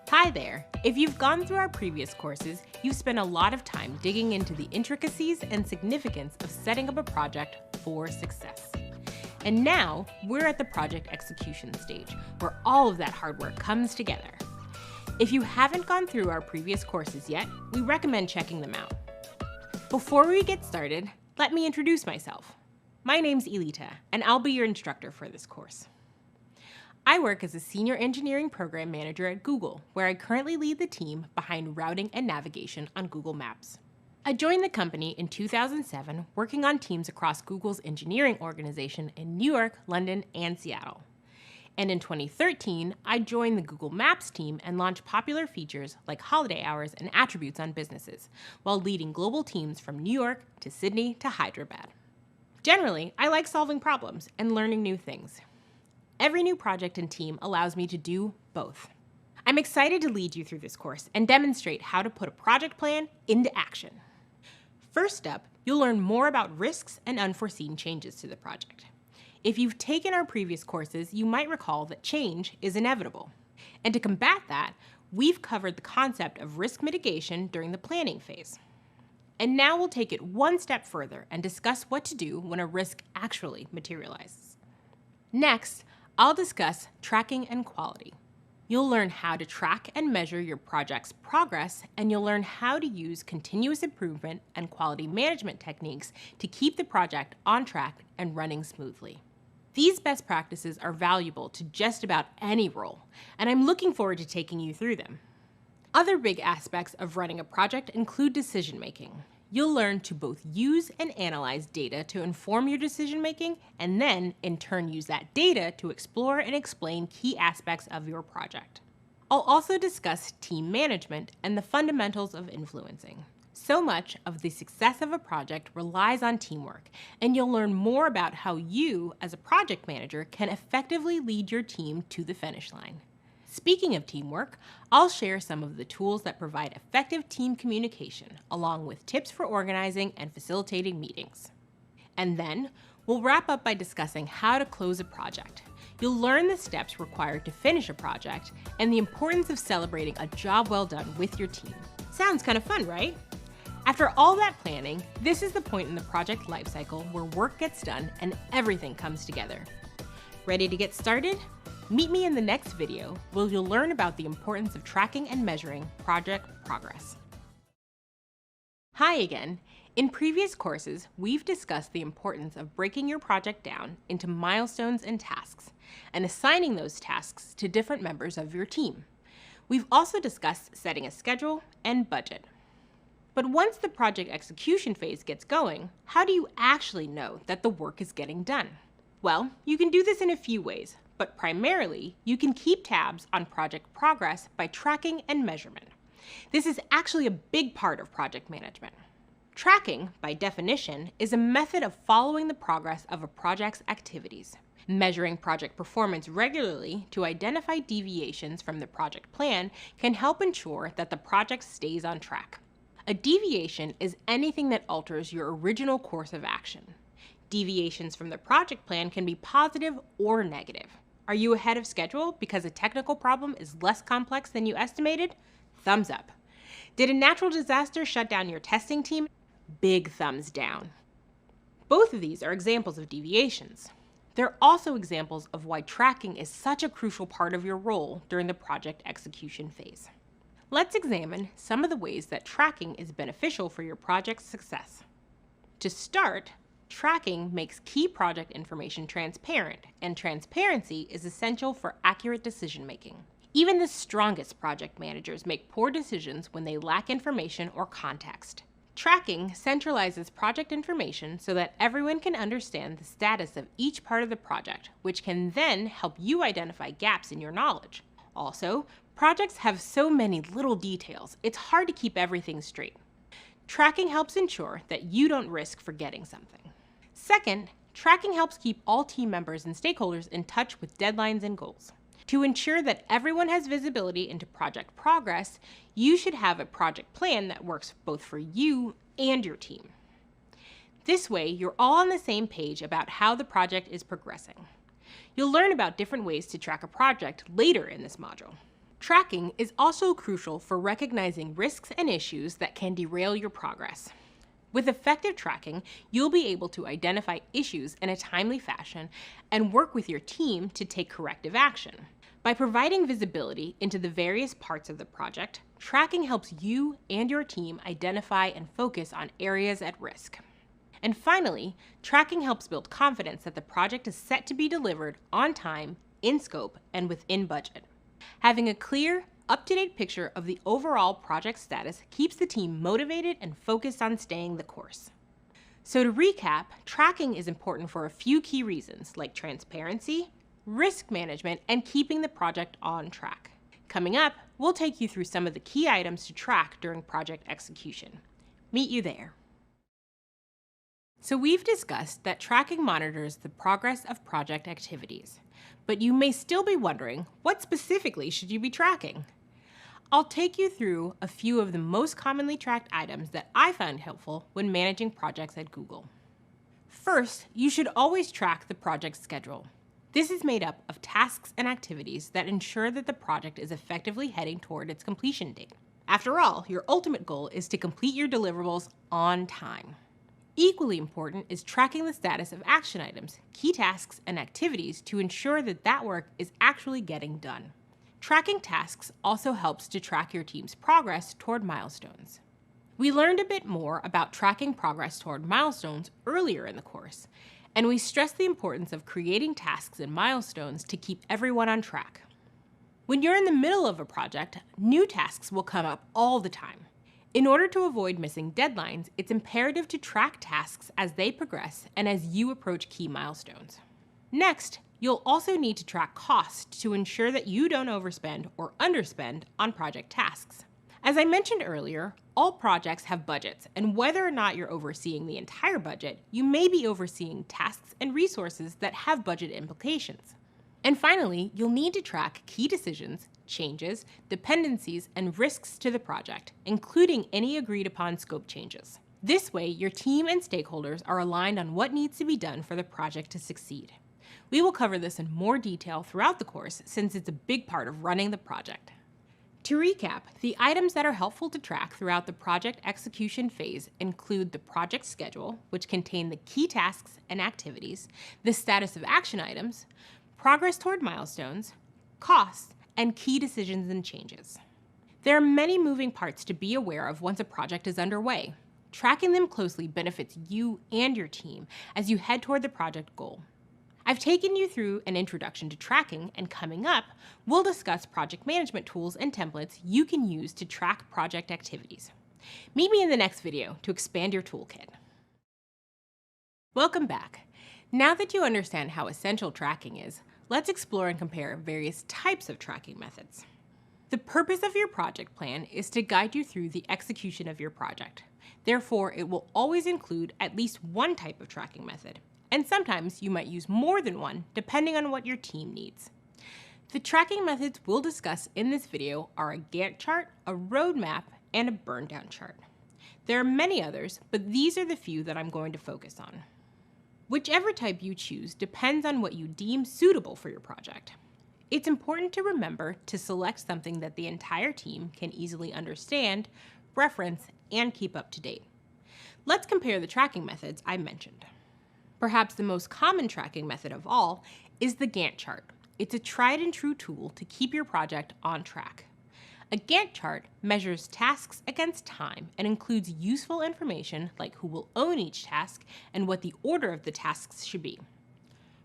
Hi there! If you've gone through our previous courses, you've spent a lot of time digging into the intricacies and significance of setting up a project for success. And now, we're at the project execution stage, where all of that hard work comes together. If you haven't gone through our previous courses yet, we recommend checking them out. Before we get started, let me introduce myself. My name's Elita, and I'll be your instructor for this course. I work as a Senior Engineering Program Manager at Google, where I currently lead the team behind routing and navigation on Google Maps. I joined the company in 2007, working on teams across Google's engineering organization in New York, London, and Seattle. And in 2013, I joined the Google Maps team and launched popular features like holiday hours and attributes on businesses, while leading global teams from New York to Sydney to Hyderabad. Generally, I like solving problems and learning new things. Every new project and team allows me to do both. I'm excited to lead you through this course and demonstrate how to put a project plan into action. First up, you'll learn more about risks and unforeseen changes to the project. If you've taken our previous courses, you might recall that change is inevitable. And to combat that, we've covered the concept of risk mitigation during the planning phase. And now we'll take it one step further and discuss what to do when a risk actually materializes. Next, I'll discuss tracking and quality. You'll learn how to track and measure your project's progress, and you'll learn how to use continuous improvement and quality management techniques to keep the project on track and running smoothly. These best practices are valuable to just about any role, and I'm looking forward to taking you through them. Other big aspects of running a project include decision-making. You'll learn to both use and analyze data to inform your decision-making, and then, in turn, use that data to explore and explain key aspects of your project. I'll also discuss team management and the fundamentals of influencing. So much of the success of a project relies on teamwork, and you'll learn more about how you, as a project manager, can effectively lead your team to the finish line. Speaking of teamwork, I'll share some of the tools that provide effective team communication, along with tips for organizing and facilitating meetings. And then, we'll wrap up by discussing how to close a project. You'll learn the steps required to finish a project and the importance of celebrating a job well done with your team. Sounds kind of fun, right? After all that planning, this is the point in the project lifecycle where work gets done and everything comes together. Ready to get started? Meet me in the next video where you'll learn about the importance of tracking and measuring project progress. Hi again. In previous courses, we've discussed the importance of breaking your project down into milestones and tasks, and assigning those tasks to different members of your team. We've also discussed setting a schedule and budget. But once the project execution phase gets going, how do you actually know that the work is getting done? Well, you can do this in a few ways, but primarily, you can keep tabs on project progress by tracking and measurement. This is actually a big part of project management. Tracking, by definition, is a method of following the progress of a project's activities. Measuring project performance regularly to identify deviations from the project plan can help ensure that the project stays on track. A deviation is anything that alters your original course of action. Deviations from the project plan can be positive or negative. Are you ahead of schedule because a technical problem is less complex than you estimated? Thumbs up. Did a natural disaster shut down your testing team? Big thumbs down. Both of these are examples of deviations. They're also examples of why tracking is such a crucial part of your role during the project execution phase. Let's examine some of the ways that tracking is beneficial for your project's success. To start, tracking makes key project information transparent, and transparency is essential for accurate decision-making. Even the strongest project managers make poor decisions when they lack information or context. Tracking centralizes project information so that everyone can understand the status of each part of the project, which can then help you identify gaps in your knowledge. Also, projects have so many little details, it's hard to keep everything straight. Tracking helps ensure that you don't risk forgetting something. Second, tracking helps keep all team members and stakeholders in touch with deadlines and goals. To ensure that everyone has visibility into project progress, you should have a project plan that works both for you and your team. This way, you're all on the same page about how the project is progressing. You'll learn about different ways to track a project later in this module. Tracking is also crucial for recognizing risks and issues that can derail your progress. With effective tracking, you'll be able to identify issues in a timely fashion and work with your team to take corrective action. By providing visibility into the various parts of the project, tracking helps you and your team identify and focus on areas at risk. And finally, tracking helps build confidence that the project is set to be delivered on time, in scope, and within budget. Having a clear, up-to-date picture of the overall project status keeps the team motivated and focused on staying the course. So to recap, tracking is important for a few key reasons like transparency, risk management, and keeping the project on track. Coming up, we'll take you through some of the key items to track during project execution. Meet you there. So we've discussed that tracking monitors the progress of project activities, but you may still be wondering, what specifically should you be tracking? I'll take you through a few of the most commonly tracked items that I found helpful when managing projects at Google. First, you should always track the project schedule. This is made up of tasks and activities that ensure that the project is effectively heading toward its completion date. After all, your ultimate goal is to complete your deliverables on time. Equally important is tracking the status of action items, key tasks, and activities to ensure that that work is actually getting done. Tracking tasks also helps to track your team's progress toward milestones. We learned a bit more about tracking progress toward milestones earlier in the course, and we stressed the importance of creating tasks and milestones to keep everyone on track. When you're in the middle of a project, new tasks will come up all the time. In order to avoid missing deadlines, it's imperative to track tasks as they progress and as you approach key milestones. Next, you'll also need to track costs to ensure that you don't overspend or underspend on project tasks. As I mentioned earlier, all projects have budgets, and whether or not you're overseeing the entire budget, you may be overseeing tasks and resources that have budget implications. And finally, you'll need to track key decisions, changes, dependencies, and risks to the project, including any agreed upon scope changes. This way, your team and stakeholders are aligned on what needs to be done for the project to succeed. We will cover this in more detail throughout the course since it's a big part of running the project. To recap, the items that are helpful to track throughout the project execution phase include the project schedule, which contain the key tasks and activities, the status of action items, progress toward milestones, costs, and key decisions and changes. There are many moving parts to be aware of once a project is underway. Tracking them closely benefits you and your team as you head toward the project goal. I've taken you through an introduction to tracking, and coming up, we'll discuss project management tools and templates you can use to track project activities. Meet me in the next video to expand your toolkit. Welcome back. Now that you understand how essential tracking is, let's explore and compare various types of tracking methods. The purpose of your project plan is to guide you through the execution of your project. Therefore, it will always include at least one type of tracking method. And sometimes you might use more than one, depending on what your team needs. The tracking methods we'll discuss in this video are a Gantt chart, a roadmap, and a burn-down chart. There are many others, but these are the few that I'm going to focus on. Whichever type you choose depends on what you deem suitable for your project. It's important to remember to select something that the entire team can easily understand, reference, and keep up to date. Let's compare the tracking methods I mentioned. Perhaps the most common tracking method of all is the Gantt chart. It's a tried and true tool to keep your project on track. A Gantt chart measures tasks against time and includes useful information like who will own each task and what the order of the tasks should be.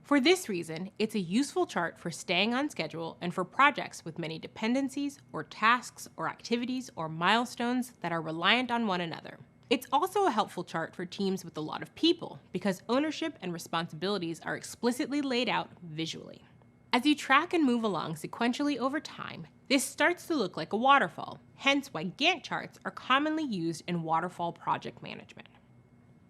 For this reason, it's a useful chart for staying on schedule and for projects with many dependencies or tasks or activities or milestones that are reliant on one another. It's also a helpful chart for teams with a lot of people because ownership and responsibilities are explicitly laid out visually. As you track and move along sequentially over time, this starts to look like a waterfall, hence why Gantt charts are commonly used in waterfall project management.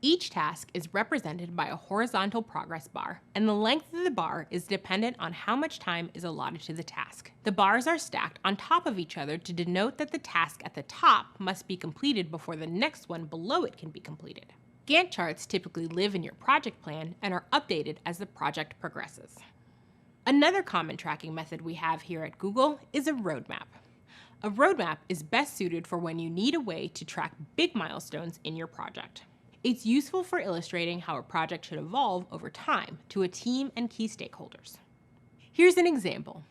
Each task is represented by a horizontal progress bar, and the length of the bar is dependent on how much time is allotted to the task. The bars are stacked on top of each other to denote that the task at the top must be completed before the next one below it can be completed. Gantt charts typically live in your project plan and are updated as the project progresses. Another common tracking method we have here at Google is a roadmap. A roadmap is best suited for when you need a way to track big milestones in your project. It's useful for illustrating how a project should evolve over time to a team and key stakeholders. Here's an example.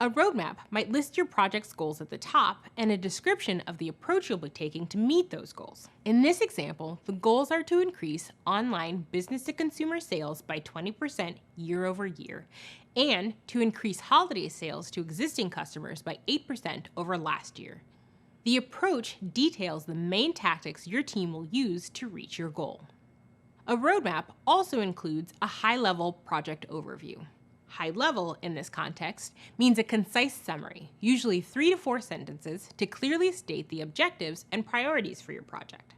A roadmap might list your project's goals at the top and a description of the approach you'll be taking to meet those goals. In this example, the goals are to increase online business-to-consumer sales by 20% year over year and to increase holiday sales to existing customers by 8% over last year. The approach details the main tactics your team will use to reach your goal. A roadmap also includes a high-level project overview. High level in this context means a concise summary, usually 3 to 4 sentences, to clearly state the objectives and priorities for your project.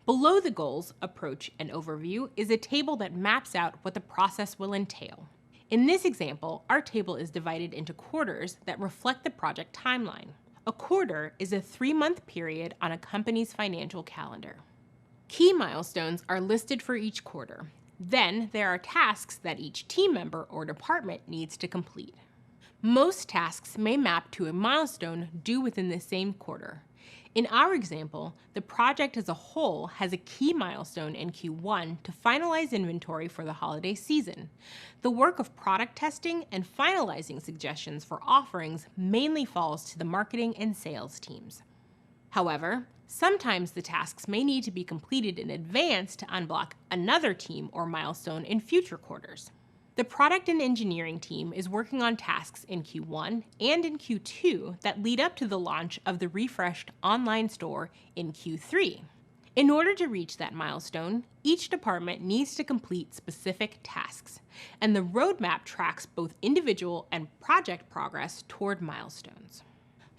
Below the goals, approach, and overview is a table that maps out what the process will entail. In this example, our table is divided into quarters that reflect the project timeline. A quarter is a 3-month period on a company's financial calendar. Key milestones are listed for each quarter. Then there are tasks that each team member or department needs to complete. Most tasks may map to a milestone due within the same quarter. In our example, the project as a whole has a key milestone in Q1 to finalize inventory for the holiday season. The work of product testing and finalizing suggestions for offerings mainly falls to the marketing and sales teams. However, sometimes the tasks may need to be completed in advance to unblock another team or milestone in future quarters. The product and engineering team is working on tasks in Q1 and in Q2 that lead up to the launch of the refreshed online store in Q3. In order to reach that milestone, each department needs to complete specific tasks, and the roadmap tracks both individual and project progress toward milestones.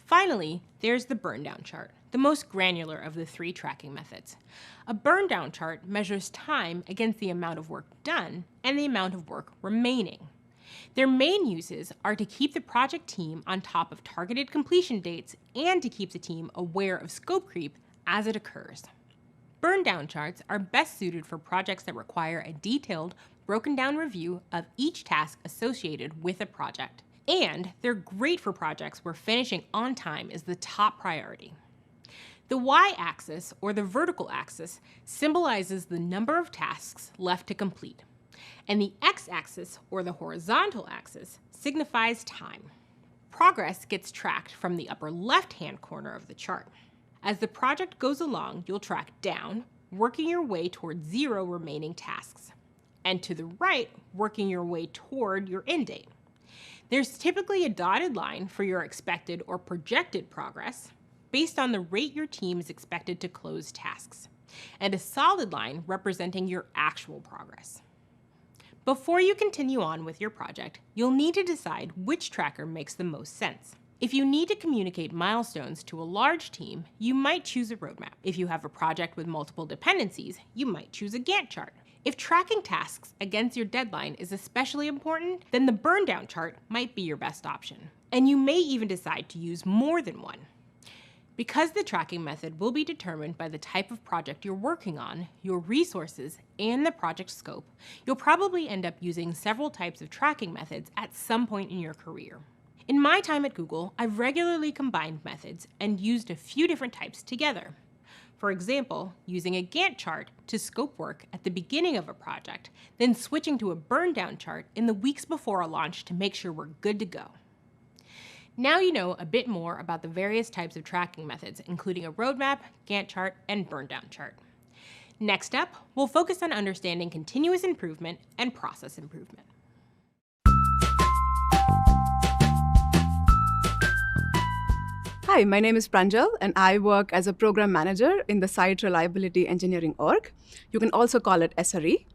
Finally, there's the burn-down chart, the most granular of the 3 tracking methods. A burn-down chart measures time against the amount of work done and the amount of work remaining. Their main uses are to keep the project team on top of targeted completion dates and to keep the team aware of scope creep as it occurs. Burn-down charts are best suited for projects that require a detailed, broken-down review of each task associated with a project. And they're great for projects where finishing on time is the top priority. The y-axis, or the vertical axis, symbolizes the number of tasks left to complete, and the x-axis, or the horizontal axis, signifies time. Progress gets tracked from the upper left-hand corner of the chart. As the project goes along, you'll track down, working your way toward 0 remaining tasks, and to the right, working your way toward your end date. There's typically a dotted line for your expected or projected progress based on the rate your team is expected to close tasks, and a solid line representing your actual progress. Before you continue on with your project, you'll need to decide which tracker makes the most sense. If you need to communicate milestones to a large team, you might choose a roadmap. If you have a project with multiple dependencies, you might choose a Gantt chart. If tracking tasks against your deadline is especially important, then the burn-down chart might be your best option. And you may even decide to use more than one. Because the tracking method will be determined by the type of project you're working on, your resources, and the project scope, you'll probably end up using several types of tracking methods at some point in your career. In my time at Google, I've regularly combined methods and used a few different types together. For example, using a Gantt chart to scope work at the beginning of a project, then switching to a burn-down chart in the weeks before a launch to make sure we're good to go. Now you know a bit more about the various types of tracking methods, including a roadmap, Gantt chart, and burn-down chart. Next up, we'll focus on understanding continuous improvement and process improvement. Hi, my name is Pranjal, and I work as a program manager in the Site Reliability Engineering org. You can also call it SRE.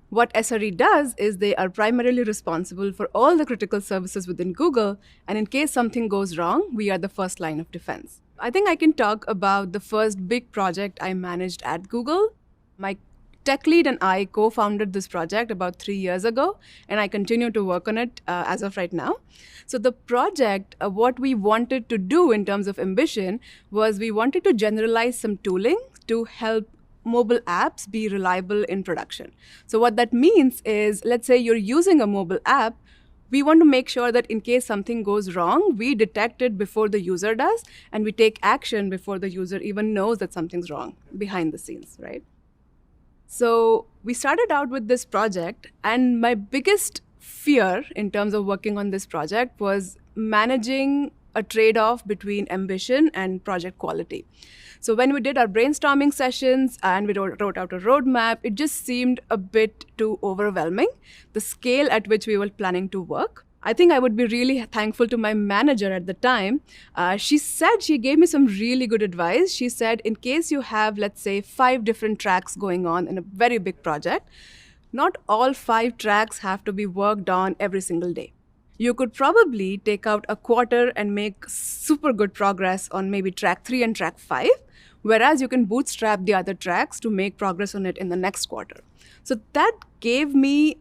What SRE does is they are primarily responsible for all the critical services within Google, and in case something goes wrong, we are the first line of defense. I think I can talk about the first big project I managed at Google. My tech lead and I co-founded this project about 3 years ago, and I continue to work on it as of right now. So the project, what we wanted to do in terms of ambition was we wanted to generalize some tooling to help mobile apps be reliable in production. So what that means is, let's say you're using a mobile app, We want to make sure that in case something goes wrong, we detect it before the user does, and we take action before the user even knows that something's wrong behind the scenes, right? So we started out with this project, and my biggest fear in terms of working on this project was managing a trade-off between ambition and project quality. So when we did our brainstorming sessions and we wrote out a roadmap, it just seemed a bit too overwhelming, the scale at which we were planning to work. I think I would be really thankful to my manager at the time. She gave me some really good advice. She said, in case you have, let's say, 5 different tracks going on in a very big project, not all 5 tracks have to be worked on every single day. You could probably take out a quarter and make super good progress on maybe track 3 and track 5, whereas you can bootstrap the other tracks to make progress on it in the next quarter. So that gave me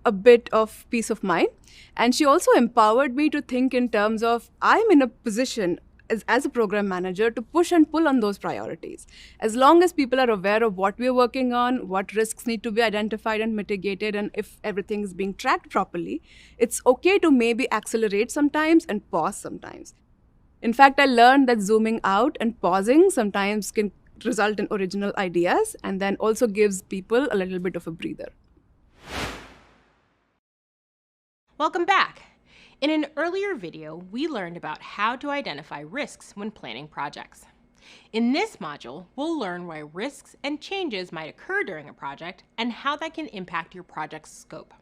a bit of peace of mind. And she also empowered me to think in terms of, I'm in a position as a program manager to push and pull on those priorities. As long as people are aware of what we're working on, what risks need to be identified and mitigated, and if everything is being tracked properly, it's okay to maybe accelerate sometimes and pause sometimes. In fact, I learned that zooming out and pausing sometimes can result in original ideas and then also gives people a little bit of a breather. Welcome back. In an earlier video, we learned about how to identify risks when planning projects. In this module, we'll learn why risks and changes might occur during a project and how that can impact your project's scope.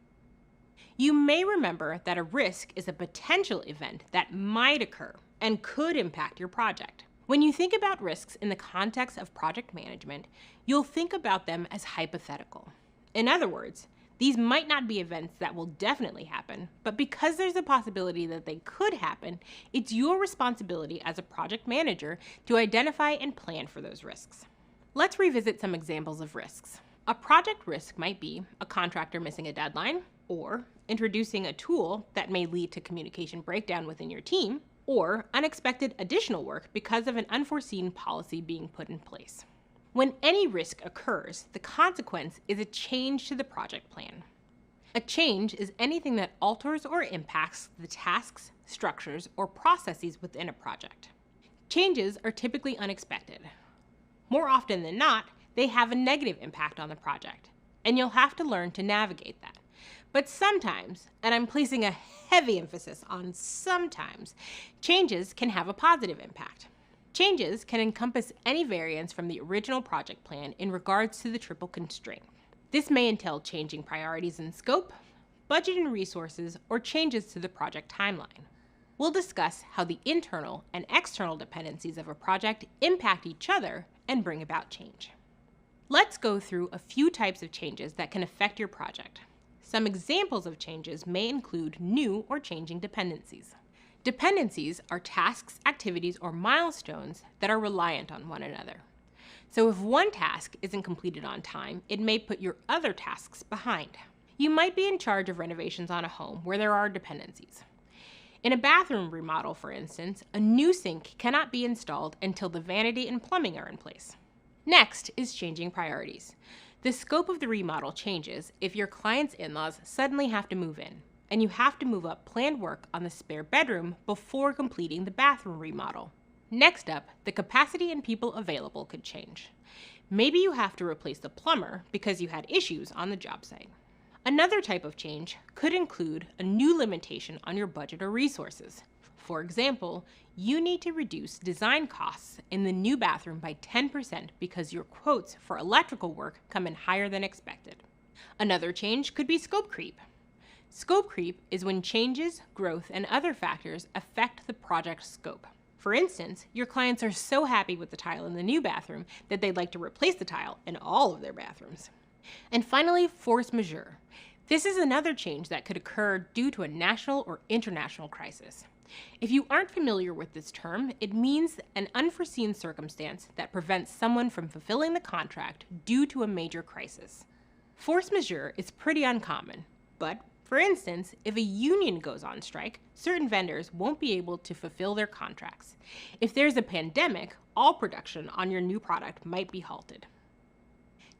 You may remember that a risk is a potential event that might occur and could impact your project. When you think about risks in the context of project management, you'll think about them as hypothetical. In other words, these might not be events that will definitely happen, but because there's a possibility that they could happen, it's your responsibility as a project manager to identify and plan for those risks. Let's revisit some examples of risks. A project risk might be a contractor missing a deadline, or introducing a tool that may lead to communication breakdown within your team, or unexpected additional work because of an unforeseen policy being put in place. When any risk occurs, the consequence is a change to the project plan. A change is anything that alters or impacts the tasks, structures, or processes within a project. Changes are typically unexpected. More often than not, they have a negative impact on the project, and you'll have to learn to navigate that. But sometimes, and I'm placing a heavy emphasis on sometimes, changes can have a positive impact. Changes can encompass any variance from the original project plan in regards to the triple constraint. This may entail changing priorities and scope, budget and resources, or changes to the project timeline. We'll discuss how the internal and external dependencies of a project impact each other and bring about change. Let's go through a few types of changes that can affect your project. Some examples of changes may include new or changing dependencies. Dependencies are tasks, activities, or milestones that are reliant on one another. So if one task isn't completed on time, it may put your other tasks behind. You might be in charge of renovations on a home where there are dependencies. In a bathroom remodel, for instance, a new sink cannot be installed until the vanity and plumbing are in place. Next is changing priorities. The scope of the remodel changes if your client's in-laws suddenly have to move in, and you have to move up planned work on the spare bedroom before completing the bathroom remodel. Next up, the capacity and people available could change. Maybe you have to replace the plumber because you had issues on the job site. Another type of change could include a new limitation on your budget or resources. For example, you need to reduce design costs in the new bathroom by 10% because your quotes for electrical work come in higher than expected. Another change could be scope creep. Scope creep is when changes, growth, and other factors affect the project scope. For instance, your clients are so happy with the tile in the new bathroom that they'd like to replace the tile in all of their bathrooms. And finally, force majeure. This is another change that could occur due to a national or international crisis. If you aren't familiar with this term, it means an unforeseen circumstance that prevents someone from fulfilling the contract due to a major crisis. Force majeure is pretty uncommon, but for instance, if a union goes on strike, certain vendors won't be able to fulfill their contracts. If there's a pandemic, all production on your new product might be halted.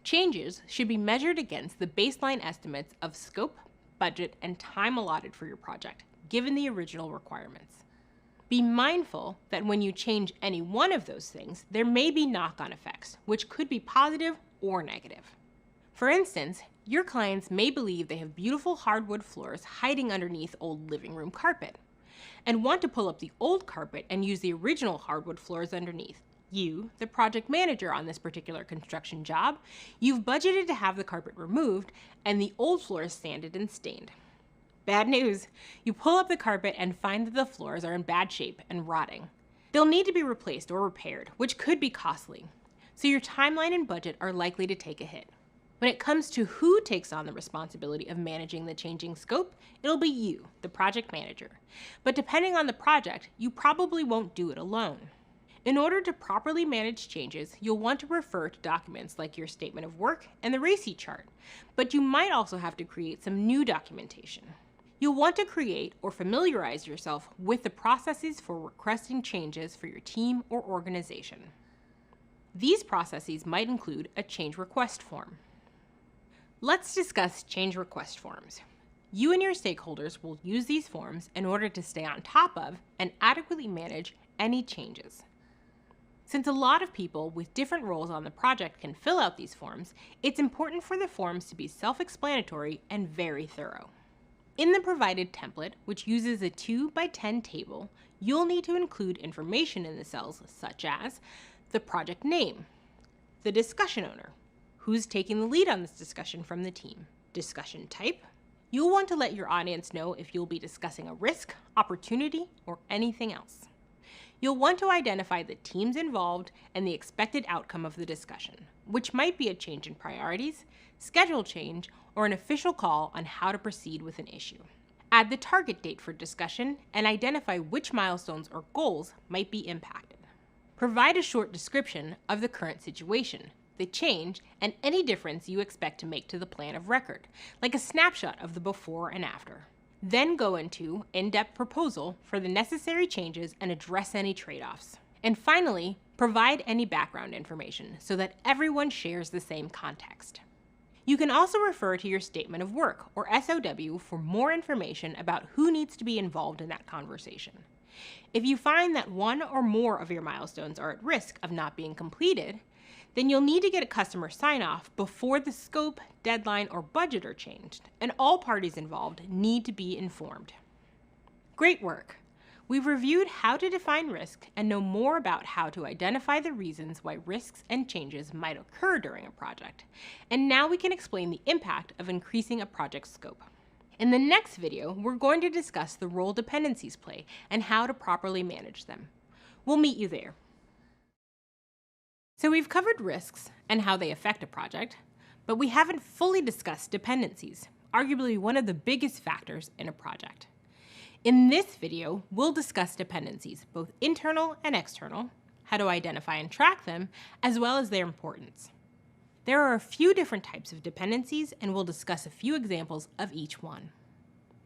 Changes should be measured against the baseline estimates of scope, budget, and time allotted for your project, given the original requirements. Be mindful that when you change any one of those things, there may be knock-on effects, which could be positive or negative. For instance, your clients may believe they have beautiful hardwood floors hiding underneath old living room carpet, and want to pull up the old carpet and use the original hardwood floors underneath. You, the project manager on this particular construction job, you've budgeted to have the carpet removed and the old floors sanded and stained. Bad news, you pull up the carpet and find that the floors are in bad shape and rotting. They'll need to be replaced or repaired, which could be costly. So your timeline and budget are likely to take a hit. When it comes to who takes on the responsibility of managing the changing scope, it'll be you, the project manager. But depending on the project, you probably won't do it alone. In order to properly manage changes, you'll want to refer to documents like your statement of work and the RACI chart, but you might also have to create some new documentation. You'll want to create or familiarize yourself with the processes for requesting changes for your team or organization. These processes might include a change request form. Let's discuss change request forms. You and your stakeholders will use these forms in order to stay on top of and adequately manage any changes. Since a lot of people with different roles on the project can fill out these forms, it's important for the forms to be self-explanatory and very thorough. In the provided template, which uses a 2x10 table, you'll need to include information in the cells such as the project name, the discussion owner, who's taking the lead on this discussion from the team, discussion type. You'll want to let your audience know if you'll be discussing a risk, opportunity, or anything else. You'll want to identify the teams involved and the expected outcome of the discussion, which might be a change in priorities, schedule change, or an official call on how to proceed with an issue. Add the target date for discussion and identify which milestones or goals might be impacted. Provide a short description of the current situation, the change, and any difference you expect to make to the plan of record, like a snapshot of the before and after. Then go into in-depth proposal for the necessary changes and address any trade-offs. And finally, provide any background information so that everyone shares the same context. You can also refer to your statement of work, or SOW, for more information about who needs to be involved in that conversation. If you find that one or more of your milestones are at risk of not being completed, then you'll need to get a customer sign-off before the scope, deadline, or budget are changed, and all parties involved need to be informed. Great work! We've reviewed how to define risk and know more about how to identify the reasons why risks and changes might occur during a project. And now we can explain the impact of increasing a project scope. In the next video, we're going to discuss the role dependencies play and how to properly manage them. We'll meet you there. So we've covered risks and how they affect a project, but we haven't fully discussed dependencies, arguably one of the biggest factors in a project. In this video, we'll discuss dependencies, both internal and external, how to identify and track them, as well as their importance. There are a few different types of dependencies, and we'll discuss a few examples of each one.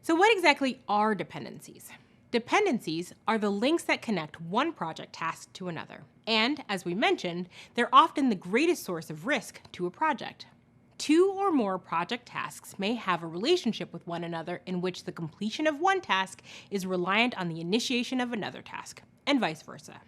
So what exactly are dependencies? Dependencies are the links that connect one project task to another. And, as we mentioned, they're often the greatest source of risk to a project. Two or more project tasks may have a relationship with one another in which the completion of one task is reliant on the initiation of another task, and vice versa.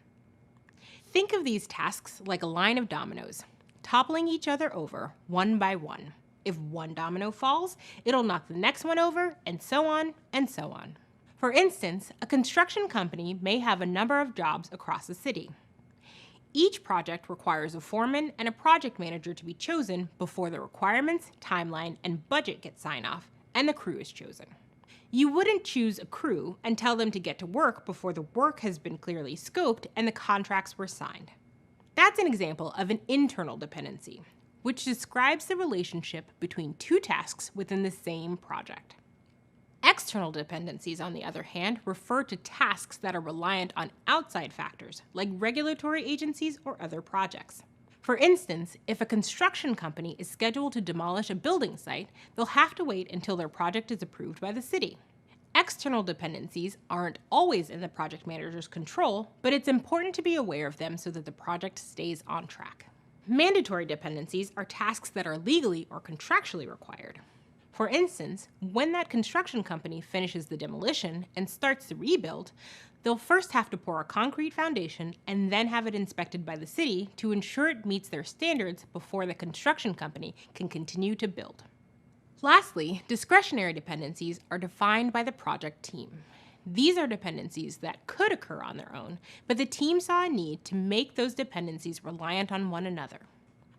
Think of these tasks like a line of dominoes, toppling each other over one by one. If one domino falls, it'll knock the next one over, and so on and so on. For instance, a construction company may have a number of jobs across the city. Each project requires a foreman and a project manager to be chosen before the requirements, timeline, and budget get sign-off, and the crew is chosen. You wouldn't choose a crew and tell them to get to work before the work has been clearly scoped and the contracts were signed. That's an example of an internal dependency, which describes the relationship between two tasks within the same project. External dependencies, on the other hand, refer to tasks that are reliant on outside factors, like regulatory agencies or other projects. For instance, if a construction company is scheduled to demolish a building site, they'll have to wait until their project is approved by the city. External dependencies aren't always in the project manager's control, but it's important to be aware of them so that the project stays on track. Mandatory dependencies are tasks that are legally or contractually required. For instance, when that construction company finishes the demolition and starts the rebuild, they'll first have to pour a concrete foundation and then have it inspected by the city to ensure it meets their standards before the construction company can continue to build. Lastly, discretionary dependencies are defined by the project team. These are dependencies that could occur on their own, but the team saw a need to make those dependencies reliant on one another.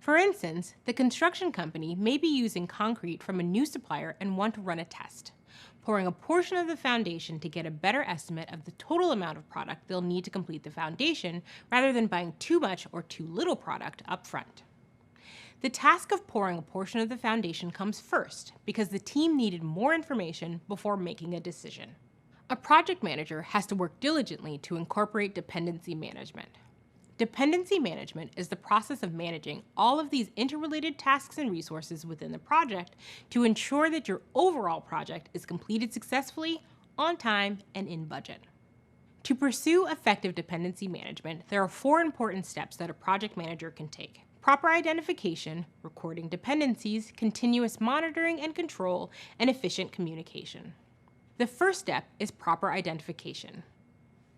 For instance, the construction company may be using concrete from a new supplier and want to run a test, pouring a portion of the foundation to get a better estimate of the total amount of product they'll need to complete the foundation rather than buying too much or too little product up front. The task of pouring a portion of the foundation comes first because the team needed more information before making a decision. A project manager has to work diligently to incorporate dependency management. Dependency management is the process of managing all of these interrelated tasks and resources within the project to ensure that your overall project is completed successfully, on time, and in budget. To pursue effective dependency management, there are 4 important steps that a project manager can take: proper identification, recording dependencies, continuous monitoring and control, and efficient communication. The first step is proper identification.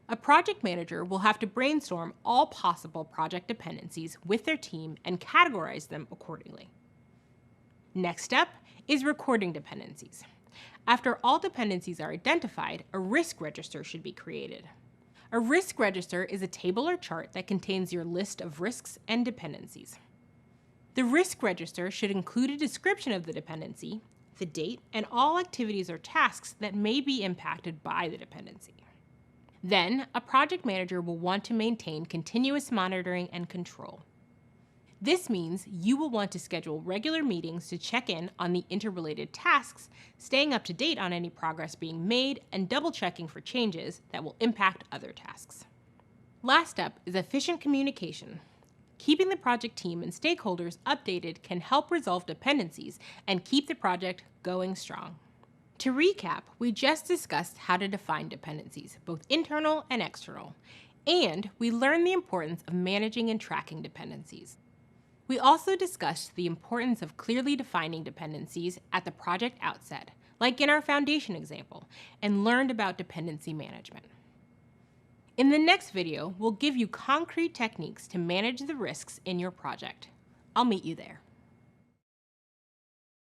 A project manager will have to brainstorm all possible project dependencies with their team and categorize them accordingly. Next step is recording dependencies. After all dependencies are identified, a risk register should be created. A risk register is a table or chart that contains your list of risks and dependencies. The risk register should include a description of the dependency, the date, and all activities or tasks that may be impacted by the dependency. Then, a project manager will want to maintain continuous monitoring and control. This means you will want to schedule regular meetings to check in on the interrelated tasks, staying up to date on any progress being made, and double-checking for changes that will impact other tasks. Last step is efficient communication. Keeping the project team and stakeholders updated can help resolve dependencies and keep the project going strong. To recap, we just discussed how to define dependencies, both internal and external, and we learned the importance of managing and tracking dependencies. We also discussed the importance of clearly defining dependencies at the project outset, like in our foundation example, and learned about dependency management. In the next video, we'll give you concrete techniques to manage the risks in your project. I'll meet you there.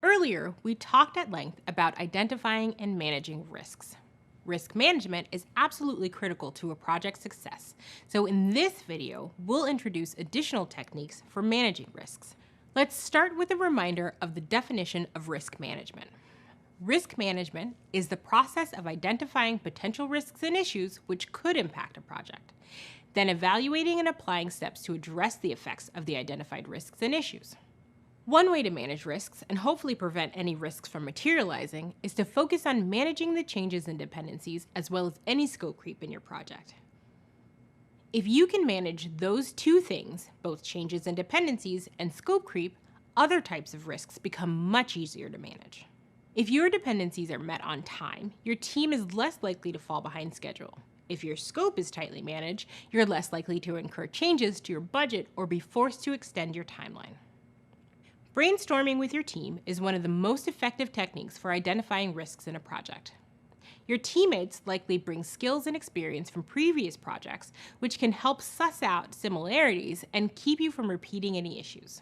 Earlier, we talked at length about identifying and managing risks. Risk management is absolutely critical to a project's success, so in this video, we'll introduce additional techniques for managing risks. Let's start with a reminder of the definition of risk management. Risk management is the process of identifying potential risks and issues which could impact a project, then evaluating and applying steps to address the effects of the identified risks and issues. One way to manage risks and hopefully prevent any risks from materializing is to focus on managing the changes and dependencies as well as any scope creep in your project. If you can manage those 2 things, both changes and dependencies and scope creep, other types of risks become much easier to manage. If your dependencies are met on time, your team is less likely to fall behind schedule. If your scope is tightly managed, you're less likely to incur changes to your budget or be forced to extend your timeline. Brainstorming with your team is one of the most effective techniques for identifying risks in a project. Your teammates likely bring skills and experience from previous projects, which can help suss out similarities and keep you from repeating any issues.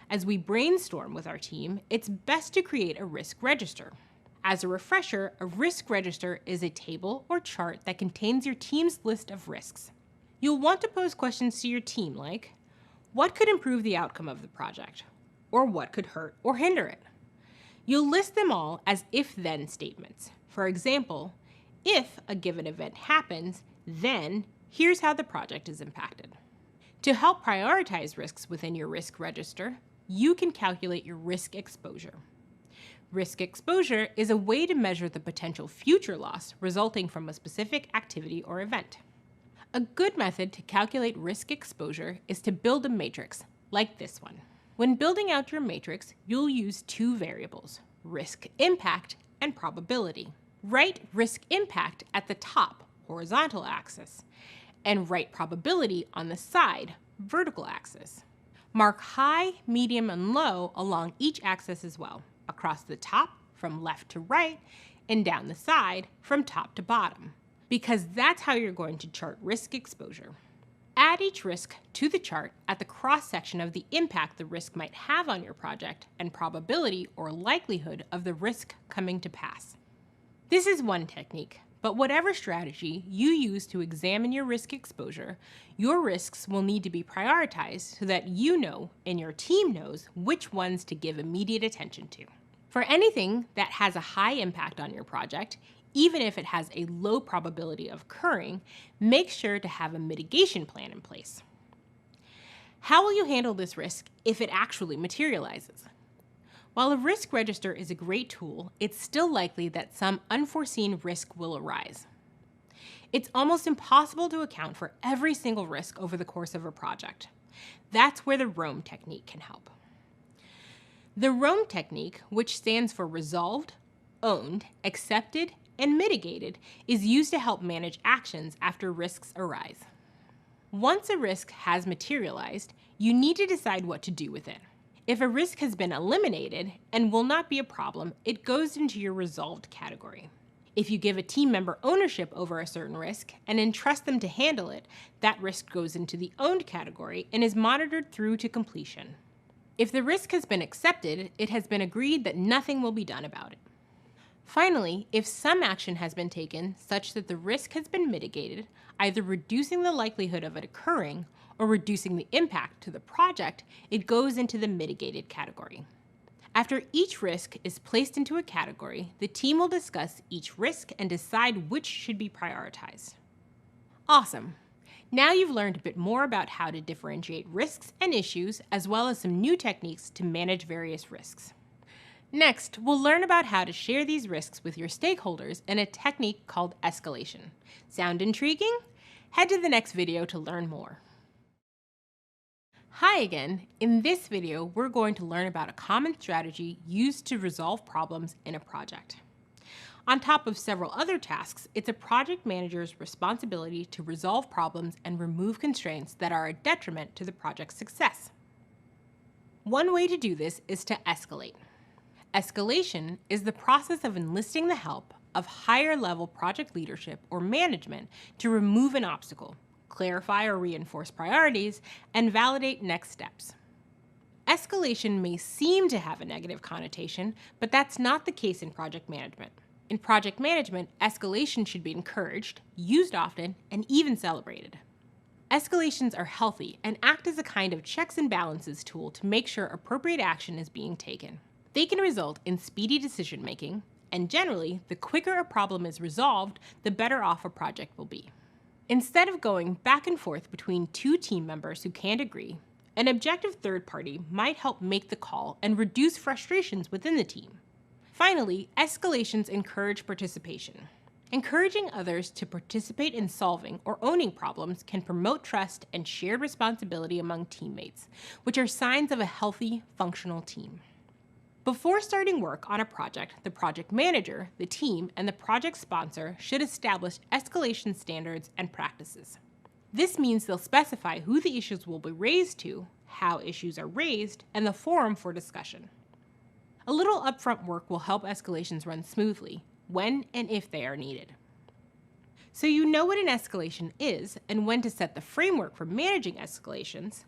As we brainstorm with our team, it's best to create a risk register. As a refresher, a risk register is a table or chart that contains your team's list of risks. You'll want to pose questions to your team like, what could improve the outcome of the project? Or what could hurt or hinder it? You'll list them all as if-then statements. For example, if a given event happens, then here's how the project is impacted. To help prioritize risks within your risk register, you can calculate your risk exposure. Risk exposure is a way to measure the potential future loss resulting from a specific activity or event. A good method to calculate risk exposure is to build a matrix, like this one. When building out your matrix, you'll use 2 variables, risk impact and probability. Write risk impact at the top, horizontal axis, and write probability on the side, vertical axis. Mark high, medium, and low along each axis as well, across the top, from left to right and down the side from top to bottom, because that's how you're going to chart risk exposure. Add each risk to the chart at the cross-section of the impact the risk might have on your project and probability or likelihood of the risk coming to pass. This is one technique, but whatever strategy you use to examine your risk exposure, your risks will need to be prioritized so that you know and your team knows which ones to give immediate attention to. For anything that has a high impact on your project, even if it has a low probability of occurring, make sure to have a mitigation plan in place. How will you handle this risk if it actually materializes? While a risk register is a great tool, it's still likely that some unforeseen risk will arise. It's almost impossible to account for every single risk over the course of a project. That's where the ROAM technique can help. The ROAM technique, which stands for Resolved, Owned, Accepted, and Mitigated, is used to help manage actions after risks arise. Once a risk has materialized, you need to decide what to do with it. If a risk has been eliminated and will not be a problem, it goes into your resolved category. If you give a team member ownership over a certain risk and entrust them to handle it, that risk goes into the owned category and is monitored through to completion. If the risk has been accepted, it has been agreed that nothing will be done about it. Finally, if some action has been taken such that the risk has been mitigated, either reducing the likelihood of it occurring or reducing the impact to the project, it goes into the mitigated category. After each risk is placed into a category, the team will discuss each risk and decide which should be prioritized. Awesome! Now you've learned a bit more about how to differentiate risks and issues, as well as some new techniques to manage various risks. Next, we'll learn about how to share these risks with your stakeholders in a technique called escalation. Sound intriguing? Head to the next video to learn more. Hi again. In this video, we're going to learn about a common strategy used to resolve problems in a project. On top of several other tasks, it's a project manager's responsibility to resolve problems and remove constraints that are a detriment to the project's success. One way to do this is to escalate. Escalation is the process of enlisting the help of higher-level project leadership or management to remove an obstacle, clarify or reinforce priorities, and validate next steps. Escalation may seem to have a negative connotation, but that's not the case in project management. In project management, escalation should be encouraged, used often, and even celebrated. Escalations are healthy and act as a kind of checks and balances tool to make sure appropriate action is being taken. They can result in speedy decision-making, and generally, the quicker a problem is resolved, the better off a project will be. Instead of going back and forth between two team members who can't agree, an objective third party might help make the call and reduce frustrations within the team. Finally, escalations encourage participation. Encouraging others to participate in solving or owning problems can promote trust and shared responsibility among teammates, which are signs of a healthy, functional team. Before starting work on a project, the project manager, the team, and the project sponsor should establish escalation standards and practices. This means they'll specify who the issues will be raised to, how issues are raised, and the forum for discussion. A little upfront work will help escalations run smoothly, when and if they are needed. So you know what an escalation is and when to set the framework for managing escalations,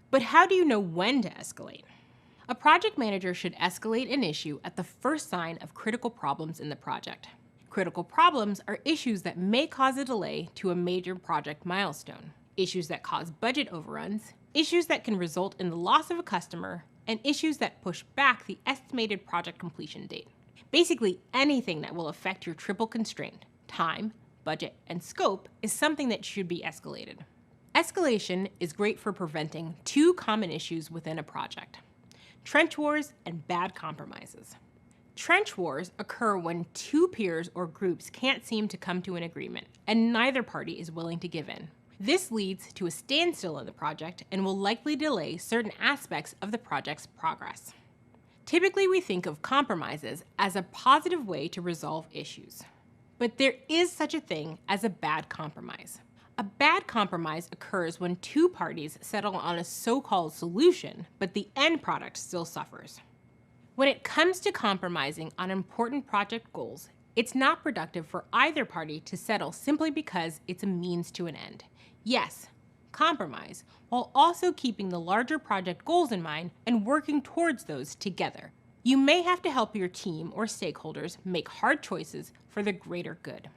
but how do you know when to escalate? A project manager should escalate an issue at the first sign of critical problems in the project. Critical problems are issues that may cause a delay to a major project milestone, issues that cause budget overruns, issues that can result in the loss of a customer, and issues that push back the estimated project completion date. Basically, anything that will affect your triple constraint, time, budget, and scope, is something that should be escalated. Escalation is great for preventing two common issues within a project: trench wars and bad compromises. Trench wars occur when two peers or groups can't seem to come to an agreement, and neither party is willing to give in. This leads to a standstill in the project and will likely delay certain aspects of the project's progress. Typically, we think of compromises as a positive way to resolve issues. But there is such a thing as a bad compromise. A bad compromise occurs when two parties settle on a so-called solution, but the end product still suffers. When it comes to compromising on important project goals, it's not productive for either party to settle simply because it's a means to an end. Yes, compromise, while also keeping the larger project goals in mind and working towards those together. You may have to help your team or stakeholders make hard choices for the greater good.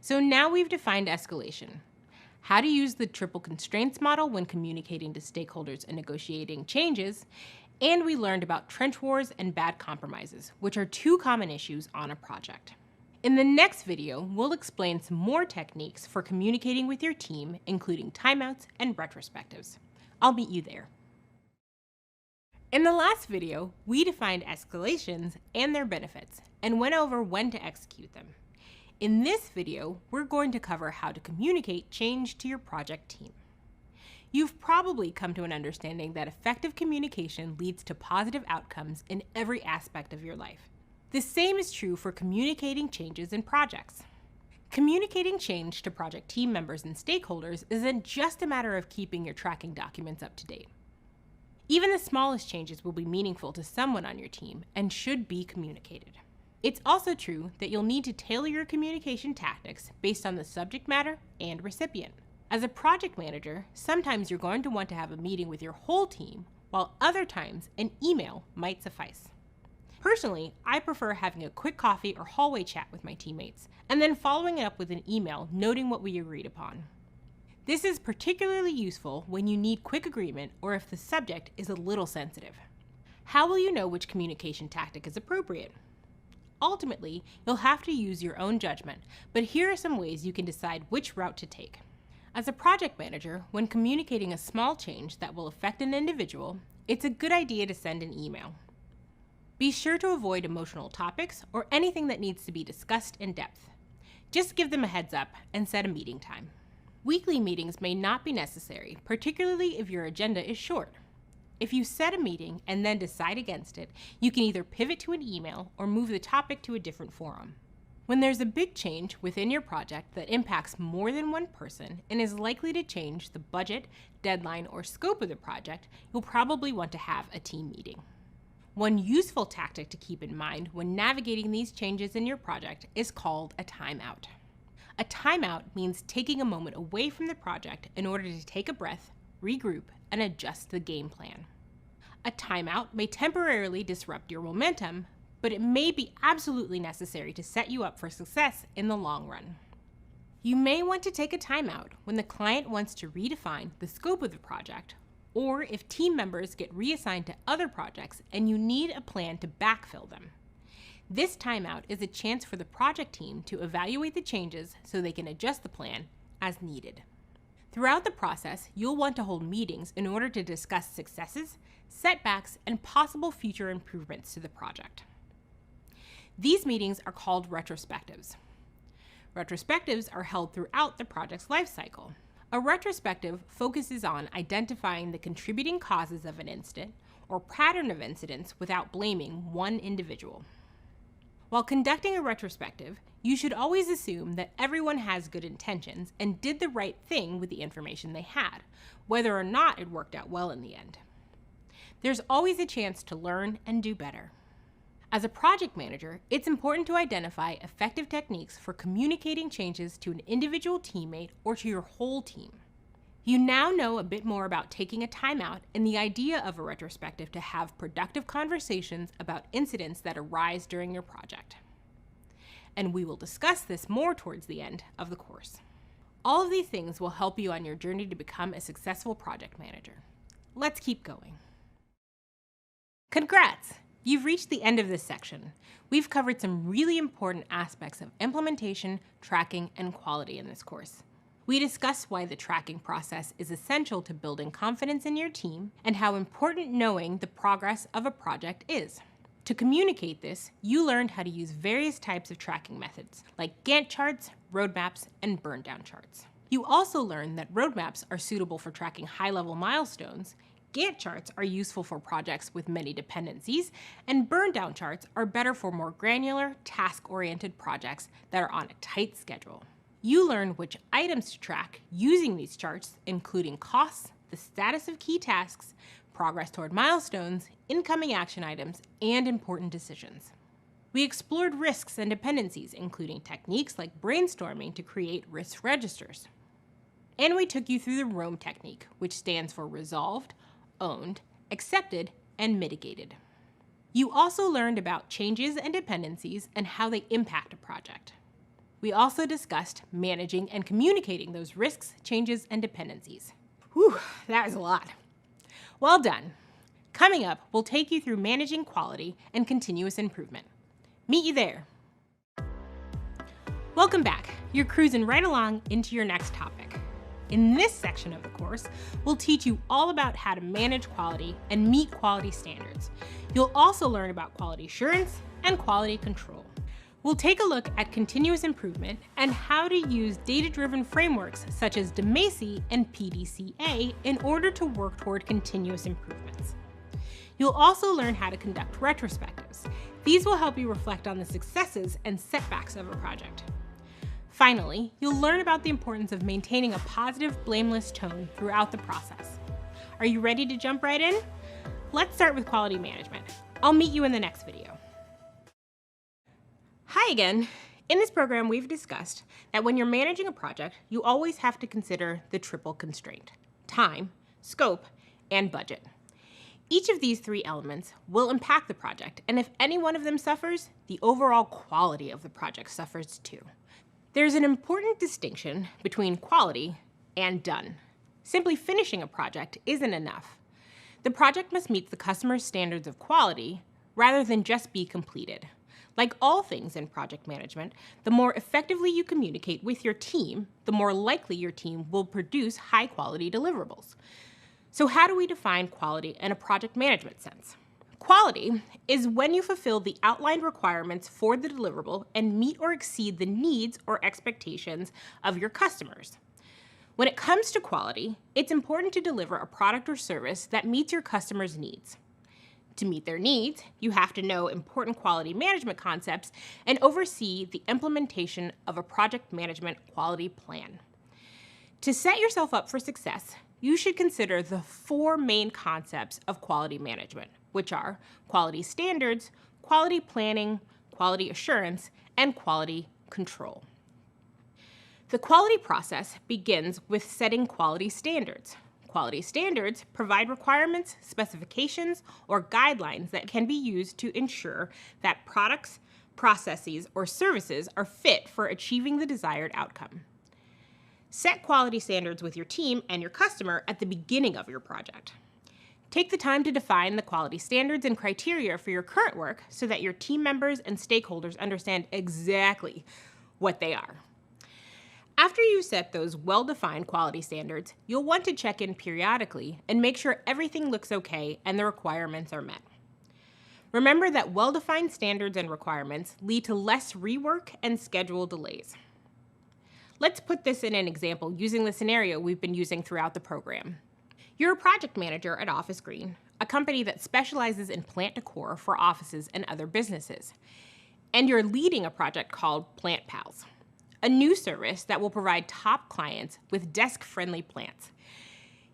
So now we've defined escalation, how to use the triple constraints model when communicating to stakeholders and negotiating changes, and we learned about trench wars and bad compromises, which are two common issues on a project. In the next video, we'll explain some more techniques for communicating with your team, including timeouts and retrospectives. I'll meet you there. In the last video, we defined escalations and their benefits and went over when to execute them. In this video, we're going to cover how to communicate change to your project team. You've probably come to an understanding that effective communication leads to positive outcomes in every aspect of your life. The same is true for communicating changes in projects. Communicating change to project team members and stakeholders isn't just a matter of keeping your tracking documents up to date. Even the smallest changes will be meaningful to someone on your team and should be communicated. It's also true that you'll need to tailor your communication tactics based on the subject matter and recipient. As a project manager, sometimes you're going to want to have a meeting with your whole team, while other times an email might suffice. Personally, I prefer having a quick coffee or hallway chat with my teammates, and then following it up with an email noting what we agreed upon. This is particularly useful when you need quick agreement or if the subject is a little sensitive. How will you know which communication tactic is appropriate? Ultimately, you'll have to use your own judgment, but here are some ways you can decide which route to take. As a project manager, when communicating a small change that will affect an individual, it's a good idea to send an email. Be sure to avoid emotional topics or anything that needs to be discussed in depth. Just give them a heads up and set a meeting time. Weekly meetings may not be necessary, particularly if your agenda is short. If you set a meeting and then decide against it, you can either pivot to an email or move the topic to a different forum. When there's a big change within your project that impacts more than one person and is likely to change the budget, deadline, or scope of the project, you'll probably want to have a team meeting. One useful tactic to keep in mind when navigating these changes in your project is called a timeout. A timeout means taking a moment away from the project in order to take a breath, regroup, and adjust the game plan. A timeout may temporarily disrupt your momentum, but it may be absolutely necessary to set you up for success in the long run. You may want to take a timeout when the client wants to redefine the scope of the project, or if team members get reassigned to other projects and you need a plan to backfill them. This timeout is a chance for the project team to evaluate the changes so they can adjust the plan as needed. Throughout the process, you'll want to hold meetings in order to discuss successes, setbacks, and possible future improvements to the project. These meetings are called retrospectives. Retrospectives are held throughout the project's life cycle. A retrospective focuses on identifying the contributing causes of an incident or pattern of incidents without blaming one individual. While conducting a retrospective, you should always assume that everyone has good intentions and did the right thing with the information they had, whether or not it worked out well in the end. There's always a chance to learn and do better. As a project manager, it's important to identify effective techniques for communicating changes to an individual teammate or to your whole team. You now know a bit more about taking a timeout and the idea of a retrospective to have productive conversations about incidents that arise during your project. And we will discuss this more towards the end of the course. All of these things will help you on your journey to become a successful project manager. Let's keep going. Congrats! You've reached the end of this section. We've covered some really important aspects of implementation, tracking, and quality in this course. We discussed why the tracking process is essential to building confidence in your team and how important knowing the progress of a project is. To communicate this, you learned how to use various types of tracking methods, like Gantt charts, roadmaps, and burn-down charts. You also learned that roadmaps are suitable for tracking high-level milestones, Gantt charts are useful for projects with many dependencies, and burn-down charts are better for more granular, task-oriented projects that are on a tight schedule. You learn which items to track using these charts, including costs, the status of key tasks, progress toward milestones, incoming action items, and important decisions. We explored risks and dependencies, including techniques like brainstorming to create risk registers. And we took you through the ROAM technique, which stands for resolved, owned, accepted, and mitigated. You also learned about changes and dependencies and how they impact a project. We also discussed managing and communicating those risks, changes, and dependencies. Whew, that was a lot. Well done. Coming up, we'll take you through managing quality and continuous improvement. Meet you there. Welcome back. You're cruising right along into your next topic. In this section of the course, we'll teach you all about how to manage quality and meet quality standards. You'll also learn about quality assurance and quality control. We'll take a look at continuous improvement and how to use data-driven frameworks such as DMACI and PDCA in order to work toward continuous improvements. You'll also learn how to conduct retrospectives. These will help you reflect on the successes and setbacks of a project. Finally, you'll learn about the importance of maintaining a positive, blameless tone throughout the process. Are you ready to jump right in? Let's start with quality management. I'll meet you in the next video. Hi again. In this program, we've discussed that when you're managing a project, you always have to consider the triple constraint: time, scope, and budget. Each of these three elements will impact the project, and if any one of them suffers, the overall quality of the project suffers too. There's an important distinction between quality and done. Simply finishing a project isn't enough. The project must meet the customer's standards of quality rather than just be completed. Like all things in project management, the more effectively you communicate with your team, the more likely your team will produce high-quality deliverables. So how do we define quality in a project management sense? Quality is when you fulfill the outlined requirements for the deliverable and meet or exceed the needs or expectations of your customers. When it comes to quality, it's important to deliver a product or service that meets your customers' needs. To meet their needs, you have to know important quality management concepts and oversee the implementation of a project management quality plan. To set yourself up for success, you should consider the four main concepts of quality management, which are quality standards, quality planning, quality assurance, and quality control. The quality process begins with setting quality standards. Quality standards provide requirements, specifications, or guidelines that can be used to ensure that products, processes, or services are fit for achieving the desired outcome. Set quality standards with your team and your customer at the beginning of your project. Take the time to define the quality standards and criteria for your current work so that your team members and stakeholders understand exactly what they are. After you set those well-defined quality standards, you'll want to check in periodically and make sure everything looks okay and the requirements are met. Remember that well-defined standards and requirements lead to less rework and schedule delays. Let's put this in an example using the scenario we've been using throughout the program. You're a project manager at Office Green, a company that specializes in plant decor for offices and other businesses. And you're leading a project called Plant Pals, a new service that will provide top clients with desk-friendly plants.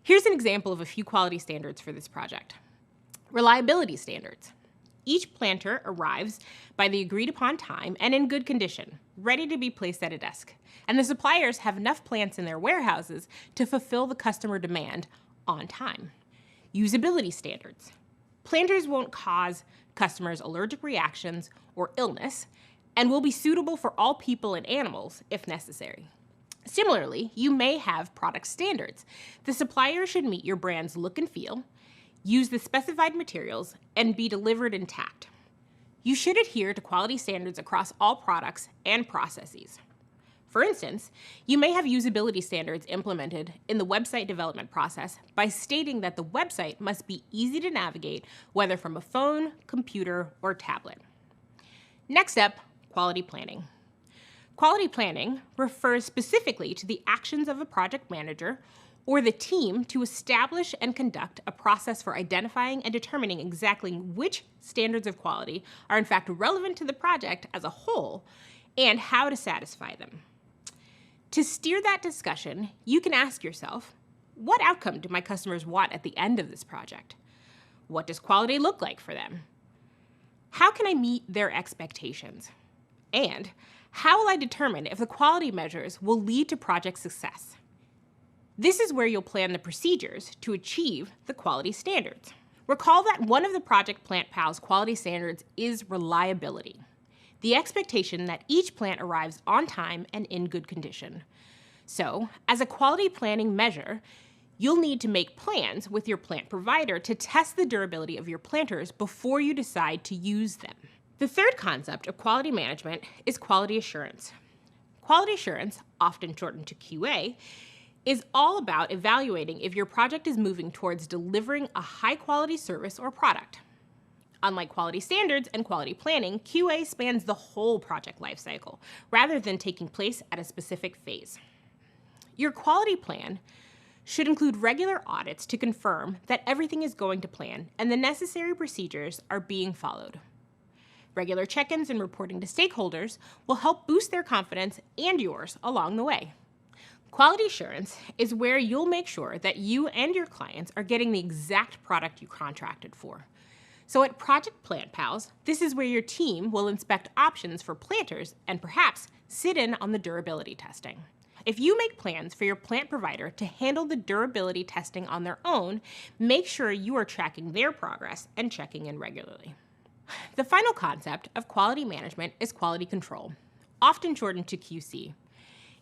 Here's an example of a few quality standards for this project. Reliability standards. Each planter arrives by the agreed-upon time and in good condition, ready to be placed at a desk. And the suppliers have enough plants in their warehouses to fulfill the customer demand on time. Usability standards. Planters won't cause customers allergic reactions or illness and will be suitable for all people and animals if necessary. Similarly, you may have product standards. The supplier should meet your brand's look and feel, use the specified materials, and be delivered intact. You should adhere to quality standards across all products and processes. For instance, you may have usability standards implemented in the website development process by stating that the website must be easy to navigate, whether from a phone, computer, or tablet. Next up, quality planning. Quality planning refers specifically to the actions of a project manager or the team to establish and conduct a process for identifying and determining exactly which standards of quality are in fact relevant to the project as a whole and how to satisfy them. To steer that discussion, you can ask yourself, what outcome do my customers want at the end of this project? What does quality look like for them? How can I meet their expectations? And how will I determine if the quality measures will lead to project success? This is where you'll plan the procedures to achieve the quality standards. Recall that one of the Project Plant Pal's quality standards is reliability, the expectation that each plant arrives on time and in good condition. So, as a quality planning measure, you'll need to make plans with your plant provider to test the durability of your planters before you decide to use them. The third concept of quality management is quality assurance. Quality assurance, often shortened to QA, is all about evaluating if your project is moving towards delivering a high-quality service or product. Unlike quality standards and quality planning, QA spans the whole project lifecycle, rather than taking place at a specific phase. Your quality plan should include regular audits to confirm that everything is going to plan and the necessary procedures are being followed. Regular check-ins and reporting to stakeholders will help boost their confidence and yours along the way. Quality assurance is where you'll make sure that you and your clients are getting the exact product you contracted for. So at Project Plant Pals, this is where your team will inspect options for planters and perhaps sit in on the durability testing. If you make plans for your plant provider to handle the durability testing on their own, make sure you are tracking their progress and checking in regularly. The final concept of quality management is quality control, often shortened to QC.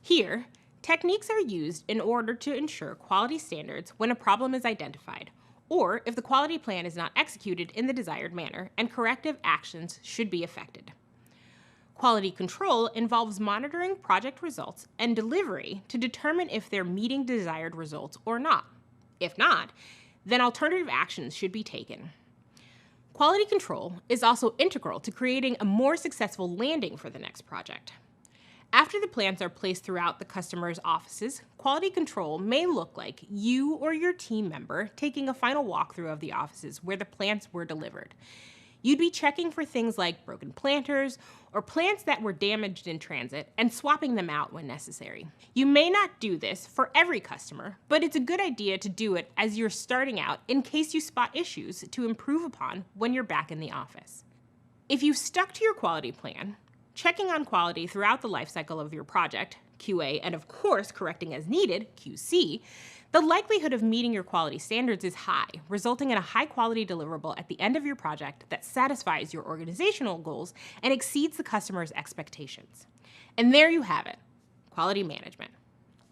Here, techniques are used in order to ensure quality standards when a problem is identified, or if the quality plan is not executed in the desired manner and corrective actions should be effected. Quality control involves monitoring project results and delivery to determine if they're meeting desired results or not. If not, then alternative actions should be taken. Quality control is also integral to creating a more successful landing for the next project. After the plants are placed throughout the customer's offices, quality control may look like you or your team member taking a final walkthrough of the offices where the plants were delivered. You'd be checking for things like broken planters or plants that were damaged in transit and swapping them out when necessary. You may not do this for every customer, but it's a good idea to do it as you're starting out in case you spot issues to improve upon when you're back in the office. If you've stuck to your quality plan, checking on quality throughout the lifecycle of your project, QA, and of course correcting as needed, QC, the likelihood of meeting your quality standards is high, resulting in a high-quality deliverable at the end of your project that satisfies your organizational goals and exceeds the customer's expectations. And there you have it, quality management.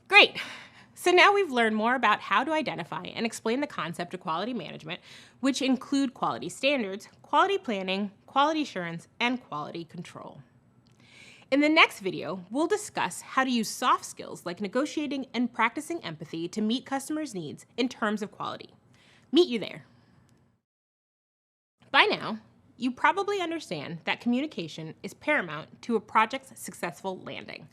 Great! So now we've learned more about how to identify and explain the concept of quality management, which include quality standards, quality planning, quality assurance, and quality control. In the next video, we'll discuss how to use soft skills like negotiating and practicing empathy to meet customers' needs in terms of quality. Meet you there. By now, you probably understand that communication is paramount to a project's successful landing.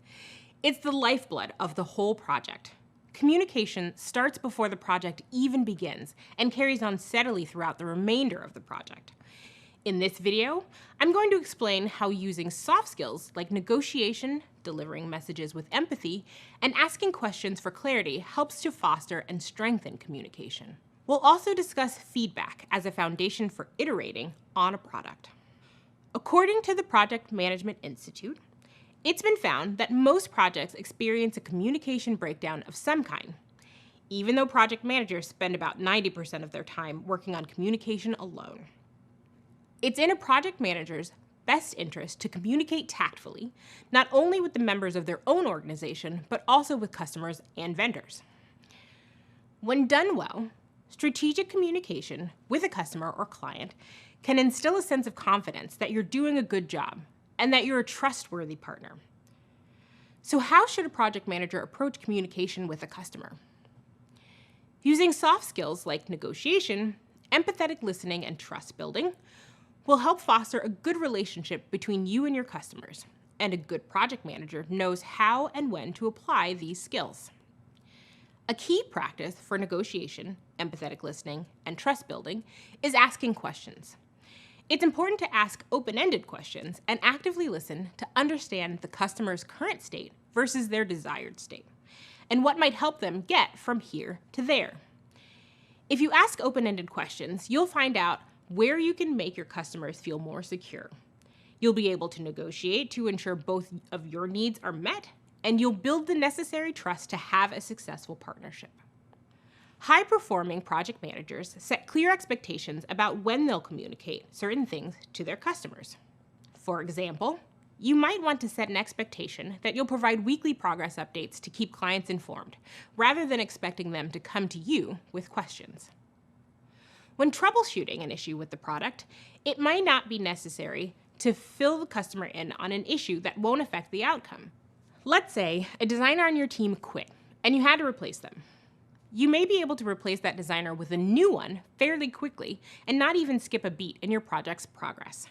It's the lifeblood of the whole project. Communication starts before the project even begins and carries on steadily throughout the remainder of the project. In this video, I'm going to explain how using soft skills like negotiation, delivering messages with empathy, and asking questions for clarity helps to foster and strengthen communication. We'll also discuss feedback as a foundation for iterating on a product. According to the Project Management Institute, it's been found that most projects experience a communication breakdown of some kind, even though project managers spend about 90% of their time working on communication alone. It's in a project manager's best interest to communicate tactfully, not only with the members of their own organization, but also with customers and vendors. When done well, strategic communication with a customer or client can instill a sense of confidence that you're doing a good job and that you're a trustworthy partner. So how should a project manager approach communication with a customer? Using soft skills like negotiation, empathetic listening, and trust building will help foster a good relationship between you and your customers, and a good project manager knows how and when to apply these skills. A key practice for negotiation, empathetic listening, and trust building is asking questions. It's important to ask open-ended questions and actively listen to understand the customer's current state versus their desired state, and what might help them get from here to there. If you ask open-ended questions, you'll find out where you can make your customers feel more secure. You'll be able to negotiate to ensure both of your needs are met, and you'll build the necessary trust to have a successful partnership. High-performing project managers set clear expectations about when they'll communicate certain things to their customers. For example, you might want to set an expectation that you'll provide weekly progress updates to keep clients informed, rather than expecting them to come to you with questions. When troubleshooting an issue with the product, it might not be necessary to fill the customer in on an issue that won't affect the outcome. Let's say a designer on your team quit, and you had to replace them. You may be able to replace that designer with a new one fairly quickly and not even skip a beat in your project's progress.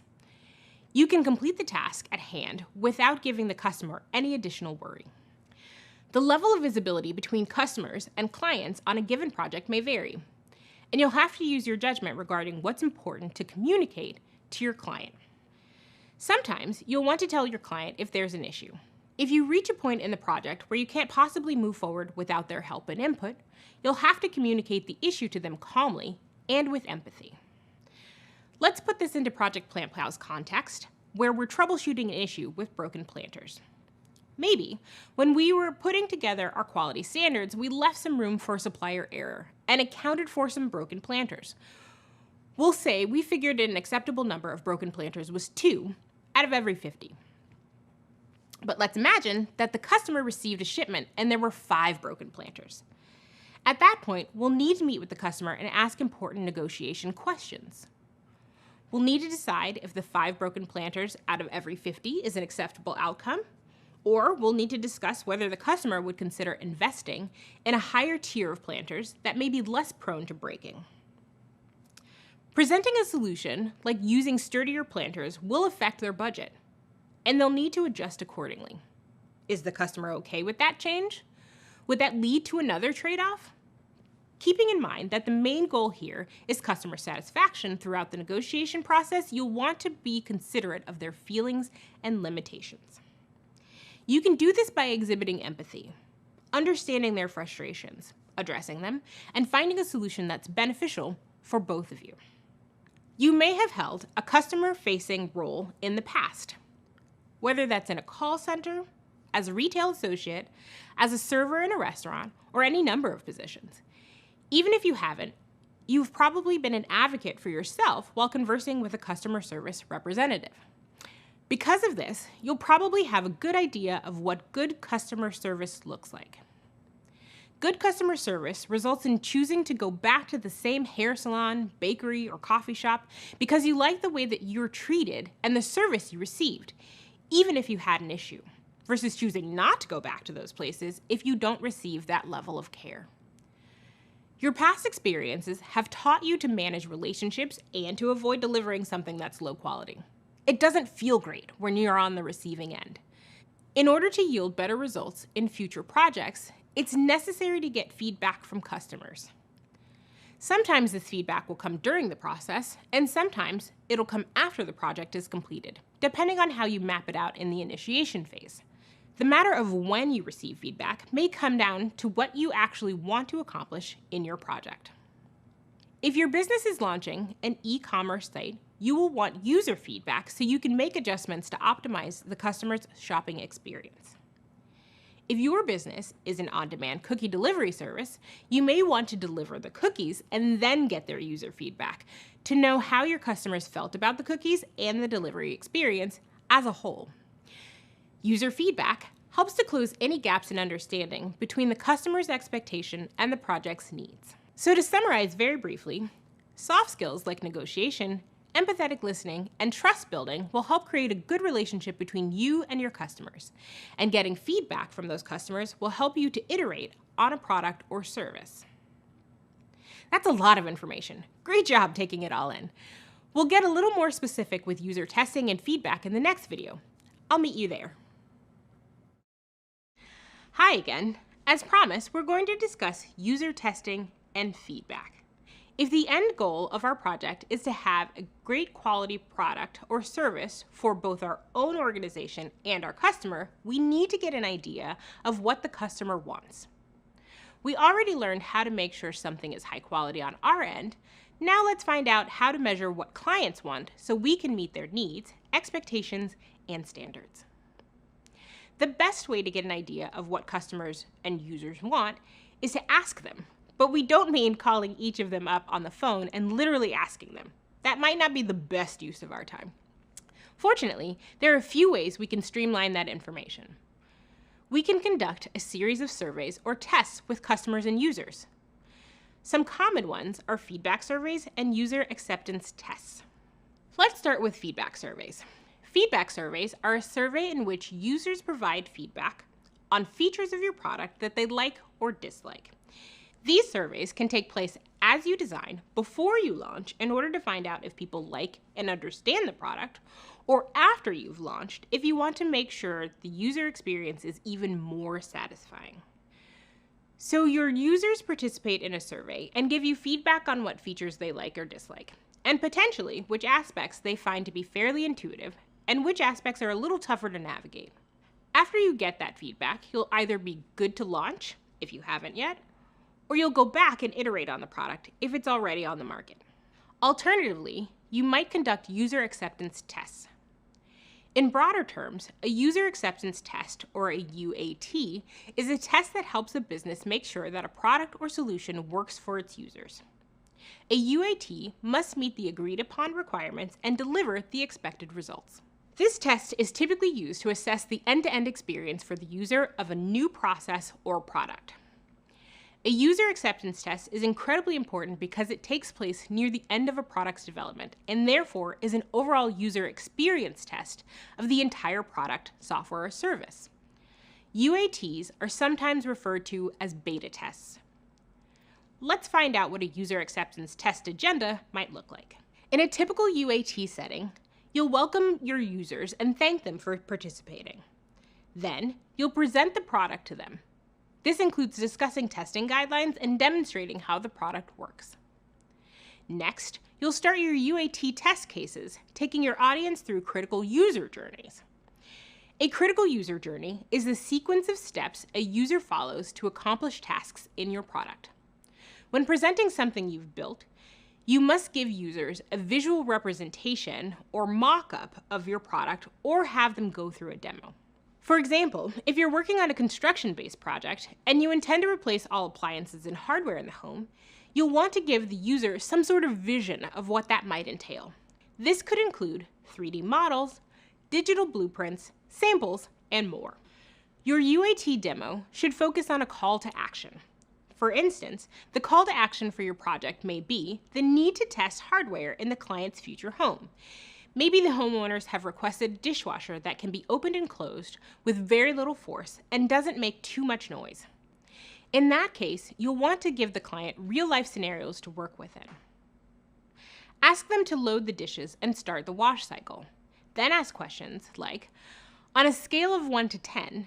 You can complete the task at hand without giving the customer any additional worry. The level of visibility between customers and clients on a given project may vary, and you'll have to use your judgment regarding what's important to communicate to your client. Sometimes you'll want to tell your client if there's an issue. If you reach a point in the project where you can't possibly move forward without their help and input, you'll have to communicate the issue to them calmly and with empathy. Let's put this into Project Plant Plow's context, where we're troubleshooting an issue with broken planters. Maybe, when we were putting together our quality standards, we left some room for supplier error and accounted for some broken planters. We'll say we figured an acceptable number of broken planters was 2 out of every 50. But let's imagine that the customer received a shipment and there were 5 broken planters. At that point, we'll need to meet with the customer and ask important negotiation questions. We'll need to decide if the 5 broken planters out of every 50 is an acceptable outcome, or we'll need to discuss whether the customer would consider investing in a higher tier of planters that may be less prone to breaking. Presenting a solution, like using sturdier planters, will affect their budget, and they'll need to adjust accordingly. Is the customer okay with that change? Would that lead to another trade-off? Keeping in mind that the main goal here is customer satisfaction throughout the negotiation process, you'll want to be considerate of their feelings and limitations. You can do this by exhibiting empathy, understanding their frustrations, addressing them, and finding a solution that's beneficial for both of you. You may have held a customer-facing role in the past, whether that's in a call center, as a retail associate, as a server in a restaurant, or any number of positions. Even if you haven't, you've probably been an advocate for yourself while conversing with a customer service representative. Because of this, you'll probably have a good idea of what good customer service looks like. Good customer service results in choosing to go back to the same hair salon, bakery, or coffee shop because you like the way that you're treated and the service you received, even if you had an issue, versus choosing not to go back to those places if you don't receive that level of care. Your past experiences have taught you to manage relationships and to avoid delivering something that's low quality. It doesn't feel great when you're on the receiving end. In order to yield better results in future projects, it's necessary to get feedback from customers. Sometimes this feedback will come during the process, and sometimes it'll come after the project is completed, depending on how you map it out in the initiation phase. The matter of when you receive feedback may come down to what you actually want to accomplish in your project. If your business is launching an e-commerce site, you will want user feedback so you can make adjustments to optimize the customer's shopping experience. If your business is an on-demand cookie delivery service, you may want to deliver the cookies and then get their user feedback to know how your customers felt about the cookies and the delivery experience as a whole. User feedback helps to close any gaps in understanding between the customer's expectation and the project's needs. So to summarize very briefly, soft skills like negotiation, empathetic listening, and trust building will help create a good relationship between you and your customers. And getting feedback from those customers will help you to iterate on a product or service. That's a lot of information. Great job taking it all in. We'll get a little more specific with user testing and feedback in the next video. I'll meet you there. Hi again. As promised, we're going to discuss user testing and feedback. If the end goal of our project is to have a great quality product or service for both our own organization and our customer, we need to get an idea of what the customer wants. We already learned how to make sure something is high quality on our end. Now let's find out how to measure what clients want so we can meet their needs, expectations, and standards. The best way to get an idea of what customers and users want is to ask them. But we don't mean calling each of them up on the phone and literally asking them. That might not be the best use of our time. Fortunately, there are a few ways we can streamline that information. We can conduct a series of surveys or tests with customers and users. Some common ones are feedback surveys and user acceptance tests. Let's start with feedback surveys. Feedback surveys are a survey in which users provide feedback on features of your product that they like or dislike. These surveys can take place as you design, before you launch, in order to find out if people like and understand the product, or after you've launched, if you want to make sure the user experience is even more satisfying. So your users participate in a survey and give you feedback on what features they like or dislike, and potentially which aspects they find to be fairly intuitive and which aspects are a little tougher to navigate. After you get that feedback, you'll either be good to launch, if you haven't yet, or you'll go back and iterate on the product if it's already on the market. Alternatively, you might conduct user acceptance tests. In broader terms, a user acceptance test, or a UAT, is a test that helps a business make sure that a product or solution works for its users. A UAT must meet the agreed upon requirements and deliver the expected results. This test is typically used to assess the end-to-end experience for the user of a new process or product. A user acceptance test is incredibly important because it takes place near the end of a product's development and therefore is an overall user experience test of the entire product, software, or service. UATs are sometimes referred to as beta tests. Let's find out what a user acceptance test agenda might look like. In a typical UAT setting, you'll welcome your users and thank them for participating. Then, you'll present the product to them. This includes discussing testing guidelines and demonstrating how the product works. Next, you'll start your UAT test cases, taking your audience through critical user journeys. A critical user journey is the sequence of steps a user follows to accomplish tasks in your product. When presenting something you've built, you must give users a visual representation or mock-up of your product or have them go through a demo. For example, if you're working on a construction-based project and you intend to replace all appliances and hardware in the home, you'll want to give the user some sort of vision of what that might entail. This could include 3D models, digital blueprints, samples, and more. Your UAT demo should focus on a call to action. For instance, the call to action for your project may be the need to test hardware in the client's future home. Maybe the homeowners have requested a dishwasher that can be opened and closed with very little force and doesn't make too much noise. In that case, you'll want to give the client real-life scenarios to work within. Ask them to load the dishes and start the wash cycle. Then ask questions like, on a scale of 1 to 10,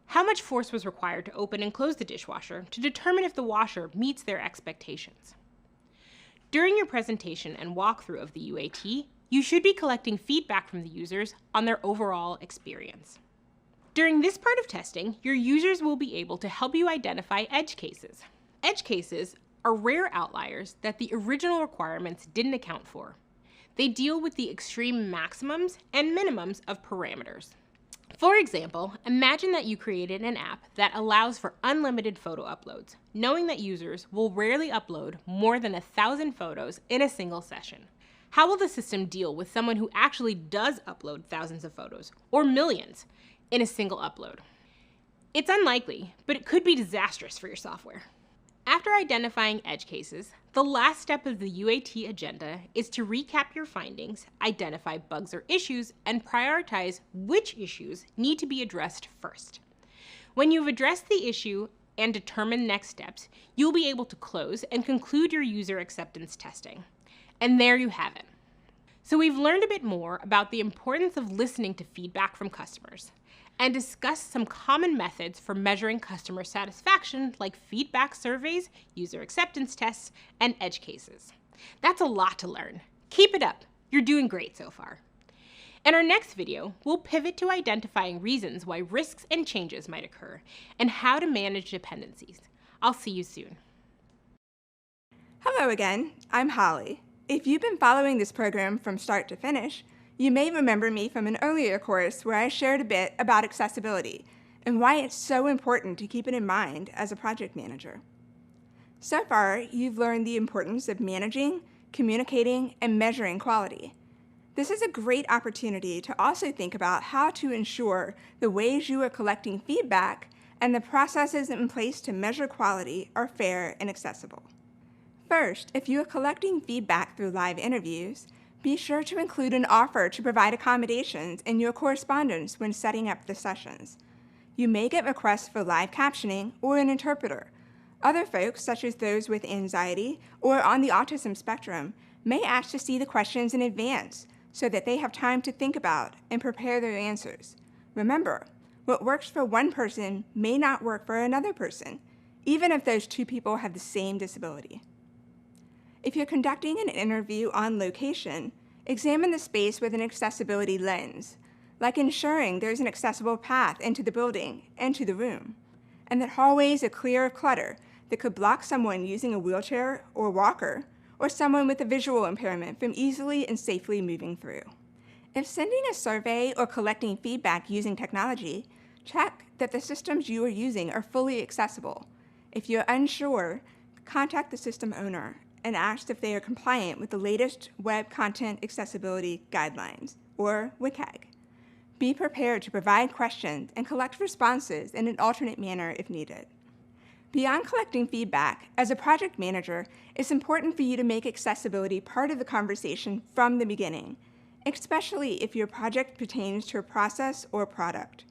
how much force was required to open and close the dishwasher to determine if the washer meets their expectations? During your presentation and walkthrough of the UAT, you should be collecting feedback from the users on their overall experience. During this part of testing, your users will be able to help you identify edge cases. Edge cases are rare outliers that the original requirements didn't account for. They deal with the extreme maximums and minimums of parameters. For example, imagine that you created an app that allows for unlimited photo uploads, knowing that users will rarely upload more than 1,000 photos in a single session. How will the system deal with someone who actually does upload thousands of photos, or millions, in a single upload? It's unlikely, but it could be disastrous for your software. After identifying edge cases, the last step of the UAT agenda is to recap your findings, identify bugs or issues, and prioritize which issues need to be addressed first. When you've addressed the issue and determined next steps, you'll be able to close and conclude your user acceptance testing. And there you have it. So we've learned a bit more about the importance of listening to feedback from customers and discussed some common methods for measuring customer satisfaction like feedback surveys, user acceptance tests, and edge cases. That's a lot to learn. Keep it up. You're doing great so far. In our next video, we'll pivot to identifying reasons why risks and changes might occur and how to manage dependencies. I'll see you soon. Hello again, I'm Holly. If you've been following this program from start to finish, you may remember me from an earlier course where I shared a bit about accessibility and why it's so important to keep it in mind as a project manager. So far, you've learned the importance of managing, communicating, and measuring quality. This is a great opportunity to also think about how to ensure the ways you are collecting feedback and the processes in place to measure quality are fair and accessible. First, if you are collecting feedback through live interviews, be sure to include an offer to provide accommodations in your correspondence when setting up the sessions. You may get requests for live captioning or an interpreter. Other folks, such as those with anxiety or on the autism spectrum, may ask to see the questions in advance so that they have time to think about and prepare their answers. Remember, what works for one person may not work for another person, even if those two people have the same disability. If you're conducting an interview on location, examine the space with an accessibility lens, like ensuring there's an accessible path into the building and to the room, and that hallways are clear of clutter that could block someone using a wheelchair or walker, or someone with a visual impairment from easily and safely moving through. If sending a survey or collecting feedback using technology, check that the systems you are using are fully accessible. If you're unsure, contact the system owner and ask if they are compliant with the latest Web Content Accessibility Guidelines, or WCAG. Be prepared to provide questions and collect responses in an alternate manner if needed. Beyond collecting feedback, as a project manager, it's important for you to make accessibility part of the conversation from the beginning, especially if your project pertains to a process or product.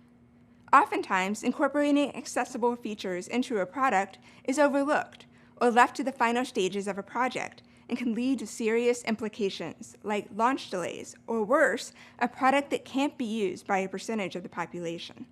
Oftentimes, incorporating accessible features into a product is overlooked or left to the final stages of a project and can lead to serious implications like launch delays, or worse, a product that can't be used by a percentage of the population.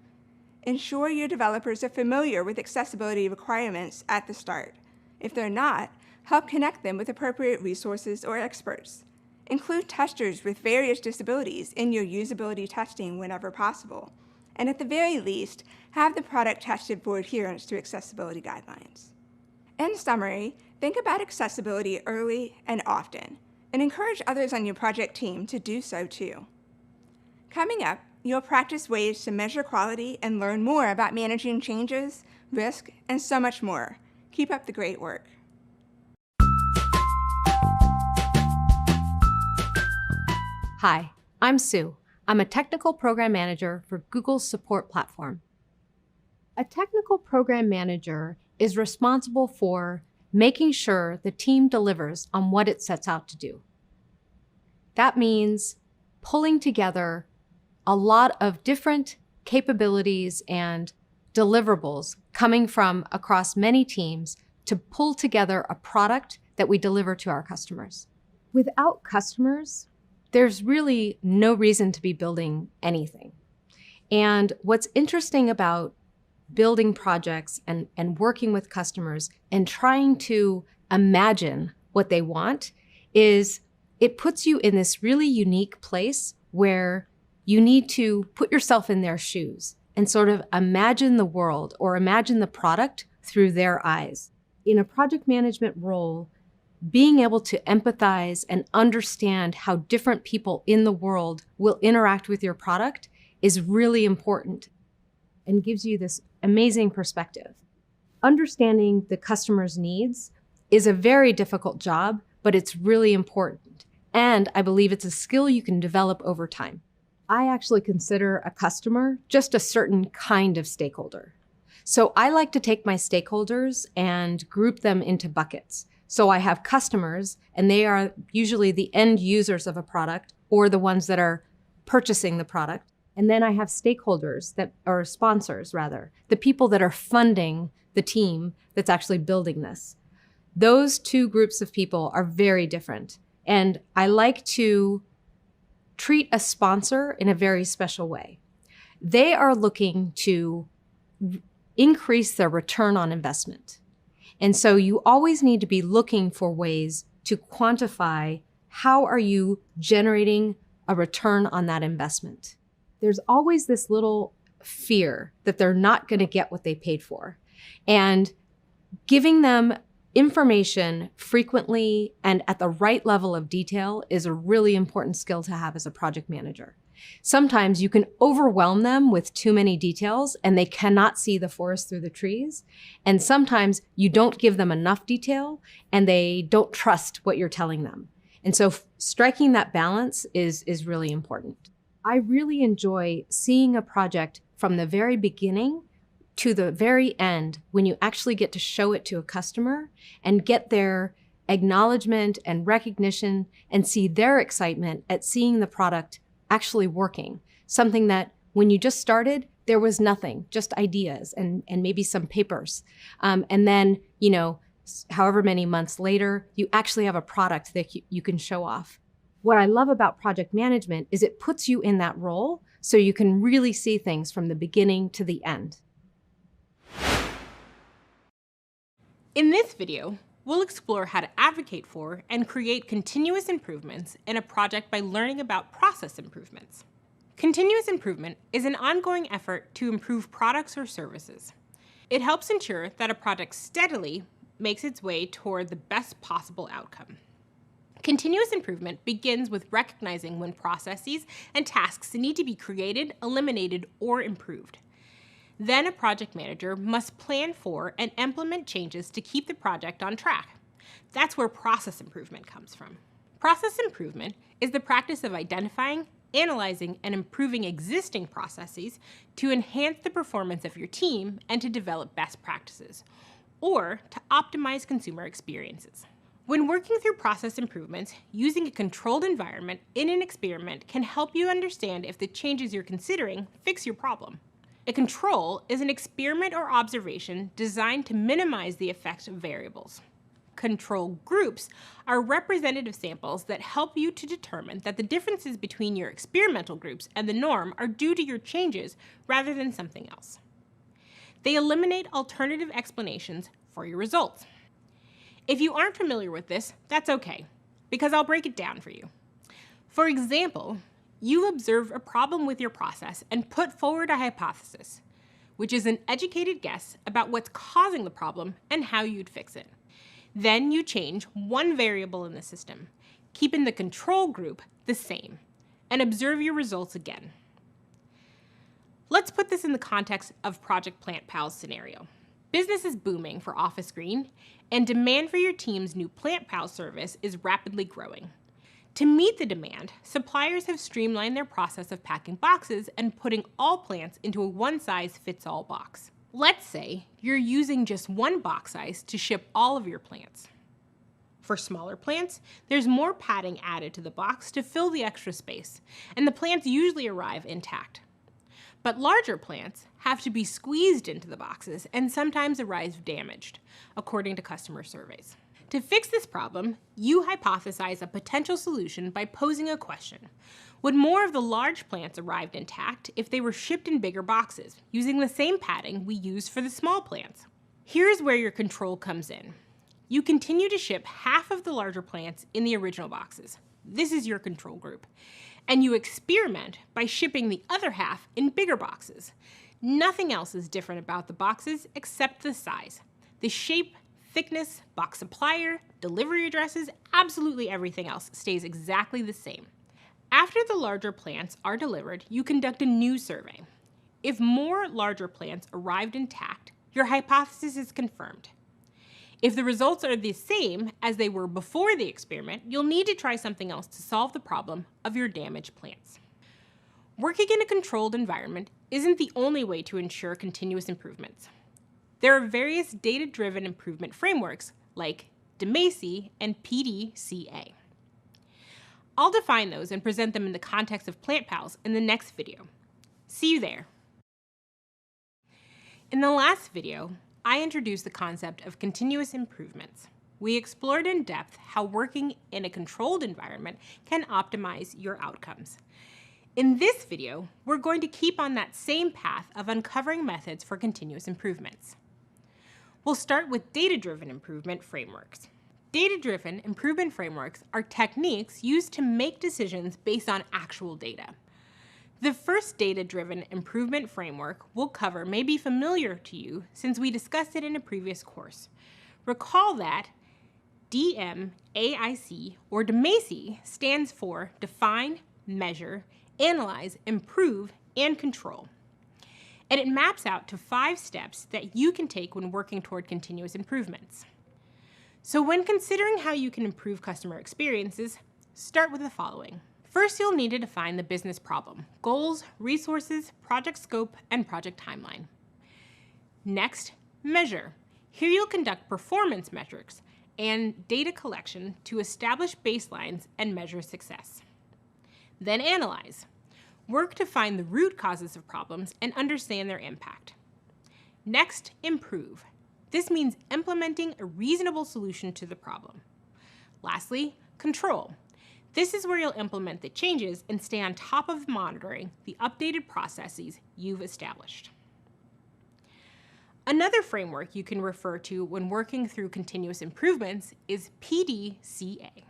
Ensure your developers are familiar with accessibility requirements at the start. If they're not, help connect them with appropriate resources or experts. Include testers with various disabilities in your usability testing whenever possible. And at the very least, have the product tested for adherence to accessibility guidelines. In summary, think about accessibility early and often, and encourage others on your project team to do so too. Coming up, you'll practice ways to measure quality and learn more about managing changes, risk, and so much more. Keep up the great work. Hi, I'm Sue. I'm a technical program manager for Google's support platform. A technical program manager is responsible for making sure the team delivers on what it sets out to do. That means pulling together a lot of different capabilities and deliverables coming from across many teams to pull together a product that we deliver to our customers. Without customers, there's really no reason to be building anything. And what's interesting about building projects and working with customers and trying to imagine what they want is it puts you in this really unique place where you need to put yourself in their shoes and sort of imagine the world or imagine the product through their eyes. In a project management role, being able to empathize and understand how different people in the world will interact with your product is really important and gives you this amazing perspective. Understanding the customer's needs is a very difficult job, but it's really important. And I believe it's a skill you can develop over time. I actually consider a customer just a certain kind of stakeholder. So I like to take my stakeholders and group them into buckets. So I have customers, and they are usually the end users of a product or the ones that are purchasing the product. And then I have stakeholders or sponsors rather, the people that are funding the team that's actually building this. Those two groups of people are very different. And I like to treat a sponsor in a very special way. They are looking to increase their return on investment. And so you always need to be looking for ways to quantify how are you generating a return on that investment. There's always this little fear that they're not going to get what they paid for. And Giving them information frequently and at the right level of detail is a really important skill to have as a project manager. Sometimes you can overwhelm them with too many details and they cannot see the forest through the trees. And sometimes you don't give them enough detail and they don't trust what you're telling them. And so striking that balance is really important. I really enjoy seeing a project from the very beginning to the very end when you actually get to show it to a customer and get their acknowledgement and recognition and see their excitement at seeing the product actually working. Something that when you just started, there was nothing, just ideas and maybe some papers. And then, however many months later, you actually have a product that you can show off. What I love about project management is it puts you in that role so you can really see things from the beginning to the end. In this video, we'll explore how to advocate for and create continuous improvements in a project by learning about process improvements. Continuous improvement is an ongoing effort to improve products or services. It helps ensure that a project steadily makes its way toward the best possible outcome. Continuous improvement begins with recognizing when processes and tasks need to be created, eliminated, or improved. Then a project manager must plan for and implement changes to keep the project on track. That's where process improvement comes from. Process improvement is the practice of identifying, analyzing, and improving existing processes to enhance the performance of your team and to develop best practices, or to optimize consumer experiences. When working through process improvements, using a controlled environment in an experiment can help you understand if the changes you're considering fix your problem. A control is an experiment or observation designed to minimize the effects of variables. Control groups are representative samples that help you to determine that the differences between your experimental groups and the norm are due to your changes rather than something else. They eliminate alternative explanations for your results. If you aren't familiar with this, that's okay, because I'll break it down for you. For example, you observe a problem with your process and put forward a hypothesis, which is an educated guess about what's causing the problem and how you'd fix it. Then you change one variable in the system, keeping the control group the same, and observe your results again. Let's put this in the context of Project Plant Pal's scenario. Business is booming for Office Green, and demand for your team's new Plant Pal service is rapidly growing. To meet the demand, suppliers have streamlined their process of packing boxes and putting all plants into a one-size-fits-all box. Let's say you're using just one box size to ship all of your plants. For smaller plants, there's more padding added to the box to fill the extra space, and the plants usually arrive intact. But larger plants have to be squeezed into the boxes and sometimes arrive damaged, according to customer surveys. To fix this problem, you hypothesize a potential solution by posing a question. Would more of the large plants arrive intact if they were shipped in bigger boxes, using the same padding we use for the small plants? Here's where your control comes in. You continue to ship half of the larger plants in the original boxes. This is your control group. And you experiment by shipping the other half in bigger boxes. Nothing else is different about the boxes except the size. The shape, thickness, box supplier, delivery addresses, absolutely everything else stays exactly the same. After the larger plants are delivered, you conduct a new survey. If more larger plants arrived intact, your hypothesis is confirmed. If the results are the same as they were before the experiment, you'll need to try something else to solve the problem of your damaged plants. Working in a controlled environment isn't the only way to ensure continuous improvements. There are various data-driven improvement frameworks like DMACI and PDCA. I'll define those and present them in the context of Plant Pals in the next video. See you there. In the last video, I introduced the concept of continuous improvements. We explored in depth how working in a controlled environment can optimize your outcomes. In this video, we're going to keep on that same path of uncovering methods for continuous improvements. We'll start with data-driven improvement frameworks. Data-driven improvement frameworks are techniques used to make decisions based on actual data. The first data-driven improvement framework we'll cover may be familiar to you since we discussed it in a previous course. Recall that DMAIC, or DMAIC, stands for Define, Measure, Analyze, Improve, and Control. And it maps out to 5 steps that you can take when working toward continuous improvements. So when considering how you can improve customer experiences, start with the following. First, you'll need to define the business problem, goals, resources, project scope, and project timeline. Next, measure. Here you'll conduct performance metrics and data collection to establish baselines and measure success. Then analyze. Work to find the root causes of problems and understand their impact. Next, improve. This means implementing a reasonable solution to the problem. Lastly, control. This is where you'll implement the changes and stay on top of monitoring the updated processes you've established. Another framework you can refer to when working through continuous improvements is PDCA.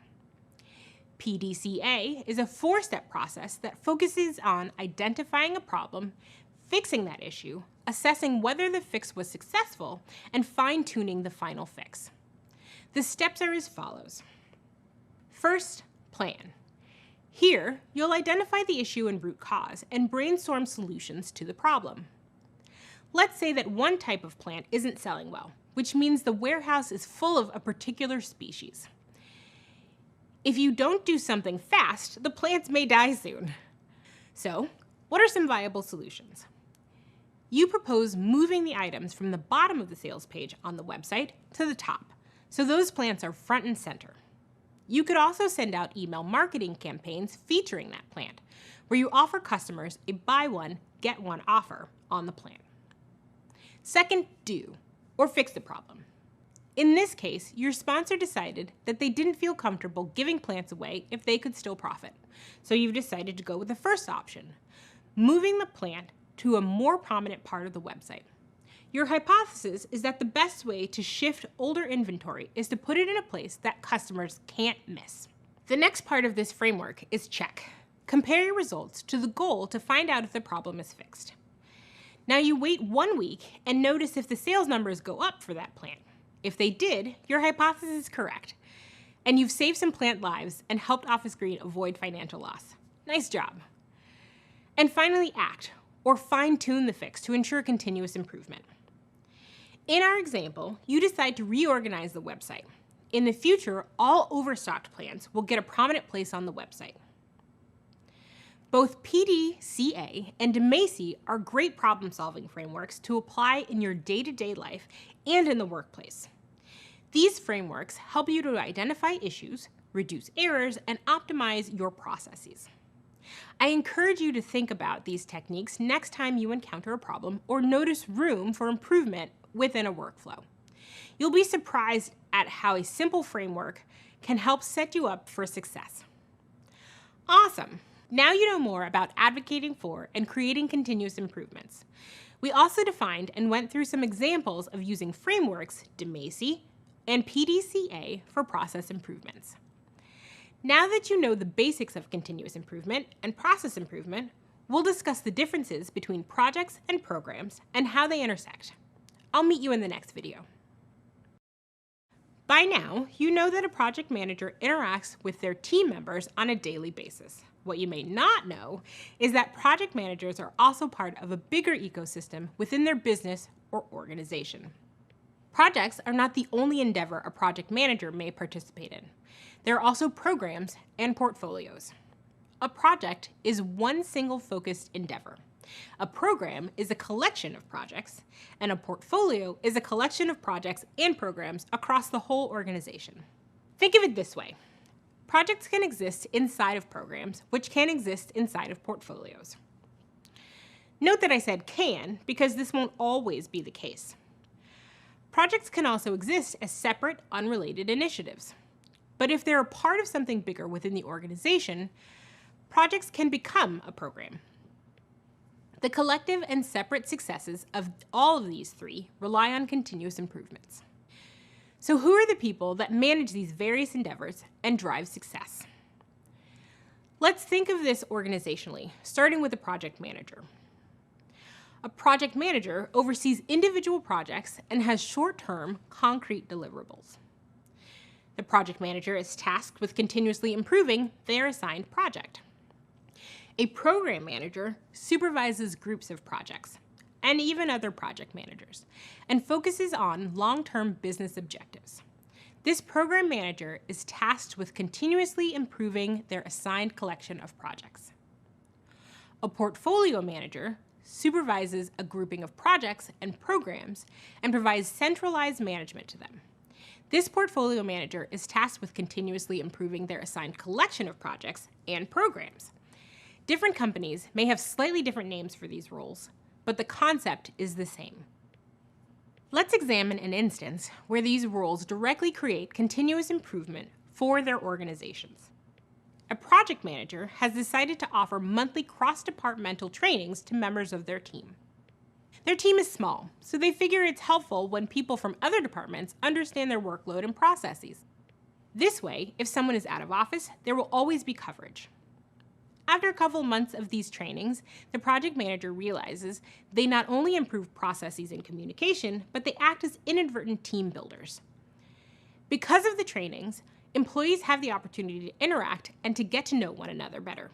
PDCA is a 4-step process that focuses on identifying a problem, fixing that issue, assessing whether the fix was successful, and fine-tuning the final fix. The steps are as follows. First, plan. Here, you'll identify the issue and root cause and brainstorm solutions to the problem. Let's say that one type of plant isn't selling well, which means the warehouse is full of a particular species. If you don't do something fast, the plants may die soon. So, what are some viable solutions? You propose moving the items from the bottom of the sales page on the website to the top, so those plants are front and center. You could also send out email marketing campaigns featuring that plant, where you offer customers a buy one, get one offer on the plant. Second, do, or fix the problem. In this case, your sponsor decided that they didn't feel comfortable giving plants away if they could still profit. So you've decided to go with the first option, moving the plant to a more prominent part of the website. Your hypothesis is that the best way to shift older inventory is to put it in a place that customers can't miss. The next part of this framework is check. Compare your results to the goal to find out if the problem is fixed. Now you wait 1 week and notice if the sales numbers go up for that plant. If they did, your hypothesis is correct, and you've saved some plant lives and helped Office Green avoid financial loss. Nice job. And finally, act, or fine-tune the fix to ensure continuous improvement. In our example, you decide to reorganize the website. In the future, all overstocked plants will get a prominent place on the website. Both PDCA and DMAIC are great problem-solving frameworks to apply in your day-to-day life and in the workplace. These frameworks help you to identify issues, reduce errors, and optimize your processes. I encourage you to think about these techniques next time you encounter a problem or notice room for improvement within a workflow. You'll be surprised at how a simple framework can help set you up for success. Awesome! Now you know more about advocating for and creating continuous improvements. We also defined and went through some examples of using frameworks, DMAIC and PDCA, for process improvements. Now that you know the basics of continuous improvement and process improvement, we'll discuss the differences between projects and programs and how they intersect. I'll meet you in the next video. By now, you know that a project manager interacts with their team members on a daily basis. What you may not know is that project managers are also part of a bigger ecosystem within their business or organization. Projects are not the only endeavor a project manager may participate in. There are also programs and portfolios. A project is one single focused endeavor. A program is a collection of projects, and a portfolio is a collection of projects and programs across the whole organization. Think of it this way. Projects can exist inside of programs, which can exist inside of portfolios. Note that I said can, because this won't always be the case. Projects can also exist as separate, unrelated initiatives. But if they're a part of something bigger within the organization, projects can become a program. The collective and separate successes of all of these three rely on continuous improvements. So who are the people that manage these various endeavors and drive success? Let's think of this organizationally, starting with a project manager. A project manager oversees individual projects and has short-term, concrete deliverables. The project manager is tasked with continuously improving their assigned project. A program manager supervises groups of projects, and even other project managers, and focuses on long-term business objectives. This program manager is tasked with continuously improving their assigned collection of projects. A portfolio manager supervises a grouping of projects and programs and provides centralized management to them. This portfolio manager is tasked with continuously improving their assigned collection of projects and programs. Different companies may have slightly different names for these roles, but the concept is the same. Let's examine an instance where these roles directly create continuous improvement for their organizations. A project manager has decided to offer monthly cross-departmental trainings to members of their team. Their team is small, so they figure it's helpful when people from other departments understand their workload and processes. This way, if someone is out of office, there will always be coverage. After a couple months of these trainings, the project manager realizes they not only improve processes and communication, but they act as inadvertent team builders. Because of the trainings, employees have the opportunity to interact and to get to know one another better.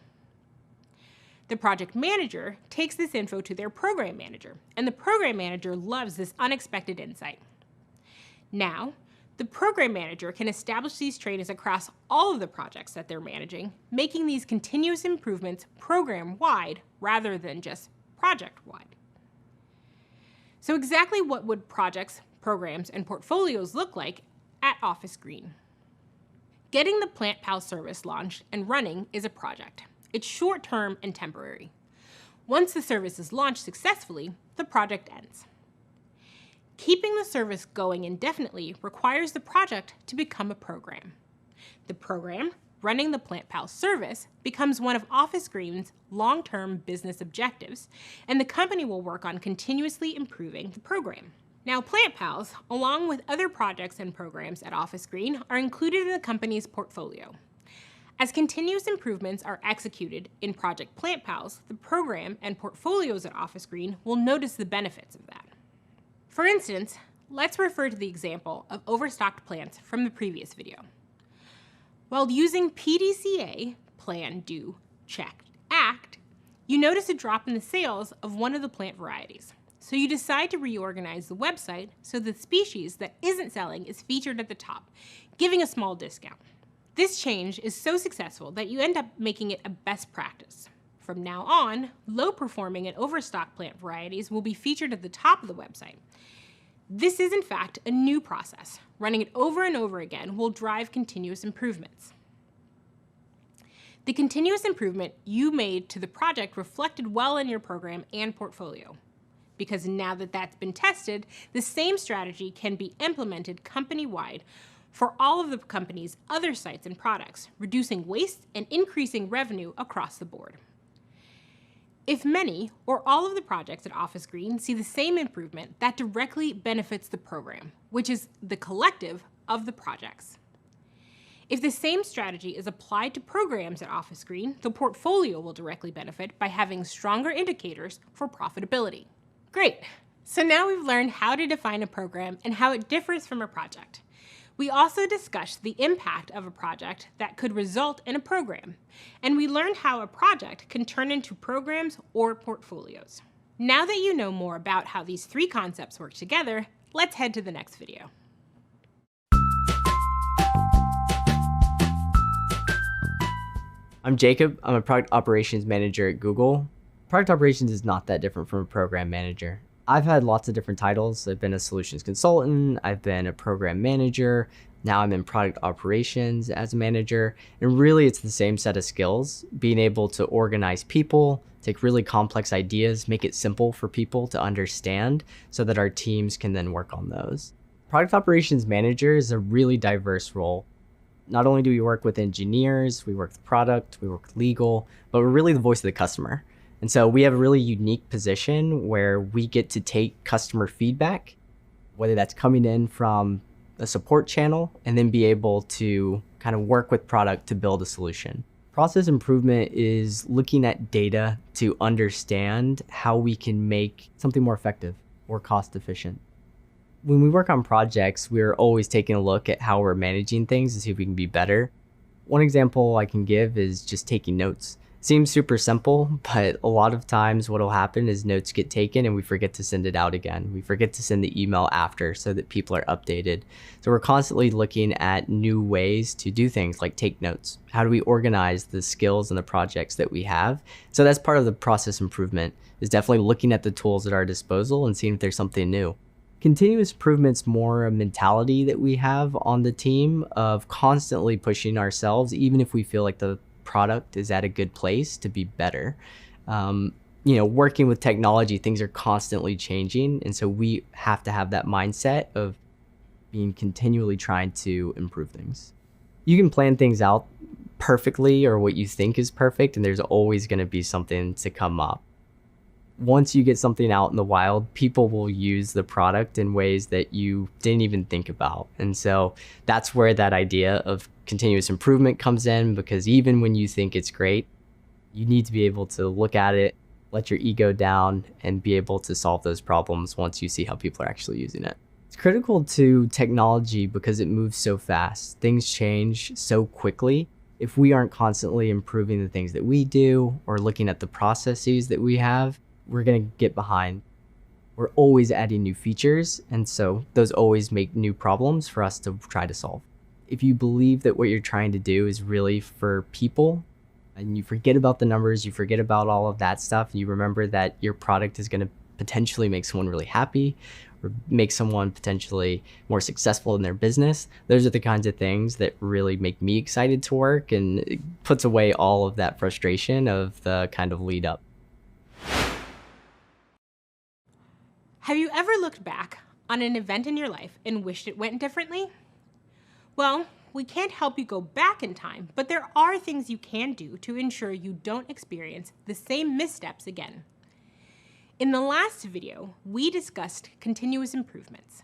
The project manager takes this info to their program manager, and the program manager loves this unexpected insight. Now, the program manager can establish these trainings across all of the projects that they're managing, making these continuous improvements program-wide rather than just project-wide. So exactly what would projects, programs, and portfolios look like at Office Green? Getting the PlantPal service launched and running is a project. It's short-term and temporary. Once the service is launched successfully, the project ends. Keeping the service going indefinitely requires the project to become a program. The program, running the PlantPal service, becomes one of Office Green's long-term business objectives, and the company will work on continuously improving the program. Now, PlantPals, along with other projects and programs at Office Green, are included in the company's portfolio. As continuous improvements are executed in Project PlantPals, the program and portfolios at Office Green will notice the benefits of that. For instance, let's refer to the example of overstocked plants from the previous video. While using PDCA, Plan, Do, Check, Act, you notice a drop in the sales of one of the plant varieties. So you decide to reorganize the website so the species that isn't selling is featured at the top, giving a small discount. This change is so successful that you end up making it a best practice. From now on, low-performing and overstocked plant varieties will be featured at the top of the website. This is, in fact, a new process. Running it over and over again will drive continuous improvements. The continuous improvement you made to the project reflected well in your program and portfolio. Because now that that's been tested, the same strategy can be implemented company-wide for all of the company's other sites and products, reducing waste and increasing revenue across the board. If many or all of the projects at Office Green see the same improvement, that directly benefits the program, which is the collective of the projects. If the same strategy is applied to programs at Office Green, the portfolio will directly benefit by having stronger indicators for profitability. Great! So now we've learned how to define a program and how it differs from a project. We also discussed the impact of a project that could result in a program, and we learned how a project can turn into programs or portfolios. Now that you know more about how these three concepts work together, let's head to the next video. I'm Jacob. I'm a product operations manager at Google. Product operations is not that different from a program manager. I've had lots of different titles. I've been a solutions consultant, I've been a program manager, now I'm in product operations as a manager, and really it's the same set of skills, being able to organize people, take really complex ideas, make it simple for people to understand so that our teams can then work on those. Product operations manager is a really diverse role. Not only do we work with engineers, we work with product, we work with legal, but we're really the voice of the customer. And so we have a really unique position where we get to take customer feedback, whether that's coming in from a support channel, and then be able to kind of work with product to build a solution. Process improvement is looking at data to understand how we can make something more effective or cost efficient. When we work on projects, we're always taking a look at how we're managing things to see if we can be better. One example I can give is just taking notes. Seems super simple, but a lot of times what will happen is notes get taken and we forget to send it out again. We forget to send the email after so that people are updated. So we're constantly looking at new ways to do things like take notes. How do we organize the skills and the projects that we have? So that's part of the process improvement, is definitely looking at the tools at our disposal and seeing if there's something new. Continuous improvement's more a mentality that we have on the team of constantly pushing ourselves, even if we feel like the product is at a good place, to be better. Working with technology, things are constantly changing. And so we have to have that mindset of being continually trying to improve things. You can plan things out perfectly or what you think is perfect, and there's always going to be something to come up. Once you get something out in the wild, people will use the product in ways that you didn't even think about. And so that's where that idea of continuous improvement comes in, because even when you think it's great, you need to be able to look at it, let your ego down, and be able to solve those problems once you see how people are actually using it. It's critical to technology because it moves so fast. Things change so quickly. If we aren't constantly improving the things that we do or looking at the processes that we have, we're going to get behind. We're always adding new features, and so those always make new problems for us to try to solve. If you believe that what you're trying to do is really for people, and you forget about the numbers, you forget about all of that stuff, and you remember that your product is going to potentially make someone really happy or make someone potentially more successful in their business, those are the kinds of things that really make me excited to work, and it puts away all of that frustration of the kind of lead up. Have you ever looked back on an event in your life and wished it went differently? Well, we can't help you go back in time, but there are things you can do to ensure you don't experience the same missteps again. In the last video, we discussed continuous improvements.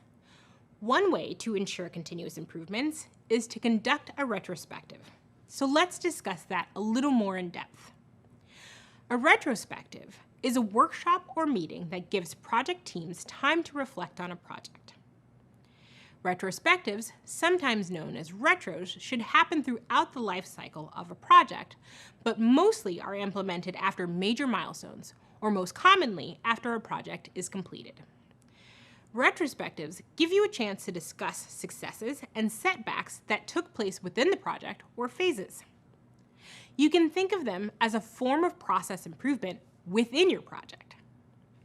One way to ensure continuous improvements is to conduct a retrospective. So let's discuss that a little more in depth. A retrospective is a workshop or meeting that gives project teams time to reflect on a project. Retrospectives, sometimes known as retros, should happen throughout the life cycle of a project, but mostly are implemented after major milestones, or most commonly after a project is completed. Retrospectives give you a chance to discuss successes and setbacks that took place within the project or phases. You can think of them as a form of process improvement within your project.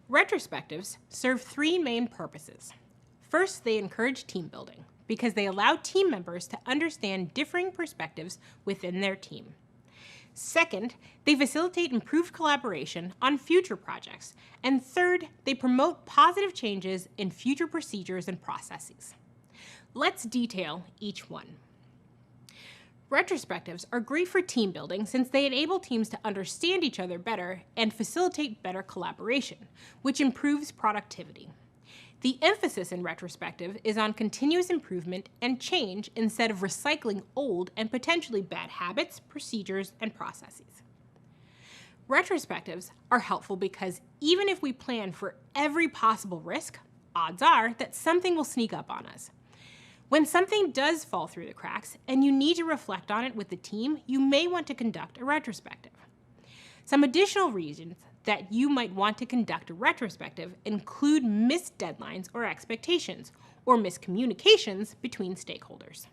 Retrospectives serve three main purposes. First, they encourage team building because they allow team members to understand differing perspectives within their team. Second, they facilitate improved collaboration on future projects. And third, they promote positive changes in future procedures and processes. Let's detail each one. Retrospectives are great for team building since they enable teams to understand each other better and facilitate better collaboration, which improves productivity. The emphasis in retrospective is on continuous improvement and change instead of recycling old and potentially bad habits, procedures, and processes. Retrospectives are helpful because even if we plan for every possible risk, odds are that something will sneak up on us. When something does fall through the cracks and you need to reflect on it with the team, you may want to conduct a retrospective. Some additional reasons that you might want to conduct a retrospective include missed deadlines or expectations, or miscommunications between stakeholders.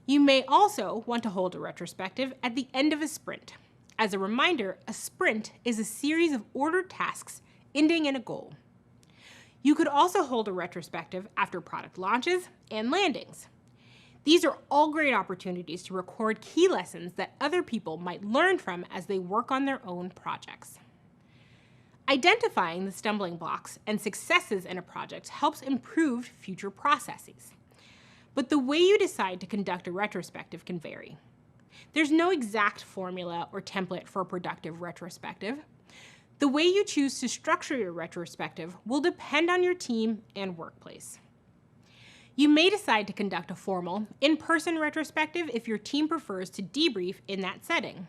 You may also want to hold a retrospective at the end of a sprint. As a reminder, a sprint is a series of ordered tasks ending in a goal. You could also hold a retrospective after product launches and landings. These are all great opportunities to record key lessons that other people might learn from as they work on their own projects. Identifying the stumbling blocks and successes in a project helps improve future processes. But the way you decide to conduct a retrospective can vary. There's no exact formula or template for a productive retrospective. The way you choose to structure your retrospective will depend on your team and workplace. You may decide to conduct a formal, in-person retrospective if your team prefers to debrief in that setting.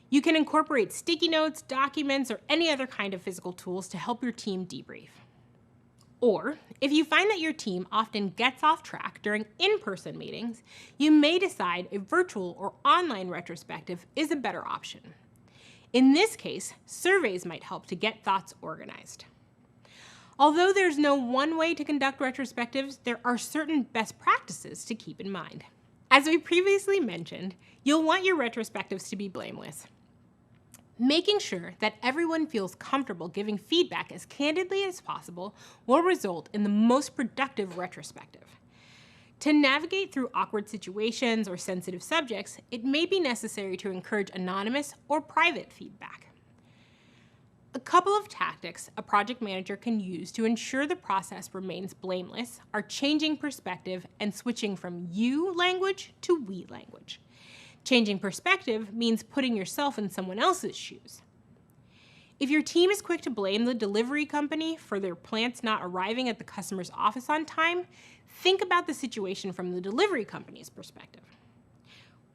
You can incorporate sticky notes, documents, or any other kind of physical tools to help your team debrief. Or, if you find that your team often gets off track during in-person meetings, you may decide a virtual or online retrospective is a better option. In this case, surveys might help to get thoughts organized. Although there's no one way to conduct retrospectives, there are certain best practices to keep in mind. As we previously mentioned, you'll want your retrospectives to be blameless. Making sure that everyone feels comfortable giving feedback as candidly as possible will result in the most productive retrospective. To navigate through awkward situations or sensitive subjects, it may be necessary to encourage anonymous or private feedback. A couple of tactics a project manager can use to ensure the process remains blameless are changing perspective and switching from you language to we language. Changing perspective means putting yourself in someone else's shoes. If your team is quick to blame the delivery company for their plants not arriving at the customer's office on time, think about the situation from the delivery company's perspective.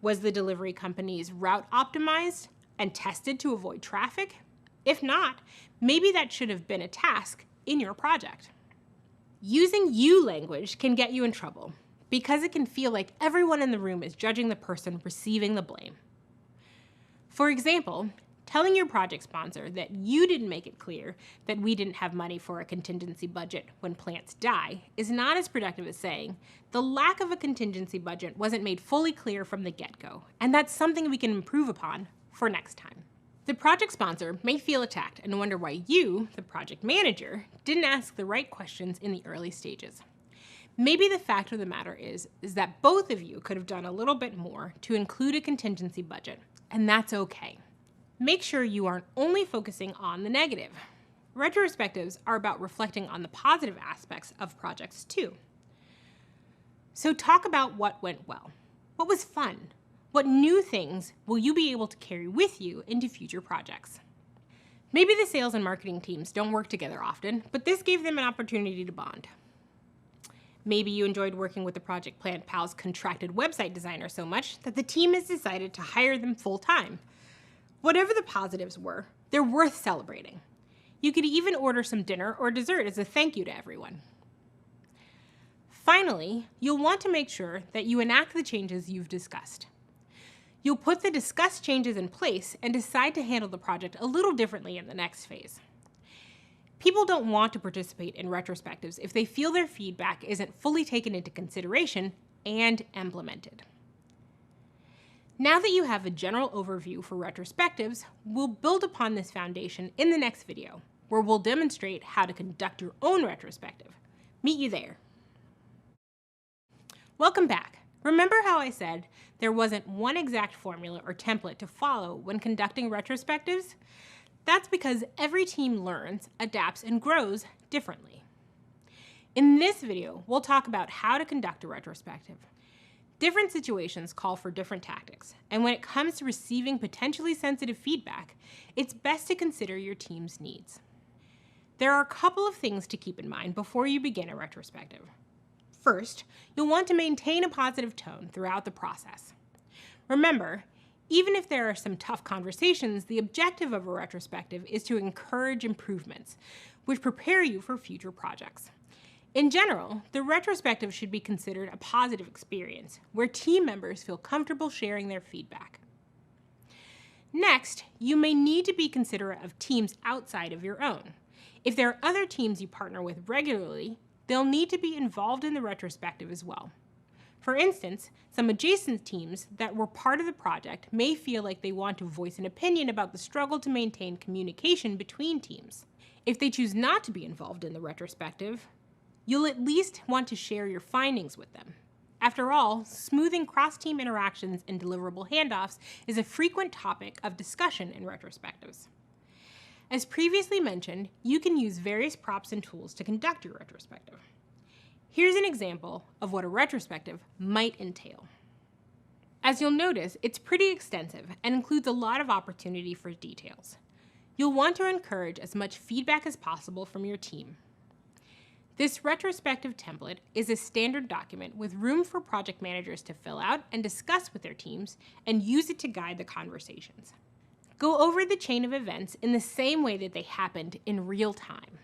Was the delivery company's route optimized and tested to avoid traffic? If not, maybe that should have been a task in your project. Using you language can get you in trouble because it can feel like everyone in the room is judging the person receiving the blame. For example, telling your project sponsor that you didn't make it clear that we didn't have money for a contingency budget when plants die is not as productive as saying the lack of a contingency budget wasn't made fully clear from the get-go, and that's something we can improve upon for next time. The project sponsor may feel attacked and wonder why you, the project manager, didn't ask the right questions in the early stages. Maybe the fact of the matter is that both of you could have done a little bit more to include a contingency budget, and that's okay. Make sure you aren't only focusing on the negative. Retrospectives are about reflecting on the positive aspects of projects too. So talk about what went well. What was fun? What new things will you be able to carry with you into future projects? Maybe the sales and marketing teams don't work together often, but this gave them an opportunity to bond. Maybe you enjoyed working with the Project Plant Pal's contracted website designer so much that the team has decided to hire them full-time. Whatever the positives were, they're worth celebrating. You could even order some dinner or dessert as a thank you to everyone. Finally, you'll want to make sure that you enact the changes you've discussed. You'll put the discussed changes in place and decide to handle the project a little differently in the next phase. People don't want to participate in retrospectives if they feel their feedback isn't fully taken into consideration and implemented. Now that you have a general overview for retrospectives, we'll build upon this foundation in the next video, where we'll demonstrate how to conduct your own retrospective. Meet you there. Welcome back. Remember how I said there wasn't one exact formula or template to follow when conducting retrospectives? That's because every team learns, adapts, and grows differently. In this video, we'll talk about how to conduct a retrospective. Different situations call for different tactics, and when it comes to receiving potentially sensitive feedback, it's best to consider your team's needs. There are a couple of things to keep in mind before you begin a retrospective. First, you'll want to maintain a positive tone throughout the process. Remember, even if there are some tough conversations, the objective of a retrospective is to encourage improvements, which prepare you for future projects. In general, the retrospective should be considered a positive experience, where team members feel comfortable sharing their feedback. Next, you may need to be considerate of teams outside of your own. If there are other teams you partner with regularly, they'll need to be involved in the retrospective as well. For instance, some adjacent teams that were part of the project may feel like they want to voice an opinion about the struggle to maintain communication between teams. If they choose not to be involved in the retrospective, you'll at least want to share your findings with them. After all, smoothing cross-team interactions and deliverable handoffs is a frequent topic of discussion in retrospectives. As previously mentioned, you can use various props and tools to conduct your retrospective. Here's an example of what a retrospective might entail. As you'll notice, it's pretty extensive and includes a lot of opportunity for details. You'll want to encourage as much feedback as possible from your team. This retrospective template is a standard document with room for project managers to fill out and discuss with their teams and use it to guide the conversations. Go over the chain of events in the same way that they happened in real time.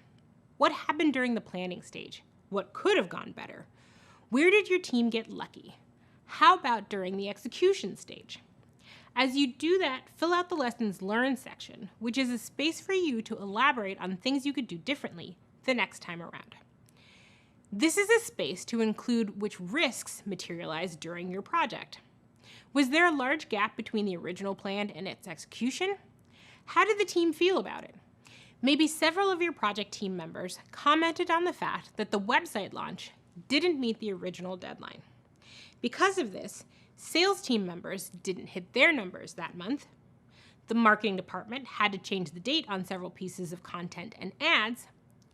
What happened during the planning stage? What could have gone better? Where did your team get lucky? How about during the execution stage? As you do that, fill out the lessons learned section, which is a space for you to elaborate on things you could do differently the next time around. This is a space to include which risks materialized during your project. Was there a large gap between the original plan and its execution? How did the team feel about it? Maybe several of your project team members commented on the fact that the website launch didn't meet the original deadline. Because of this, sales team members didn't hit their numbers that month. The marketing department had to change the date on several pieces of content and ads,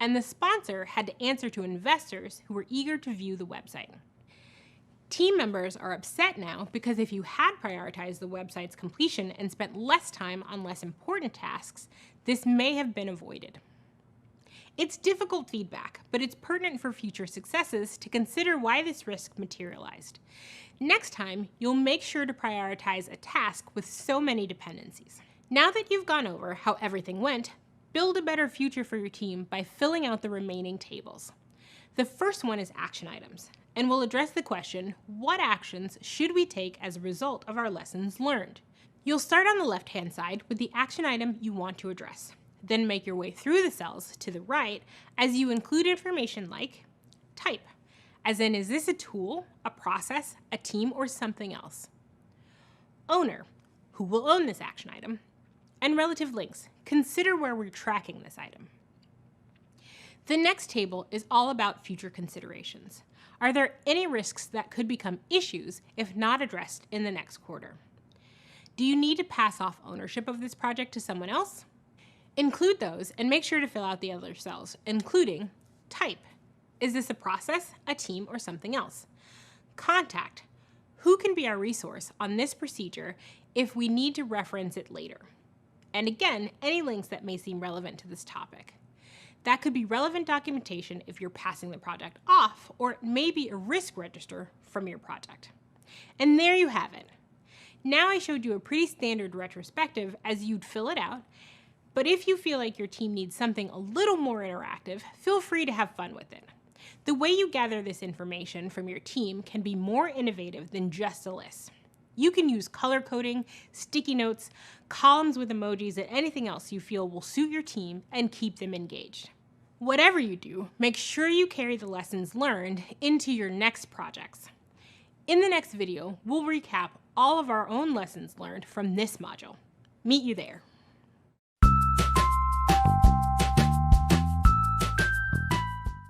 and the sponsor had to answer to investors who were eager to view the website. Team members are upset now because if you had prioritized the website's completion and spent less time on less important tasks, this may have been avoided. It's difficult feedback, but it's pertinent for future successes to consider why this risk materialized. Next time, you'll make sure to prioritize a task with so many dependencies. Now that you've gone over how everything went, build a better future for your team by filling out the remaining tables. The first one is action items, and we'll address the question, what actions should we take as a result of our lessons learned? You'll start on the left-hand side with the action item you want to address, then make your way through the cells to the right as you include information like type, as in, is this a tool, a process, a team, or something else? Owner, who will own this action item? And relative links, consider where we're tracking this item. The next table is all about future considerations. Are there any risks that could become issues if not addressed in the next quarter? Do you need to pass off ownership of this project to someone else? Include those and make sure to fill out the other cells, including type. Is this a process, a team, or something else? Contact. Who can be our resource on this procedure if we need to reference it later? And again, any links that may seem relevant to this topic. That could be relevant documentation if you're passing the project off, or it may be a risk register from your project. And there you have it. Now I showed you a pretty standard retrospective as you'd fill it out, but if you feel like your team needs something a little more interactive, feel free to have fun with it. The way you gather this information from your team can be more innovative than just a list. You can use color coding, sticky notes, columns with emojis, and anything else you feel will suit your team and keep them engaged. Whatever you do, make sure you carry the lessons learned into your next projects. In the next video, we'll recap all of our own lessons learned from this module. Meet you there.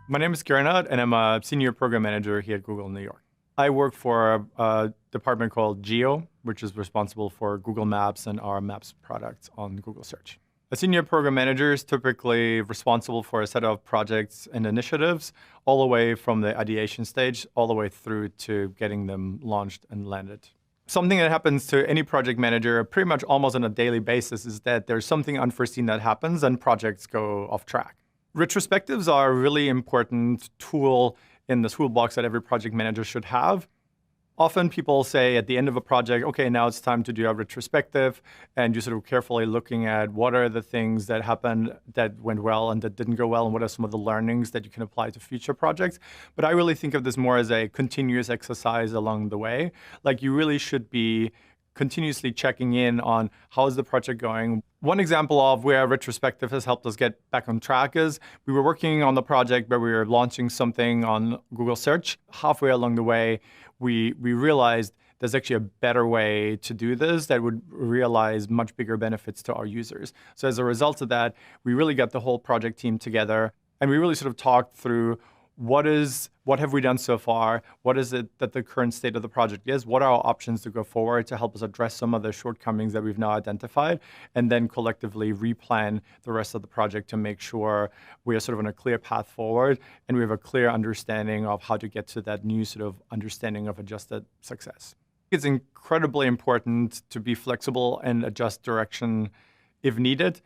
My name is Gernot, and I'm a senior program manager here at Google New York. I work for a department called Geo, which is responsible for Google Maps and our Maps products on Google Search. A senior program manager is typically responsible for a set of projects and initiatives, all the way from the ideation stage, all the way through to getting them launched and landed. Something that happens to any project manager pretty much almost on a daily basis is that there's something unforeseen that happens and projects go off track. Retrospectives are a really important tool in the toolbox that every project manager should have. Often people say at the end of a project, okay, now it's time to do a retrospective, and you're sort of carefully looking at what are the things that happened that went well and that didn't go well, and what are some of the learnings that you can apply to future projects. But I really think of this more as a continuous exercise along the way. Like, you really should be continuously checking in on how is the project going. One example of where retrospective has helped us get back on track is we were working on the project where we were launching something on Google Search. Halfway along the way, we realized there's actually a better way to do this that would realize much bigger benefits to our users. So as a result of that, we really got the whole project team together, and we really sort of talked through what have we done so far? What is it that the current state of the project is? What are our options to go forward to help us address some of the shortcomings that we've now identified? And then collectively replan the rest of the project to make sure we are sort of on a clear path forward and we have a clear understanding of how to get to that new sort of understanding of adjusted success. It's incredibly important to be flexible and adjust direction if needed.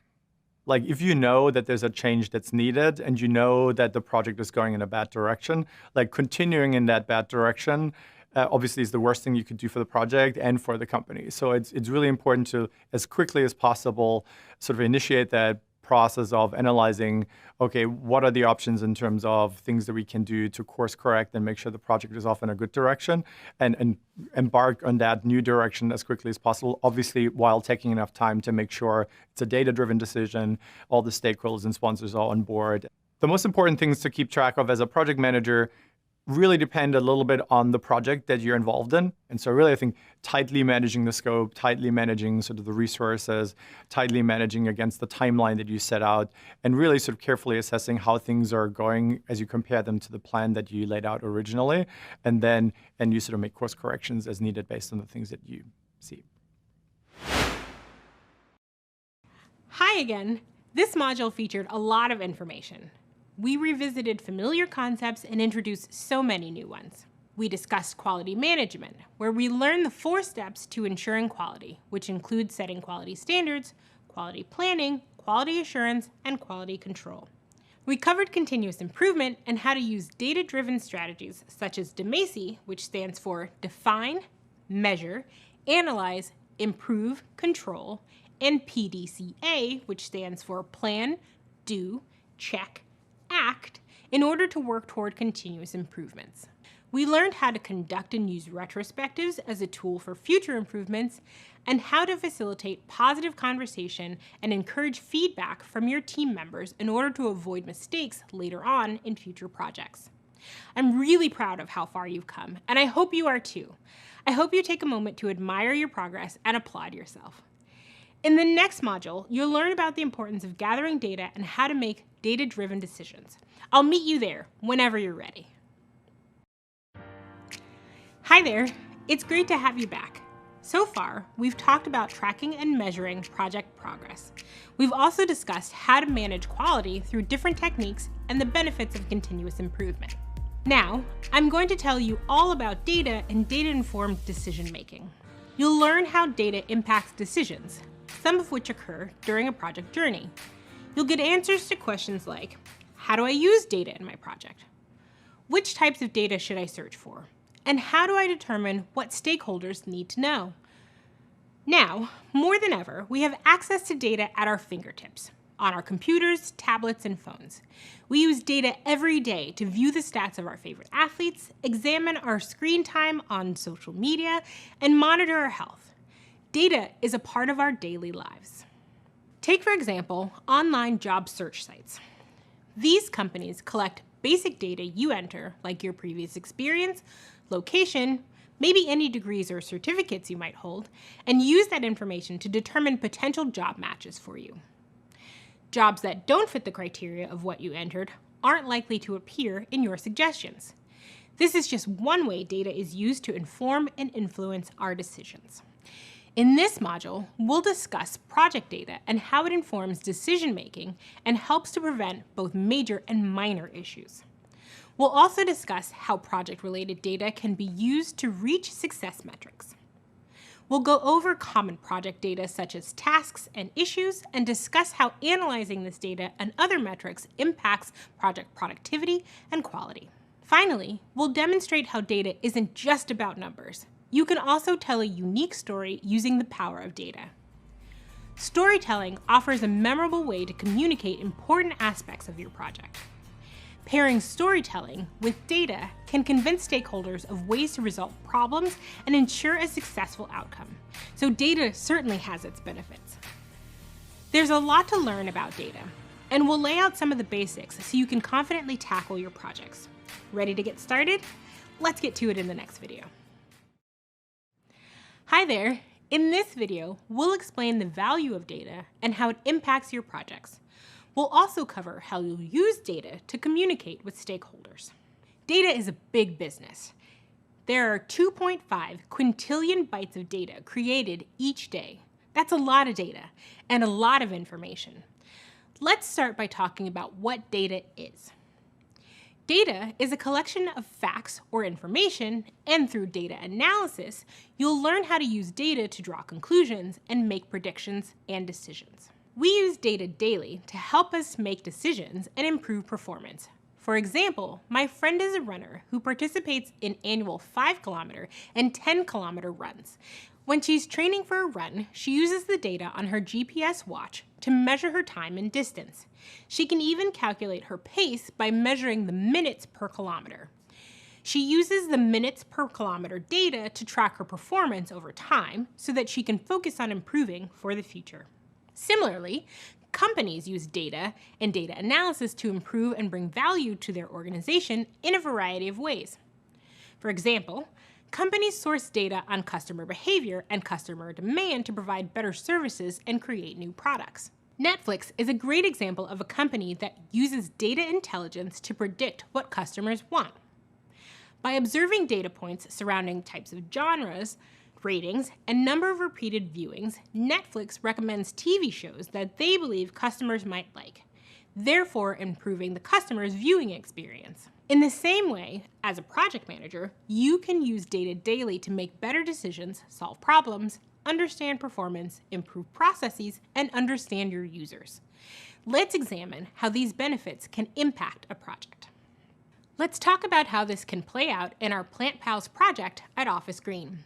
Like if you know that there's a change that's needed and you know that the project is going in a bad direction, like continuing in that bad direction obviously is the worst thing you could do for the project and for the company. So it's really important to, as quickly as possible, sort of initiate that process of analyzing, okay, what are the options in terms of things that we can do to course correct and make sure the project is off in a good direction, and embark on that new direction as quickly as possible, obviously while taking enough time to make sure it's a data-driven decision, all the stakeholders and sponsors are on board. The most important things to keep track of as a project manager really depend a little bit on the project that you're involved in. And so really, I think tightly managing the scope, tightly managing sort of the resources, tightly managing against the timeline that you set out, and really sort of carefully assessing how things are going as you compare them to the plan that you laid out originally. And you sort of make course corrections as needed based on the things that you see. Hi again. This module featured a lot of information. We revisited familiar concepts and introduced so many new ones. We discussed quality management, where we learned the 4 steps to ensuring quality, which include setting quality standards, quality planning, quality assurance, and quality control. We covered continuous improvement and how to use data-driven strategies such as DMACI, which stands for Define, Measure, Analyze, Improve, Control, and PDCA, which stands for Plan, Do, Check, Act, in order to work toward continuous improvements. We learned how to conduct and use retrospectives as a tool for future improvements, and how to facilitate positive conversation and encourage feedback from your team members in order to avoid mistakes later on in future projects. I'm really proud of how far you've come, and I hope you are too. I hope you take a moment to admire your progress and applaud yourself. In the next module, you'll learn about the importance of gathering data and how to make data-driven decisions. I'll meet you there whenever you're ready. Hi there, it's great to have you back. So far, we've talked about tracking and measuring project progress. We've also discussed how to manage quality through different techniques and the benefits of continuous improvement. Now, I'm going to tell you all about data and data-informed decision-making. You'll learn how data impacts decisions, some of which occur during a project journey. You'll get answers to questions like, how do I use data in my project? Which types of data should I search for? And how do I determine what stakeholders need to know? Now, more than ever, we have access to data at our fingertips, on our computers, tablets, and phones. We use data every day to view the stats of our favorite athletes, examine our screen time on social media, and monitor our health. Data is a part of our daily lives. Take, for example, online job search sites. These companies collect basic data you enter, like your previous experience, location, maybe any degrees or certificates you might hold, and use that information to determine potential job matches for you. Jobs that don't fit the criteria of what you entered aren't likely to appear in your suggestions. This is just one way data is used to inform and influence our decisions. In this module, we'll discuss project data and how it informs decision-making and helps to prevent both major and minor issues. We'll also discuss how project-related data can be used to reach success metrics. We'll go over common project data such as tasks and issues and discuss how analyzing this data and other metrics impacts project productivity and quality. Finally, we'll demonstrate how data isn't just about numbers. You can also tell a unique story using the power of data. Storytelling offers a memorable way to communicate important aspects of your project. Pairing storytelling with data can convince stakeholders of ways to resolve problems and ensure a successful outcome. So data certainly has its benefits. There's a lot to learn about data, and we'll lay out some of the basics so you can confidently tackle your projects. Ready to get started? Let's get to it in the next video. Hi there. In this video, we'll explain the value of data and how it impacts your projects. We'll also cover how you'll use data to communicate with stakeholders. Data is a big business. There are 2.5 quintillion bytes of data created each day. That's a lot of data and a lot of information. Let's start by talking about what data is. Data is a collection of facts or information, and through data analysis, you'll learn how to use data to draw conclusions and make predictions and decisions. We use data daily to help us make decisions and improve performance. For example, my friend is a runner who participates in annual 5-kilometer and 10-kilometer runs. When she's training for a run, she uses the data on her GPS watch to measure her time and distance. She can even calculate her pace by measuring the minutes per kilometer. She uses the minutes per kilometer data to track her performance over time so that she can focus on improving for the future. Similarly, companies use data and data analysis to improve and bring value to their organization in a variety of ways. For example, companies source data on customer behavior and customer demand to provide better services and create new products. Netflix is a great example of a company that uses data intelligence to predict what customers want. By observing data points surrounding types of genres, ratings, and number of repeated viewings, Netflix recommends TV shows that they believe customers might like, therefore improving the customer's viewing experience. In the same way, as a project manager, you can use data daily to make better decisions, solve problems, understand performance, improve processes, and understand your users. Let's examine how these benefits can impact a project. Let's talk about how this can play out in our Plant Pals project at Office Green.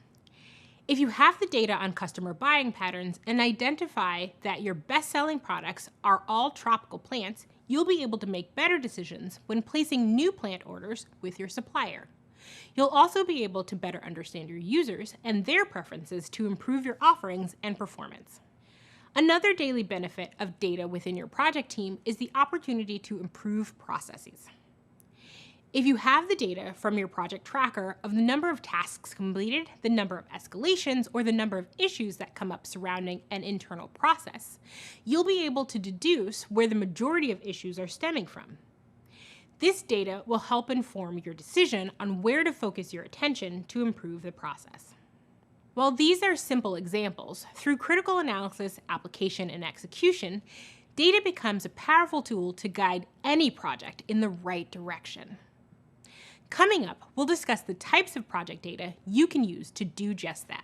If you have the data on customer buying patterns and identify that your best-selling products are all tropical plants, you'll be able to make better decisions when placing new plant orders with your supplier. You'll also be able to better understand your users and their preferences to improve your offerings and performance. Another daily benefit of data within your project team is the opportunity to improve processes. If you have the data from your project tracker of the number of tasks completed, the number of escalations, or the number of issues that come up surrounding an internal process, you'll be able to deduce where the majority of issues are stemming from. This data will help inform your decision on where to focus your attention to improve the process. While these are simple examples, through critical analysis, application, and execution, data becomes a powerful tool to guide any project in the right direction. Coming up, we'll discuss the types of project data you can use to do just that.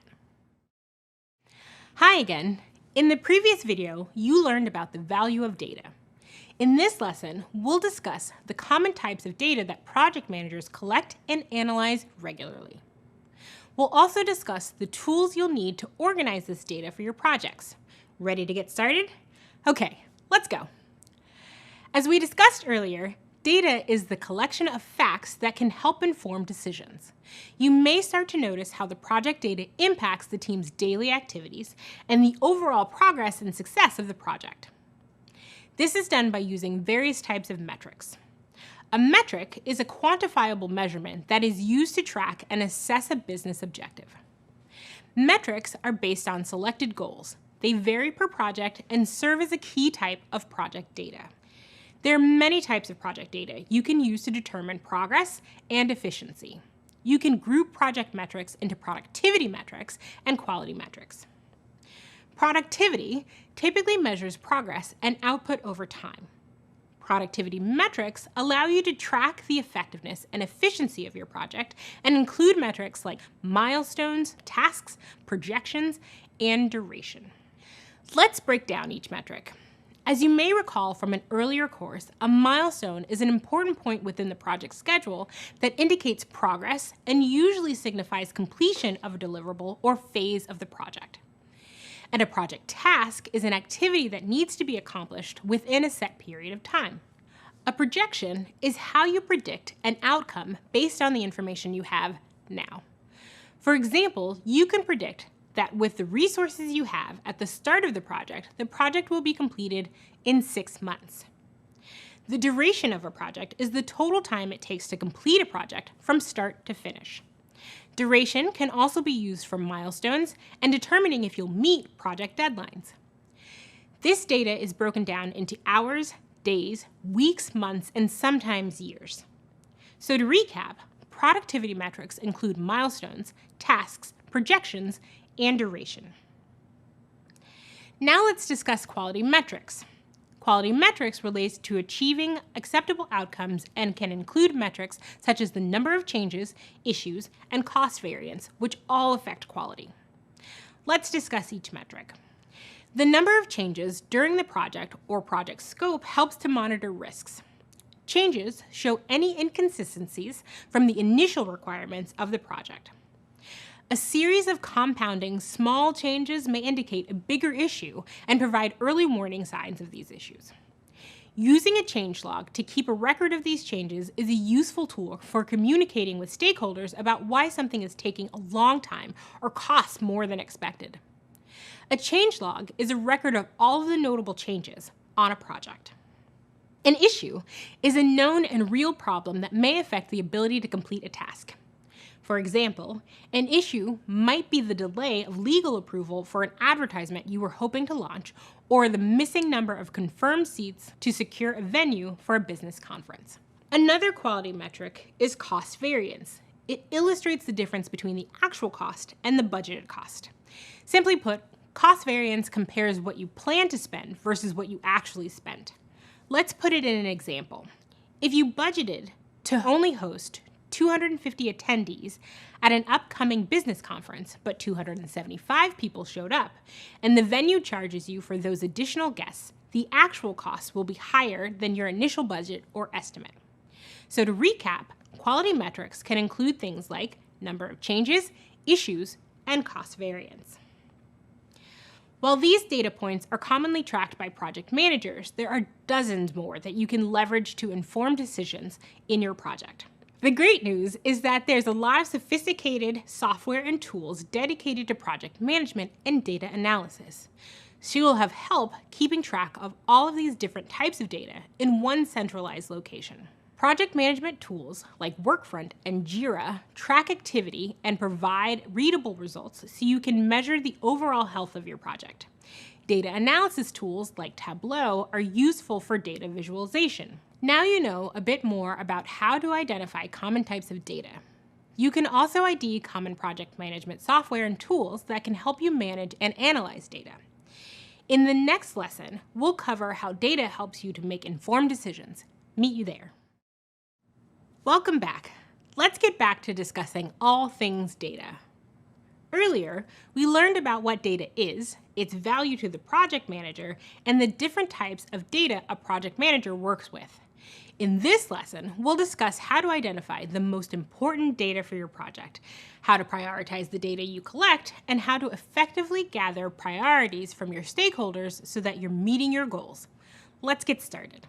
Hi again. In the previous video, you learned about the value of data. In this lesson, we'll discuss the common types of data that project managers collect and analyze regularly. We'll also discuss the tools you'll need to organize this data for your projects. Ready to get started? Okay, let's go. As we discussed earlier, data is the collection of facts that can help inform decisions. You may start to notice how the project data impacts the team's daily activities and the overall progress and success of the project. This is done by using various types of metrics. A metric is a quantifiable measurement that is used to track and assess a business objective. Metrics are based on selected goals. They vary per project and serve as a key type of project data. There are many types of project data you can use to determine progress and efficiency. You can group project metrics into productivity metrics and quality metrics. Productivity typically measures progress and output over time. Productivity metrics allow you to track the effectiveness and efficiency of your project and include metrics like milestones, tasks, projections, and duration. Let's break down each metric. As you may recall from an earlier course, a milestone is an important point within the project schedule that indicates progress and usually signifies completion of a deliverable or phase of the project. And a project task is an activity that needs to be accomplished within a set period of time. A projection is how you predict an outcome based on the information you have now. For example, you can predict that with the resources you have at the start of the project will be completed in 6 months. The duration of a project is the total time it takes to complete a project from start to finish. Duration can also be used for milestones and determining if you'll meet project deadlines. This data is broken down into hours, days, weeks, months, and sometimes years. So to recap, productivity metrics include milestones, tasks, projections, and duration. Now let's discuss quality metrics. Quality metrics relates to achieving acceptable outcomes and can include metrics such as the number of changes, issues, and cost variance, which all affect quality. Let's discuss each metric. The number of changes during the project or project scope helps to monitor risks. Changes show any inconsistencies from the initial requirements of the project. A series of compounding small changes may indicate a bigger issue and provide early warning signs of these issues. Using a changelog to keep a record of these changes is a useful tool for communicating with stakeholders about why something is taking a long time or costs more than expected. A changelog is a record of all of the notable changes on a project. An issue is a known and real problem that may affect the ability to complete a task. For example, an issue might be the delay of legal approval for an advertisement you were hoping to launch, or the missing number of confirmed seats to secure a venue for a business conference. Another quality metric is cost variance. It illustrates the difference between the actual cost and the budgeted cost. Simply put, cost variance compares what you plan to spend versus what you actually spent. Let's put it in an example. If you budgeted to only host 250 attendees at an upcoming business conference, but 275 people showed up, and the venue charges you for those additional guests, the actual cost will be higher than your initial budget or estimate. So to recap, quality metrics can include things like number of changes, issues, and cost variance. While these data points are commonly tracked by project managers, there are dozens more that you can leverage to inform decisions in your project. The great news is that there's a lot of sophisticated software and tools dedicated to project management and data analysis. So you'll have help keeping track of all of these different types of data in one centralized location. Project management tools like Workfront and Jira track activity and provide readable results so you can measure the overall health of your project. Data analysis tools like Tableau are useful for data visualization. Now you know a bit more about how to identify common types of data. You can also ID common project management software and tools that can help you manage and analyze data. In the next lesson, we'll cover how data helps you to make informed decisions. Meet you there. Welcome back. Let's get back to discussing all things data. Earlier, we learned about what data is, its value to the project manager, and the different types of data a project manager works with. In this lesson, we'll discuss how to identify the most important data for your project, how to prioritize the data you collect, and how to effectively gather priorities from your stakeholders so that you're meeting your goals. Let's get started.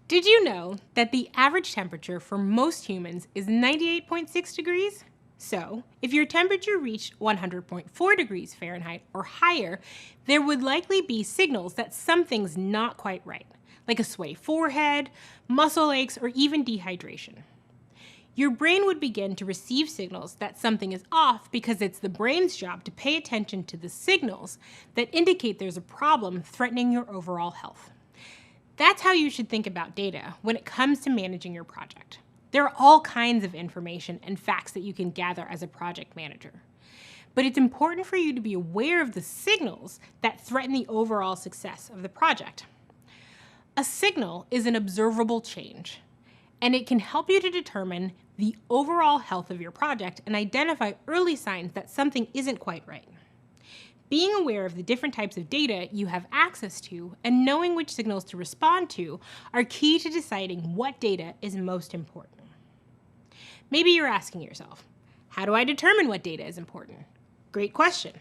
Did you know that the average temperature for most humans is 98.6 degrees? So, if your temperature reached 100.4 degrees Fahrenheit or higher, there would likely be signals that something's not quite right, like a sweaty forehead, muscle aches, or even dehydration. Your brain would begin to receive signals that something is off because it's the brain's job to pay attention to the signals that indicate there's a problem threatening your overall health. That's how you should think about data when it comes to managing your project. There are all kinds of information and facts that you can gather as a project manager. But it's important for you to be aware of the signals that threaten the overall success of the project. A signal is an observable change, and it can help you to determine the overall health of your project and identify early signs that something isn't quite right. Being aware of the different types of data you have access to and knowing which signals to respond to are key to deciding what data is most important. Maybe you're asking yourself, how do I determine what data is important? Great question.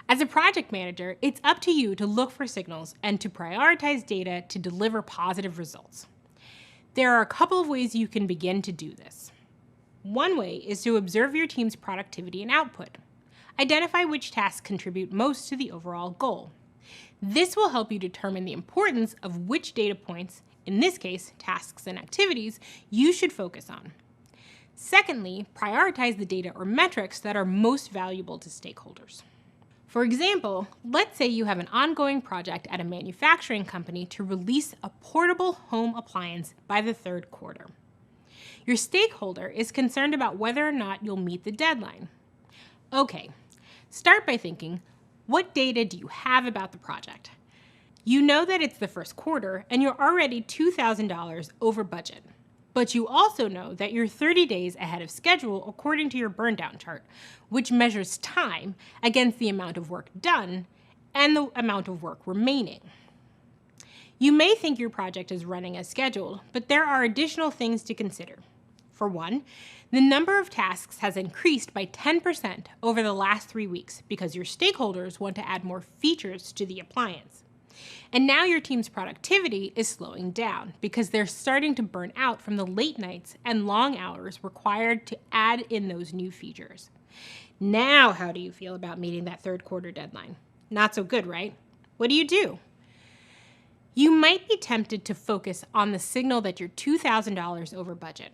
As a project manager, it's up to you to look for signals and to prioritize data to deliver positive results. There are a couple of ways you can begin to do this. One way is to observe your team's productivity and output. Identify which tasks contribute most to the overall goal. This will help you determine the importance of which data points, in this case, tasks and activities, you should focus on. Secondly, prioritize the data or metrics that are most valuable to stakeholders. For example, let's say you have an ongoing project at a manufacturing company to release a portable home appliance by the third quarter. Your stakeholder is concerned about whether or not you'll meet the deadline. Okay, start by thinking, what data do you have about the project? You know that it's the first quarter and you're already $2,000 over budget. But you also know that you're 30 days ahead of schedule according to your burn down chart, which measures time against the amount of work done and the amount of work remaining. You may think your project is running as scheduled, but there are additional things to consider. For one, the number of tasks has increased by 10% over the last 3 weeks because your stakeholders want to add more features to the appliance. And now your team's productivity is slowing down because they're starting to burn out from the late nights and long hours required to add in those new features. Now, how do you feel about meeting that third quarter deadline? Not so good, right? What do? You might be tempted to focus on the signal that you're $2,000 over budget.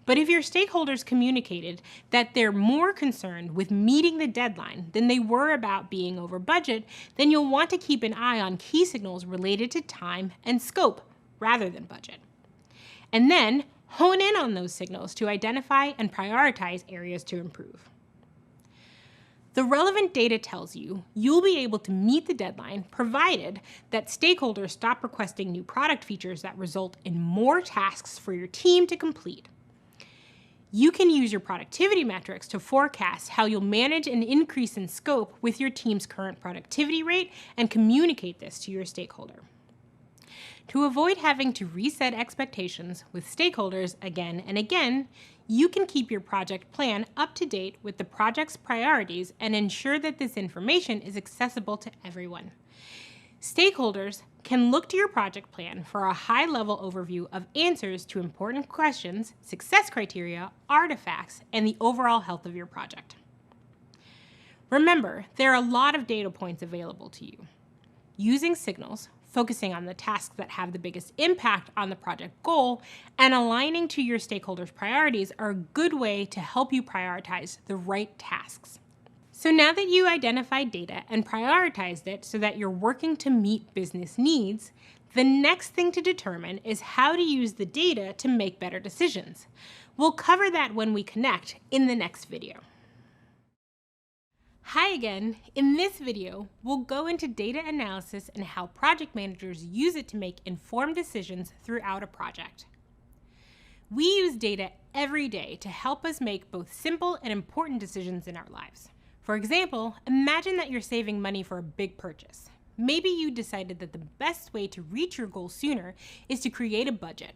But if your stakeholders communicated that they're more concerned with meeting the deadline than they were about being over budget, then you'll want to keep an eye on key signals related to time and scope rather than budget. And then hone in on those signals to identify and prioritize areas to improve. The relevant data tells you you'll be able to meet the deadline provided that stakeholders stop requesting new product features that result in more tasks for your team to complete. You can use your productivity metrics to forecast how you'll manage an increase in scope with your team's current productivity rate and communicate this to your stakeholder. To avoid having to reset expectations with stakeholders again and again, you can keep your project plan up to date with the project's priorities and ensure that this information is accessible to everyone. Stakeholders can look to your project plan for a high-level overview of answers to important questions, success criteria, artifacts, and the overall health of your project. Remember, there are a lot of data points available to you. Using signals, focusing on the tasks that have the biggest impact on the project goal, and aligning to your stakeholders' priorities are a good way to help you prioritize the right tasks. So now that you identified data and prioritized it so that you're working to meet business needs, the next thing to determine is how to use the data to make better decisions. We'll cover that when we connect in the next video. Hi again. In this video, we'll go into data analysis and how project managers use it to make informed decisions throughout a project. We use data every day to help us make both simple and important decisions in our lives. For example, imagine that you're saving money for a big purchase. Maybe you decided that the best way to reach your goal sooner is to create a budget.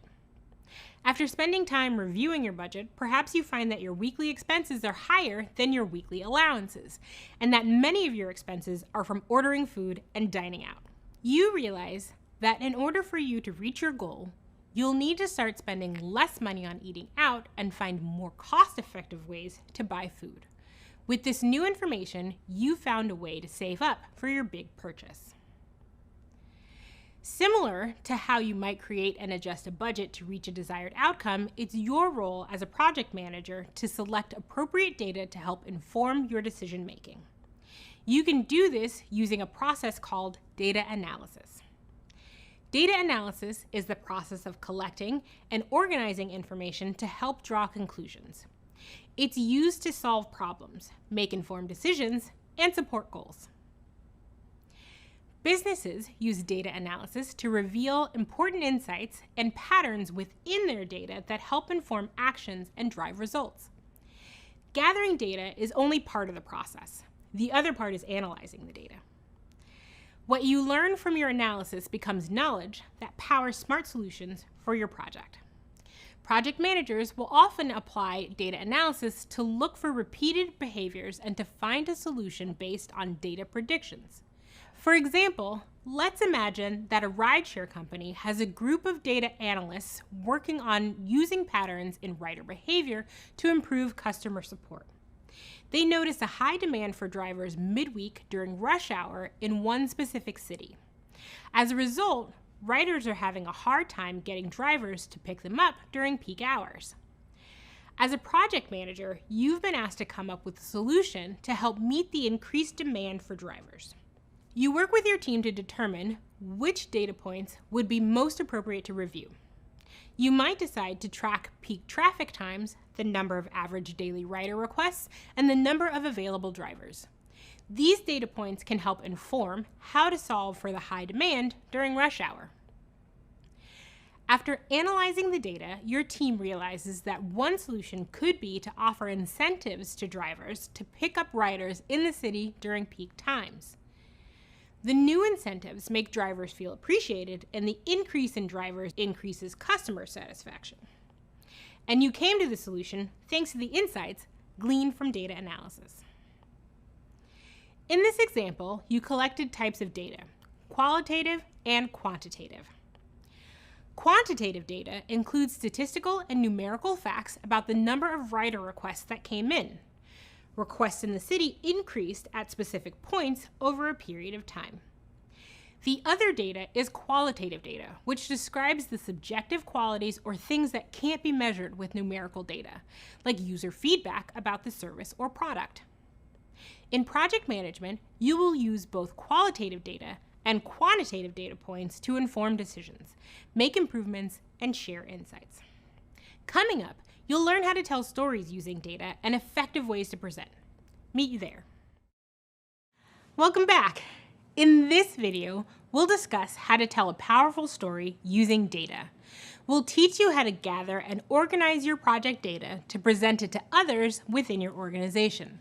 After spending time reviewing your budget, perhaps you find that your weekly expenses are higher than your weekly allowances, and that many of your expenses are from ordering food and dining out. You realize that in order for you to reach your goal, you'll need to start spending less money on eating out and find more cost-effective ways to buy food. With this new information, you found a way to save up for your big purchase. Similar to how you might create and adjust a budget to reach a desired outcome, it's your role as a project manager to select appropriate data to help inform your decision making. You can do this using a process called data analysis. Data analysis is the process of collecting and organizing information to help draw conclusions. It's used to solve problems, make informed decisions, and support goals. Businesses use data analysis to reveal important insights and patterns within their data that help inform actions and drive results. Gathering data is only part of the process. The other part is analyzing the data. What you learn from your analysis becomes knowledge that powers smart solutions for your project. Project managers will often apply data analysis to look for repeated behaviors and to find a solution based on data predictions. For example, let's imagine that a rideshare company has a group of data analysts working on using patterns in rider behavior to improve customer support. They notice a high demand for drivers midweek during rush hour in one specific city. As a result, riders are having a hard time getting drivers to pick them up during peak hours. As a project manager, you've been asked to come up with a solution to help meet the increased demand for drivers. You work with your team to determine which data points would be most appropriate to review. You might decide to track peak traffic times, the number of average daily rider requests, and the number of available drivers. These data points can help inform how to solve for the high demand during rush hour. After analyzing the data, your team realizes that one solution could be to offer incentives to drivers to pick up riders in the city during peak times. The new incentives make drivers feel appreciated, and the increase in drivers increases customer satisfaction. And you came to the solution thanks to the insights gleaned from data analysis. In this example, you collected types of data, qualitative and quantitative. Quantitative data includes statistical and numerical facts about the number of rider requests that came in. Requests in the city increased at specific points over a period of time. The other data is qualitative data, which describes the subjective qualities or things that can't be measured with numerical data, like user feedback about the service or product. In project management, you will use both qualitative data and quantitative data points to inform decisions, make improvements, and share insights. Coming up, you'll learn how to tell stories using data and effective ways to present. Meet you there. Welcome back. In this video, we'll discuss how to tell a powerful story using data. We'll teach you how to gather and organize your project data to present it to others within your organization.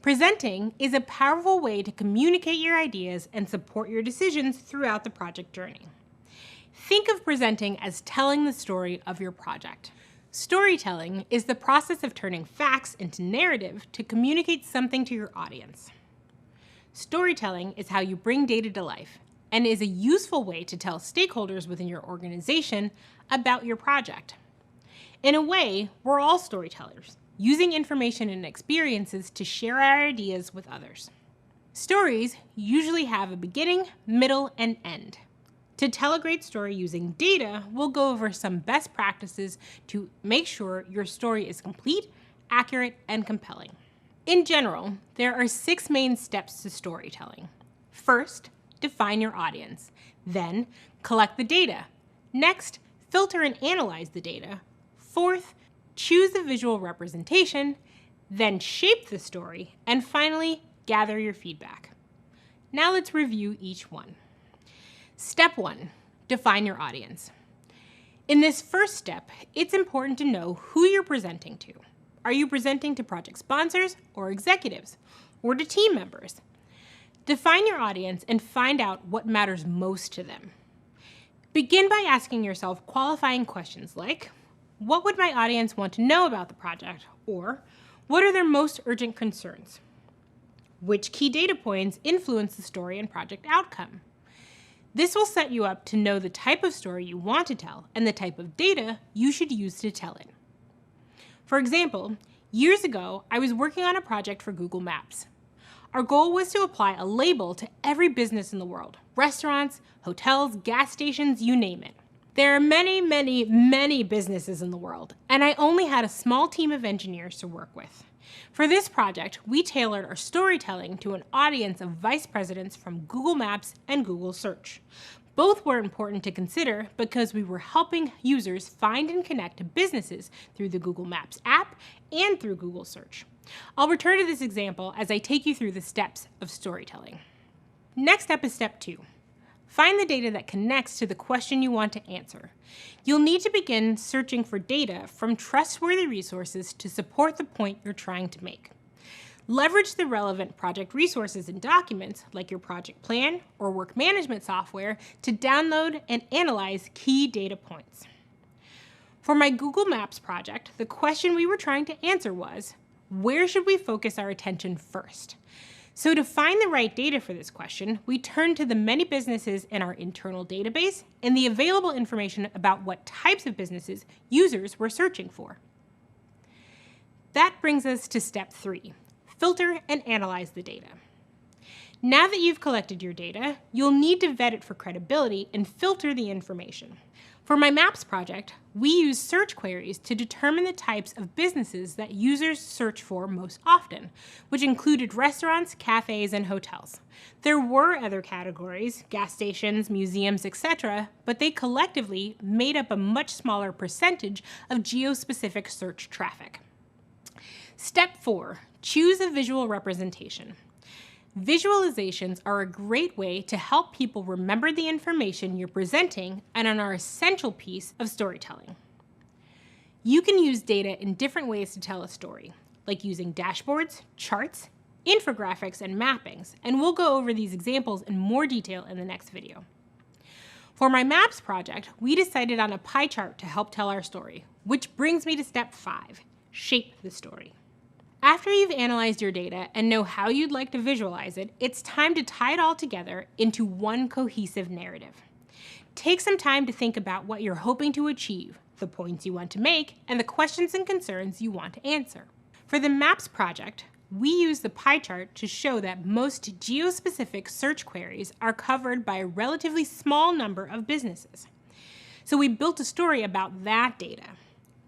Presenting is a powerful way to communicate your ideas and support your decisions throughout the project journey. Think of presenting as telling the story of your project. Storytelling is the process of turning facts into narrative to communicate something to your audience. Storytelling is how you bring data to life and is a useful way to tell stakeholders within your organization about your project. In a way, we're all storytellers, using information and experiences to share our ideas with others. Stories usually have a beginning, middle, and end. To tell a great story using data, we'll go over some best practices to make sure your story is complete, accurate, and compelling. In general, there are 6 main steps to storytelling. First, define your audience. Then, collect the data. Next, filter and analyze the data. Fourth, choose the visual representation. Then shape the story. And finally, gather your feedback. Now let's review each one. Step 1, define your audience. In this first step, it's important to know who you're presenting to. Are you presenting to project sponsors or executives, or to team members? Define your audience and find out what matters most to them. Begin by asking yourself qualifying questions like, what would my audience want to know about the project? Or, what are their most urgent concerns? Which key data points influence the story and project outcome? This will set you up to know the type of story you want to tell and the type of data you should use to tell it. For example, years ago, I was working on a project for Google Maps. Our goal was to apply a label to every business in the world: restaurants, hotels, gas stations, you name it. There are many, many, many businesses in the world, and I only had a small team of engineers to work with. For this project, we tailored our storytelling to an audience of vice presidents from Google Maps and Google Search. Both were important to consider because we were helping users find and connect to businesses through the Google Maps app and through Google Search. I'll return to this example as I take you through the steps of storytelling. Next up is step 2. Find the data that connects to the question you want to answer. You'll need to begin searching for data from trustworthy resources to support the point you're trying to make. Leverage the relevant project resources and documents, like your project plan or work management software, to download and analyze key data points. For my Google Maps project, the question we were trying to answer was, where should we focus our attention first? So to find the right data for this question, we turned to the many businesses in our internal database and the available information about what types of businesses users were searching for. That brings us to step 3. Filter and analyze the data. Now that you've collected your data, you'll need to vet it for credibility and filter the information. For my Maps project, we use search queries to determine the types of businesses that users search for most often, which included restaurants, cafes, and hotels. There were other categories, gas stations, museums, etc., but they collectively made up a much smaller percentage of geo-specific search traffic. Step 4, choose a visual representation. Visualizations are a great way to help people remember the information you're presenting and are an essential piece of storytelling. You can use data in different ways to tell a story, like using dashboards, charts, infographics, and mappings, and we'll go over these examples in more detail in the next video. For my Maps project, we decided on a pie chart to help tell our story, which brings me to step 5, shape the story. After you've analyzed your data and know how you'd like to visualize it, it's time to tie it all together into one cohesive narrative. Take some time to think about what you're hoping to achieve, the points you want to make, and the questions and concerns you want to answer. For the Maps project, we use the pie chart to show that most geo-specific search queries are covered by a relatively small number of businesses. So we built a story about that data.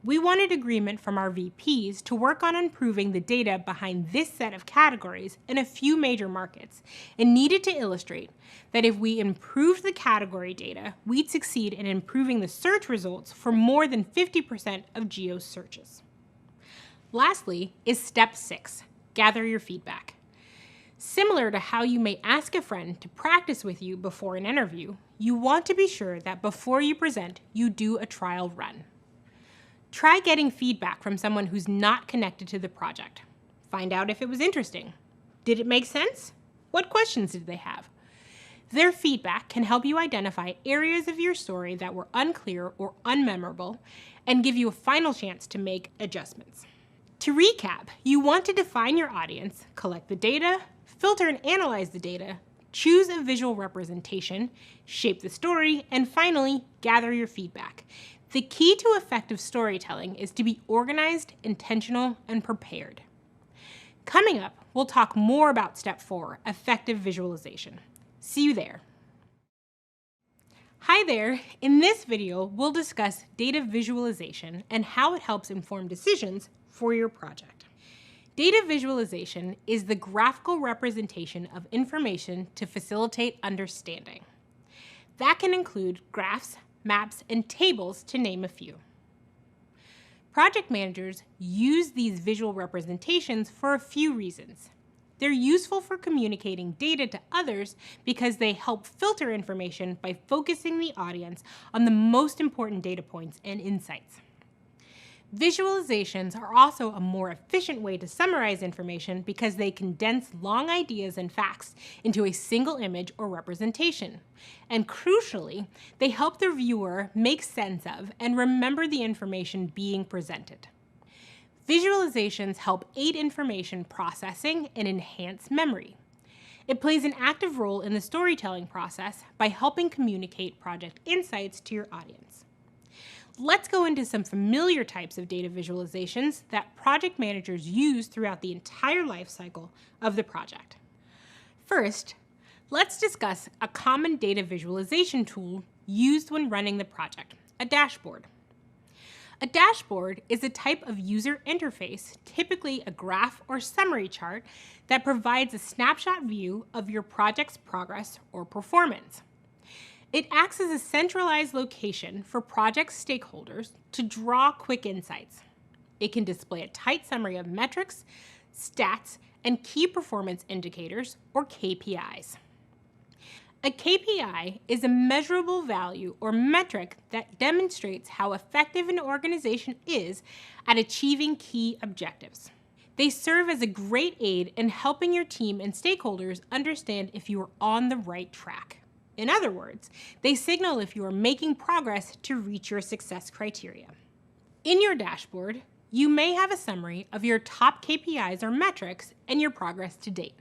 We wanted agreement from our VPs to work on improving the data behind this set of categories in a few major markets, and needed to illustrate that if we improved the category data, we'd succeed in improving the search results for more than 50% of geo searches. Lastly is step 6, gather your feedback. Similar to how you may ask a friend to practice with you before an interview, you want to be sure that before you present, you do a trial run. Try getting feedback from someone who's not connected to the project. Find out if it was interesting. Did it make sense? What questions did they have? Their feedback can help you identify areas of your story that were unclear or unmemorable and give you a final chance to make adjustments. To recap, you want to define your audience, collect the data, filter and analyze the data, choose a visual representation, shape the story, and finally, gather your feedback. The key to effective storytelling is to be organized, intentional, and prepared. Coming up, we'll talk more about step 4, effective visualization. See you there. Hi there. In this video, we'll discuss data visualization and how it helps inform decisions for your project. Data visualization is the graphical representation of information to facilitate understanding. That can include graphs, maps, and tables, to name a few. Project managers use these visual representations for a few reasons. They're useful for communicating data to others because they help filter information by focusing the audience on the most important data points and insights. Visualizations are also a more efficient way to summarize information because they condense long ideas and facts into a single image or representation. And crucially, they help the viewer make sense of and remember the information being presented. Visualizations help aid information processing and enhance memory. It plays an active role in the storytelling process by helping communicate project insights to your audience. Let's go into some familiar types of data visualizations that project managers use throughout the entire life cycle of the project. First, let's discuss a common data visualization tool used when running the project, a dashboard. A dashboard is a type of user interface, typically a graph or summary chart, that provides a snapshot view of your project's progress or performance. It acts as a centralized location for project stakeholders to draw quick insights. It can display a tight summary of metrics, stats, and key performance indicators, or KPIs. A KPI is a measurable value or metric that demonstrates how effective an organization is at achieving key objectives. They serve as a great aid in helping your team and stakeholders understand if you are on the right track. In other words, they signal if you are making progress to reach your success criteria. In your dashboard, you may have a summary of your top KPIs or metrics and your progress to date.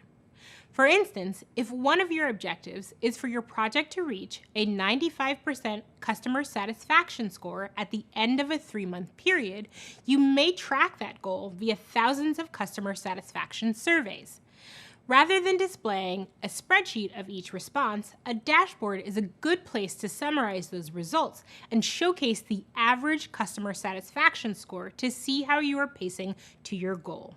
For instance, if one of your objectives is for your project to reach a 95% customer satisfaction score at the end of a 3-month period, you may track that goal via thousands of customer satisfaction surveys. Rather than displaying a spreadsheet of each response, a dashboard is a good place to summarize those results and showcase the average customer satisfaction score to see how you are pacing to your goal.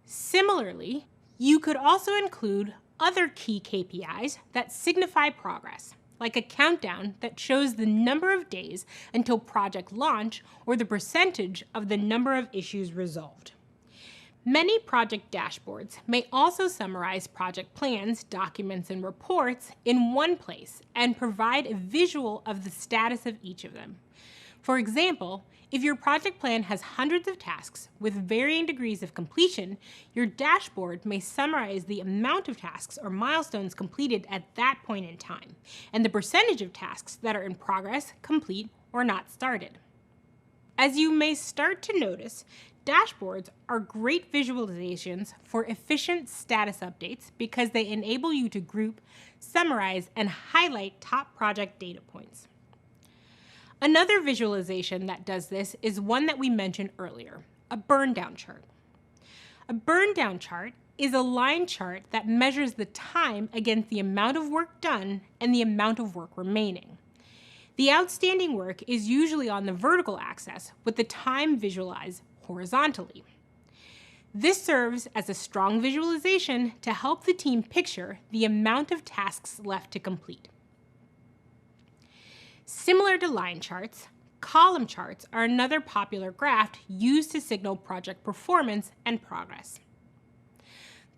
Similarly, you could also include other key KPIs that signify progress, like a countdown that shows the number of days until project launch or the percentage of the number of issues resolved. Many project dashboards may also summarize project plans, documents, and reports in one place and provide a visual of the status of each of them. For example, if your project plan has hundreds of tasks with varying degrees of completion, your dashboard may summarize the amount of tasks or milestones completed at that point in time, and the percentage of tasks that are in progress, complete, or not started. As you may start to notice, dashboards are great visualizations for efficient status updates because they enable you to group, summarize, and highlight top project data points. Another visualization that does this is one that we mentioned earlier, a burn-down chart. A burn-down chart is a line chart that measures the time against the amount of work done and the amount of work remaining. The outstanding work is usually on the vertical axis, with the time visualized horizontally. This serves as a strong visualization to help the team picture the amount of tasks left to complete. Similar to line charts, column charts are another popular graph used to signal project performance and progress.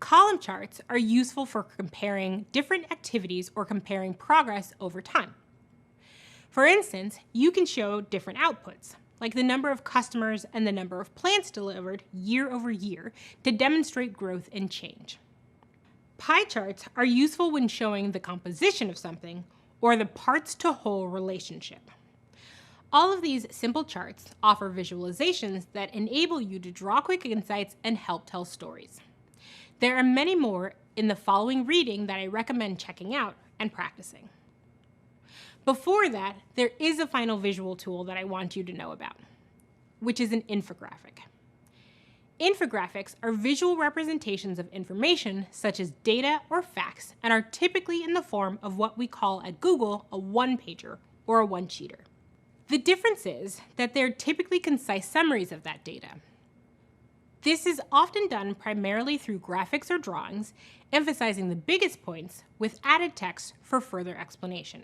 Column charts are useful for comparing different activities or comparing progress over time. For instance, you can show different outputs, like the number of customers and the number of plants delivered year over year to demonstrate growth and change. Pie charts are useful when showing the composition of something or the parts to whole relationship. All of these simple charts offer visualizations that enable you to draw quick insights and help tell stories. There are many more in the following reading that I recommend checking out and practicing. Before that, there is a final visual tool that I want you to know about, which is an infographic. Infographics are visual representations of information such as data or facts and are typically in the form of what we call at Google a one-pager or a one-sheeter. The difference is that they're typically concise summaries of that data. This is often done primarily through graphics or drawings, emphasizing the biggest points with added text for further explanation.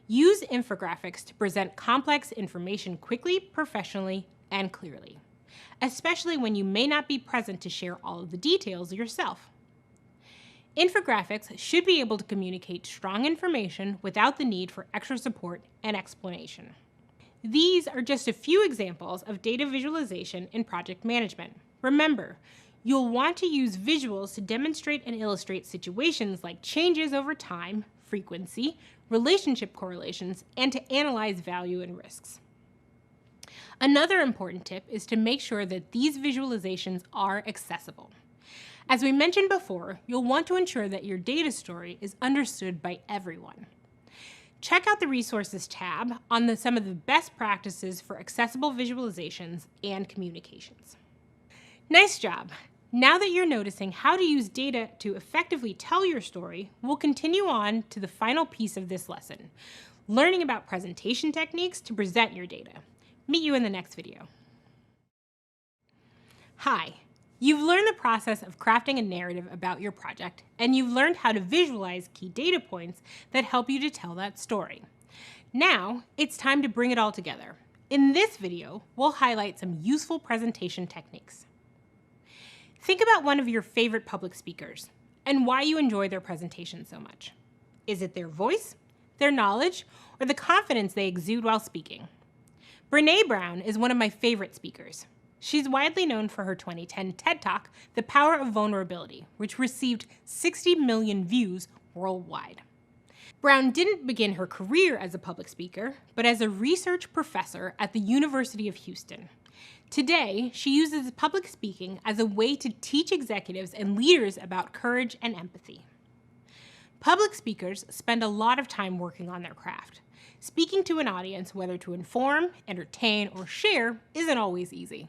Use infographics to present complex information quickly, professionally, and clearly, especially when you may not be present to share all of the details yourself. Infographics should be able to communicate strong information without the need for extra support and explanation. These are just a few examples of data visualization in project management. Remember, you'll want to use visuals to demonstrate and illustrate situations like changes over time, frequency, relationship correlations, and to analyze value and risks. Another important tip is to make sure that these visualizations are accessible. As we mentioned before, you'll want to ensure that your data story is understood by everyone. Check out the Resources tab on some of the best practices for accessible visualizations and communications. Nice job! Now that you're noticing how to use data to effectively tell your story, we'll continue on to the final piece of this lesson, learning about presentation techniques to present your data. Meet you in the next video. Hi, you've learned the process of crafting a narrative about your project, and you've learned how to visualize key data points that help you to tell that story. Now, it's time to bring it all together. In this video, we'll highlight some useful presentation techniques. Think about one of your favorite public speakers and why you enjoy their presentation so much. Is it their voice, their knowledge, or the confidence they exude while speaking? Brené Brown is one of my favorite speakers. She's widely known for her 2010 TED Talk, The Power of Vulnerability, which received 60 million views worldwide. Brown didn't begin her career as a public speaker, but as a research professor at the University of Houston. Today, she uses public speaking as a way to teach executives and leaders about courage and empathy. Public speakers spend a lot of time working on their craft. Speaking to an audience, whether to inform, entertain, or share, isn't always easy.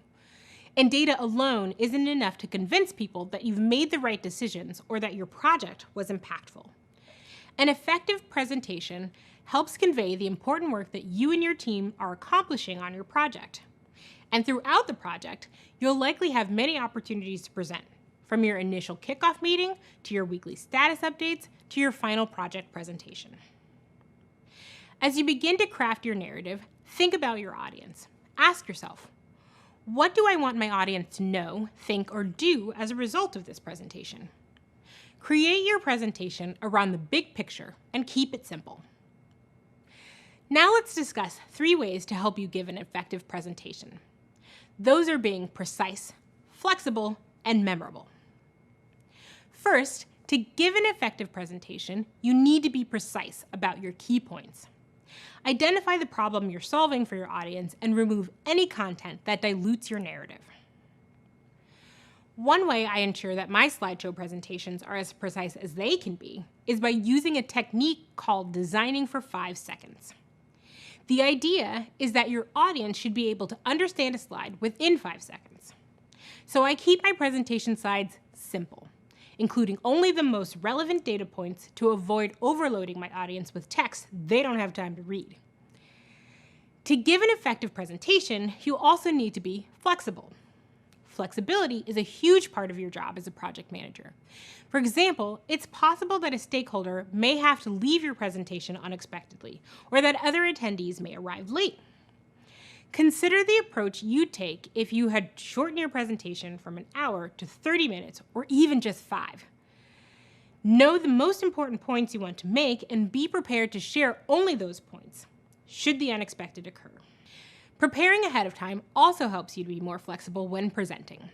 And data alone isn't enough to convince people that you've made the right decisions or that your project was impactful. An effective presentation helps convey the important work that you and your team are accomplishing on your project. And throughout the project, you'll likely have many opportunities to present, from your initial kickoff meeting to your weekly status updates to your final project presentation. As you begin to craft your narrative, think about your audience. Ask yourself, what do I want my audience to know, think, or do as a result of this presentation? Create your presentation around the big picture and keep it simple. Now let's discuss 3 ways to help you give an effective presentation. Those are being precise, flexible, and memorable. First, to give an effective presentation, you need to be precise about your key points. Identify the problem you're solving for your audience and remove any content that dilutes your narrative. One way I ensure that my slideshow presentations are as precise as they can be is by using a technique called designing for 5 seconds. The idea is that your audience should be able to understand a slide within 5 seconds. So I keep my presentation slides simple, including only the most relevant data points to avoid overloading my audience with text they don't have time to read. To give an effective presentation, you also need to be flexible. Flexibility is a huge part of your job as a project manager. For example, it's possible that a stakeholder may have to leave your presentation unexpectedly, or that other attendees may arrive late. Consider the approach you'd take if you had shortened your presentation from an hour to 30 minutes, or even just 5. Know the most important points you want to make and be prepared to share only those points, should the unexpected occur. Preparing ahead of time also helps you to be more flexible when presenting.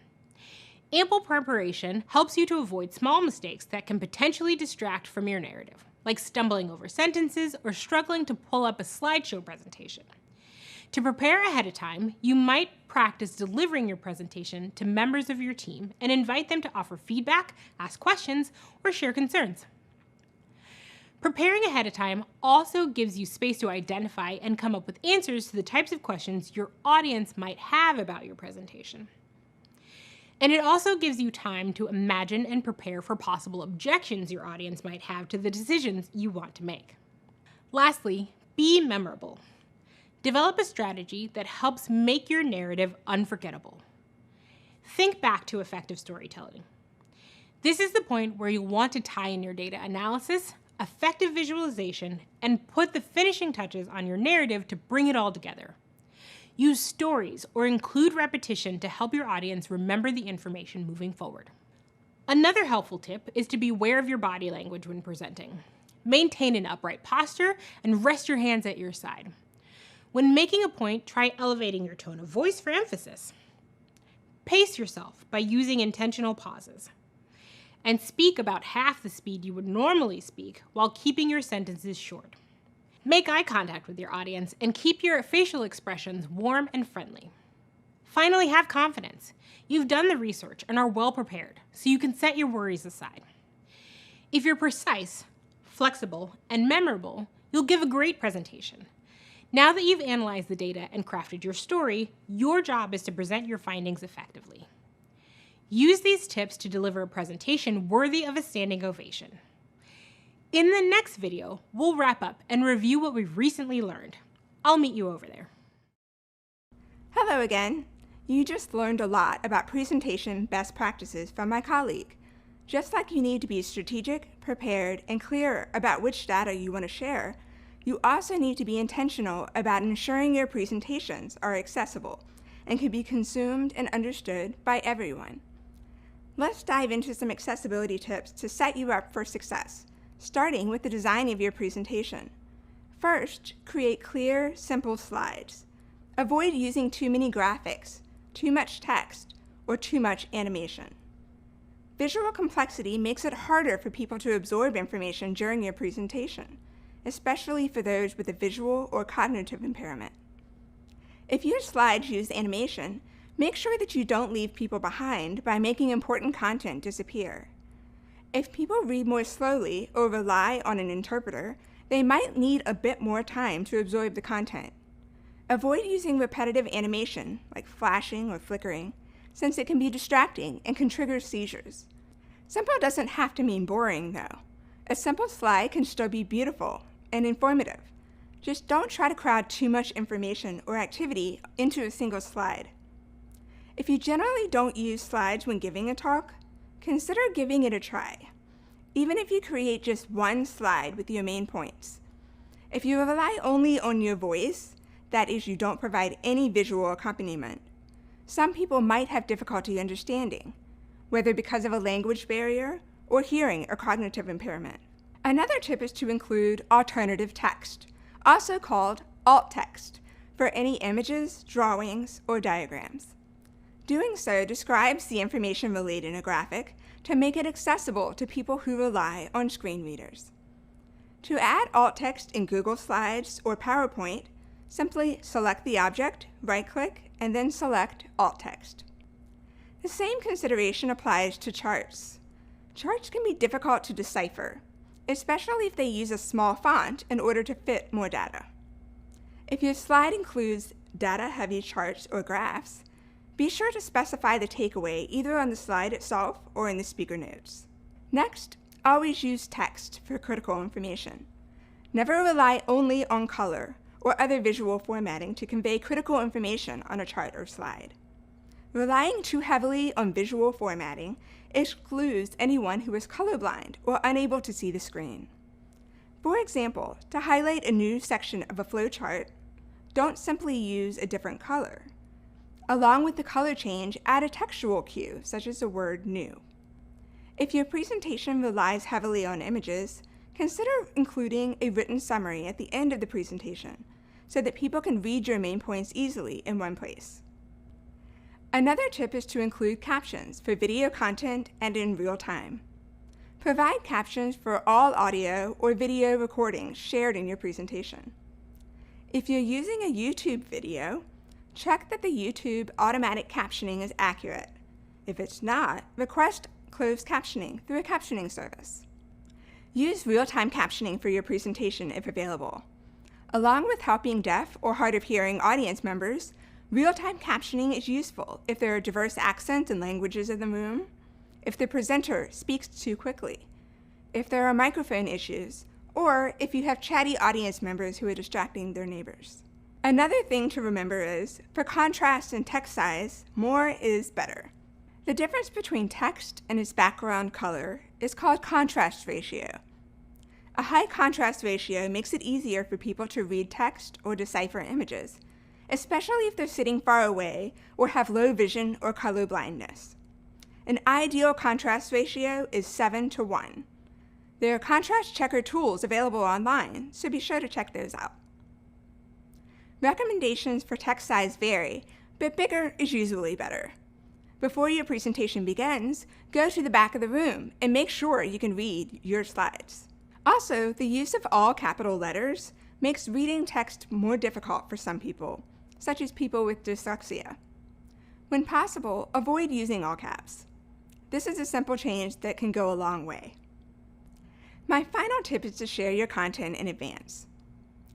Ample preparation helps you to avoid small mistakes that can potentially distract from your narrative, like stumbling over sentences or struggling to pull up a slideshow presentation. To prepare ahead of time, you might practice delivering your presentation to members of your team and invite them to offer feedback, ask questions, or share concerns. Preparing ahead of time also gives you space to identify and come up with answers to the types of questions your audience might have about your presentation. And it also gives you time to imagine and prepare for possible objections your audience might have to the decisions you want to make. Lastly, be memorable. Develop a strategy that helps make your narrative unforgettable. Think back to effective storytelling. This is the point where you'll want to tie in your data analysis, effective visualization, and put the finishing touches on your narrative to bring it all together. Use stories or include repetition to help your audience remember the information moving forward. Another helpful tip is to be aware of your body language when presenting. Maintain an upright posture and rest your hands at your side. When making a point, try elevating your tone of voice for emphasis. Pace yourself by using intentional pauses. And speak about half the speed you would normally speak while keeping your sentences short. Make eye contact with your audience and keep your facial expressions warm and friendly. Finally, have confidence. You've done the research and are well prepared, so you can set your worries aside. If you're precise, flexible, and memorable, you'll give a great presentation. Now that you've analyzed the data and crafted your story, your job is to present your findings effectively. Use these tips to deliver a presentation worthy of a standing ovation. In the next video, we'll wrap up and review what we've recently learned. I'll meet you over there. Hello again. You just learned a lot about presentation best practices from my colleague. Just like you need to be strategic, prepared, and clear about which data you want to share, you also need to be intentional about ensuring your presentations are accessible and can be consumed and understood by everyone. Let's dive into some accessibility tips to set you up for success, starting with the design of your presentation. First, create clear, simple slides. Avoid using too many graphics, too much text, or too much animation. Visual complexity makes it harder for people to absorb information during your presentation, especially for those with a visual or cognitive impairment. If your slides use animation, make sure that you don't leave people behind by making important content disappear. If people read more slowly or rely on an interpreter, they might need a bit more time to absorb the content. Avoid using repetitive animation, like flashing or flickering, since it can be distracting and can trigger seizures. Simple doesn't have to mean boring, though. A simple slide can still be beautiful and informative. Just don't try to crowd too much information or activity into a single slide. If you generally don't use slides when giving a talk, consider giving it a try, even if you create just one slide with your main points. If you rely only on your voice, that is, you don't provide any visual accompaniment, some people might have difficulty understanding, whether because of a language barrier or hearing or cognitive impairment. Another tip is to include alternative text. also called alt text, for any images, drawings, or diagrams. Doing so describes the information relayed in a graphic to make it accessible to people who rely on screen readers. To add alt text in Google Slides or PowerPoint, simply select the object, right-click, and then select alt text. The same consideration applies to charts. Charts can be difficult to decipher, especially if they use a small font in order to fit more data. If your slide includes data-heavy charts or graphs, be sure to specify the takeaway either on the slide itself or in the speaker notes. Next, always use text for critical information. Never rely only on color or other visual formatting to convey critical information on a chart or slide. Relying too heavily on visual formatting excludes anyone who is colorblind or unable to see the screen. For example, to highlight a new section of a flowchart, don't simply use a different color. Along with the color change, add a textual cue, such as the word new. If your presentation relies heavily on images, consider including a written summary at the end of the presentation so that people can read your main points easily in one place. Another tip is to include captions for video content and in real time. Provide captions for all audio or video recordings shared in your presentation. If you're using a YouTube video, check that the YouTube automatic captioning is accurate. If it's not, request closed captioning through a captioning service. Use real-time captioning for your presentation if available. Along with helping deaf or hard of hearing audience members, real-time captioning is useful if there are diverse accents and languages in the room, if the presenter speaks too quickly, if there are microphone issues, or if you have chatty audience members who are distracting their neighbors. Another thing to remember is, for contrast and text size, more is better. The difference between text and its background color is called contrast ratio. A high contrast ratio makes it easier for people to read text or decipher images, especially if they're sitting far away or have low vision or color blindness. An ideal contrast ratio is 7:1. There are contrast checker tools available online, so be sure to check those out. Recommendations for text size vary, but bigger is usually better. Before your presentation begins, go to the back of the room and make sure you can read your slides. Also, the use of all capital letters makes reading text more difficult for some people, such as people with dyslexia. When possible, avoid using all caps. This is a simple change that can go a long way. My final tip is to share your content in advance.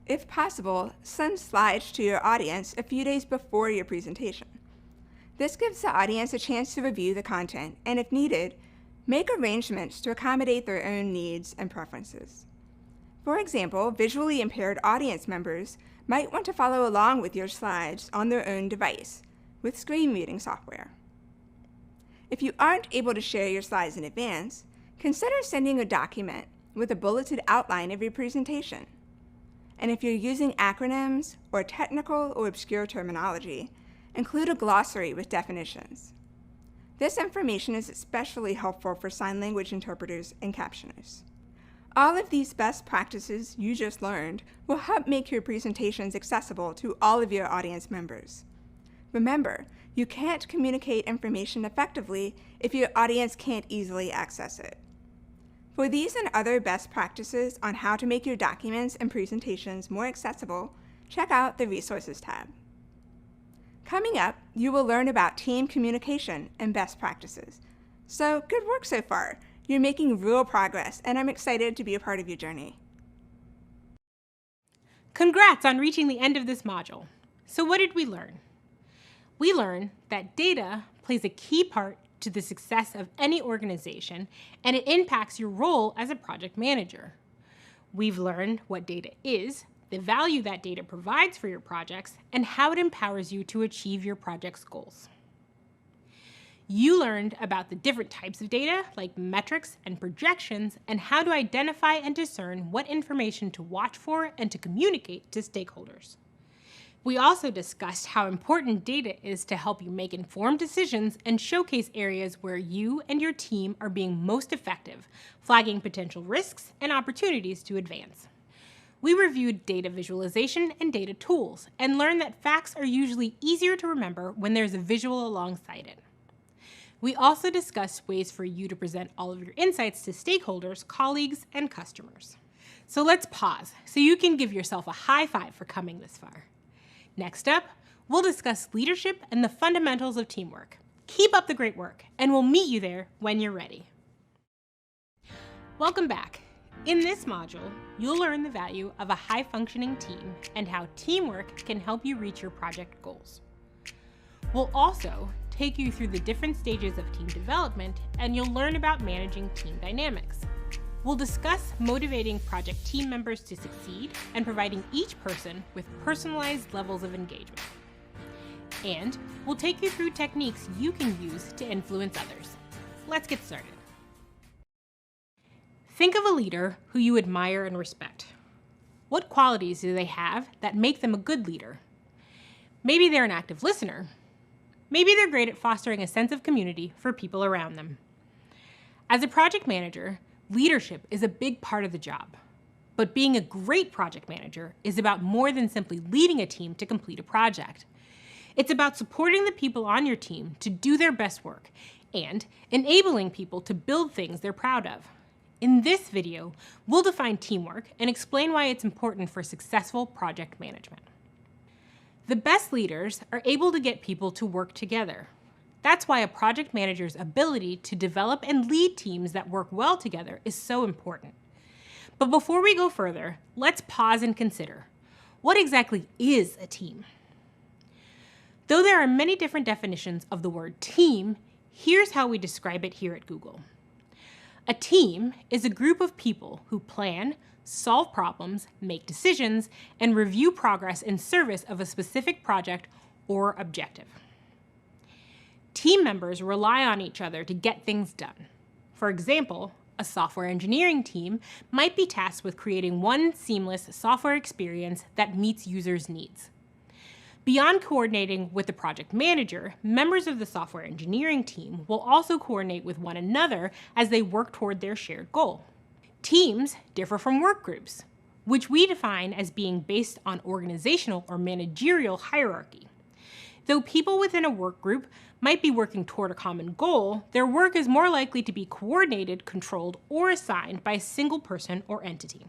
If possible, send slides to your audience a few days before your presentation. This gives the audience a chance to review the content, and if needed, make arrangements to accommodate their own needs and preferences. For example, visually impaired audience members might want to follow along with your slides on their own device with screen reading software. If you aren't able to share your slides in advance, consider sending a document with a bulleted outline of your presentation. And if you're using acronyms or technical or obscure terminology, include a glossary with definitions. This information is especially helpful for sign language interpreters and captioners. All of these best practices you just learned will help make your presentations accessible to all of your audience members. Remember, you can't communicate information effectively if your audience can't easily access it. For these and other best practices on how to make your documents and presentations more accessible, check out the Resources tab. Coming up, you will learn about team communication and best practices. So, good work so far. You're making real progress, and I'm excited to be a part of your journey. Congrats on reaching the end of this module. So what did we learn? We learned that data plays a key part to the success of any organization, and it impacts your role as a project manager. We've learned what data is, the value that data provides for your projects, and how it empowers you to achieve your project's goals. You learned about the different types of data, like metrics and projections, and how to identify and discern what information to watch for and to communicate to stakeholders. We also discussed how important data is to help you make informed decisions and showcase areas where you and your team are being most effective, flagging potential risks and opportunities to advance. We reviewed data visualization and data tools and learned that facts are usually easier to remember when there's a visual alongside it. We also discussed ways for you to present all of your insights to stakeholders, colleagues, and customers. So let's pause so you can give yourself a high five for coming this far. Next up, we'll discuss leadership and the fundamentals of teamwork. Keep up the great work, and we'll meet you there when you're ready. Welcome back. In this module, you'll learn the value of a high-functioning team and how teamwork can help you reach your project goals. We'll also take you through the different stages of team development, and you'll learn about managing team dynamics. We'll discuss motivating project team members to succeed and providing each person with personalized levels of engagement. And we'll take you through techniques you can use to influence others. Let's get started. Think of a leader who you admire and respect. What qualities do they have that make them a good leader? Maybe they're an active listener. Maybe they're great at fostering a sense of community for people around them. As a project manager, leadership is a big part of the job. But being a great project manager is about more than simply leading a team to complete a project. It's about supporting the people on your team to do their best work and enabling people to build things they're proud of. In this video, we'll define teamwork and explain why it's important for successful project management. The best leaders are able to get people to work together. That's why a project manager's ability to develop and lead teams that work well together is so important. But before we go further, let's pause and consider, what exactly is a team? Though there are many different definitions of the word team, here's how we describe it here at Google. A team is a group of people who plan, solve problems, make decisions, and review progress in service of a specific project or objective. Team members rely on each other to get things done. For example, a software engineering team might be tasked with creating one seamless software experience that meets users' needs. Beyond coordinating with the project manager, members of the software engineering team will also coordinate with one another as they work toward their shared goal. Teams differ from work groups, which we define as being based on organizational or managerial hierarchy. Though people within a work group might be working toward a common goal, their work is more likely to be coordinated, controlled, or assigned by a single person or entity.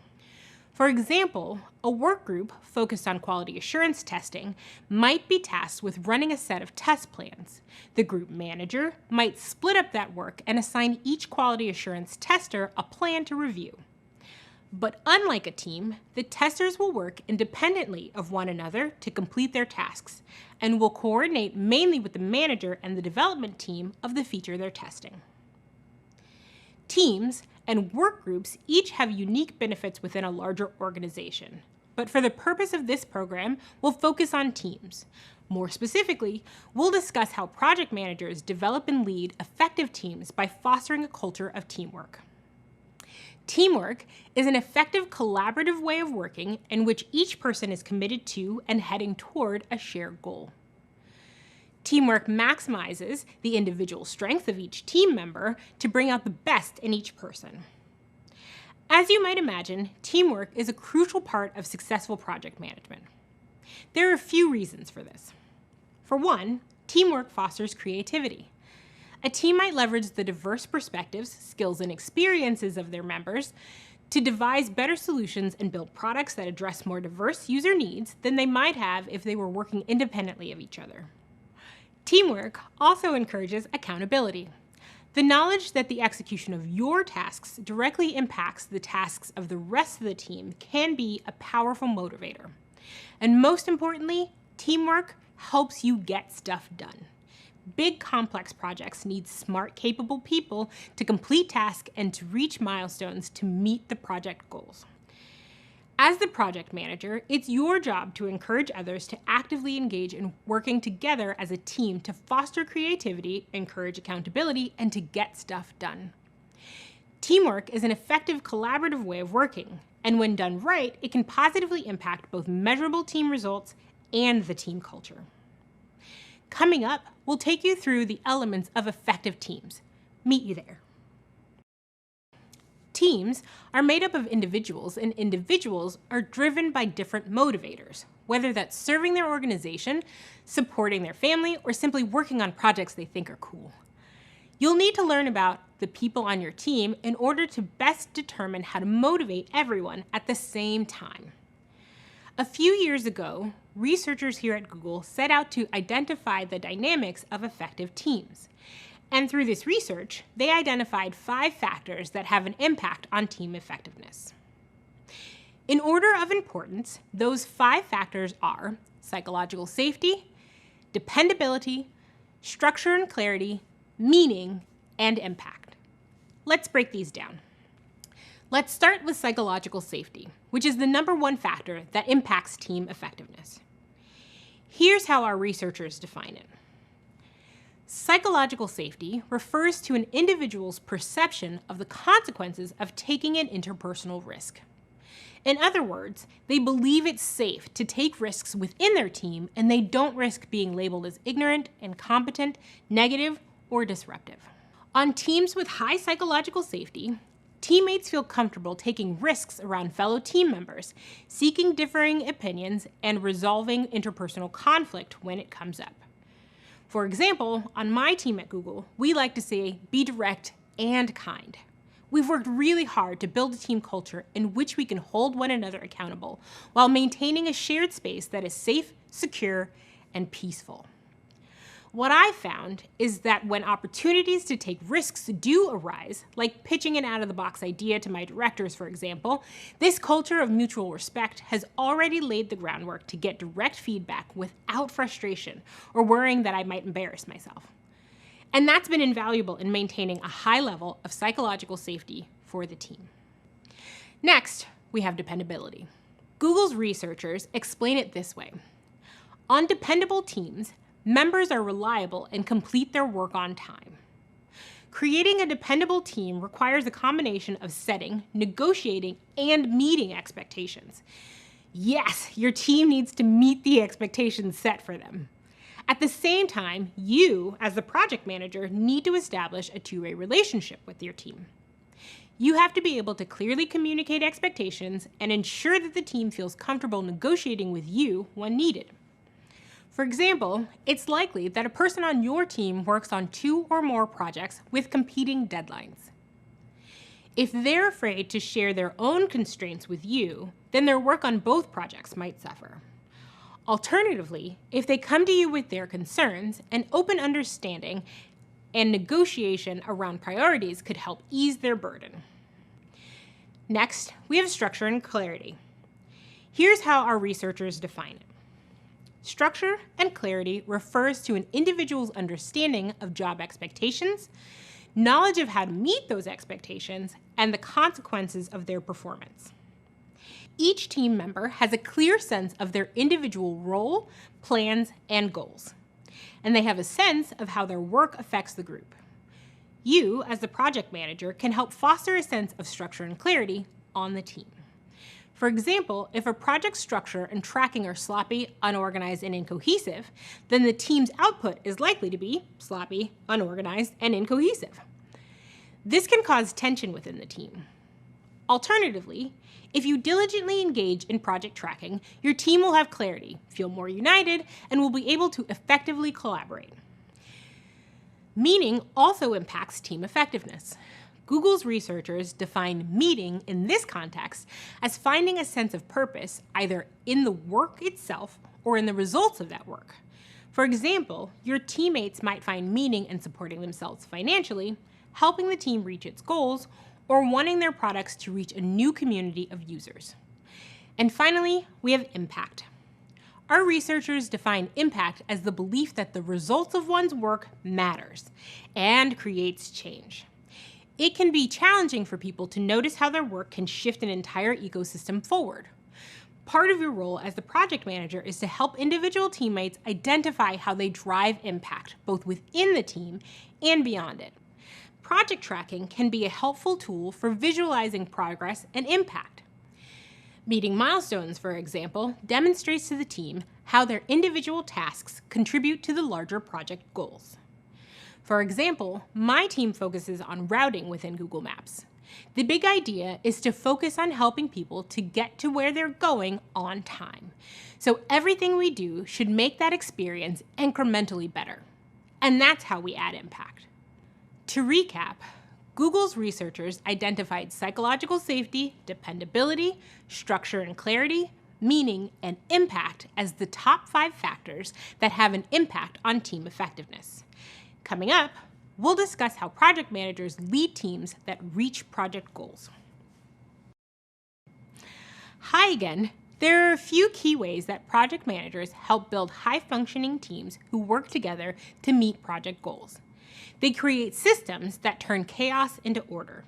For example, a work group focused on quality assurance testing might be tasked with running a set of test plans. The group manager might split up that work and assign each quality assurance tester a plan to review. But unlike a team, the testers will work independently of one another to complete their tasks and will coordinate mainly with the manager and the development team of the feature they're testing. Teams and work groups each have unique benefits within a larger organization. But for the purpose of this program, we'll focus on teams. More specifically, we'll discuss how project managers develop and lead effective teams by fostering a culture of teamwork. Teamwork is an effective collaborative way of working in which each person is committed to and heading toward a shared goal. Teamwork maximizes the individual strength of each team member to bring out the best in each person. As you might imagine, teamwork is a crucial part of successful project management. There are a few reasons for this. For one, teamwork fosters creativity. A team might leverage the diverse perspectives, skills, and experiences of their members to devise better solutions and build products that address more diverse user needs than they might have if they were working independently of each other. Teamwork also encourages accountability. The knowledge that the execution of your tasks directly impacts the tasks of the rest of the team can be a powerful motivator. And most importantly, teamwork helps you get stuff done. Big, complex projects need smart, capable people to complete tasks and to reach milestones to meet the project goals. As the project manager, it's your job to encourage others to actively engage in working together as a team to foster creativity, encourage accountability, and to get stuff done. Teamwork is an effective collaborative way of working, and when done right, it can positively impact both measurable team results and the team culture. Coming up, we'll take you through the elements of effective teams. Meet you there. Teams are made up of individuals, and individuals are driven by different motivators, whether that's serving their organization, supporting their family, or simply working on projects they think are cool. You'll need to learn about the people on your team in order to best determine how to motivate everyone at the same time. A few years ago, researchers here at Google set out to identify the dynamics of effective teams. And through this research, they identified 5 factors that have an impact on team effectiveness. In order of importance, those 5 factors are psychological safety, dependability, structure and clarity, meaning, and impact. Let's break these down. Let's start with psychological safety, which is the #1 factor that impacts team effectiveness. Here's how our researchers define it. Psychological safety refers to an individual's perception of the consequences of taking an interpersonal risk. In other words, they believe it's safe to take risks within their team and they don't risk being labeled as ignorant, incompetent, negative, or disruptive. On teams with high psychological safety, teammates feel comfortable taking risks around fellow team members, seeking differing opinions, and resolving interpersonal conflict when it comes up. For example, on my team at Google, we like to say, be direct and kind. We've worked really hard to build a team culture in which we can hold one another accountable while maintaining a shared space that is safe, secure, and peaceful. What I found is that when opportunities to take risks do arise, like pitching an out-of-the-box idea to my directors, for example, this culture of mutual respect has already laid the groundwork to get direct feedback without frustration or worrying that I might embarrass myself. And that's been invaluable in maintaining a high level of psychological safety for the team. Next, we have dependability. Google's researchers explain it this way. On dependable teams, members are reliable and complete their work on time. Creating a dependable team requires a combination of setting, negotiating, and meeting expectations. Yes, your team needs to meet the expectations set for them. At the same time, you, as the project manager, need to establish a two-way relationship with your team. You have to be able to clearly communicate expectations and ensure that the team feels comfortable negotiating with you when needed. For example, it's likely that a person on your team works on 2 or more projects with competing deadlines. If they're afraid to share their own constraints with you, then their work on both projects might suffer. Alternatively, if they come to you with their concerns, an open understanding and negotiation around priorities could help ease their burden. Next, we have structure and clarity. Here's how our researchers define it. Structure and clarity refers to an individual's understanding of job expectations, knowledge of how to meet those expectations, and the consequences of their performance. Each team member has a clear sense of their individual role, plans, and goals, and they have a sense of how their work affects the group. You, as the project manager, can help foster a sense of structure and clarity on the team. For example, if a project structure and tracking are sloppy, unorganized, and incohesive, then the team's output is likely to be sloppy, unorganized, and incohesive. This can cause tension within the team. Alternatively, if you diligently engage in project tracking, your team will have clarity, feel more united, and will be able to effectively collaborate. Meaning also impacts team effectiveness. Google's researchers define meaning in this context as finding a sense of purpose either in the work itself or in the results of that work. For example, your teammates might find meaning in supporting themselves financially, helping the team reach its goals, or wanting their products to reach a new community of users. And finally, we have impact. Our researchers define impact as the belief that the results of one's work matters and creates change. It can be challenging for people to notice how their work can shift an entire ecosystem forward. Part of your role as the project manager is to help individual teammates identify how they drive impact, both within the team and beyond it. Project tracking can be a helpful tool for visualizing progress and impact. Meeting milestones, for example, demonstrates to the team how their individual tasks contribute to the larger project goals. For example, my team focuses on routing within Google Maps. The big idea is to focus on helping people to get to where they're going on time. So everything we do should make that experience incrementally better. And that's how we add impact. To recap, Google's researchers identified psychological safety, dependability, structure and clarity, meaning, and impact as the top 5 factors that have an impact on team effectiveness. Coming up, we'll discuss how project managers lead teams that reach project goals. Hi again. There are a few key ways that project managers help build high-functioning teams who work together to meet project goals. They create systems that turn chaos into order.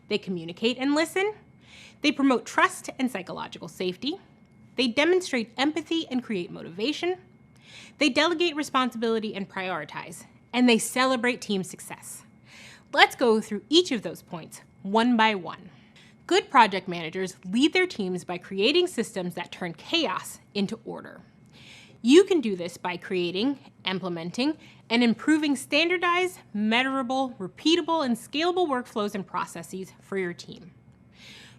They communicate and listen. They promote trust and psychological safety. They demonstrate empathy and create motivation. They delegate responsibility and prioritize. And they celebrate team success. Let's go through each of those points one by one. Good project managers lead their teams by creating systems that turn chaos into order. You can do this by creating, implementing, and improving standardized, measurable, repeatable, and scalable workflows and processes for your team.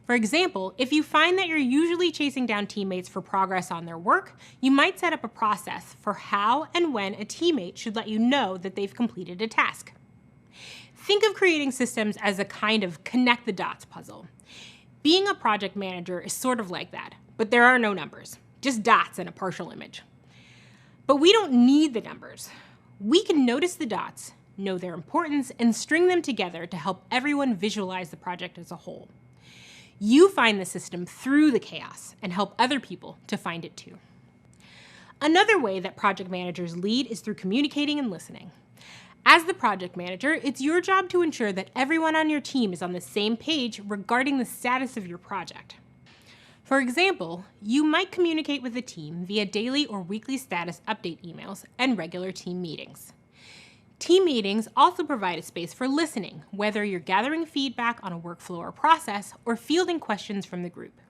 For example, if you find that you're usually chasing down teammates for progress on their work, you might set up a process for how and when a teammate should let you know that they've completed a task. Think of creating systems as a kind of connect the dots puzzle. Being a project manager is sort of like that, but there are no numbers, just dots and a partial image. But we don't need the numbers. We can notice the dots, know their importance, and string them together to help everyone visualize the project as a whole. You find the system through the chaos and help other people to find it too. Another way that project managers lead is through communicating and listening. As the project manager, it's your job to ensure that everyone on your team is on the same page regarding the status of your project. For example, you might communicate with the team via daily or weekly status update emails and regular team meetings. Team meetings also provide a space for listening, whether you're gathering feedback on a workflow or process or fielding questions from the group.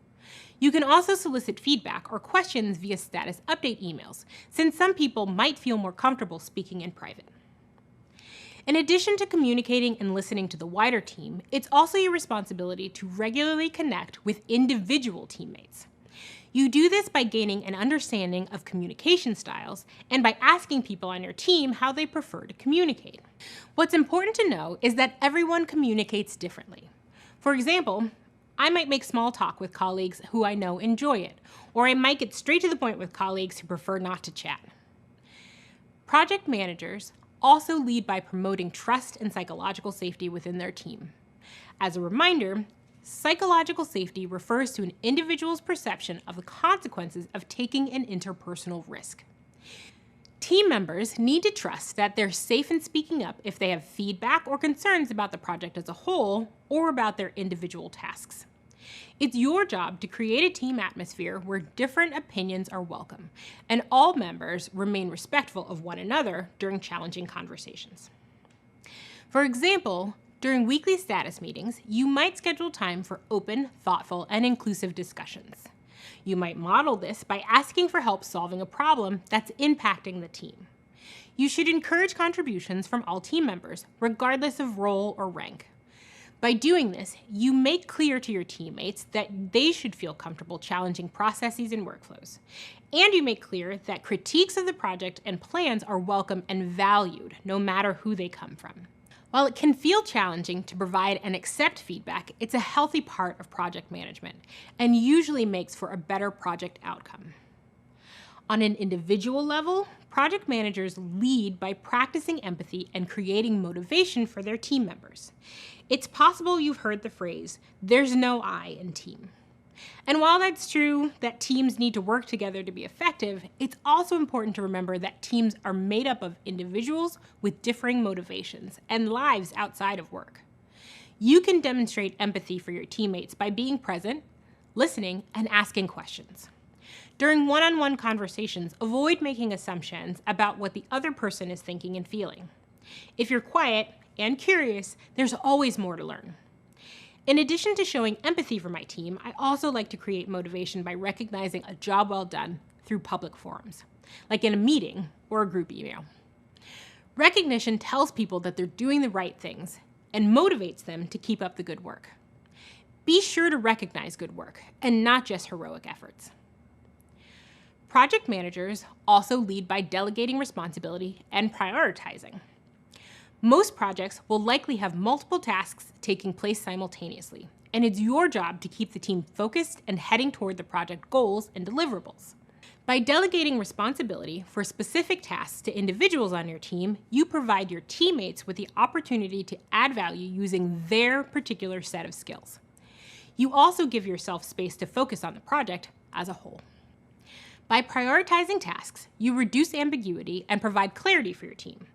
You can also solicit feedback or questions via status update emails, since some people might feel more comfortable speaking in private. In addition to communicating and listening to the wider team, it's also your responsibility to regularly connect with individual teammates. You do this by gaining an understanding of communication styles and by asking people on your team how they prefer to communicate. What's important to know is that everyone communicates differently. For example, I might make small talk with colleagues who I know enjoy it, or I might get straight to the point with colleagues who prefer not to chat. Project managers also lead by promoting trust and psychological safety within their team. As a reminder, psychological safety refers to an individual's perception of the consequences of taking an interpersonal risk. Team members need to trust that they're safe in speaking up if they have feedback or concerns about the project as a whole or about their individual tasks. It's your job to create a team atmosphere where different opinions are welcome and all members remain respectful of one another during challenging conversations. For example, during weekly status meetings, you might schedule time for open, thoughtful, and inclusive discussions. You might model this by asking for help solving a problem that's impacting the team. You should encourage contributions from all team members, regardless of role or rank. By doing this, you make clear to your teammates that they should feel comfortable challenging processes and workflows. And you make clear that critiques of the project and plans are welcome and valued, no matter who they come from. While it can feel challenging to provide and accept feedback, it's a healthy part of project management and usually makes for a better project outcome. On an individual level, project managers lead by practicing empathy and creating motivation for their team members. It's possible you've heard the phrase, "there's no I in team." And while that's true that teams need to work together to be effective, it's also important to remember that teams are made up of individuals with differing motivations and lives outside of work. You can demonstrate empathy for your teammates by being present, listening, and asking questions. During one-on-one conversations, avoid making assumptions about what the other person is thinking and feeling. If you're quiet and curious, there's always more to learn. In addition to showing empathy for my team, I also like to create motivation by recognizing a job well done through public forums, like in a meeting or a group email. Recognition tells people that they're doing the right things and motivates them to keep up the good work. Be sure to recognize good work and not just heroic efforts. Project managers also lead by delegating responsibility and prioritizing. Most projects will likely have multiple tasks taking place simultaneously, and it's your job to keep the team focused and heading toward the project goals and deliverables. By delegating responsibility for specific tasks to individuals on your team, you provide your teammates with the opportunity to add value using their particular set of skills. You also give yourself space to focus on the project as a whole. By prioritizing tasks, you reduce ambiguity and provide clarity for your team.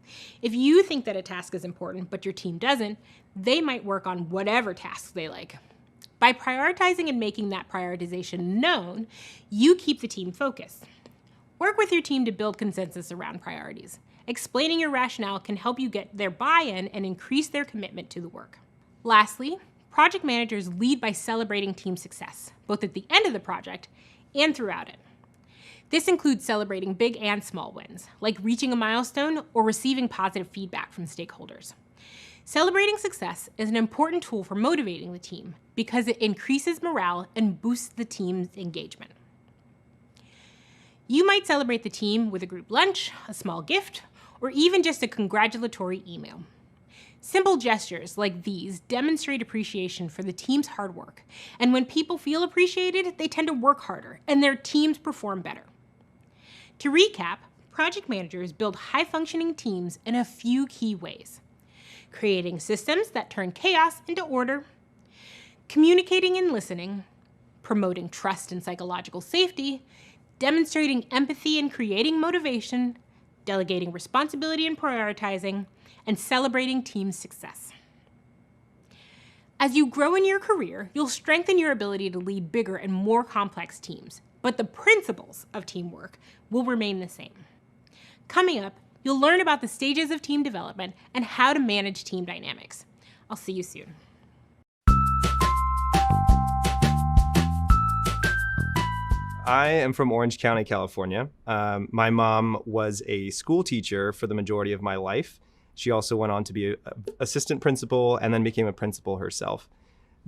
If you think that a task is important but your team doesn't, they might work on whatever tasks they like. By prioritizing and making that prioritization known, you keep the team focused. Work with your team to build consensus around priorities. Explaining your rationale can help you get their buy-in and increase their commitment to the work. Lastly, project managers lead by celebrating team success, both at the end of the project and throughout it. This includes celebrating big and small wins, like reaching a milestone or receiving positive feedback from stakeholders. Celebrating success is an important tool for motivating the team because it increases morale and boosts the team's engagement. You might celebrate the team with a group lunch, a small gift, or even just a congratulatory email. Simple gestures like these demonstrate appreciation for the team's hard work, and when people feel appreciated, they tend to work harder and their teams perform better. To recap, project managers build high-functioning teams in a few key ways: creating systems that turn chaos into order, communicating and listening, promoting trust and psychological safety, demonstrating empathy and creating motivation, delegating responsibility and prioritizing, and celebrating team success. As you grow in your career, you'll strengthen your ability to lead bigger and more complex teams, but the principles of teamwork will remain the same. Coming up, you'll learn about the stages of team development and how to manage team dynamics. I'll see you soon. I am from Orange County, California. My mom was a school teacher for the majority of my life. She also went on to be an assistant principal and then became a principal herself.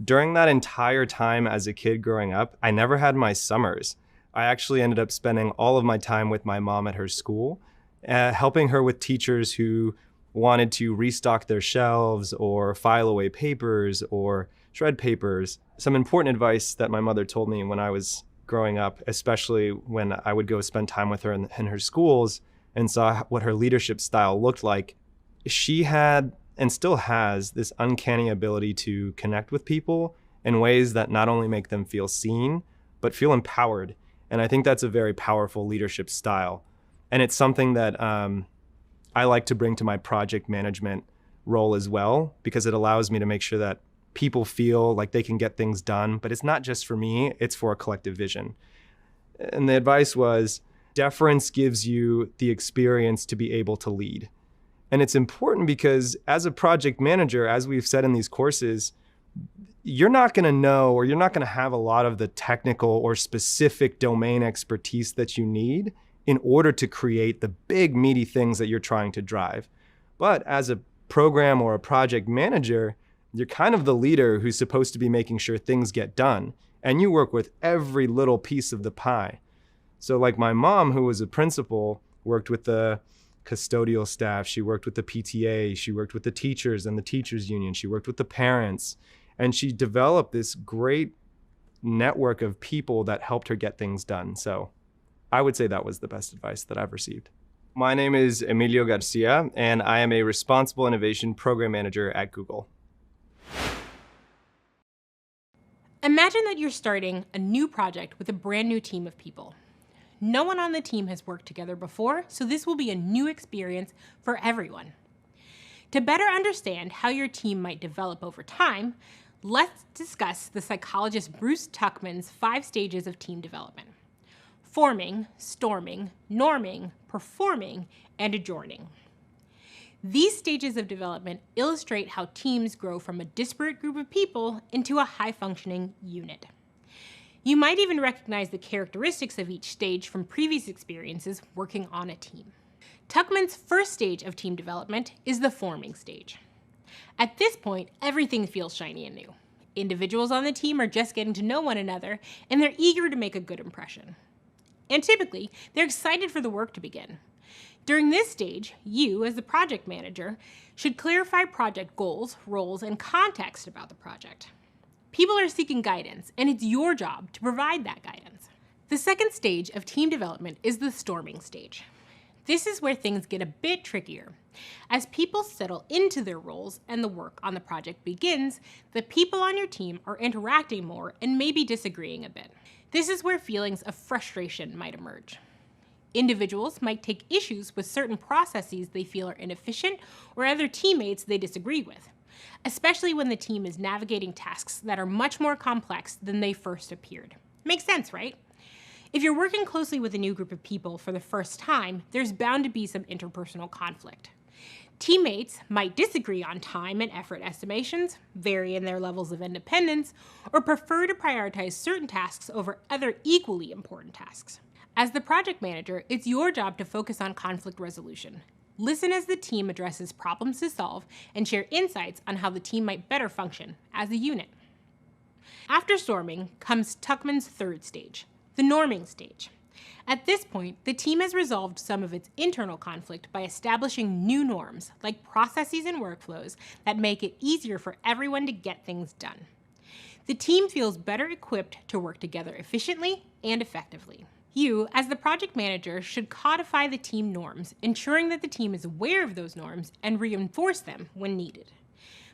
During that entire time as a kid growing up, I never had my summers. I actually ended up spending all of my time with my mom at her school, helping her with teachers who wanted to restock their shelves or file away papers or shred papers. Some important advice that my mother told me when I was growing up, especially when I would go spend time with her in her schools and saw what her leadership style looked like. She had and still has this uncanny ability to connect with people in ways that not only make them feel seen, but feel empowered. And I think that's a very powerful leadership style. And it's something that I like to bring to my project management role as well, because it allows me to make sure that people feel like they can get things done, but it's not just for me, it's for a collective vision. And the advice was, deference gives you the experience to be able to lead. And it's important because as a project manager, as we've said in these courses, you're not going to know, or you're not going to have a lot of the technical or specific domain expertise that you need in order to create the big meaty things that you're trying to drive. But as a program or a project manager, you're kind of the leader who's supposed to be making sure things get done. And you work with every little piece of the pie. So like my mom, who was a principal, worked with the custodial staff, she worked with the PTA, she worked with the teachers and the teachers union, she worked with the parents, and she developed this great network of people that helped her get things done. So I would say that was the best advice that I've received. My name is Emilio Garcia, and I am a responsible innovation program manager at Google. Imagine that you're starting a new project with a brand new team of people. No one on the team has worked together before, so this will be a new experience for everyone. To better understand how your team might develop over time, let's discuss the psychologist Bruce Tuckman's 5 stages of team development: forming, storming, norming, performing, and adjourning. These stages of development illustrate how teams grow from a disparate group of people into a high-functioning unit. You might even recognize the characteristics of each stage from previous experiences working on a team. Tuckman's first stage of team development is the forming stage. At this point, everything feels shiny and new. Individuals on the team are just getting to know one another, and they're eager to make a good impression. And typically, they're excited for the work to begin. During this stage, you, as the project manager, should clarify project goals, roles, and context about the project. People are seeking guidance, and it's your job to provide that guidance. The second stage of team development is the storming stage. This is where things get a bit trickier. As people settle into their roles and the work on the project begins, the people on your team are interacting more and maybe disagreeing a bit. This is where feelings of frustration might emerge. Individuals might take issues with certain processes they feel are inefficient or other teammates they disagree with, especially when the team is navigating tasks that are much more complex than they first appeared. Makes sense, right? If you're working closely with a new group of people for the first time, there's bound to be some interpersonal conflict. Teammates might disagree on time and effort estimations, vary in their levels of independence, or prefer to prioritize certain tasks over other equally important tasks. As the project manager, it's your job to focus on conflict resolution. Listen as the team addresses problems to solve and share insights on how the team might better function as a unit. After storming comes Tuckman's third stage, the norming stage. At this point, the team has resolved some of its internal conflict by establishing new norms, like processes and workflows, that make it easier for everyone to get things done. The team feels better equipped to work together efficiently and effectively. You, as the project manager, should codify the team norms, ensuring that the team is aware of those norms and reinforce them when needed.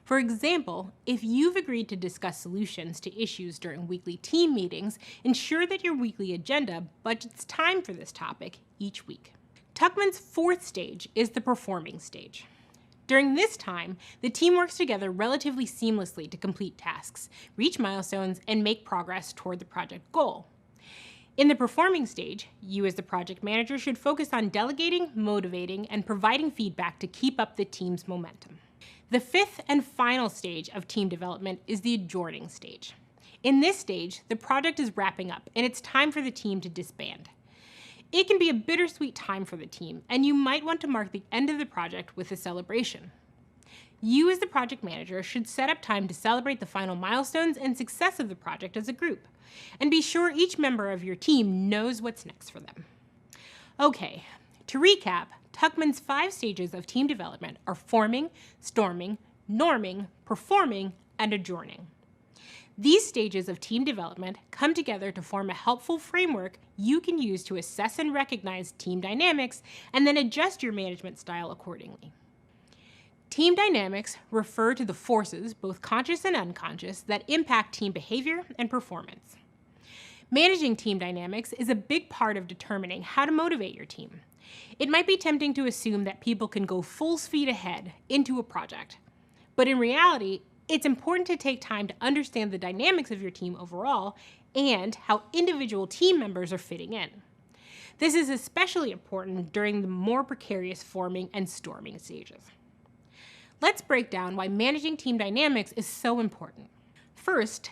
For example, if you've agreed to discuss solutions to issues during weekly team meetings, ensure that your weekly agenda budgets time for this topic each week. Tuckman's fourth stage is the performing stage. During this time, the team works together relatively seamlessly to complete tasks, reach milestones, and make progress toward the project goal. In the performing stage, you as the project manager should focus on delegating, motivating, and providing feedback to keep up the team's momentum. The fifth and final stage of team development is the adjourning stage. In this stage, the project is wrapping up and it's time for the team to disband. It can be a bittersweet time for the team, and you might want to mark the end of the project with a celebration. You as the project manager should set up time to celebrate the final milestones and success of the project as a group, and be sure each member of your team knows what's next for them. Okay, to recap, Tuckman's 5 stages of team development are forming, storming, norming, performing, and adjourning. These stages of team development come together to form a helpful framework you can use to assess and recognize team dynamics and then adjust your management style accordingly. Team dynamics refer to the forces, both conscious and unconscious, that impact team behavior and performance. Managing team dynamics is a big part of determining how to motivate your team. It might be tempting to assume that people can go full speed ahead into a project, but in reality, it's important to take time to understand the dynamics of your team overall and how individual team members are fitting in. This is especially important during the more precarious forming and storming stages. Let's break down why managing team dynamics is so important. First,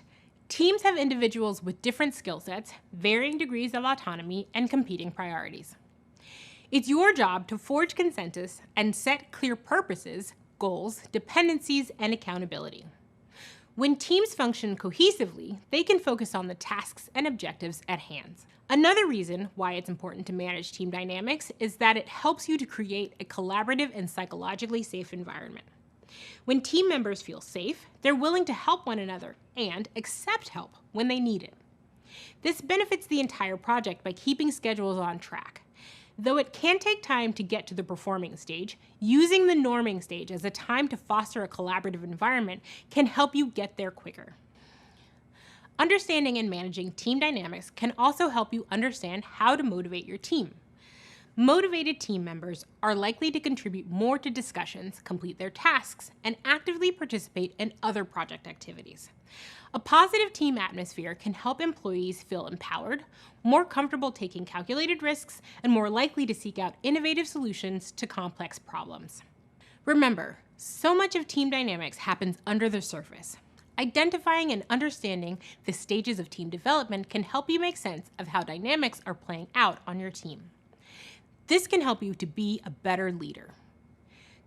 teams have individuals with different skill sets, varying degrees of autonomy, and competing priorities. It's your job to forge consensus and set clear purposes, goals, dependencies, and accountability. When teams function cohesively, they can focus on the tasks and objectives at hand. Another reason why it's important to manage team dynamics is that it helps you to create a collaborative and psychologically safe environment. When team members feel safe, they're willing to help one another and accept help when they need it. This benefits the entire project by keeping schedules on track. Though it can take time to get to the performing stage, using the norming stage as a time to foster a collaborative environment can help you get there quicker. Understanding and managing team dynamics can also help you understand how to motivate your team. Motivated team members are likely to contribute more to discussions, complete their tasks, and actively participate in other project activities. A positive team atmosphere can help employees feel empowered, more comfortable taking calculated risks, and more likely to seek out innovative solutions to complex problems. Remember, so much of team dynamics happens under the surface. Identifying and understanding the stages of team development can help you make sense of how dynamics are playing out on your team. This can help you to be a better leader.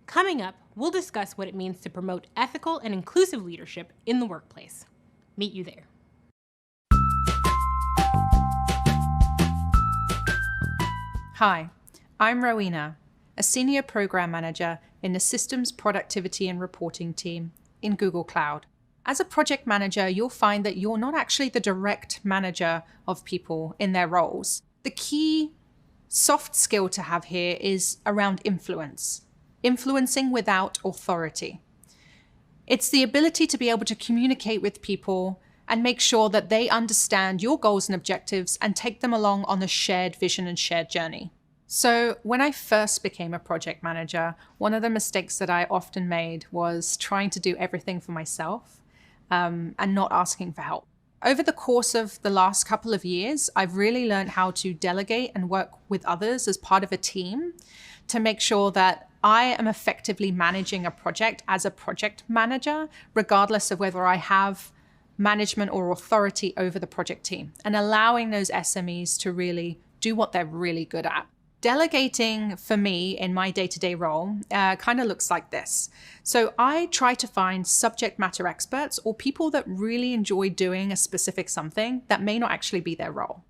Coming up, we'll discuss what it means to promote ethical and inclusive leadership in the workplace. Meet you there. Hi, I'm Rowena, a Senior Program Manager in the Systems Productivity and Reporting team in Google Cloud. As a project manager, you'll find that you're not actually the direct manager of people in their roles. The key soft skill to have here is around influence, influencing without authority. It's the ability to be able to communicate with people and make sure that they understand your goals and objectives and take them along on a shared vision and shared journey. So when I first became a project manager, one of the mistakes that I often made was trying to do everything for myself and not asking for help. Over the course of the last couple of years, I've really learned how to delegate and work with others as part of a team to make sure that I am effectively managing a project as a project manager, regardless of whether I have management or authority over the project team, and allowing those SMEs to really do what they're really good at. Delegating for me in my day-to-day role kind of looks like this. So I try to find subject matter experts or people that really enjoy doing a specific something that may not actually be their role.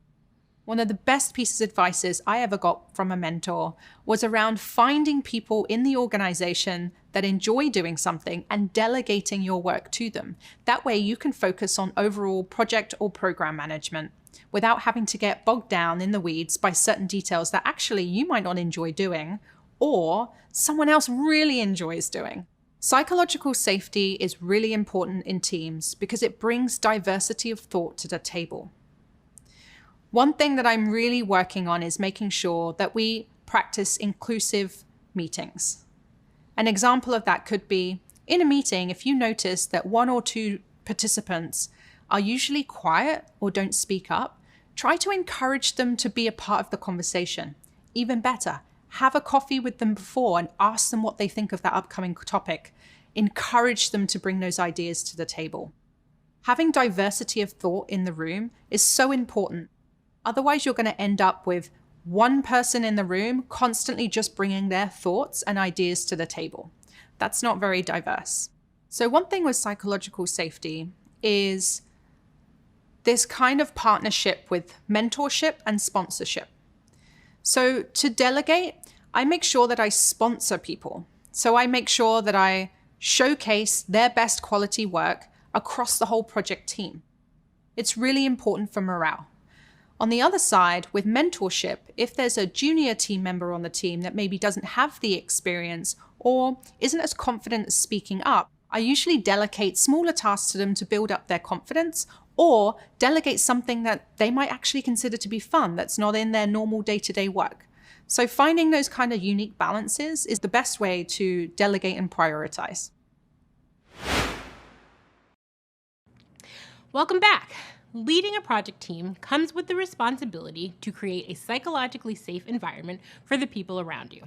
One of the best pieces of advice I ever got from a mentor was around finding people in the organization that enjoy doing something and delegating your work to them. That way you can focus on overall project or program management without having to get bogged down in the weeds by certain details that actually you might not enjoy doing or someone else really enjoys doing. Psychological safety is really important in teams because it brings diversity of thought to the table. One thing that I'm really working on is making sure that we practice inclusive meetings. An example of that could be, in a meeting, if you notice that one or two participants are usually quiet or don't speak up, try to encourage them to be a part of the conversation. Even better, have a coffee with them before and ask them what they think of that upcoming topic. Encourage them to bring those ideas to the table. Having diversity of thought in the room is so important. Otherwise, you're going to end up with one person in the room constantly just bringing their thoughts and ideas to the table. That's not very diverse. So one thing with psychological safety is this kind of partnership with mentorship and sponsorship. So to delegate, I make sure that I sponsor people. So I make sure that I showcase their best quality work across the whole project team. It's really important for morale. On the other side, with mentorship, if there's a junior team member on the team that maybe doesn't have the experience or isn't as confident as speaking up, I usually delegate smaller tasks to them to build up their confidence or delegate something that they might actually consider to be fun that's not in their normal day-to-day work. So finding those kind of unique balances is the best way to delegate and prioritize. Welcome back. Leading a project team comes with the responsibility to create a psychologically safe environment for the people around you.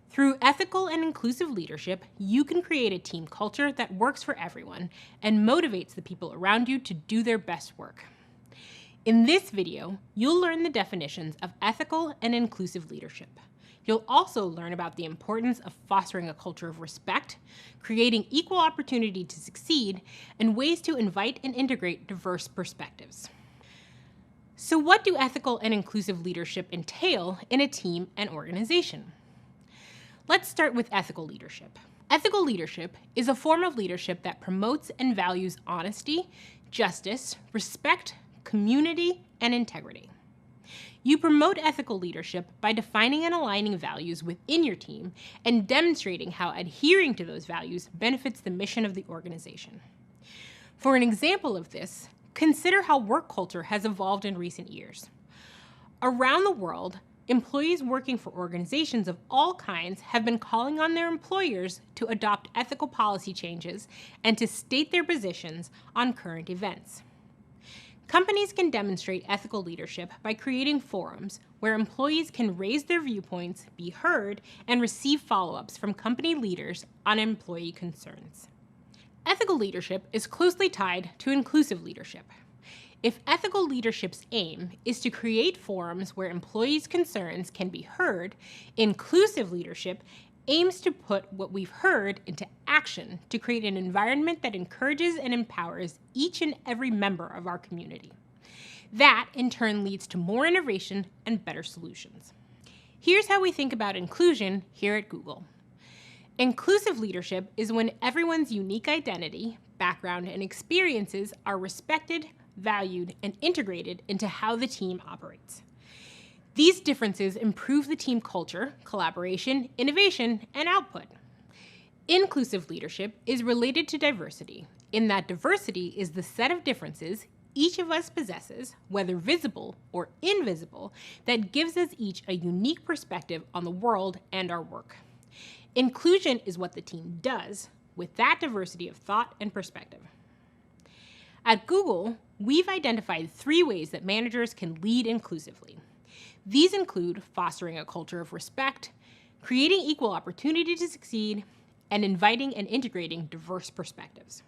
Through ethical and inclusive leadership, you can create a team culture that works for everyone and motivates the people around you to do their best work. In this video, you'll learn the definitions of ethical and inclusive leadership. You'll also learn about the importance of fostering a culture of respect, creating equal opportunity to succeed, and ways to invite and integrate diverse perspectives. So what do ethical and inclusive leadership entail in a team and organization? Let's start with ethical leadership. Ethical leadership is a form of leadership that promotes and values honesty, justice, respect, community, and integrity. You promote ethical leadership by defining and aligning values within your team and demonstrating how adhering to those values benefits the mission of the organization. For an example of this, consider how work culture has evolved in recent years. Around the world, employees working for organizations of all kinds have been calling on their employers to adopt ethical policy changes and to state their positions on current events. Companies can demonstrate ethical leadership by creating forums where employees can raise their viewpoints, be heard, and receive follow-ups from company leaders on employee concerns. Ethical leadership is closely tied to inclusive leadership. If ethical leadership's aim is to create forums where employees' concerns can be heard, inclusive leadership aims to put what we've heard into action to create an environment that encourages and empowers each and every member of our community. That, in turn, leads to more innovation and better solutions. Here's how we think about inclusion here at Google. Inclusive leadership is when everyone's unique identity, background, and experiences are respected, valued, and integrated into how the team operates. These differences improve the team culture, collaboration, innovation, and output. Inclusive leadership is related to diversity, in that diversity is the set of differences each of us possesses, whether visible or invisible, that gives us each a unique perspective on the world and our work. Inclusion is what the team does with that diversity of thought and perspective. At Google, we've identified 3 ways that managers can lead inclusively. These include fostering a culture of respect, creating equal opportunity to succeed, and inviting and integrating diverse perspectives.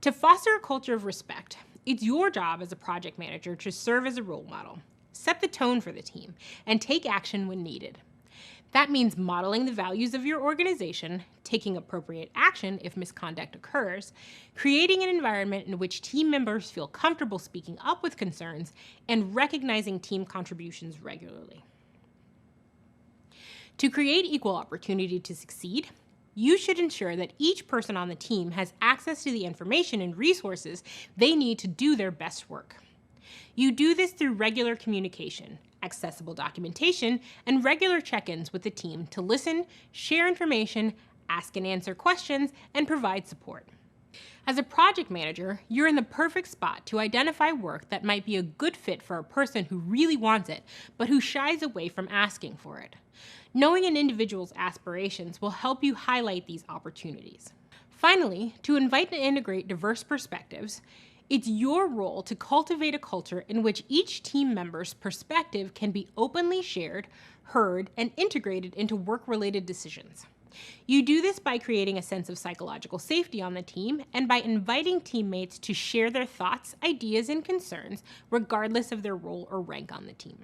To foster a culture of respect, it's your job as a project manager to serve as a role model, set the tone for the team, and take action when needed. That means modeling the values of your organization, taking appropriate action if misconduct occurs, creating an environment in which team members feel comfortable speaking up with concerns, and recognizing team contributions regularly. To create equal opportunity to succeed, you should ensure that each person on the team has access to the information and resources they need to do their best work. You do this through regular communication, accessible documentation, and regular check-ins with the team to listen, share information, ask and answer questions, and provide support. As a project manager, you're in the perfect spot to identify work that might be a good fit for a person who really wants it, but who shies away from asking for it. Knowing an individual's aspirations will help you highlight these opportunities. Finally, to invite and integrate diverse perspectives, it's your role to cultivate a culture in which each team member's perspective can be openly shared, heard, and integrated into work-related decisions. You do this by creating a sense of psychological safety on the team and by inviting teammates to share their thoughts, ideas, and concerns, regardless of their role or rank on the team.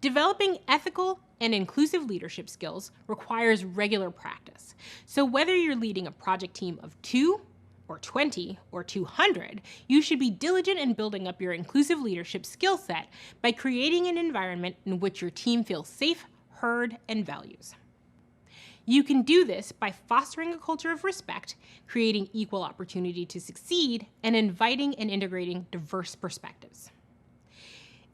Developing ethical and inclusive leadership skills requires regular practice. So whether you're leading a project team of 2, or 20, or 200, you should be diligent in building up your inclusive leadership skill set by creating an environment in which your team feels safe, heard, and values. You can do this by fostering a culture of respect, creating equal opportunity to succeed, and inviting and integrating diverse perspectives.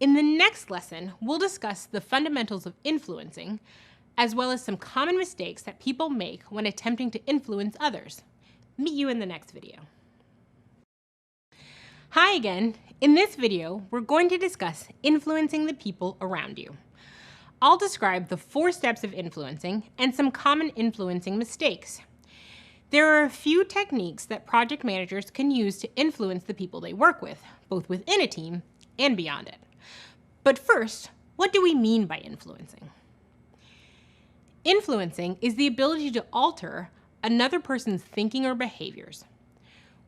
In the next lesson, we'll discuss the fundamentals of influencing, as well as some common mistakes that people make when attempting to influence others. Meet you in the next video. Hi again. In this video, we're going to discuss influencing the people around you. I'll describe the 4 steps of influencing and some common influencing mistakes. There are a few techniques that project managers can use to influence the people they work with, both within a team and beyond it. But first, what do we mean by influencing? Influencing is the ability to alter another person's thinking or behaviors.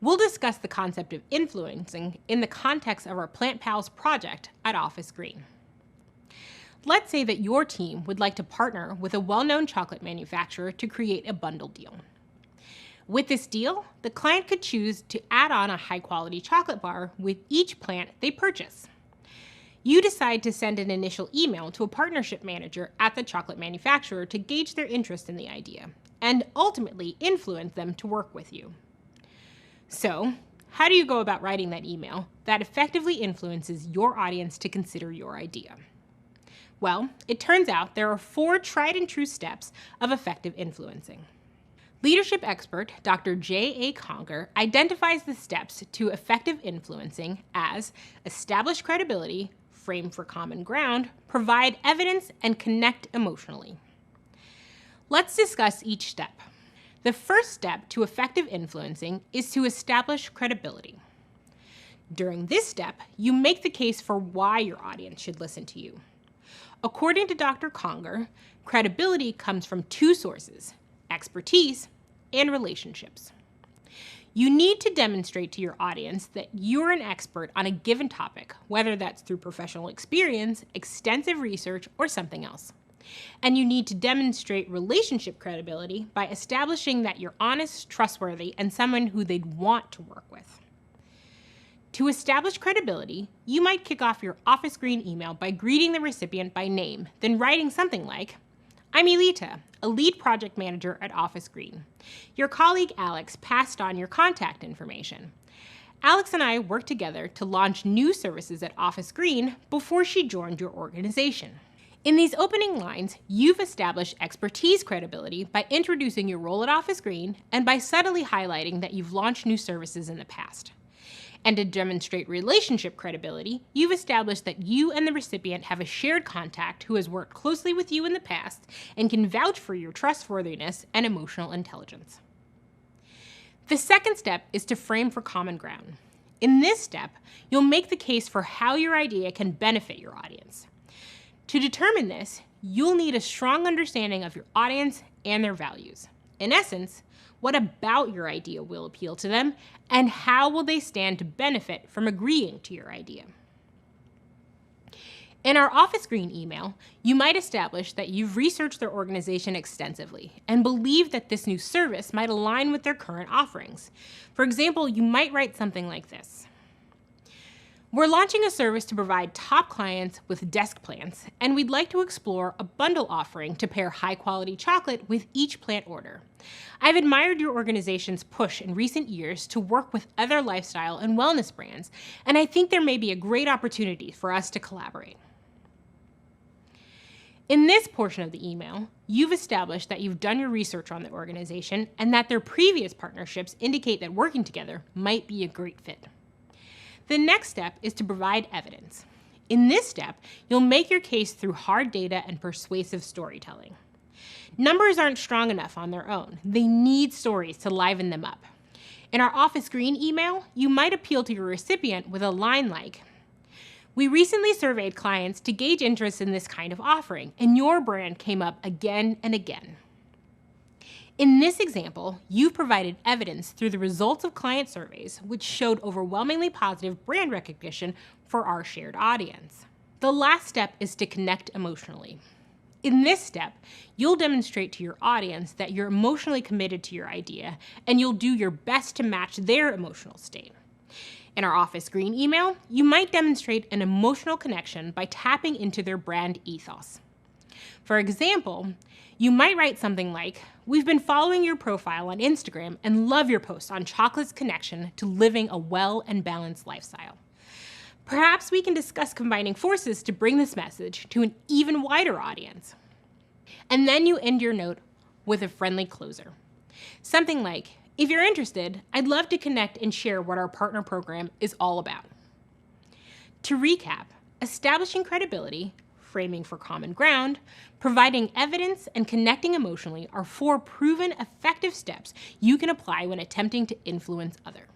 We'll discuss the concept of influencing in the context of our Plant Pals project at Office Green. Let's say that your team would like to partner with a well-known chocolate manufacturer to create a bundle deal. With this deal, the client could choose to add on a high-quality chocolate bar with each plant they purchase. You decide to send an initial email to a partnership manager at the chocolate manufacturer to gauge their interest in the idea, and ultimately influence them to work with you. So, how do you go about writing that email that effectively influences your audience to consider your idea? Well, it turns out there are 4 tried and true steps of effective influencing. Leadership expert Dr. J.A. Conger identifies the steps to effective influencing as establish credibility, frame for common ground, provide evidence, and connect emotionally. Let's discuss each step. The first step to effective influencing is to establish credibility. During this step, you make the case for why your audience should listen to you. According to Dr. Conger, credibility comes from 2 sources: expertise and relationships. You need to demonstrate to your audience that you're an expert on a given topic, whether that's through professional experience, extensive research, or something else. And you need to demonstrate relationship credibility by establishing that you're honest, trustworthy, and someone who they'd want to work with. To establish credibility, you might kick off your Office Green email by greeting the recipient by name, then writing something like, "I'm Elita, a lead project manager at Office Green. Your colleague Alex passed on your contact information. Alex and I worked together to launch new services at Office Green before she joined your organization." In these opening lines, you've established expertise credibility by introducing your role at Office Green and by subtly highlighting that you've launched new services in the past. And to demonstrate relationship credibility, you've established that you and the recipient have a shared contact who has worked closely with you in the past and can vouch for your trustworthiness and emotional intelligence. The second step is to frame for common ground. In this step, you'll make the case for how your idea can benefit your audience. To determine this, you'll need a strong understanding of your audience and their values. In essence, what about your idea will appeal to them, and how will they stand to benefit from agreeing to your idea? In our Office Green email, you might establish that you've researched their organization extensively and believe that this new service might align with their current offerings. For example, you might write something like this. "We're launching a service to provide top clients with desk plants, and we'd like to explore a bundle offering to pair high-quality chocolate with each plant order. I've admired your organization's push in recent years to work with other lifestyle and wellness brands, and I think there may be a great opportunity for us to collaborate." In this portion of the email, you've established that you've done your research on the organization and that their previous partnerships indicate that working together might be a great fit. The next step is to provide evidence. In this step, you'll make your case through hard data and persuasive storytelling. Numbers aren't strong enough on their own. They need stories to liven them up. In our Office Green email, you might appeal to your recipient with a line like, "We recently surveyed clients to gauge interest in this kind of offering, and your brand came up again and again." In this example, you've provided evidence through the results of client surveys, which showed overwhelmingly positive brand recognition for our shared audience. The last step is to connect emotionally. In this step, you'll demonstrate to your audience that you're emotionally committed to your idea, and you'll do your best to match their emotional state. In our Office Green email, you might demonstrate an emotional connection by tapping into their brand ethos. For example, you might write something like, "We've been following your profile on Instagram and love your posts on chocolate's connection to living a well and balanced lifestyle. Perhaps we can discuss combining forces to bring this message to an even wider audience." And then you end your note with a friendly closer. Something like, "If you're interested, I'd love to connect and share what our partner program is all about." To recap, establishing credibility, framing for common ground, providing evidence, and connecting emotionally are 4 proven effective steps you can apply when attempting to influence others.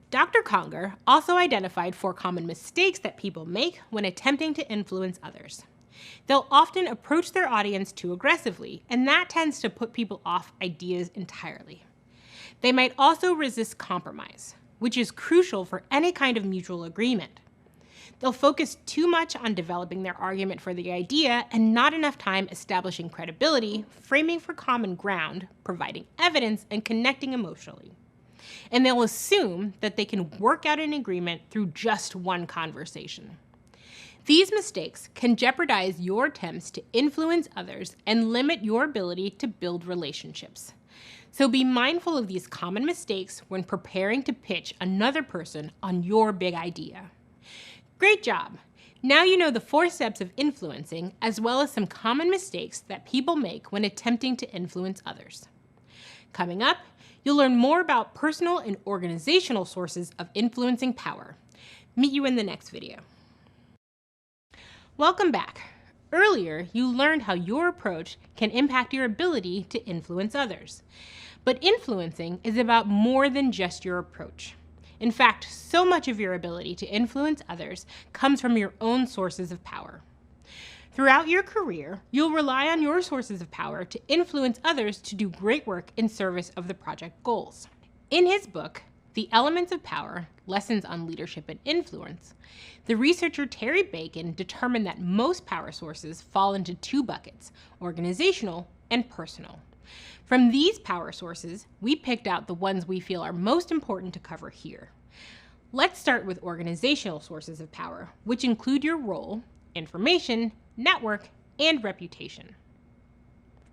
Dr. Conger also identified 4 common mistakes that people make when attempting to influence others. They'll often approach their audience too aggressively, and that tends to put people off ideas entirely. They might also resist compromise, which is crucial for any kind of mutual agreement. They'll focus too much on developing their argument for the idea and not enough time establishing credibility, framing for common ground, providing evidence, and connecting emotionally. And they'll assume that they can work out an agreement through just one conversation. These mistakes can jeopardize your attempts to influence others and limit your ability to build relationships. So be mindful of these common mistakes when preparing to pitch another person on your big idea. Great job! Now you know the 4 steps of influencing, as well as some common mistakes that people make when attempting to influence others. Coming up, you'll learn more about personal and organizational sources of influencing power. Meet you in the next video. Welcome back. Earlier, you learned how your approach can impact your ability to influence others. But influencing is about more than just your approach. In fact, so much of your ability to influence others comes from your own sources of power. Throughout your career, you'll rely on your sources of power to influence others to do great work in service of the project goals. In his book, The Elements of Power, Lessons on Leadership and Influence, the researcher Terry Bacon determined that most power sources fall into two buckets, organizational and personal. From these power sources, we picked out the ones we feel are most important to cover here. Let's start with organizational sources of power, which include your role, information, network, and reputation.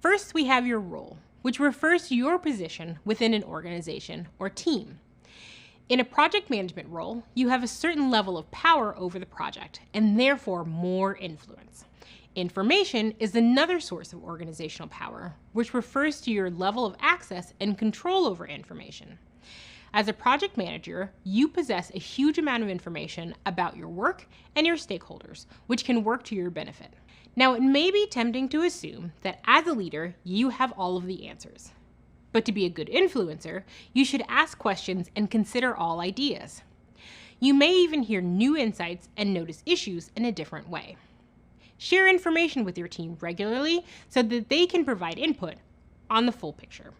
First, we have your role, which refers to your position within an organization or team. In a project management role, you have a certain level of power over the project and therefore more influence. Information is another source of organizational power, which refers to your level of access and control over information. As a project manager, you possess a huge amount of information about your work and your stakeholders, which can work to your benefit. Now, it may be tempting to assume that as a leader, you have all of the answers. But to be a good influencer, you should ask questions and consider all ideas. You may even hear new insights and notice issues in a different way. Share information with your team regularly so that they can provide input on the full picture.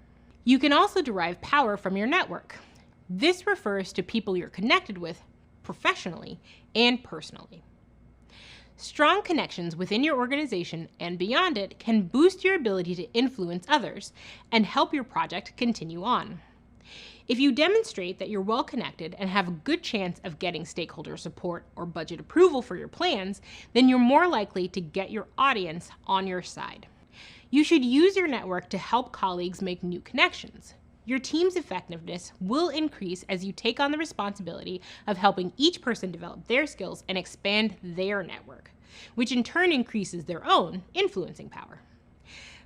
You can also derive power from your network. This refers to people you're connected with professionally and personally. Strong connections within your organization and beyond it can boost your ability to influence others and help your project continue on. If you demonstrate that you're well connected and have a good chance of getting stakeholder support or budget approval for your plans, then you're more likely to get your audience on your side. You should use your network to help colleagues make new connections. Your team's effectiveness will increase as you take on the responsibility of helping each person develop their skills and expand their network, which in turn increases their own influencing power.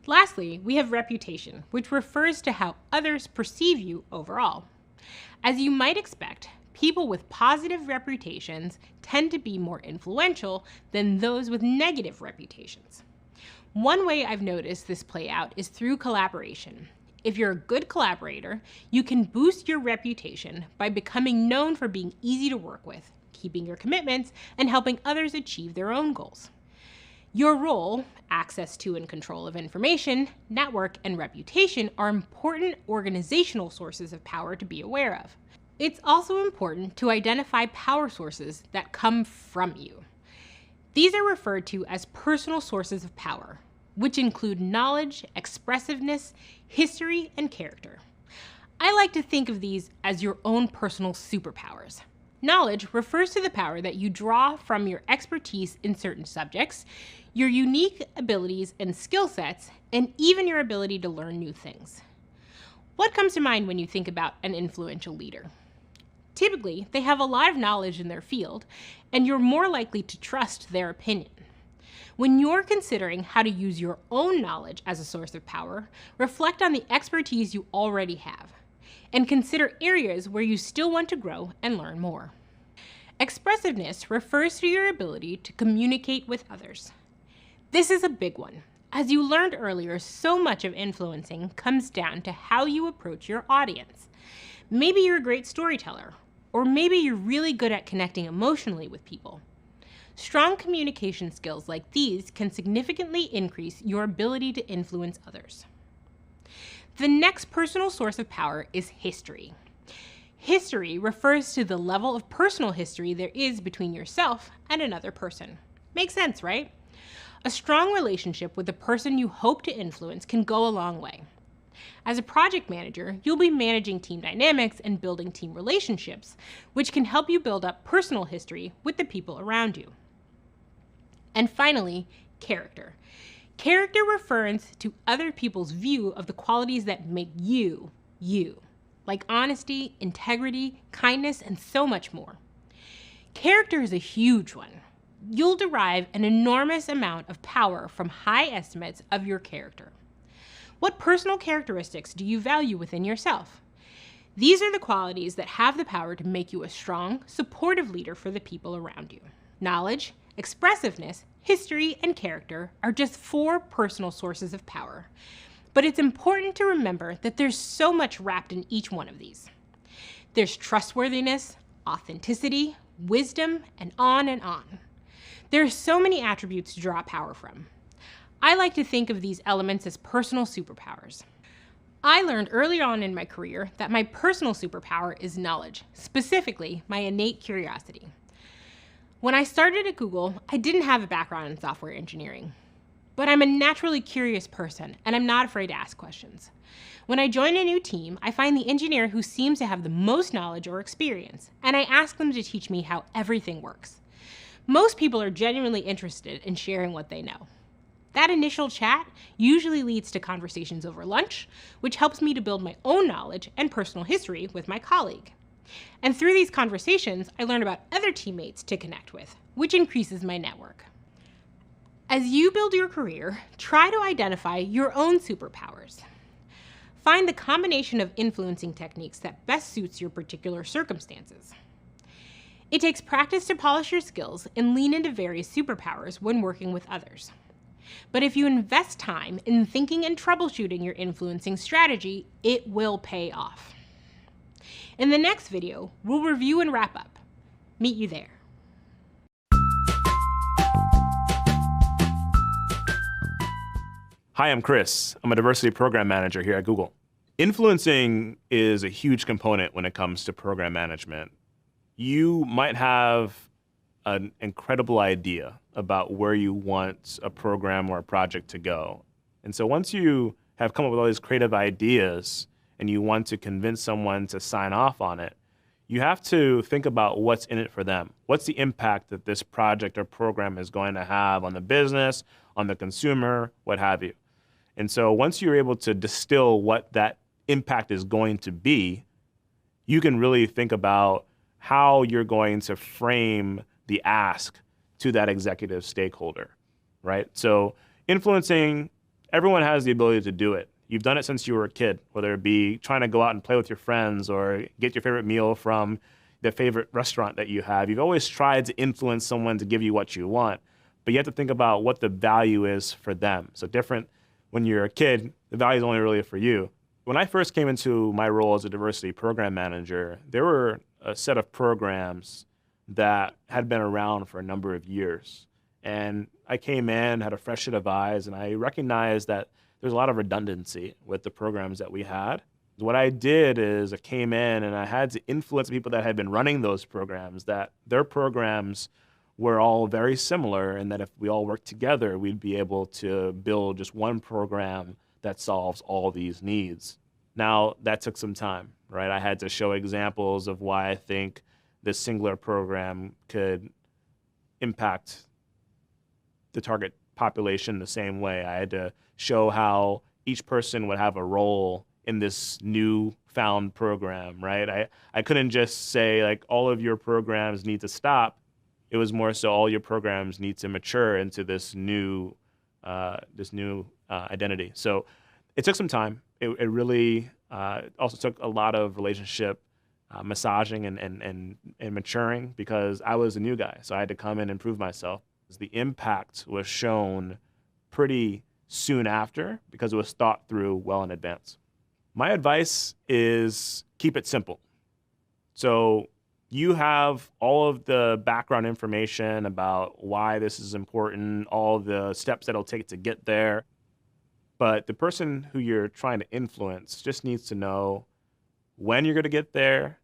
Lastly, we have reputation, which refers to how others perceive you overall. As you might expect, people with positive reputations tend to be more influential than those with negative reputations. One way I've noticed this play out is through collaboration. If you're a good collaborator, you can boost your reputation by becoming known for being easy to work with, keeping your commitments, and helping others achieve their own goals. Your role, access to and control of information, network, and reputation are important organizational sources of power to be aware of. It's also important to identify power sources that come from you. These are referred to as personal sources of power, which include knowledge, expressiveness, history, and character. I like to think of these as your own personal superpowers. Knowledge refers to the power that you draw from your expertise in certain subjects, your unique abilities and skill sets, and even your ability to learn new things. What comes to mind when you think about an influential leader? Typically, they have a lot of knowledge in their field, and you're more likely to trust their opinion. When you're considering how to use your own knowledge as a source of power, reflect on the expertise you already have, and consider areas where you still want to grow and learn more. Expressiveness refers to your ability to communicate with others. This is a big one. As you learned earlier, so much of influencing comes down to how you approach your audience. Maybe you're a great storyteller, or maybe you're really good at connecting emotionally with people. Strong communication skills like these can significantly increase your ability to influence others. The next personal source of power is history. History refers to the level of personal history there is between yourself and another person. Makes sense, right? A strong relationship with the person you hope to influence can go a long way. As a project manager, you'll be managing team dynamics and building team relationships, which can help you build up personal history with the people around you. And finally, character. Character refers to other people's view of the qualities that make you, you, like honesty, integrity, kindness, and so much more. Character is a huge one. You'll derive an enormous amount of power from high estimates of your character. What personal characteristics do you value within yourself? These are the qualities that have the power to make you a strong, supportive leader for the people around you. Knowledge, expressiveness, history, and character are just 4 personal sources of power. But it's important to remember that there's so much wrapped in each one of these. There's trustworthiness, authenticity, wisdom, and on and on. There are so many attributes to draw power from. I like to think of these elements as personal superpowers. I learned early on in my career that my personal superpower is knowledge, specifically my innate curiosity. When I started at Google, I didn't have a background in software engineering. But I'm a naturally curious person, and I'm not afraid to ask questions. When I join a new team, I find the engineer who seems to have the most knowledge or experience, and I ask them to teach me how everything works. Most people are genuinely interested in sharing what they know. That initial chat usually leads to conversations over lunch, which helps me to build my own knowledge and personal history with my colleague. And through these conversations, I learn about other teammates to connect with, which increases my network. As you build your career, try to identify your own superpowers. Find the combination of influencing techniques that best suits your particular circumstances. It takes practice to polish your skills and lean into various superpowers when working with others. But if you invest time in thinking and troubleshooting your influencing strategy, it will pay off. In the next video, we'll review and wrap up. Meet you there. Hi, I'm Chris. I'm a diversity program manager here at Google. Influencing is a huge component when it comes to program management. You might have an incredible idea about where you want a program or a project to go. And so once you have come up with all these creative ideas and you want to convince someone to sign off on it, you have to think about what's in it for them. What's the impact that this project or program is going to have on the business, on the consumer, what have you. And so once you're able to distill what that impact is going to be, you can really think about how you're going to frame the ask to that executive stakeholder, right? So influencing, everyone has the ability to do it. You've done it since you were a kid, whether it be trying to go out and play with your friends or get your favorite meal from the favorite restaurant that you have. You've always tried to influence someone to give you what you want, but you have to think about what the value is for them. So different when you're a kid, the value is only really for you. When I first came into my role as a diversity program manager, there were a set of programs that had been around for a number of years. And I came in, had a fresh set of eyes, and I recognized that there's a lot of redundancy with the programs that we had. What I did is I came in and I had to influence people that had been running those programs, that their programs were all very similar, and that if we all worked together, we'd be able to build just one program that solves all these needs. Now, that took some time, right? I had to show examples of why I think this singular program could impact the target population the same way. I had to show how each person would have a role in this new found program, right? I couldn't just say like all of your programs need to stop. It was more so all your programs need to mature into this new identity. So it took some time. It really also took a lot of relationship massaging and maturing, because I was a new guy. So I had to come in and prove myself. The impact was shown pretty soon after because it was thought through well in advance. My advice is keep it simple. So you have all of the background information about why this is important, all the steps that it'll take to get there. But the person who you're trying to influence just needs to know when you're going to get there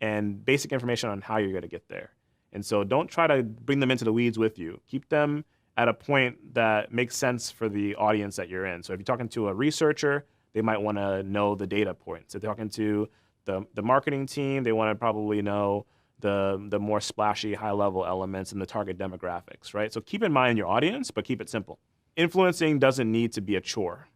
and basic information on how you're going to get there. And so don't try to bring them into the weeds with you. Keep them at a point that makes sense for the audience that you're in. So if you're talking to a researcher, they might want to know the data points. If they're talking to the marketing team, they want to probably know the more splashy, high-level elements and the target demographics, right? So keep in mind your audience, but keep it simple. Influencing doesn't need to be a chore.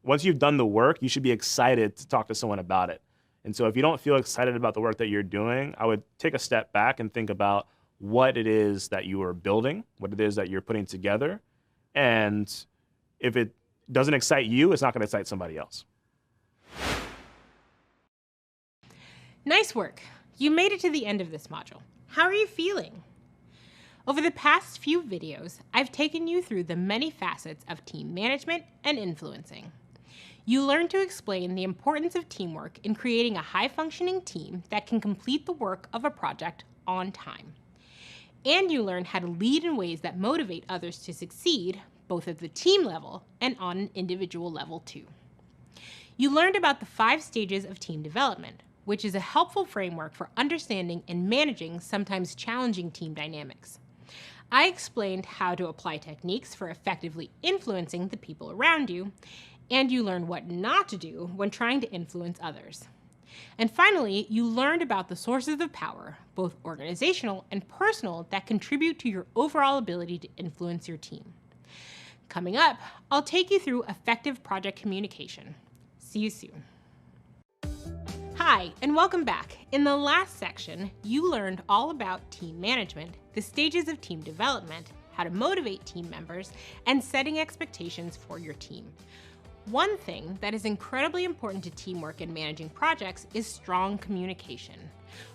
Once you've done the work, you should be excited to talk to someone about it. And so if you don't feel excited about the work that you're doing, I would take a step back and think about what it is that you are building, what it is that you're putting together. And if it doesn't excite you, it's not going to excite somebody else. Nice work. You made it to the end of this module. How are you feeling? Over the past few videos, I've taken you through the many facets of team management and influencing. You learned to explain the importance of teamwork in creating a high-functioning team that can complete the work of a project on time. And you learned how to lead in ways that motivate others to succeed, both at the team level and on an individual level too. You learned about the 5 stages of team development, which is a helpful framework for understanding and managing sometimes challenging team dynamics. I explained how to apply techniques for effectively influencing the people around you, and you learned what not to do when trying to influence others. And finally, you learned about the sources of power, both organizational and personal, that contribute to your overall ability to influence your team. Coming up, I'll take you through effective project communication. See you soon. Hi, and welcome back. In the last section, you learned all about team management, the stages of team development, how to motivate team members, and setting expectations for your team. One thing that is incredibly important to teamwork and managing projects is strong communication.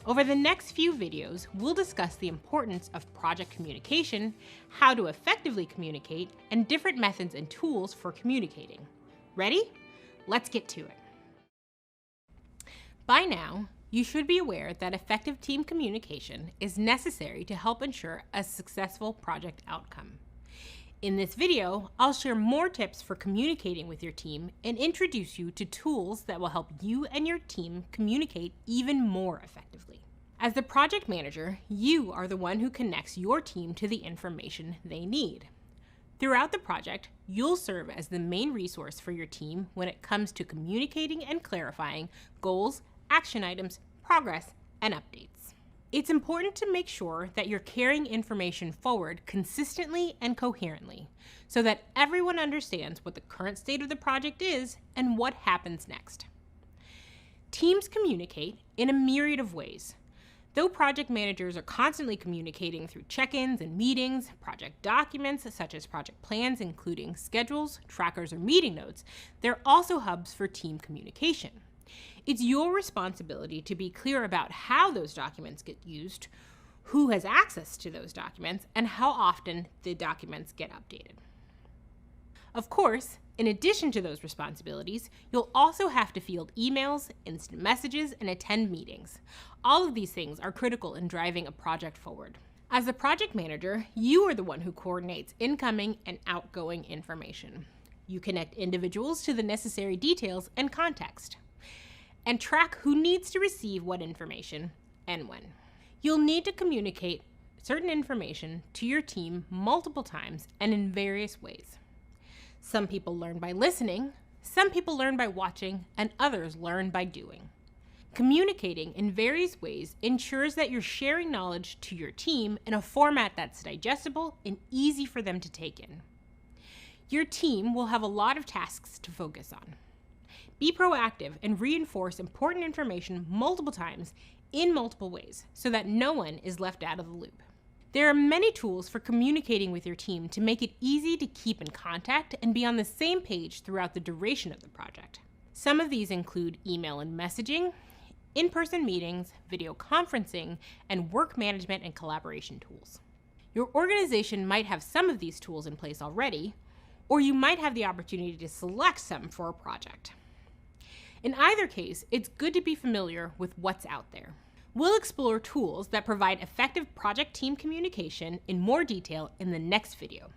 Over the next few videos, we'll discuss the importance of project communication, how to effectively communicate, and different methods and tools for communicating. Ready? Let's get to it. By now, you should be aware that effective team communication is necessary to help ensure a successful project outcome. In this video, I'll share more tips for communicating with your team and introduce you to tools that will help you and your team communicate even more effectively. As the project manager, you are the one who connects your team to the information they need. Throughout the project, you'll serve as the main resource for your team when it comes to communicating and clarifying goals, action items, progress, and updates. It's important to make sure that you're carrying information forward consistently and coherently so that everyone understands what the current state of the project is and what happens next. Teams communicate in a myriad of ways. Though project managers are constantly communicating through check-ins and meetings, project documents such as project plans including schedules, trackers, or meeting notes, they're also hubs for team communication. It's your responsibility to be clear about how those documents get used, who has access to those documents, and how often the documents get updated. Of course, in addition to those responsibilities, you'll also have to field emails, instant messages, and attend meetings. All of these things are critical in driving a project forward. As the project manager, you are the one who coordinates incoming and outgoing information. You connect individuals to the necessary details and context, and track who needs to receive what information and when. You'll need to communicate certain information to your team multiple times and in various ways. Some people learn by listening, some people learn by watching, and others learn by doing. Communicating in various ways ensures that you're sharing knowledge to your team in a format that's digestible and easy for them to take in. Your team will have a lot of tasks to focus on. Be proactive and reinforce important information multiple times in multiple ways so that no one is left out of the loop. There are many tools for communicating with your team to make it easy to keep in contact and be on the same page throughout the duration of the project. Some of these include email and messaging, in-person meetings, video conferencing, and work management and collaboration tools. Your organization might have some of these tools in place already, or you might have the opportunity to select some for a project. In either case, it's good to be familiar with what's out there. We'll explore tools that provide effective project team communication in more detail in the next video.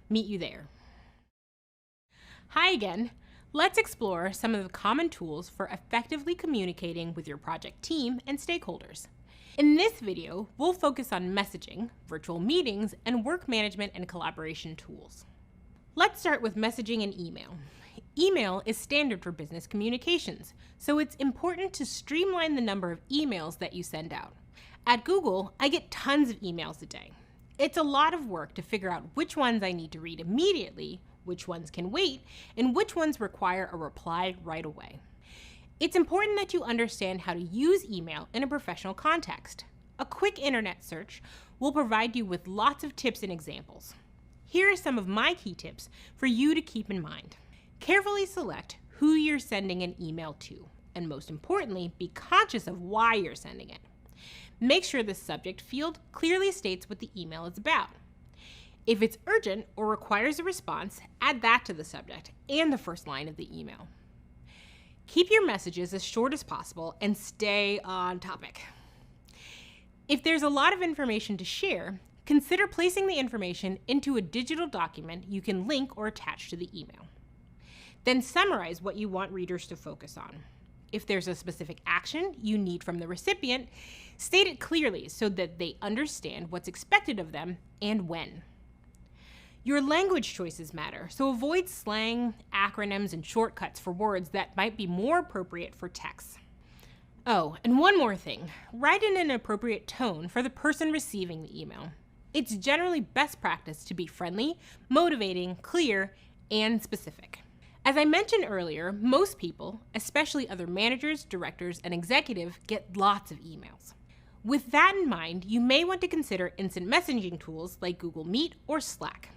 Meet you there. Hi again. Let's explore some of the common tools for effectively communicating with your project team and stakeholders. In this video, we'll focus on messaging, virtual meetings, and work management and collaboration tools. Let's start with messaging and email. Email is standard for business communications, so it's important to streamline the number of emails that you send out. At Google, I get tons of emails a day. It's a lot of work to figure out which ones I need to read immediately, which ones can wait, and which ones require a reply right away. It's important that you understand how to use email in a professional context. A quick internet search will provide you with lots of tips and examples. Here are some of my key tips for you to keep in mind. Carefully select who you're sending an email to, and most importantly, be conscious of why you're sending it. Make sure the subject field clearly states what the email is about. If it's urgent or requires a response, add that to the subject and the first line of the email. Keep your messages as short as possible and stay on topic. If there's a lot of information to share, consider placing the information into a digital document you can link or attach to the email. Then summarize what you want readers to focus on. If there's a specific action you need from the recipient, state it clearly so that they understand what's expected of them and when. Your language choices matter, so avoid slang, acronyms, and shortcuts for words that might be more appropriate for text. Oh, and one more thing. Write in an appropriate tone for the person receiving the email. It's generally best practice to be friendly, motivating, clear, and specific. As I mentioned earlier, most people, especially other managers, directors, and executives, get lots of emails. With that in mind, you may want to consider instant messaging tools like Google Meet or Slack.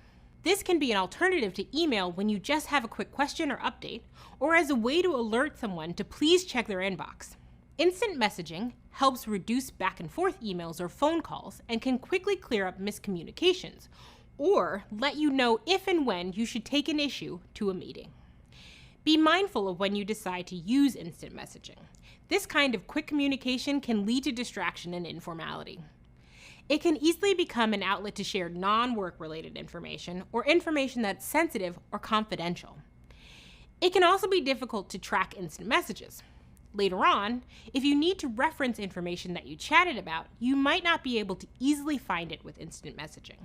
This can be an alternative to email when you just have a quick question or update, or as a way to alert someone to please check their inbox. Instant messaging helps reduce back and forth emails or phone calls and can quickly clear up miscommunications, or let you know if and when you should take an issue to a meeting. Be mindful of when you decide to use instant messaging. This kind of quick communication can lead to distraction and informality. It can easily become an outlet to share non-work related information or information that's sensitive or confidential. It can also be difficult to track instant messages. Later on, if you need to reference information that you chatted about, you might not be able to easily find it with instant messaging.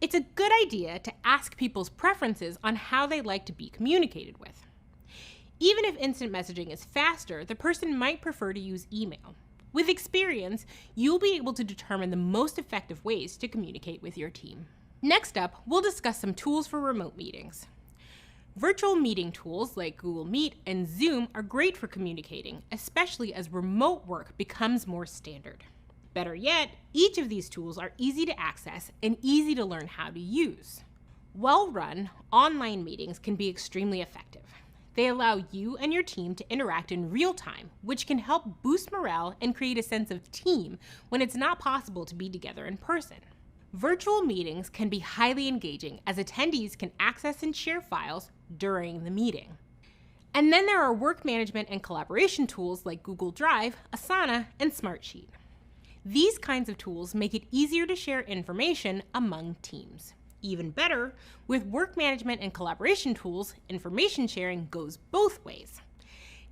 It's a good idea to ask people's preferences on how they like to be communicated with. Even if instant messaging is faster, the person might prefer to use email. With experience, you'll be able to determine the most effective ways to communicate with your team. Next up, we'll discuss some tools for remote meetings. Virtual meeting tools like Google Meet and Zoom are great for communicating, especially as remote work becomes more standard. Better yet, each of these tools are easy to access and easy to learn how to use. Well-run online meetings can be extremely effective. They allow you and your team to interact in real time, which can help boost morale and create a sense of team when it's not possible to be together in person. Virtual meetings can be highly engaging as attendees can access and share files during the meeting. And then there are work management and collaboration tools like Google Drive, Asana, and Smartsheet. These kinds of tools make it easier to share information among teams. Even better, with work management and collaboration tools, information sharing goes both ways.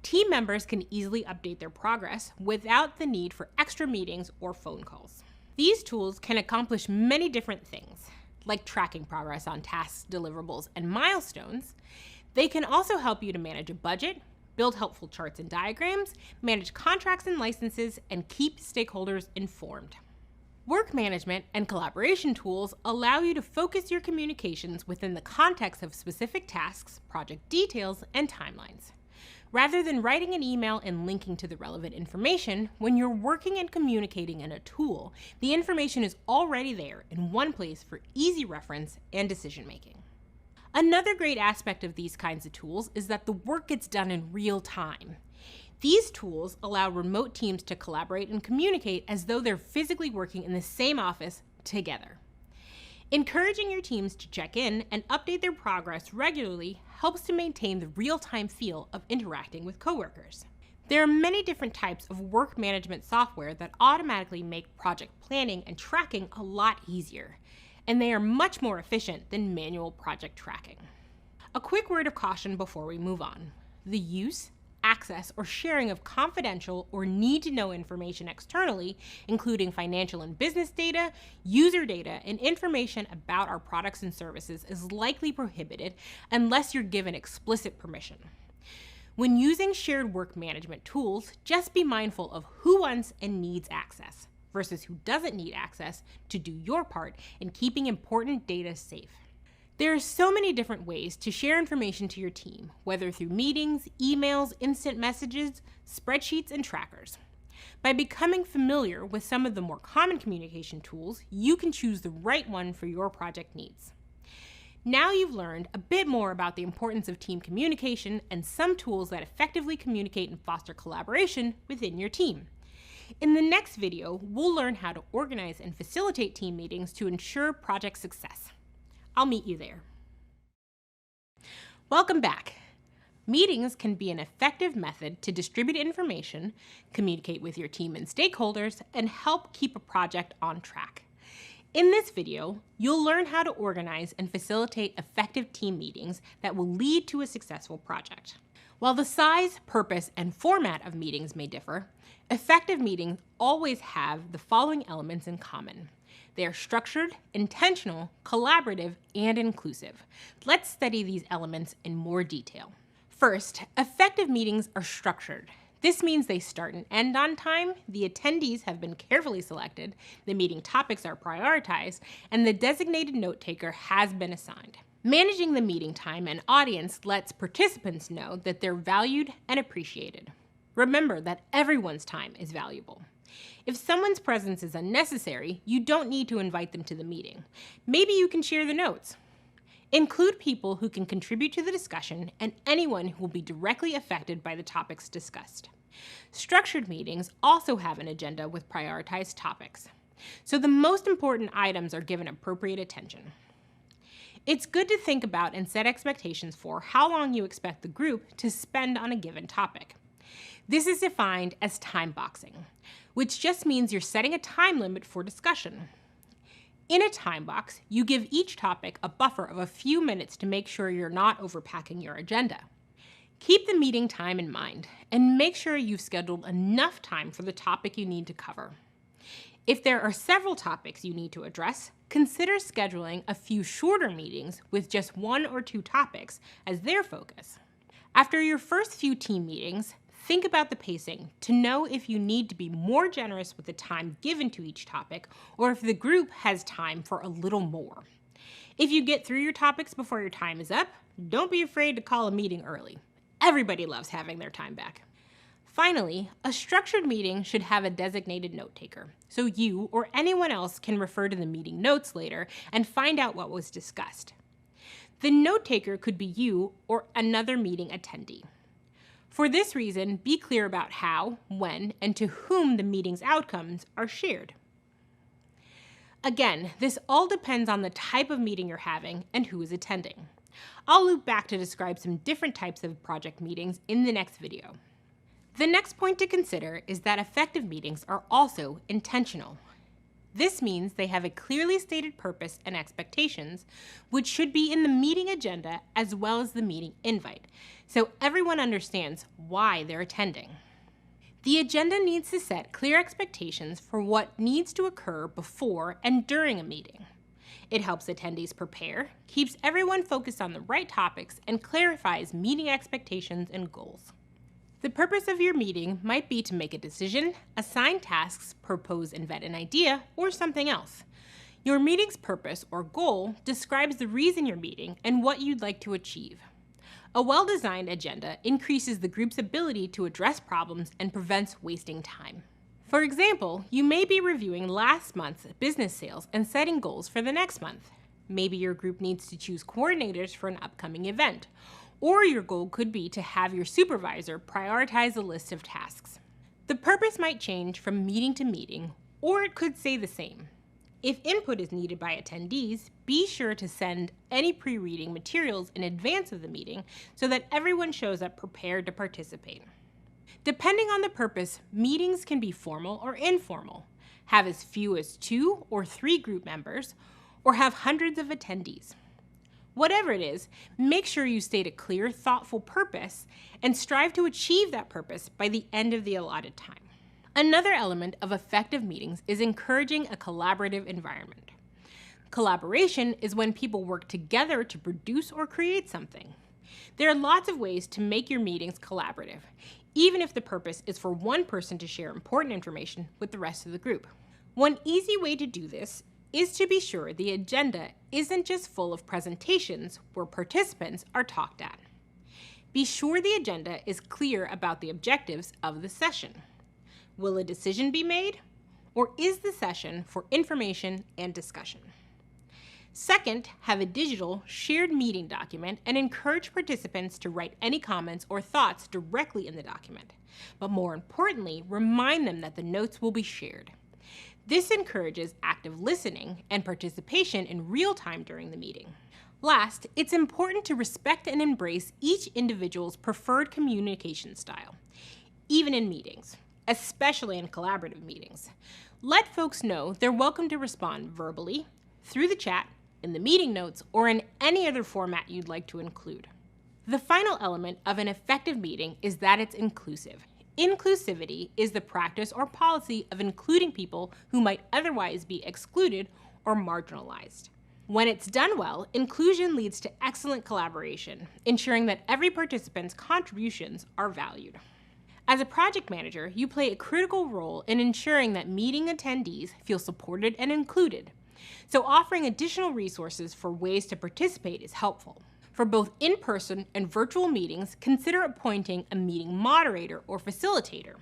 Team members can easily update their progress without the need for extra meetings or phone calls. These tools can accomplish many different things, like tracking progress on tasks, deliverables, and milestones. They can also help you to manage a budget, build helpful charts and diagrams, manage contracts and licenses, and keep stakeholders informed. Work management and collaboration tools allow you to focus your communications within the context of specific tasks, project details, and timelines. Rather than writing an email and linking to the relevant information, when you're working and communicating in a tool, the information is already there in one place for easy reference and decision making. Another great aspect of these kinds of tools is that the work gets done in real time. These tools allow remote teams to collaborate and communicate as though they're physically working in the same office together. Encouraging your teams to check in and update their progress regularly helps to maintain the real-time feel of interacting with coworkers. There are many different types of work management software that automatically make project planning and tracking a lot easier, and they are much more efficient than manual project tracking. A quick word of caution before we move on. The use, access, or sharing of confidential or need-to-know information externally, including financial and business data, user data, and information about our products and services is likely prohibited unless you're given explicit permission. When using shared work management tools, just be mindful of who wants and needs access versus who doesn't need access to do your part in keeping important data safe. There are so many different ways to share information to your team, whether through meetings, emails, instant messages, spreadsheets, and trackers. By becoming familiar with some of the more common communication tools, you can choose the right one for your project needs. Now you've learned a bit more about the importance of team communication and some tools that effectively communicate and foster collaboration within your team. In the next video, we'll learn how to organize and facilitate team meetings to ensure project success. I'll meet you there. Welcome back. Meetings can be an effective method to distribute information, communicate with your team and stakeholders, and help keep a project on track. In this video, you'll learn how to organize and facilitate effective team meetings that will lead to a successful project. While the size, purpose, and format of meetings may differ, effective meetings always have the following elements in common. They are structured, intentional, collaborative, and inclusive. Let's study these elements in more detail. First, effective meetings are structured. This means they start and end on time, the attendees have been carefully selected, the meeting topics are prioritized, and the designated note taker has been assigned. Managing the meeting time and audience lets participants know that they're valued and appreciated. Remember that everyone's time is valuable. If someone's presence is unnecessary, you don't need to invite them to the meeting. Maybe you can share the notes. Include people who can contribute to the discussion and anyone who will be directly affected by the topics discussed. Structured meetings also have an agenda with prioritized topics, so the most important items are given appropriate attention. It's good to think about and set expectations for how long you expect the group to spend on a given topic. This is defined as time boxing, which just means you're setting a time limit for discussion. In a time box, you give each topic a buffer of a few minutes to make sure you're not overpacking your agenda. Keep the meeting time in mind and make sure you've scheduled enough time for the topic you need to cover. If there are several topics you need to address, consider scheduling a few shorter meetings with just 1 or 2 topics as their focus. After your first few team meetings, think about the pacing to know if you need to be more generous with the time given to each topic or if the group has time for a little more. If you get through your topics before your time is up, don't be afraid to call a meeting early. Everybody loves having their time back. Finally, a structured meeting should have a designated note taker, so you or anyone else can refer to the meeting notes later and find out what was discussed. The note taker could be you or another meeting attendee. For this reason, be clear about how, when, and to whom the meeting's outcomes are shared. Again, this all depends on the type of meeting you're having and who is attending. I'll loop back to describe some different types of project meetings in the next video. The next point to consider is that effective meetings are also intentional. This means they have a clearly stated purpose and expectations, which should be in the meeting agenda as well as the meeting invite, so everyone understands why they're attending. The agenda needs to set clear expectations for what needs to occur before and during a meeting. It helps attendees prepare, keeps everyone focused on the right topics, and clarifies meeting expectations and goals. The purpose of your meeting might be to make a decision, assign tasks, propose and vet an idea, or something else. Your meeting's purpose or goal describes the reason you're meeting and what you'd like to achieve. A well-designed agenda increases the group's ability to address problems and prevents wasting time. For example, you may be reviewing last month's business sales and setting goals for the next month. Maybe your group needs to choose coordinators for an upcoming event. Or your goal could be to have your supervisor prioritize a list of tasks. The purpose might change from meeting to meeting, or it could stay the same. If input is needed by attendees, be sure to send any pre-reading materials in advance of the meeting so that everyone shows up prepared to participate. Depending on the purpose, meetings can be formal or informal, have as few as 2 or 3 group members, or have hundreds of attendees. Whatever it is, make sure you state a clear, thoughtful purpose and strive to achieve that purpose by the end of the allotted time. Another element of effective meetings is encouraging a collaborative environment. Collaboration is when people work together to produce or create something. There are lots of ways to make your meetings collaborative, even if the purpose is for one person to share important information with the rest of the group. One easy way to do this is to be sure the agenda isn't just full of presentations where participants are talked at. Be sure the agenda is clear about the objectives of the session. Will a decision be made, or is the session for information and discussion? Second, have a digital shared meeting document and encourage participants to write any comments or thoughts directly in the document. But more importantly, remind them that the notes will be shared. This encourages active listening and participation in real time during the meeting. Last, it's important to respect and embrace each individual's preferred communication style, even in meetings, especially in collaborative meetings. Let folks know they're welcome to respond verbally, through the chat, in the meeting notes, or in any other format you'd like to include. The final element of an effective meeting is that it's inclusive. Inclusivity is the practice or policy of including people who might otherwise be excluded or marginalized. When it's done well, inclusion leads to excellent collaboration, ensuring that every participant's contributions are valued. As a project manager, you play a critical role in ensuring that meeting attendees feel supported and included. So offering additional resources for ways to participate is helpful. For both in-person and virtual meetings, consider appointing a meeting moderator or facilitator.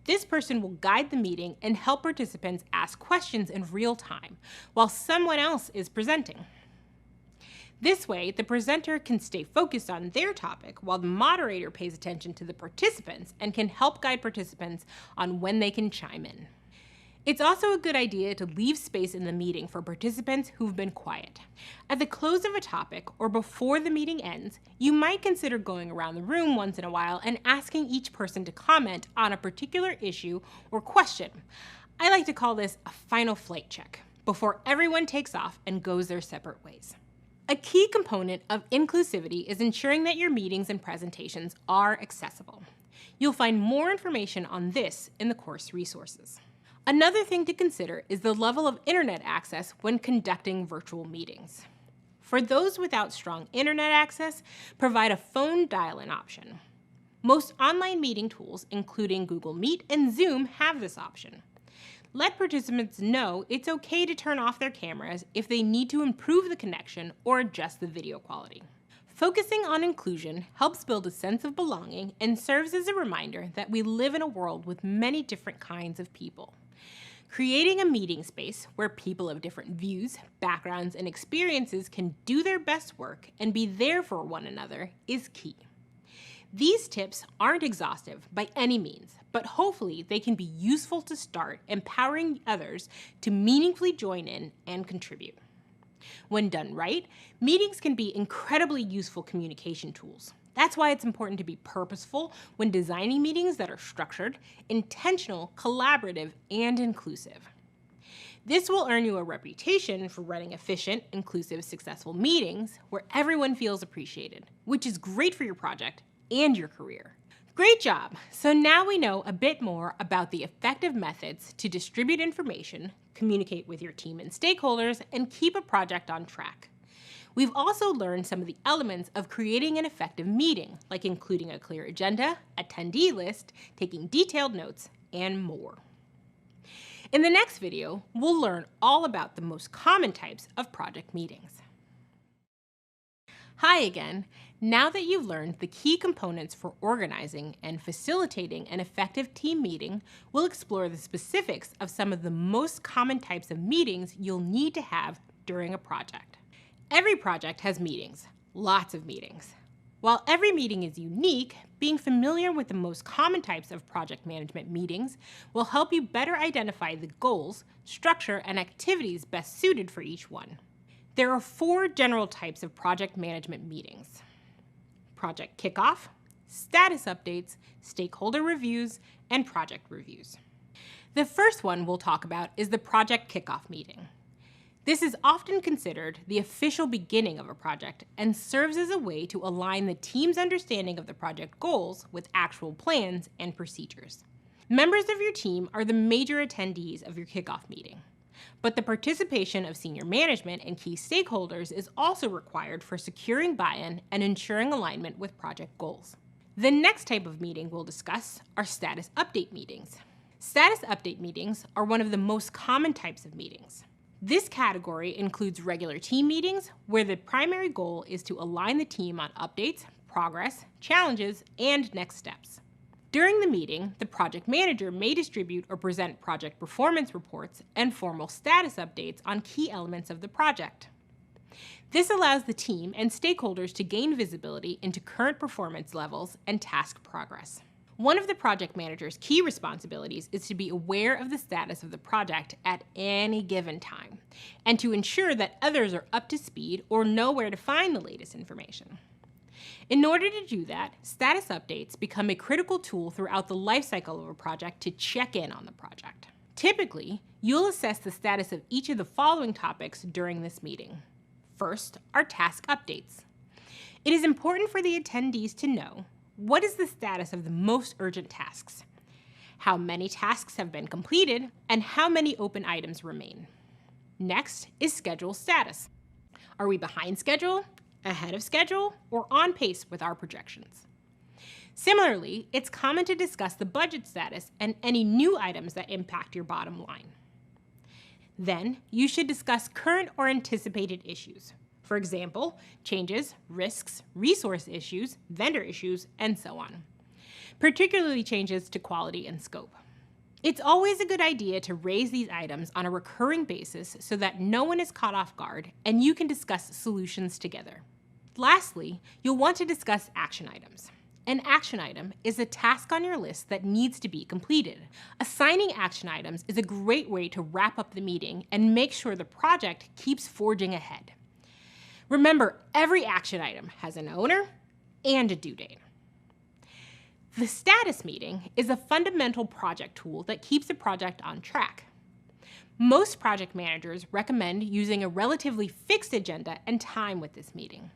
This person will guide the meeting and help participants ask questions in real time while someone else is presenting. This way, the presenter can stay focused on their topic while the moderator pays attention to the participants and can help guide participants on when they can chime in. It's also a good idea to leave space in the meeting for participants who've been quiet. At the close of a topic or before the meeting ends, you might consider going around the room once in a while and asking each person to comment on a particular issue or question. I like to call this a final flight check before everyone takes off and goes their separate ways. A key component of inclusivity is ensuring that your meetings and presentations are accessible. You'll find more information on this in the course resources. Another thing to consider is the level of internet access when conducting virtual meetings. For those without strong internet access, provide a phone dial-in option. Most online meeting tools, including Google Meet and Zoom, have this option. Let participants know it's okay to turn off their cameras if they need to improve the connection or adjust the video quality. Focusing on inclusion helps build a sense of belonging and serves as a reminder that we live in a world with many different kinds of people. Creating a meeting space where people of different views, backgrounds, and experiences can do their best work and be there for one another is key. These tips aren't exhaustive by any means, but hopefully they can be useful to start empowering others to meaningfully join in and contribute. When done right, meetings can be incredibly useful communication tools. That's why it's important to be purposeful when designing meetings that are structured, intentional, collaborative, and inclusive. This will earn you a reputation for running efficient, inclusive, successful meetings where everyone feels appreciated, which is great for your project and your career. Great job! So now we know a bit more about the effective methods to distribute information, communicate with your team and stakeholders, and keep a project on track. We've also learned some of the elements of creating an effective meeting, like including a clear agenda, attendee list, taking detailed notes, and more. In the next video, we'll learn all about the most common types of project meetings. Hi again. Now that you've learned the key components for organizing and facilitating an effective team meeting, we'll explore the specifics of some of the most common types of meetings you'll need to have during a project. Every project has meetings, lots of meetings. While every meeting is unique, being familiar with the most common types of project management meetings will help you better identify the goals, structure, and activities best suited for each one. There are 4 general types of project management meetings: project kickoff, status updates, stakeholder reviews, and project reviews. The first one we'll talk about is the project kickoff meeting. This is often considered the official beginning of a project and serves as a way to align the team's understanding of the project goals with actual plans and procedures. Members of your team are the major attendees of your kickoff meeting, but the participation of senior management and key stakeholders is also required for securing buy-in and ensuring alignment with project goals. The next type of meeting we'll discuss are status update meetings. Status update meetings are one of the most common types of meetings. This category includes regular team meetings where the primary goal is to align the team on updates, progress, challenges, and next steps. During the meeting, the project manager may distribute or present project performance reports and formal status updates on key elements of the project. This allows the team and stakeholders to gain visibility into current performance levels and task progress. One of the project manager's key responsibilities is to be aware of the status of the project at any given time, and to ensure that others are up to speed or know where to find the latest information. In order to do that, status updates become a critical tool throughout the lifecycle of a project to check in on the project. Typically, you'll assess the status of each of the following topics during this meeting. First are task updates. It is important for the attendees to know what is the status of the most urgent tasks, how many tasks have been completed, and how many open items remain. Next is schedule status. Are we behind schedule, ahead of schedule, or on pace with our projections? Similarly, it's common to discuss the budget status and any new items that impact your bottom line. Then, you should discuss current or anticipated issues. For example, changes, risks, resource issues, vendor issues, and so on. Particularly changes to quality and scope. It's always a good idea to raise these items on a recurring basis so that no one is caught off guard and you can discuss solutions together. Lastly, you'll want to discuss action items. An action item is a task on your list that needs to be completed. Assigning action items is a great way to wrap up the meeting and make sure the project keeps forging ahead. Remember, every action item has an owner and a due date. The status meeting is a fundamental project tool that keeps the project on track. Most project managers recommend using a relatively fixed agenda and time with this meeting.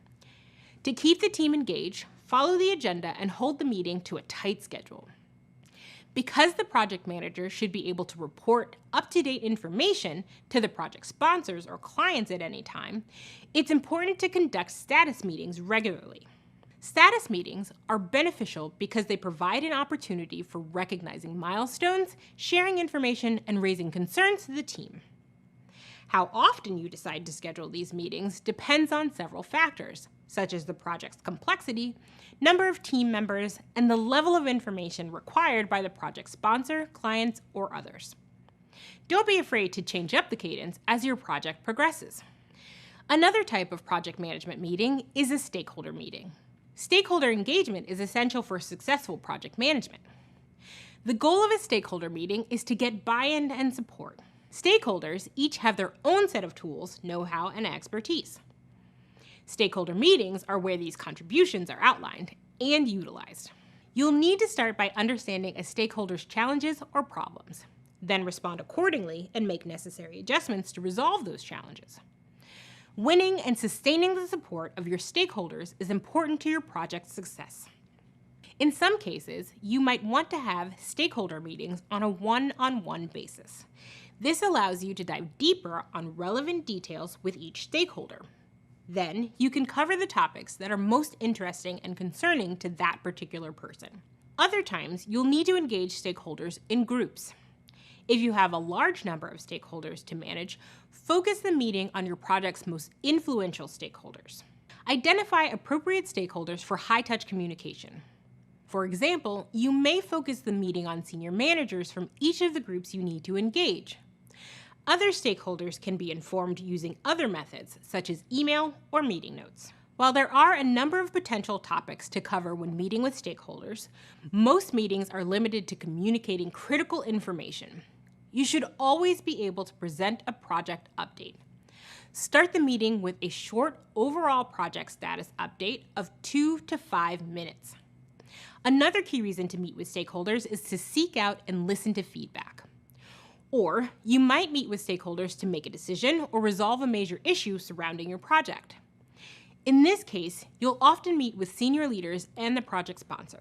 To keep the team engaged, follow the agenda and hold the meeting to a tight schedule. Because the project manager should be able to report up-to-date information to the project sponsors or clients at any time, it's important to conduct status meetings regularly. Status meetings are beneficial because they provide an opportunity for recognizing milestones, sharing information, and raising concerns to the team. How often you decide to schedule these meetings depends on several factors, such as the project's complexity, number of team members, and the level of information required by the project sponsor, clients, or others. Don't be afraid to change up the cadence as your project progresses. Another type of project management meeting is a stakeholder meeting. Stakeholder engagement is essential for successful project management. The goal of a stakeholder meeting is to get buy-in and support. Stakeholders each have their own set of tools, know-how, and expertise. Stakeholder meetings are where these contributions are outlined and utilized. You'll need to start by understanding a stakeholder's challenges or problems, then respond accordingly and make necessary adjustments to resolve those challenges. Winning and sustaining the support of your stakeholders is important to your project's success. In some cases, you might want to have stakeholder meetings on a one-on-one basis. This allows you to dive deeper on relevant details with each stakeholder. Then, you can cover the topics that are most interesting and concerning to that particular person. Other times, you'll need to engage stakeholders in groups. If you have a large number of stakeholders to manage, focus the meeting on your project's most influential stakeholders. Identify appropriate stakeholders for high-touch communication. For example, you may focus the meeting on senior managers from each of the groups you need to engage. Other stakeholders can be informed using other methods, such as email or meeting notes. While there are a number of potential topics to cover when meeting with stakeholders, most meetings are limited to communicating critical information. You should always be able to present a project update. Start the meeting with a short overall project status update of 2 to 5 minutes. Another key reason to meet with stakeholders is to seek out and listen to feedback. Or you might meet with stakeholders to make a decision or resolve a major issue surrounding your project. In this case, you'll often meet with senior leaders and the project sponsor.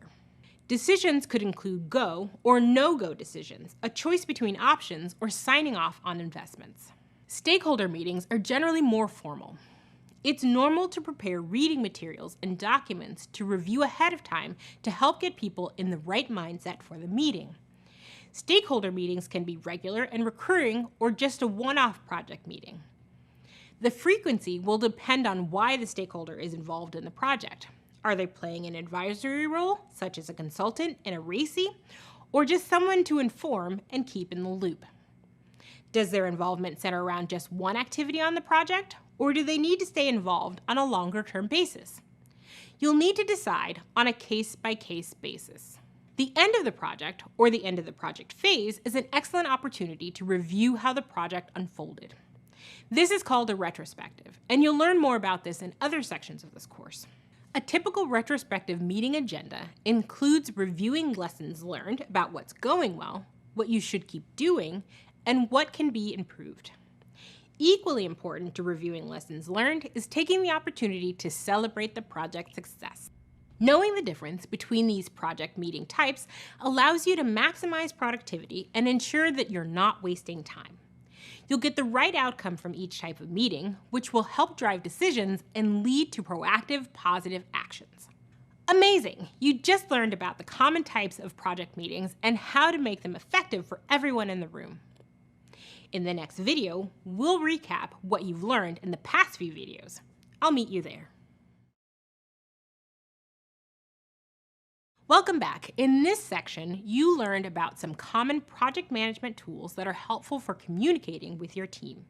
Decisions could include go or no-go decisions, a choice between options, or signing off on investments. Stakeholder meetings are generally more formal. It's normal to prepare reading materials and documents to review ahead of time to help get people in the right mindset for the meeting. Stakeholder meetings can be regular and recurring or just a one-off project meeting. The frequency will depend on why the stakeholder is involved in the project. Are they playing an advisory role, such as a consultant and a RACI, or just someone to inform and keep in the loop? Does their involvement center around just one activity on the project, or do they need to stay involved on a longer-term basis? You'll need to decide on a case-by-case basis. The end of the project, or the end of the project phase, is an excellent opportunity to review how the project unfolded. This is called a retrospective, and you'll learn more about this in other sections of this course. A typical retrospective meeting agenda includes reviewing lessons learned about what's going well, what you should keep doing, and what can be improved. Equally important to reviewing lessons learned is taking the opportunity to celebrate the project's success. Knowing the difference between these project meeting types allows you to maximize productivity and ensure that you're not wasting time. You'll get the right outcome from each type of meeting, which will help drive decisions and lead to proactive, positive actions. Amazing! You just learned about the common types of project meetings and how to make them effective for everyone in the room. In the next video, we'll recap what you've learned in the past few videos. I'll meet you there. Welcome back. In this section, you learned about some common project management tools that are helpful for communicating with your team.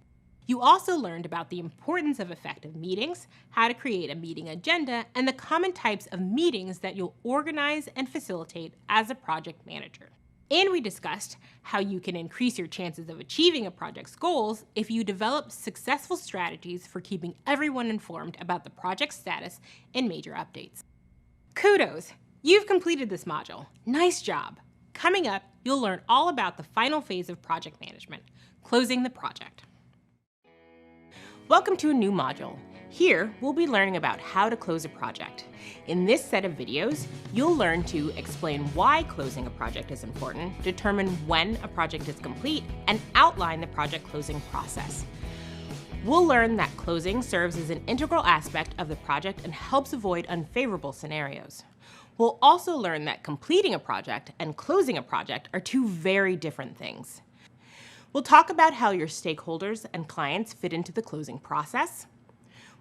You also learned about the importance of effective meetings, how to create a meeting agenda, and the common types of meetings that you'll organize and facilitate as a project manager. And we discussed how you can increase your chances of achieving a project's goals if you develop successful strategies for keeping everyone informed about the project's status and major updates. Kudos! You've completed this module. Nice job. Coming up, you'll learn all about the final phase of project management, closing the project. Welcome to a new module. Here, we'll be learning about how to close a project. In this set of videos, you'll learn to explain why closing a project is important, determine when a project is complete, and outline the project closing process. We'll learn that closing serves as an integral aspect of the project and helps avoid unfavorable scenarios. We'll also learn that completing a project and closing a project are two very different things. We'll talk about how your stakeholders and clients fit into the closing process.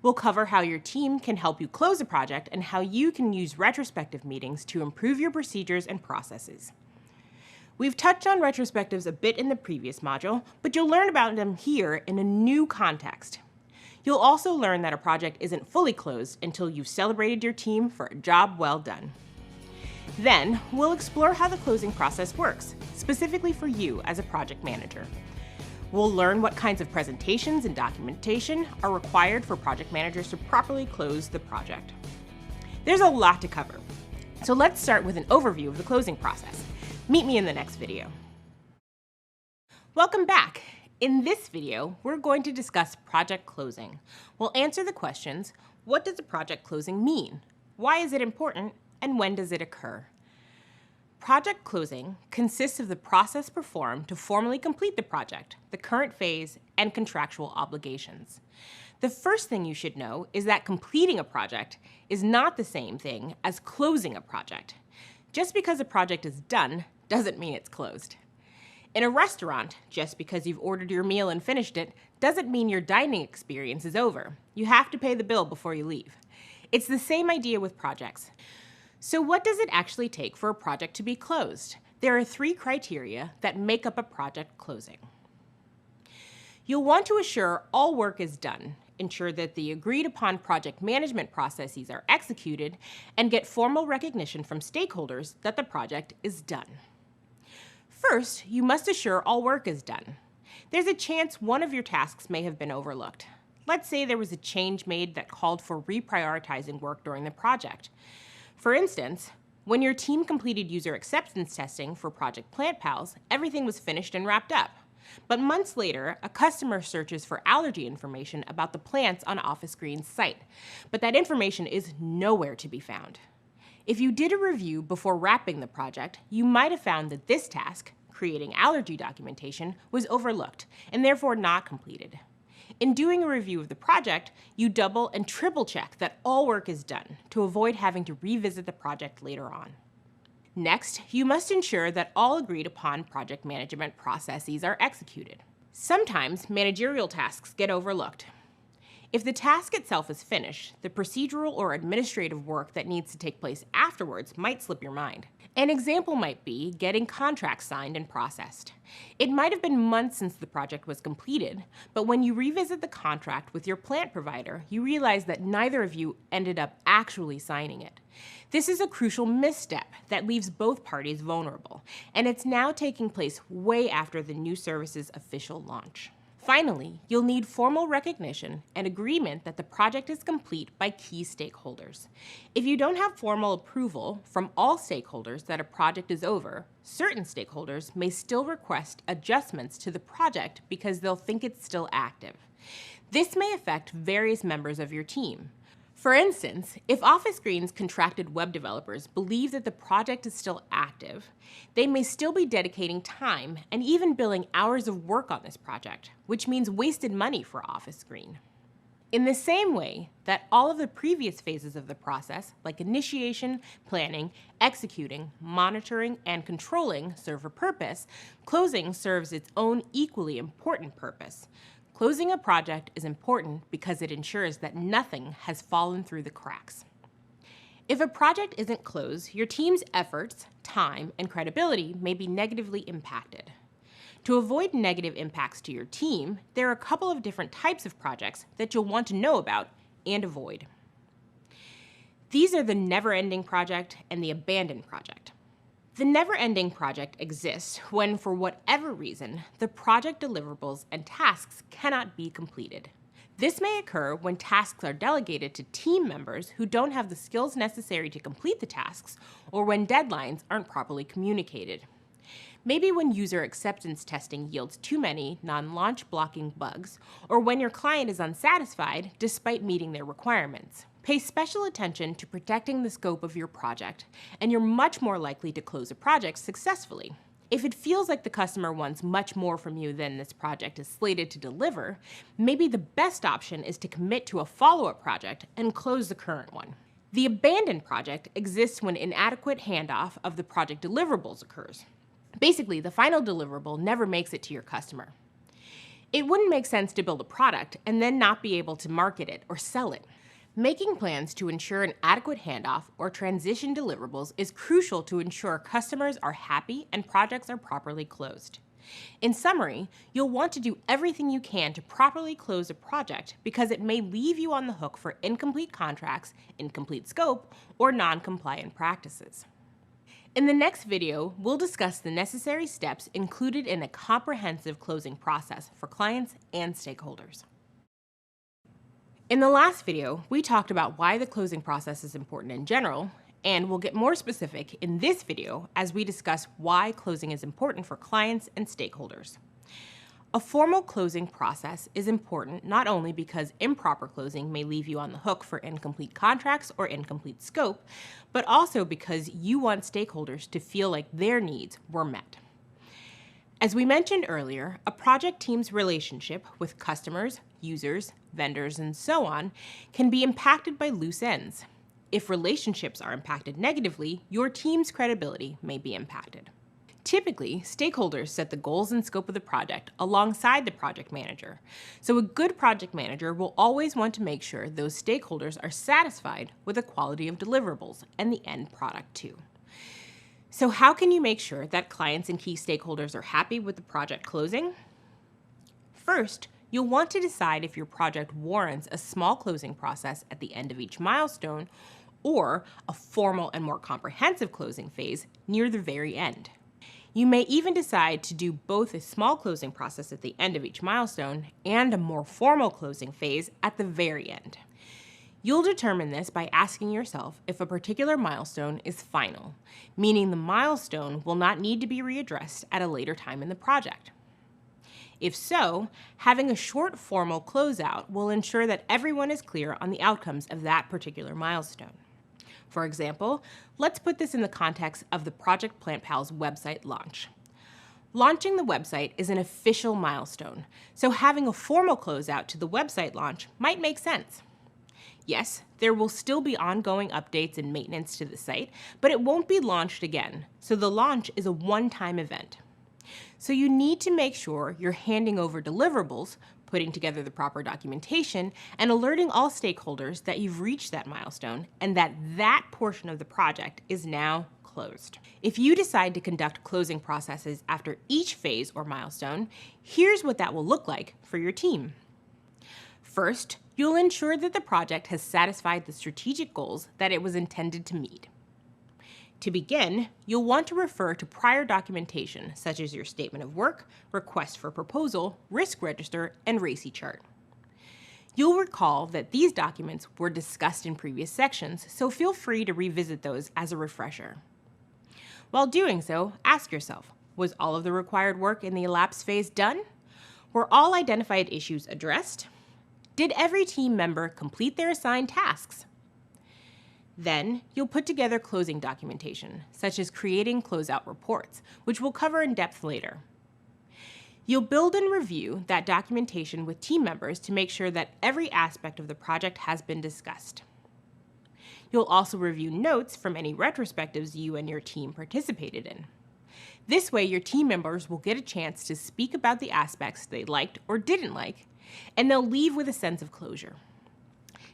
We'll cover how your team can help you close a project and how you can use retrospective meetings to improve your procedures and processes. We've touched on retrospectives a bit in the previous module, but you'll learn about them here in a new context. You'll also learn that a project isn't fully closed until you've celebrated your team for a job well done. Then, we'll explore how the closing process works, specifically for you as a project manager. We'll learn what kinds of presentations and documentation are required for project managers to properly close the project. There's a lot to cover, so let's start with an overview of the closing process. Meet me in the next video. Welcome back. In this video, we're going to discuss project closing. We'll answer the questions, what does a project closing mean? Why is it important? And when does it occur? Project closing consists of the process performed to formally complete the project, the current phase, and contractual obligations. The first thing you should know is that completing a project is not the same thing as closing a project. Just because a project is done doesn't mean it's closed. In a restaurant, just because you've ordered your meal and finished it doesn't mean your dining experience is over. You have to pay the bill before you leave. It's the same idea with projects. So what does it actually take for a project to be closed? There are 3 criteria that make up a project closing. You'll want to assure all work is done, ensure that the agreed upon project management processes are executed, and get formal recognition from stakeholders that the project is done. First, you must assure all work is done. There's a chance one of your tasks may have been overlooked. Let's say there was a change made that called for reprioritizing work during the project. For instance, when your team completed user acceptance testing for Project PlantPals, everything was finished and wrapped up. But months later, a customer searches for allergy information about the plants on Office Green's site, but that information is nowhere to be found. If you did a review before wrapping the project, you might have found that this task, creating allergy documentation, was overlooked and therefore not completed. In doing a review of the project, you double and triple check that all work is done to avoid having to revisit the project later on. Next, you must ensure that all agreed upon project management processes are executed. Sometimes managerial tasks get overlooked. If the task itself is finished, the procedural or administrative work that needs to take place afterwards might slip your mind. An example might be getting contracts signed and processed. It might have been months since the project was completed, but when you revisit the contract with your plant provider, you realize that neither of you ended up actually signing it. This is a crucial misstep that leaves both parties vulnerable, and it's now taking place way after the new service's official launch. Finally, you'll need formal recognition and agreement that the project is complete by key stakeholders. If you don't have formal approval from all stakeholders that a project is over, certain stakeholders may still request adjustments to the project because they'll think it's still active. This may affect various members of your team. For instance, if Office Green's contracted web developers believe that the project is still active, they may still be dedicating time and even billing hours of work on this project, which means wasted money for Office Green. In the same way that all of the previous phases of the process, like initiation, planning, executing, monitoring, and controlling, serve a purpose, closing serves its own equally important purpose. Closing a project is important because it ensures that nothing has fallen through the cracks. If a project isn't closed, your team's efforts, time, and credibility may be negatively impacted. To avoid negative impacts to your team, there are a couple of different types of projects that you'll want to know about and avoid. These are the never-ending project and the abandoned project. The never-ending project exists when, for whatever reason, the project deliverables and tasks cannot be completed. This may occur when tasks are delegated to team members who don't have the skills necessary to complete the tasks, or when deadlines aren't properly communicated. Maybe when user acceptance testing yields too many non-launch blocking bugs, or when your client is unsatisfied despite meeting their requirements. Pay special attention to protecting the scope of your project, and you're much more likely to close a project successfully. If it feels like the customer wants much more from you than this project is slated to deliver, maybe the best option is to commit to a follow-up project and close the current one. The abandoned project exists when inadequate handoff of the project deliverables occurs. Basically, the final deliverable never makes it to your customer. It wouldn't make sense to build a product and then not be able to market it or sell it. Making plans to ensure an adequate handoff or transition deliverables is crucial to ensure customers are happy and projects are properly closed. In summary, you'll want to do everything you can to properly close a project because it may leave you on the hook for incomplete contracts, incomplete scope, or non-compliant practices. In the next video, we'll discuss the necessary steps included in a comprehensive closing process for clients and stakeholders. In the last video, we talked about why the closing process is important in general, and we'll get more specific in this video as we discuss why closing is important for clients and stakeholders. A formal closing process is important not only because improper closing may leave you on the hook for incomplete contracts or incomplete scope, but also because you want stakeholders to feel like their needs were met. As we mentioned earlier, a project team's relationship with customers, users, vendors, and so on can be impacted by loose ends. If relationships are impacted negatively, your team's credibility may be impacted. Typically, stakeholders set the goals and scope of the project alongside the project manager. So a good project manager will always want to make sure those stakeholders are satisfied with the quality of deliverables and the end product too. So how can you make sure that clients and key stakeholders are happy with the project closing? First, you'll want to decide if your project warrants a small closing process at the end of each milestone or a formal and more comprehensive closing phase near the very end. You may even decide to do both a small closing process at the end of each milestone and a more formal closing phase at the very end. You'll determine this by asking yourself if a particular milestone is final, meaning the milestone will not need to be readdressed at a later time in the project. If so, having a short formal closeout will ensure that everyone is clear on the outcomes of that particular milestone. For example, let's put this in the context of the Project PlantPal's website launch. Launching the website is an official milestone, so having a formal closeout to the website launch might make sense. Yes, there will still be ongoing updates and maintenance to the site, but it won't be launched again, so the launch is a one-time event. So you need to make sure you're handing over deliverables, putting together the proper documentation, and alerting all stakeholders that you've reached that milestone and that that portion of the project is now closed. If you decide to conduct closing processes after each phase or milestone, here's what that will look like for your team. First, you'll ensure that the project has satisfied the strategic goals that it was intended to meet. To begin, you'll want to refer to prior documentation, such as your statement of work, request for proposal, risk register, and RACI chart. You'll recall that these documents were discussed in previous sections, so feel free to revisit those as a refresher. While doing so, ask yourself, was all of the required work in the elapsed phase done? Were all identified issues addressed? Did every team member complete their assigned tasks? Then, you'll put together closing documentation, such as creating closeout reports, which we'll cover in depth later. You'll build and review that documentation with team members to make sure that every aspect of the project has been discussed. You'll also review notes from any retrospectives you and your team participated in. This way, your team members will get a chance to speak about the aspects they liked or didn't like, and they'll leave with a sense of closure.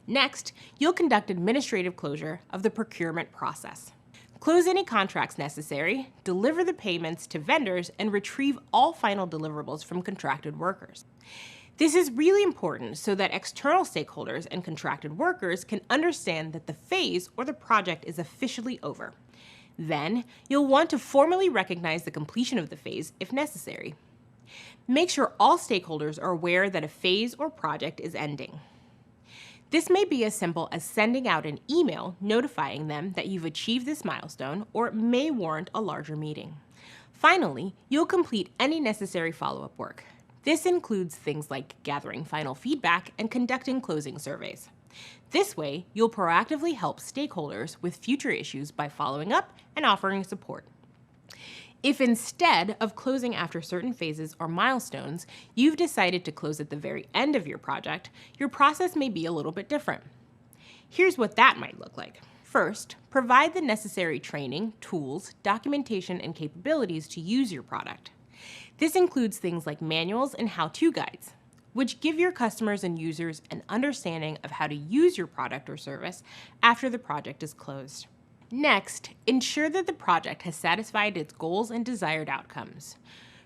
Next, you'll conduct administrative closure of the procurement process. Close any contracts necessary, deliver the payments to vendors, and retrieve all final deliverables from contracted workers. This is really important so that external stakeholders and contracted workers can understand that the phase or the project is officially over. Then, you'll want to formally recognize the completion of the phase if necessary. Make sure all stakeholders are aware that a phase or project is ending. This may be as simple as sending out an email notifying them that you've achieved this milestone, or it may warrant a larger meeting. Finally, you'll complete any necessary follow-up work. This includes things like gathering final feedback and conducting closing surveys. This way, you'll proactively help stakeholders with future issues by following up and offering support. If instead of closing after certain phases or milestones, you've decided to close at the very end of your project, your process may be a little bit different. Here's what that might look like. First, provide the necessary training, tools, documentation, and capabilities to use your product. This includes things like manuals and how-to guides, which give your customers and users an understanding of how to use your product or service after the project is closed. Next, ensure that the project has satisfied its goals and desired outcomes.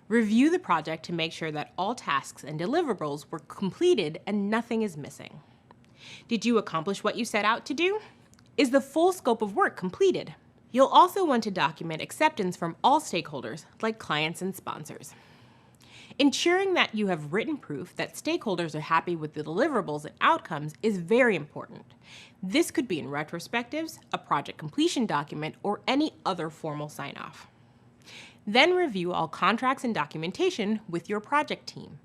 Review the project to make sure that all tasks and deliverables were completed and nothing is missing. Did you accomplish what you set out to do? Is the full scope of work completed? You'll also want to document acceptance from all stakeholders, like clients and sponsors. Ensuring that you have written proof that stakeholders are happy with the deliverables and outcomes is very important. This could be in retrospectives, a project completion document, or any other formal sign-off. Then review all contracts and documentation with your project team.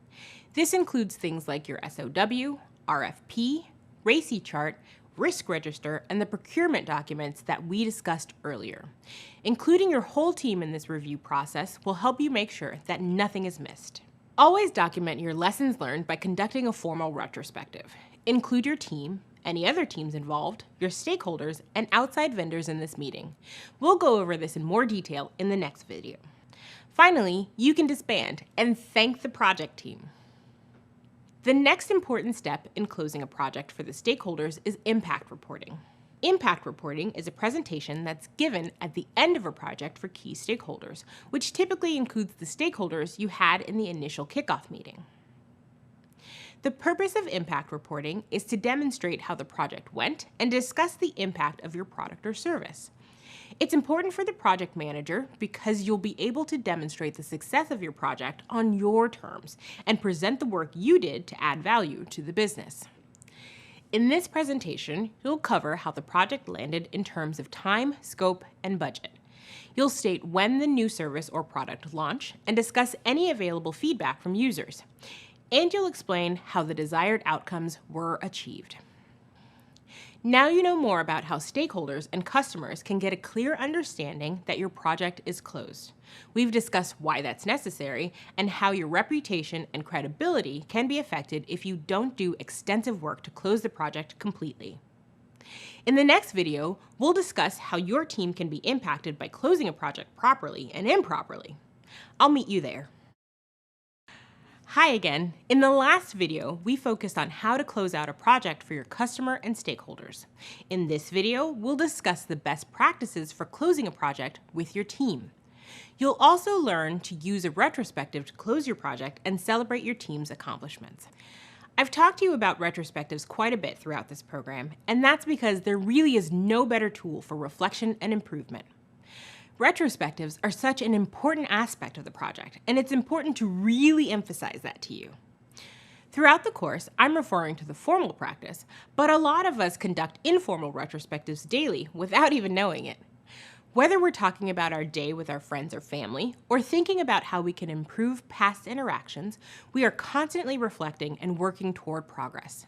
This includes things like your SOW, RFP, RACI chart, risk register, and the procurement documents that we discussed earlier. Including your whole team in this review process will help you make sure that nothing is missed. Always document your lessons learned by conducting a formal retrospective. Include your team, any other teams involved, your stakeholders, and outside vendors in this meeting. We'll go over this in more detail in the next video. Finally, you can disband and thank the project team. The next important step in closing a project for the stakeholders is impact reporting. Impact reporting is a presentation that's given at the end of a project for key stakeholders, which typically includes the stakeholders you had in the initial kickoff meeting. The purpose of impact reporting is to demonstrate how the project went and discuss the impact of your product or service. It's important for the project manager because you'll be able to demonstrate the success of your project on your terms and present the work you did to add value to the business. In this presentation, you'll cover how the project landed in terms of time, scope, and budget. You'll state when the new service or product launched and discuss any available feedback from users. And you'll explain how the desired outcomes were achieved. Now you know more about how stakeholders and customers can get a clear understanding that your project is closed. We've discussed why that's necessary and how your reputation and credibility can be affected if you don't do extensive work to close the project completely. In the next video, we'll discuss how your team can be impacted by closing a project properly and improperly. I'll meet you there. Hi again. In the last video, we focused on how to close out a project for your customer and stakeholders. In this video, we'll discuss the best practices for closing a project with your team. You'll also learn to use a retrospective to close your project and celebrate your team's accomplishments. I've talked to you about retrospectives quite a bit throughout this program, and that's because there really is no better tool for reflection and improvement. Retrospectives are such an important aspect of the project, and it's important to really emphasize that to you. Throughout the course, I'm referring to the formal practice, but a lot of us conduct informal retrospectives daily without even knowing it. Whether we're talking about our day with our friends or family, or thinking about how we can improve past interactions, we are constantly reflecting and working toward progress.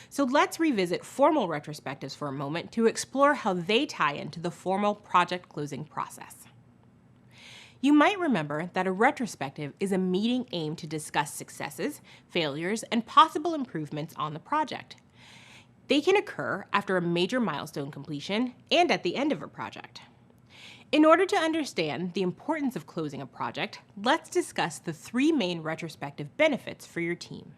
So let's revisit formal retrospectives for a moment to explore how they tie into the formal project closing process. You might remember that a retrospective is a meeting aimed to discuss successes, failures, and possible improvements on the project. They can occur after a major milestone completion and at the end of a project. In order to understand the importance of closing a project, let's discuss the 3 main retrospective benefits for your team.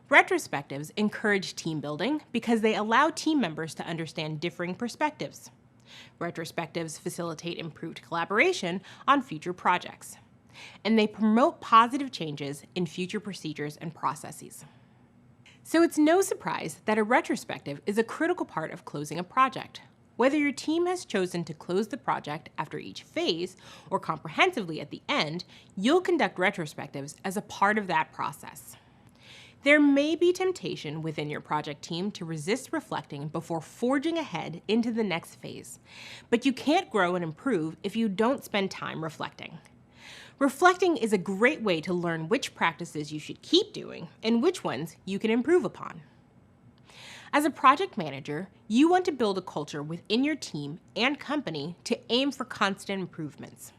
Retrospectives encourage team building because they allow team members to understand differing perspectives. Retrospectives facilitate improved collaboration on future projects. And they promote positive changes in future procedures and processes. So it's no surprise that a retrospective is a critical part of closing a project. Whether your team has chosen to close the project after each phase or comprehensively at the end, you'll conduct retrospectives as a part of that process. There may be temptation within your project team to resist reflecting before forging ahead into the next phase, but you can't grow and improve if you don't spend time reflecting. Reflecting is a great way to learn which practices you should keep doing and which ones you can improve upon. As a project manager, you want to build a culture within your team and company to aim for constant improvements.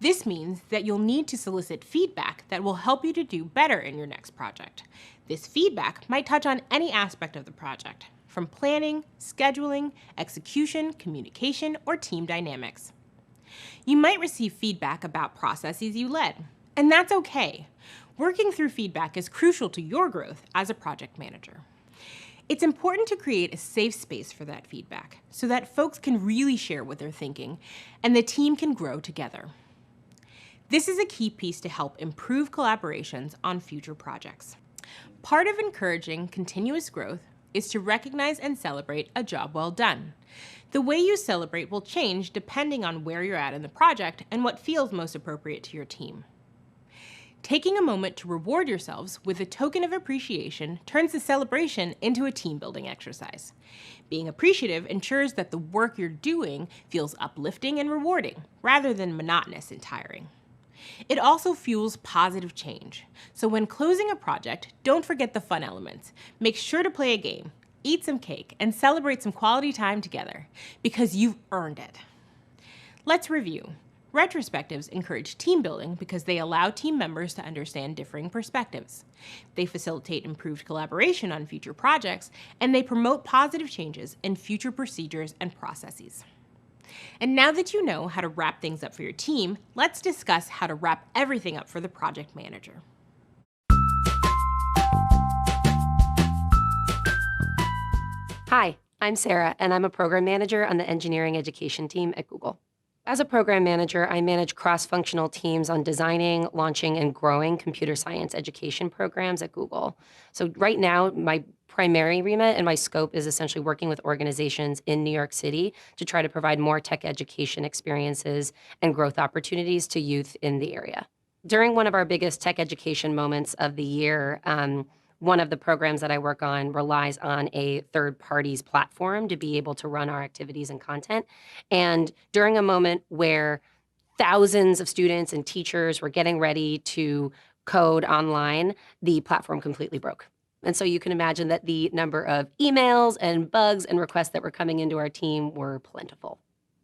This means that you'll need to solicit feedback that will help you to do better in your next project. This feedback might touch on any aspect of the project, from planning, scheduling, execution, communication, or team dynamics. You might receive feedback about processes you led, and that's okay. Working through feedback is crucial to your growth as a project manager. It's important to create a safe space for that feedback so that folks can really share what they're thinking and the team can grow together. This is a key piece to help improve collaborations on future projects. Part of encouraging continuous growth is to recognize and celebrate a job well done. The way you celebrate will change depending on where you're at in the project and what feels most appropriate to your team. Taking a moment to reward yourselves with a token of appreciation turns the celebration into a team-building exercise. Being appreciative ensures that the work you're doing feels uplifting and rewarding, rather than monotonous and tiring. It also fuels positive change. So when closing a project, don't forget the fun elements. Make sure to play a game, eat some cake, and celebrate some quality time together, because you've earned it. Let's review. Retrospectives encourage team building because they allow team members to understand differing perspectives. They facilitate improved collaboration on future projects, and they promote positive changes in future procedures and processes. And now that you know how to wrap things up for your team, let's discuss how to wrap everything up for the project manager. Hi, I'm Sarah, and I'm a program manager on the engineering education team at Google. As a program manager, I manage cross-functional teams on designing, launching, and growing computer science education programs at Google. So right now, my primary remit and my scope is essentially working with organizations in New York City to try to provide more tech education experiences and growth opportunities to youth in the area. During one of our biggest tech education moments of the year, one of the programs that I work on relies on a third party's platform to be able to run our activities and content. And during a moment where thousands of students and teachers were getting ready to code online, the platform completely broke. And so you can imagine that the number of emails and bugs and requests that were coming into our team were plentiful.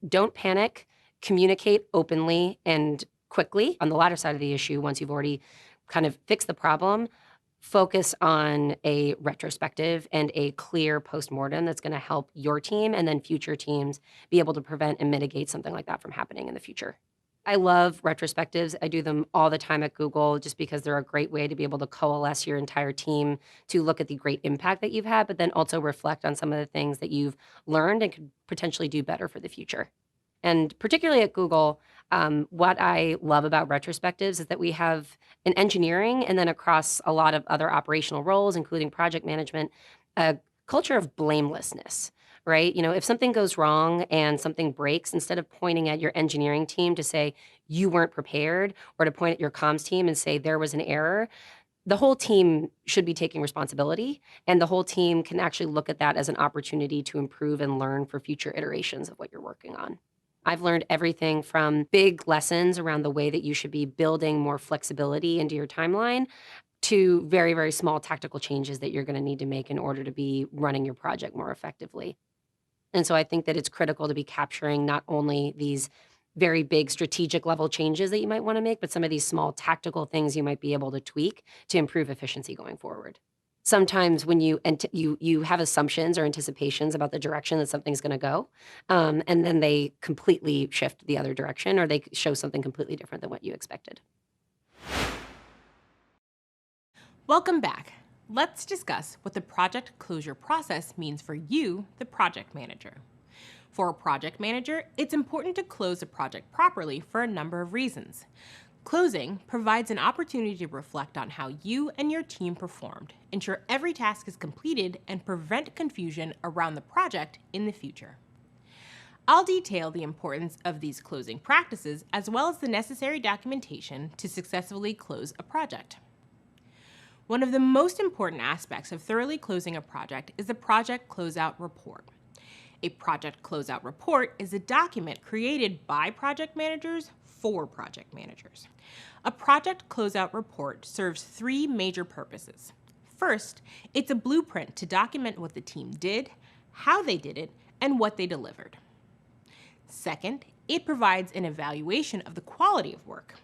Don't panic, communicate openly and quickly on the latter side of the issue once you've already kind of fixed the problem. Focus on a retrospective and a clear postmortem that's going to help your team and then future teams be able to prevent and mitigate something like that from happening in the future. I love retrospectives. I do them all the time at Google just because they're a great way to be able to coalesce your entire team to look at the great impact that you've had, but then also reflect on some of the things that you've learned and could potentially do better for the future. And particularly at Google, what I love about retrospectives is that we have in engineering and then across a lot of other operational roles, including project management, a culture of blamelessness, right? If something goes wrong and something breaks, instead of pointing at your engineering team to say you weren't prepared or to point at your comms team and say there was an error, the whole team should be taking responsibility, and the whole team can actually look at that as an opportunity to improve and learn for future iterations of what you're working on. I've learned everything from big lessons around the way that you should be building more flexibility into your timeline to very, very small tactical changes that you're going to need to make in order to be running your project more effectively. And so I think that it's critical to be capturing not only these very big strategic level changes that you might want to make, but some of these small tactical things you might be able to tweak to improve efficiency going forward. Sometimes when you have assumptions or anticipations about the direction that something's going to go, and then they completely shift the other direction, or they show something completely different than what you expected. Welcome back. Let's discuss what the project closure process means for you, the project manager. For a project manager, it's important to close a project properly for a number of reasons. Closing provides an opportunity to reflect on how you and your team performed, ensure every task is completed, and prevent confusion around the project in the future. I'll detail the importance of these closing practices as well as the necessary documentation to successfully close a project. One of the most important aspects of thoroughly closing a project is the project closeout report. A project closeout report is a document created by project managers for project managers. A project closeout report serves three major purposes. First, it's a blueprint to document what the team did, how they did it, and what they delivered. Second, it provides an evaluation of the quality of work.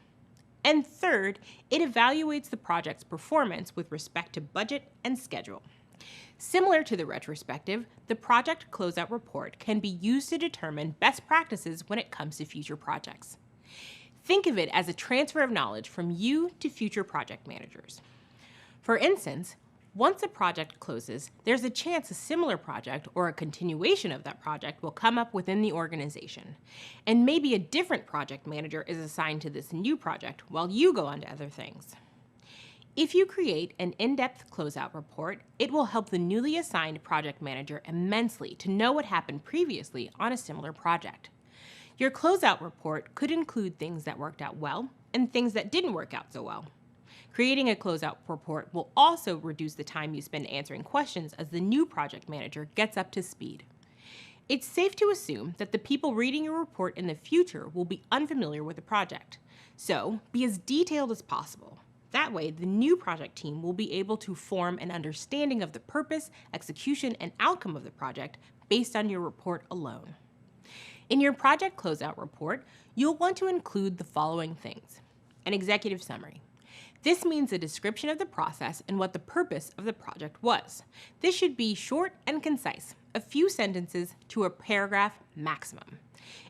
And third, it evaluates the project's performance with respect to budget and schedule. Similar to the retrospective, the project closeout report can be used to determine best practices when it comes to future projects. Think of it as a transfer of knowledge from you to future project managers. For instance, once a project closes, there's a chance a similar project or a continuation of that project will come up within the organization. And maybe a different project manager is assigned to this new project while you go on to other things. If you create an in-depth closeout report, it will help the newly assigned project manager immensely to know what happened previously on a similar project. Your closeout report could include things that worked out well and things that didn't work out so well. Creating a closeout report will also reduce the time you spend answering questions as the new project manager gets up to speed. It's safe to assume that the people reading your report in the future will be unfamiliar with the project. So, be as detailed as possible. That way, the new project team will be able to form an understanding of the purpose, execution, and outcome of the project based on your report alone. In your project closeout report, you'll want to include the following things: an executive summary. This means a description of the process and what the purpose of the project was. This should be short and concise, a few sentences to a paragraph maximum.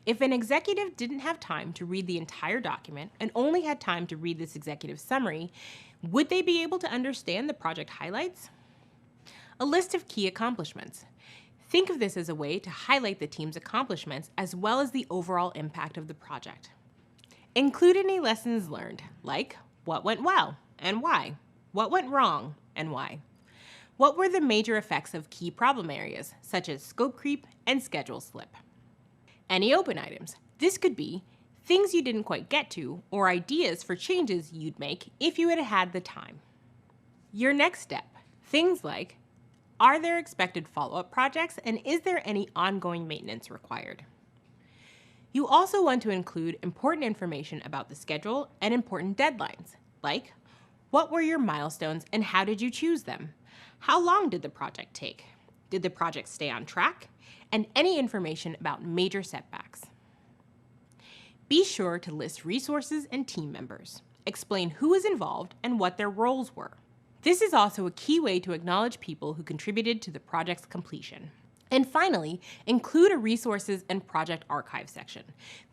If an executive didn't have time to read the entire document and only had time to read this executive summary, would they be able to understand the project highlights? A list of key accomplishments. Think of this as a way to highlight the team's accomplishments as well as the overall impact of the project. Include any lessons learned, like what went well and why, what went wrong and why. What were the major effects of key problem areas, such as scope creep and schedule slip? Any open items. This could be things you didn't quite get to or ideas for changes you'd make if you had had the time. Your next step. Things like, are there expected follow-up projects and is there any ongoing maintenance required? You also want to include important information about the schedule and important deadlines, like what were your milestones and how did you choose them? How long did the project take? Did the project stay on track? And any information about major setbacks. Be sure to list resources and team members. Explain who is involved and what their roles were. This is also a key way to acknowledge people who contributed to the project's completion. And finally, include a resources and project archive section.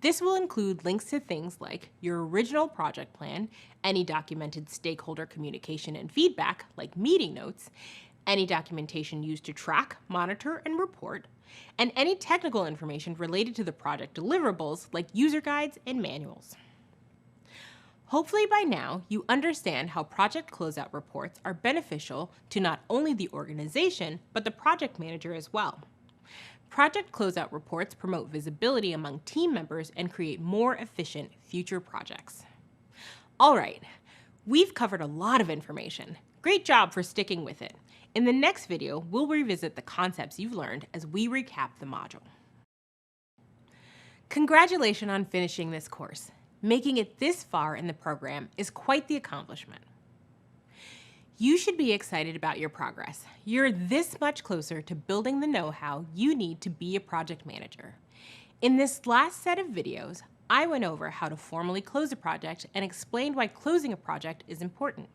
This will include links to things like your original project plan, any documented stakeholder communication and feedback, like meeting notes, any documentation used to track, monitor, and report, and any technical information related to the project deliverables, like user guides and manuals. Hopefully by now, you understand how project closeout reports are beneficial to not only the organization, but the project manager as well. Project closeout reports promote visibility among team members and create more efficient future projects. All right, we've covered a lot of information. Great job for sticking with it. In the next video, we'll revisit the concepts you've learned as we recap the module. Congratulations on finishing this course. Making it this far in the program is quite the accomplishment. You should be excited about your progress. You're this much closer to building the know-how you need to be a project manager. In this last set of videos, I went over how to formally close a project and explained why closing a project is important.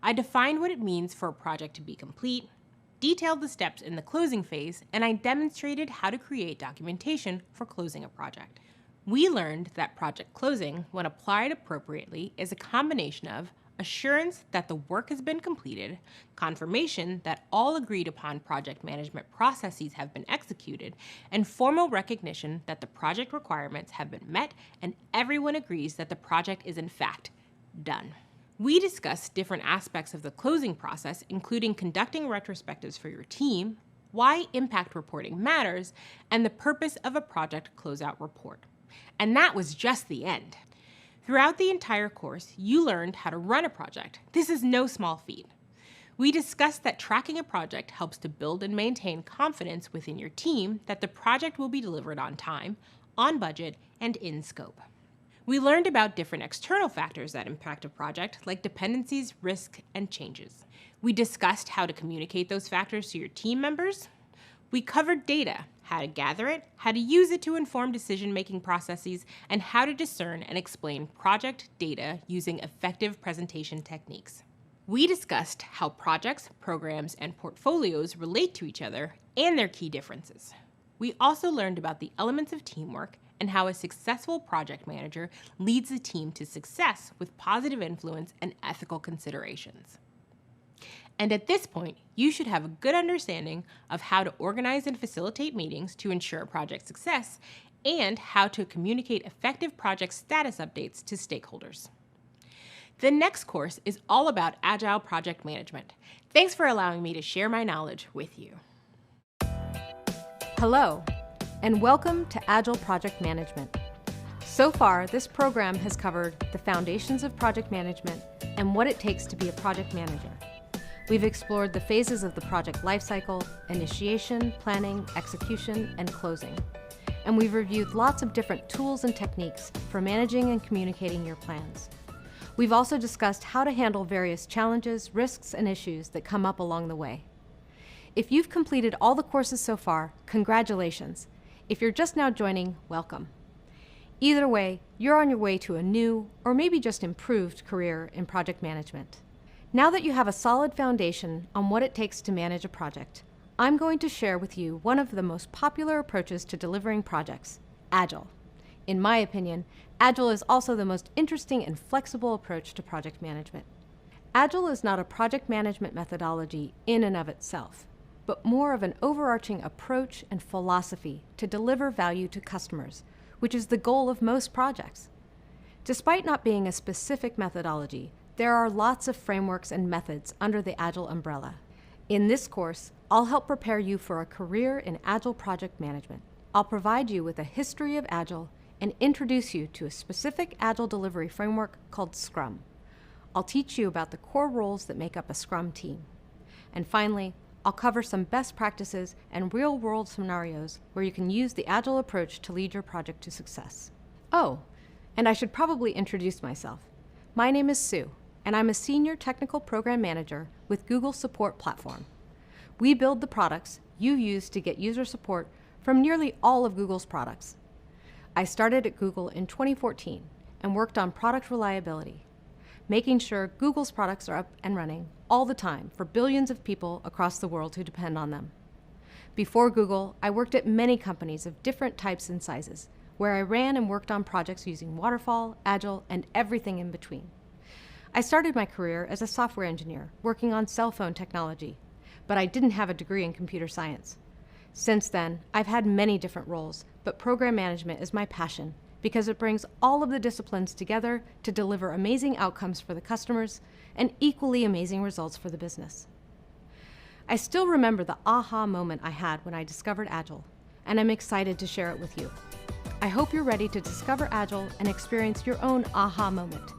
I defined what it means for a project to be complete, detailed the steps in the closing phase, and I demonstrated how to create documentation for closing a project. We learned that project closing, when applied appropriately, is a combination of assurance that the work has been completed, confirmation that all agreed upon project management processes have been executed, and formal recognition that the project requirements have been met and everyone agrees that the project is in fact done. We discussed different aspects of the closing process, including conducting retrospectives for your team, why impact reporting matters, and the purpose of a project closeout report. And that was just the end. Throughout the entire course, you learned how to run a project. This is no small feat. We discussed that tracking a project helps to build and maintain confidence within your team that the project will be delivered on time, on budget, and in scope. We learned about different external factors that impact a project, like dependencies, risk, and changes. We discussed how to communicate those factors to your team members. We covered data, how to gather it, how to use it to inform decision-making processes, and how to discern and explain project data using effective presentation techniques. We discussed how projects, programs, and portfolios relate to each other and their key differences. We also learned about the elements of teamwork and how a successful project manager leads a team to success with positive influence and ethical considerations. And at this point, you should have a good understanding of how to organize and facilitate meetings to ensure project success and how to communicate effective project status updates to stakeholders. The next course is all about Agile project management. Thanks for allowing me to share my knowledge with you. Hello, and welcome to Agile Project Management. So far, this program has covered the foundations of project management and what it takes to be a project manager. We've explored the phases of the project lifecycle: initiation, planning, execution, and closing. And we've reviewed lots of different tools and techniques for managing and communicating your plans. We've also discussed how to handle various challenges, risks, and issues that come up along the way. If you've completed all the courses so far, congratulations. If you're just now joining, welcome. Either way, you're on your way to a new, or maybe just improved, career in project management. Now that you have a solid foundation on what it takes to manage a project, I'm going to share with you one of the most popular approaches to delivering projects, Agile. In my opinion, Agile is also the most interesting and flexible approach to project management. Agile is not a project management methodology in and of itself, but more of an overarching approach and philosophy to deliver value to customers, which is the goal of most projects. Despite not being a specific methodology, there are lots of frameworks and methods under the Agile umbrella. In this course, I'll help prepare you for a career in Agile project management. I'll provide you with a history of Agile and introduce you to a specific Agile delivery framework called Scrum. I'll teach you about the core roles that make up a Scrum team. And finally, I'll cover some best practices and real-world scenarios where you can use the Agile approach to lead your project to success. Oh, and I should probably introduce myself. My name is Sue, and I'm a Senior Technical Program Manager with Google Support Platform. We build the products you use to get user support from nearly all of Google's products. I started at Google in 2014 and worked on product reliability, making sure Google's products are up and running all the time for billions of people across the world who depend on them. Before Google, I worked at many companies of different types and sizes, where I ran and worked on projects using Waterfall, Agile, and everything in between. I started my career as a software engineer working on cell phone technology, but I didn't have a degree in computer science. Since then, I've had many different roles, but program management is my passion because it brings all of the disciplines together to deliver amazing outcomes for the customers and equally amazing results for the business. I still remember the aha moment I had when I discovered Agile, and I'm excited to share it with you. I hope you're ready to discover Agile and experience your own aha moment.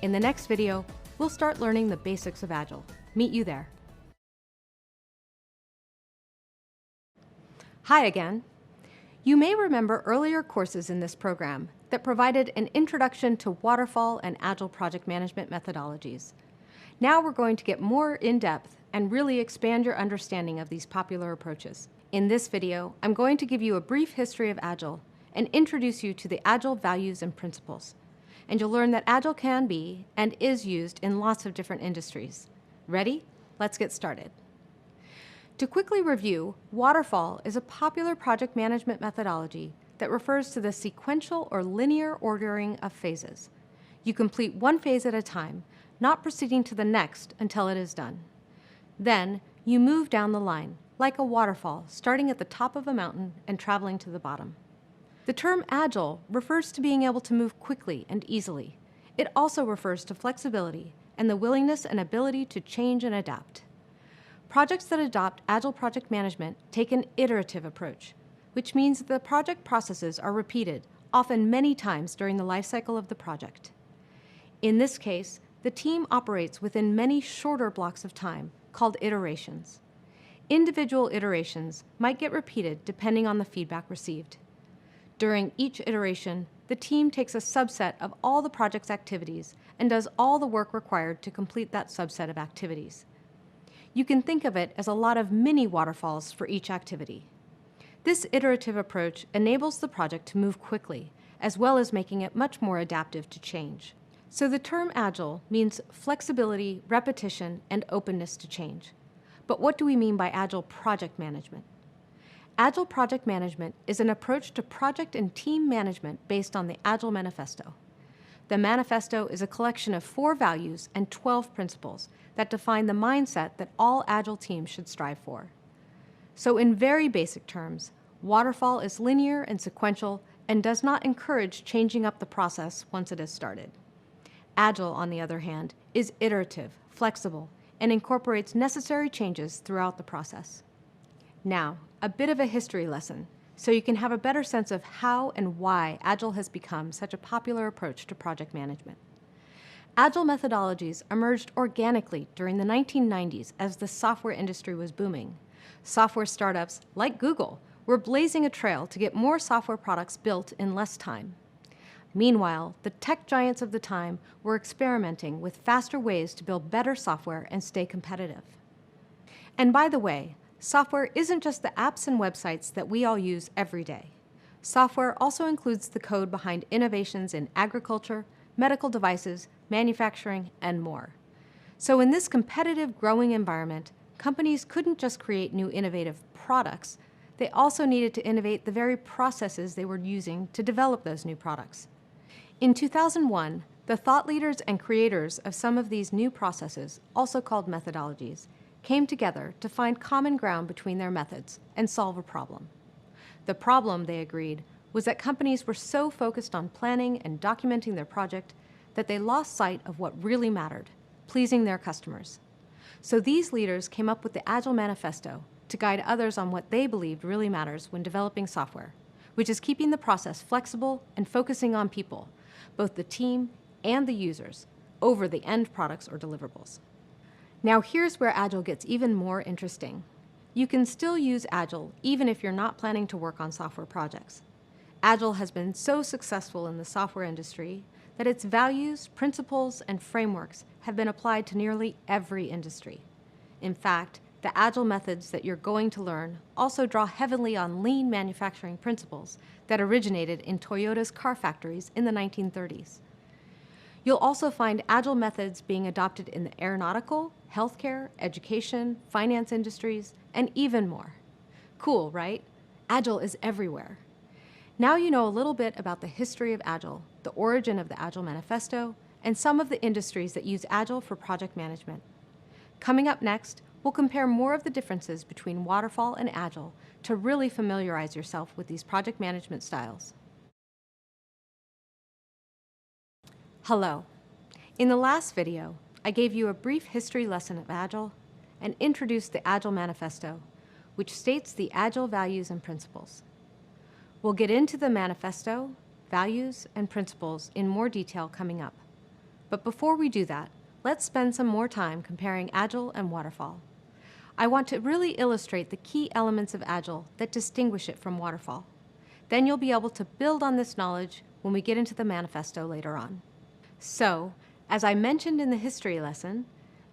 In the next video, we'll start learning the basics of Agile. Meet you there. Hi again. You may remember earlier courses in this program that provided an introduction to waterfall and Agile project management methodologies. Now we're going to get more in-depth and really expand your understanding of these popular approaches. In this video, I'm going to give you a brief history of Agile and introduce you to the Agile values and principles. And you'll learn that Agile can be and is used in lots of different industries. Ready? Let's get started. To quickly review, waterfall is a popular project management methodology that refers to the sequential or linear ordering of phases. You complete one phase at a time, not proceeding to the next until it is done. Then, you move down the line, like a waterfall, starting at the top of a mountain and traveling to the bottom. The term Agile refers to being able to move quickly and easily. It also refers to flexibility and the willingness and ability to change and adapt. Projects that adopt Agile project management take an iterative approach, which means that the project processes are repeated, often many times during the lifecycle of the project. In this case, the team operates within many shorter blocks of time, called iterations. Individual iterations might get repeated depending on the feedback received. During each iteration, the team takes a subset of all the project's activities and does all the work required to complete that subset of activities. You can think of it as a lot of mini waterfalls for each activity. This iterative approach enables the project to move quickly, as well as making it much more adaptive to change. So the term Agile means flexibility, repetition, and openness to change. But what do we mean by Agile project management? Agile project management is an approach to project and team management based on the Agile Manifesto. The Manifesto is a collection of 4 values and 12 principles that define the mindset that all Agile teams should strive for. So in very basic terms, waterfall is linear and sequential and does not encourage changing up the process once it has started. Agile, on the other hand, is iterative, flexible, and incorporates necessary changes throughout the process. Now, a bit of a history lesson, so you can have a better sense of how and why Agile has become such a popular approach to project management. Agile methodologies emerged organically during the 1990s as the software industry was booming. Software startups, like Google, were blazing a trail to get more software products built in less time. Meanwhile, the tech giants of the time were experimenting with faster ways to build better software and stay competitive. And by the way, software isn't just the apps and websites that we all use every day. Software also includes the code behind innovations in agriculture, medical devices, manufacturing, and more. So in this competitive, growing environment, companies couldn't just create new innovative products, they also needed to innovate the very processes they were using to develop those new products. In 2001, the thought leaders and creators of some of these new processes, also called methodologies, came together to find common ground between their methods and solve a problem. The problem, they agreed, was that companies were so focused on planning and documenting their project that they lost sight of what really mattered, pleasing their customers. So these leaders came up with the Agile Manifesto to guide others on what they believed really matters when developing software, which is keeping the process flexible and focusing on people, both the team and the users, over the end products or deliverables. Now here's where Agile gets even more interesting. You can still use Agile even if you're not planning to work on software projects. Agile has been so successful in the software industry that its values, principles, and frameworks have been applied to nearly every industry. In fact, the Agile methods that you're going to learn also draw heavily on lean manufacturing principles that originated in Toyota's car factories in the 1930s. You'll also find Agile methods being adopted in the aeronautical, healthcare, education, finance industries, and even more. Cool, right? Agile is everywhere. Now you know a little bit about the history of Agile, the origin of the Agile Manifesto, and some of the industries that use Agile for project management. Coming up next, we'll compare more of the differences between Waterfall and Agile to really familiarize yourself with these project management styles. Hello. In the last video, I gave you a brief history lesson of Agile, and introduce the Agile Manifesto, which states the Agile values and principles. We'll get into the manifesto, values, and principles in more detail coming up. But before we do that, let's spend some more time comparing Agile and Waterfall. I want to really illustrate the key elements of Agile that distinguish it from Waterfall. Then you'll be able to build on this knowledge when we get into the manifesto later on. So, as I mentioned in the history lesson,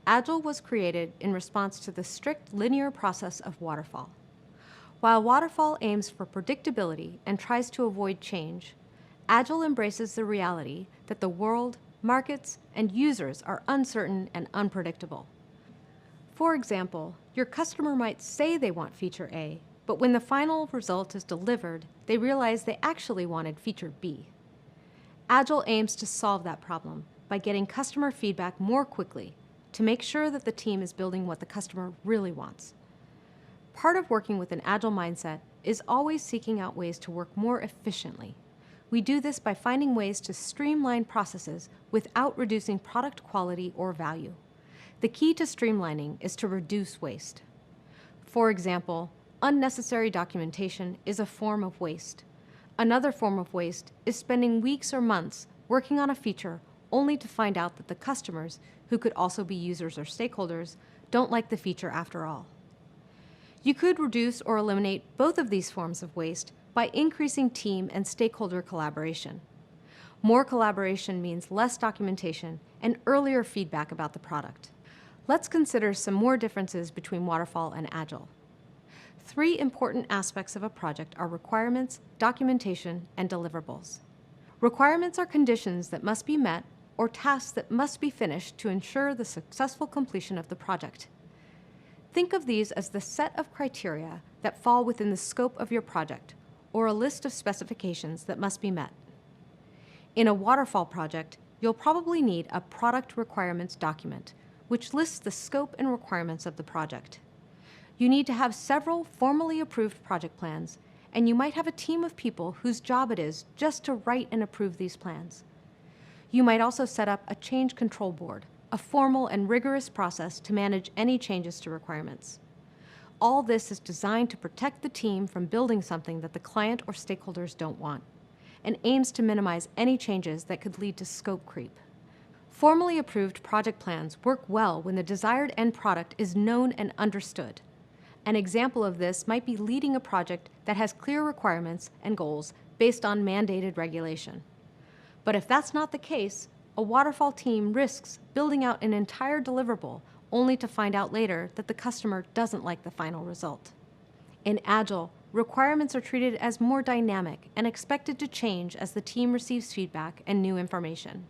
Agile was created in response to the strict linear process of Waterfall. While Waterfall aims for predictability and tries to avoid change, Agile embraces the reality that the world, markets, and users are uncertain and unpredictable. For example, your customer might say they want feature A, but when the final result is delivered, they realize they actually wanted feature B. Agile aims to solve that problem by getting customer feedback more quickly to make sure that the team is building what the customer really wants. Part of working with an Agile mindset is always seeking out ways to work more efficiently. We do this by finding ways to streamline processes without reducing product quality or value. The key to streamlining is to reduce waste. For example, unnecessary documentation is a form of waste. Another form of waste is spending weeks or months working on a feature only to find out that the customers, who could also be users or stakeholders, don't like the feature after all. You could reduce or eliminate both of these forms of waste by increasing team and stakeholder collaboration. More collaboration means less documentation and earlier feedback about the product. Let's consider some more differences between Waterfall and Agile. 3 important aspects of a project are requirements, documentation, and deliverables. Requirements are conditions that must be met or tasks that must be finished to ensure the successful completion of the project. Think of these as the set of criteria that fall within the scope of your project, or a list of specifications that must be met. In a waterfall project, you'll probably need a product requirements document, which lists the scope and requirements of the project. You need to have several formally approved project plans, and you might have a team of people whose job it is just to write and approve these plans. You might also set up a change control board, a formal and rigorous process to manage any changes to requirements. All this is designed to protect the team from building something that the client or stakeholders don't want, and aims to minimize any changes that could lead to scope creep. Formally approved project plans work well when the desired end product is known and understood. An example of this might be leading a project that has clear requirements and goals based on mandated regulation. But if that's not the case, a waterfall team risks building out an entire deliverable only to find out later that the customer doesn't like the final result. In Agile, requirements are treated as more dynamic and expected to change as the team receives feedback and new information.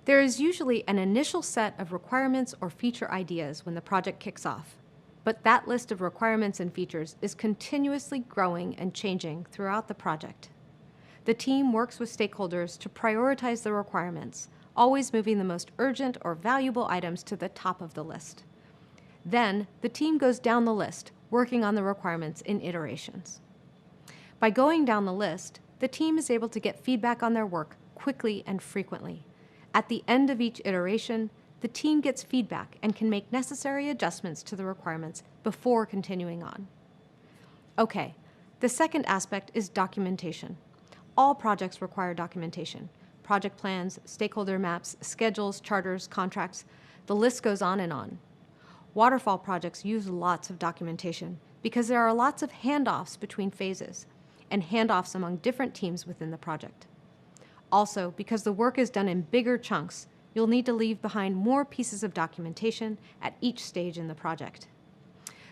There is usually an initial set of requirements or feature ideas when the project kicks off, but that list of requirements and features is continuously growing and changing throughout the project. The team works with stakeholders to prioritize the requirements, always moving the most urgent or valuable items to the top of the list. Then, the team goes down the list, working on the requirements in iterations. By going down the list, the team is able to get feedback on their work quickly and frequently. At the end of each iteration, the team gets feedback and can make necessary adjustments to the requirements before continuing on. Okay, the second aspect is documentation. All projects require documentation. Project plans, stakeholder maps, schedules, charters, contracts, the list goes on and on. Waterfall projects use lots of documentation because there are lots of handoffs between phases and handoffs among different teams within the project. Also, because the work is done in bigger chunks, you'll need to leave behind more pieces of documentation at each stage in the project.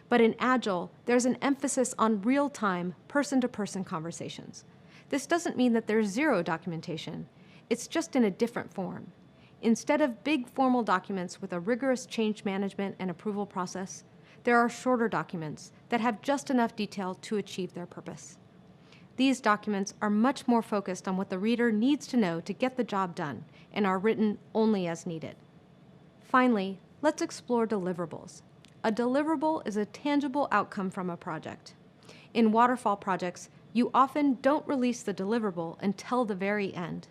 But in Agile, there's an emphasis on real-time, person-to-person conversations. This doesn't mean that there's zero documentation. It's just in a different form. Instead of big formal documents with a rigorous change management and approval process, there are shorter documents that have just enough detail to achieve their purpose. These documents are much more focused on what the reader needs to know to get the job done and are written only as needed. Finally, let's explore deliverables. A deliverable is a tangible outcome from a project. In waterfall projects, you often don't release the deliverable until the very end.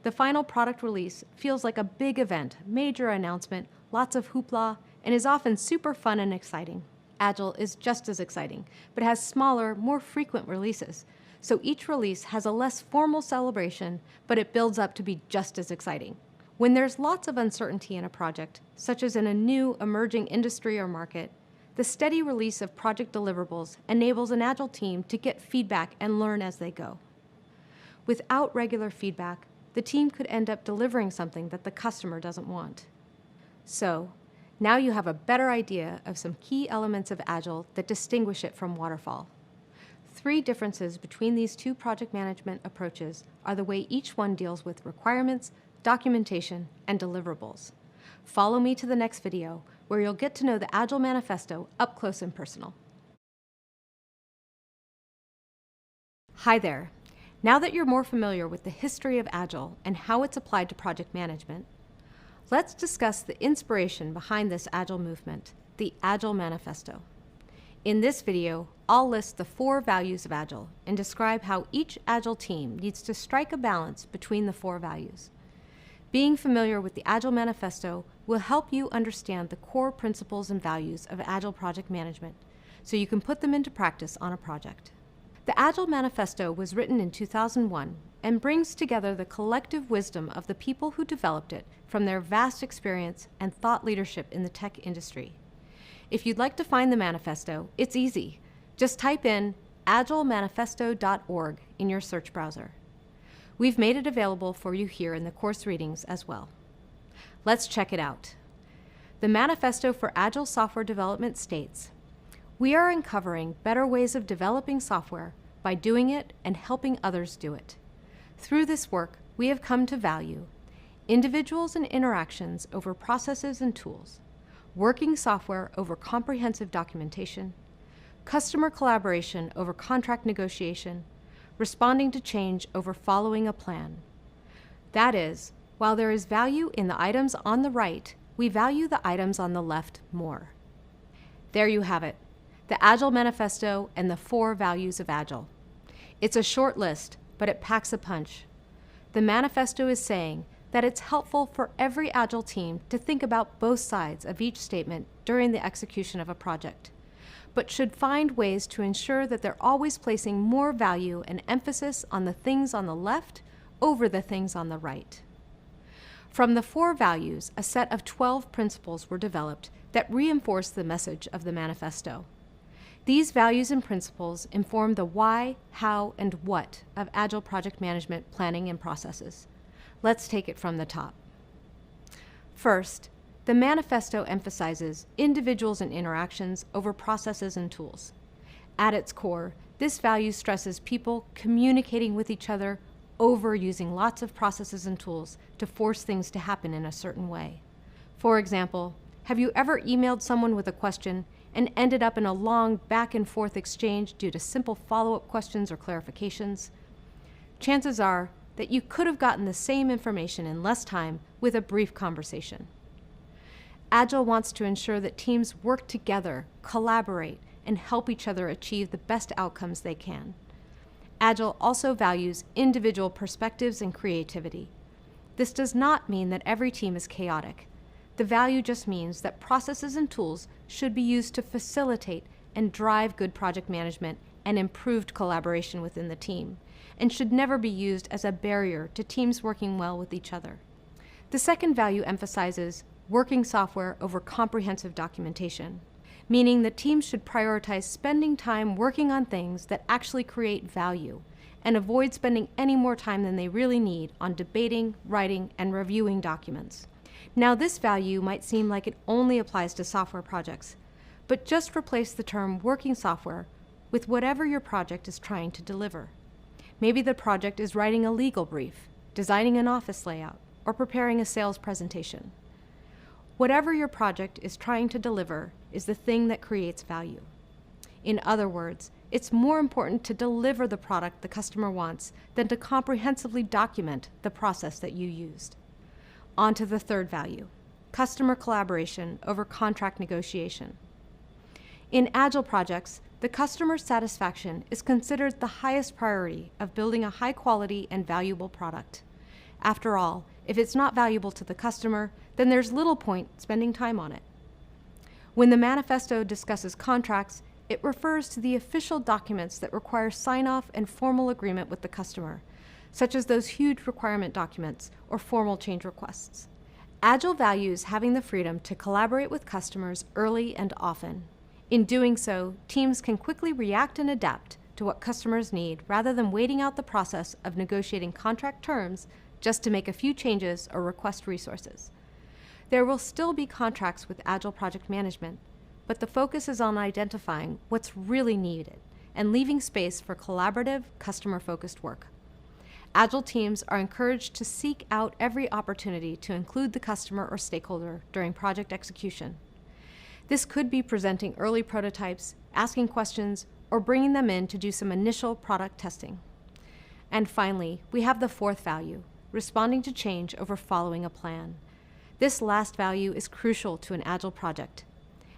The final product release feels like a big event, major announcement, lots of hoopla, and is often super fun and exciting. Agile is just as exciting, but has smaller, more frequent releases. So each release has a less formal celebration, but it builds up to be just as exciting. When there's lots of uncertainty in a project, such as in a new emerging industry or market, the steady release of project deliverables enables an Agile team to get feedback and learn as they go. Without regular feedback, the team could end up delivering something that the customer doesn't want. So, now you have a better idea of some key elements of Agile that distinguish it from Waterfall. 3 differences between these 2 project management approaches are the way each one deals with requirements, documentation, and deliverables. Follow me to the next video, where you'll get to know the Agile Manifesto up close and personal. Hi there. Now that you're more familiar with the history of Agile and how it's applied to project management, let's discuss the inspiration behind this Agile movement, the Agile Manifesto. In this video, I'll list the 4 values of Agile and describe how each Agile team needs to strike a balance between the 4 values. Being familiar with the Agile Manifesto will help you understand the core principles and values of Agile project management, so you can put them into practice on a project. The Agile Manifesto was written in 2001 and brings together the collective wisdom of the people who developed it from their vast experience and thought leadership in the tech industry. If you'd like to find the manifesto, it's easy. Just type in agilemanifesto.org in your search browser. We've made it available for you here in the course readings as well. Let's check it out. The Manifesto for Agile Software Development states, "We are uncovering better ways of developing software by doing it and helping others do it. Through this work, we have come to value individuals and interactions over processes and tools, working software over comprehensive documentation, customer collaboration over contract negotiation, responding to change over following a plan. That is, while there is value in the items on the right, we value the items on the left more." There you have it, the Agile Manifesto and the 4 values of Agile. It's a short list, but it packs a punch. The manifesto is saying that it's helpful for every Agile team to think about both sides of each statement during the execution of a project, but should find ways to ensure that they're always placing more value and emphasis on the things on the left over the things on the right. From the 4 values, a set of 12 principles were developed that reinforce the message of the manifesto. These values and principles inform the why, how, and what of Agile project management planning and processes. Let's take it from the top. First, the manifesto emphasizes individuals and interactions over processes and tools. At its core, this value stresses people communicating with each other over using lots of processes and tools to force things to happen in a certain way. For example, have you ever emailed someone with a question and ended up in a long back and forth exchange due to simple follow-up questions or clarifications? Chances are that you could have gotten the same information in less time with a brief conversation. Agile wants to ensure that teams work together, collaborate, and help each other achieve the best outcomes they can. Agile also values individual perspectives and creativity. This does not mean that every team is chaotic. The value just means that processes and tools should be used to facilitate and drive good project management and improved collaboration within the team, and should never be used as a barrier to teams working well with each other. The second value emphasizes working software over comprehensive documentation, meaning that teams should prioritize spending time working on things that actually create value and avoid spending any more time than they really need on debating, writing, and reviewing documents. Now, this value might seem like it only applies to software projects, but just replace the term working software with whatever your project is trying to deliver. Maybe the project is writing a legal brief, designing an office layout, or preparing a sales presentation. Whatever your project is trying to deliver is the thing that creates value. In other words, it's more important to deliver the product the customer wants than to comprehensively document the process that you used. On to the third value, customer collaboration over contract negotiation. In Agile projects, the customer satisfaction is considered the highest priority of building a high-quality and valuable product. After all, if it's not valuable to the customer, then there's little point spending time on it. When the manifesto discusses contracts, it refers to the official documents that require sign-off and formal agreement with the customer, such as those huge requirement documents or formal change requests. Agile values having the freedom to collaborate with customers early and often. In doing so, teams can quickly react and adapt to what customers need rather than waiting out the process of negotiating contract terms just to make a few changes or request resources. There will still be contracts with Agile project management, but the focus is on identifying what's really needed and leaving space for collaborative, customer-focused work. Agile teams are encouraged to seek out every opportunity to include the customer or stakeholder during project execution. This could be presenting early prototypes, asking questions, or bringing them in to do some initial product testing. And finally, we have the fourth value, responding to change over following a plan. This last value is crucial to an Agile project.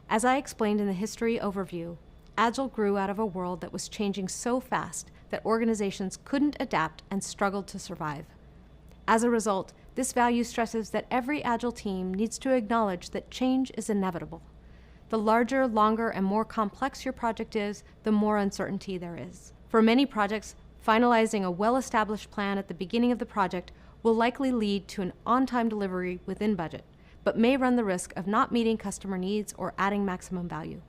As I explained in the history overview, Agile grew out of a world that was changing so fast that organizations couldn't adapt and struggled to survive. As a result, this value stresses that every Agile team needs to acknowledge that change is inevitable. The larger, longer, and more complex your project is, the more uncertainty there is. For many projects, finalizing a well-established plan at the beginning of the project will likely lead to an on-time delivery within budget, but may run the risk of not meeting customer needs or adding maximum value.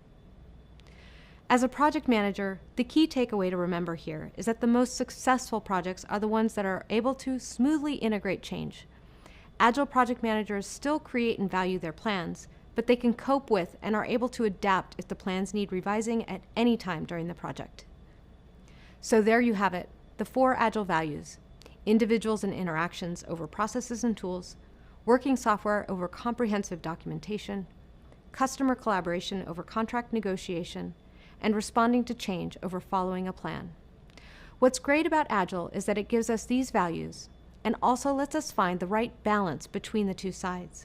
As a project manager, the key takeaway to remember here is that the most successful projects are the ones that are able to smoothly integrate change. Agile project managers still create and value their plans, but they can cope with and are able to adapt if the plans need revising at any time during the project. So there you have it, the 4 Agile values: individuals and interactions over processes and tools, working software over comprehensive documentation, customer collaboration over contract negotiation, and responding to change over following a plan. What's great about Agile is that it gives us these values and also lets us find the right balance between the two sides.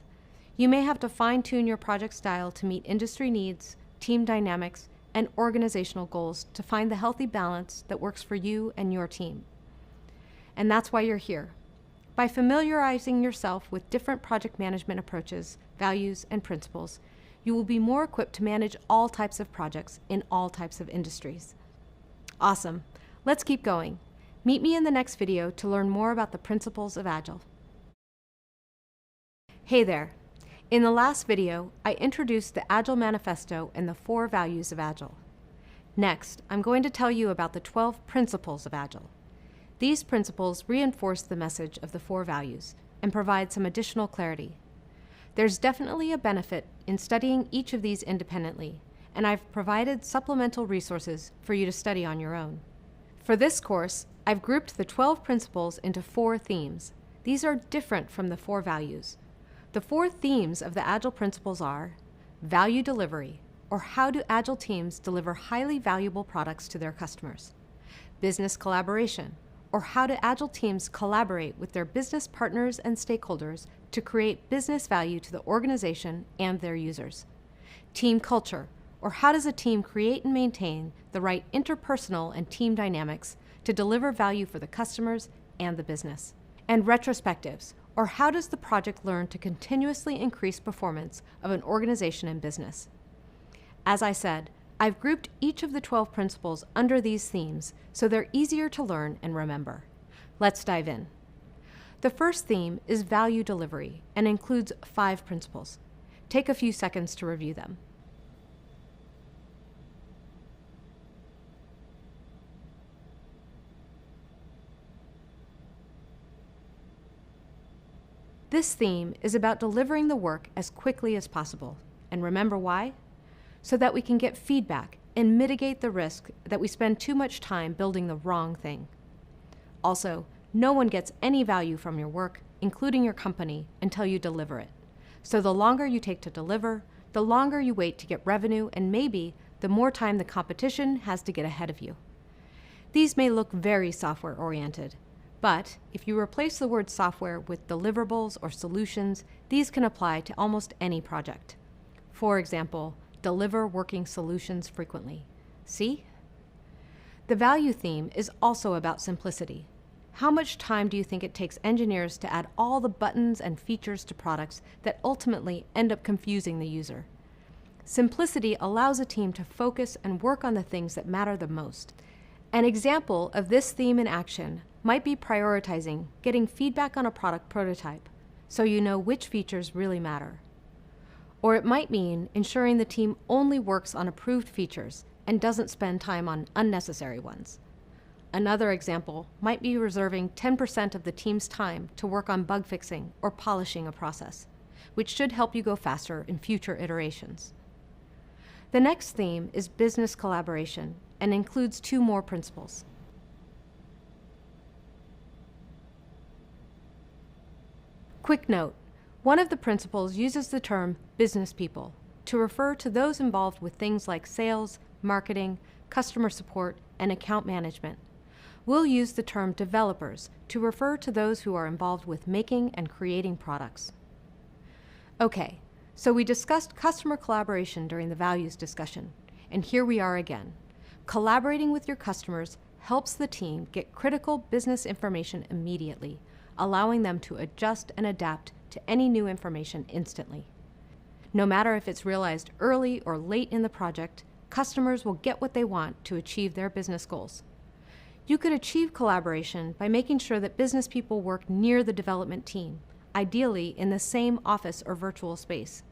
You may have to fine-tune your project style to meet industry needs, team dynamics, and organizational goals to find the healthy balance that works for you and your team. And that's why you're here. By familiarizing yourself with different project management approaches, values, and principles, you will be more equipped to manage all types of projects in all types of industries. Awesome. Let's keep going. Meet me in the next video to learn more about the principles of Agile. Hey there. In the last video, I introduced the Agile Manifesto and the 4 values of Agile. Next, I'm going to tell you about the 12 principles of Agile. These principles reinforce the message of the 4 values and provide some additional clarity. There's definitely a benefit in studying each of these independently, and I've provided supplemental resources for you to study on your own. For this course, I've grouped the 12 principles into 4 themes. These are different from the 4 values. The 4 themes of the Agile principles are value delivery, or how do Agile teams deliver highly valuable products to their customers; business collaboration, or how do Agile teams collaborate with their business partners and stakeholders to create business value to the organization and their users; team culture, or how does a team create and maintain the right interpersonal and team dynamics to deliver value for the customers and the business; and retrospectives, or how does the project learn to continuously increase performance of an organization and business. As I said, I've grouped each of the 12 principles under these themes so they're easier to learn and remember. Let's dive in. The first theme is value delivery and includes 5 principles. Take a few seconds to review them. This theme is about delivering the work as quickly as possible. And remember why? So that we can get feedback and mitigate the risk that we spend too much time building the wrong thing. Also, no one gets any value from your work, including your company, until you deliver it. So the longer you take to deliver, the longer you wait to get revenue, and maybe the more time the competition has to get ahead of you. These may look very software-oriented, but if you replace the word software with deliverables or solutions, these can apply to almost any project. For example, deliver working solutions frequently. See? The value theme is also about simplicity. How much time do you think it takes engineers to add all the buttons and features to products that ultimately end up confusing the user? Simplicity allows a team to focus and work on the things that matter the most. An example of this theme in action might be prioritizing getting feedback on a product prototype, so you know which features really matter. Or it might mean ensuring the team only works on approved features and doesn't spend time on unnecessary ones. Another example might be reserving 10% of the team's time to work on bug fixing or polishing a process, which should help you go faster in future iterations. The next theme is business collaboration and includes 2 more principles. Quick note, one of the principles uses the term business people to refer to those involved with things like sales, marketing, customer support, and account management. We'll use the term developers to refer to those who are involved with making and creating products. Okay, so we discussed customer collaboration during the values discussion, and here we are again. Collaborating with your customers helps the team get critical business information immediately, allowing them to adjust and adapt to any new information instantly. No matter if it's realized early or late in the project, customers will get what they want to achieve their business goals. You could achieve collaboration by making sure that business people work near the development team, ideally in the same office or virtual space.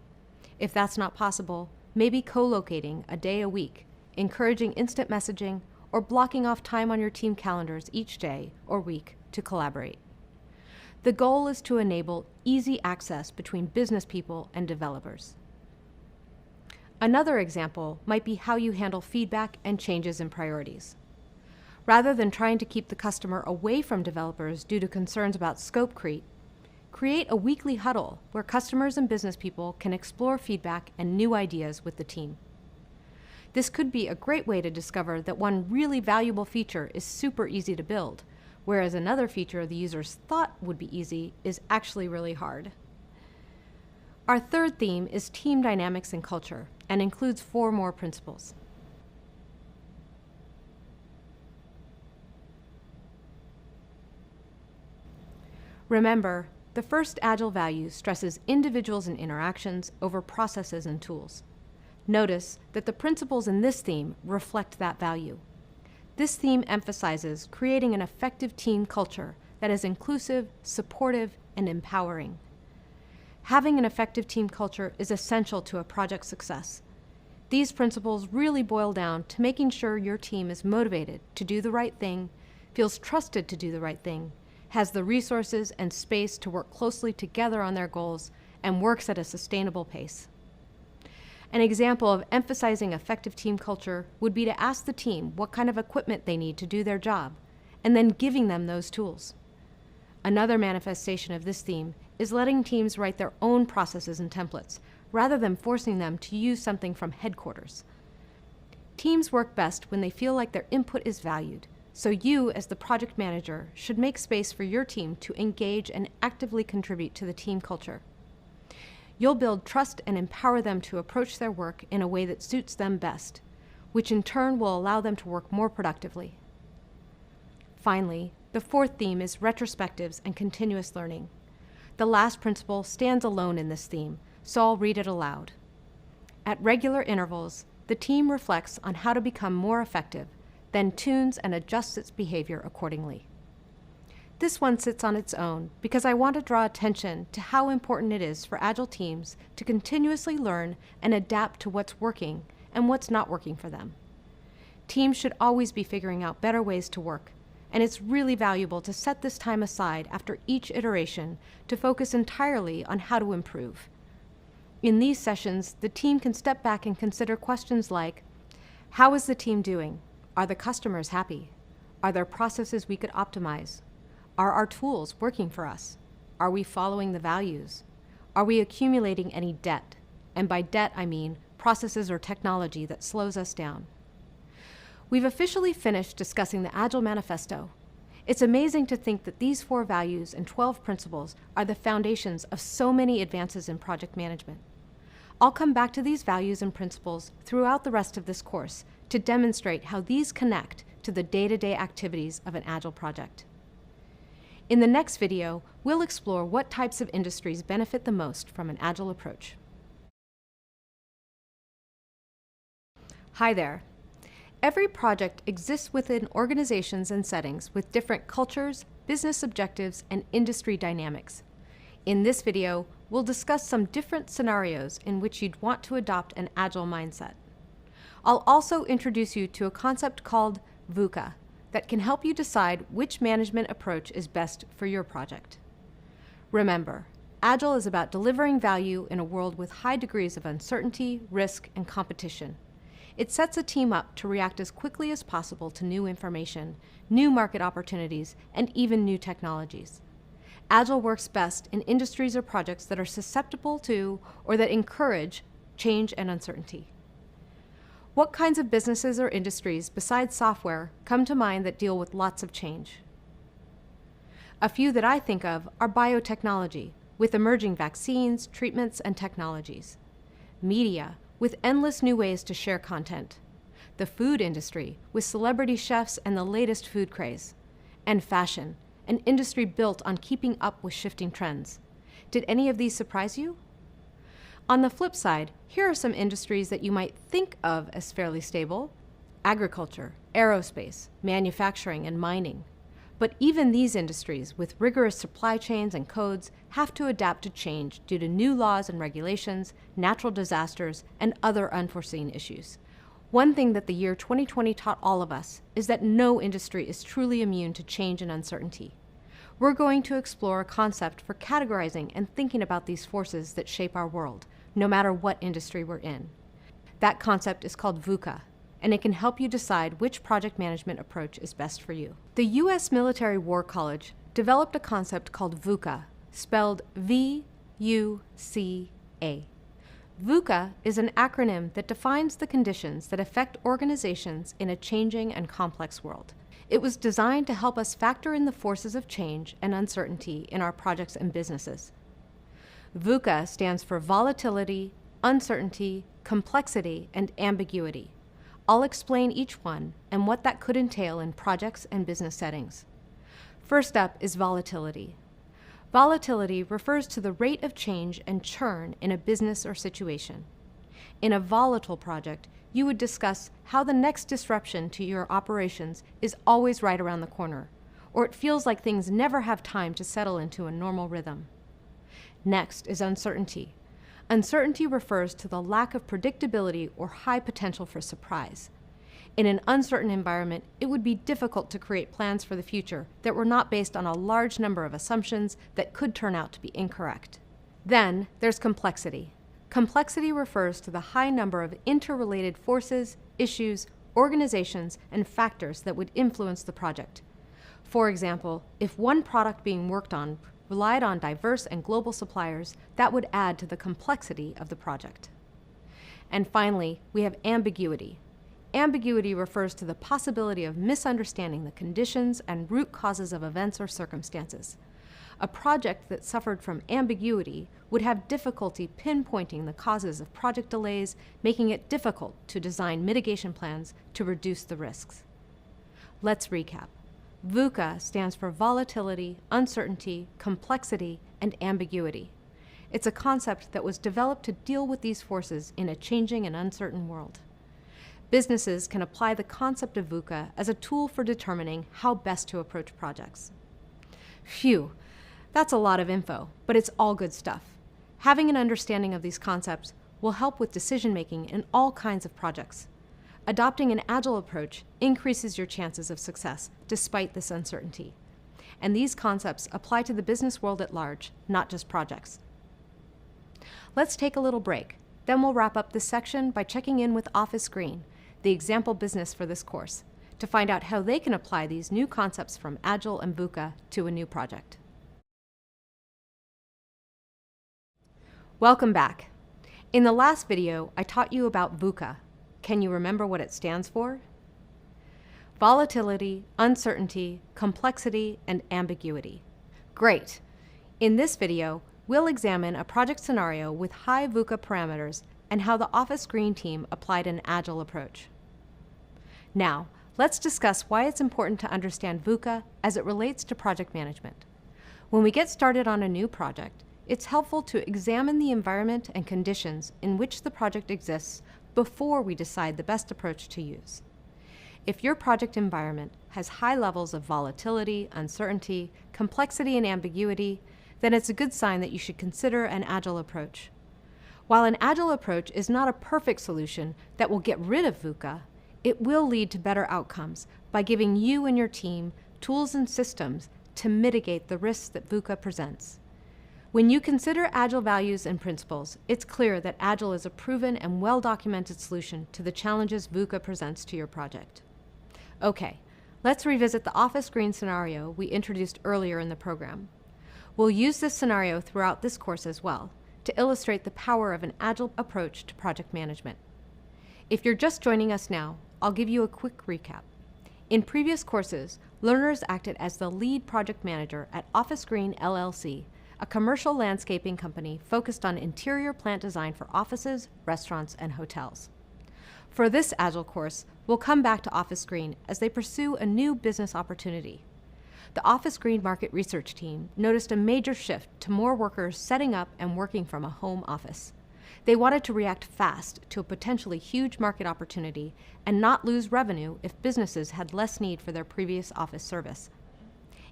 If that's not possible, maybe co-locating a day a week, encouraging instant messaging, or blocking off time on your team calendars each day or week to collaborate. The goal is to enable easy access between business people and developers. Another example might be how you handle feedback and changes in priorities. Rather than trying to keep the customer away from developers due to concerns about scope creep, create a weekly huddle where customers and business people can explore feedback and new ideas with the team. This could be a great way to discover that one really valuable feature is super easy to build, whereas another feature the users thought would be easy is actually really hard. Our third theme is team dynamics and culture, and includes 4 more principles. Remember, the first Agile value stresses individuals and interactions over processes and tools. Notice that the principles in this theme reflect that value. This theme emphasizes creating an effective team culture that is inclusive, supportive, and empowering. Having an effective team culture is essential to a project's success. These principles really boil down to making sure your team is motivated to do the right thing, feels trusted to do the right thing, has the resources and space to work closely together on their goals, and works at a sustainable pace. An example of emphasizing effective team culture would be to ask the team what kind of equipment they need to do their job, and then giving them those tools. Another manifestation of this theme is letting teams write their own processes and templates, rather than forcing them to use something from headquarters. Teams work best when they feel like their input is valued, so you, as the project manager, should make space for your team to engage and actively contribute to the team culture. You'll build trust and empower them to approach their work in a way that suits them best, which in turn will allow them to work more productively. Finally, the 4th theme is retrospectives and continuous learning. The last principle stands alone in this theme, so I'll read it aloud. At regular intervals, the team reflects on how to become more effective, then tunes and adjusts its behavior accordingly. This one sits on its own because I want to draw attention to how important it is for Agile teams to continuously learn and adapt to what's working and what's not working for them. Teams should always be figuring out better ways to work, and it's really valuable to set this time aside after each iteration to focus entirely on how to improve. In these sessions, the team can step back and consider questions like, how is the team doing? Are the customers happy? Are there processes we could optimize? Are our tools working for us? Are we following the values? Are we accumulating any debt? And by debt, I mean processes or technology that slows us down. We've officially finished discussing the Agile Manifesto. It's amazing to think that these 4 values and 12 principles are the foundations of so many advances in project management. I'll come back to these values and principles throughout the rest of this course to demonstrate how these connect to the day-to-day activities of an Agile project. In the next video, we'll explore what types of industries benefit the most from an Agile approach. Hi there. Every project exists within organizations and settings with different cultures, business objectives, and industry dynamics. In this video, we'll discuss some different scenarios in which you'd want to adopt an agile mindset. I'll also introduce you to a concept called VUCA that can help you decide which management approach is best for your project. Remember, Agile is about delivering value in a world with high degrees of uncertainty, risk, and competition. It sets a team up to react as quickly as possible to new information, new market opportunities, and even new technologies. Agile works best in industries or projects that are susceptible to or that encourage change and uncertainty. What kinds of businesses or industries besides software come to mind that deal with lots of change? A few that I think of are biotechnology, with emerging vaccines, treatments, and technologies. Media, with endless new ways to share content. The food industry, with celebrity chefs and the latest food craze. And fashion, an industry built on keeping up with shifting trends. Did any of these surprise you? On the flip side, here are some industries that you might think of as fairly stable: agriculture, aerospace, manufacturing, and mining. But even these industries, with rigorous supply chains and codes, have to adapt to change due to new laws and regulations, natural disasters, and other unforeseen issues. One thing that the year 2020 taught all of us is that no industry is truly immune to change and uncertainty. We're going to explore a concept for categorizing and thinking about these forces that shape our world, no matter what industry we're in. That concept is called VUCA, and it can help you decide which project management approach is best for you. The U.S. Military War College developed a concept called VUCA, spelled V-U-C-A. VUCA is an acronym that defines the conditions that affect organizations in a changing and complex world. It was designed to help us factor in the forces of change and uncertainty in our projects and businesses. VUCA stands for volatility, uncertainty, complexity, and ambiguity. I'll explain each one and what that could entail in projects and business settings. First up is volatility. Volatility refers to the rate of change and churn in a business or situation. In a volatile project, you would discuss how the next disruption to your operations is always right around the corner, or it feels like things never have time to settle into a normal rhythm. Next is uncertainty. Uncertainty refers to the lack of predictability or high potential for surprise. In an uncertain environment, it would be difficult to create plans for the future that were not based on a large number of assumptions that could turn out to be incorrect. Then there's complexity. Complexity refers to the high number of interrelated forces, issues, organizations, and factors that would influence the project. For example, if one product being worked on relied on diverse and global suppliers, that would add to the complexity of the project. And finally, we have ambiguity. Ambiguity refers to the possibility of misunderstanding the conditions and root causes of events or circumstances. A project that suffered from ambiguity would have difficulty pinpointing the causes of project delays, making it difficult to design mitigation plans to reduce the risks. Let's recap. VUCA stands for volatility, uncertainty, complexity, and ambiguity. It's a concept that was developed to deal with these forces in a changing and uncertain world. Businesses can apply the concept of VUCA as a tool for determining how best to approach projects. Phew, that's a lot of info, but it's all good stuff. Having an understanding of these concepts will help with decision-making in all kinds of projects. Adopting an agile approach increases your chances of success despite this uncertainty. And these concepts apply to the business world at large, not just projects. Let's take a little break. Then we'll wrap up this section by checking in with Office Green, the example business for this course, to find out how they can apply these new concepts from Agile and VUCA to a new project. Welcome back. In the last video, I taught you about VUCA. Can you remember what it stands for? Volatility, uncertainty, complexity, and ambiguity. Great. In this video, we'll examine a project scenario with high VUCA parameters and how the Office Green team applied an agile approach. Now, let's discuss why it's important to understand VUCA as it relates to project management. When we get started on a new project, it's helpful to examine the environment and conditions in which the project exists before we decide the best approach to use. If your project environment has high levels of volatility, uncertainty, complexity, and ambiguity, then it's a good sign that you should consider an agile approach. While an agile approach is not a perfect solution that will get rid of VUCA, it will lead to better outcomes by giving you and your team tools and systems to mitigate the risks that VUCA presents. When you consider agile values and principles, it's clear that agile is a proven and well-documented solution to the challenges VUCA presents to your project. Okay, let's revisit the office green scenario we introduced earlier in the program. We'll use this scenario throughout this course as well to illustrate the power of an agile approach to project management. If you're just joining us now, I'll give you a quick recap. In previous courses, learners acted as the lead project manager at Office Green LLC, a commercial landscaping company focused on interior plant design for offices, restaurants, and hotels. For this Agile course, we'll come back to Office Green as they pursue a new business opportunity. The Office Green market research team noticed a major shift to more workers setting up and working from a home office. They wanted to react fast to a potentially huge market opportunity and not lose revenue if businesses had less need for their previous office service.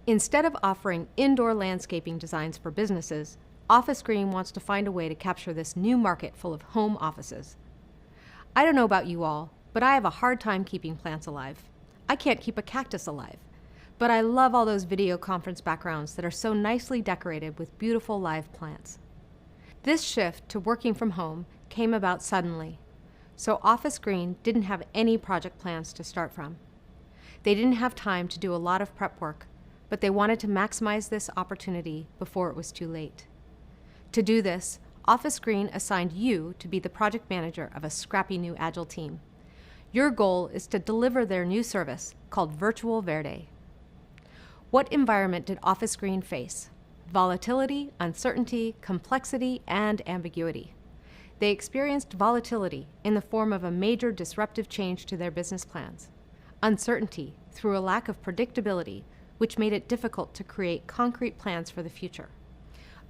Instead of offering indoor landscaping designs for businesses, Office Green wants to find a way to capture this new market full of home offices. I don't know about you all, but I have a hard time keeping plants alive. I can't keep a cactus alive. But I love all those video conference backgrounds that are so nicely decorated with beautiful live plants. This shift to working from home came about suddenly, so Office Green didn't have any project plans to start from. They didn't have time to do a lot of prep work, but they wanted to maximize this opportunity before it was too late. To do this, Office Green assigned you to be the project manager of a scrappy new Agile team. Your goal is to deliver their new service called Virtual Verde. What environment did Office Green face? Volatility, uncertainty, complexity, and ambiguity. They experienced volatility in the form of a major disruptive change to their business plans. Uncertainty through a lack of predictability, which made it difficult to create concrete plans for the future.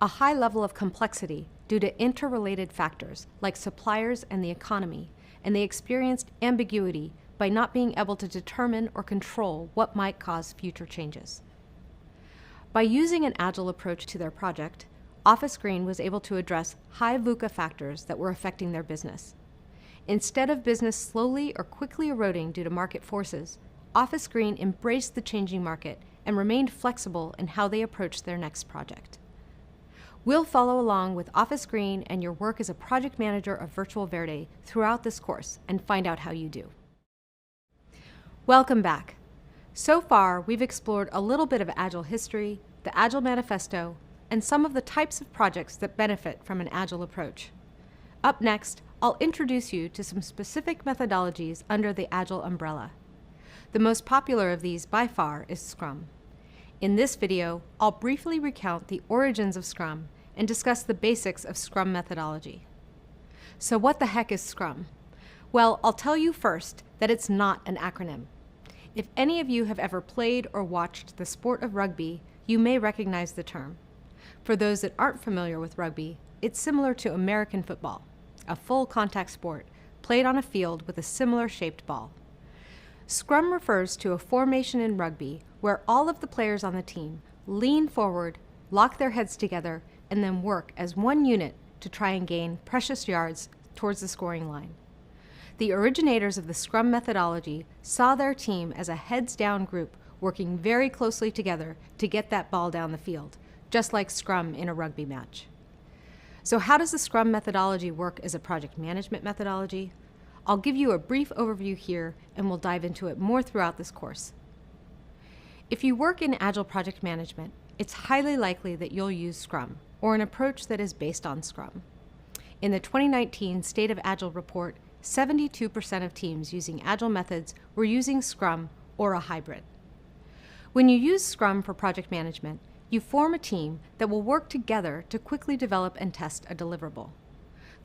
A high level of complexity due to interrelated factors like suppliers and the economy, and they experienced ambiguity by not being able to determine or control what might cause future changes. By using an Agile approach to their project, Office Green was able to address high VUCA factors that were affecting their business. Instead of business slowly or quickly eroding due to market forces, Office Green embraced the changing market and remained flexible in how they approached their next project. We'll follow along with Office Green and your work as a project manager of Virtual Verde throughout this course and find out how you do. Welcome back. So far, we've explored a little bit of Agile history, the Agile Manifesto, and some of the types of projects that benefit from an Agile approach. Up next, I'll introduce you to some specific methodologies under the Agile umbrella. The most popular of these by far is Scrum. In this video, I'll briefly recount the origins of Scrum and discuss the basics of Scrum methodology. So what the heck is Scrum? Well, I'll tell you first that it's not an acronym. If any of you have ever played or watched the sport of rugby, you may recognize the term. For those that aren't familiar with rugby, it's similar to American football, a full contact sport played on a field with a similar shaped ball. Scrum refers to a formation in rugby where all of the players on the team lean forward, lock their heads together, and then work as one unit to try and gain precious yards towards the scoring line. The originators of the Scrum methodology saw their team as a heads-down group working very closely together to get that ball down the field, just like Scrum in a rugby match. So how does the Scrum methodology work as a project management methodology? I'll give you a brief overview here, and we'll dive into it more throughout this course. If you work in Agile project management, it's highly likely that you'll use Scrum, or an approach that is based on Scrum. In the 2019 State of Agile report, 72% of teams using Agile methods were using Scrum or a hybrid. When you use Scrum for project management, you form a team that will work together to quickly develop and test a deliverable.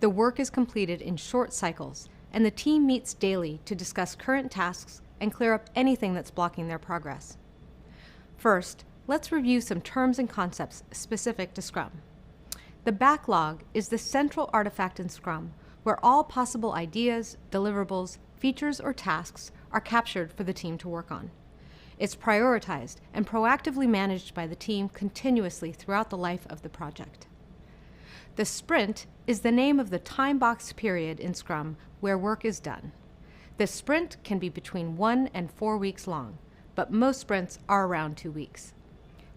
The work is completed in short cycles, and the team meets daily to discuss current tasks and clear up anything that's blocking their progress. First, let's review some terms and concepts specific to Scrum. The backlog is the central artifact in Scrum where all possible ideas, deliverables, features, or tasks are captured for the team to work on. It's prioritized and proactively managed by the team continuously throughout the life of the project. The sprint is the name of the time-boxed period in Scrum where work is done. The sprint can be between 1 and 4 weeks long, but most sprints are around 2 weeks.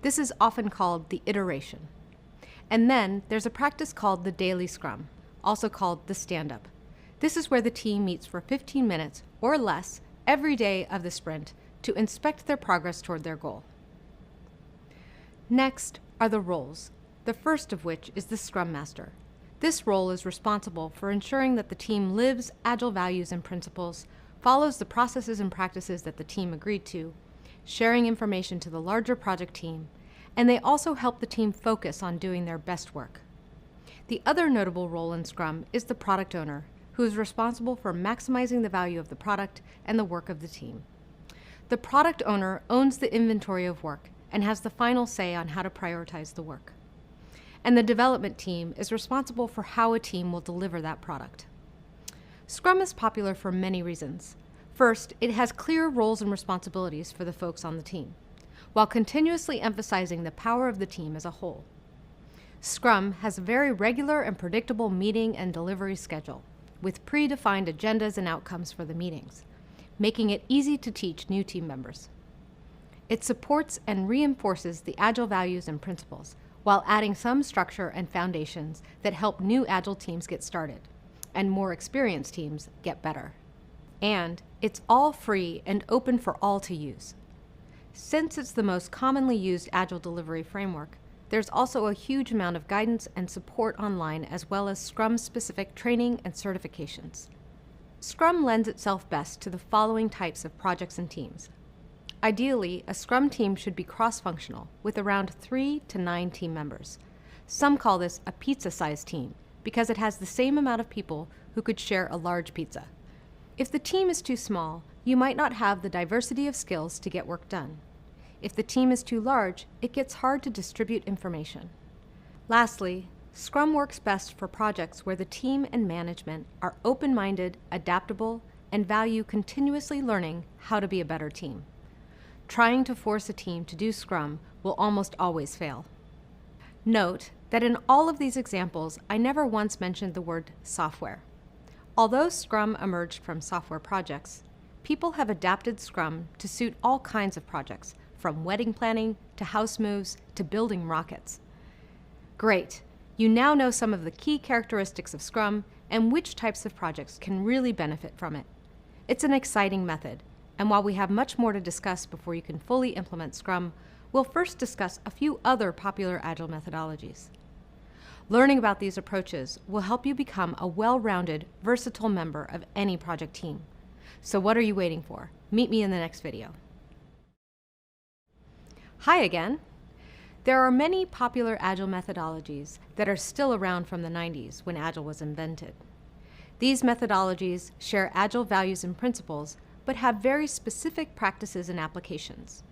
This is often called the iteration. And then there's a practice called the daily Scrum, also called the stand-up. This is where the team meets for 15 minutes or less every day of the sprint to inspect their progress toward their goal. Next are the roles, the first of which is the Scrum Master. This role is responsible for ensuring that the team lives Agile values and principles, follows the processes and practices that the team agreed to, sharing information to the larger project team, and they also help the team focus on doing their best work. The other notable role in Scrum is the product owner, who is responsible for maximizing the value of the product and the work of the team. The product owner owns the inventory of work and has the final say on how to prioritize the work. And the development team is responsible for how a team will deliver that product. Scrum is popular for many reasons. First, it has clear roles and responsibilities for the folks on the team, while continuously emphasizing the power of the team as a whole. Scrum has a very regular and predictable meeting and delivery schedule, with predefined agendas and outcomes for the meetings, making it easy to teach new team members. It supports and reinforces the Agile values and principles, while adding some structure and foundations that help new Agile teams get started, and more experienced teams get better. And it's all free and open for all to use. Since it's the most commonly used Agile delivery framework, there's also a huge amount of guidance and support online, as well as Scrum-specific training and certifications. Scrum lends itself best to the following types of projects and teams. Ideally, a Scrum team should be cross-functional, with around 3 to 9 team members. Some call this a pizza-sized team, because it has the same amount of people who could share a large pizza. If the team is too small, you might not have the diversity of skills to get work done. If the team is too large, it gets hard to distribute information. Lastly, Scrum works best for projects where the team and management are open-minded, adaptable, and value continuously learning how to be a better team. Trying to force a team to do Scrum will almost always fail. Note that in all of these examples, I never once mentioned the word software. Although Scrum emerged from software projects, people have adapted Scrum to suit all kinds of projects, from wedding planning to house moves to building rockets. Great! You now know some of the key characteristics of Scrum and which types of projects can really benefit from it. It's an exciting method, and while we have much more to discuss before you can fully implement Scrum, we'll first discuss a few other popular Agile methodologies. Learning about these approaches will help you become a well-rounded, versatile member of any project team. So what are you waiting for? Meet me in the next video. Hi again. There are many popular Agile methodologies that are still around from the 90s when Agile was invented. These methodologies share Agile values and principles, but have very specific practices and applications.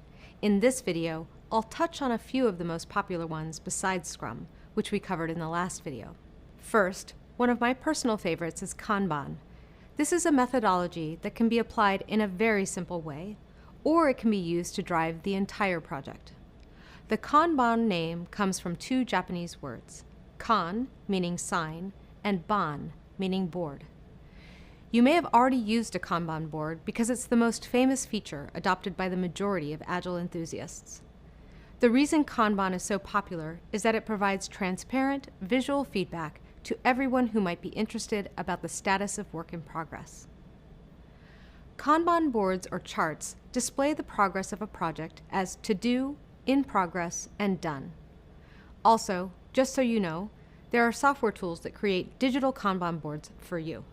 In this video, I'll touch on a few of the most popular ones besides Scrum, which we covered in the last video. First, one of my personal favorites is Kanban. This is a methodology that can be applied in a very simple way, or it can be used to drive the entire project. The Kanban name comes from 2 Japanese words, kan, meaning sign, and ban, meaning board. You may have already used a Kanban board because it's the most famous feature adopted by the majority of Agile enthusiasts. The reason Kanban is so popular is that it provides transparent, visual feedback to everyone who might be interested about the status of work in progress. Kanban boards or charts display the progress of a project as to do, in progress, and done. Also, just so you know, there are software tools that create digital Kanban boards for you.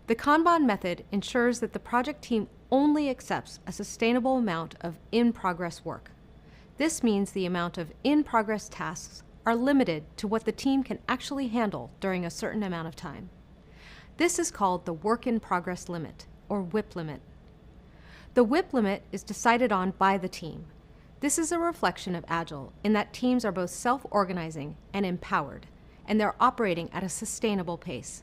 The Kanban method ensures that the project team only accepts a sustainable amount of in-progress work. This means the amount of in-progress tasks are limited to what the team can actually handle during a certain amount of time. This is called the work-in-progress limit, or WIP limit. The WIP limit is decided on by the team. This is a reflection of Agile in that teams are both self-organizing and empowered, and they're operating at a sustainable pace.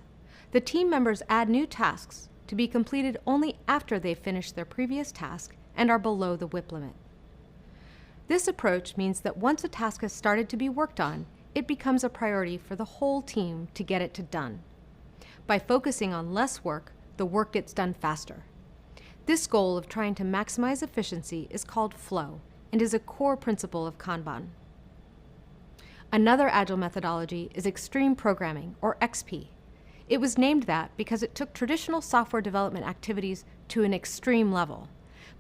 The team members add new tasks to be completed only after they've finished their previous task and are below the WIP limit. This approach means that once a task has started to be worked on, it becomes a priority for the whole team to get it done. By focusing on less work, the work gets done faster. This goal of trying to maximize efficiency is called flow and is a core principle of Kanban. Another Agile methodology is extreme programming, or XP. It was named that because it took traditional software development activities to an extreme level,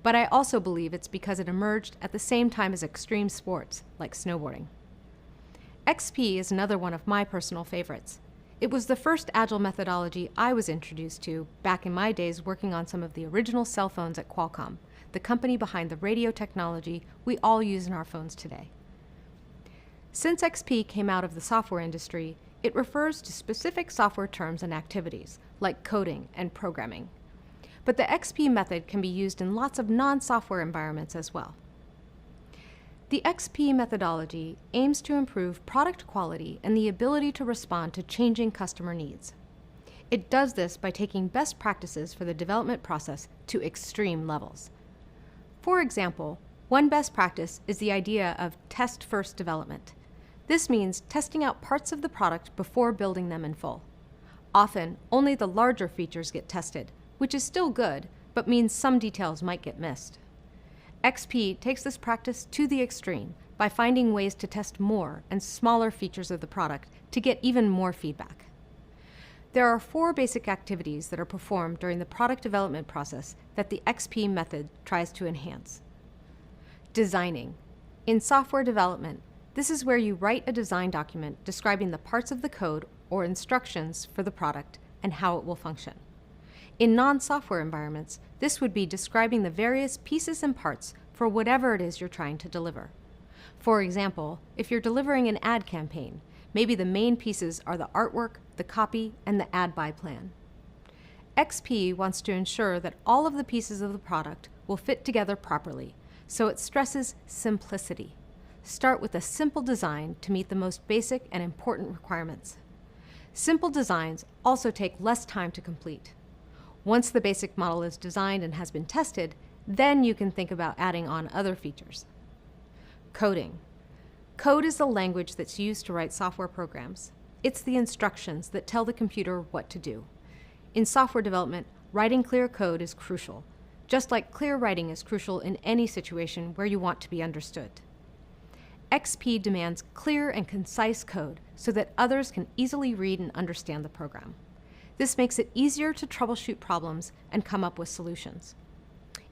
but I also believe it's because it emerged at the same time as extreme sports, like snowboarding. XP is another one of my personal favorites. It was the first Agile methodology I was introduced to back in my days working on some of the original cell phones at Qualcomm, the company behind the radio technology we all use in our phones today. Since XP came out of the software industry, it refers to specific software terms and activities, like coding and programming. But the XP method can be used in lots of non-software environments as well. The XP methodology aims to improve product quality and the ability to respond to changing customer needs. It does this by taking best practices for the development process to extreme levels. For example, one best practice is the idea of test-first development. This means testing out parts of the product before building them in full. Often, only the larger features get tested, which is still good, but means some details might get missed. XP takes this practice to the extreme by finding ways to test more and smaller features of the product to get even more feedback. There are 4 basic activities that are performed during the product development process that the XP method tries to enhance. Designing. In software development, this is where you write a design document describing the parts of the code or instructions for the product and how it will function. In non-software environments, this would be describing the various pieces and parts for whatever it is you're trying to deliver. For example, if you're delivering an ad campaign, maybe the main pieces are the artwork, the copy, and the ad buy plan. XP wants to ensure that all of the pieces of the product will fit together properly, so it stresses simplicity. Start with a simple design to meet the most basic and important requirements. Simple designs also take less time to complete. Once the basic model is designed and has been tested, then you can think about adding on other features. Coding. Code is the language that's used to write software programs. It's the instructions that tell the computer what to do. In software development, writing clear code is crucial, just like clear writing is crucial in any situation where you want to be understood. XP demands clear and concise code so that others can easily read and understand the program. This makes it easier to troubleshoot problems and come up with solutions.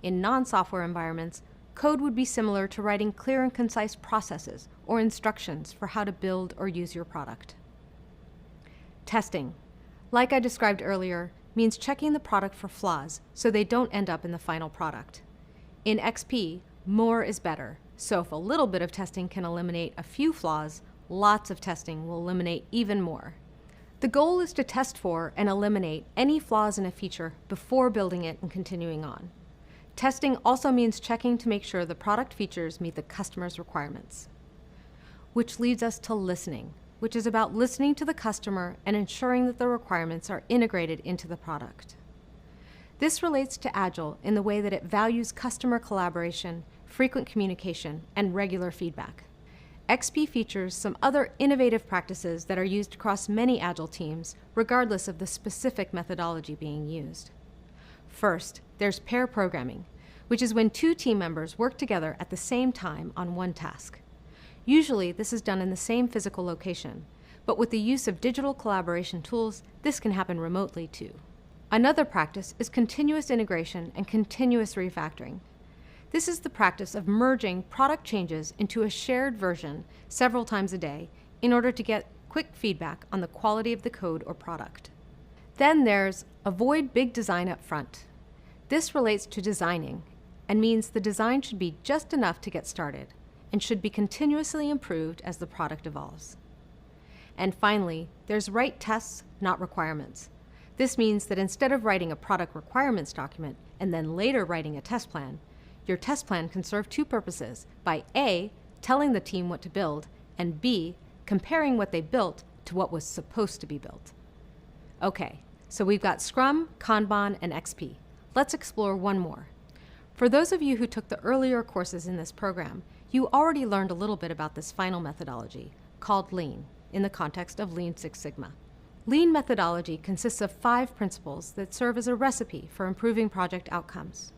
In non-software environments, code would be similar to writing clear and concise processes or instructions for how to build or use your product. Testing, like I described earlier, means checking the product for flaws so they don't end up in the final product. In XP, more is better, so if a little bit of testing can eliminate a few flaws, lots of testing will eliminate even more. The goal is to test for and eliminate any flaws in a feature before building it and continuing on. Testing also means checking to make sure the product features meet the customer's requirements. Which leads us to listening, which is about listening to the customer and ensuring that the requirements are integrated into the product. This relates to Agile in the way that it values customer collaboration, frequent communication, and regular feedback. XP features some other innovative practices that are used across many Agile teams, regardless of the specific methodology being used. First, there's pair programming, which is when 2 team members work together at the same time on one task. Usually, this is done in the same physical location, but with the use of digital collaboration tools, this can happen remotely too. Another practice is continuous integration and continuous refactoring. This is the practice of merging product changes into a shared version several times a day in order to get quick feedback on the quality of the code or product. Then there's avoid big design up front. This relates to designing and means the design should be just enough to get started and should be continuously improved as the product evolves. And finally, there's write tests, not requirements. This means that instead of writing a product requirements document and then later writing a test plan, your test plan can serve 2 purposes by A, telling the team what to build, and B, comparing what they built to what was supposed to be built. Okay, So we've got Scrum, Kanban, and XP. Let's explore one more. For those of you who took the earlier courses in this program, you already learned a little bit about this final methodology, called Lean, in the context of Lean Six Sigma. Lean methodology consists of 5 principles that serve as a recipe for improving project outcomes.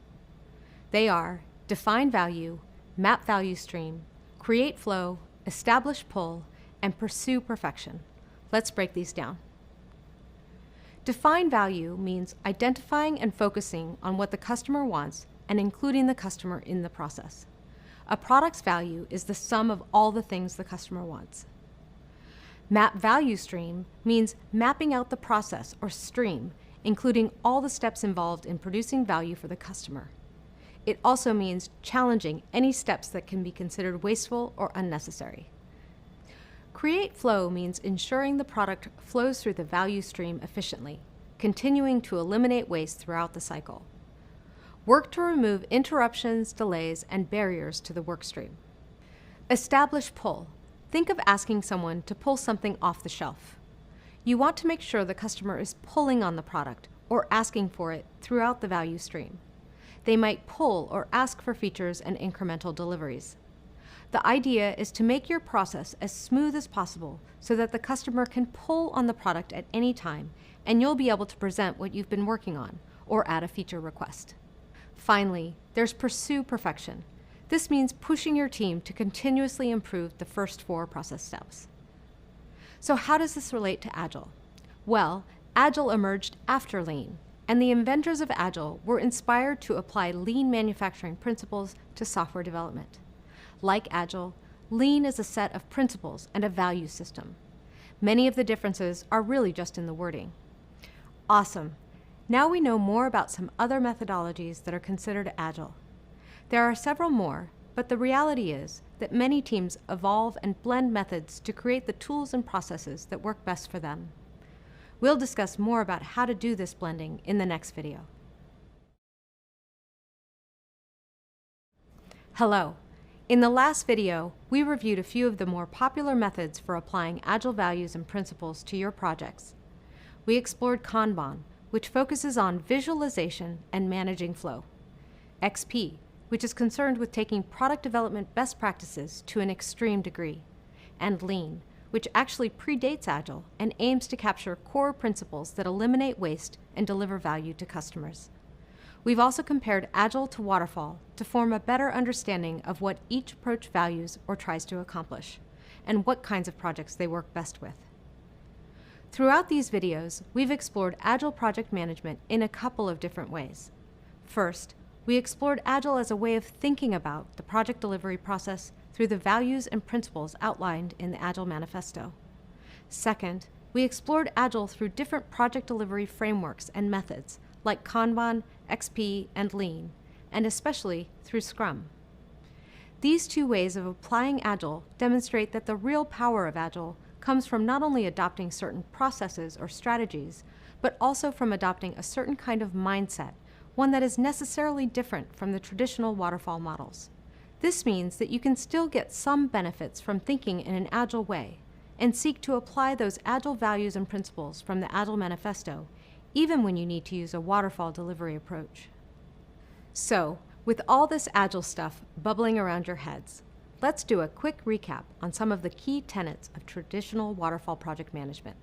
They are define value, map value stream, create flow, establish pull, and pursue perfection. Let's break these down. Define value means identifying and focusing on what the customer wants and including the customer in the process. A product's value is the sum of all the things the customer wants. Map value stream means mapping out the process or stream, including all the steps involved in producing value for the customer. It also means challenging any steps that can be considered wasteful or unnecessary. Create flow means ensuring the product flows through the value stream efficiently, continuing to eliminate waste throughout the cycle. Work to remove interruptions, delays, and barriers to the work stream. Establish pull. Think of asking someone to pull something off the shelf. You want to make sure the customer is pulling on the product or asking for it throughout the value stream. They might pull or ask for features and incremental deliveries. The idea is to make your process as smooth as possible so that the customer can pull on the product at any time and you'll be able to present what you've been working on or add a feature request. Finally, there's pursue perfection. This means pushing your team to continuously improve the first 4 process steps. So how does this relate to Agile? Well, Agile emerged after Lean, and the inventors of Agile were inspired to apply Lean manufacturing principles to software development. Like Agile, Lean is a set of principles and a value system. Many of the differences are really just in the wording. Awesome. Now we know more about some other methodologies that are considered Agile. There are several more, but the reality is that many teams evolve and blend methods to create the tools and processes that work best for them. We'll discuss more about how to do this blending in the next video. Hello. In the last video, we reviewed a few of the more popular methods for applying Agile values and principles to your projects. We explored Kanban, which focuses on visualization and managing flow. XP, which is concerned with taking product development best practices to an extreme degree, and Lean, which actually predates Agile and aims to capture core principles that eliminate waste and deliver value to customers. We've also compared Agile to Waterfall to form a better understanding of what each approach values or tries to accomplish, and what kinds of projects they work best with. Throughout these videos, we've explored Agile project management in a couple of different ways. First, we explored Agile as a way of thinking about the project delivery process through the values and principles outlined in the Agile Manifesto. Second, we explored Agile through different project delivery frameworks and methods like Kanban, XP, and Lean, and especially through Scrum. These 2 ways of applying Agile demonstrate that the real power of Agile comes from not only adopting certain processes or strategies, but also from adopting a certain kind of mindset, one that is necessarily different from the traditional waterfall models. This means that you can still get some benefits from thinking in an Agile way and seek to apply those Agile values and principles from the Agile Manifesto, even when you need to use a waterfall delivery approach. So, with all this Agile stuff bubbling around your heads, let's do a quick recap on some of the key tenets of traditional waterfall project management.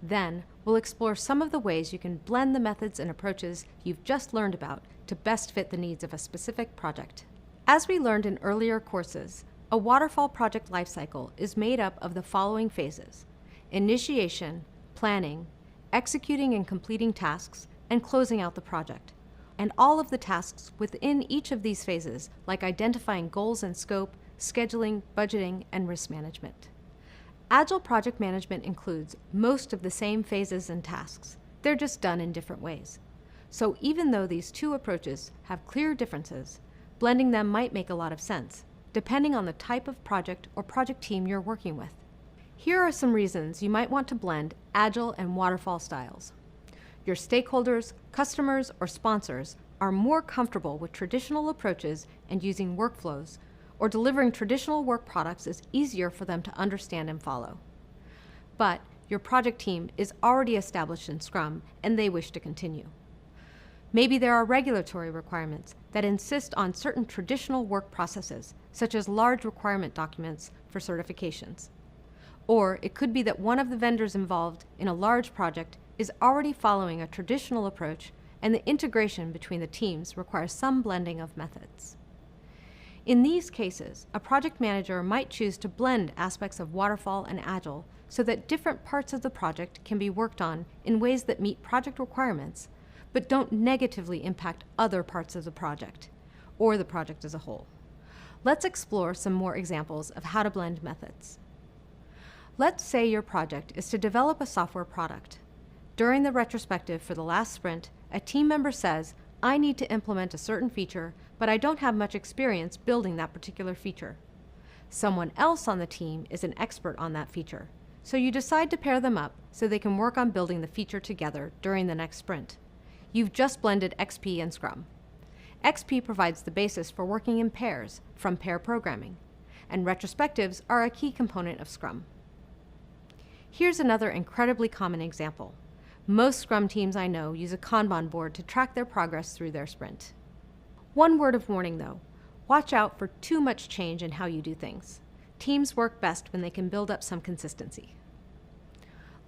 Then, we'll explore some of the ways you can blend the methods and approaches you've just learned about to best fit the needs of a specific project. As we learned in earlier courses, a waterfall project lifecycle is made up of the following phases: initiation, planning, executing and completing tasks, and closing out the project. And all of the tasks within each of these phases, like identifying goals and scope, scheduling, budgeting, and risk management. Agile project management includes most of the same phases and tasks. They're just done in different ways. So even though these 2 approaches have clear differences, blending them might make a lot of sense, depending on the type of project or project team you're working with. Here are some reasons you might want to blend Agile and Waterfall styles. Your stakeholders, customers, or sponsors are more comfortable with traditional approaches and using workflows, or delivering traditional work products is easier for them to understand and follow. But your project team is already established in Scrum and they wish to continue. Maybe there are regulatory requirements that insist on certain traditional work processes, such as large requirement documents for certifications. Or it could be that one of the vendors involved in a large project is already following a traditional approach, and the integration between the teams requires some blending of methods. In these cases, a project manager might choose to blend aspects of Waterfall and Agile so that different parts of the project can be worked on in ways that meet project requirements, but don't negatively impact other parts of the project, or the project as a whole. Let's explore some more examples of how to blend methods. Let's say your project is to develop a software product. During the retrospective for the last sprint, a team member says, I need to implement a certain feature, but I don't have much experience building that particular feature. Someone else on the team is an expert on that feature, so you decide to pair them up so they can work on building the feature together during the next sprint. You've just blended XP and Scrum. XP provides the basis for working in pairs from pair programming, and retrospectives are a key component of Scrum. Here's another incredibly common example. Most Scrum teams I know use a Kanban board to track their progress through their sprint. One word of warning though, watch out for too much change in how you do things. Teams work best when they can build up some consistency.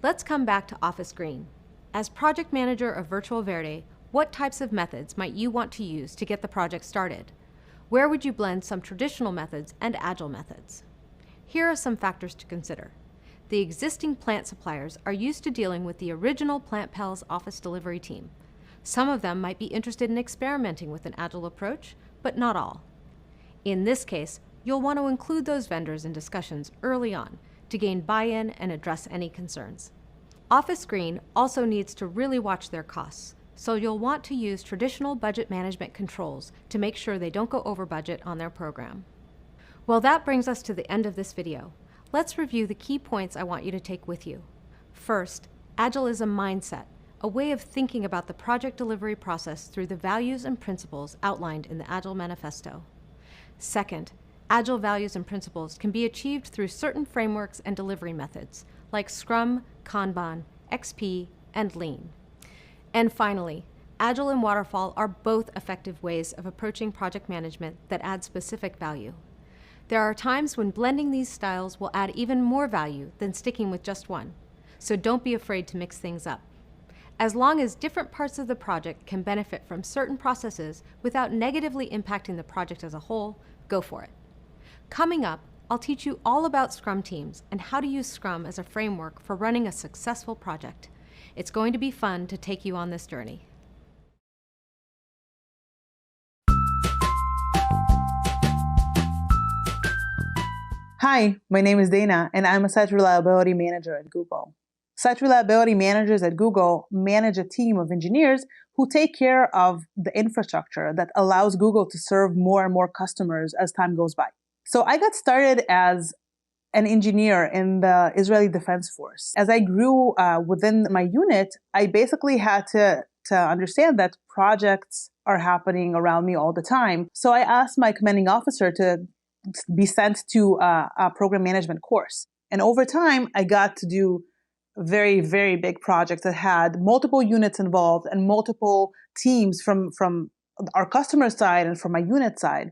Let's come back to Office Green. As project manager of Virtual Verde, what types of methods might you want to use to get the project started? Where would you blend some traditional methods and agile methods? Here are some factors to consider. The existing plant suppliers are used to dealing with the original PlantPals office delivery team. Some of them might be interested in experimenting with an agile approach, but not all. In this case, you'll want to include those vendors in discussions early on to gain buy-in and address any concerns. Office Green also needs to really watch their costs, so you'll want to use traditional budget management controls to make sure they don't go over budget on their program. Well, that brings us to the end of this video. Let's review the key points I want you to take with you. First, Agile is a mindset, a way of thinking about the project delivery process through the values and principles outlined in the Agile Manifesto. Second, Agile values and principles can be achieved through certain frameworks and delivery methods, like Scrum, Kanban, XP, and Lean. And finally, Agile and Waterfall are both effective ways of approaching project management that add specific value. There are times when blending these styles will add even more value than sticking with just one, so don't be afraid to mix things up. As long as different parts of the project can benefit from certain processes without negatively impacting the project as a whole, go for it. Coming up, I'll teach you all about Scrum teams and how to use Scrum as a framework for running a successful project. It's going to be fun to take you on this journey. Hi, my name is Dana, and I'm a Site Reliability Manager at Google. Site Reliability Managers at Google manage a team of engineers who take care of the infrastructure that allows Google to serve more and more customers as time goes by. So I got started as an engineer in the Israeli Defense Force. As I grew within my unit, I basically had to understand that projects are happening around me all the time. So I asked my commanding officer to be sent to a program management course. And over time, I got to do very, very big projects that had multiple units involved and multiple teams from our customer side and from my unit side.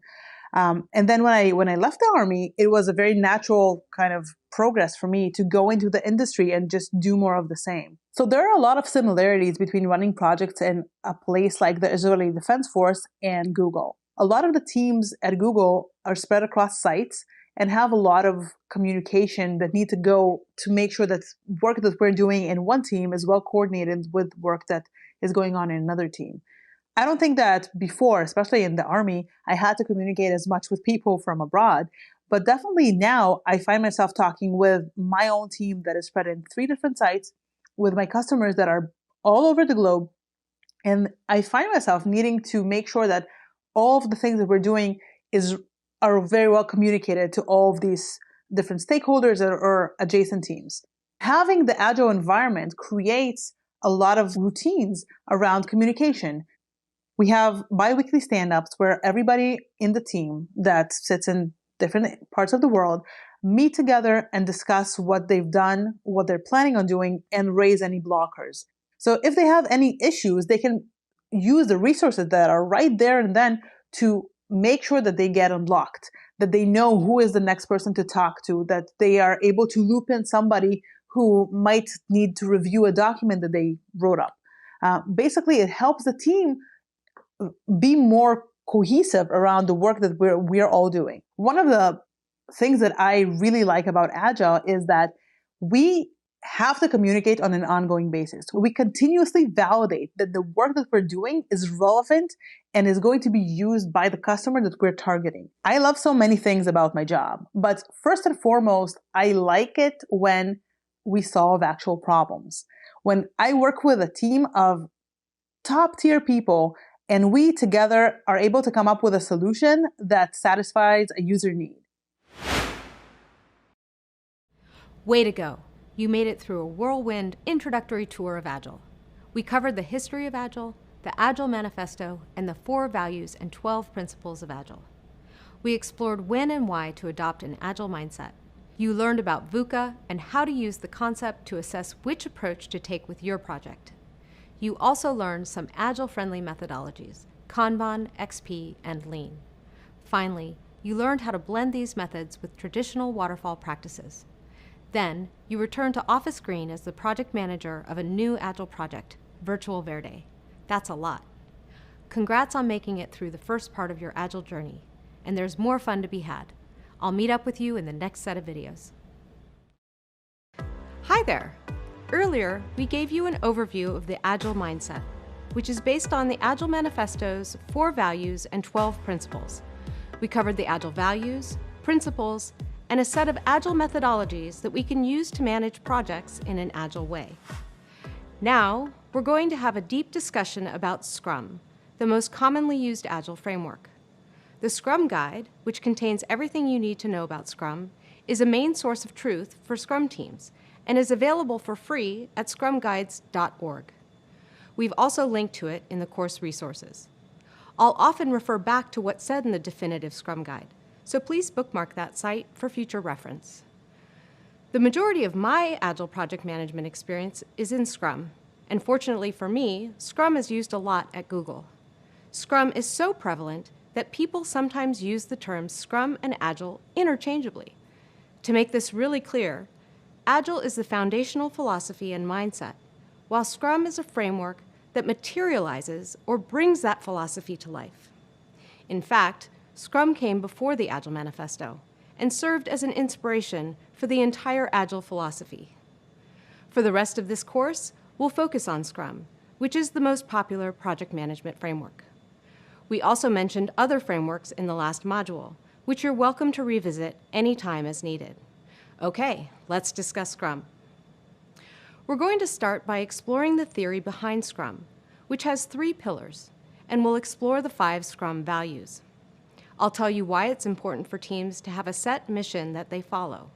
And then when I left the Army, it was a very natural kind of progress for me to go into the industry and just do more of the same. So there are a lot of similarities between running projects in a place like the Israeli Defense Force and Google. A lot of the teams at Google are spread across sites and have a lot of communication that need to go to make sure that work that we're doing in one team is well coordinated with work that is going on in another team. I don't think that before, especially in the Army, I had to communicate as much with people from abroad. But definitely now I find myself talking with my own team that is spread in 3 different sites, with my customers that are all over the globe. And I find myself needing to make sure that all of the things that we're doing are very well communicated to all of these different stakeholders or adjacent teams. Having the Agile environment creates a lot of routines around communication. We have bi-weekly stand-ups where everybody in the team that sits in different parts of the world meet together and discuss what they've done, what they're planning on doing, and raise any blockers. So if they have any issues, they can use the resources that are right there and then to make sure that they get unblocked, that they know who is the next person to talk to, that they are able to loop in somebody who might need to review a document that they wrote up. Basically, it helps the team be more cohesive around the work that we're all doing. One of the things that I really like about Agile is that we have to communicate on an ongoing basis. We continuously validate that the work that we're doing is relevant and is going to be used by the customer that we're targeting. I love so many things about my job, but first and foremost, I like it when we solve actual problems. When I work with a team of top tier people and we together are able to come up with a solution that satisfies a user need. Way to go. You made it through a whirlwind introductory tour of Agile. We covered the history of Agile, the Agile Manifesto, and the 4 values and 12 principles of Agile. We explored when and why to adopt an Agile mindset. You learned about VUCA and how to use the concept to assess which approach to take with your project. You also learned some Agile-friendly methodologies, Kanban, XP, and Lean. Finally, you learned how to blend these methods with traditional waterfall practices. Then, you returned to Office Green as the project manager of a new Agile project, Virtual Verde. That's a lot. Congrats on making it through the first part of your Agile journey, and there's more fun to be had. I'll meet up with you in the next set of videos. Hi there! Earlier, we gave you an overview of the Agile mindset, which is based on the Agile Manifesto's 4 values and 12 principles. We covered the Agile values, principles, and a set of Agile methodologies that we can use to manage projects in an Agile way. Now, we're going to have a deep discussion about Scrum, the most commonly used Agile framework. The Scrum Guide, which contains everything you need to know about Scrum, is a main source of truth for Scrum teams and is available for free at scrumguides.org. We've also linked to it in the course resources. I'll often refer back to what's said in the definitive Scrum Guide, so please bookmark that site for future reference. The majority of my Agile project management experience is in Scrum, and fortunately for me, Scrum is used a lot at Google. Scrum is so prevalent that people sometimes use the terms Scrum and Agile interchangeably. To make this really clear, Agile is the foundational philosophy and mindset, while Scrum is a framework that materializes or brings that philosophy to life. In fact, Scrum came before the Agile Manifesto and served as an inspiration for the entire Agile philosophy. For the rest of this course, we'll focus on Scrum, which is the most popular project management framework. We also mentioned other frameworks in the last module, which you're welcome to revisit anytime as needed. Okay, let's discuss Scrum. We're going to start by exploring the theory behind Scrum, which has 3 pillars, and we'll explore the 5 Scrum values. I'll tell you why it's important for teams to have a set mission that they follow.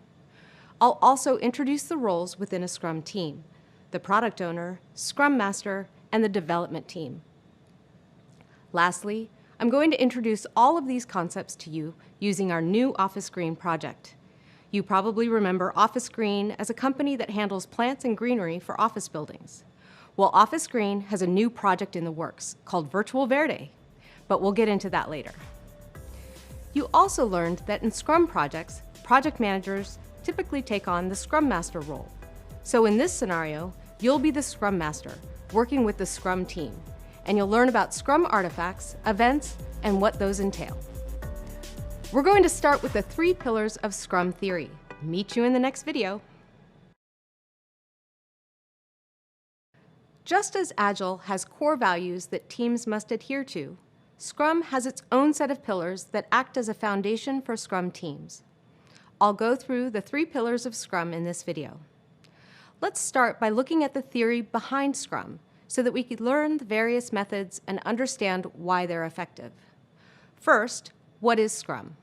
I'll also introduce the roles within a Scrum team, the product owner, Scrum Master, and the development team. Lastly, I'm going to introduce all of these concepts to you using our new Office Green project. You probably remember Office Green as a company that handles plants and greenery for office buildings. Well, Office Green has a new project in the works called Virtual Verde, but we'll get into that later. You also learned that in Scrum projects, project managers typically take on the Scrum Master role. So in this scenario, you'll be the Scrum Master, working with the Scrum team, and you'll learn about Scrum artifacts, events, and what those entail. We're going to start with the 3 pillars of Scrum theory. Meet you in the next video. Just as Agile has core values that teams must adhere to, Scrum has its own set of pillars that act as a foundation for Scrum teams. I'll go through the 3 pillars of Scrum in this video. Let's start by looking at the theory behind Scrum so that we can learn the various methods and understand why they're effective. First, what is Scrum?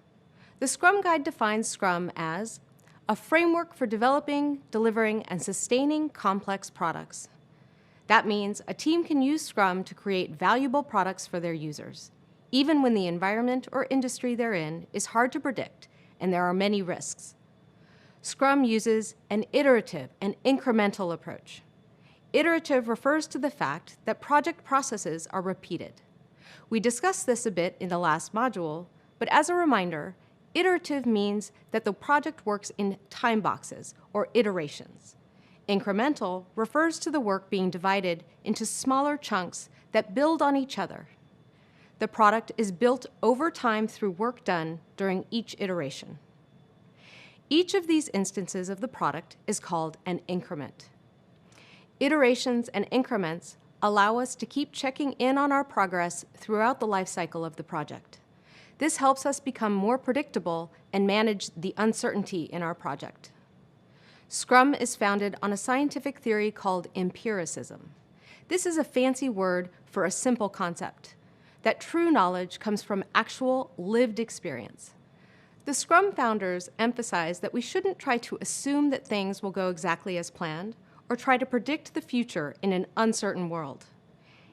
The Scrum Guide defines Scrum as a framework for developing, delivering, and sustaining complex products. That means a team can use Scrum to create valuable products for their users, even when the environment or industry they're in is hard to predict and there are many risks. Scrum uses an iterative and incremental approach. Iterative refers to the fact that project processes are repeated. We discussed this a bit in the last module, but as a reminder, iterative means that the project works in time boxes or iterations. Incremental refers to the work being divided into smaller chunks that build on each other. The product is built over time through work done during each iteration. Each of these instances of the product is called an increment. Iterations and increments allow us to keep checking in on our progress throughout the life cycle of the project. This helps us become more predictable and manage the uncertainty in our project. Scrum is founded on a scientific theory called empiricism. This is a fancy word for a simple concept, that true knowledge comes from actual lived experience. The Scrum founders emphasize that we shouldn't try to assume that things will go exactly as planned or try to predict the future in an uncertain world.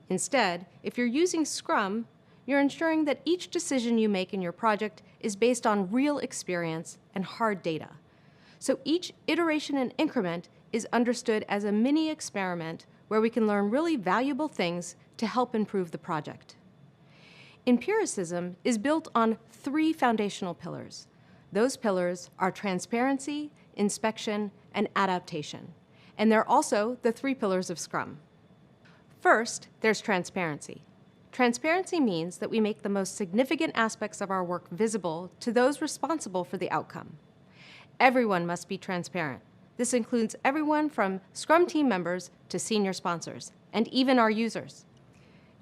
Instead, if you're using Scrum, you're ensuring that each decision you make in your project is based on real experience and hard data. So each iteration and increment is understood as a mini experiment where we can learn really valuable things to help improve the project. Empiricism is built on 3 foundational pillars. Those pillars are transparency, inspection, and adaptation. And they're also the 3 pillars of Scrum. First, there's transparency. Transparency means that we make the most significant aspects of our work visible to those responsible for the outcome. Everyone must be transparent. This includes everyone from Scrum team members to senior sponsors, and even our users.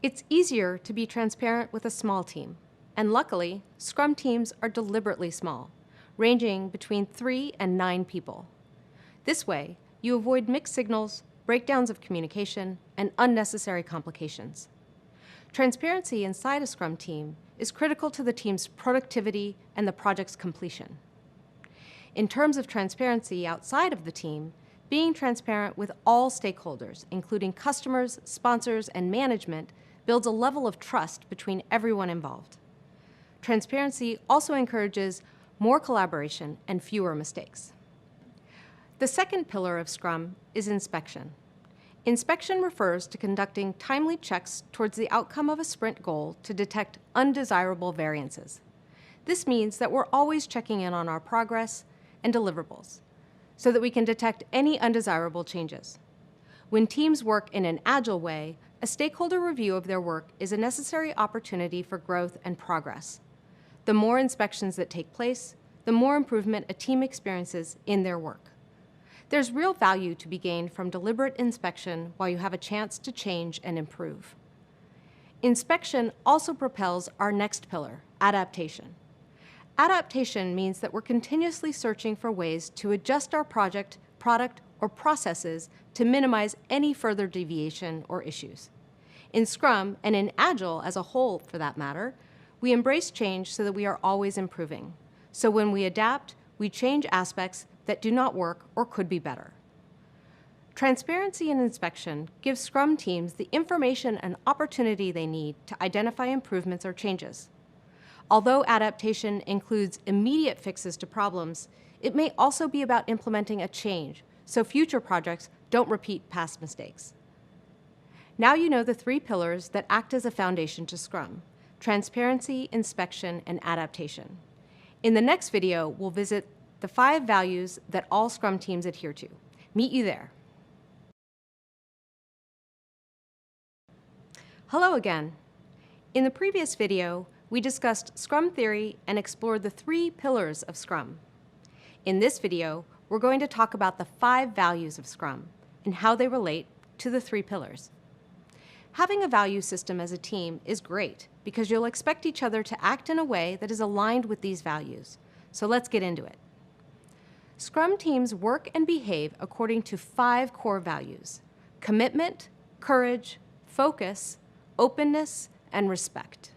It's easier to be transparent with a small team, and luckily, Scrum teams are deliberately small, ranging between 3 and 9 people. This way, you avoid mixed signals, breakdowns of communication, and unnecessary complications. Transparency inside a Scrum team is critical to the team's productivity and the project's completion. In terms of transparency outside of the team, being transparent with all stakeholders, including customers, sponsors, and management, builds a level of trust between everyone involved. Transparency also encourages more collaboration and fewer mistakes. The second pillar of Scrum is inspection. Inspection refers to conducting timely checks towards the outcome of a sprint goal to detect undesirable variances. This means that we're always checking in on our progress and deliverables so that we can detect any undesirable changes. When teams work in an agile way, a stakeholder review of their work is a necessary opportunity for growth and progress. The more inspections that take place, the more improvement a team experiences in their work. There's real value to be gained from deliberate inspection while you have a chance to change and improve. Inspection also propels our next pillar, adaptation. Adaptation means that we're continuously searching for ways to adjust our project, product, or processes to minimize any further deviation or issues. In Scrum, and in Agile as a whole for that matter, we embrace change so that we are always improving. So when we adapt, we change aspects that do not work or could be better. Transparency and inspection give Scrum teams the information and opportunity they need to identify improvements or changes. Although adaptation includes immediate fixes to problems, it may also be about implementing a change so future projects don't repeat past mistakes. Now you know the 3 pillars that act as a foundation to Scrum: transparency, inspection, and adaptation. In the next video, we'll visit the 5 values that all Scrum teams adhere to. Meet you there. Hello again. In the previous video, we discussed Scrum theory and explored the 3 pillars of Scrum. In this video, we're going to talk about the 5 values of Scrum and how they relate to the 3 pillars. Having a value system as a team is great because you'll expect each other to act in a way that is aligned with these values. So let's get into it. Scrum teams work and behave according to 5 core values: commitment, courage, focus, openness, and respect.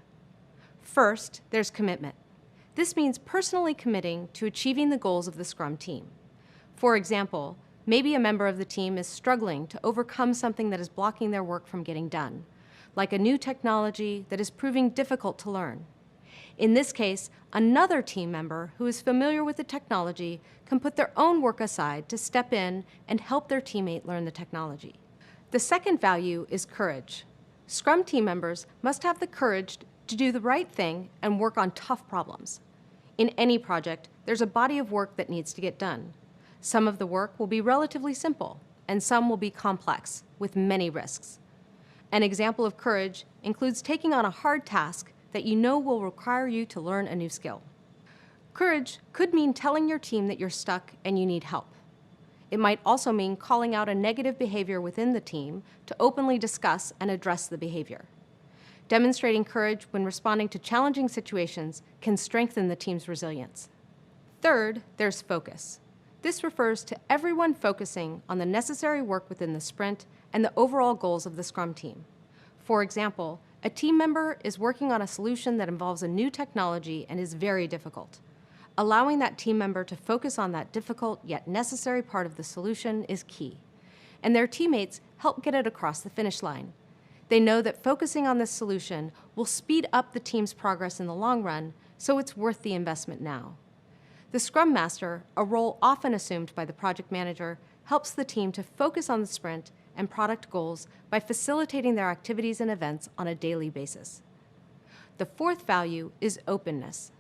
First, there's commitment. This means personally committing to achieving the goals of the Scrum team. For example, maybe a member of the team is struggling to overcome something that is blocking their work from getting done, like a new technology that is proving difficult to learn. In this case, another team member who is familiar with the technology can put their own work aside to step in and help their teammate learn the technology. The second value is courage. Scrum team members must have the courage to do the right thing and work on tough problems. In any project, there's a body of work that needs to get done. Some of the work will be relatively simple, and some will be complex, with many risks. An example of courage includes taking on a hard task that you know will require you to learn a new skill. Courage could mean telling your team that you're stuck and you need help. It might also mean calling out a negative behavior within the team to openly discuss and address the behavior. Demonstrating courage when responding to challenging situations can strengthen the team's resilience. Third, there's focus. This refers to everyone focusing on the necessary work within the sprint and the overall goals of the Scrum team. For example, a team member is working on a solution that involves a new technology and is very difficult. Allowing that team member to focus on that difficult yet necessary part of the solution is key, and their teammates help get it across the finish line. They know that focusing on this solution will speed up the team's progress in the long run, so it's worth the investment now. The Scrum Master, a role often assumed by the project manager, helps the team to focus on the sprint and product goals by facilitating their activities and events on a daily basis. The fourth value is openness.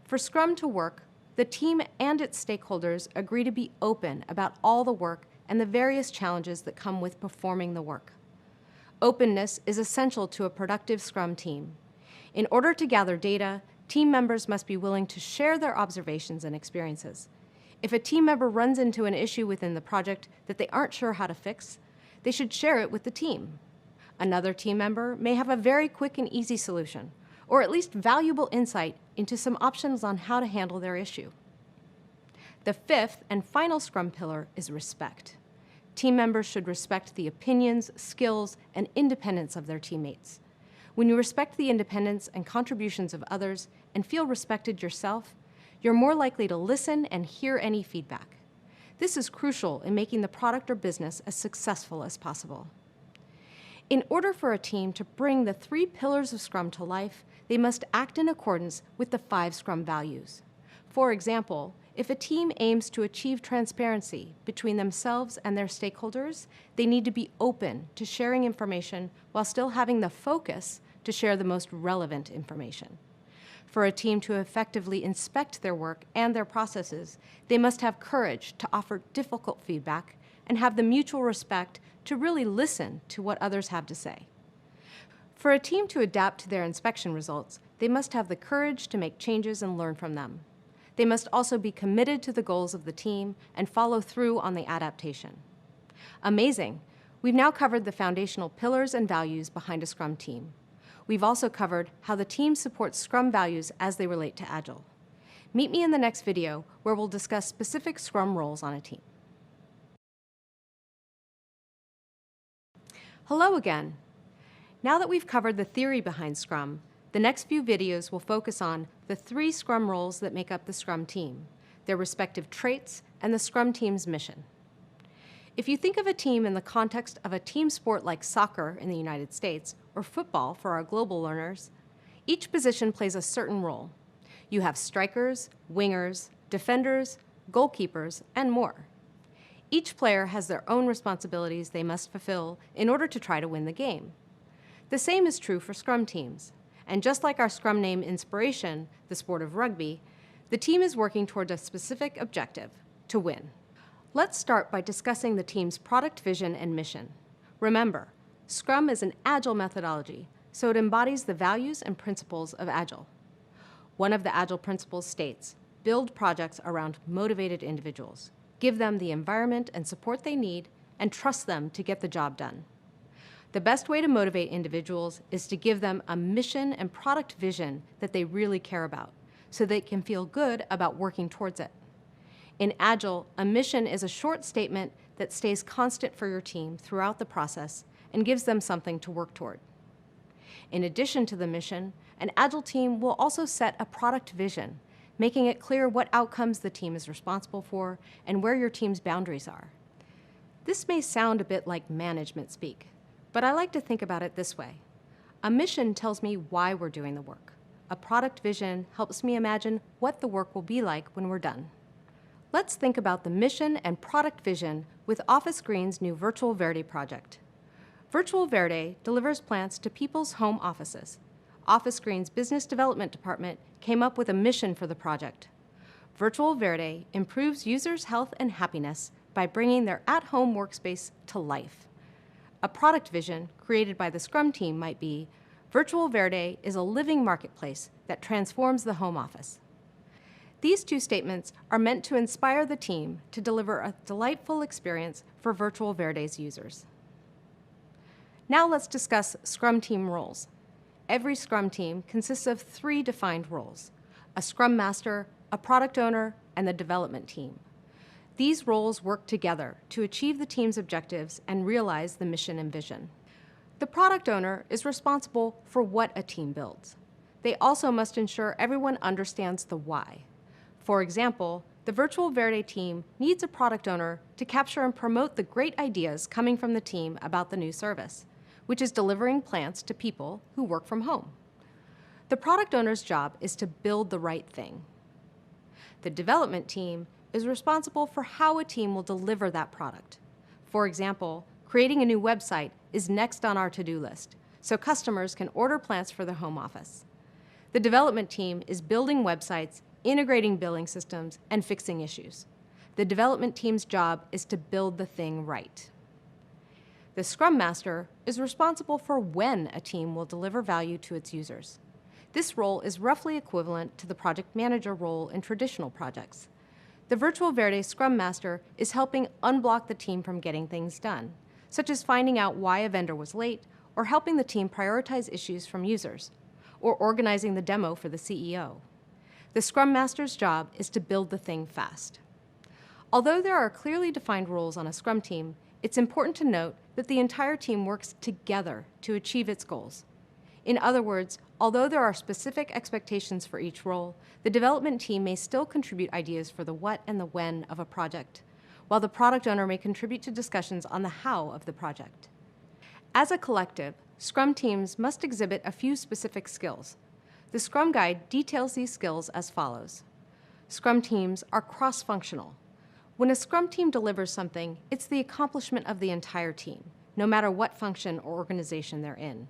For Scrum to work, the team and its stakeholders agree to be open about all the work and the various challenges that come with performing the work. Openness is essential to a productive Scrum team. In order to gather data, team members must be willing to share their observations and experiences. If a team member runs into an issue within the project that they aren't sure how to fix, they should share it with the team. Another team member may have a very quick and easy solution, or at least valuable insight into some options on how to handle their issue. The fifth and final Scrum pillar is respect. Team members should respect the opinions, skills, and independence of their teammates. When you respect the independence and contributions of others and feel respected yourself, you're more likely to listen and hear any feedback. This is crucial in making the product or business as successful as possible. In order for a team to bring the 3 pillars of Scrum to life, they must act in accordance with the 5 Scrum values. For example, if a team aims to achieve transparency between themselves and their stakeholders, they need to be open to sharing information while still having the focus to share the most relevant information. For a team to effectively inspect their work and their processes, they must have courage to offer difficult feedback and have the mutual respect to really listen to what others have to say. For a team to adapt to their inspection results, they must have the courage to make changes and learn from them. They must also be committed to the goals of the team and follow through on the adaptation. Amazing! We've now covered the foundational pillars and values behind a Scrum team. We've also covered how the team supports Scrum values as they relate to Agile. Meet me in the next video where we'll discuss specific Scrum roles on a team. Hello again. Now that we've covered the theory behind Scrum, the next few videos will focus on the 3 Scrum roles that make up the Scrum team, their respective traits, and the Scrum team's mission. If you think of a team in the context of a team sport like soccer in the United States or football for our global learners, each position plays a certain role. You have strikers, wingers, defenders, goalkeepers, and more. Each player has their own responsibilities they must fulfill in order to try to win the game. The same is true for Scrum teams. And just like our Scrum name inspiration, the sport of rugby, the team is working toward a specific objective, to win. Let's start by discussing the team's product vision and mission. Remember, Scrum is an Agile methodology, so it embodies the values and principles of Agile. One of the Agile principles states, build projects around motivated individuals, give them the environment and support they need, and trust them to get the job done. The best way to motivate individuals is to give them a mission and product vision that they really care about, so they can feel good about working towards it. In Agile, a mission is a short statement that stays constant for your team throughout the process and gives them something to work toward. In addition to the mission, an Agile team will also set a product vision, making it clear what outcomes the team is responsible for and where your team's boundaries are. This may sound a bit like management speak, but I like to think about it this way. A mission tells me why we're doing the work. a product vision helps me imagine what the work will be like when we're done. Let's think about the mission and product vision with Office Green's new Virtual Verde project. Virtual Verde delivers plants to people's home offices. Office Green's business development department came up with a mission for the project. Virtual Verde improves users' health and happiness by bringing their at-home workspace to life. A product vision created by the Scrum team might be, Virtual Verde is a living marketplace that transforms the home office. These two statements are meant to inspire the team to deliver a delightful experience for Virtual Verde's users. Now let's discuss Scrum team roles. Every Scrum team consists of 3 defined roles: a Scrum Master, a Product Owner, and the Development Team. These roles work together to achieve the team's objectives and realize the mission and vision. The Product Owner is responsible for what a team builds. They also must ensure everyone understands the why. For example, the Virtual Verde team needs a Product Owner to capture and promote the great ideas coming from the team about the new service, which is delivering plants to people who work from home. The Product Owner's job is to build the right thing. The Development Team is responsible for how a team will deliver that product. For example, creating a new website is next on our to-do list, so customers can order plants for their home office. The Development Team is building websites, integrating billing systems, and fixing issues. The Development Team's job is to build the thing right. The Scrum Master is responsible for when a team will deliver value to its users. This role is roughly equivalent to the Project Manager role in traditional projects. The Virtual Verde Scrum Master is helping unblock the team from getting things done, such as finding out why a vendor was late, or helping the team prioritize issues from users, or organizing the demo for the CEO. The Scrum Master's job is to build the thing fast. Although there are clearly defined roles on a Scrum team, it's important to note that the entire team works together to achieve its goals. In other words, although there are specific expectations for each role, the development team may still contribute ideas for the what and the when of a project, while the product owner may contribute to discussions on the how of the project. As a collective, Scrum teams must exhibit a few specific skills. The Scrum Guide details these skills as follows. Scrum teams are cross-functional. When a Scrum team delivers something, it's the accomplishment of the entire team, no matter what function or organization they're in.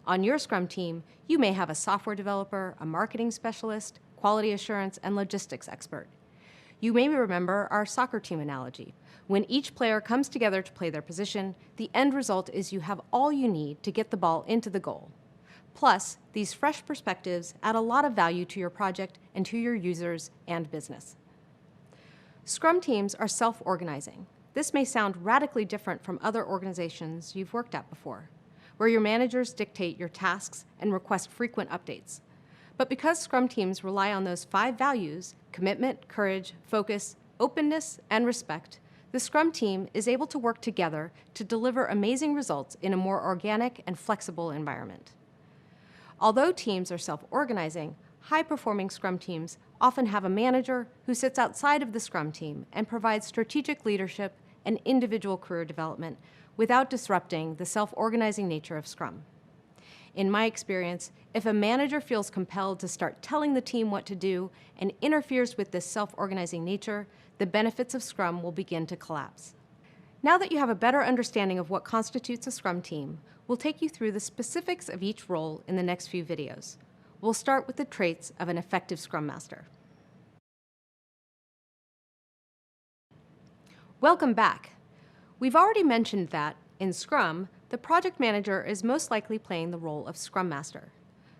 On your Scrum team, you may have a software developer, a marketing specialist, quality assurance, and logistics expert. You may remember our soccer team analogy. When each player comes together to play their position, the end result is you have all you need to get the ball into the goal. Plus, these fresh perspectives add a lot of value to your project and to your users and business. Scrum teams are self-organizing. This may sound radically different from other organizations you've worked at before, where your managers dictate your tasks and request frequent updates. But because Scrum teams rely on those 5 values, commitment, courage, focus, openness, and respect, the Scrum team is able to work together to deliver amazing results in a more organic and flexible environment. Although teams are self-organizing, high-performing Scrum teams often have a manager who sits outside of the Scrum team and provides strategic leadership and individual career development without disrupting the self-organizing nature of Scrum. In my experience, if a manager feels compelled to start telling the team what to do and interferes with this self-organizing nature, the benefits of Scrum will begin to collapse. Now that you have a better understanding of what constitutes a Scrum team, we'll take you through the specifics of each role in the next few videos. We'll start with the traits of an effective Scrum Master. Welcome back. We've already mentioned that, in Scrum, the project manager is most likely playing the role of Scrum Master.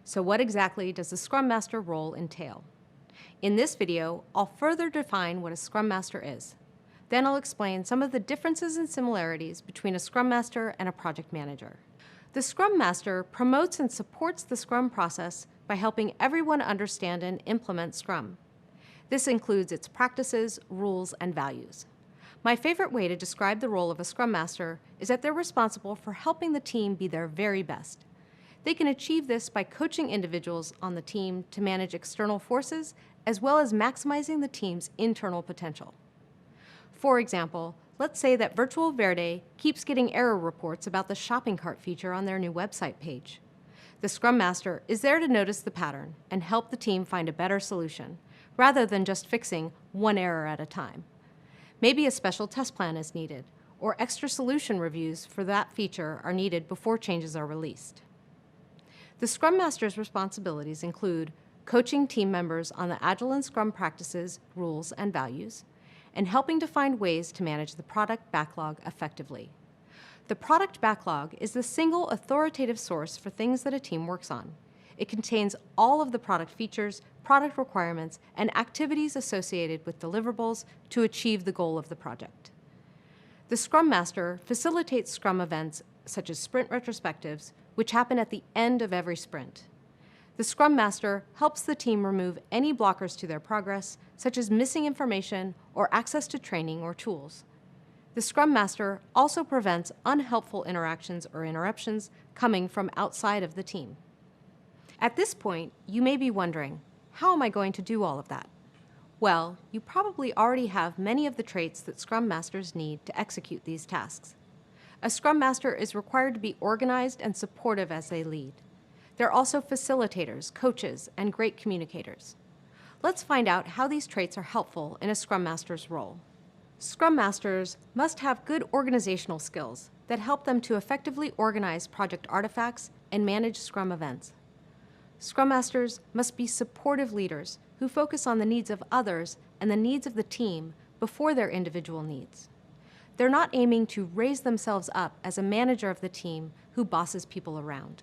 So what exactly does the Scrum Master role entail? In this video, I'll further define what a Scrum Master is. Then I'll explain some of the differences and similarities between a Scrum Master and a project manager. The Scrum Master promotes and supports the Scrum process by helping everyone understand and implement Scrum. This includes its practices, rules, and values. My favorite way to describe the role of a Scrum Master is that they're responsible for helping the team be their very best. They can achieve this by coaching individuals on the team to manage external forces, as well as maximizing the team's internal potential. For example, let's say that Virtual Verde keeps getting error reports about the shopping cart feature on their new website page. The Scrum Master is there to notice the pattern and help the team find a better solution, rather than just fixing one error at a time. Maybe a special test plan is needed, or extra solution reviews for that feature are needed before changes are released. The Scrum Master's responsibilities include coaching team members on the Agile and Scrum practices, rules, and values, and helping to find ways to manage the product backlog effectively. The product backlog is the single authoritative source for things that a team works on. It contains all of the product features, product requirements, and activities associated with deliverables to achieve the goal of the project. The Scrum Master facilitates Scrum events such as sprint retrospectives, which happen at the end of every sprint. The Scrum Master helps the team remove any blockers to their progress, such as missing information or access to training or tools. The Scrum Master also prevents unhelpful interactions or interruptions coming from outside of the team. At this point, you may be wondering, how am I going to do all of that? Well, you probably already have many of the traits that Scrum Masters need to execute these tasks. A Scrum Master is required to be organized and supportive as they lead. They're also facilitators, coaches, and great communicators. Let's find out how these traits are helpful in a Scrum Master's role. Scrum Masters must have good organizational skills that help them to effectively organize project artifacts and manage Scrum events. Scrum Masters must be supportive leaders who focus on the needs of others and the needs of the team before their individual needs. They're not aiming to raise themselves up as a manager of the team who bosses people around.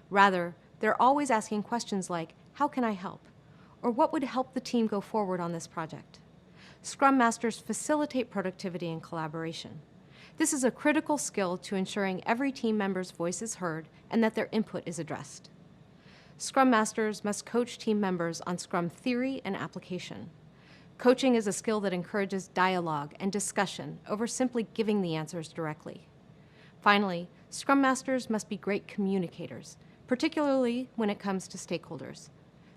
Rather, they're always asking questions like, how can I help? Or what would help the team go forward on this project? Scrum Masters facilitate productivity and collaboration. This is a critical skill to ensuring every team member's voice is heard and that their input is addressed. Scrum Masters must coach team members on Scrum theory and application. Coaching is a skill that encourages dialogue and discussion over simply giving the answers directly. Finally, Scrum Masters must be great communicators, particularly when it comes to stakeholders.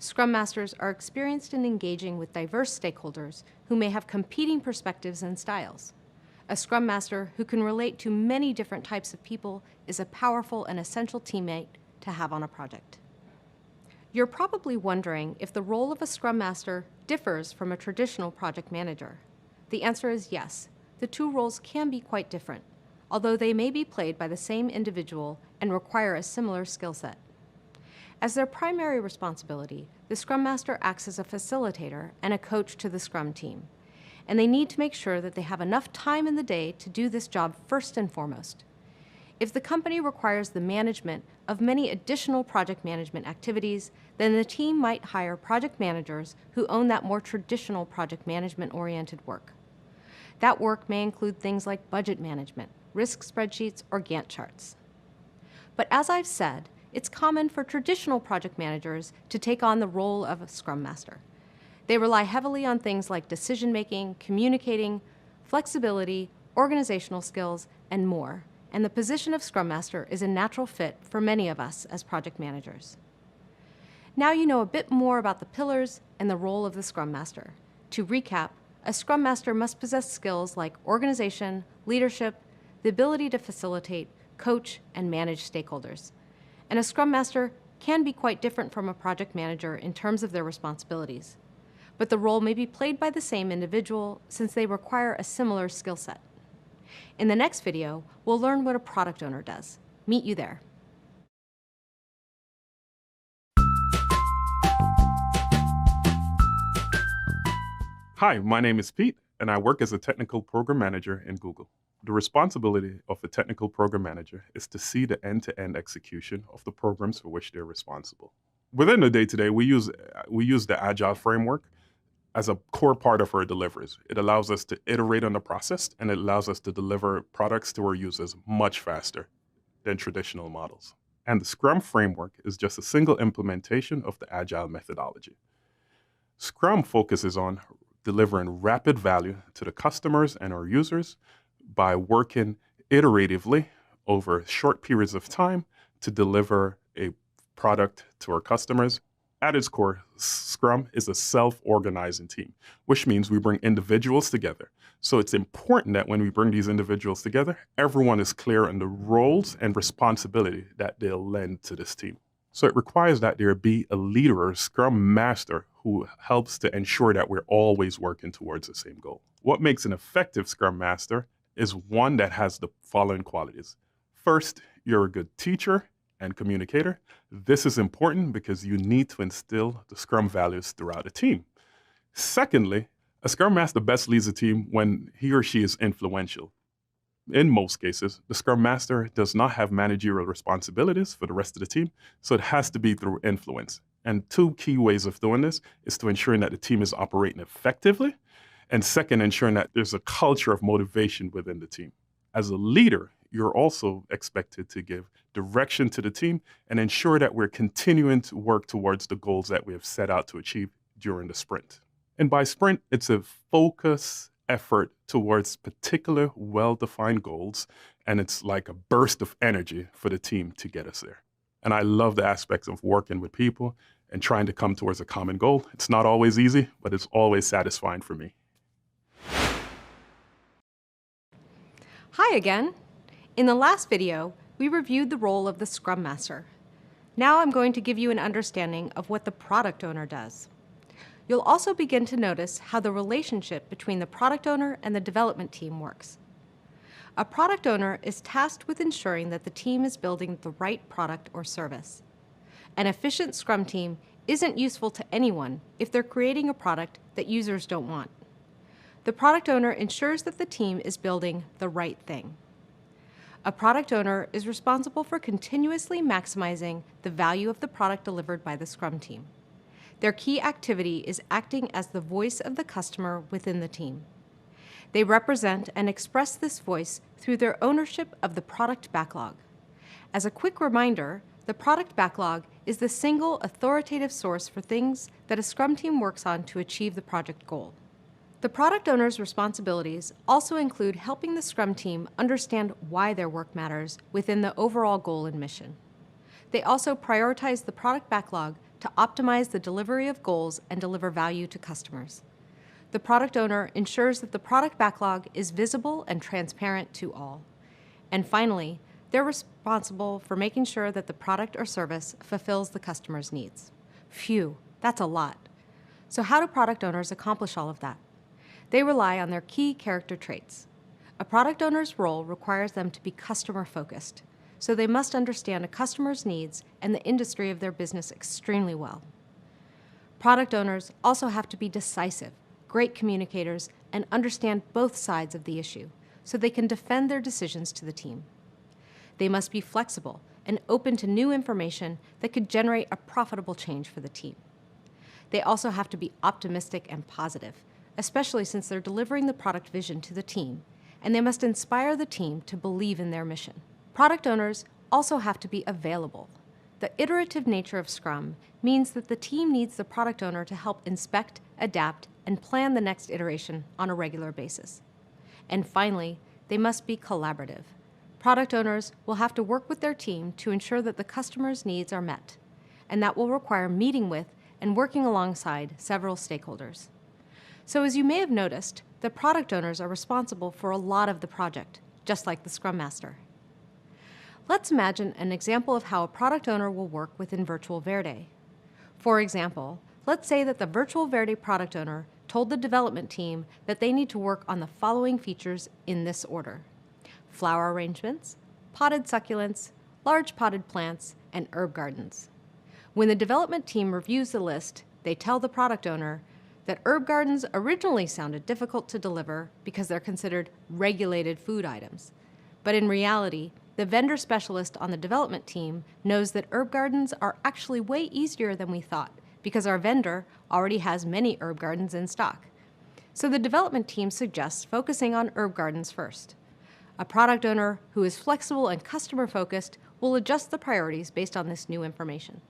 Scrum Masters are experienced in engaging with diverse stakeholders who may have competing perspectives and styles. A Scrum Master who can relate to many different types of people is a powerful and essential teammate to have on a project. You're probably wondering if the role of a Scrum Master differs from a traditional project manager. The answer is yes. The two roles can be quite different, although they may be played by the same individual and require a similar skill set. As their primary responsibility, the Scrum Master acts as a facilitator and a coach to the Scrum team, and they need to make sure that they have enough time in the day to do this job first and foremost. If the company requires the management of many additional project management activities, then the team might hire project managers who own that more traditional project management-oriented work. That work may include things like budget management, risk spreadsheets, or Gantt charts. But as I've said, it's common for traditional project managers to take on the role of a Scrum Master. They rely heavily on things like decision-making, communicating, flexibility, organizational skills, and more. And the position of Scrum Master is a natural fit for many of us as project managers. Now you know a bit more about the pillars and the role of the Scrum Master. To recap, a Scrum Master must possess skills like organization, leadership, the ability to facilitate, coach, and manage stakeholders. And a Scrum Master can be quite different from a project manager in terms of their responsibilities. But the role may be played by the same individual since they require a similar skill set. In the next video, we'll learn what a product owner does. Meet you there. Hi, my name is Pete, and I work as a technical program manager in Google. The responsibility of a technical program manager is to see the end-to-end execution of the programs for which they're responsible. Within the day-to-day, we use the Agile framework as a core part of our deliveries. It allows us to iterate on the process, and it allows us to deliver products to our users much faster than traditional models. And the Scrum framework is just a single implementation of the Agile methodology. Scrum focuses on delivering rapid value to the customers and our users by working iteratively over short periods of time to deliver a product to our customers. At its core, Scrum is a self-organizing team, which means we bring individuals together. So it's important that when we bring these individuals together, everyone is clear on the roles and responsibility that they'll lend to this team. So it requires that there be a leader or a scrum master who helps to ensure that we're always working towards the same goal. What makes an effective scrum master is one that has the following qualities. First, you're a good teacher and communicator. This is important because you need to instill the scrum values throughout the team. Secondly, a scrum master best leads a team when he or she is influential. In most cases, the scrum master does not have managerial responsibilities for the rest of the team, so it has to be through influence. And two key ways of doing this is to ensuring that the team is operating effectively, and second, ensuring that there's a culture of motivation within the team. As a leader, you're also expected to give direction to the team and ensure that we're continuing to work towards the goals that we have set out to achieve during the sprint. And by sprint, it's a focus effort towards particular well-defined goals, and it's like a burst of energy for the team to get us there. And I love the aspects of working with people and trying to come towards a common goal. It's not always easy, but it's always satisfying for me. Hi again. In the last video, we reviewed the role of the Scrum Master. Now I'm going to give you an understanding of what the product owner does. You'll also begin to notice how the relationship between the product owner and the development team works. A product owner is tasked with ensuring that the team is building the right product or service. An efficient Scrum team isn't useful to anyone if they're creating a product that users don't want. The product owner ensures that the team is building the right thing. A product owner is responsible for continuously maximizing the value of the product delivered by the Scrum team. Their key activity is acting as the voice of the customer within the team. They represent and express this voice through their ownership of the product backlog. As a quick reminder, the product backlog is the single authoritative source for things that a Scrum team works on to achieve the project goal. The product owner's responsibilities also include helping the Scrum team understand why their work matters within the overall goal and mission. They also prioritize the product backlog to optimize the delivery of goals and deliver value to customers. The product owner ensures that the product backlog is visible and transparent to all. And finally, they're responsible for making sure that the product or service fulfills the customer's needs. Phew, that's a lot. So how do product owners accomplish all of that? They rely on their key character traits. A product owner's role requires them to be customer-focused, so they must understand a customer's needs and the industry of their business extremely well. Product owners also have to be decisive, great communicators, and understand both sides of the issue, so they can defend their decisions to the team. They must be flexible and open to new information that could generate a profitable change for the team. They also have to be optimistic and positive, especially since they're delivering the product vision to the team, and they must inspire the team to believe in their mission. Product owners also have to be available. The iterative nature of Scrum means that the team needs the product owner to help inspect, adapt, and plan the next iteration on a regular basis. And finally, they must be collaborative. Product owners will have to work with their team to ensure that the customer's needs are met, and that will require meeting with and working alongside several stakeholders. So as you may have noticed, the product owners are responsible for a lot of the project, just like the Scrum Master. Let's imagine an example of how a product owner will work within Virtual Verde. For example, let's say that the Virtual Verde product owner told the development team that they need to work on the following features in this order: flower arrangements, potted succulents, large potted plants, and herb gardens. When the development team reviews the list, they tell the product owner that herb gardens originally sounded difficult to deliver because they're considered regulated food items. But in reality, the vendor specialist on the development team knows that herb gardens are actually way easier than we thought because our vendor already has many herb gardens in stock. So the development team suggests focusing on herb gardens first. A product owner who is flexible and customer-focused will adjust the priorities based on this new information.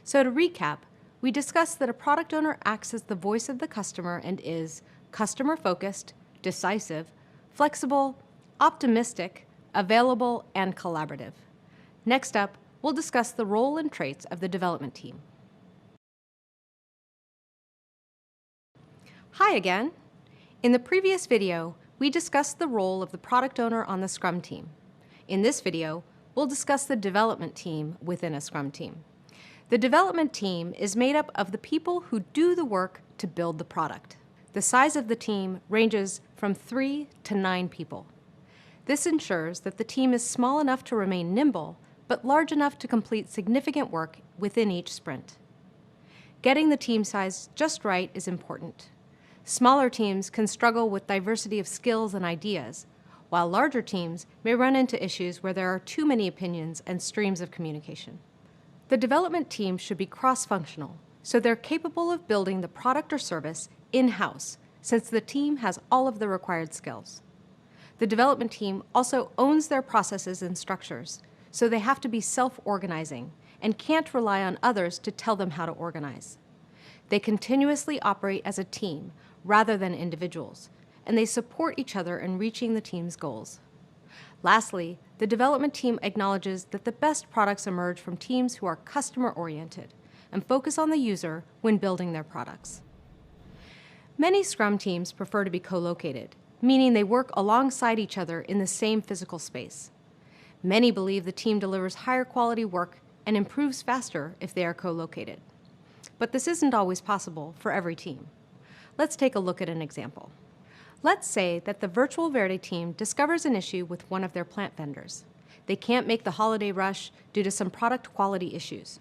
So to recap, we discussed that a product owner acts as the voice of the customer and is customer-focused, decisive, flexible, optimistic, available, and collaborative. Next up, we'll discuss the role and traits of the development team. Hi again. In the previous video, we discussed the role of the product owner on the Scrum team. In this video, we'll discuss the development team within a Scrum team. The development team is made up of the people who do the work to build the product. The size of the team ranges from 3 to 9 people. This ensures that the team is small enough to remain nimble, but large enough to complete significant work within each sprint. Getting the team size just right is important. Smaller teams can struggle with diversity of skills and ideas, while larger teams may run into issues where there are too many opinions and streams of communication. The development team should be cross-functional, so they're capable of building the product or service in-house, since the team has all of the required skills. The development team also owns their processes and structures, so they have to be self-organizing and can't rely on others to tell them how to organize. They continuously operate as a team rather than individuals, and they support each other in reaching the team's goals. Lastly, the development team acknowledges that the best products emerge from teams who are customer-oriented and focus on the user when building their products. Many Scrum teams prefer to be co-located, meaning they work alongside each other in the same physical space. Many believe the team delivers higher quality work and improves faster if they are co-located. But this isn't always possible for every team. Let's take a look at an example. Let's say that the Virtual Verde team discovers an issue with one of their plant vendors. They can't make the holiday rush due to some product quality issues.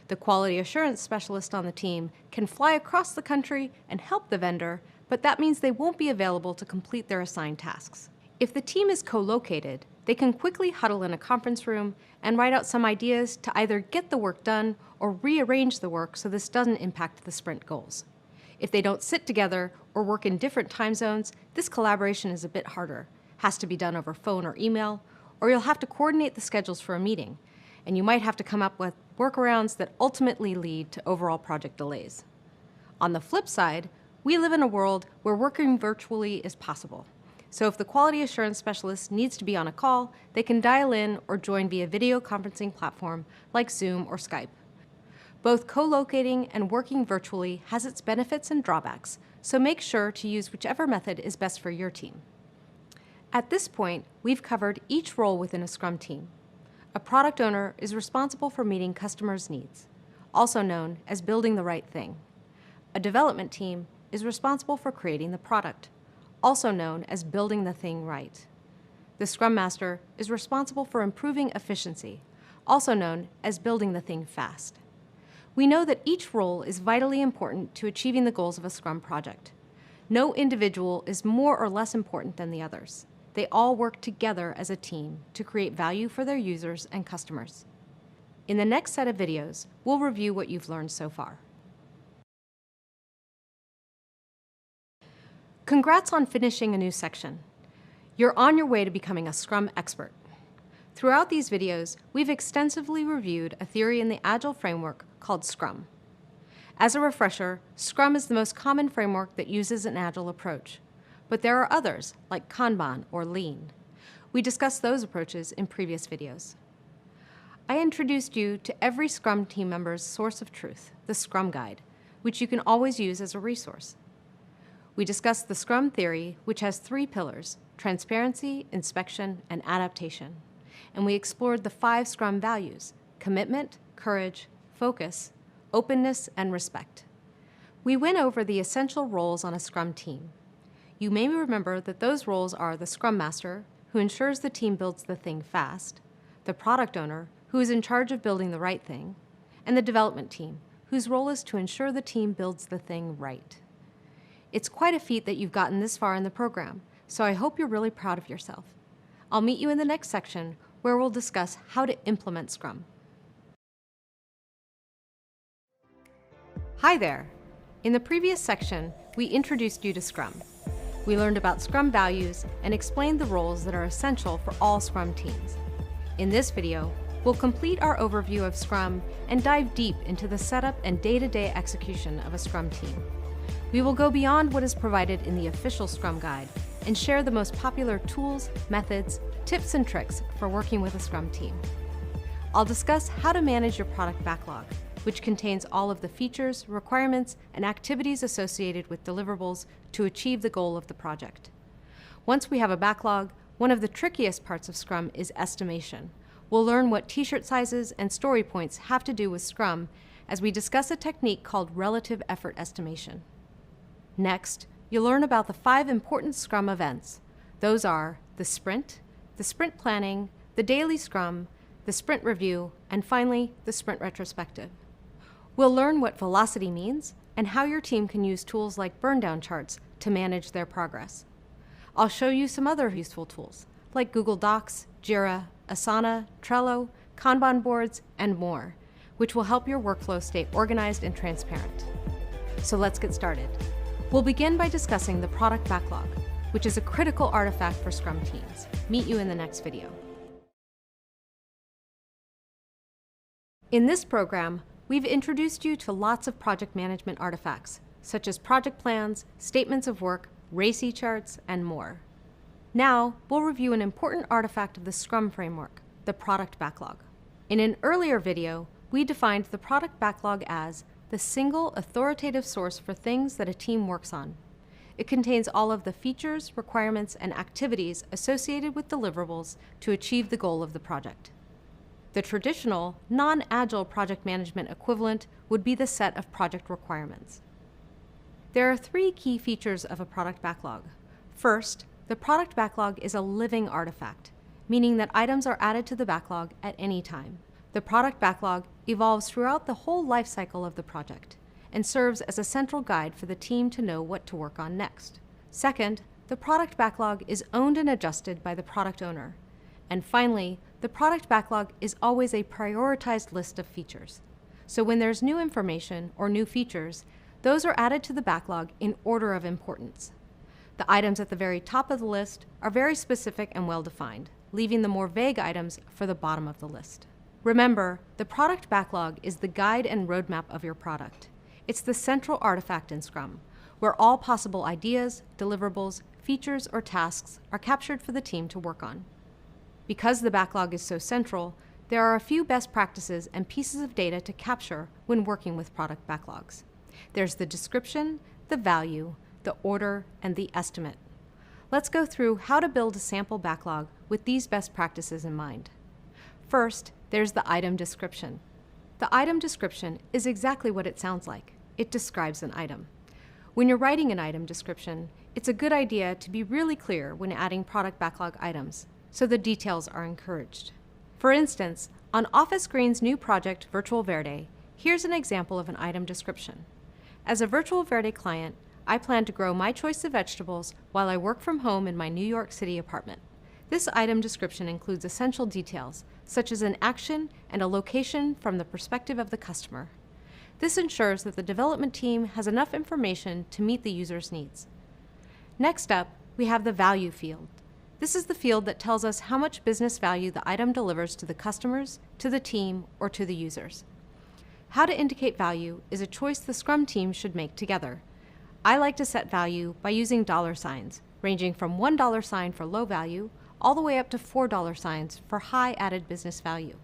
The quality assurance specialist on the team can fly across the country and help the vendor, but that means they won't be available to complete their assigned tasks. If the team is co-located, they can quickly huddle in a conference room and write out some ideas to either get the work done or rearrange the work so this doesn't impact the sprint goals. If they don't sit together or work in different time zones, this collaboration is a bit harder. Has to be done over phone or email, or you'll have to coordinate the schedules for a meeting, and you might have to come up with workarounds that ultimately lead to overall project delays. On the flip side, we live in a world where working virtually is possible. So if the quality assurance specialist needs to be on a call, they can dial in or join via video conferencing platform like Zoom or Skype. Both co-locating and working virtually has its benefits and drawbacks, so make sure to use whichever method is best for your team. At this point, we've covered each role within a Scrum team. A product owner is responsible for meeting customers' needs, also known as building the right thing. A development team is responsible for creating the product, also known as building the thing right. The Scrum Master is responsible for improving efficiency, also known as building the thing fast. We know that each role is vitally important to achieving the goals of a Scrum project. No individual is more or less important than the others. They all work together as a team to create value for their users and customers. In the next set of videos, we'll review what you've learned so far. Congrats on finishing a new section. You're on your way to becoming a Scrum expert. Throughout these videos, we've extensively reviewed a theory in the Agile framework called Scrum. As a refresher, Scrum is the most common framework that uses an Agile approach, but there are others, like Kanban or Lean. We discussed those approaches in previous videos. I introduced you to every Scrum team member's source of truth, the Scrum Guide, which you can always use as a resource. We discussed the Scrum theory, which has 3 pillars: transparency, inspection, and adaptation. And we explored the 5 Scrum values: commitment, courage, focus, openness, and respect. We went over the essential roles on a Scrum team. You may remember that those roles are the Scrum Master, who ensures the team builds the thing fast, the Product Owner, who is in charge of building the right thing, and the Development Team, whose role is to ensure the team builds the thing right. It's quite a feat that you've gotten this far in the program, so I hope you're really proud of yourself. I'll meet you in the next section, where we'll discuss how to implement Scrum. Hi there! In the previous section, we introduced you to Scrum. We learned about Scrum values and explained the roles that are essential for all Scrum teams. In this video, we'll complete our overview of Scrum and dive deep into the setup and day-to-day execution of a Scrum team. We will go beyond what is provided in the official Scrum Guide and share the most popular tools, methods, tips, and tricks for working with a Scrum team. I'll discuss how to manage your product backlog, which contains all of the features, requirements, and activities associated with deliverables to achieve the goal of the project. Once we have a backlog, one of the trickiest parts of Scrum is estimation, We'll learn what t-shirt sizes and story points have to do with Scrum as we discuss a technique called relative effort estimation. Next, you'll learn about the 5 important Scrum events. Those are the sprint planning, the daily Scrum, the sprint review, and finally, the sprint retrospective. We'll learn what velocity means and how your team can use tools like burndown charts to manage their progress. I'll show you some other useful tools like Google Docs, Jira, Asana, Trello, Kanban boards, and more, which will help your workflow stay organized and transparent. So let's get started. We'll begin by discussing the product backlog, which is a critical artifact for Scrum teams. Meet you in the next video. In this program, we've introduced you to lots of project management artifacts, such as project plans, statements of work, RACI charts, and more. Now, we'll review an important artifact of the Scrum framework, the product backlog. In an earlier video, we defined the product backlog as the single authoritative source for things that a team works on. It contains all of the features, requirements, and activities associated with deliverables to achieve the goal of the project. The traditional, non-agile project management equivalent would be the set of project requirements. There are 3 key features of a product backlog. First, the product backlog is a living artifact, meaning that items are added to the backlog at any time. The product backlog evolves throughout the whole life cycle of the project and serves as a central guide for the team to know what to work on next. Second, the product backlog is owned and adjusted by the product owner. And finally, the product backlog is always a prioritized list of features. So when there's new information or new features, those are added to the backlog in order of importance. The items at the very top of the list are very specific and well-defined, leaving the more vague items for the bottom of the list. Remember, the product backlog is the guide and roadmap of your product. It's the central artifact in Scrum, where all possible ideas, deliverables, features, or tasks are captured for the team to work on. Because the backlog is so central, there are a few best practices and pieces of data to capture when working with product backlogs. There's the description, the value, the order, and the estimate. Let's go through how to build a sample backlog with these best practices in mind. First, there's the item description. The item description is exactly what it sounds like. It describes an item. When you're writing an item description, it's a good idea to be really clear when adding product backlog items, so the details are encouraged. For instance, on Office Green's new project, Virtual Verde, here's an example of an item description. As a Virtual Verde client, I plan to grow my choice of vegetables while I work from home in my New York City apartment. This item description includes essential details, such as an action and a location from the perspective of the customer. This ensures that the development team has enough information to meet the user's needs. Next up, we have the value field. This is the field that tells us how much business value the item delivers to the customers, to the team, or to the users. How to indicate value is a choice the Scrum team should make together. I like to set value by using dollar signs, ranging from $1 sign for low value all the way up to $4 signs for high added business value.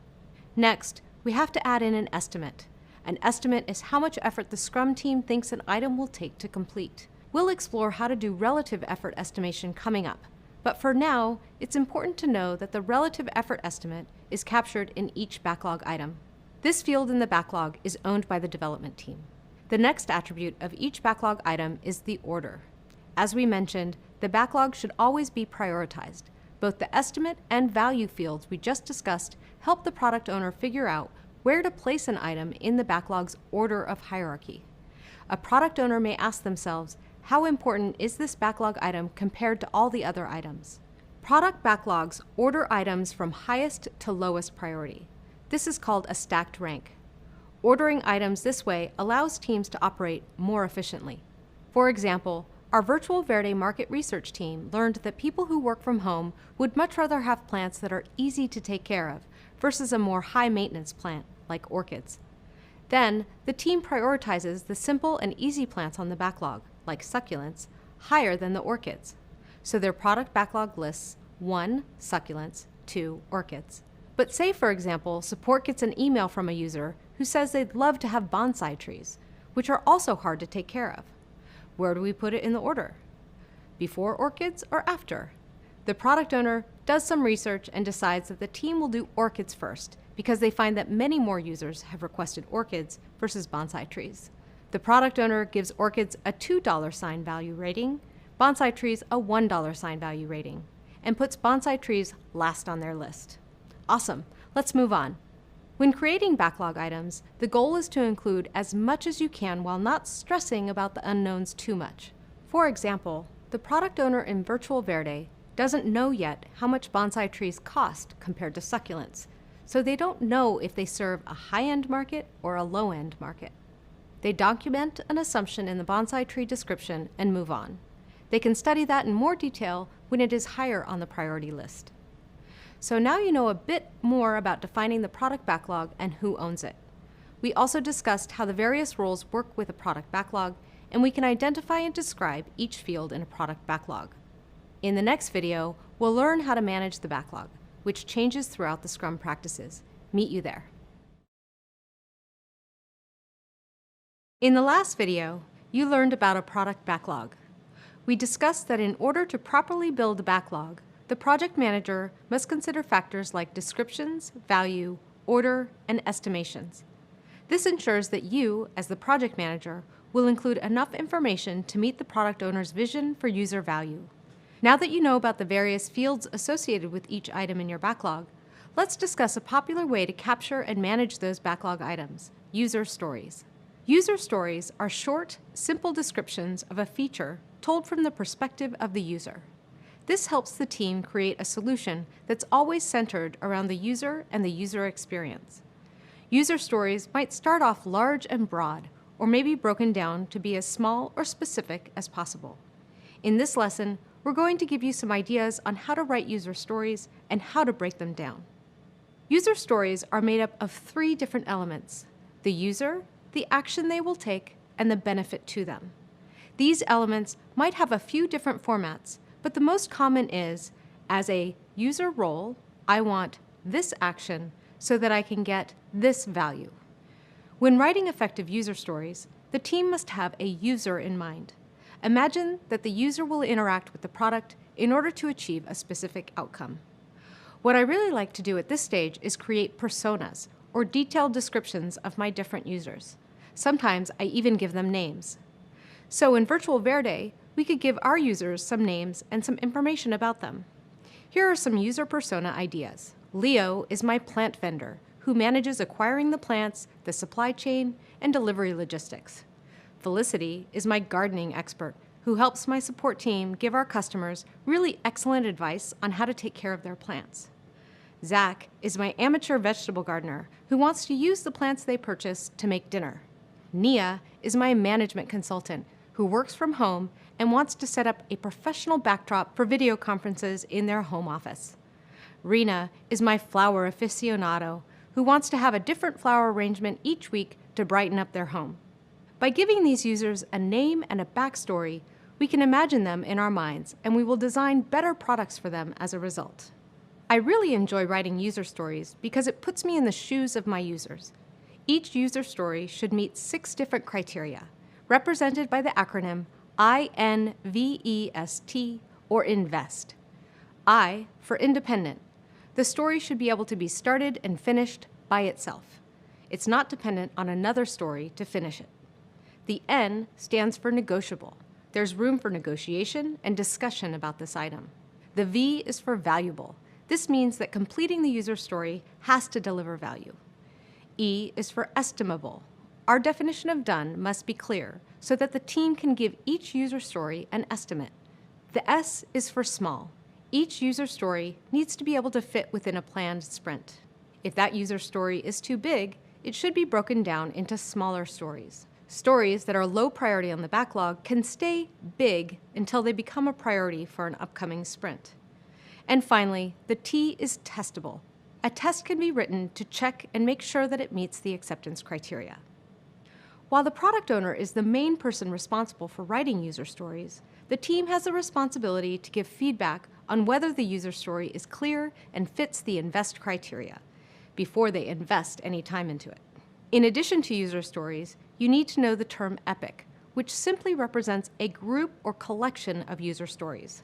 Next, we have to add in an estimate. An estimate is how much effort the Scrum team thinks an item will take to complete. We'll explore how to do relative effort estimation coming up, but for now, it's important to know that the relative effort estimate is captured in each backlog item. This field in the backlog is owned by the development team. The next attribute of each backlog item is the order. As we mentioned, the backlog should always be prioritized. Both the estimate and value fields we just discussed help the product owner figure out where to place an item in the backlog's order of hierarchy. A product owner may ask themselves, how important is this backlog item compared to all the other items? Product backlogs order items from highest to lowest priority. This is called a stacked rank. Ordering items this way allows teams to operate more efficiently. For example, our Virtual Verde market research team learned that people who work from home would much rather have plants that are easy to take care of versus a more high-maintenance plant, like orchids. Then, the team prioritizes the simple and easy plants on the backlog, like succulents, higher than the orchids. So their product backlog lists 1. Succulents, 2. Orchids. But say, for example, support gets an email from a user who says they'd love to have bonsai trees, which are also hard to take care of. Where do we put it in the order? Before orchids or after? The product owner does some research and decides that the team will do orchids first because they find that many more users have requested orchids versus bonsai trees. The product owner gives orchids a $2 sign value rating, bonsai trees a $1 sign value rating, and puts bonsai trees last on their list. Awesome, let's move on. When creating backlog items, the goal is to include as much as you can while not stressing about the unknowns too much. For example, the product owner in Virtual Verde doesn't know yet how much bonsai trees cost compared to succulents, so they don't know if they serve a high-end market or a low-end market. They document an assumption in the bonsai tree description and move on. They can study that in more detail when it is higher on the priority list. So now you know a bit more about defining the product backlog and who owns it. We also discussed how the various roles work with a product backlog, and we can identify and describe each field in a product backlog. In the next video, we'll learn how to manage the backlog, which changes throughout the Scrum practices. Meet you there. In the last video, you learned about a product backlog. We discussed that in order to properly build a backlog, the project manager must consider factors like descriptions, value, order, and estimations. This ensures that you, as the project manager, will include enough information to meet the product owner's vision for user value. Now that you know about the various fields associated with each item in your backlog, let's discuss a popular way to capture and manage those backlog items, user stories. User stories are short, simple descriptions of a feature told from the perspective of the user. This helps the team create a solution that's always centered around the user and the user experience. User stories might start off large and broad, or may be broken down to be as small or specific as possible. In this lesson, we're going to give you some ideas on how to write user stories and how to break them down. User stories are made up of 3 different elements: the user, the action they will take, and the benefit to them. These elements might have a few different formats, but the most common is, as a user role, I want this action so that I can get this value. When writing effective user stories, the team must have a user in mind. Imagine that the user will interact with the product in order to achieve a specific outcome. What I really like to do at this stage is create personas, or detailed descriptions of my different users. Sometimes I even give them names. So in Virtual Verde, we could give our users some names and some information about them. Here are some user persona ideas. Leo is my plant vendor, who manages acquiring the plants, the supply chain, and delivery logistics. Felicity is my gardening expert, who helps my support team give our customers really excellent advice on how to take care of their plants. Zach is my amateur vegetable gardener, who wants to use the plants they purchase to make dinner. Nia is my management consultant, who works from home and wants to set up a professional backdrop for video conferences in their home office. Rena is my flower aficionado, who wants to have a different flower arrangement each week to brighten up their home. By giving these users a name and a backstory, we can imagine them in our minds, and we will design better products for them as a result. I really enjoy writing user stories because it puts me in the shoes of my users. Each user story should meet 6 different criteria, represented by the acronym INVEST, or INVEST. I for independent. The story should be able to be started and finished by itself. It's not dependent on another story to finish it. The N stands for negotiable. There's room for negotiation and discussion about this item. The V is for valuable. This means that completing the user story has to deliver value. E is for estimable. Our definition of done must be clear so that the team can give each user story an estimate. The S is for small. Each user story needs to be able to fit within a planned sprint. If that user story is too big, it should be broken down into smaller stories. Stories that are low priority on the backlog can stay big until they become a priority for an upcoming sprint. And finally, the T is testable. A test can be written to check and make sure that it meets the acceptance criteria. While the product owner is the main person responsible for writing user stories, the team has a responsibility to give feedback on whether the user story is clear and fits the INVEST criteria before they invest any time into it. In addition to user stories, you need to know the term epic, which simply represents a group or collection of user stories.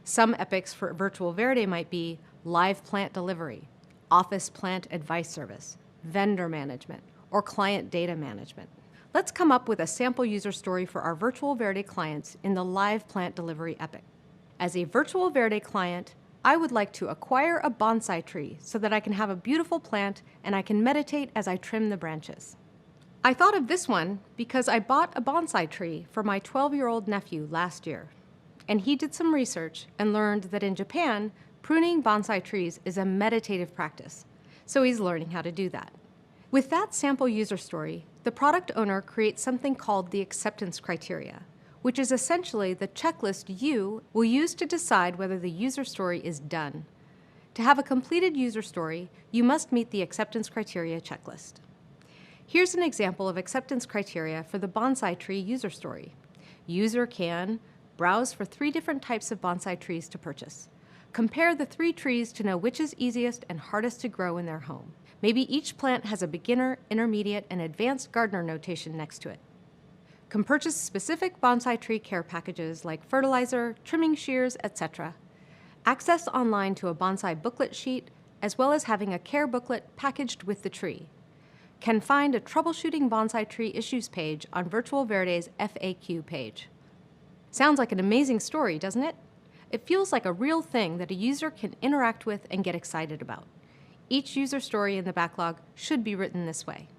Some epics for Virtual Verde might be live plant delivery, office plant advice service, vendor management, or client data management. Let's come up with a sample user story for our Virtual Verde clients in the live plant delivery epic. As a Virtual Verde client, I would like to acquire a bonsai tree so that I can have a beautiful plant and I can meditate as I trim the branches. I thought of this one because I bought a bonsai tree for my 12-year-old nephew last year. And he did some research and learned that in Japan, pruning bonsai trees is a meditative practice. So he's learning how to do that. With that sample user story, the product owner creates something called the acceptance criteria, which is essentially the checklist you will use to decide whether the user story is done. To have a completed user story, you must meet the acceptance criteria checklist. Here's an example of acceptance criteria for the bonsai tree user story. User can browse for 3 different types of bonsai trees to purchase. Compare the 3 trees to know which is easiest and hardest to grow in their home. Maybe each plant has a beginner, intermediate, and advanced gardener notation next to it. Can purchase specific bonsai tree care packages like fertilizer, trimming shears, etc. Access online to a bonsai booklet sheet, as well as having a care booklet packaged with the tree. Can find a troubleshooting bonsai tree issues page on Virtual Verde's FAQ page. Sounds like an amazing story, doesn't it? It feels like a real thing that a user can interact with and get excited about. Each user story in the backlog should be written this way.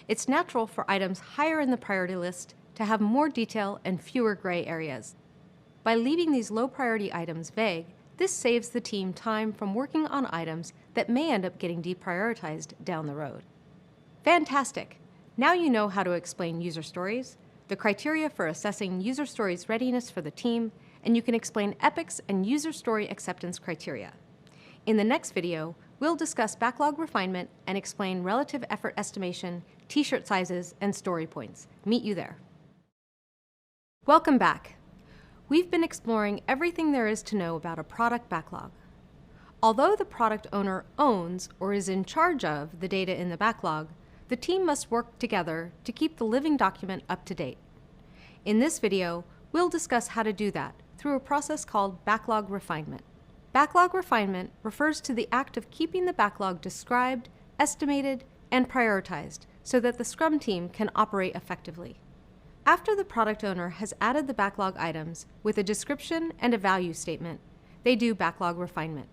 It's natural for items higher in the priority list to have more detail and fewer gray areas. By leaving these low priority items vague, this saves the team time from working on items that may end up getting deprioritized down the road. Fantastic! Now you know how to explain user stories, the criteria for assessing user stories' readiness for the team, and you can explain epics and user story acceptance criteria. In the next video, we'll discuss backlog refinement and explain relative effort estimation, t-shirt sizes, and story points. Meet you there. Welcome back. We've been exploring everything there is to know about a product backlog. Although the product owner owns or is in charge of the data in the backlog, the team must work together to keep the living document up to date. In this video, we'll discuss how to do that through a process called backlog refinement. Backlog refinement refers to the act of keeping the backlog described, estimated, and prioritized so that the Scrum team can operate effectively. After the product owner has added the backlog items with a description and a value statement, they do backlog refinement.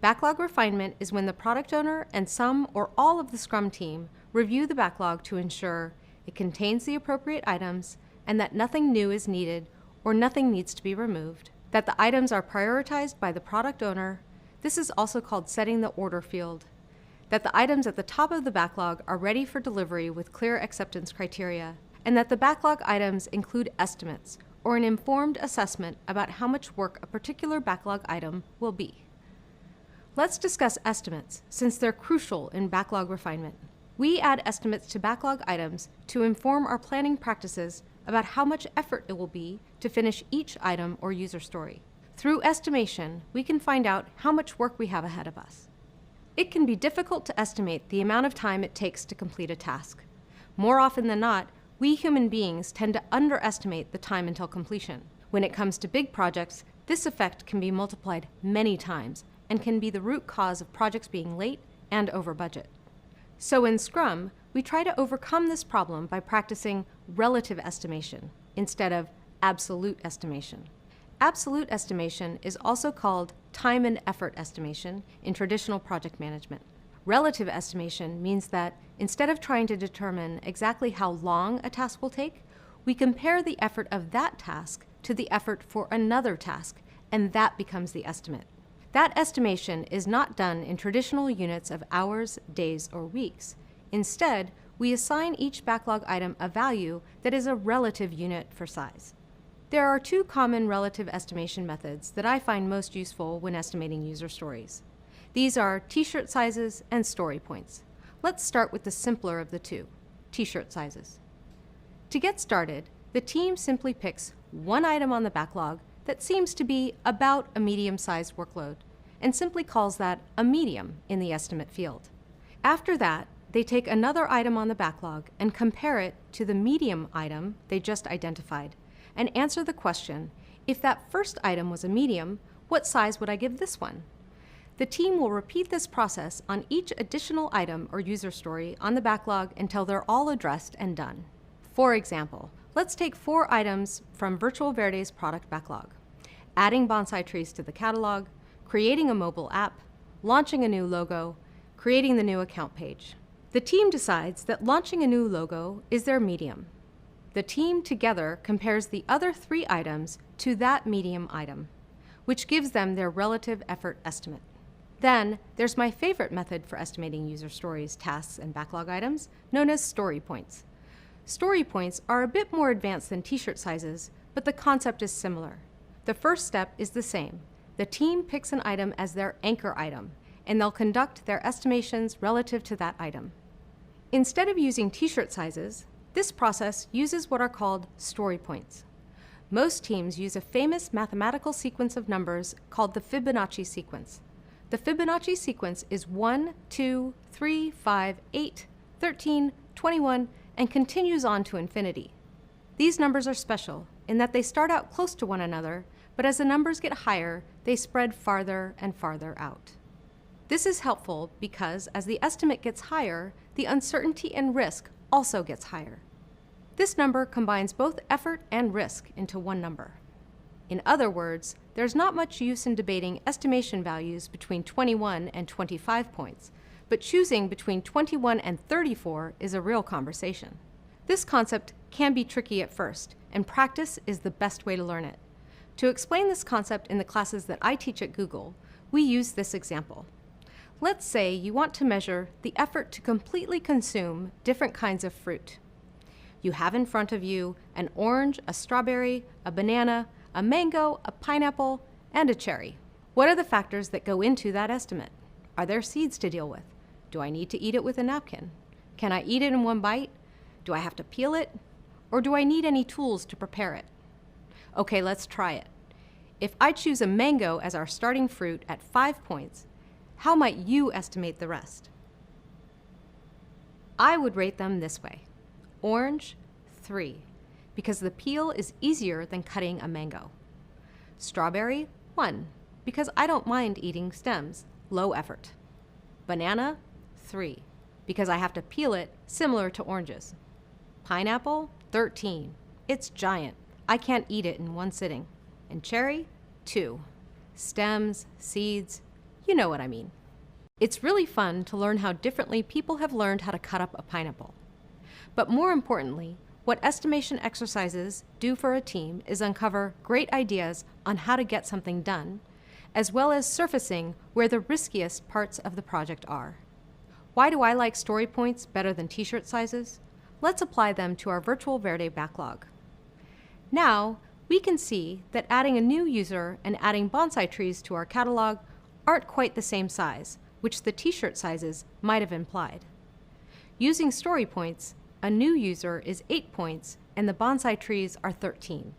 Backlog refinement is when the product owner and some or all of the Scrum team review the backlog to ensure it contains the appropriate items and that nothing new is needed or nothing needs to be removed, that the items are prioritized by the product owner. This is also called setting the order field, that the items at the top of the backlog are ready for delivery with clear acceptance criteria, and that the backlog items include estimates or an informed assessment about how much work a particular backlog item will be. Let's discuss estimates, since they're crucial in backlog refinement. We add estimates to backlog items to inform our planning practices about how much effort it will be to finish each item or user story. Through estimation, we can find out how much work we have ahead of us. It can be difficult to estimate the amount of time it takes to complete a task. More often than not, we human beings tend to underestimate the time until completion. When it comes to big projects, this effect can be multiplied many times and can be the root cause of projects being late and over budget. So in Scrum, we try to overcome this problem by practicing relative estimation instead of absolute estimation. Absolute estimation is also called time and effort estimation in traditional project management. Relative estimation means that instead of trying to determine exactly how long a task will take, we compare the effort of that task to the effort for another task, and that becomes the estimate. That estimation is not done in traditional units of hours, days, or weeks. Instead, we assign each backlog item a value that is a relative unit for size. There are 2 common relative estimation methods that I find most useful when estimating user stories. These are t-shirt sizes and story points. Let's start with the simpler of the 2, t-shirt sizes. To get started, the team simply picks one item on the backlog that seems to be about a medium-sized workload and simply calls that a medium in the estimate field. After that, they take another item on the backlog and compare it to the medium item they just identified and answer the question, if that first item was a medium, What size would I give this one? The team will repeat this process on each additional item or user story on the backlog until they're all addressed and done. For example, let's take 4 items from Virtual Verde's product backlog: adding bonsai trees to the catalog, creating a mobile app, launching a new logo, creating the new account page. The team decides that launching a new logo is their medium. The team together compares the other 3 items to that medium item, which gives them their relative effort estimate. Then, there's my favorite method for estimating user stories, tasks, and backlog items, known as story points. Story points are a bit more advanced than t-shirt sizes, but the concept is similar. The first step is the same. The team picks an item as their anchor item, and they'll conduct their estimations relative to that item. Instead of using t-shirt sizes, this process uses what are called story points. Most teams use a famous mathematical sequence of numbers called the Fibonacci sequence. The Fibonacci sequence is 1, 2, 3, 5, 8, 13, 21, and continues on to infinity. These numbers are special in that they start out close to one another, but as the numbers get higher, they spread farther and farther out. This is helpful because as the estimate gets higher, the uncertainty and risk also gets higher. This number combines both effort and risk into one number. In other words, there's not much use in debating estimation values between 21 and 25 points, but choosing between 21 and 34 is a real conversation. This concept can be tricky at first, and practice is the best way to learn it. To explain this concept in the classes that I teach at Google, we use this example. Let's say you want to measure the effort to completely consume different kinds of fruit. You have in front of you an orange, a strawberry, a banana, a mango, a pineapple, and a cherry. What are the factors that go into that estimate? Are there seeds to deal with? Do I need to eat it with a napkin? Can I eat it in one bite? Do I have to peel it? Or do I need any tools to prepare it? Okay, let's try it. If I choose a mango as our starting fruit at 5 points, how might you estimate the rest? I would rate them this way. Orange, 3, because the peel is easier than cutting a mango. Strawberry, 1, because I don't mind eating stems, low effort. Banana, 3, because I have to peel it, similar to oranges. Pineapple, 13, it's giant. I can't eat it in one sitting. And cherry, 2, stems, seeds, you know what I mean. It's really fun to learn how differently people have learned how to cut up a pineapple. But more importantly, what estimation exercises do for a team is uncover great ideas on how to get something done, as well as surfacing where the riskiest parts of the project are. Why do I like story points better than t-shirt sizes? Let's apply them to our Virtual Verde backlog. Now, we can see that adding a new user and adding bonsai trees to our catalog aren't quite the same size, which the t-shirt sizes might have implied. Using story points, a new user is 8 points and the bonsai trees are 13.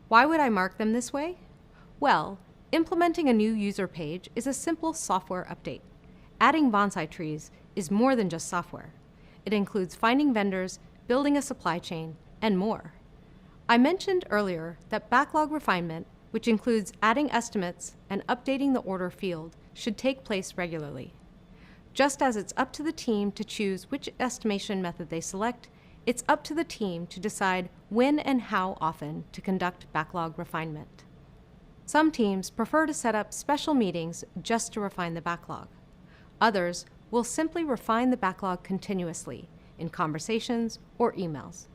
Why would I mark them this way? Well, implementing a new user page is a simple software update. Adding bonsai trees is more than just software. It includes finding vendors, building a supply chain, and more. I mentioned earlier that backlog refinement, which includes adding estimates and updating the order field, should take place regularly. Just as it's up to the team to choose which estimation method they select, it's up to the team to decide when and how often to conduct backlog refinement. Some teams prefer to set up special meetings just to refine the backlog. Others will simply refine the backlog continuously in conversations or emails.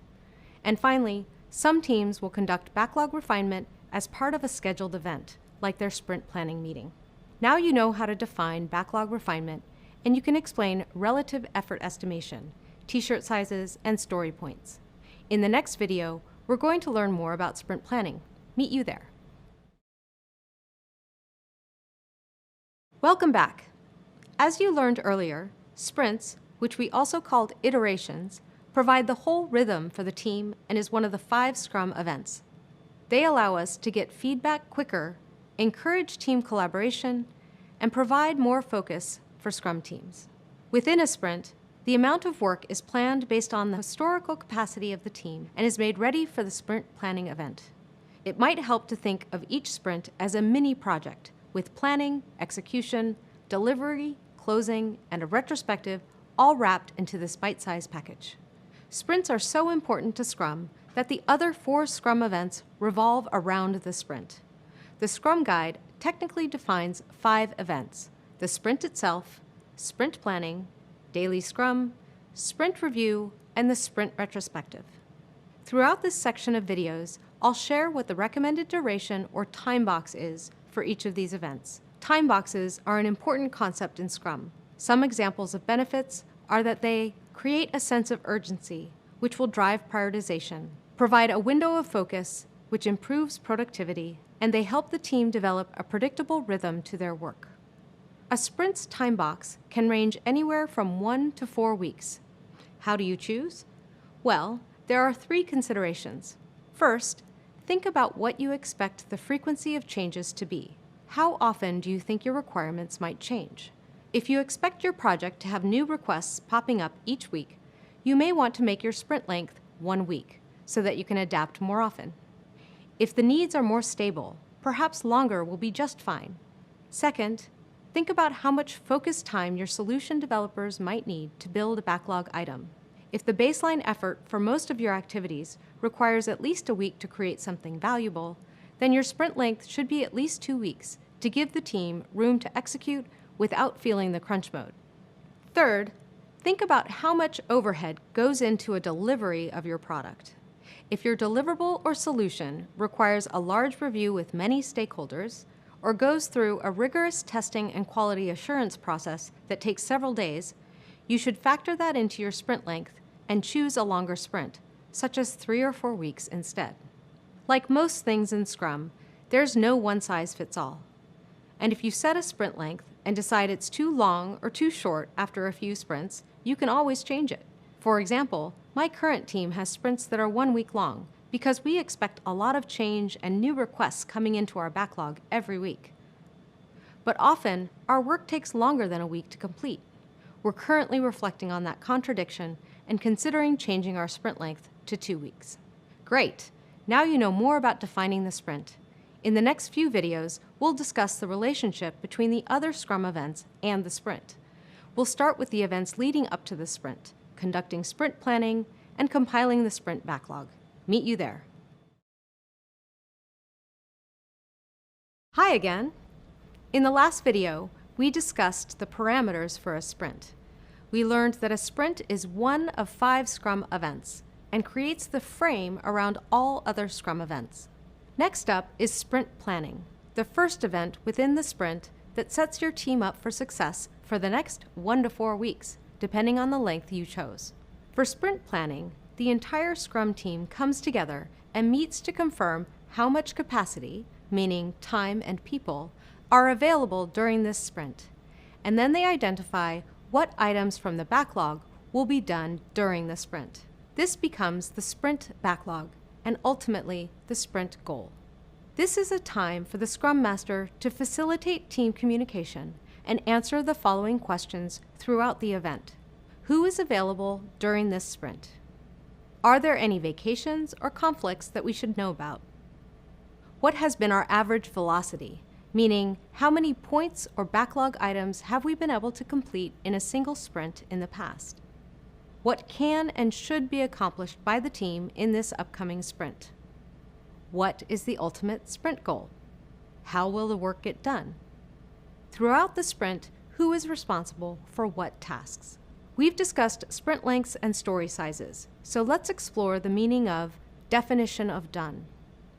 And finally, some teams will conduct backlog refinement as part of a scheduled event, like their sprint planning meeting. Now you know how to define backlog refinement, and you can explain relative effort estimation, t-shirt sizes, and story points. In the next video, we're going to learn more about sprint planning. Meet you there. Welcome back. As you learned earlier, sprints, which we also called iterations, provide the whole rhythm for the team and is one of the 5 Scrum events. They allow us to get feedback quicker, encourage team collaboration, and provide more focus for Scrum teams. Within a sprint, the amount of work is planned based on the historical capacity of the team and is made ready for the sprint planning event. It might help to think of each sprint as a mini project with planning, execution, delivery, closing, and a retrospective all wrapped into this bite-sized package. Sprints are so important to Scrum that the other 4 Scrum events revolve around the sprint. The Scrum Guide technically defines 5 events: the sprint itself, sprint planning, daily Scrum, sprint review, and the sprint retrospective. Throughout this section of videos, I'll share what the recommended duration or time box is for each of these events. Time boxes are an important concept in Scrum. Some examples of benefits are that they create a sense of urgency, which will drive prioritization, provide a window of focus, which improves productivity, and they help the team develop a predictable rhythm to their work. A sprint's time box can range anywhere from 1 to 4 weeks. How do you choose? Well, there are 3 considerations. First, think about what you expect the frequency of changes to be. How often do you think your requirements might change? If you expect your project to have new requests popping up each week, you may want to make your sprint length 1 week so that you can adapt more often. If the needs are more stable, perhaps longer will be just fine. Second, think about how much focused time your solution developers might need to build a backlog item. If the baseline effort for most of your activities requires at least a week to create something valuable, then your sprint length should be at least 2 weeks to give the team room to execute without feeling the crunch mode. Third, think about how much overhead goes into a delivery of your product. If your deliverable or solution requires a large review with many stakeholders, or goes through a rigorous testing and quality assurance process that takes several days, you should factor that into your sprint length and choose a longer sprint, such as 3 or 4 weeks instead. Like most things in Scrum, there's no one-size-fits-all. And if you set a sprint length and decide it's too long or too short after a few sprints, you can always change it. For example, my current team has sprints that are 1 week long because we expect a lot of change and new requests coming into our backlog every week. But often, our work takes longer than a week to complete. We're currently reflecting on that contradiction and considering changing our sprint length to 2 weeks. Great! Now you know more about defining the sprint. In the next few videos, we'll discuss the relationship between the other Scrum events and the sprint. We'll start with the events leading up to the sprint, conducting sprint planning, and compiling the sprint backlog. Meet you there. Hi again. In the last video, we discussed the parameters for a sprint. We learned that a sprint is one of 5 Scrum events and creates the frame around all other Scrum events. Next up is sprint planning, the first event within the sprint that sets your team up for success for the next 1 to 4 weeks, depending on the length you chose. For sprint planning, the entire Scrum team comes together and meets to confirm how much capacity, meaning time and people, are available during this sprint, and then they identify what items from the backlog will be done during the sprint. This becomes the sprint backlog, and ultimately the sprint goal. This is a time for the Scrum Master to facilitate team communication and answer the following questions throughout the event. Who is available during this sprint? Are there any vacations or conflicts that we should know about? What has been our average velocity, meaning how many points or backlog items have we been able to complete in a single sprint in the past? What can and should be accomplished by the team in this upcoming sprint? What is the ultimate sprint goal? How will the work get done? Throughout the sprint, who is responsible for what tasks? We've discussed sprint lengths and story sizes, so let's explore the meaning of definition of done.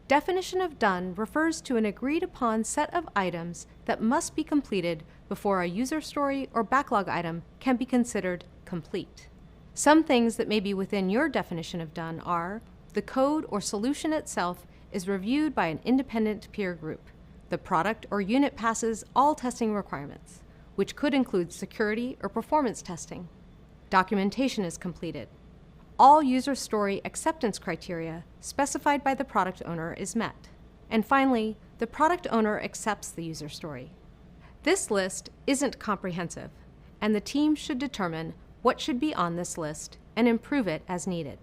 Definition of done refers to an agreed-upon set of items that must be completed before a user story or backlog item can be considered complete. Some things that may be within your definition of done are: the code or solution itself is reviewed by an independent peer group. The product or unit passes all testing requirements, which could include security or performance testing. Documentation is completed. All user story acceptance criteria specified by the product owner is met. And finally, the product owner accepts the user story. This list isn't comprehensive, and the team should determine what should be on this list and improve it as needed.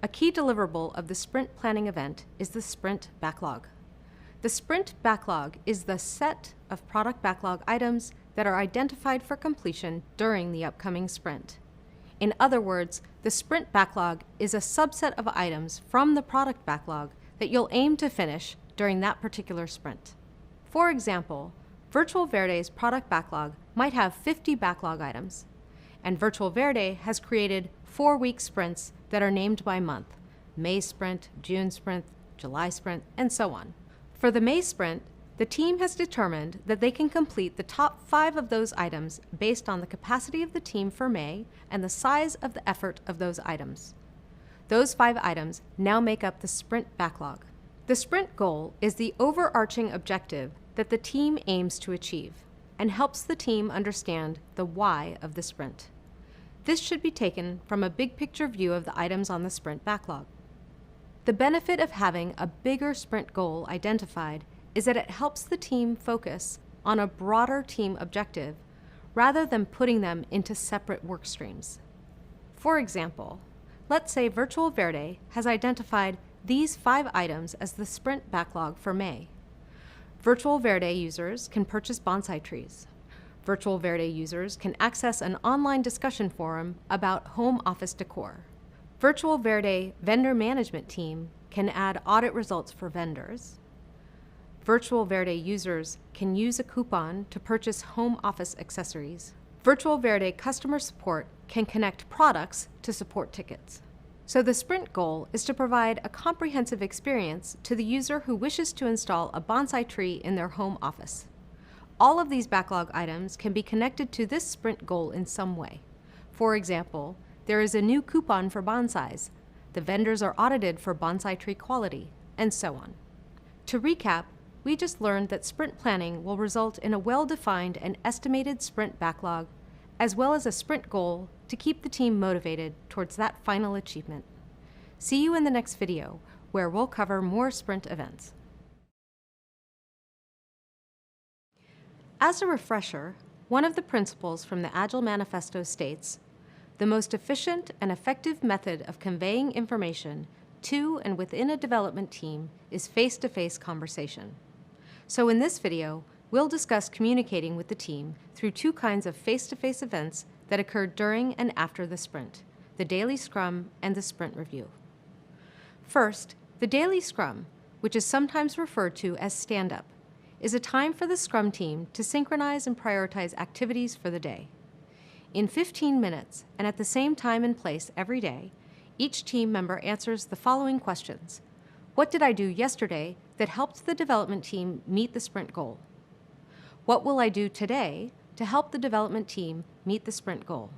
A key deliverable of the sprint planning event is the sprint backlog. The sprint backlog is the set of product backlog items that are identified for completion during the upcoming sprint. In other words, the sprint backlog is a subset of items from the product backlog that you'll aim to finish during that particular sprint. For example, Virtual Verde's product backlog might have 50 backlog items, and Virtual Verde has created 4-week sprints that are named by month: May sprint, June sprint, July sprint, and so on. For the May sprint, the team has determined that they can complete the top 5 of those items based on the capacity of the team for May and the size of the effort of those items. Those 5 items now make up the sprint backlog. The sprint goal is the overarching objective that the team aims to achieve and helps the team understand the why of the sprint. This should be taken from a big picture view of the items on the sprint backlog. The benefit of having a bigger sprint goal identified is that it helps the team focus on a broader team objective rather than putting them into separate work streams. For example, let's say Virtual Verde has identified these 5 items as the sprint backlog for May. Virtual Verde users can purchase bonsai trees. Virtual Verde users can access an online discussion forum about home office decor. Virtual Verde vendor management team can add audit results for vendors. Virtual Verde users can use a coupon to purchase home office accessories. Virtual Verde customer support can connect products to support tickets. So the sprint goal is to provide a comprehensive experience to the user who wishes to install a bonsai tree in their home office. All of these backlog items can be connected to this sprint goal in some way. For example, there is a new coupon for bonsais, the vendors are audited for bonsai tree quality, and so on. To recap, we just learned that sprint planning will result in a well-defined and estimated sprint backlog, as well as a sprint goal to keep the team motivated towards that final achievement. See you in the next video, where we'll cover more sprint events. As a refresher, one of the principles from the Agile Manifesto states, "The most efficient and effective method of conveying information to and within a development team is face-to-face conversation." So in this video, we'll discuss communicating with the team through 2 kinds of face-to-face events that occur during and after the sprint: the daily scrum and the sprint review. First, the daily scrum, which is sometimes referred to as stand-up, is a time for the scrum team to synchronize and prioritize activities for the day. In 15 minutes, and at the same time and place every day, each team member answers the following questions. What did I do yesterday that helped the development team meet the sprint goal? What will I do today to help the development team meet the sprint goal?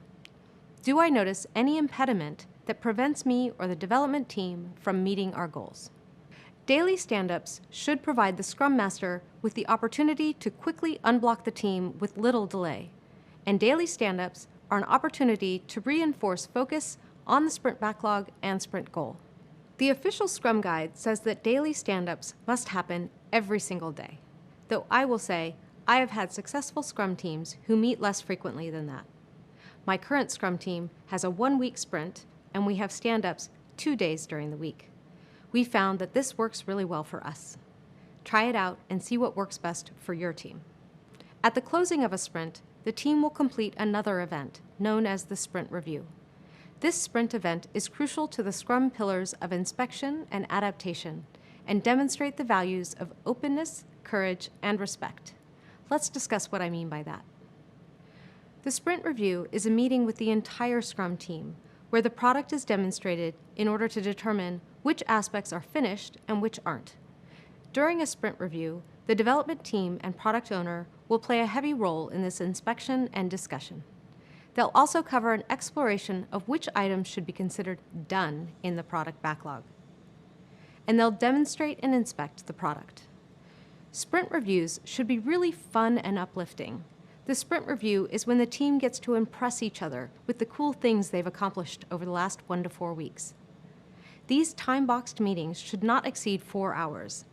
Do I notice any impediment that prevents me or the development team from meeting our goals? Daily stand-ups should provide the Scrum Master with the opportunity to quickly unblock the team with little delay, and daily stand-ups are an opportunity to reinforce focus on the sprint backlog and sprint goal. The official Scrum Guide says that daily stand-ups must happen every single day, though I will say I have had successful Scrum teams who meet less frequently than that. My current Scrum team has a 1-week sprint, and we have stand-ups 2 days during the week. We found that this works really well for us. Try it out and see what works best for your team. At the closing of a sprint, the team will complete another event, known as the sprint review. This sprint event is crucial to the Scrum pillars of inspection and adaptation, and demonstrate the values of openness, courage, and respect. Let's discuss what I mean by that. The sprint review is a meeting with the entire Scrum team, where the product is demonstrated in order to determine which aspects are finished and which aren't. During a sprint review, the development team and product owner will play a heavy role in this inspection and discussion. They'll also cover an exploration of which items should be considered done in the product backlog. And they'll demonstrate and inspect the product. Sprint reviews should be really fun and uplifting. The sprint review is when the team gets to impress each other with the cool things they've accomplished over the last 1 to 4 weeks. These time-boxed meetings should not exceed 4 hours,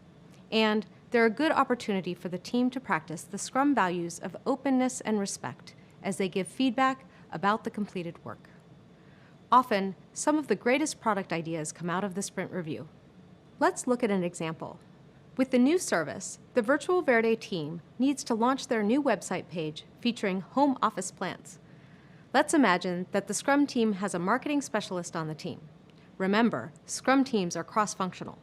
and they're a good opportunity for the team to practice the Scrum values of openness and respect as they give feedback about the completed work. Often, some of the greatest product ideas come out of the sprint review. Let's look at an example. With the new service, the Virtual Verde team needs to launch their new website page featuring home office plans. Let's imagine that the Scrum team has a marketing specialist on the team. Remember, Scrum teams are cross-functional.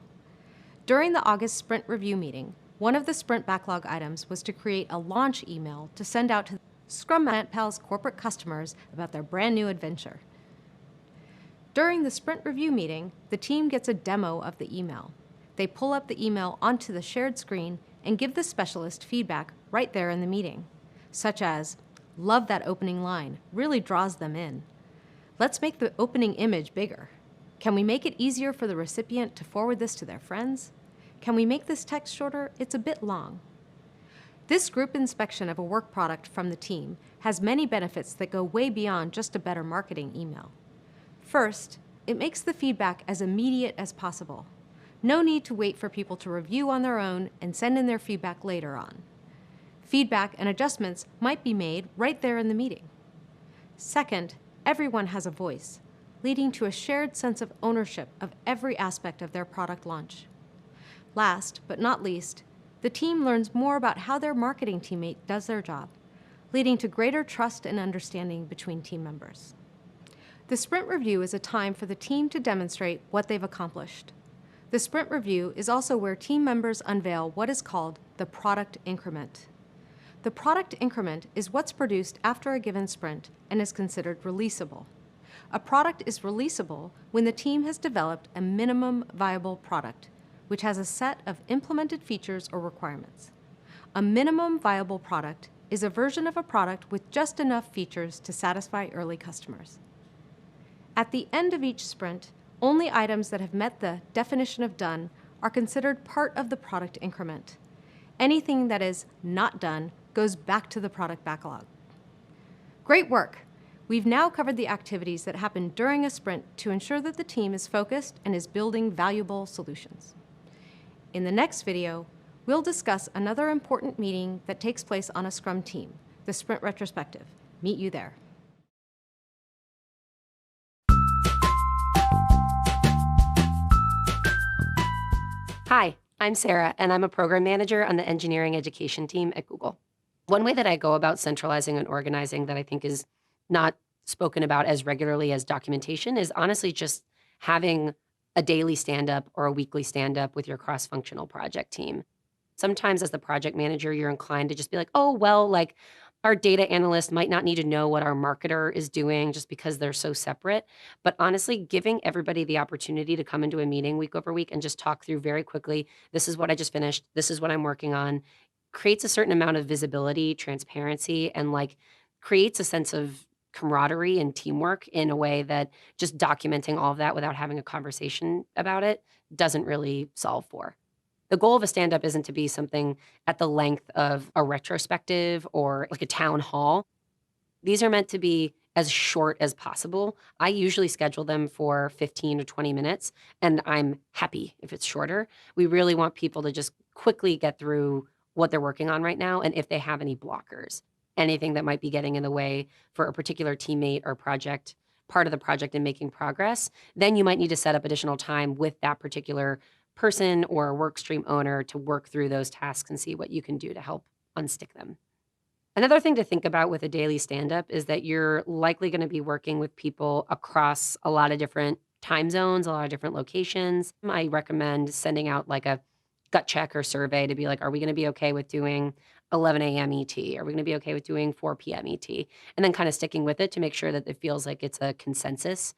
During the August sprint review meeting, one of the sprint backlog items was to create a launch email to send out to Scrum Pals corporate customers about their brand new adventure. During the sprint review meeting, the team gets a demo of the email. They pull up the email onto the shared screen and give the specialist feedback right there in the meeting, such as, "Love that opening line, really draws them in. Let's make the opening image bigger. Can we make it easier for the recipient to forward this to their friends? Can we make this text shorter? It's a bit long." This group inspection of a work product from the team has many benefits that go way beyond just a better marketing email. First, it makes the feedback as immediate as possible. No need to wait for people to review on their own and send in their feedback later on. Feedback and adjustments might be made right there in the meeting. Second, everyone has a voice, leading to a shared sense of ownership of every aspect of their product launch. Last but not least, the team learns more about how their marketing teammate does their job, leading to greater trust and understanding between team members. The sprint review is a time for the team to demonstrate what they've accomplished. The sprint review is also where team members unveil what is called the product increment. The product increment is what's produced after a given sprint and is considered releasable. A product is releasable when the team has developed a minimum viable product, which has a set of implemented features or requirements. A minimum viable product is a version of a product with just enough features to satisfy early customers. At the end of each sprint, only items that have met the definition of done are considered part of the product increment. Anything that is not done goes back to the product backlog. Great work! We've now covered the activities that happen during a sprint to ensure that the team is focused and is building valuable solutions. In the next video, we'll discuss another important meeting that takes place on a Scrum team, the Sprint Retrospective. Meet you there. Hi, I'm Sarah, and I'm a program manager on the engineering education team at Google. One way that I go about centralizing and organizing that I think is not spoken about as regularly as documentation is honestly just having a daily stand-up or a weekly stand-up with your cross-functional project team. Sometimes as the project manager, you're inclined to just be like, oh, well, like our data analyst might not need to know what our marketer is doing just because they're so separate. But honestly, giving everybody the opportunity to come into a meeting week over week and just talk through very quickly, this is what I just finished, this is what I'm working on, creates a certain amount of visibility, transparency, and like creates a sense of camaraderie and teamwork in a way that just documenting all of that without having a conversation about it doesn't really solve for. The goal of a stand-up isn't to be something at the length of a retrospective or like a town hall. These are meant to be as short as possible. I usually schedule them for 15 to 20 minutes, and I'm happy if it's shorter. We really want people to just quickly get through what they're working on right now, and if they have any blockers, anything that might be getting in the way for a particular teammate or project, part of the project in making progress, then you might need to set up additional time with that particular person or work stream owner to work through those tasks and see what you can do to help unstick them. Another thing to think about with a daily stand-up is that you're likely going to be working with people across a lot of different time zones, a lot of different locations. I recommend sending out like a gut check or survey to be like, are we going to be okay with doing 11 a.m. ET? Are we going to be okay with doing 4 p.m. ET? And then kind of sticking with it to make sure that it feels like it's a consensus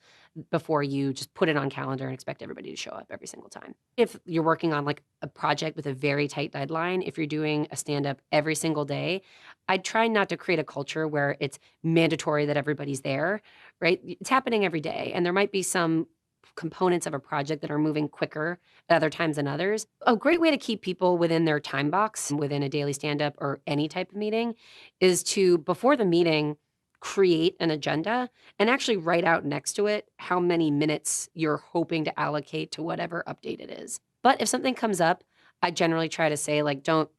before you just put it on calendar and expect everybody to show up every single time. If you're working on like a project with a very tight deadline, if you're doing a stand-up every single day, I'd try not to create a culture where it's mandatory that everybody's there, right? It's happening every day, and there might be some components of a project that are moving quicker at other times than others. A great way to keep people within their time box within a daily stand-up or any type of meeting is to, before the meeting, create an agenda and actually write out next to it how many minutes you're hoping to allocate to whatever update it is. But if something comes up, I generally try to say, like, don't,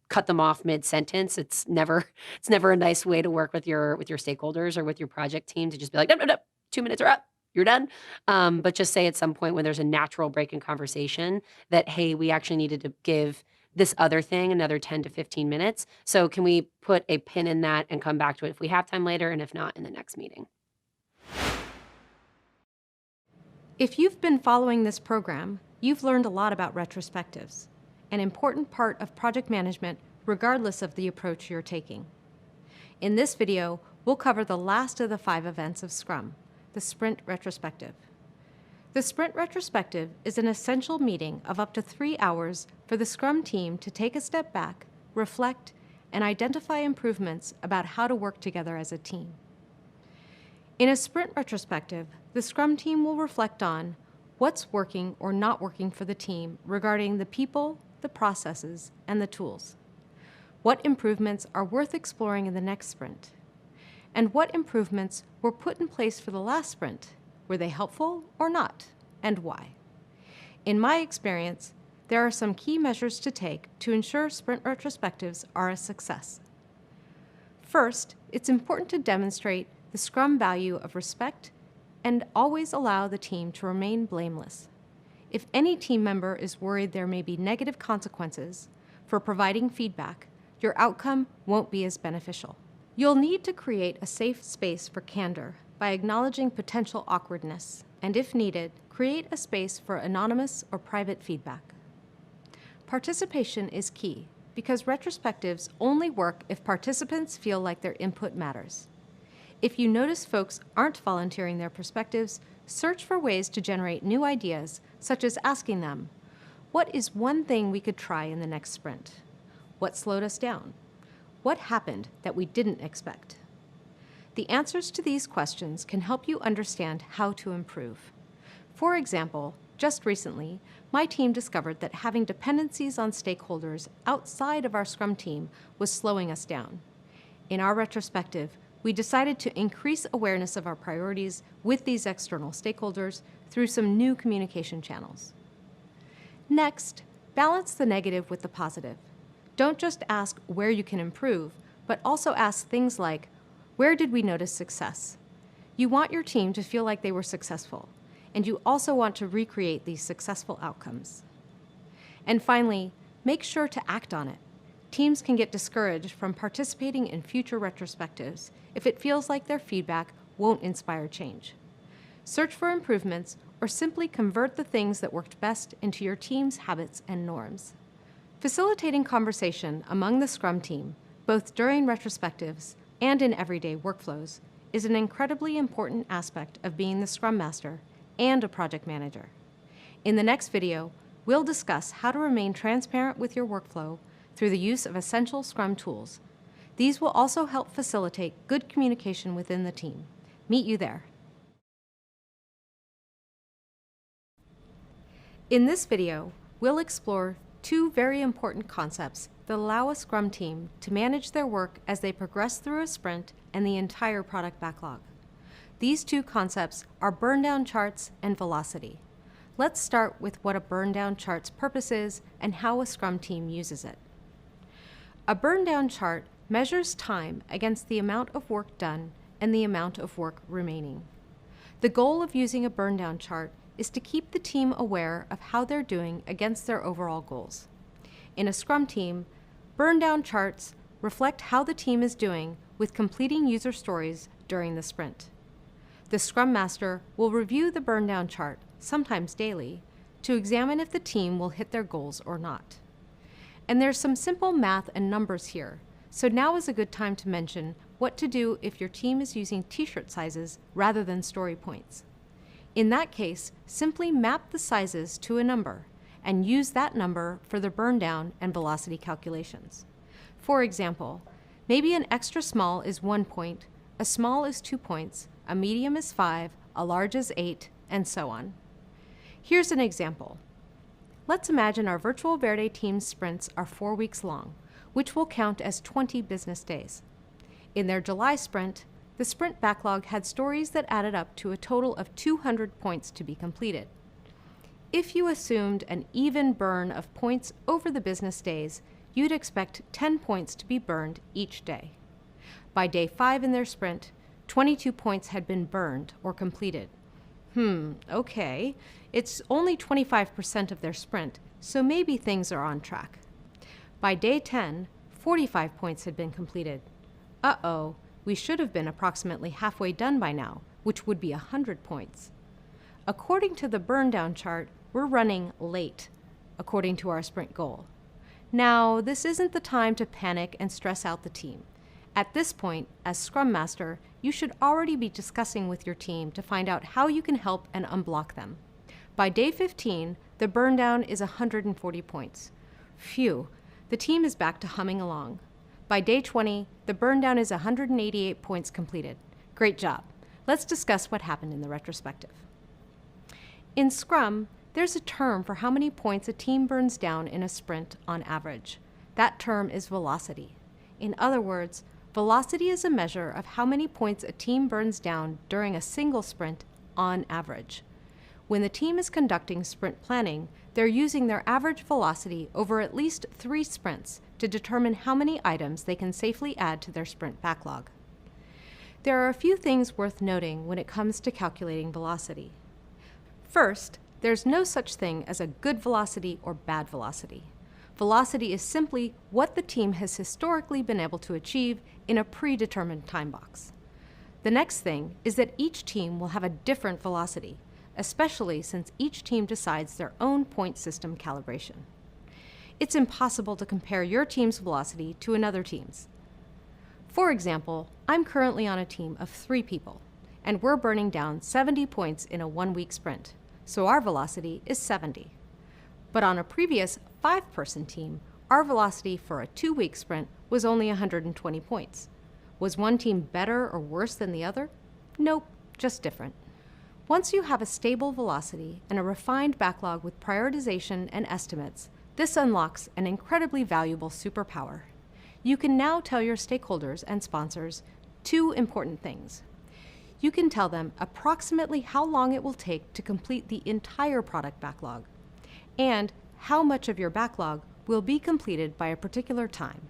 cut them off mid-sentence. It's never a nice way to work with your stakeholders or with your project team to just be like, no, 2 minutes are up. you're done. But just say at some point when there's a natural break in conversation that, hey, we actually needed to give this other thing another 10 to 15 minutes. So can we put a pin in that and come back to it if we have time later, and if not, in the next meeting? If you've been following this program, you've learned a lot about retrospectives, an important part of project management regardless of the approach you're taking. In this video, we'll cover the last of the 5 events of Scrum, the Sprint Retrospective. The Sprint Retrospective is an essential meeting of up to 3 hours for the Scrum team to take a step back, reflect, and identify improvements about how to work together as a team. In a Sprint Retrospective, the Scrum team will reflect on what's working or not working for the team regarding the people, the processes, and the tools. What improvements are worth exploring in the next sprint? And what improvements were put in place for the last sprint? Were they helpful or not, and why? In my experience, there are some key measures to take to ensure sprint retrospectives are a success. First, it's important to demonstrate the Scrum value of respect and always allow the team to remain blameless. If any team member is worried there may be negative consequences for providing feedback, your outcome won't be as beneficial. You'll need to create a safe space for candor by acknowledging potential awkwardness, and if needed, create a space for anonymous or private feedback. Participation is key because retrospectives only work if participants feel like their input matters. If you notice folks aren't volunteering their perspectives, search for ways to generate new ideas, such as asking them, what is one thing we could try in the next sprint? What slowed us down? What happened that we didn't expect? The answers to these questions can help you understand how to improve. For example, just recently, my team discovered that having dependencies on stakeholders outside of our Scrum team was slowing us down. In our retrospective, we decided to increase awareness of our priorities with these external stakeholders through some new communication channels. Next, balance the negative with the positive. Don't just ask where you can improve, but also ask things like, where did we notice success? You want your team to feel like they were successful, and you also want to recreate these successful outcomes. And finally, make sure to act on it. Teams can get discouraged from participating in future retrospectives if it feels like their feedback won't inspire change. Search for improvements or simply convert the things that worked best into your team's habits and norms. Facilitating conversation among the Scrum team, both during retrospectives and in everyday workflows, is an incredibly important aspect of being the Scrum Master and a project manager. In the next video, we'll discuss how to remain transparent with your workflow through the use of essential Scrum tools. These will also help facilitate good communication within the team. Meet you there. In this video, we'll explore 2 very important concepts that allow a Scrum team to manage their work as they progress through a sprint and the entire product backlog. These 2 concepts are burn down charts and velocity. Let's start with what a burn down chart's purpose is and how a Scrum team uses it. A burn down chart measures time against the amount of work done and the amount of work remaining. The goal of using a burn down chart is to keep the team aware of how they're doing against their overall goals. In a Scrum team, burn down charts reflect how the team is doing with completing user stories during the sprint. The Scrum Master will review the burn down chart, sometimes daily, to examine if the team will hit their goals or not. And there's some simple math and numbers here, so now is a good time to mention what to do if your team is using t-shirt sizes rather than story points. In that case, simply map the sizes to a number and use that number for the burn down and velocity calculations. For example, maybe an extra small is 1 point, a small is 2 points, a medium is 5, a large is 8, and so on. Here's an example. Let's imagine our virtual Verde team sprints are 4 weeks long, which will count as 20 business days. In their July sprint, the sprint backlog had stories that added up to a total of 200 points to be completed. If you assumed an even burn of points over the business days, you'd expect 10 points to be burned each day. By day 5 in their sprint, 22 points had been burned or completed. Okay. It's only 25% of their sprint, so maybe things are on track. By day 10, 45 points had been completed. Uh-oh, we should have been approximately halfway done by now, which would be 100 points. According to the burn down chart, we're running late, according to our sprint goal. Now, this isn't the time to panic and stress out the team. At this point, as Scrum Master, you should already be discussing with your team to find out how you can help and unblock them. By day 15, the burn down is 140 points. Phew, the team is back to humming along. By day 20, the burn down is 188 points completed. Great job. Let's discuss what happened in the retrospective. In Scrum, there's a term for how many points a team burns down in a sprint on average. That term is velocity. In other words, velocity is a measure of how many points a team burns down during a single sprint on average. When the team is conducting sprint planning, they're using their average velocity over at least 3 sprints to determine how many items they can safely add to their sprint backlog. There are a few things worth noting when it comes to calculating velocity. First, there's no such thing as a good velocity or bad velocity. Velocity is simply what the team has historically been able to achieve in a predetermined time box. The next thing is that each team will have a different velocity, especially since each team decides their own point system calibration. It's impossible to compare your team's velocity to another team's. For example, I'm currently on a team of 3 people, and we're burning down 70 points in a 1-week sprint, so our velocity is 70. But on a previous 5-person team, our velocity for a 2-week sprint was only 120 points. Was one team better or worse than the other? Nope, just different. Once you have a stable velocity and a refined backlog with prioritization and estimates, this unlocks an incredibly valuable superpower. You can now tell your stakeholders and sponsors 2 important things. You can tell them approximately how long it will take to complete the entire product backlog, and how much of your backlog will be completed by a particular time.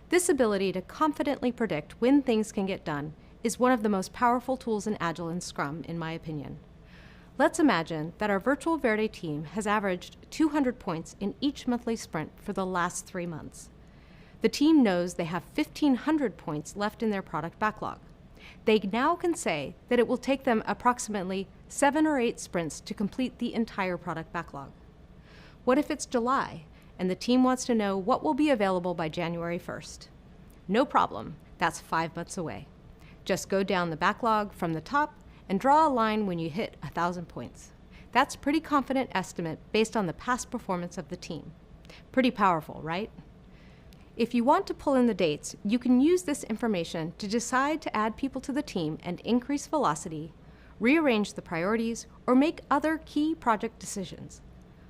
This ability to confidently predict when things can get done is one of the most powerful tools in Agile and Scrum, in my opinion. Let's imagine that our Virtual Verde team has averaged 200 points in each monthly sprint for the last 3 months. The team knows they have 1,500 points left in their product backlog. They now can say that it will take them approximately 7 or 8 sprints to complete the entire product backlog. What if it's July and the team wants to know what will be available by January 1st? No problem, that's 5 months away. Just go down the backlog from the top and draw a line when you hit 1,000 points. That's a pretty confident estimate based on the past performance of the team. Pretty powerful, right? If you want to pull in the dates, you can use this information to decide to add people to the team and increase velocity, rearrange the priorities, or make other key project decisions.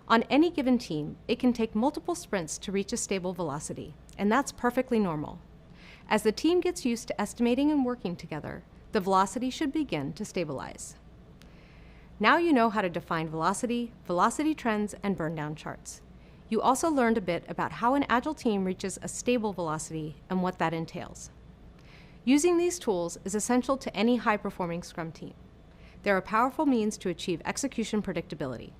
On any given team, it can take multiple sprints to reach a stable velocity, and that's perfectly normal. As the team gets used to estimating and working together, the velocity should begin to stabilize. Now you know how to define velocity, velocity trends, and burn down charts. You also learned a bit about how an Agile team reaches a stable velocity and what that entails. Using these tools is essential to any high-performing Scrum team. They're a powerful means to achieve execution predictability.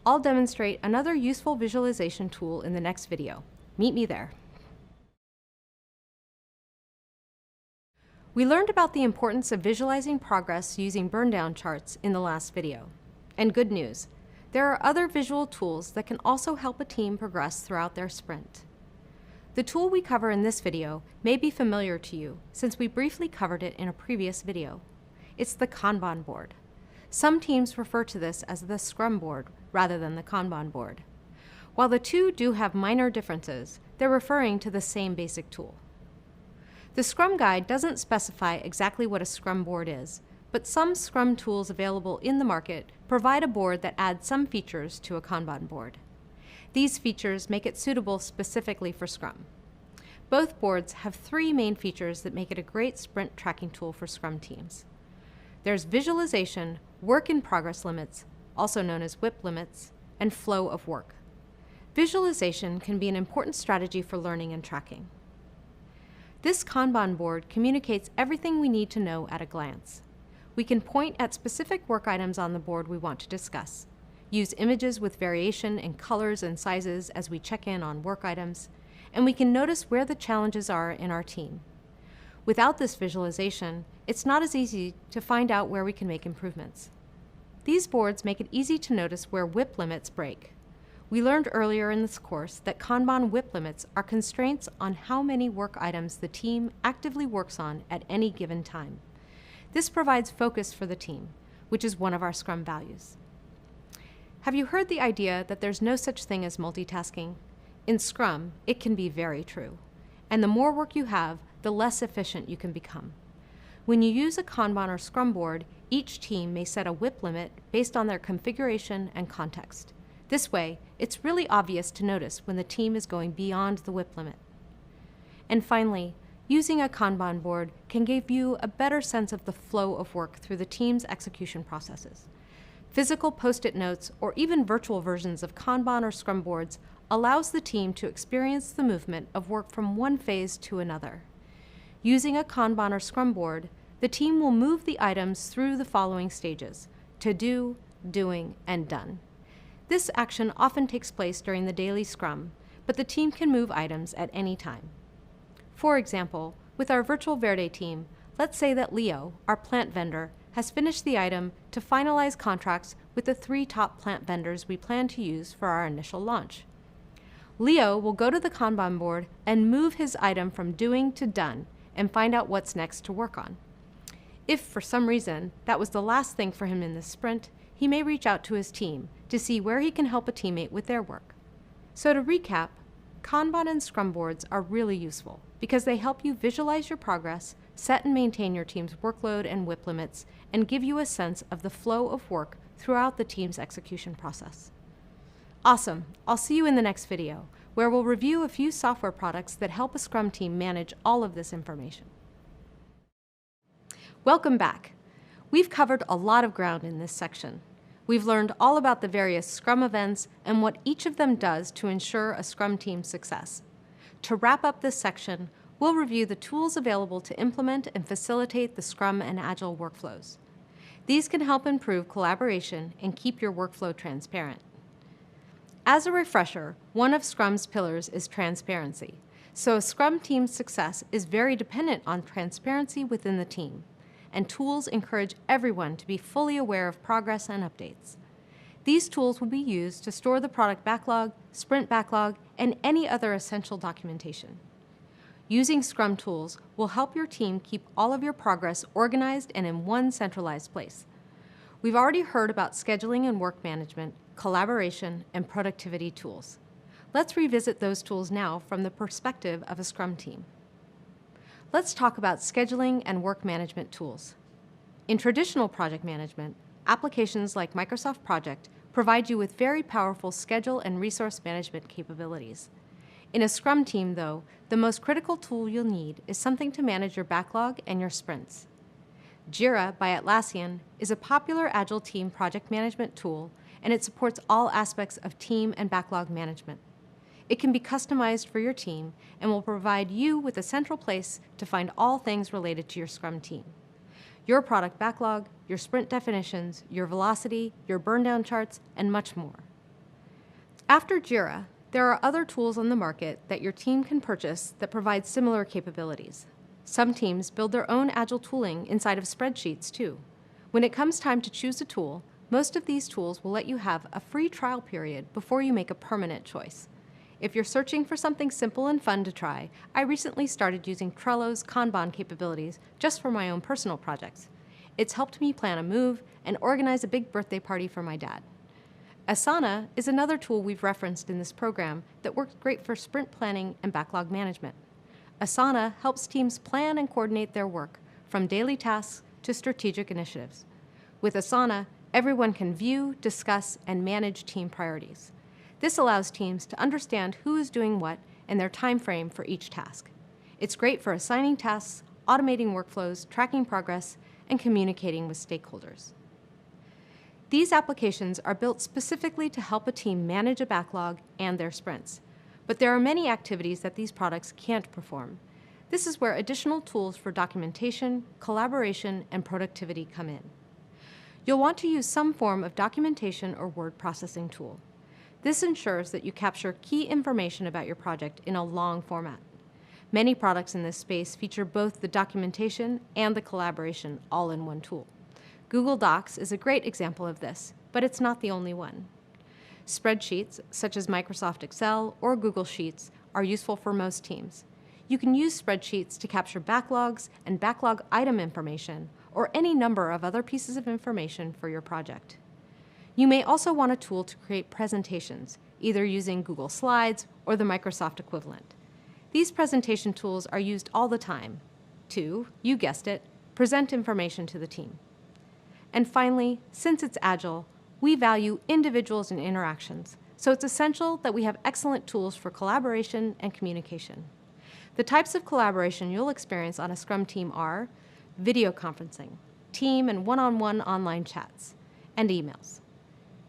I'll demonstrate another useful visualization tool in the next video. Meet me there. We learned about the importance of visualizing progress using burn down charts in the last video. And good news, there are other visual tools that can also help a team progress throughout their sprint. The tool we cover in this video may be familiar to you since we briefly covered it in a previous video. It's the Kanban board. Some teams refer to this as the Scrum board rather than the Kanban board. While the two do have minor differences, they're referring to the same basic tool. The Scrum Guide doesn't specify exactly what a Scrum board is, but some Scrum tools available in the market provide a board that adds some features to a Kanban board. These features make it suitable specifically for Scrum. Both boards have 3 main features that make it a great sprint tracking tool for Scrum teams. There's visualization, work in progress limits, also known as WIP limits, and flow of work. Visualization can be an important strategy for learning and tracking. This Kanban board communicates everything we need to know at a glance. We can point at specific work items on the board we want to discuss, use images with variation in colors and sizes as we check in on work items, and we can notice where the challenges are in our team. Without this visualization, it's not as easy to find out where we can make improvements. These boards make it easy to notice where WIP limits break. We learned earlier in this course that Kanban WIP limits are constraints on how many work items the team actively works on at any given time. This provides focus for the team, which is one of our Scrum values. Have you heard the idea that there's no such thing as multitasking? In Scrum, it can be very true. And the more work you have, the less efficient you can become. When you use a Kanban or Scrum board, each team may set a WIP limit based on their configuration and context. This way, it's really obvious to notice when the team is going beyond the WIP limit. And finally, using a Kanban board can give you a better sense of the flow of work through the team's execution processes. Physical Post-it notes or even virtual versions of Kanban or Scrum boards allows the team to experience the movement of work from one phase to another. Using a Kanban or Scrum board, the team will move the items through the following stages: to do, doing, and done. This action often takes place during the daily Scrum, but the team can move items at any time. For example, with our Virtual Verde team, let's say that Leo, our plant vendor, has finished the item to finalize contracts with the 3 top plant vendors we plan to use for our initial launch. Leo will go to the Kanban board and move his item from doing to done and find out what's next to work on. If for some reason that was the last thing for him in this sprint, he may reach out to his team to see where he can help a teammate with their work. So to recap, Kanban and Scrum boards are really useful because they help you visualize your progress, set and maintain your team's workload and WIP limits, and give you a sense of the flow of work throughout the team's execution process. Awesome! I'll see you in the next video, where we'll review a few software products that help a Scrum team manage all of this information. Welcome back. We've covered a lot of ground in this section. We've learned all about the various Scrum events and what each of them does to ensure a Scrum team's success. To wrap up this section, we'll review the tools available to implement and facilitate the Scrum and Agile workflows. These can help improve collaboration and keep your workflow transparent. As a refresher, one of Scrum's pillars is transparency, so a Scrum team's success is very dependent on transparency within the team, and tools encourage everyone to be fully aware of progress and updates. These tools will be used to store the product backlog, sprint backlog, and any other essential documentation. Using Scrum tools will help your team keep all of your progress organized and in one centralized place. We've already heard about scheduling and work management, collaboration, and productivity tools. Let's revisit those tools now from the perspective of a Scrum team. Let's talk about scheduling and work management tools. In traditional project management, applications like Microsoft Project provide you with very powerful schedule and resource management capabilities. In a Scrum team, though, the most critical tool you'll need is something to manage your backlog and your sprints. Jira by Atlassian is a popular Agile team project management tool, and it supports all aspects of team and backlog management. It can be customized for your team and will provide you with a central place to find all things related to your Scrum team. Your product backlog, your sprint definitions, your velocity, your burn-down charts, and much more. After Jira, there are other tools on the market that your team can purchase that provide similar capabilities. Some teams build their own Agile tooling inside of spreadsheets, too. When it comes time to choose a tool, most of these tools will let you have a free trial period before you make a permanent choice. If you're searching for something simple and fun to try, I recently started using Trello's Kanban capabilities just for my own personal projects. It's helped me plan a move and organize a big birthday party for my dad. Asana is another tool we've referenced in this program that works great for sprint planning and backlog management. Asana helps teams plan and coordinate their work, from daily tasks to strategic initiatives. With Asana, everyone can view, discuss, and manage team priorities. This allows teams to understand who is doing what and their time frame for each task. It's great for assigning tasks, automating workflows, tracking progress, and communicating with stakeholders. These applications are built specifically to help a team manage a backlog and their sprints. But there are many activities that these products can't perform. This is where additional tools for documentation, collaboration, and productivity come in. You'll want to use some form of documentation or word processing tool. This ensures that you capture key information about your project in a long format. Many products in this space feature both the documentation and the collaboration all in one tool. Google Docs is a great example of this, but it's not the only one. Spreadsheets, such as Microsoft Excel or Google Sheets, are useful for most teams. You can use spreadsheets to capture backlogs and backlog item information, or any number of other pieces of information for your project. You may also want a tool to create presentations, either using Google Slides or the Microsoft equivalent. These presentation tools are used all the time to, you guessed it, present information to the team. And finally, since it's Agile, we value individuals and interactions, so it's essential that we have excellent tools for collaboration and communication. The types of collaboration you'll experience on a Scrum team are video conferencing, team and one-on-one online chats, and emails.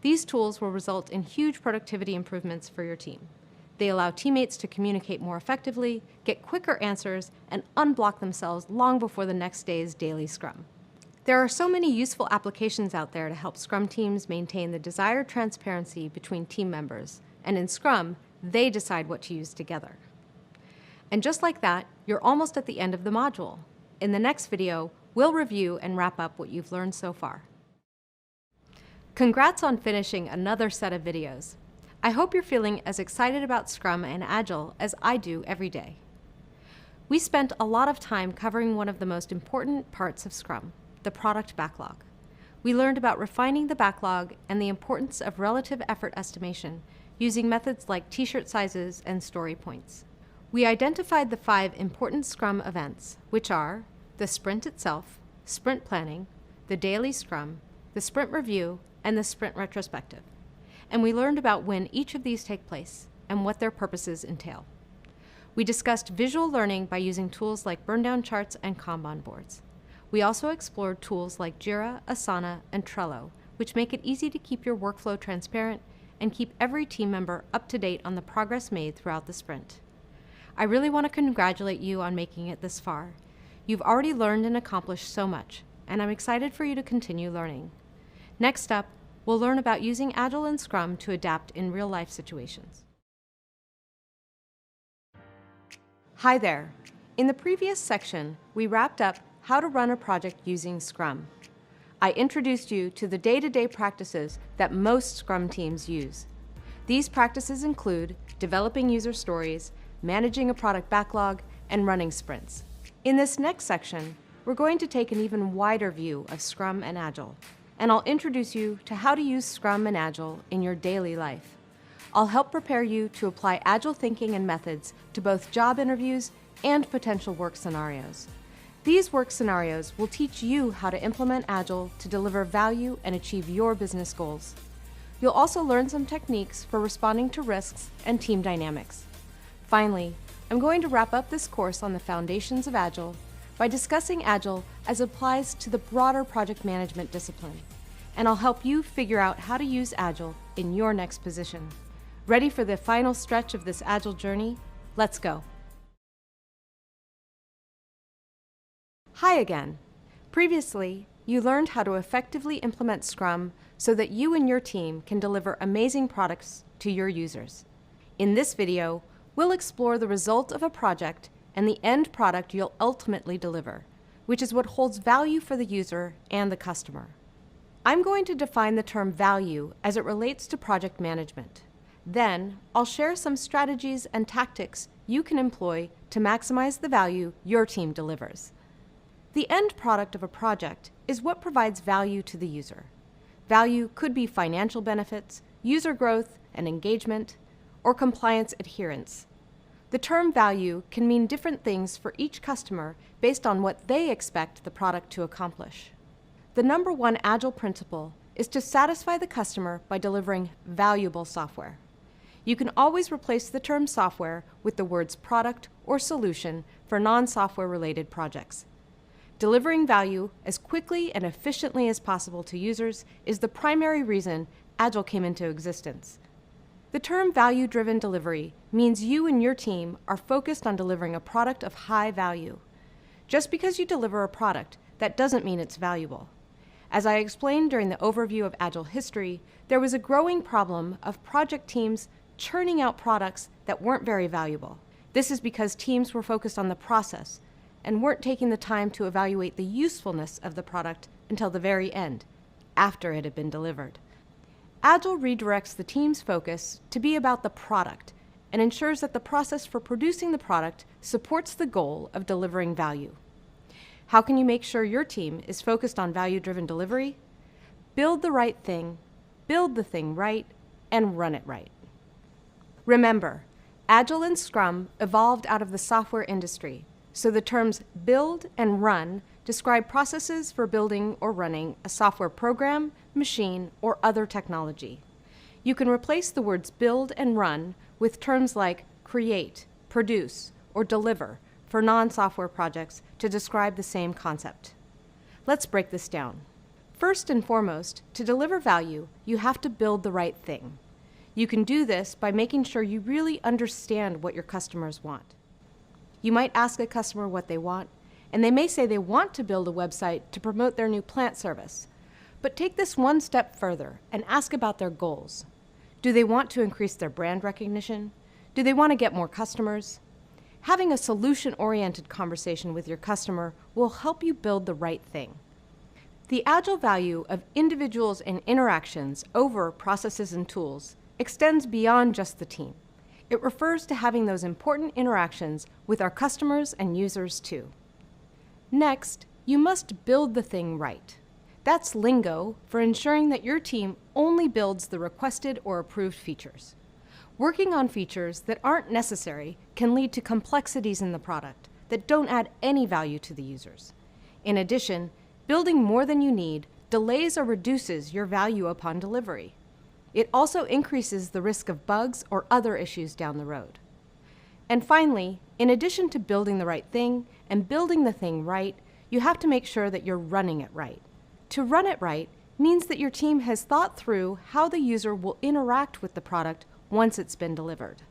These tools will result in huge productivity improvements for your team. They allow teammates to communicate more effectively, get quicker answers, and unblock themselves long before the next day's daily Scrum. There are so many useful applications out there to help Scrum teams maintain the desired transparency between team members, and in Scrum, they decide what to use together. And just like that, you're almost at the end of the module. In the next video, we'll review and wrap up what you've learned so far. Congrats on finishing another set of videos. I hope you're feeling as excited about Scrum and Agile as I do every day. We spent a lot of time covering one of the most important parts of Scrum, the product backlog. We learned about refining the backlog and the importance of relative effort estimation using methods like t-shirt sizes and story points. We identified the 5 important Scrum events, which are the sprint itself, sprint planning, the daily Scrum, the sprint review, and the sprint retrospective. And we learned about when each of these take place and what their purposes entail. We discussed visual learning by using tools like burndown charts and Kanban boards. We also explored tools like Jira, Asana, and Trello, which make it easy to keep your workflow transparent and keep every team member up to date on the progress made throughout the sprint. I really want to congratulate you on making it this far. You've already learned and accomplished so much, and I'm excited for you to continue learning. Next up, we'll learn about using Agile and Scrum to adapt in real-life situations. Hi there. In the previous section, we wrapped up how to run a project using Scrum. I introduced you to the day-to-day practices that most Scrum teams use. These practices include developing user stories, managing a product backlog, and running sprints. In this next section, we're going to take an even wider view of Scrum and Agile, and I'll introduce you to how to use Scrum and Agile in your daily life. I'll help prepare you to apply Agile thinking and methods to both job interviews and potential work scenarios. These work scenarios will teach you how to implement Agile to deliver value and achieve your business goals. You'll also learn some techniques for responding to risks and team dynamics. Finally, I'm going to wrap up this course on the foundations of Agile by discussing Agile as it applies to the broader project management discipline, and I'll help you figure out how to use Agile in your next position. Ready for the final stretch of this Agile journey? Let's go. Hi again. Previously, you learned how to effectively implement Scrum so that you and your team can deliver amazing products to your users. In this video, we'll explore the result of a project and the end product you'll ultimately deliver, which is what holds value for the user and the customer. I'm going to define the term value as it relates to project management. Then, I'll share some strategies and tactics you can employ to maximize the value your team delivers. The end product of a project is what provides value to the user. Value could be financial benefits, user growth and engagement, or compliance adherence. The term value can mean different things for each customer based on what they expect the product to accomplish. The number one Agile principle is to satisfy the customer by delivering valuable software. You can always replace the term software with the words product or solution for non-software related projects. Delivering value as quickly and efficiently as possible to users is the primary reason Agile came into existence. The term value-driven delivery means you and your team are focused on delivering a product of high value. Just because you deliver a product, that doesn't mean it's valuable. As I explained during the overview of Agile history, there was a growing problem of project teams churning out products that weren't very valuable. This is because teams were focused on the process and weren't taking the time to evaluate the usefulness of the product until the very end, after it had been delivered. Agile redirects the team's focus to be about the product and ensures that the process for producing the product supports the goal of delivering value. How can you make sure your team is focused on value-driven delivery? Build the right thing, build the thing right, and run it right. Remember, Agile and Scrum evolved out of the software industry, so the terms build and run describe processes for building or running a software program, machine, or other technology. You can replace the words build and run with terms like create, produce, or deliver for non-software projects to describe the same concept. Let's break this down. First and foremost, to deliver value, you have to build the right thing. You can do this by making sure you really understand what your customers want. You might ask a customer what they want, and they may say they want to build a website to promote their new plant service. But take this one step further and ask about their goals. Do they want to increase their brand recognition? Do they want to get more customers? Having a solution-oriented conversation with your customer will help you build the right thing. The Agile value of individuals and interactions over processes and tools extends beyond just the team. It refers to having those important interactions with our customers and users too. Next, you must build the thing right. That's lingo for ensuring that your team only builds the requested or approved features. Working on features that aren't necessary can lead to complexities in the product that don't add any value to the users. In addition, building more than you need delays or reduces your value upon delivery. It also increases the risk of bugs or other issues down the road. And finally, in addition to building the right thing and building the thing right, you have to make sure that you're running it right. To run it right means that your team has thought through how the user will interact with the product once it's been delivered.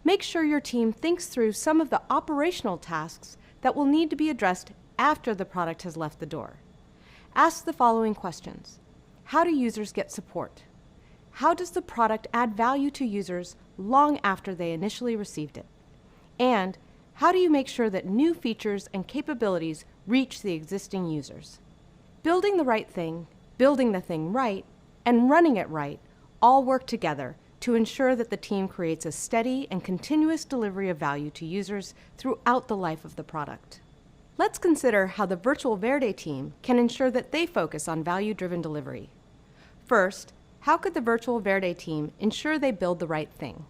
Make sure your team thinks through some of the operational tasks that will need to be addressed after the product has left the door. Ask the following questions. How do users get support? How does the product add value to users long after they initially received it? And how do you make sure that new features and capabilities reach the existing users? Building the right thing, building the thing right, and running it right all work together to ensure that the team creates a steady and continuous delivery of value to users throughout the life of the product. Let's consider how the Virtual Verde team can ensure that they focus on value-driven delivery. First, how could the Virtual Verde team ensure they build the right thing?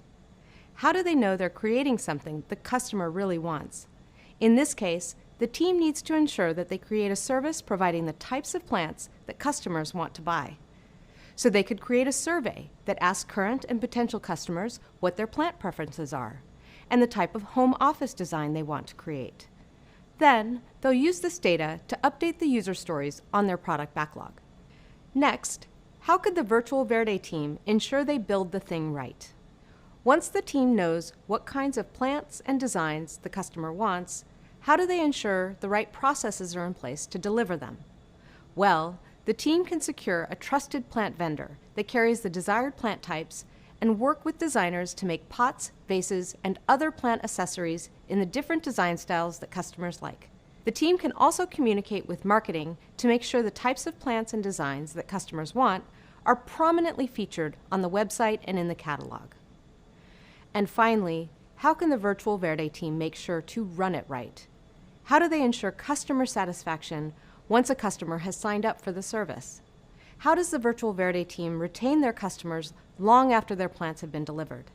How do they know they're creating something the customer really wants? In this case, the team needs to ensure that they create a service providing the types of plants that customers want to buy. So they could create a survey that asks current and potential customers what their plant preferences are and the type of home office design they want to create. Then, they'll use this data to update the user stories on their product backlog. Next, how could the Virtual Verde team ensure they build the thing right? Once the team knows what kinds of plants and designs the customer wants, how do they ensure the right processes are in place to deliver them? Well, the team can secure a trusted plant vendor that carries the desired plant types and work with designers to make pots, vases, and other plant accessories in the different design styles that customers like. The team can also communicate with marketing to make sure the types of plants and designs that customers want are prominently featured on the website and in the catalog. And finally, how can the Virtual Verde team make sure to run it right? How do they ensure customer satisfaction once a customer has signed up for the service? How does the Virtual Verde team retain their customers long after their plants have been delivered?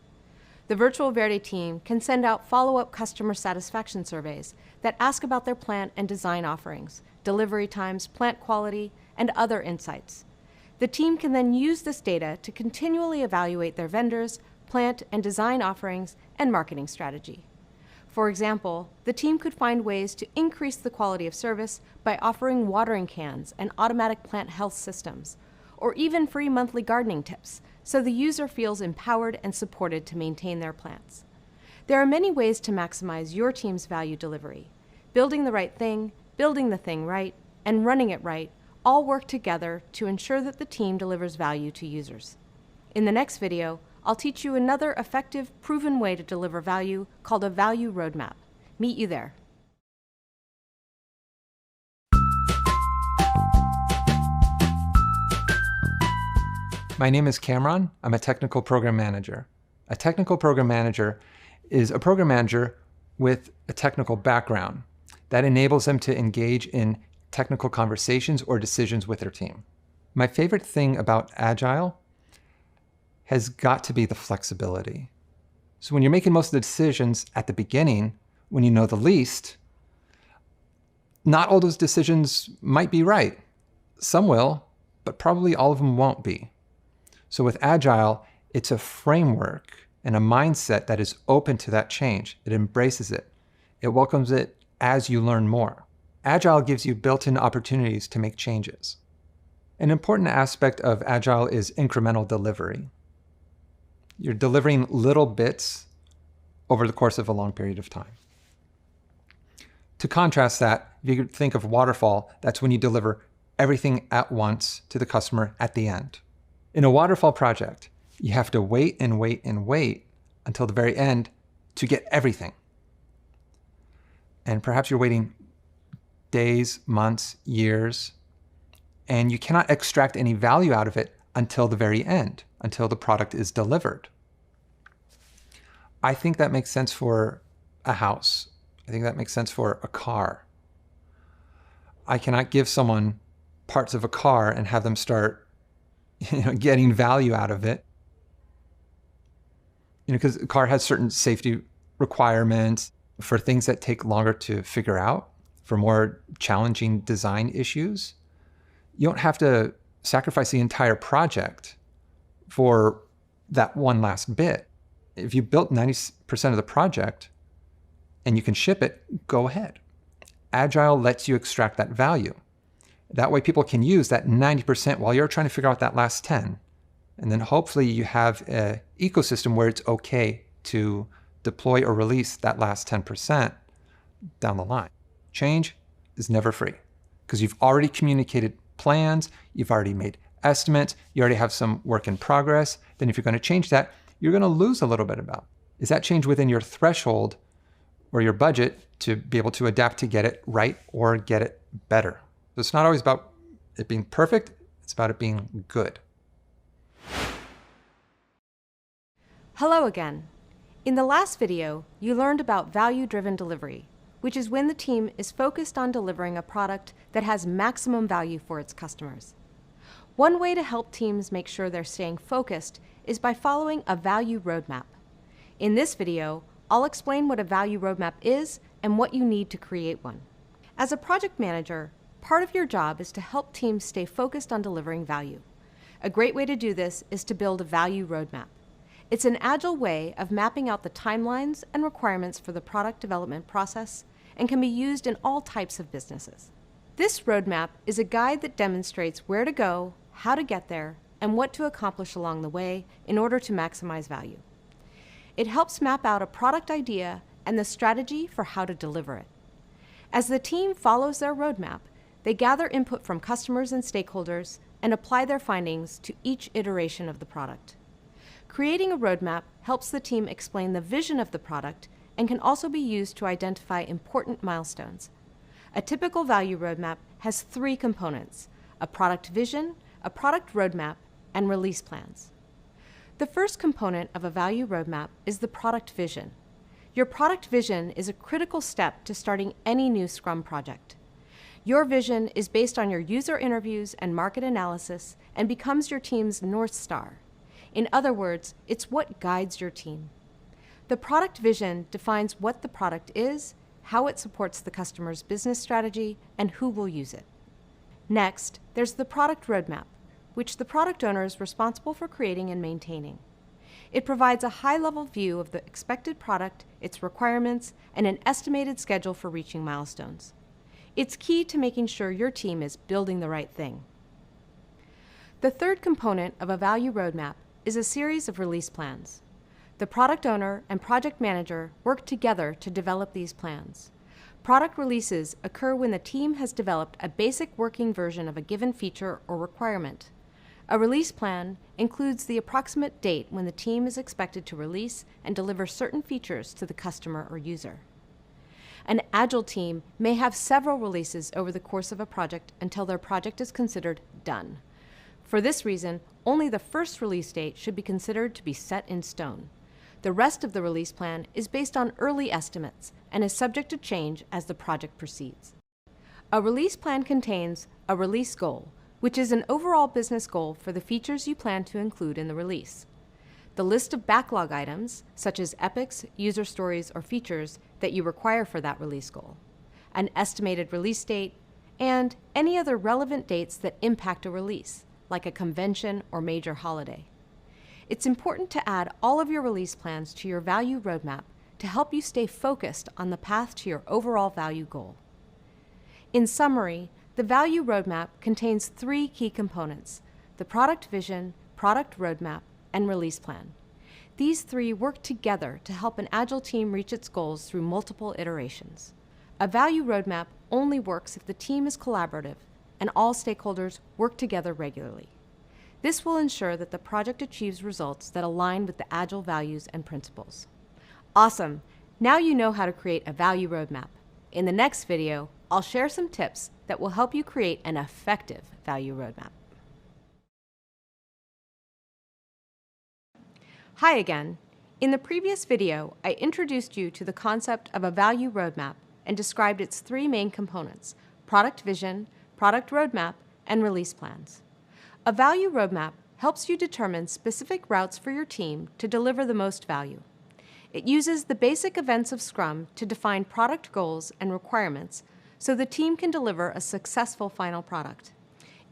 The Virtual Verde team can send out follow-up customer satisfaction surveys that ask about their plant and design offerings, delivery times, plant quality, and other insights. The team can then use this data to continually evaluate their vendors, plant and design offerings, and marketing strategy. For example, the team could find ways to increase the quality of service by offering watering cans and automatic plant health systems, or even free monthly gardening tips, so the user feels empowered and supported to maintain their plants. There are many ways to maximize your team's value delivery. Building the right thing, building the thing right, and running it right all work together to ensure that the team delivers value to users. In the next video, I'll teach you another effective, proven way to deliver value called a value roadmap. Meet you there. My name is Cameron. I'm a technical program manager. A technical program manager is a program manager with a technical background that enables them to engage in technical conversations or decisions with their team. My favorite thing about Agile has got to be the flexibility. So when you're making most of the decisions at the beginning, when you know the least, not all those decisions might be right. Some will, but probably all of them won't be. So with Agile, it's a framework and a mindset that is open to that change. It embraces it. It welcomes it as you learn more. Agile gives you built-in opportunities to make changes. An important aspect of Agile is incremental delivery. You're delivering little bits over the course of a long period of time. To contrast that, if you could think of waterfall, that's when you deliver everything at once to the customer at the end. In a waterfall project, you have to wait and wait and wait until the very end to get everything. And perhaps you're waiting days, months, years, and you cannot extract any value out of it until the very end, until the product is delivered. I think that makes sense for a house. I think that makes sense for a car. I cannot give someone parts of a car and have them start getting value out of it. Because a car has certain safety requirements for things that take longer to figure out, for more challenging design issues. You don't have to sacrifice the entire project for that one last bit. If you built 90% of the project and you can ship it, go ahead. Agile lets you extract that value. That way people can use that 90% while you're trying to figure out that last 10. And then hopefully you have an ecosystem where it's okay to deploy or release that last 10% down the line. Change is never free because you've already communicated plans, you've already made estimates, you already have some work in progress. Then if you're going to change that, you're going to lose a little bit about. Is that change within your threshold or your budget to be able to adapt to get it right or get it better? So it's not always about it being perfect, it's about it being good. Hello again. In the last video, you learned about value-driven delivery, which is when the team is focused on delivering a product that has maximum value for its customers. One way to help teams make sure they're staying focused is by following a value roadmap. In this video, I'll explain what a value roadmap is and what you need to create one. As a project manager, part of your job is to help teams stay focused on delivering value. A great way to do this is to build a value roadmap. It's an agile way of mapping out the timelines and requirements for the product development process and can be used in all types of businesses. This roadmap is a guide that demonstrates where to go, how to get there, and what to accomplish along the way in order to maximize value. It helps map out a product idea and the strategy for how to deliver it. As the team follows their roadmap, they gather input from customers and stakeholders and apply their findings to each iteration of the product. Creating a roadmap helps the team explain the vision of the product and can also be used to identify important milestones. A typical value roadmap has 3 components: a product vision, a product roadmap, and release plans. The first component of a value roadmap is the product vision. Your product vision is a critical step to starting any new Scrum project. Your vision is based on your user interviews and market analysis and becomes your team's North Star. In other words, it's what guides your team. The product vision defines what the product is, how it supports the customer's business strategy, and who will use it. Next, there's the product roadmap, which the product owner is responsible for creating and maintaining. It provides a high-level view of the expected product, its requirements, and an estimated schedule for reaching milestones. It's key to making sure your team is building the right thing. The third component of a value roadmap is a series of release plans. The product owner and project manager work together to develop these plans. Product releases occur when the team has developed a basic working version of a given feature or requirement. A release plan includes the approximate date when the team is expected to release and deliver certain features to the customer or user. An agile team may have several releases over the course of a project until their project is considered done. For this reason, only the first release date should be considered to be set in stone. The rest of the release plan is based on early estimates and is subject to change as the project proceeds. A release plan contains a release goal, which is an overall business goal for the features you plan to include in the release. The list of backlog items, such as epics, user stories, or features that you require for that release goal, an estimated release date, and any other relevant dates that impact a release, like a convention or major holiday. It's important to add all of your release plans to your value roadmap to help you stay focused on the path to your overall value goal. In summary, the value roadmap contains 3 key components: the product vision, product roadmap, and release plan. These 3 work together to help an agile team reach its goals through multiple iterations. A value roadmap only works if the team is collaborative and all stakeholders work together regularly. This will ensure that the project achieves results that align with the agile values and principles. Awesome! Now you know how to create a value roadmap. In the next video, I'll share some tips that will help you create an effective value roadmap. Hi again. In the previous video, I introduced you to the concept of a value roadmap and described its 3 main components: product vision, product roadmap, and release plans. A value roadmap helps you determine specific routes for your team to deliver the most value. It uses the basic events of Scrum to define product goals and requirements so the team can deliver a successful final product.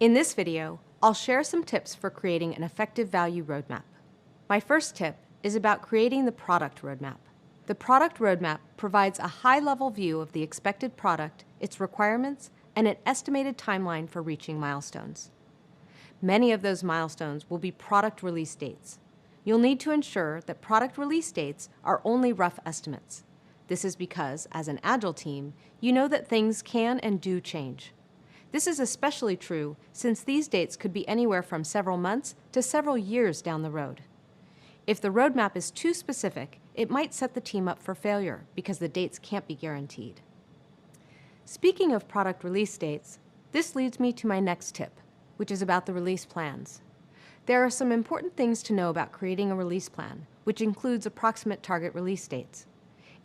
In this video, I'll share some tips for creating an effective value roadmap. My first tip is about creating the product roadmap. The product roadmap provides a high-level view of the expected product, its requirements, and an estimated timeline for reaching milestones. Many of those milestones will be product release dates. You'll need to ensure that product release dates are only rough estimates. This is because, as an agile team, you know that things can and do change. This is especially true since these dates could be anywhere from several months to several years down the road. If the roadmap is too specific, it might set the team up for failure because the dates can't be guaranteed. Speaking of product release dates, this leads me to my next tip, which is about the release plans. There are some important things to know about creating a release plan, which includes approximate target release dates.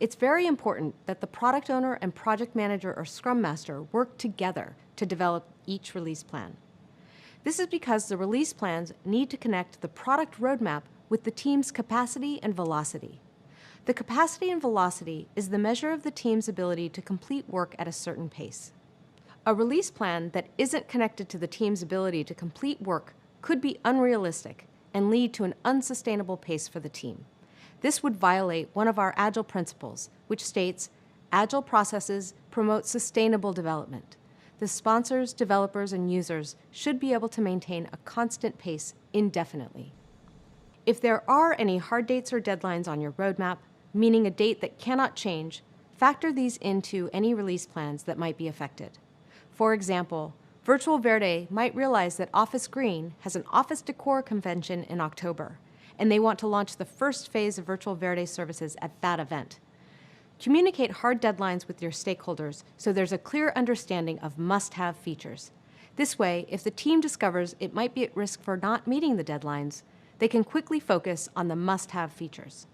It's very important that the product owner and project manager or scrum master work together to develop each release plan. This is because the release plans need to connect the product roadmap with the team's capacity and velocity. The capacity and velocity is the measure of the team's ability to complete work at a certain pace. A release plan that isn't connected to the team's ability to complete work could be unrealistic and lead to an unsustainable pace for the team. This would violate one of our Agile principles, which states, "Agile processes promote sustainable development." The sponsors, developers, and users should be able to maintain a constant pace indefinitely. If there are any hard dates or deadlines on your roadmap, meaning a date that cannot change, factor these into any release plans that might be affected. For example, Virtual Verde might realize that Office Green has an Office Decor convention in October, and they want to launch the first phase of Virtual Verde services at that event. Communicate hard deadlines with your stakeholders so there's a clear understanding of must-have features. This way, if the team discovers it might be at risk for not meeting the deadlines, they can quickly focus on the must-have features.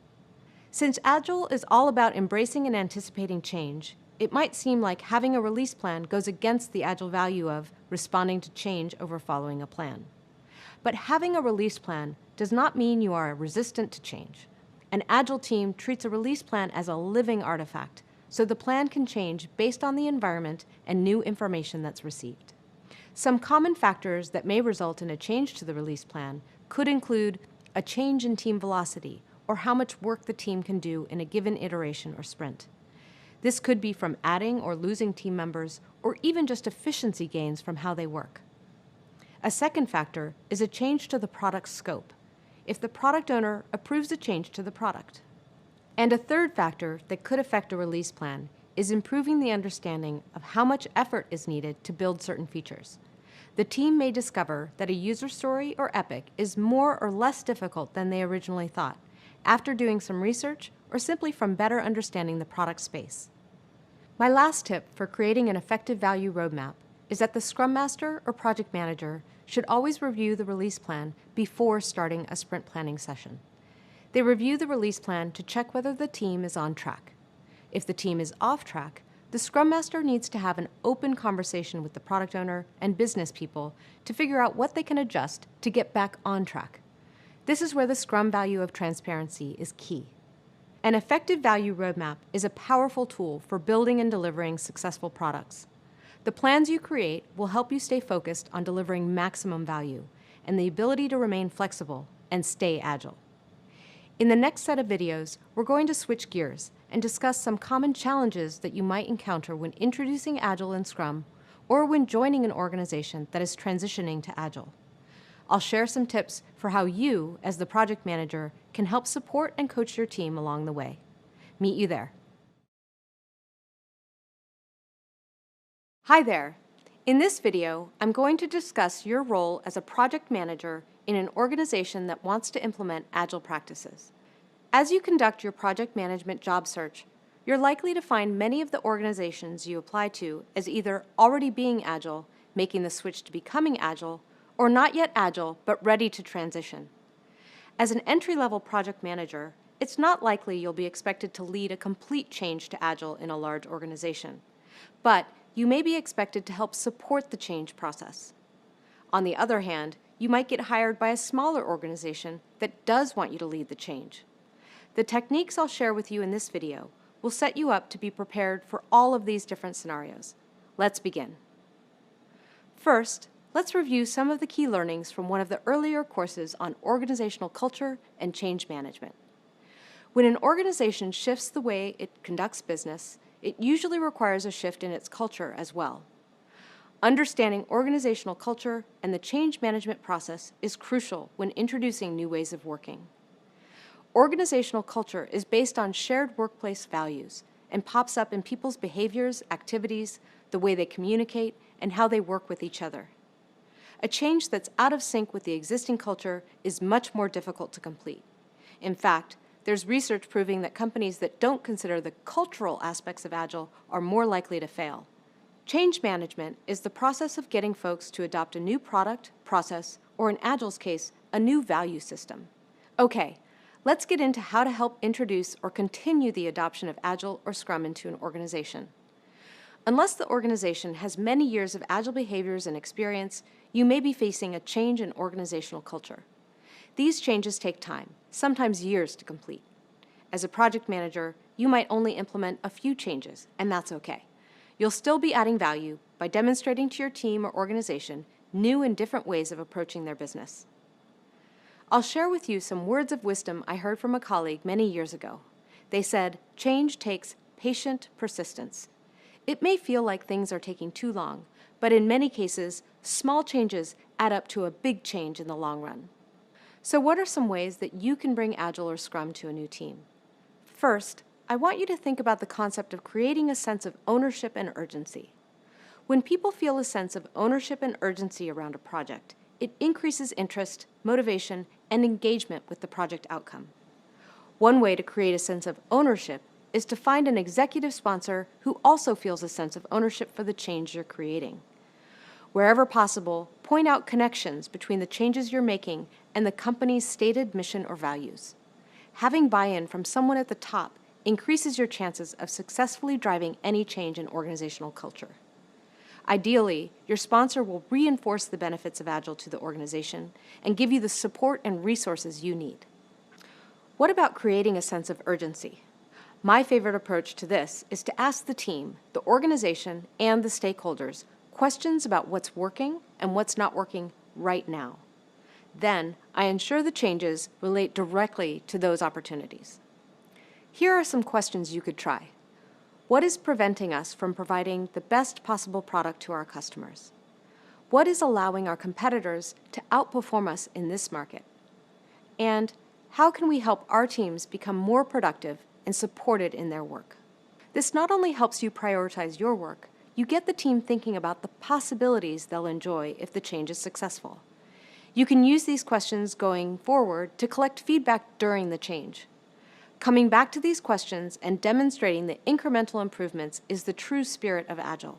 Since Agile is all about embracing and anticipating change, it might seem like having a release plan goes against the Agile value of responding to change over following a plan. But having a release plan does not mean you are resistant to change. An Agile team treats a release plan as a living artifact, so the plan can change based on the environment and new information that's received. Some common factors that may result in a change to the release plan could include a change in team velocity, or how much work the team can do in a given iteration or sprint. This could be from adding or losing team members, or even just efficiency gains from how they work. A second factor is a change to the product scope, if the product owner approves a change to the product. And a third factor that could affect a release plan is improving the understanding of how much effort is needed to build certain features. The team may discover that a user story or epic is more or less difficult than they originally thought, after doing some research or simply from better understanding the product space. My last tip for creating an effective value roadmap is that the Scrum Master or Project Manager should always review the release plan before starting a sprint planning session. They review the release plan to check whether the team is on track. If the team is off track, the Scrum Master needs to have an open conversation with the product owner and business people to figure out what they can adjust to get back on track. This is where the Scrum value of transparency is key. An effective value roadmap is a powerful tool for building and delivering successful products. The plans you create will help you stay focused on delivering maximum value and the ability to remain flexible and stay agile. In the next set of videos, we're going to switch gears and discuss some common challenges that you might encounter when introducing Agile in Scrum or when joining an organization that is transitioning to Agile. I'll share some tips for how you, as the project manager, can help support and coach your team along the way. Meet you there. Hi there. In this video, I'm going to discuss your role as a project manager in an organization that wants to implement Agile practices. As you conduct your project management job search, you're likely to find many of the organizations you apply to as either already being Agile, making the switch to becoming Agile, or not yet Agile, but ready to transition. As an entry-level project manager, it's not likely you'll be expected to lead a complete change to Agile in a large organization, but you may be expected to help support the change process. On the other hand, you might get hired by a smaller organization that does want you to lead the change. The techniques I'll share with you in this video will set you up to be prepared for all of these different scenarios. Let's begin. First, let's review some of the key learnings from one of the earlier courses on organizational culture and change management. When an organization shifts the way it conducts business, it usually requires a shift in its culture as well. Understanding organizational culture and the change management process is crucial when introducing new ways of working. Organizational culture is based on shared workplace values and pops up in people's behaviors, activities, the way they communicate, and how they work with each other. A change that's out of sync with the existing culture is much more difficult to complete. In fact, there's research proving that companies that don't consider the cultural aspects of Agile are more likely to fail. Change management is the process of getting folks to adopt a new product, process, or in Agile's case, a new value system. Okay, let's get into how to help introduce or continue the adoption of Agile or Scrum into an organization. Unless the organization has many years of Agile behaviors and experience, you may be facing a change in organizational culture. These changes take time, sometimes years to complete. As a project manager, you might only implement a few changes, and that's okay. You'll still be adding value by demonstrating to your team or organization new and different ways of approaching their business. I'll share with you some words of wisdom I heard from a colleague many years ago. They said, "Change takes patient persistence." It may feel like things are taking too long, but in many cases, small changes add up to a big change in the long run. So what are some ways that you can bring Agile or Scrum to a new team? First, I want you to think about the concept of creating a sense of ownership and urgency. When people feel a sense of ownership and urgency around a project, it increases interest, motivation, and engagement with the project outcome. One way to create a sense of ownership is to find an executive sponsor who also feels a sense of ownership for the change you're creating. Wherever possible, point out connections between the changes you're making and the company's stated mission or values. Having buy-in from someone at the top increases your chances of successfully driving any change in organizational culture. Ideally, your sponsor will reinforce the benefits of Agile to the organization and give you the support and resources you need. What about creating a sense of urgency? My favorite approach to this is to ask the team, the organization, and the stakeholders questions about what's working and what's not working right now. Then, I ensure the changes relate directly to those opportunities. Here are some questions you could try. What is preventing us from providing the best possible product to our customers? What is allowing our competitors to outperform us in this market? And how can we help our teams become more productive and supported in their work? This not only helps you prioritize your work, you get the team thinking about the possibilities they'll enjoy if the change is successful. You can use these questions going forward to collect feedback during the change. Coming back to these questions and demonstrating the incremental improvements is the true spirit of Agile.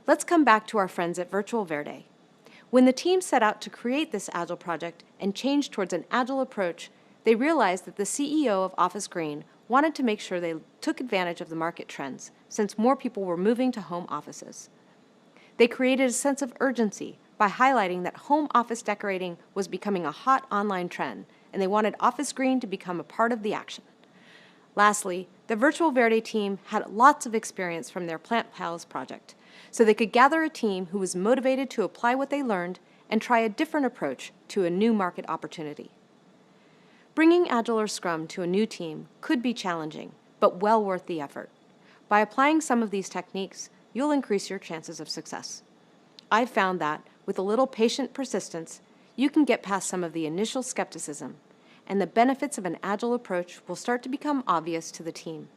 Let's come back to our friends at Virtual Verde. When the team set out to create this Agile project and change towards an Agile approach, they realized that the CEO of Office Green wanted to make sure they took advantage of the market trends, since more people were moving to home offices. They created a sense of urgency by highlighting that home office decorating was becoming a hot online trend, and they wanted Office Green to become a part of the action. Lastly, the Virtual Verde team had lots of experience from their Plant Pals project, so they could gather a team who was motivated to apply what they learned and try a different approach to a new market opportunity. Bringing Agile or Scrum to a new team could be challenging, but well worth the effort. By applying some of these techniques, you'll increase your chances of success. I've found that, with a little patient persistence, you can get past some of the initial skepticism, and the benefits of an Agile approach will start to become obvious to the team.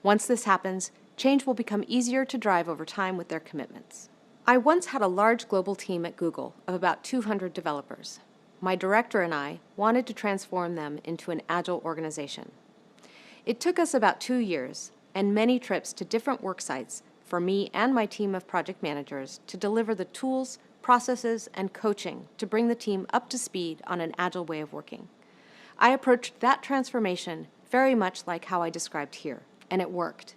Once this happens, change will become easier to drive over time with their commitments. I once had a large global team at Google of about 200 developers. My director and I wanted to transform them into an Agile organization. It took us about 2 years and many trips to different work sites for me and my team of project managers to deliver the tools, processes, and coaching to bring the team up to speed on an Agile way of working. I approached that transformation very much like how I described here, and it worked.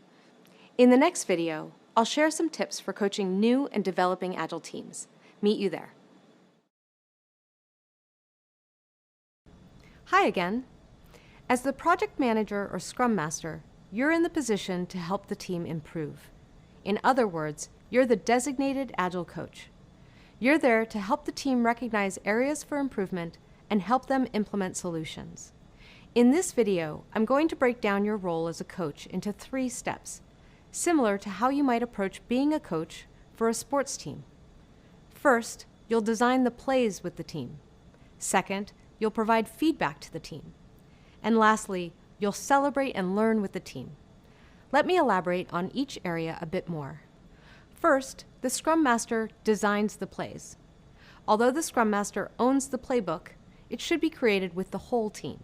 In the next video, I'll share some tips for coaching new and developing Agile teams. Meet you there. Hi again. As the project manager or Scrum Master, you're in the position to help the team improve. In other words, you're the designated Agile coach. You're there to help the team recognize areas for improvement and help them implement solutions. In this video, I'm going to break down your role as a coach into 3 steps, similar to how you might approach being a coach for a sports team. First, you'll design the plays with the team. Second, you'll provide feedback to the team. And lastly, you'll celebrate and learn with the team. Let me elaborate on each area a bit more. First, the Scrum Master designs the plays. Although the Scrum Master owns the playbook, it should be created with the whole team.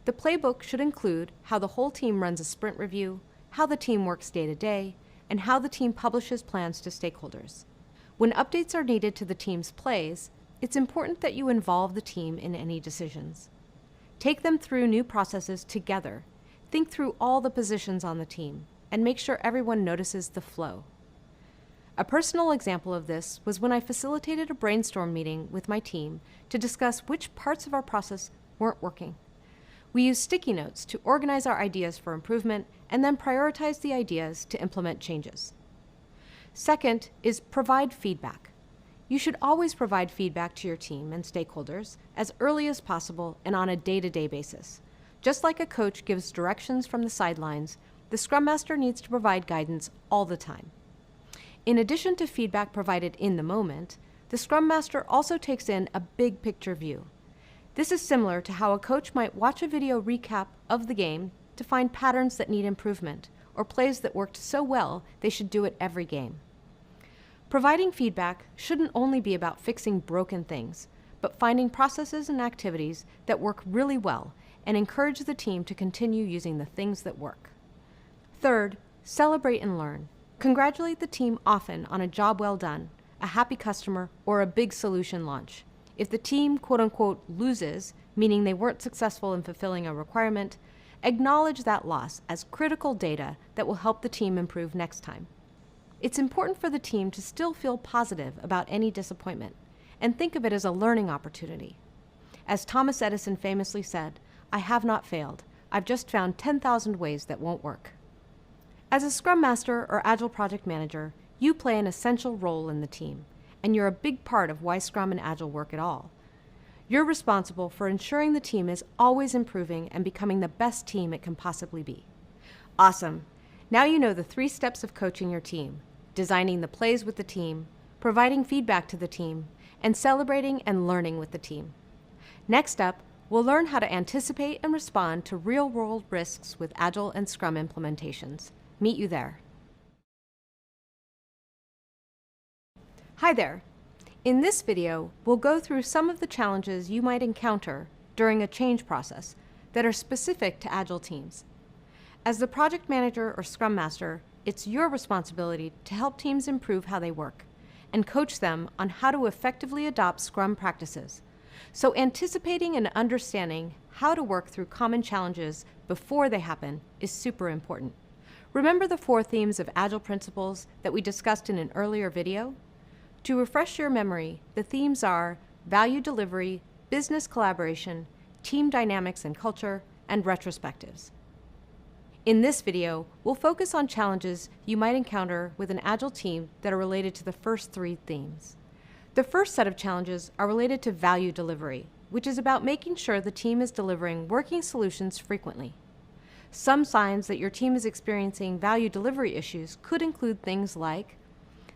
The playbook should include how the whole team runs a sprint review, how the team works day to day, and how the team publishes plans to stakeholders. When updates are needed to the team's plays, it's important that you involve the team in any decisions. Take them through new processes together. Think through all the positions on the team, and make sure everyone notices the flow. A personal example of this was when I facilitated a brainstorm meeting with my team to discuss which parts of our process weren't working. We used sticky notes to organize our ideas for improvement and then prioritize the ideas to implement changes. Second is provide feedback. You should always provide feedback to your team and stakeholders as early as possible and on a day-to-day basis. Just like a coach gives directions from the sidelines, the Scrum Master needs to provide guidance all the time. In addition to feedback provided in the moment, the Scrum Master also takes in a big picture view. This is similar to how a coach might watch a video recap of the game to find patterns that need improvement, or plays that worked so well they should do it every game. Providing feedback shouldn't only be about fixing broken things, but finding processes and activities that work really well and encourage the team to continue using the things that work. Third, celebrate and learn. Congratulate the team often on a job well done, a happy customer, or a big solution launch. If the team, quote-unquote, loses, meaning they weren't successful in fulfilling a requirement, acknowledge that loss as critical data that will help the team improve next time. It's important for the team to still feel positive about any disappointment and think of it as a learning opportunity. As Thomas Edison famously said, "I have not failed. I've just found 10,000 ways that won't work." As a Scrum Master or Agile Project Manager, you play an essential role in the team, and you're a big part of why Scrum and Agile work at all. You're responsible for ensuring the team is always improving and becoming the best team it can possibly be. Awesome! Now you know the 3 steps of coaching your team: designing the plays with the team, providing feedback to the team, and celebrating and learning with the team. Next up, we'll learn how to anticipate and respond to real-world risks with Agile and Scrum implementations. Meet you there. Hi there. In this video, we'll go through some of the challenges you might encounter during a change process that are specific to Agile teams. As the project manager or Scrum Master, it's your responsibility to help teams improve how they work and coach them on how to effectively adopt Scrum practices. So anticipating and understanding how to work through common challenges before they happen is super important. Remember the 4 themes of Agile principles that we discussed in an earlier video? To refresh your memory, the themes are value delivery, business collaboration, team dynamics and culture, and retrospectives. In this video, we'll focus on challenges you might encounter with an Agile team that are related to the first 3 themes. The first set of challenges are related to value delivery, which is about making sure the team is delivering working solutions frequently. Some signs that your team is experiencing value delivery issues could include things like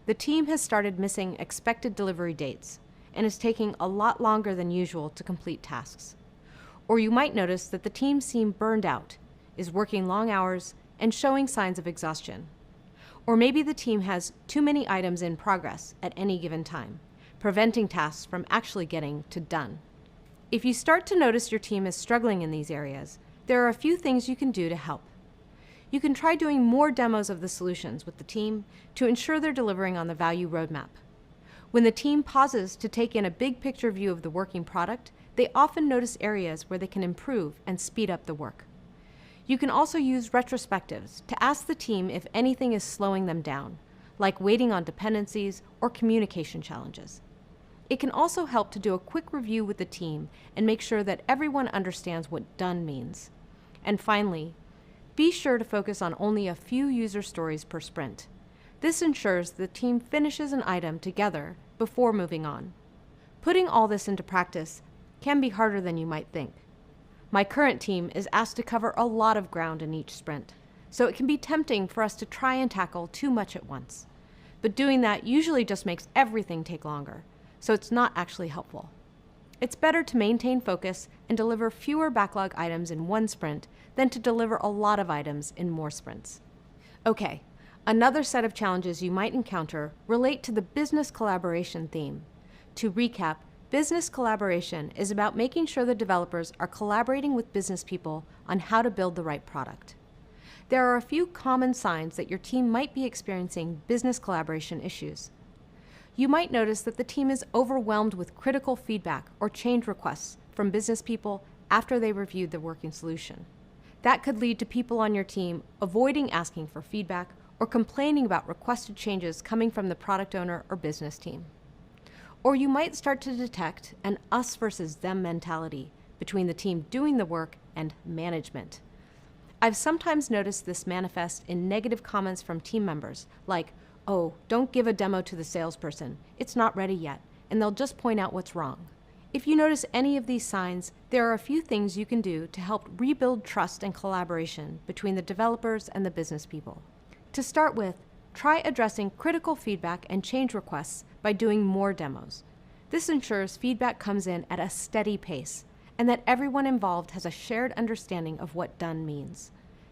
the team has started missing expected delivery dates and is taking a lot longer than usual to complete tasks. Or you might notice that the team seems burned out, is working long hours, and showing signs of exhaustion. Or maybe the team has too many items in progress at any given time, preventing tasks from actually getting to done. If you start to notice your team is struggling in these areas, there are a few things you can do to help. You can try doing more demos of the solutions with the team to ensure they're delivering on the value roadmap. When the team pauses to take in a big picture view of the working product, they often notice areas where they can improve and speed up the work. You can also use retrospectives to ask the team if anything is slowing them down, like waiting on dependencies or communication challenges. It can also help to do a quick review with the team and make sure that everyone understands what done means. And finally, be sure to focus on only a few user stories per sprint. This ensures the team finishes an item together before moving on. Putting all this into practice can be harder than you might think. My current team is asked to cover a lot of ground in each sprint, so it can be tempting for us to try and tackle too much at once. But doing that usually just makes everything take longer, so it's not actually helpful. It's better to maintain focus and deliver fewer backlog items in one sprint than to deliver a lot of items in more sprints. Okay, another set of challenges you might encounter relate to the business collaboration theme. To recap, business collaboration is about making sure the developers are collaborating with business people on how to build the right product. There are a few common signs that your team might be experiencing business collaboration issues. You might notice that the team is overwhelmed with critical feedback or change requests from business people after they reviewed the working solution. That could lead to people on your team avoiding asking for feedback or complaining about requested changes coming from the product owner or business team. Or you might start to detect an us versus them mentality between the team doing the work and management. I've sometimes noticed this manifest in negative comments from team members, like, "Oh, don't give a demo to the salesperson. It's not ready yet," and they'll just point out what's wrong. If you notice any of these signs, there are a few things you can do to help rebuild trust and collaboration between the developers and the business people. To start with, try addressing critical feedback and change requests by doing more demos. This ensures feedback comes in at a steady pace and that everyone involved has a shared understanding of what done means.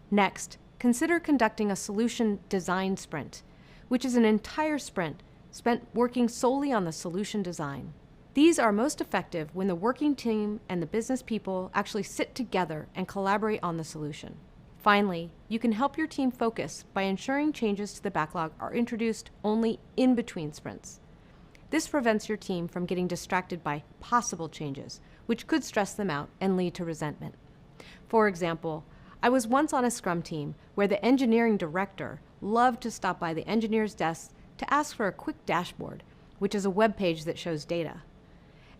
Next, consider conducting a solution design sprint, which is an entire sprint spent working solely on the solution design. These are most effective when the working team and the business people actually sit together and collaborate on the solution. Finally, you can help your team focus by ensuring changes to the backlog are introduced only in between sprints. This prevents your team from getting distracted by possible changes, which could stress them out and lead to resentment. For example, I was once on a Scrum team where the engineering director loved to stop by the engineer's desk to ask for a quick dashboard, which is a web page that shows data.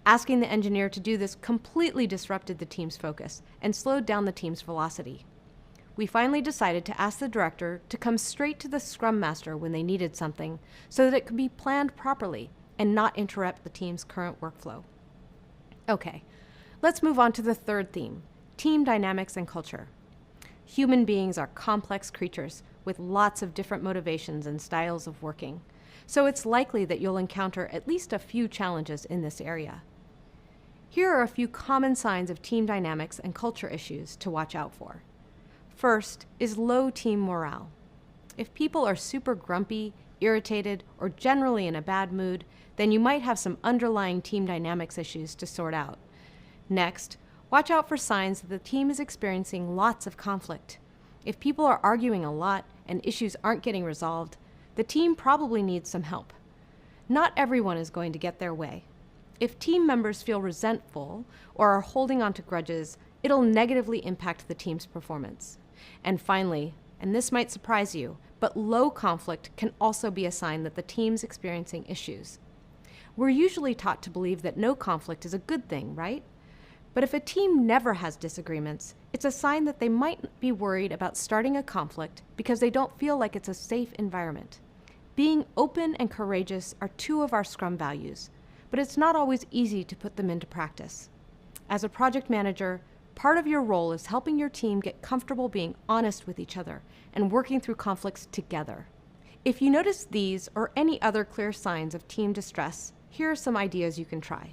Asking the engineer to do this completely disrupted the team's focus and slowed down the team's velocity. We finally decided to ask the director to come straight to the Scrum Master when they needed something so that it could be planned properly and not interrupt the team's current workflow. Okay, let's move on to the third theme, team dynamics and culture. Human beings are complex creatures with lots of different motivations and styles of working. so it's likely that you'll encounter at least a few challenges in this area. Here are a few common signs of team dynamics and culture issues to watch out for. First is low team morale. If people are super grumpy, irritated, or generally in a bad mood, then you might have some underlying team dynamics issues to sort out. Next, watch out for signs that the team is experiencing lots of conflict. If people are arguing a lot and issues aren't getting resolved, the team probably needs some help. Not everyone is going to get their way. If team members feel resentful or are holding on to grudges, it'll negatively impact the team's performance. And finally, and this might surprise you, but low conflict can also be a sign that the team's experiencing issues. We're usually taught to believe that no conflict is a good thing, right? But if a team never has disagreements, it's a sign that they might be worried about starting a conflict because they don't feel like it's a safe environment. Being open and courageous are two of our Scrum values, but it's not always easy to put them into practice. As a project manager, part of your role is helping your team get comfortable being honest with each other and working through conflicts together. If you notice these or any other clear signs of team distress, here are some ideas you can try.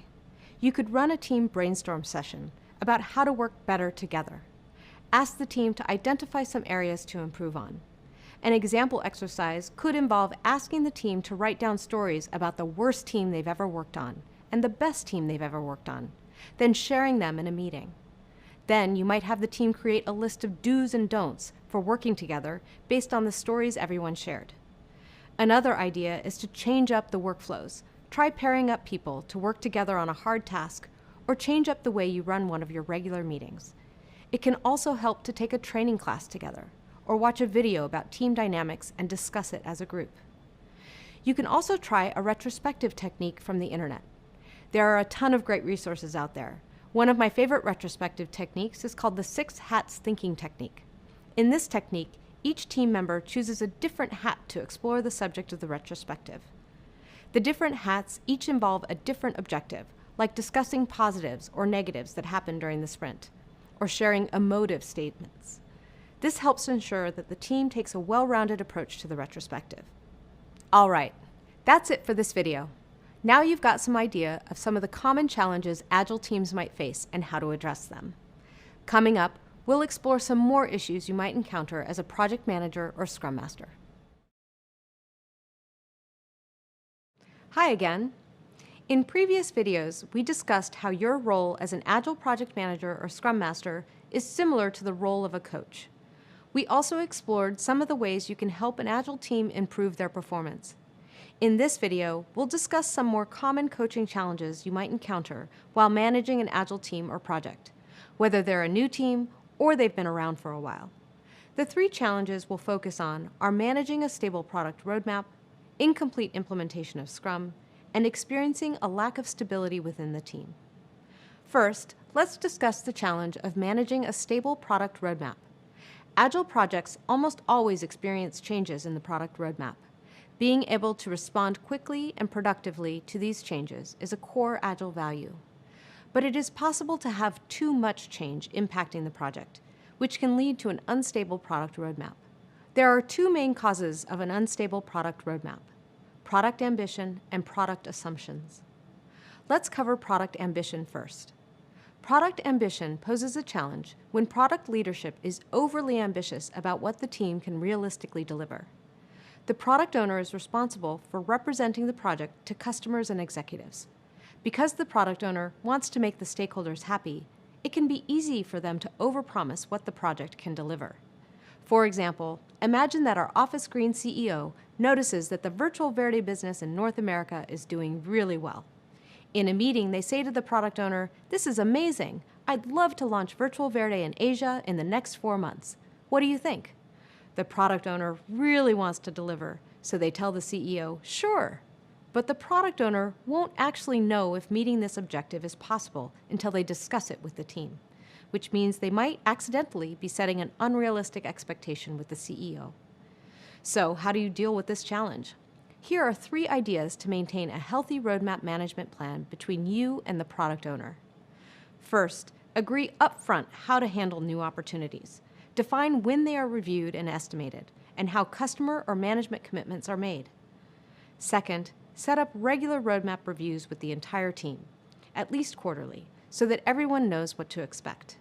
You could run a team brainstorm session about how to work better together. Ask the team to identify some areas to improve on. An example exercise could involve asking the team to write down stories about the worst team they've ever worked on and the best team they've ever worked on, then sharing them in a meeting. Then you might have the team create a list of do's and don'ts for working together based on the stories everyone shared. Another idea is to change up the workflows. Try pairing up people to work together on a hard task, or change up the way you run one of your regular meetings. It can also help to take a training class together, or watch a video about team dynamics and discuss it as a group. You can also try a retrospective technique from the internet. There are a ton of great resources out there. One of my favorite retrospective techniques is called the 6 hats thinking technique. In this technique, each team member chooses a different hat to explore the subject of the retrospective. The different hats each involve a different objective, like discussing positives or negatives that happened during the sprint, or sharing emotive statements. This helps ensure that the team takes a well-rounded approach to the retrospective. All right, that's it for this video. Now you've got some idea of some of the common challenges Agile teams might face and how to address them. Coming up, we'll explore some more issues you might encounter as a project manager or Scrum Master. Hi again. In previous videos, we discussed how your role as an Agile project manager or Scrum Master is similar to the role of a coach. We also explored some of the ways you can help an Agile team improve their performance. In this video, we'll discuss some more common coaching challenges you might encounter while managing an Agile team or project, whether they're a new team or they've been around for a while. The 3 challenges we'll focus on are managing a stable product roadmap, incomplete implementation of Scrum, and experiencing a lack of stability within the team. First, let's discuss the challenge of managing a stable product roadmap. Agile projects almost always experience changes in the product roadmap. Being able to respond quickly and productively to these changes is a core Agile value. But it is possible to have too much change impacting the project, which can lead to an unstable product roadmap. There are 2 main causes of an unstable product roadmap: product ambition and product assumptions. Let's cover product ambition first. Product ambition poses a challenge when product leadership is overly ambitious about what the team can realistically deliver. The product owner is responsible for representing the project to customers and executives. Because the product owner wants to make the stakeholders happy, it can be easy for them to overpromise what the project can deliver. For example, imagine that our Office Green CEO notices that the Virtual Verde business in North America is doing really well. In a meeting, they say to the product owner, "This is amazing. I'd love to launch Virtual Verde in Asia in the next 4 months. What do you think?" The product owner really wants to deliver, so they tell the CEO, "Sure." But the product owner won't actually know if meeting this objective is possible until they discuss it with the team, which means they might accidentally be setting an unrealistic expectation with the CEO. So, how do you deal with this challenge? Here are 3 ideas to maintain a healthy roadmap management plan between you and the product owner. First, agree upfront how to handle new opportunities. Define when they are reviewed and estimated, and how customer or management commitments are made. Second, set up regular roadmap reviews with the entire team, at least quarterly, so that everyone knows what to expect.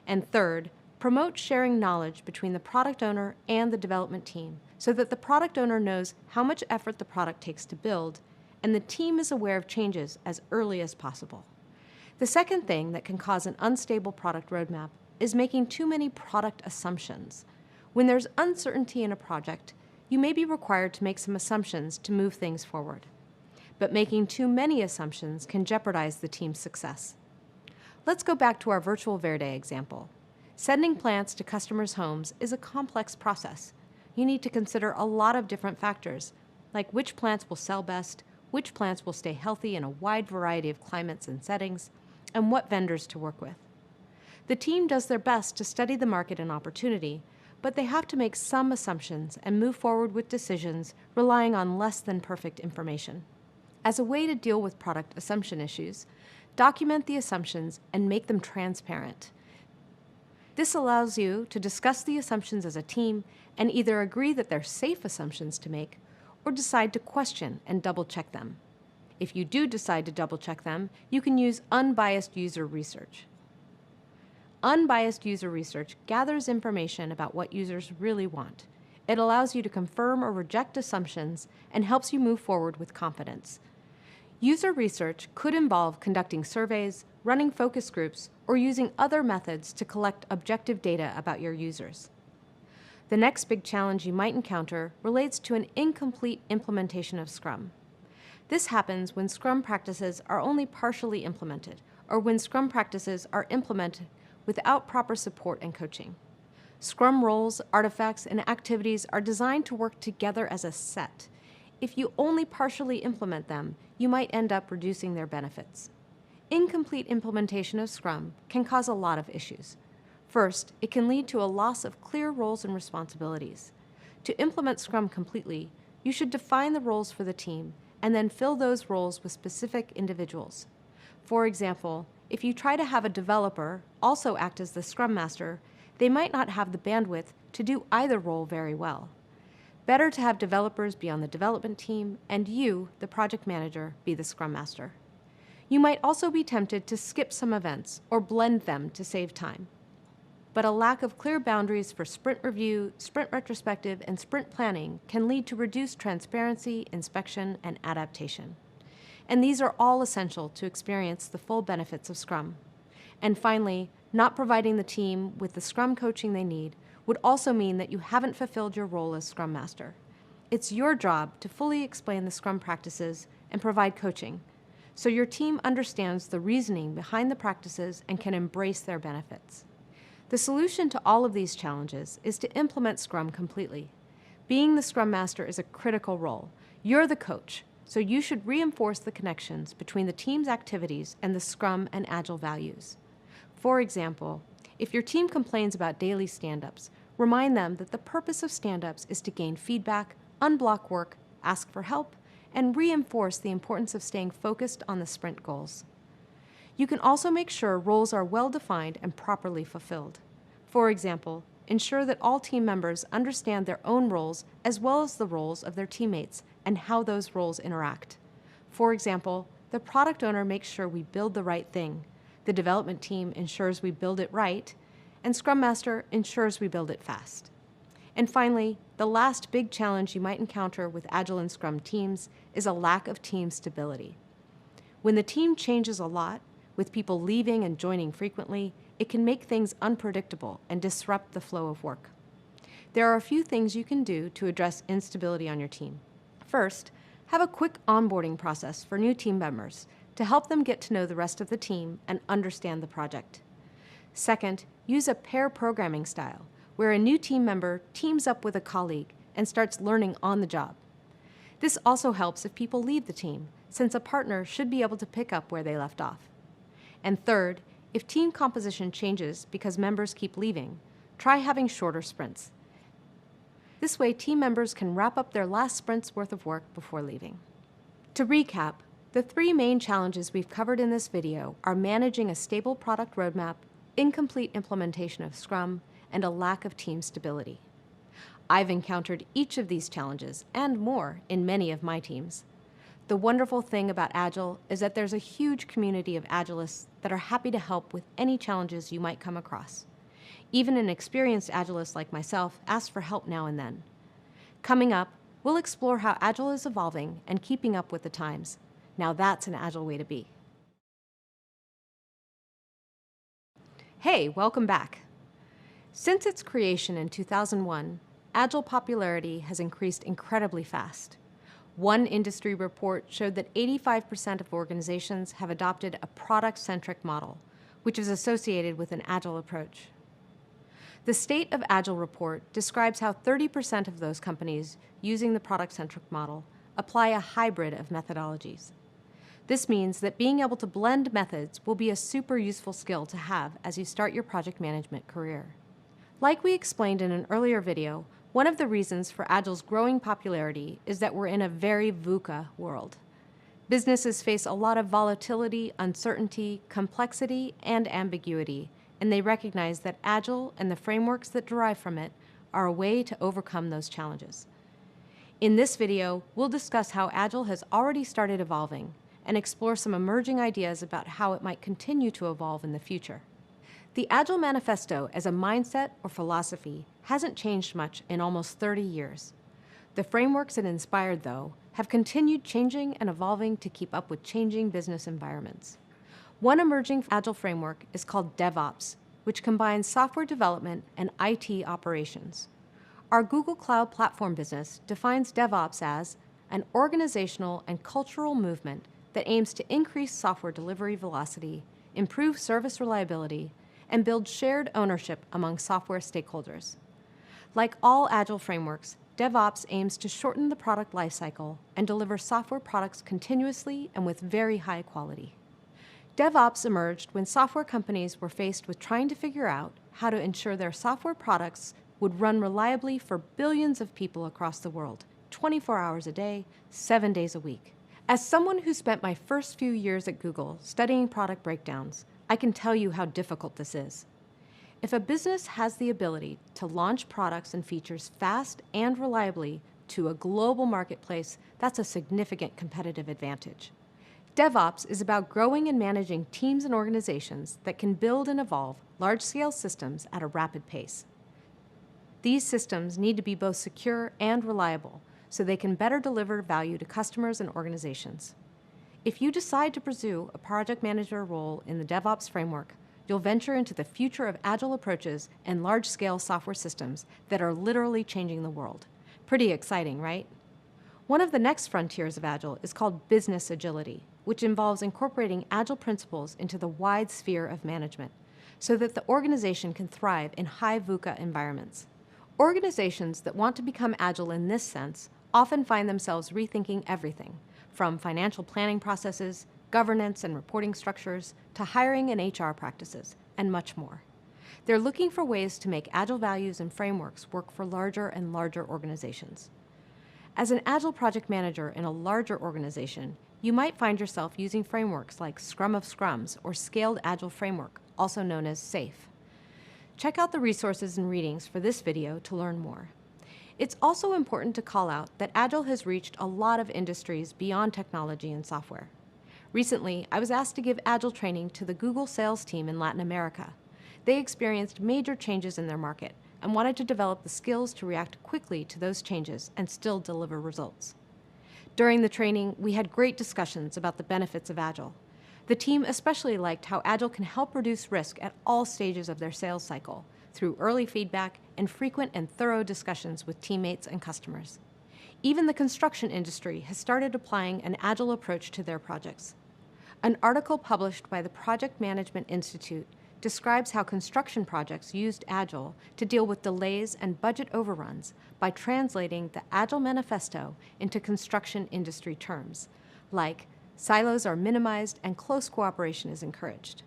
And third, promote sharing knowledge between the product owner and the development team so that the product owner knows how much effort the product takes to build, and the team is aware of changes as early as possible. The second thing that can cause an unstable product roadmap is making too many product assumptions. When there's uncertainty in a project, you may be required to make some assumptions to move things forward. But making too many assumptions can jeopardize the team's success. Let's go back to our virtual Verde example. Sending plants to customers' homes is a complex process. You need to consider a lot of different factors, like which plants will sell best, which plants will stay healthy in a wide variety of climates and settings, and what vendors to work with. The team does their best to study the market and opportunity, but they have to make some assumptions and move forward with decisions relying on less than perfect information. As a way to deal with product assumption issues, document the assumptions and make them transparent. This allows you to discuss the assumptions as a team and either agree that they're safe assumptions to make or decide to question and double-check them. If you do decide to double-check them, you can use unbiased user research. Unbiased user research gathers information about what users really want. It allows you to confirm or reject assumptions and helps you move forward with confidence. User research could involve conducting surveys, running focus groups, or using other methods to collect objective data about your users. The next big challenge you might encounter relates to an incomplete implementation of Scrum. This happens when Scrum practices are only partially implemented, or when Scrum practices are implemented without proper support and coaching. Scrum roles, artifacts, and activities are designed to work together as a set. If you only partially implement them, you might end up reducing their benefits. Incomplete implementation of Scrum can cause a lot of issues. First, it can lead to a loss of clear roles and responsibilities. To implement Scrum completely, you should define the roles for the team and then fill those roles with specific individuals. For example, if you try to have a developer also act as the Scrum Master, they might not have the bandwidth to do either role very well. Better to have developers be on the development team and you, the project manager, be the Scrum Master. You might also be tempted to skip some events or blend them to save time. But a lack of clear boundaries for sprint review, sprint retrospective, and sprint planning can lead to reduced transparency, inspection, and adaptation. And these are all essential to experience the full benefits of Scrum. And finally, not providing the team with the Scrum coaching they need would also mean that you haven't fulfilled your role as Scrum Master. It's your job to fully explain the Scrum practices and provide coaching, so your team understands the reasoning behind the practices and can embrace their benefits. The solution to all of these challenges is to implement Scrum completely. Being the Scrum Master is a critical role. You're the coach, so you should reinforce the connections between the team's activities and the Scrum and Agile values. For example, if your team complains about daily stand-ups, remind them that the purpose of stand-ups is to gain feedback, unblock work, ask for help, and reinforce the importance of staying focused on the sprint goals. You can also make sure roles are well-defined and properly fulfilled. For example, ensure that all team members understand their own roles as well as the roles of their teammates and how those roles interact. For example, the product owner makes sure we build the right thing, the development team ensures we build it right, and Scrum Master ensures we build it fast. And finally, the last big challenge you might encounter with Agile and Scrum teams is a lack of team stability. When the team changes a lot, with people leaving and joining frequently, it can make things unpredictable and disrupt the flow of work. There are a few things you can do to address instability on your team. First, have a quick onboarding process for new team members to help them get to know the rest of the team and understand the project. Second, use a pair programming style, where a new team member teams up with a colleague and starts learning on the job. This also helps if people leave the team, since a partner should be able to pick up where they left off. And third, if team composition changes because members keep leaving, try having shorter sprints. This way, team members can wrap up their last sprint's worth of work before leaving. To recap, the three main challenges we've covered in this video are managing a stable product roadmap, incomplete implementation of Scrum, and a lack of team stability. I've encountered each of these challenges and more in many of my teams. The wonderful thing about Agile is that there's a huge community of Agilists that are happy to help with any challenges you might come across. Even an experienced Agilist like myself asks for help now and then. Coming up, we'll explore how Agile is evolving and keeping up with the times. Now that's an Agile way to be. Hey, welcome back. Since its creation in 2001, Agile popularity has increased incredibly fast. One industry report showed that 85% of organizations have adopted a product-centric model, which is associated with an Agile approach. The State of Agile report describes how 30% of those companies using the product-centric model apply a hybrid of methodologies. This means that being able to blend methods will be a super useful skill to have as you start your project management career. Like we explained in an earlier video, one of the reasons for Agile's growing popularity is that we're in a very VUCA world. Businesses face a lot of volatility, uncertainty, complexity, and ambiguity, and they recognize that Agile and the frameworks that derive from it are a way to overcome those challenges. In this video, we'll discuss how Agile has already started evolving and explore some emerging ideas about how it might continue to evolve in the future. The Agile Manifesto as a mindset or philosophy hasn't changed much in almost 30 years. The frameworks it inspired, though, have continued changing and evolving to keep up with changing business environments. One emerging Agile framework is called DevOps, which combines software development and IT operations. Our Google Cloud Platform business defines DevOps as an organizational and cultural movement that aims to increase software delivery velocity, improve service reliability, and build shared ownership among software stakeholders. Like all Agile frameworks, DevOps aims to shorten the product lifecycle and deliver software products continuously and with very high quality. DevOps emerged when software companies were faced with trying to figure out how to ensure their software products would run reliably for billions of people across the world, 24 hours a day, 7 days a week. As someone who spent my first few years at Google studying product breakdowns, I can tell you how difficult this is. If a business has the ability to launch products and features fast and reliably to a global marketplace, that's a significant competitive advantage. DevOps is about growing and managing teams and organizations that can build and evolve large-scale systems at a rapid pace. These systems need to be both secure and reliable so they can better deliver value to customers and organizations. If you decide to pursue a project manager role in the DevOps framework, you'll venture into the future of Agile approaches and large-scale software systems that are literally changing the world. Pretty exciting, right? One of the next frontiers of Agile is called business agility, which involves incorporating Agile principles into the wide sphere of management so that the organization can thrive in high VUCA environments. Organizations that want to become Agile in this sense often find themselves rethinking everything, from financial planning processes, governance and reporting structures, to hiring and HR practices, and much more. They're looking for ways to make Agile values and frameworks work for larger and larger organizations. As an Agile project manager in a larger organization, you might find yourself using frameworks like Scrum of Scrums or Scaled Agile Framework, also known as SAFe. Check out the resources and readings for this video to learn more. It's also important to call out that Agile has reached a lot of industries beyond technology and software. Recently, I was asked to give Agile training to the Google sales team in Latin America. They experienced major changes in their market and wanted to develop the skills to react quickly to those changes and still deliver results. During the training, we had great discussions about the benefits of Agile. The team especially liked how Agile can help reduce risk at all stages of their sales cycle, through early feedback and frequent and thorough discussions with teammates and customers. Even the construction industry has started applying an Agile approach to their projects. An article published by the Project Management Institute describes how construction projects used Agile to deal with delays and budget overruns by translating the Agile Manifesto into construction industry terms, like silos are minimized and close cooperation is encouraged.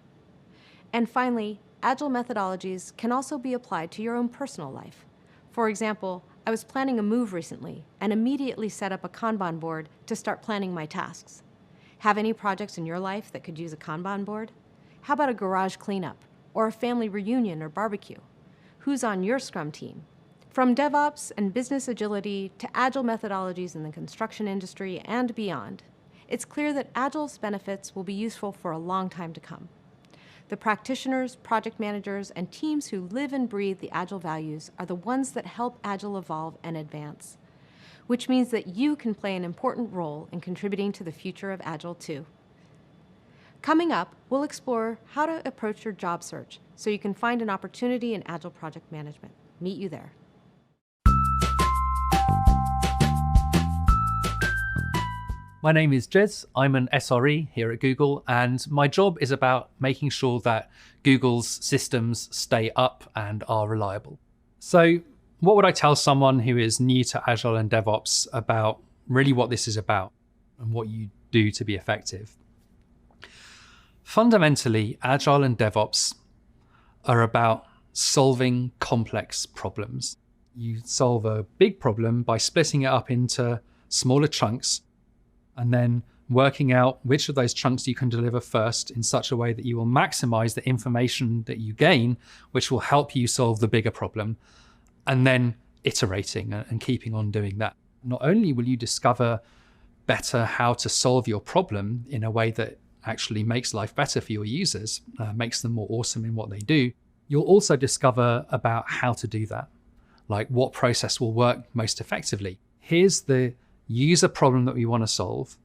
And finally, Agile methodologies can also be applied to your own personal life. For example, I was planning a move recently and immediately set up a Kanban board to start planning my tasks. Have any projects in your life that could use a Kanban board? How about a garage cleanup or a family reunion or barbecue? Who's on your Scrum team? From DevOps and business agility to Agile methodologies in the construction industry and beyond, it's clear that Agile's benefits will be useful for a long time to come. The practitioners, project managers, and teams who live and breathe the Agile values are the ones that help Agile evolve and advance, which means that you can play an important role in contributing to the future of Agile too. Coming up, we'll explore how to approach your job search so you can find an opportunity in Agile project management. Meet you there. My name is Jez. I'm an SRE here at Google, and my job is about making sure that Google's systems stay up and are reliable. So what would I tell someone who is new to Agile and DevOps about really what this is about and what you do to be effective? Fundamentally, Agile and DevOps are about solving complex problems. You solve a big problem by splitting it up into smaller chunks and then working out which of those chunks you can deliver first in such a way that you will maximize the information that you gain, which will help you solve the bigger problem, and then iterating and keeping on doing that. Not only will you discover better how to solve your problem in a way that actually makes life better for your users, makes them more awesome in what they do, you'll also discover about how to do that, like what process will work most effectively. Here's the user problem that we want to solve.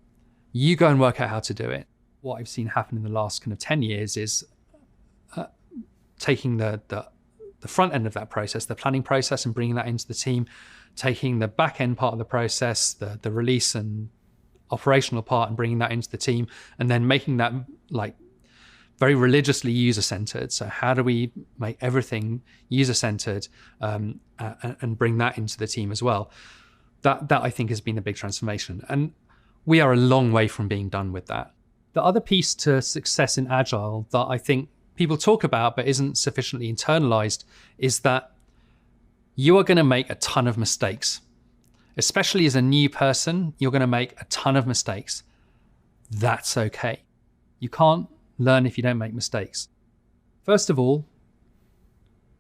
You go and work out how to do it. What I've seen happen in the last kind of 10 years is taking the front end of that process, the planning process, and bringing that into the team, taking the back end part of the process, the release and operational part, and bringing that into the team, and then making that like very religiously user-centered. So how do we make everything user-centered and bring that into the team as well? That I think has been a big transformation. And we are a long way from being done with that. The other piece to success in Agile that I think people talk about but isn't sufficiently internalized is that you are going to make a ton of mistakes. Especially as a new person, you're going to make a ton of mistakes. That's okay. You can't learn if you don't make mistakes. First of all,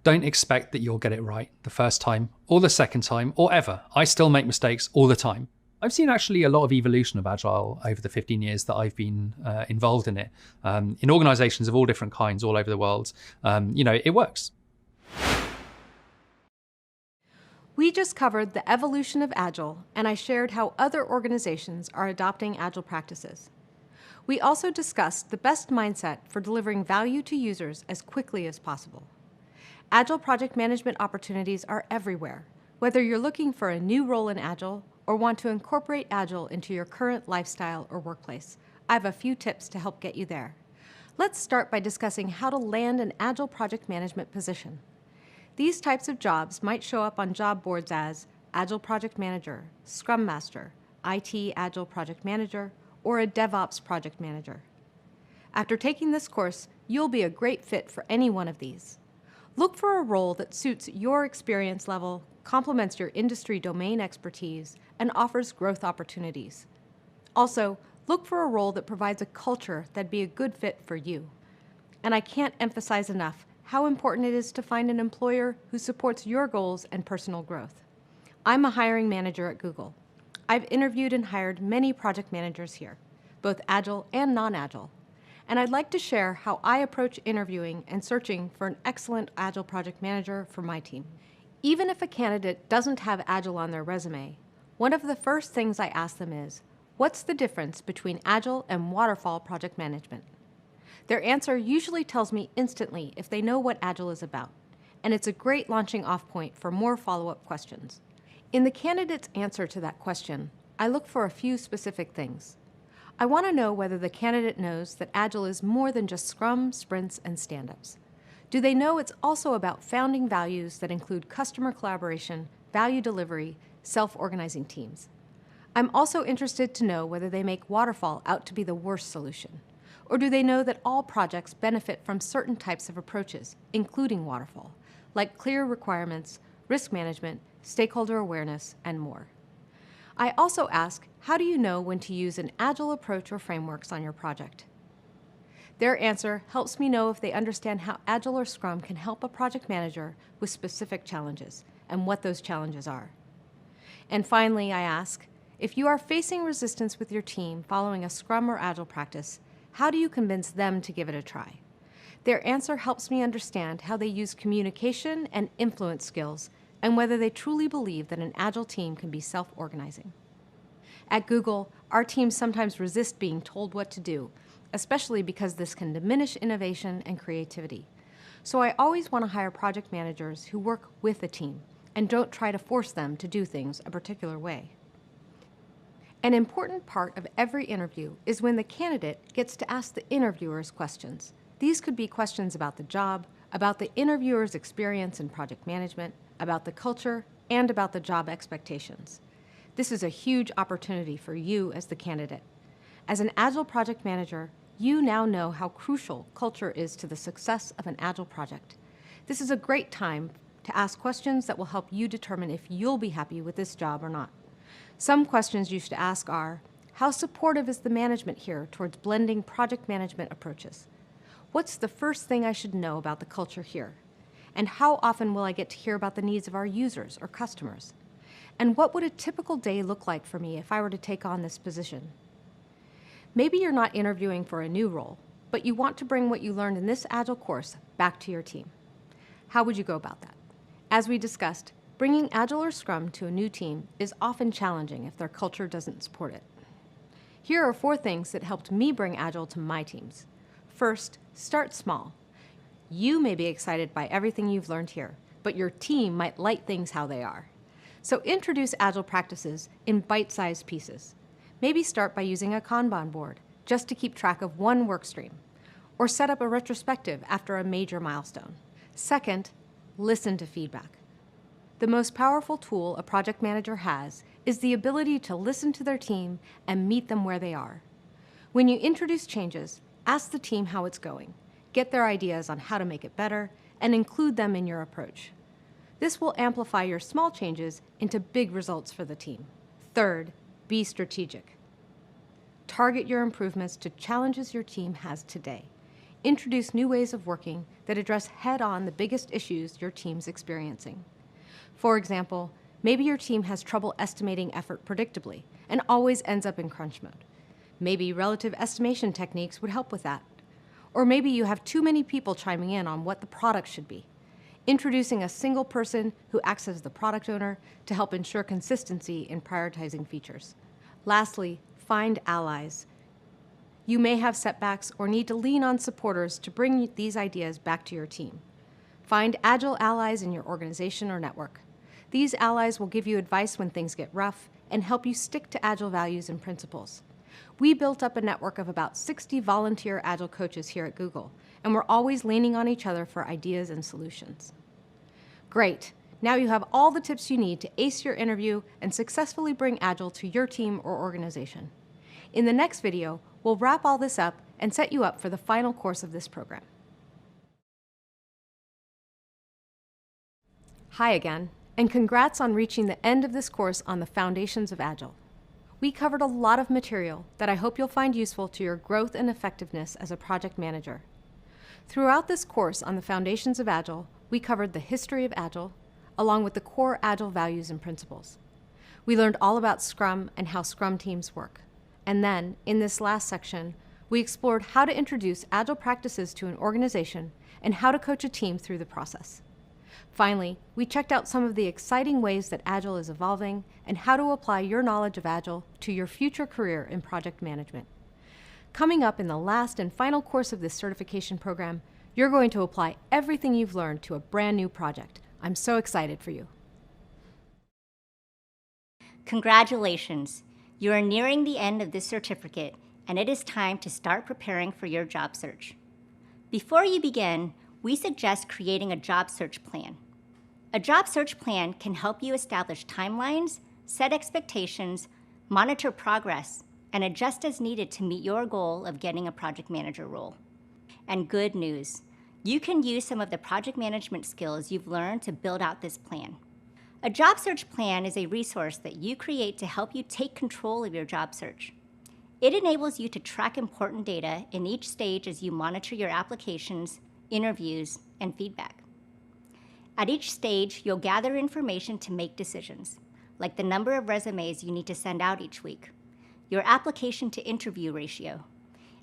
don't expect that you'll get it right the first time or the second time or ever. I still make mistakes all the time. I've seen actually a lot of evolution of Agile over the 15 years that I've been involved in it, in organizations of all different kinds all over the world. It works. We just covered the evolution of Agile, and I shared how other organizations are adopting Agile practices. We also discussed the best mindset for delivering value to users as quickly as possible. Agile project management opportunities are everywhere, whether you're looking for a new role in Agile or want to incorporate Agile into your current lifestyle or workplace. I have a few tips to help get you there. Let's start by discussing how to land an Agile project management position. These types of jobs might show up on job boards as Agile Project Manager, Scrum Master, IT Agile Project Manager, or a DevOps Project Manager. After taking this course, you'll be a great fit for any one of these. Look for a role that suits your experience level, complements your industry domain expertise, and offers growth opportunities. Also, look for a role that provides a culture that'd be a good fit for you. And I can't emphasize enough how important it is to find an employer who supports your goals and personal growth. I'm a hiring manager at Google. I've interviewed and hired many project managers here, both Agile and non-Agile. And I'd like to share how I approach interviewing and searching for an excellent Agile project manager for my team. Even if a candidate doesn't have Agile on their resume, one of the first things I ask them is, what's the difference between Agile and waterfall project management? Their answer usually tells me instantly if they know what Agile is about, and it's a great launching off point for more follow-up questions. In the candidate's answer to that question, I look for a few specific things. I want to know whether the candidate knows that Agile is more than just Scrum, sprints, and stand-ups. Do they know it's also about founding values that include customer collaboration, value delivery, self-organizing teams? I'm also interested to know whether they make waterfall out to be the worst solution. Or do they know that all projects benefit from certain types of approaches, including waterfall, like clear requirements, risk management, stakeholder awareness, and more? I also ask, how do you know when to use an Agile approach or frameworks on your project? Their answer helps me know if they understand how Agile or Scrum can help a project manager with specific challenges, and what those challenges are. And finally, I ask, if you are facing resistance with your team following a Scrum or Agile practice, how do you convince them to give it a try? Their answer helps me understand how they use communication and influence skills and whether they truly believe that an Agile team can be self-organizing. At Google, our teams sometimes resist being told what to do, especially because this can diminish innovation and creativity. So I always want to hire project managers who work with a team and don't try to force them to do things a particular way. An important part of every interview is when the candidate gets to ask the interviewers questions. These could be questions about the job, about the interviewer's experience in project management, about the culture, and about the job expectations. This is a huge opportunity for you as the candidate. As an Agile project manager, you now know how crucial culture is to the success of an Agile project. This is a great time to ask questions that will help you determine if you'll be happy with this job or not. Some questions you should ask are, how supportive is the management here towards blending project management approaches? What's the first thing I should know about the culture here? And how often will I get to hear about the needs of our users or customers? And what would a typical day look like for me if I were to take on this position? Maybe you're not interviewing for a new role, but you want to bring what you learned in this Agile course back to your team. How would you go about that? As we discussed, bringing Agile or Scrum to a new team is often challenging if their culture doesn't support it. Here are 4 things that helped me bring Agile to my teams. First, start small. You may be excited by everything you've learned here, but your team might like things how they are. So introduce Agile practices in bite-sized pieces. Maybe start by using a Kanban board, just to keep track of one work stream, or set up a retrospective after a major milestone. Second, listen to feedback. The most powerful tool a project manager has is the ability to listen to their team and meet them where they are. When you introduce changes, ask the team how it's going, get their ideas on how to make it better, and include them in your approach. This will amplify your small changes into big results for the team. Third, be strategic. Target your improvements to challenges your team has today. Introduce new ways of working that address head-on the biggest issues your team's experiencing. For example, maybe your team has trouble estimating effort predictably and always ends up in crunch mode. Maybe relative estimation techniques would help with that. Or maybe you have too many people chiming in on what the product should be. Introducing a single person who acts as the product owner to help ensure consistency in prioritizing features. Lastly, find allies. You may have setbacks or need to lean on supporters to bring these ideas back to your team. Find Agile allies in your organization or network. These allies will give you advice when things get rough and help you stick to Agile values and principles. We built up a network of about 60 volunteer Agile coaches here at Google, and we're always leaning on each other for ideas and solutions. Great! Now you have all the tips you need to ace your interview and successfully bring Agile to your team or organization. In the next video, we'll wrap all this up and set you up for the final course of this program. Hi again, and congrats on reaching the end of this course on the Foundations of Agile. We covered a lot of material that I hope you'll find useful to your growth and effectiveness as a project manager. Throughout this course on the Foundations of Agile, we covered the history of Agile, along with the core Agile values and principles. We learned all about Scrum and how Scrum teams work. And then, in this last section, we explored how to introduce Agile practices to an organization and how to coach a team through the process. Finally, we checked out some of the exciting ways that Agile is evolving and how to apply your knowledge of Agile to your future career in project management. Coming up in the last and final course of this certification program, you're going to apply everything you've learned to a brand new project. I'm so excited for you. Congratulations! You are nearing the end of this certificate, and it is time to start preparing for your job search. Before you begin, we suggest creating a job search plan. A job search plan can help you establish timelines, set expectations, monitor progress, and adjust as needed to meet your goal of getting a project manager role. And good news, you can use some of the project management skills you've learned to build out this plan. A job search plan is a resource that you create to help you take control of your job search. It enables you to track important data in each stage as you monitor your applications, interviews, and feedback. At each stage, you'll gather information to make decisions, like the number of resumes you need to send out each week, your application to interview ratio,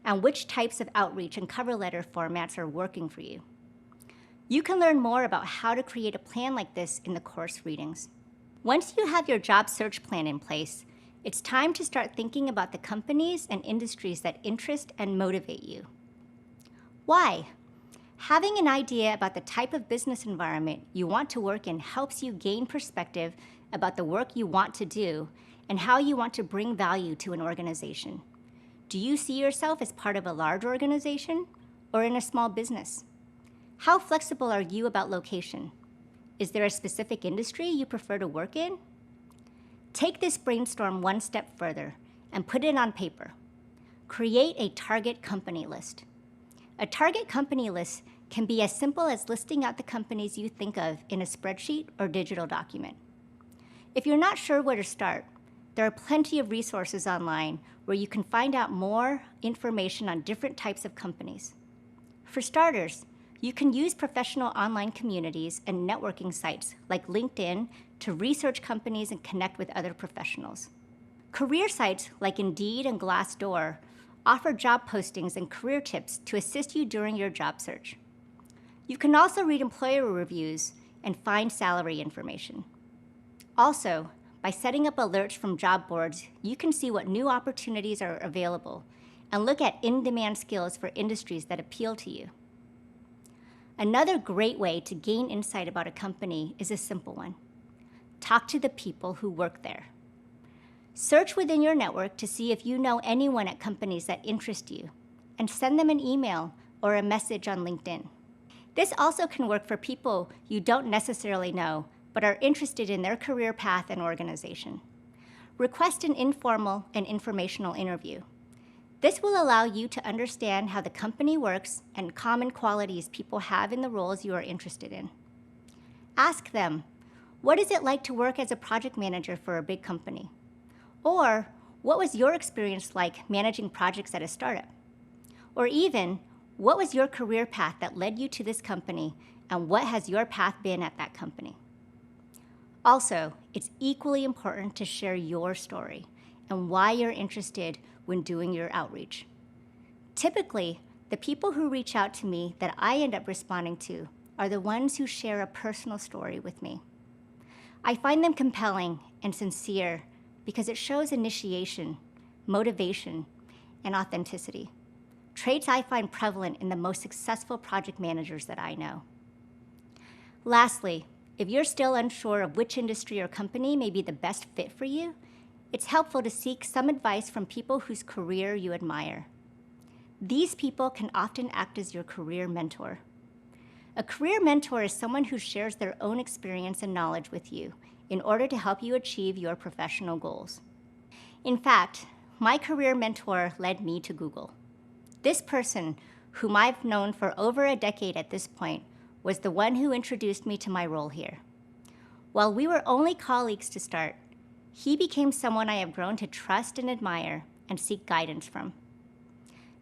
and which types of outreach and cover letter formats are working for you. You can learn more about how to create a plan like this in the course readings. Once you have your job search plan in place, it's time to start thinking about the companies and industries that interest and motivate you. Why? Having an idea about the type of business environment you want to work in helps you gain perspective about the work you want to do and how you want to bring value to an organization. Do you see yourself as part of a large organization or in a small business? How flexible are you about location? Is there a specific industry you prefer to work in? Take this brainstorm one step further and put it on paper. Create a target company list. A target company list can be as simple as listing out the companies you think of in a spreadsheet or digital document. If you're not sure where to start, there are plenty of resources online where you can find out more information on different types of companies. For starters, you can use professional online communities and networking sites like LinkedIn to research companies and connect with other professionals. Career sites like Indeed and Glassdoor offer job postings and career tips to assist you during your job search. You can also read employer reviews and find salary information. Also, by setting up alerts from job boards, you can see what new opportunities are available and look at in-demand skills for industries that appeal to you. Another great way to gain insight about a company is a simple one. Talk to the people who work there. Search within your network to see if you know anyone at companies that interest you, and send them an email or a message on LinkedIn. This also can work for people you don't necessarily know, but are interested in their career path and organization. Request an informal and informational interview. This will allow you to understand how the company works and common qualities people have in the roles you are interested in. Ask them, what is it like to work as a project manager for a big company? Or, what was your experience like managing projects at a startup? Or even, what was your career path that led you to this company, and what has your path been at that company? Also, it's equally important to share your story and why you're interested when doing your outreach. Typically, the people who reach out to me that I end up responding to are the ones who share a personal story with me. I find them compelling and sincere because it shows initiation, motivation, and authenticity, traits I find prevalent in the most successful project managers that I know. Lastly, if you're still unsure of which industry or company may be the best fit for you, it's helpful to seek some advice from people whose career you admire. These people can often act as your career mentor. A career mentor is someone who shares their own experience and knowledge with you in order to help you achieve your professional goals. In fact, my career mentor led me to Google. This person, whom I've known for over a decade at this point, was the one who introduced me to my role here. While we were only colleagues to start, he became someone I have grown to trust and admire and seek guidance from.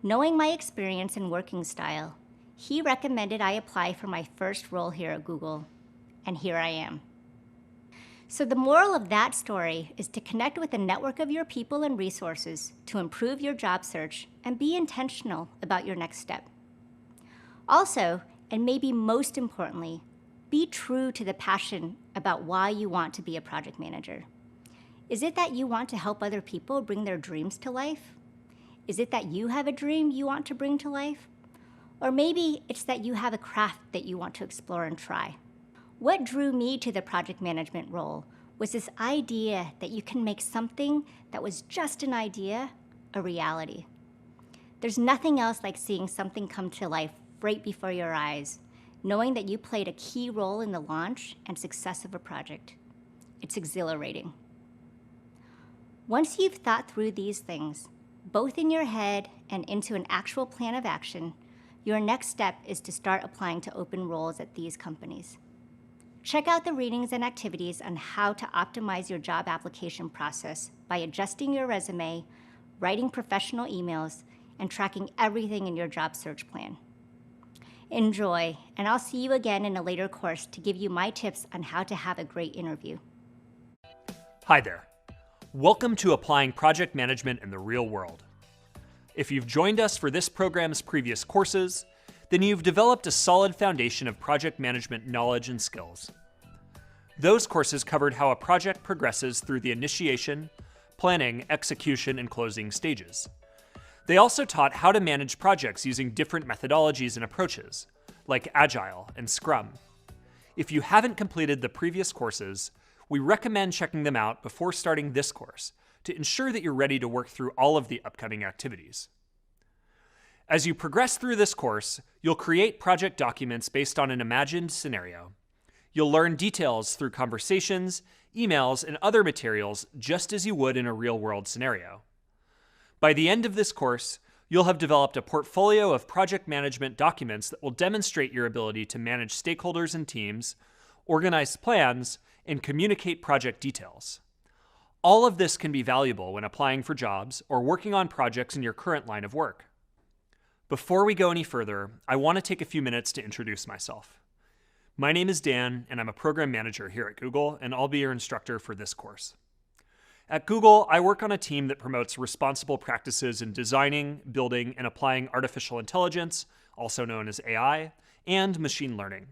Knowing my experience and working style, he recommended I apply for my first role here at Google, and here I am. So the moral of that story is to connect with a network of your people and resources to improve your job search and be intentional about your next step. Also, and maybe most importantly, be true to the passion about why you want to be a project manager. Is it that you want to help other people bring their dreams to life? Is it that you have a dream you want to bring to life? Or maybe it's that you have a craft that you want to explore and try. What drew me to the project management role was this idea that you can make something that was just an idea a reality. There's nothing else like seeing something come to life right before your eyes, knowing that you played a key role in the launch and success of a project. It's exhilarating. Once you've thought through these things, both in your head and into an actual plan of action, your next step is to start applying to open roles at these companies. Check out the readings and activities on how to optimize your job application process by adjusting your resume, writing professional emails, and tracking everything in your job search plan. Enjoy, and I'll see you again in a later course to give you my tips on how to have a great interview. Hi there. Welcome to Applying Project Management in the Real World. If you've joined us for this program's previous courses, then you've developed a solid foundation of project management knowledge and skills. Those courses covered how a project progresses through the initiation, planning, execution, and closing stages. They also taught how to manage projects using different methodologies and approaches, like Agile and Scrum. If you haven't completed the previous courses, we recommend checking them out before starting this course to ensure that you're ready to work through all of the upcoming activities. As you progress through this course, you'll create project documents based on an imagined scenario. You'll learn details through conversations, emails, and other materials just as you would in a real-world scenario. By the end of this course, you'll have developed a portfolio of project management documents that will demonstrate your ability to manage stakeholders and teams, organize plans, and communicate project details. All of this can be valuable when applying for jobs or working on projects in your current line of work. Before we go any further, I want to take a few minutes to introduce myself. My name is Dan, and I'm a program manager here at Google, and I'll be your instructor for this course. At Google, I work on a team that promotes responsible practices in designing, building, and applying artificial intelligence, also known as AI, and machine learning.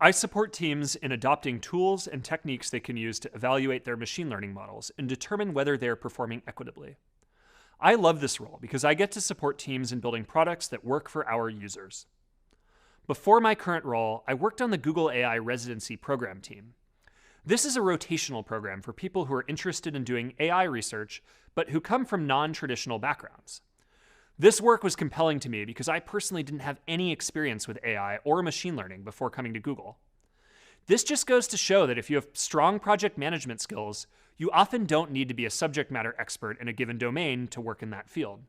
I support teams in adopting tools and techniques they can use to evaluate their machine learning models and determine whether they're performing equitably. I love this role because I get to support teams in building products that work for our users. Before my current role, I worked on the Google AI Residency Program team. This is a rotational program for people who are interested in doing AI research, but who come from non-traditional backgrounds. This work was compelling to me because I personally didn't have any experience with AI or machine learning before coming to Google. This just goes to show that if you have strong project management skills, you often don't need to be a subject matter expert in a given domain to work in that field.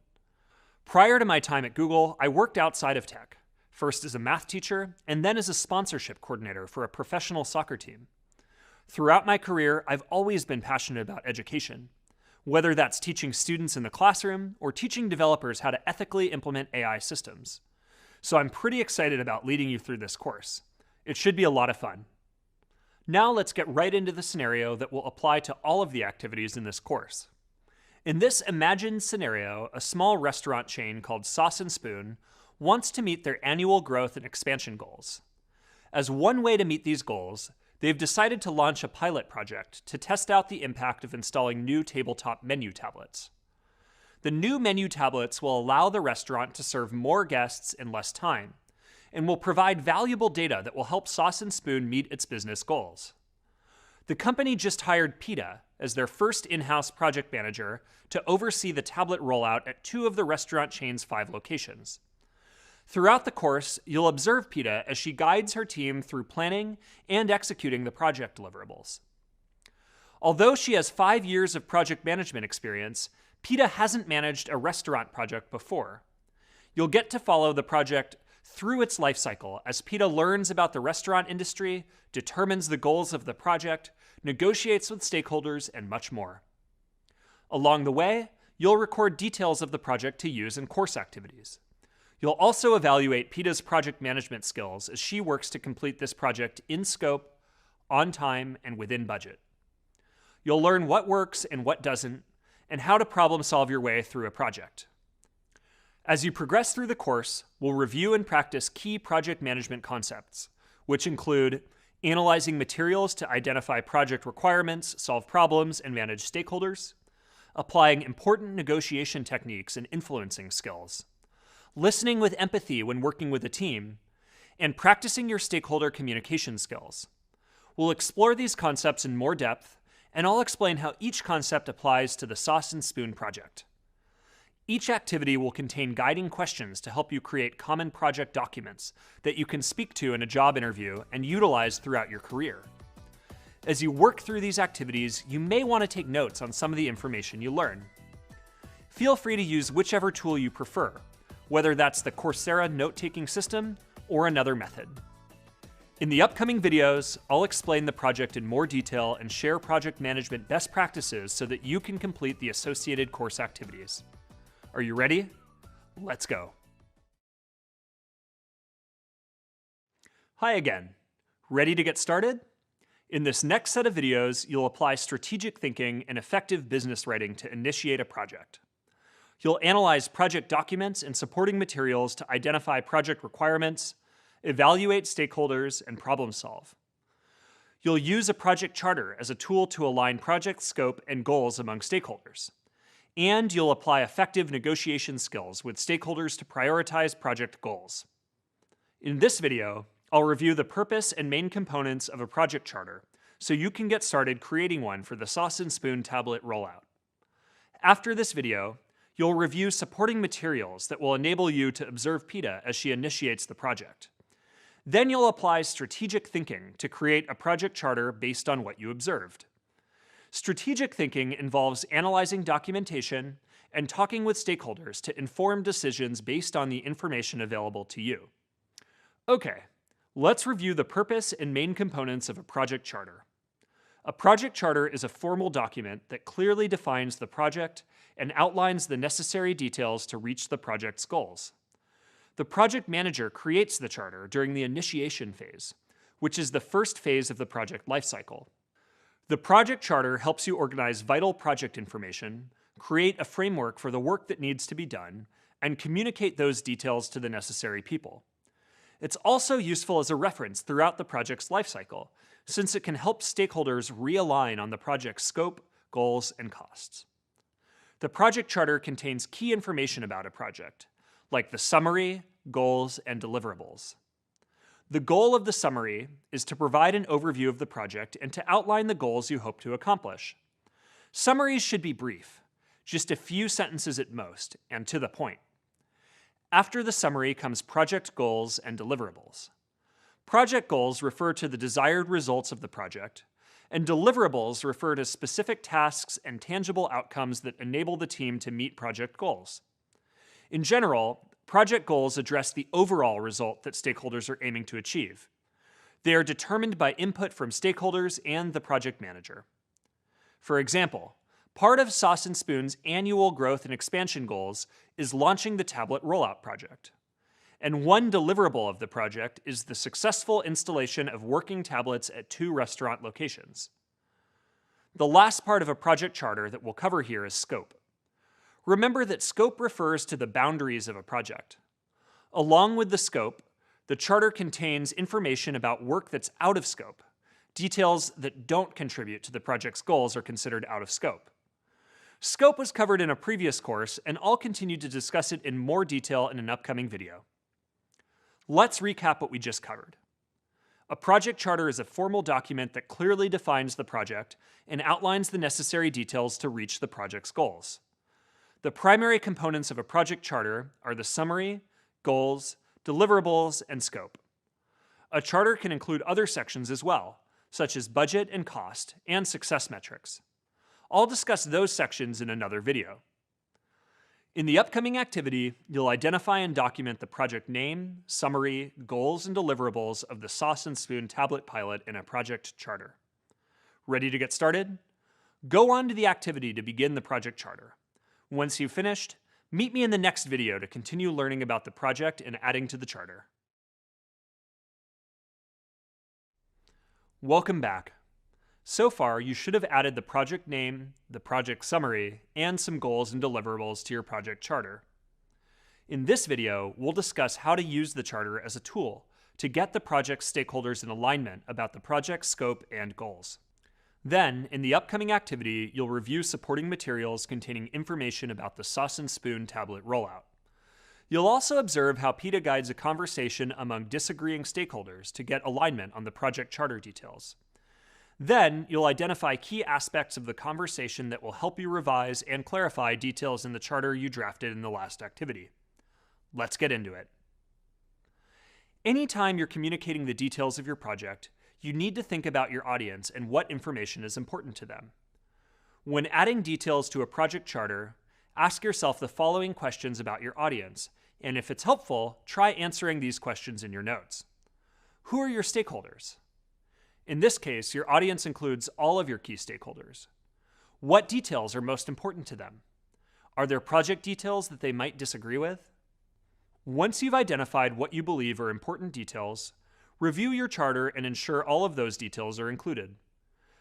Prior to my time at Google, I worked outside of tech, first as a math teacher and then as a sponsorship coordinator for a professional soccer team. Throughout my career, I've always been passionate about education, whether that's teaching students in the classroom or teaching developers how to ethically implement AI systems. So I'm pretty excited about leading you through this course. It should be a lot of fun. Now let's get right into the scenario that will apply to all of the activities in this course. In this imagined scenario, a small restaurant chain called Sauce and Spoon wants to meet their annual growth and expansion goals. As one way to meet these goals, they've decided to launch a pilot project to test out the impact of installing new tabletop menu tablets. The new menu tablets will allow the restaurant to serve more guests in less time, and will provide valuable data that will help Sauce and Spoon meet its business goals. The company just hired PETA as their first in-house project manager to oversee the tablet rollout at 2 of the restaurant chain's 5 locations. Throughout the course, you'll observe PETA as she guides her team through planning and executing the project deliverables. Although she has 5 years of project management experience, PETA hasn't managed a restaurant project before. You'll get to follow the project through its life cycle as PETA learns about the restaurant industry, determines the goals of the project, negotiates with stakeholders, and much more. Along the way, you'll record details of the project to use in course activities. You'll also evaluate PETA's project management skills as she works to complete this project in scope, on time, and within budget. You'll learn what works and what doesn't, and how to problem solve your way through a project. As you progress through the course, we'll review and practice key project management concepts, which include analyzing materials to identify project requirements, solve problems, and manage stakeholders, applying important negotiation techniques and influencing skills, listening with empathy when working with a team, and practicing your stakeholder communication skills. We'll explore these concepts in more depth, and I'll explain how each concept applies to the Sauce and Spoon project. Each activity will contain guiding questions to help you create common project documents that you can speak to in a job interview and utilize throughout your career. As you work through these activities, you may want to take notes on some of the information you learn. Feel free to use whichever tool you prefer, whether that's the Coursera note-taking system or another method. In the upcoming videos, I'll explain the project in more detail and share project management best practices so that you can complete the associated course activities. Are you ready? Let's go. Hi again. Ready to get started? In this next set of videos, you'll apply strategic thinking and effective business writing to initiate a project. You'll analyze project documents and supporting materials to identify project requirements, evaluate stakeholders, and problem solve. You'll use a project charter as a tool to align project scope and goals among stakeholders. And you'll apply effective negotiation skills with stakeholders to prioritize project goals. In this video, I'll review the purpose and main components of a project charter so you can get started creating one for the Sauce and Spoon tablet rollout. After this video, you'll review supporting materials that will enable you to observe PETA as she initiates the project. Then you'll apply strategic thinking to create a project charter based on what you observed. Strategic thinking involves analyzing documentation and talking with stakeholders to inform decisions based on the information available to you. Okay, let's review the purpose and main components of a project charter. A project charter is a formal document that clearly defines the project and outlines the necessary details to reach the project's goals. The project manager creates the charter during the initiation phase, which is the first phase of the project lifecycle. The project charter helps you organize vital project information, create a framework for the work that needs to be done, and communicate those details to the necessary people. It's also useful as a reference throughout the project's lifecycle, since it can help stakeholders realign on the project's scope, goals, and costs. The project charter contains key information about a project, like the summary, goals, and deliverables. The goal of the summary is to provide an overview of the project and to outline the goals you hope to accomplish. Summaries should be brief, just a few sentences at most, and to the point. After the summary comes project goals and deliverables. Project goals refer to the desired results of the project, and deliverables refer to specific tasks and tangible outcomes that enable the team to meet project goals. In general, project goals address the overall result that stakeholders are aiming to achieve. They are determined by input from stakeholders and the project manager. For example, part of Sauce and Spoon's annual growth and expansion goals is launching the tablet rollout project. And one deliverable of the project is the successful installation of working tablets at 2 restaurant locations. The last part of a project charter that we'll cover here is scope. Remember that scope refers to the boundaries of a project. Along with the scope, the charter contains information about work that's out of scope. Details that don't contribute to the project's goals are considered out of scope. Scope was covered in a previous course, and I'll continue to discuss it in more detail in an upcoming video. Let's recap what we just covered. A project charter is a formal document that clearly defines the project and outlines the necessary details to reach the project's goals. The primary components of a project charter are the summary, goals, deliverables, and scope. A charter can include other sections as well, such as budget and cost, and success metrics. I'll discuss those sections in another video. In the upcoming activity, you'll identify and document the project name, summary, goals, and deliverables of the Sauce and Spoon tablet pilot in a project charter. Ready to get started? Go on to the activity to begin the project charter. Once you've finished, meet me in the next video to continue learning about the project and adding to the charter. Welcome back. So far, you should have added the project name, the project summary, and some goals and deliverables to your project charter. In this video, we'll discuss how to use the charter as a tool to get the project stakeholders in alignment about the project scope and goals. Then, in the upcoming activity, you'll review supporting materials containing information about the Sauce and Spoon tablet rollout. You'll also observe how PETA guides a conversation among disagreeing stakeholders to get alignment on the project charter details. Then, you'll identify key aspects of the conversation that will help you revise and clarify details in the charter you drafted in the last activity. Let's get into it. Anytime you're communicating the details of your project, you need to think about your audience and what information is important to them. When adding details to a project charter, ask yourself the following questions about your audience, and if it's helpful, try answering these questions in your notes. Who are your stakeholders? In this case, your audience includes all of your key stakeholders. What details are most important to them? Are there project details that they might disagree with? Once you've identified what you believe are important details, Review your charter and ensure all of those details are included.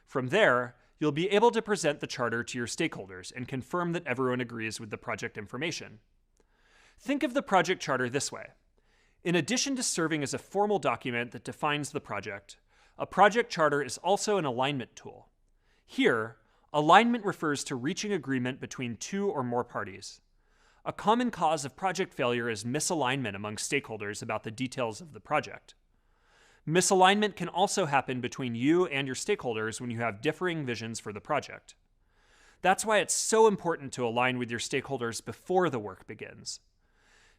From there, you'll be able to present the charter to your stakeholders and confirm that everyone agrees with the project information. Think of the project charter this way. In addition to serving as a formal document that defines the project, a project charter is also an alignment tool. Here, alignment refers to reaching agreement between two or more parties. A common cause of project failure is misalignment among stakeholders about the details of the project. Misalignment can also happen between you and your stakeholders when you have differing visions for the project. That's why it's so important to align with your stakeholders before the work begins.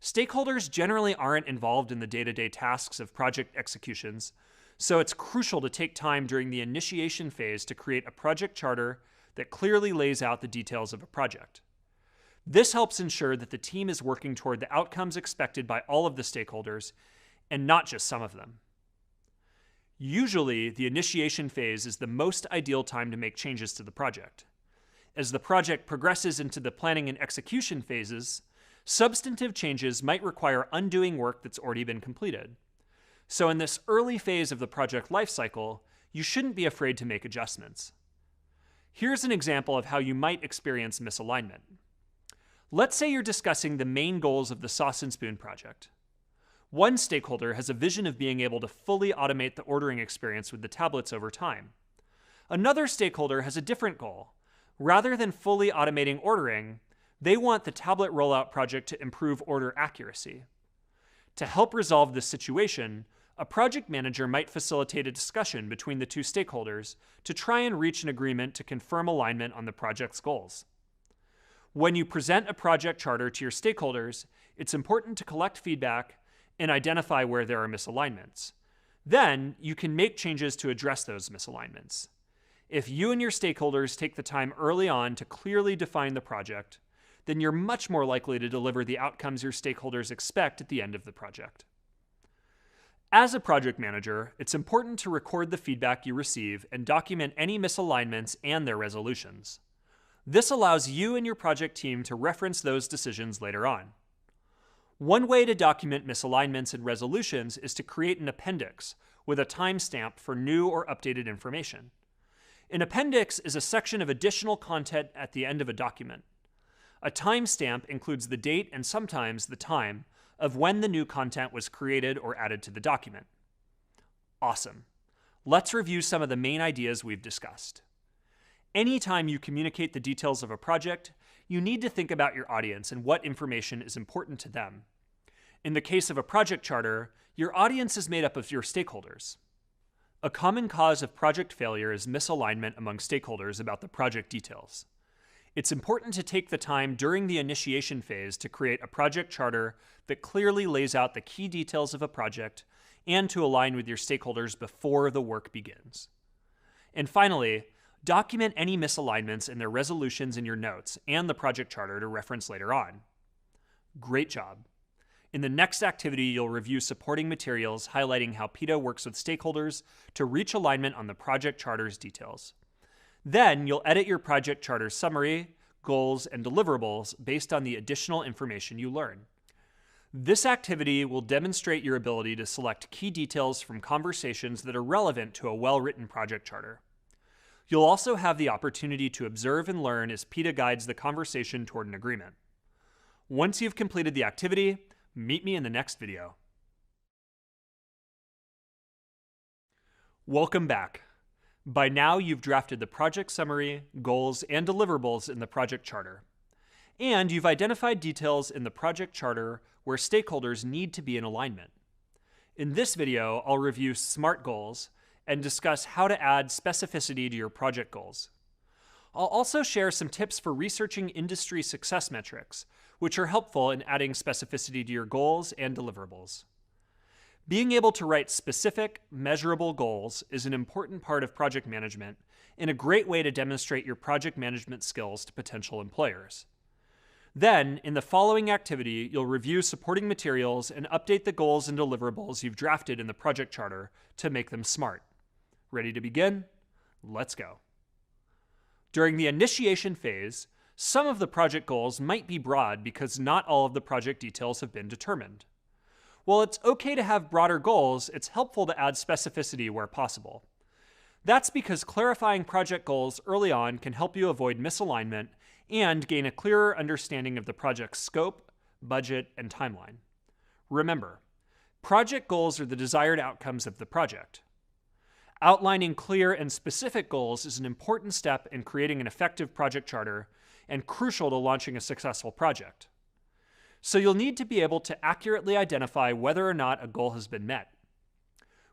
Stakeholders generally aren't involved in the day-to-day tasks of project executions, so it's crucial to take time during the initiation phase to create a project charter that clearly lays out the details of a project. This helps ensure that the team is working toward the outcomes expected by all of the stakeholders, and not just some of them. Usually, the initiation phase is the most ideal time to make changes to the project. As the project progresses into the planning and execution phases, substantive changes might require undoing work that's already been completed. So in this early phase of the project lifecycle, you shouldn't be afraid to make adjustments. Here's an example of how you might experience misalignment. Let's say you're discussing the main goals of the Sauce and Spoon project. One stakeholder has a vision of being able to fully automate the ordering experience with the tablets over time. Another stakeholder has a different goal. Rather than fully automating ordering, they want the tablet rollout project to improve order accuracy. To help resolve this situation, a project manager might facilitate a discussion between the two stakeholders to try and reach an agreement to confirm alignment on the project's goals. When you present a project charter to your stakeholders, it's important to collect feedback and identify where there are misalignments. Then, you can make changes to address those misalignments. If you and your stakeholders take the time early on to clearly define the project, then you're much more likely to deliver the outcomes your stakeholders expect at the end of the project. As a project manager, it's important to record the feedback you receive and document any misalignments and their resolutions. This allows you and your project team to reference those decisions later on. One way to document misalignments and resolutions is to create an appendix with a timestamp for new or updated information. An appendix is a section of additional content at the end of a document. A timestamp includes the date and sometimes the time of when the new content was created or added to the document. Awesome. Let's review some of the main ideas we've discussed. Anytime you communicate the details of a project, you need to think about your audience and what information is important to them. In the case of a project charter, your audience is made up of your stakeholders. A common cause of project failure is misalignment among stakeholders about the project details. It's important to take the time during the initiation phase to create a project charter that clearly lays out the key details of a project and to align with your stakeholders before the work begins. And finally, document any misalignments and their resolutions in your notes and the project charter to reference later on. Great job. In the next activity, you'll review supporting materials highlighting how PITA works with stakeholders to reach alignment on the project charter's details. Then you'll edit your project charter summary, goals, and deliverables based on the additional information you learn. This activity will demonstrate your ability to select key details from conversations that are relevant to a well-written project charter. You'll also have the opportunity to observe and learn as PITA guides the conversation toward an agreement. Once you've completed the activity, meet me in the next video. Welcome back. By now, you've drafted the project summary, goals, and deliverables in the project charter. And you've identified details in the project charter where stakeholders need to be in alignment. In this video, I'll review SMART goals and discuss how to add specificity to your project goals. I'll also share some tips for researching industry success metrics, which are helpful in adding specificity to your goals and deliverables. Being able to write specific, measurable goals is an important part of project management and a great way to demonstrate your project management skills to potential employers. Then, in the following activity, you'll review supporting materials and update the goals and deliverables you've drafted in the project charter to make them SMART. Ready to begin? Let's go. During the initiation phase, some of the project goals might be broad because not all of the project details have been determined. While it's okay to have broader goals, it's helpful to add specificity where possible. That's because clarifying project goals early on can help you avoid misalignment and gain a clearer understanding of the project's scope, budget, and timeline. Remember, project goals are the desired outcomes of the project. Outlining clear and specific goals is an important step in creating an effective project charter and crucial to launching a successful project. So you'll need to be able to accurately identify whether or not a goal has been met.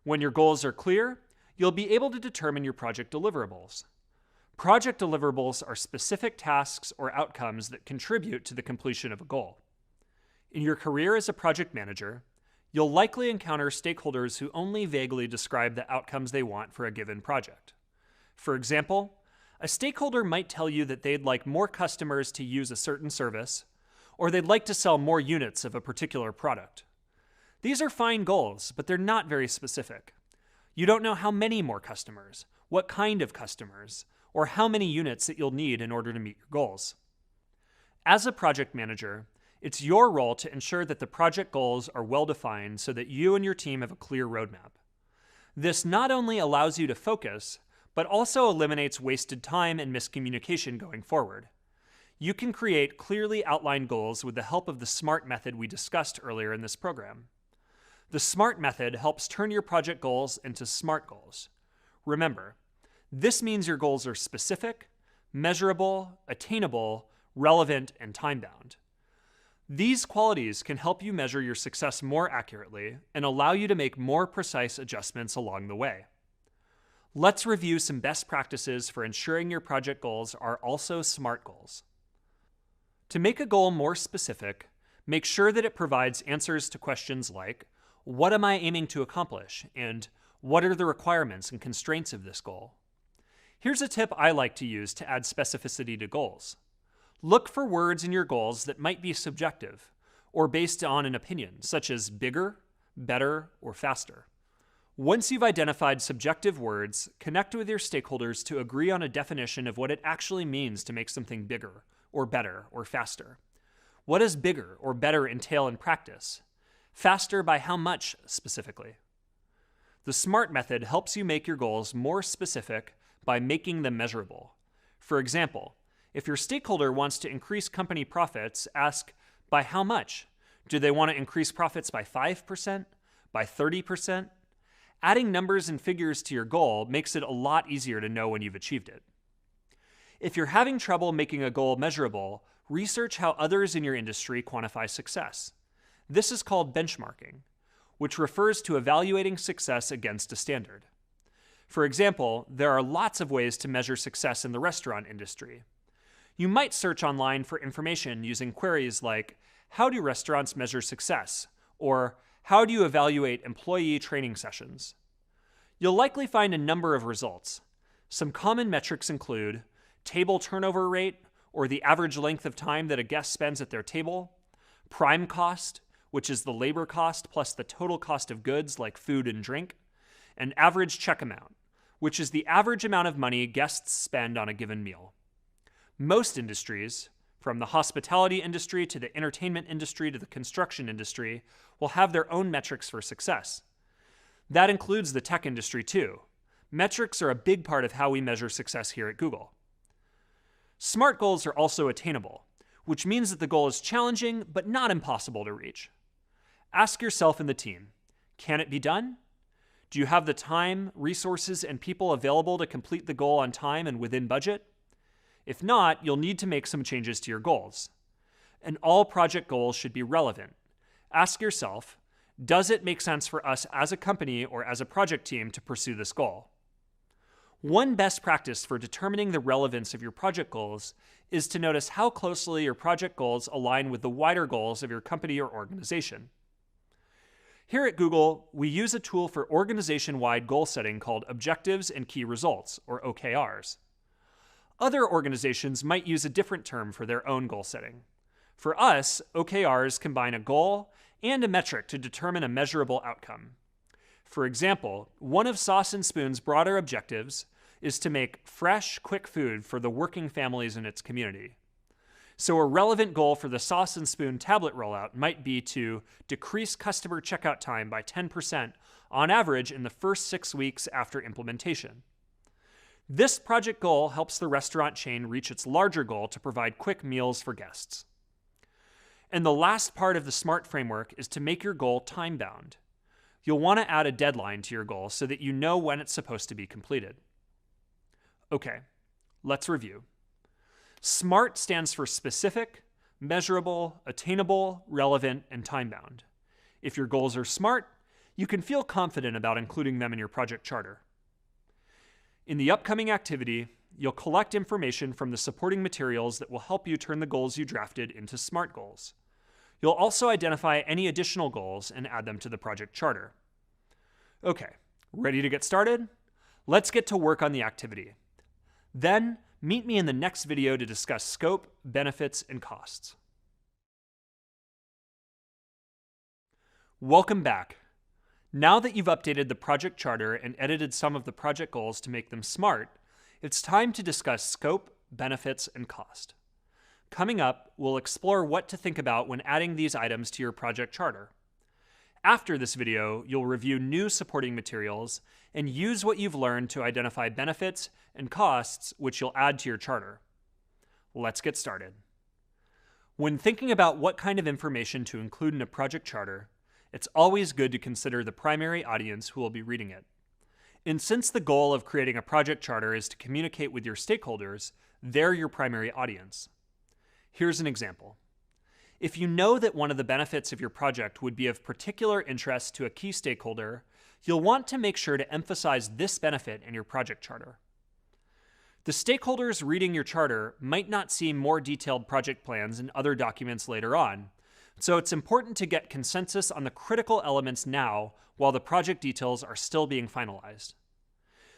When your goals are clear, you'll be able to determine your project deliverables. Project deliverables are specific tasks or outcomes that contribute to the completion of a goal. In your career as a project manager, you'll likely encounter stakeholders who only vaguely describe the outcomes they want for a given project. For example, a stakeholder might tell you that they'd like more customers to use a certain service, or they'd like to sell more units of a particular product. These are fine goals, but they're not very specific. You don't know how many more customers, what kind of customers, or how many units that you'll need in order to meet your goals. As a project manager, it's your role to ensure that the project goals are well defined so that you and your team have a clear roadmap. This not only allows you to focus, but also eliminates wasted time and miscommunication going forward. You can create clearly outlined goals with the help of the SMART method we discussed earlier in this program. The SMART method helps turn your project goals into SMART goals. Remember, this means your goals are specific, measurable, attainable, relevant, and time-bound. These qualities can help you measure your success more accurately and allow you to make more precise adjustments along the way. Let's review some best practices for ensuring your project goals are also SMART goals. To make a goal more specific, make sure that it provides answers to questions like, what am I aiming to accomplish? And what are the requirements and constraints of this goal? Here's a tip I like to use to add specificity to goals. Look for words in your goals that might be subjective or based on an opinion, such as bigger, better, or faster. Once you've identified subjective words, connect with your stakeholders to agree on a definition of what it actually means to make something bigger, or better, or faster. What does bigger or better entail in practice? Faster by how much specifically? The SMART method helps you make your goals more specific by making them measurable. For example, if your stakeholder wants to increase company profits, ask, by how much? Do they want to increase profits by 5%? By 30%? Adding numbers and figures to your goal makes it a lot easier to know when you've achieved it. If you're having trouble making a goal measurable, research how others in your industry quantify success. This is called benchmarking, which refers to evaluating success against a standard. For example, there are lots of ways to measure success in the restaurant industry. You might search online for information using queries like, how do restaurants measure success? Or, how do you evaluate employee training sessions? You'll likely find a number of results. Some common metrics include table turnover rate, or the average length of time that a guest spends at their table, prime cost, which is the labor cost plus the total cost of goods like food and drink, and average check amount, which is the average amount of money guests spend on a given meal. Most industries, from the hospitality industry to the entertainment industry to the construction industry, will have their own metrics for success. That includes the tech industry too. Metrics are a big part of how we measure success here at Google. SMART goals are also attainable, which means that the goal is challenging but not impossible to reach. Ask yourself and the team, can it be done? Do you have the time, resources, and people available to complete the goal on time and within budget? If not, you'll need to make some changes to your goals. And all project goals should be relevant. Ask yourself, does it make sense for us as a company or as a project team to pursue this goal? One best practice for determining the relevance of your project goals is to notice how closely your project goals align with the wider goals of your company or organization. Here at Google, we use a tool for organization-wide goal setting called Objectives and Key Results, or OKRs. Other organizations might use a different term for their own goal setting. For us, OKRs combine a goal and a metric to determine a measurable outcome. For example, one of Sauce and Spoon's broader objectives is to make fresh, quick food for the working families in its community. So a relevant goal for the Sauce and Spoon tablet rollout might be to decrease customer checkout time by 10% on average in the first 6 weeks after implementation. This project goal helps the restaurant chain reach its larger goal to provide quick meals for guests. And the last part of the SMART framework is to make your goal time-bound. You'll want to add a deadline to your goal so that you know when it's supposed to be completed. Okay, let's review. SMART stands for specific, measurable, attainable, relevant, and time-bound. If your goals are SMART, you can feel confident about including them in your project charter. In the upcoming activity, you'll collect information from the supporting materials that will help you turn the goals you drafted into SMART goals. You'll also identify any additional goals and add them to the project charter. Okay, ready to get started? Let's get to work on the activity. Then, meet me in the next video to discuss scope, benefits, and costs. Welcome back. Now that you've updated the project charter and edited some of the project goals to make them SMART, it's time to discuss scope, benefits, and cost. Coming up, we'll explore what to think about when adding these items to your project charter. After this video, you'll review new supporting materials and use what you've learned to identify benefits and costs which you'll add to your charter. Let's get started. When thinking about what kind of information to include in a project charter, it's always good to consider the primary audience who will be reading it. And since the goal of creating a project charter is to communicate with your stakeholders, they're your primary audience. Here's an example. If you know that one of the benefits of your project would be of particular interest to a key stakeholder, you'll want to make sure to emphasize this benefit in your project charter. The stakeholders reading your charter might not see more detailed project plans and other documents later on, so it's important to get consensus on the critical elements now while the project details are still being finalized.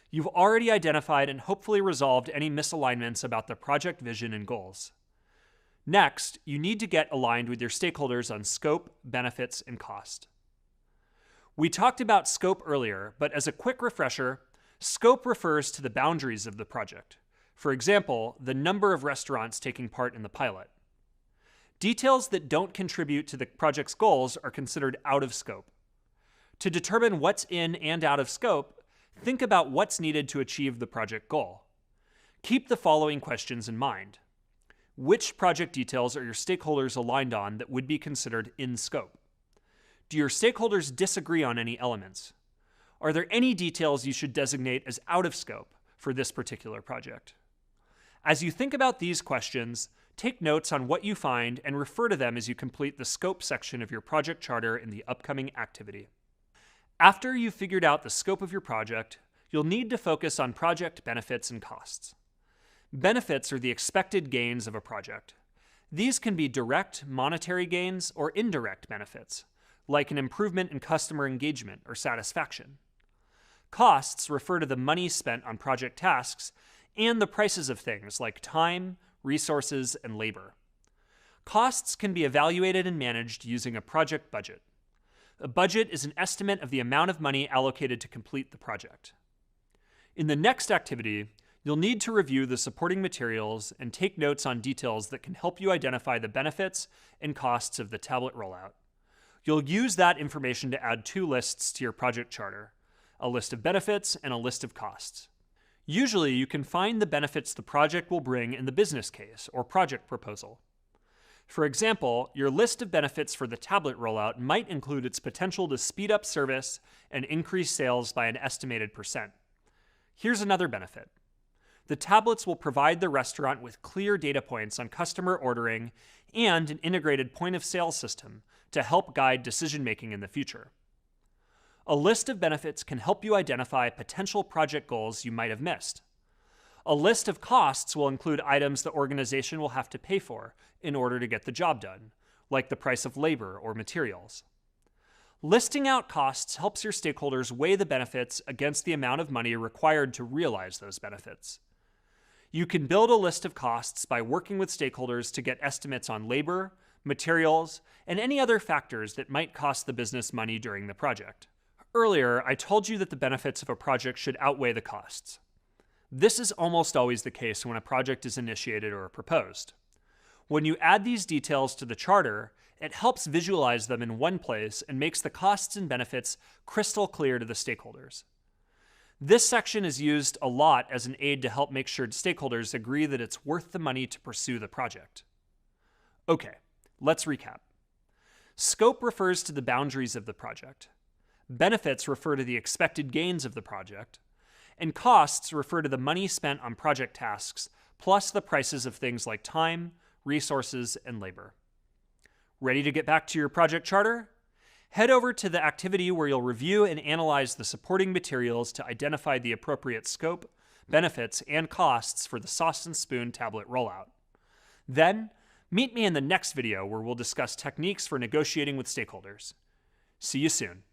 You've already identified and hopefully resolved any misalignments about the project vision and goals. Next, you need to get aligned with your stakeholders on scope, benefits, and cost. We talked about scope earlier, but as a quick refresher, scope refers to the boundaries of the project. For example, the number of restaurants taking part in the pilot. Details that don't contribute to the project's goals are considered out of scope. To determine what's in and out of scope, think about what's needed to achieve the project goal. Keep the following questions in mind. Which project details are your stakeholders aligned on that would be considered in scope? Do your stakeholders disagree on any elements? Are there any details you should designate as out of scope for this particular project? As you think about these questions, take notes on what you find and refer to them as you complete the scope section of your project charter in the upcoming activity. After you've figured out the scope of your project, you'll need to focus on project benefits and costs. Benefits are the expected gains of a project. These can be direct monetary gains or indirect benefits, like an improvement in customer engagement or satisfaction. Costs refer to the money spent on project tasks and the prices of things like time, resources, and labor. Costs can be evaluated and managed using a project budget. A budget is an estimate of the amount of money allocated to complete the project. In the next activity, you'll need to review the supporting materials and take notes on details that can help you identify the benefits and costs of the tablet rollout. You'll use that information to add 2 lists to your project charter, a list of benefits and a list of costs. Usually, you can find the benefits the project will bring in the business case or project proposal. For example, your list of benefits for the tablet rollout might include its potential to speed up service and increase sales by an estimated %. Here's another benefit. The tablets will provide the restaurant with clear data points on customer ordering and an integrated point-of-sale system to help guide decision-making in the future. A list of benefits can help you identify potential project goals you might have missed. A list of costs will include items the organization will have to pay for in order to get the job done, like the price of labor or materials. Listing out costs helps your stakeholders weigh the benefits against the amount of money required to realize those benefits. You can build a list of costs by working with stakeholders to get estimates on labor, materials, and any other factors that might cost the business money during the project. Earlier, I told you that the benefits of a project should outweigh the costs. This is almost always the case when a project is initiated or proposed. When you add these details to the charter, it helps visualize them in one place and makes the costs and benefits crystal clear to the stakeholders. This section is used a lot as an aid to help make sure stakeholders agree that it's worth the money to pursue the project. Okay, let's recap. Scope refers to the boundaries of the project. Benefits refer to the expected gains of the project. And costs refer to the money spent on project tasks, plus the prices of things like time, resources, and labor. Ready to get back to your project charter? Head over to the activity where you'll review and analyze the supporting materials to identify the appropriate scope, benefits, and costs for the Sauce and Spoon tablet rollout. Then, meet me in the next video where we'll discuss techniques for negotiating with stakeholders. See you soon.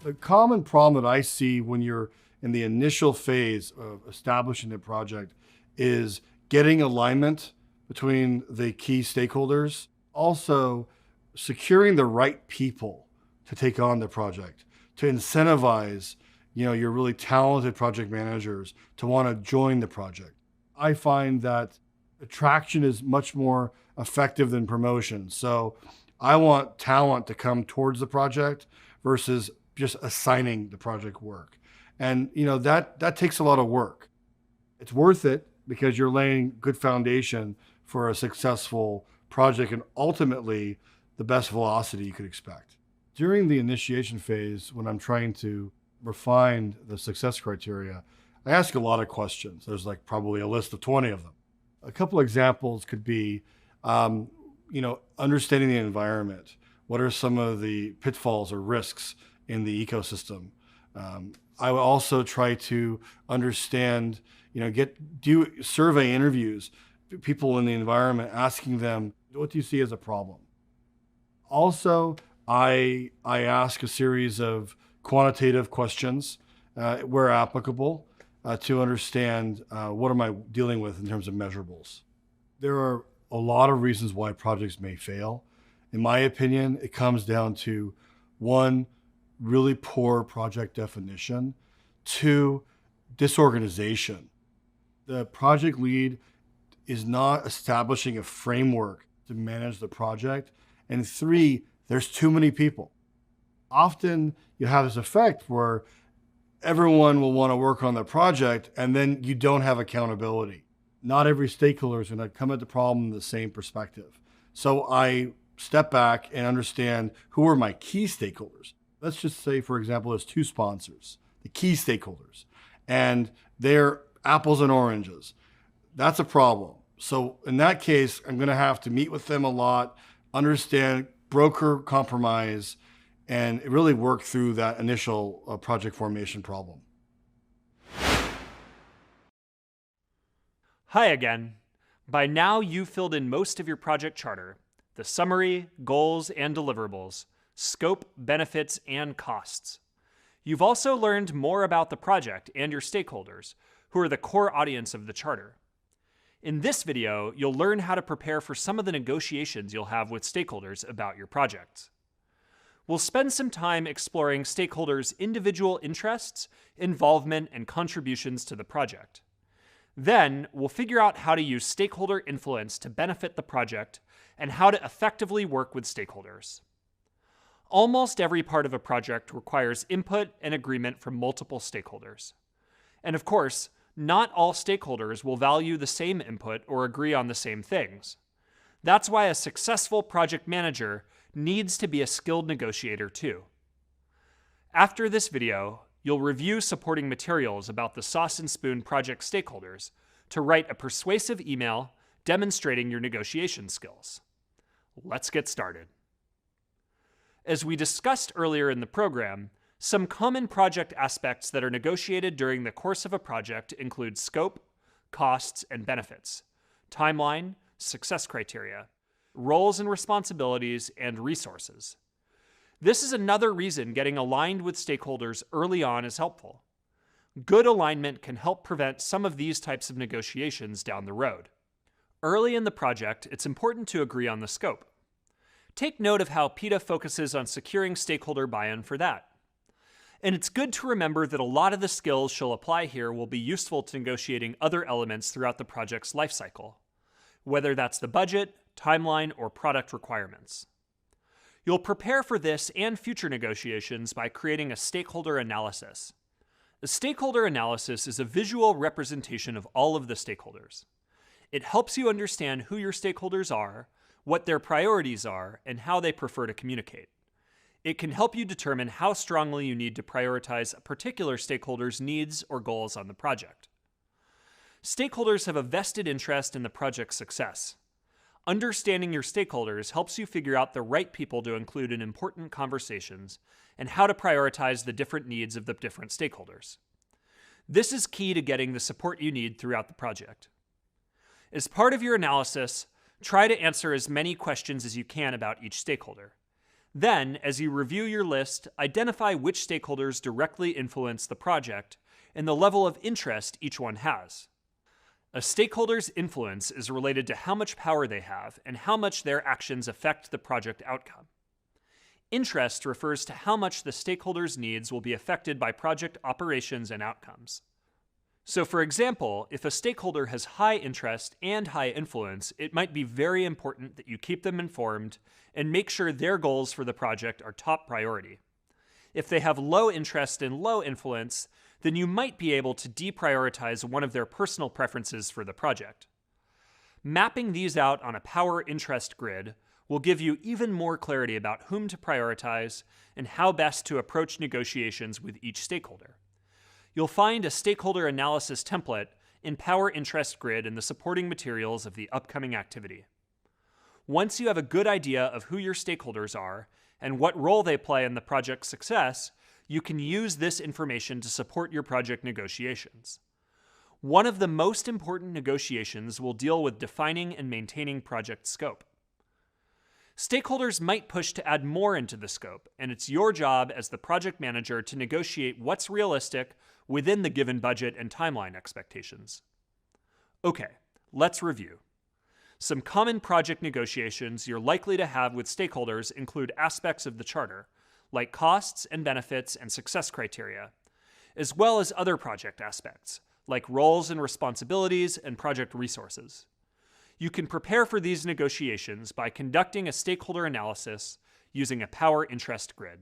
The common problem that I see when you're in the initial phase of establishing the project is getting alignment between the key stakeholders, also securing the right people to take on the project, to incentivize your really talented project managers to want to join the project. I find that attraction is much more effective than promotion. So I want talent to come towards the project versus just assigning the project work. And that takes a lot of work. It's worth it because you're laying good foundation for a successful project and ultimately the best velocity you could expect. During the initiation phase, when I'm trying to refine the success criteria, I ask a lot of questions. There's probably a list of 20 of them. A couple examples could be, understanding the environment. What are some of the pitfalls or risks in the ecosystem? I would also try to understand, do survey interviews, people in the environment, asking them, what do you see as a problem? Also, I ask a series of quantitative questions where applicable to understand what am I dealing with in terms of measurables. There are a lot of reasons why projects may fail. In my opinion, it comes down to one, really poor project definition, two, disorganization. The project lead is not establishing a framework to manage the project, and three, there's too many people. Often you have this effect where everyone will want to work on the project and then you don't have accountability. Not every stakeholder is going to come at the problem in the same perspective. So I step back and understand who are my key stakeholders. Let's just say, for example, there's two sponsors, the key stakeholders, and they're apples and oranges. That's a problem. So in that case, I'm going to have to meet with them a lot, understand, broker compromise, and really work through that initial project formation problem. Hi again. By now, you've filled in most of your project charter, the summary, goals, and deliverables, scope, benefits, and costs. You've also learned more about the project and your stakeholders, who are the core audience of the charter. In this video, you'll learn how to prepare for some of the negotiations you'll have with stakeholders about your projects. We'll spend some time exploring stakeholders' individual interests, involvement, and contributions to the project. Then, we'll figure out how to use stakeholder influence to benefit the project and how to effectively work with stakeholders. Almost every part of a project requires input and agreement from multiple stakeholders. And of course, not all stakeholders will value the same input or agree on the same things. That's why a successful project manager needs to be a skilled negotiator too. After this video, you'll review supporting materials about the Sauce and Spoon project stakeholders to write a persuasive email demonstrating your negotiation skills. Let's get started. As we discussed earlier in the program, some common project aspects that are negotiated during the course of a project include scope, costs and benefits, timeline, success criteria, roles and responsibilities, and resources. This is another reason getting aligned with stakeholders early on is helpful. Good alignment can help prevent some of these types of negotiations down the road. Early in the project, it's important to agree on the scope. Take note of how PETA focuses on securing stakeholder buy-in for that. And it's good to remember that a lot of the skills she'll apply here will be useful to negotiating other elements throughout the project's lifecycle, whether that's the budget, timeline, or product requirements. You'll prepare for this and future negotiations by creating a stakeholder analysis. A stakeholder analysis is a visual representation of all of the stakeholders. It helps you understand who your stakeholders are, what their priorities are, and how they prefer to communicate. It can help you determine how strongly you need to prioritize a particular stakeholder's needs or goals on the project. Stakeholders have a vested interest in the project's success. Understanding your stakeholders helps you figure out the right people to include in important conversations and how to prioritize the different needs of the different stakeholders. This is key to getting the support you need throughout the project. As part of your analysis, try to answer as many questions as you can about each stakeholder. Then, as you review your list, identify which stakeholders directly influence the project and the level of interest each one has. A stakeholder's influence is related to how much power they have and how much their actions affect the project outcome. Interest refers to how much the stakeholder's needs will be affected by project operations and outcomes. So for example, if a stakeholder has high interest and high influence, it might be very important that you keep them informed and make sure their goals for the project are top priority. If they have low interest and low influence, then you might be able to deprioritize one of their personal preferences for the project. Mapping these out on a power interest grid will give you even more clarity about whom to prioritize and how best to approach negotiations with each stakeholder. You'll find a stakeholder analysis template in Power Interest Grid in the supporting materials of the upcoming activity. Once you have a good idea of who your stakeholders are and what role they play in the project's success, you can use this information to support your project negotiations. One of the most important negotiations will deal with defining and maintaining project scope. Stakeholders might push to add more into the scope, and it's your job as the project manager to negotiate what's realistic within the given budget and timeline expectations. Okay, let's review. Some common project negotiations you're likely to have with stakeholders include aspects of the charter, like costs and benefits and success criteria, as well as other project aspects, like roles and responsibilities and project resources. You can prepare for these negotiations by conducting a stakeholder analysis using a Power Interest Grid.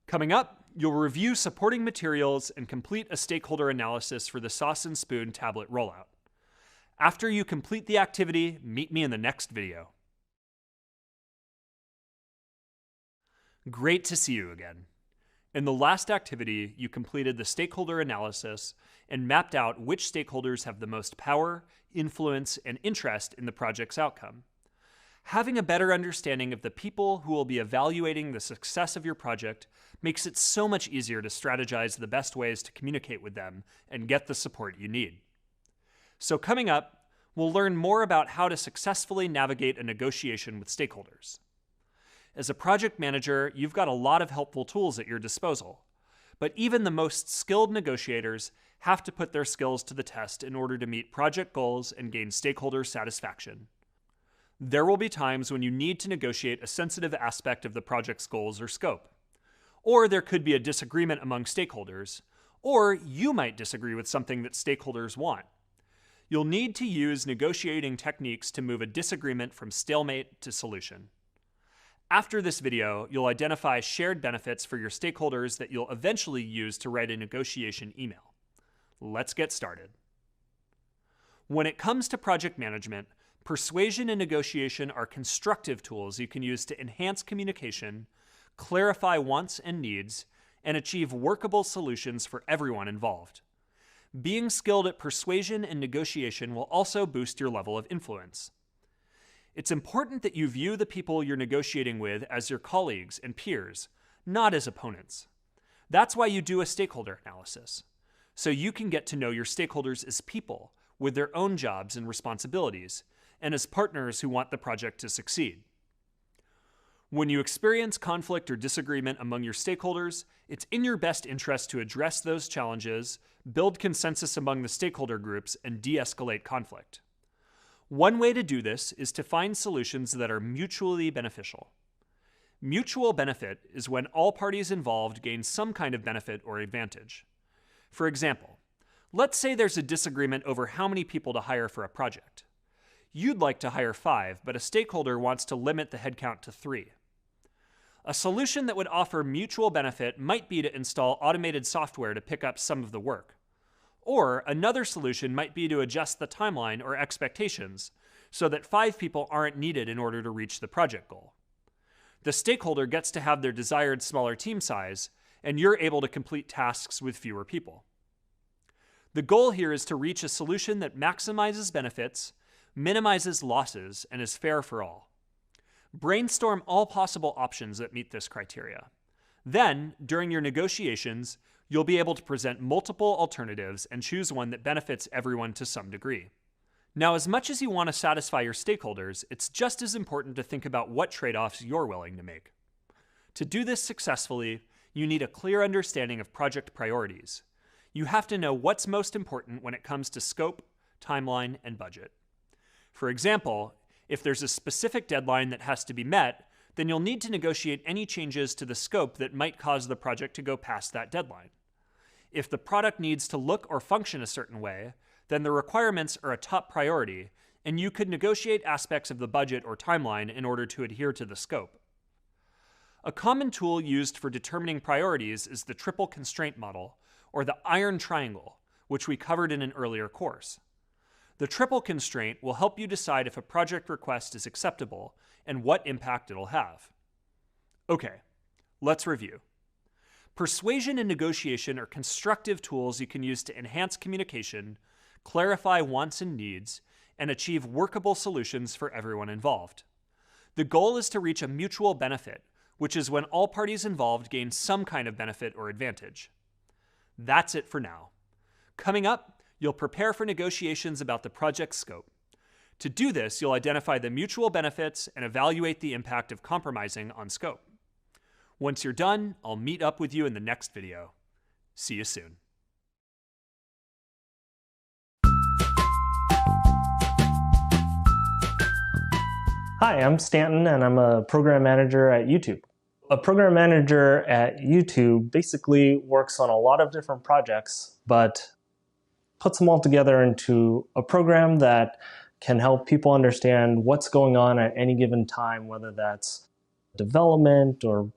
Coming up, you'll review supporting materials and complete a stakeholder analysis for the Sauce and Spoon tablet rollout. After you complete the activity, meet me in the next video. Great to see you again. In the last activity, you completed the stakeholder analysis and mapped out which stakeholders have the most power, influence, and interest in the project's outcome. Having a better understanding of the people who will be evaluating the success of your project makes it so much easier to strategize the best ways to communicate with them and get the support you need. So coming up, we'll learn more about how to successfully navigate a negotiation with stakeholders. As a project manager, you've got a lot of helpful tools at your disposal, but even the most skilled negotiators have to put their skills to the test in order to meet project goals and gain stakeholder satisfaction. There will be times when you need to negotiate a sensitive aspect of the project's goals or scope. Or there could be a disagreement among stakeholders, or you might disagree with something that stakeholders want. You'll need to use negotiating techniques to move a disagreement from stalemate to solution. After this video, you'll identify shared benefits for your stakeholders that you'll eventually use to write a negotiation email. Let's get started. When it comes to project management, persuasion and negotiation are constructive tools you can use to enhance communication, clarify wants and needs, and achieve workable solutions for everyone involved. Being skilled at persuasion and negotiation will also boost your level of influence. It's important that you view the people you're negotiating with as your colleagues and peers, not as opponents. That's why you do a stakeholder analysis, so you can get to know your stakeholders as people with their own jobs and responsibilities, and as partners who want the project to succeed. When you experience conflict or disagreement among your stakeholders, it's in your best interest to address those challenges, build consensus among the stakeholder groups, and de-escalate conflict. One way to do this is to find solutions that are mutually beneficial. Mutual benefit is when all parties involved gain some kind of benefit or advantage. For example, let's say there's a disagreement over how many people to hire for a project. You'd like to hire 5, but a stakeholder wants to limit the headcount to 3. A solution that would offer mutual benefit might be to install automated software to pick up some of the work. Or another solution might be to adjust the timeline or expectations so that 5 people aren't needed in order to reach the project goal. The stakeholder gets to have their desired smaller team size, and you're able to complete tasks with fewer people. The goal here is to reach a solution that maximizes benefits, minimizes losses, and is fair for all. Brainstorm all possible options that meet this criteria. Then, during your negotiations, you'll be able to present multiple alternatives and choose one that benefits everyone to some degree. Now, as much as you want to satisfy your stakeholders, it's just as important to think about what trade-offs you're willing to make. To do this successfully, you need a clear understanding of project priorities. You have to know what's most important when it comes to scope, timeline, and budget. For example, if there's a specific deadline that has to be met, then you'll need to negotiate any changes to the scope that might cause the project to go past that deadline. If the product needs to look or function a certain way, then the requirements are a top priority, and you could negotiate aspects of the budget or timeline in order to adhere to the scope. A common tool used for determining priorities is the triple constraint model, or the iron triangle, which we covered in an earlier course. The triple constraint will help you decide if a project request is acceptable and what impact it'll have. Okay, let's review. Persuasion and negotiation are constructive tools you can use to enhance communication, clarify wants and needs, and achieve workable solutions for everyone involved. The goal is to reach a mutual benefit, which is when all parties involved gain some kind of benefit or advantage. That's it for now. Coming up, you'll prepare for negotiations about the project scope. To do this, you'll identify the mutual benefits and evaluate the impact of compromising on scope. Once you're done, I'll meet up with you in the next video. See you soon. Hi, I'm Stanton, and I'm a program manager at YouTube. A program manager at YouTube basically works on a lot of different projects, but puts them all together into a program that can help people understand what's going on at any given time, whether that's development or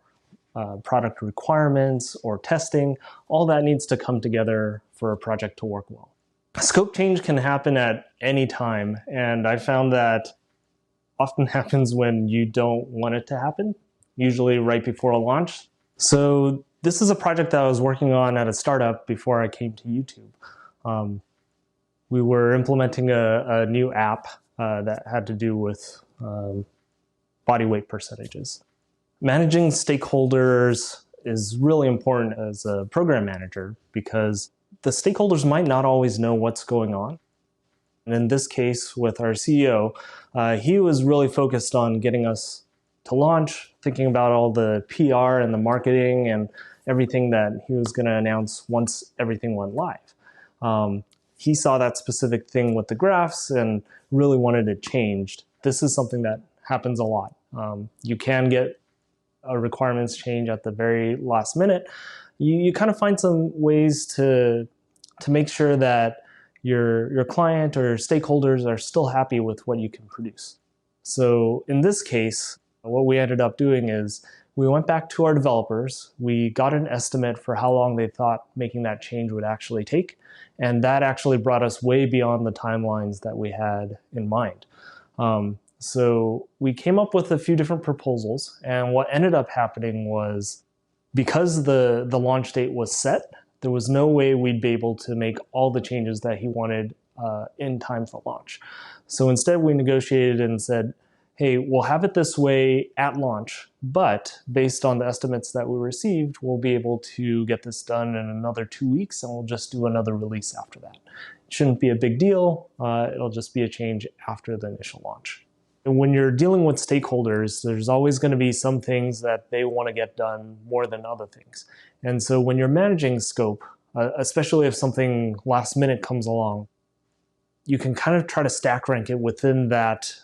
product requirements or testing. All that needs to come together for a project to work well. Scope change can happen at any time, and I found that often happens when you don't want it to happen, usually right before a launch. So this is a project that I was working on at a startup before I came to YouTube. We were implementing a new app that had to do with body weight percentages. Managing stakeholders is really important as a program manager because the stakeholders might not always know what's going on. And in this case, with our CEO, he was really focused on getting us to launch, thinking about all the PR and the marketing and everything that he was going to announce once everything went live. He saw that specific thing with the graphs and really wanted it changed. This is something that happens a lot. You can get a requirements change at the very last minute. You kind of find some ways to make sure that your client or stakeholders are still happy with what you can produce. So in this case, what we ended up doing is we went back to our developers. We got an estimate for how long they thought making that change would actually take. And that actually brought us way beyond the timelines that we had in mind. So we came up with a few different proposals. And what ended up happening was because the launch date was set, there was no way we'd be able to make all the changes that he wanted in time for launch. So instead we negotiated and said, hey, we'll have it this way at launch, but based on the estimates that we received, we'll be able to get this done in another 2 weeks, and we'll just do another release after that. It shouldn't be a big deal. It'll just be a change after the initial launch. And when you're dealing with stakeholders, there's always going to be some things that they want to get done more than other things. And so when you're managing scope, especially if something last minute comes along, you can kind of try to stack rank it within that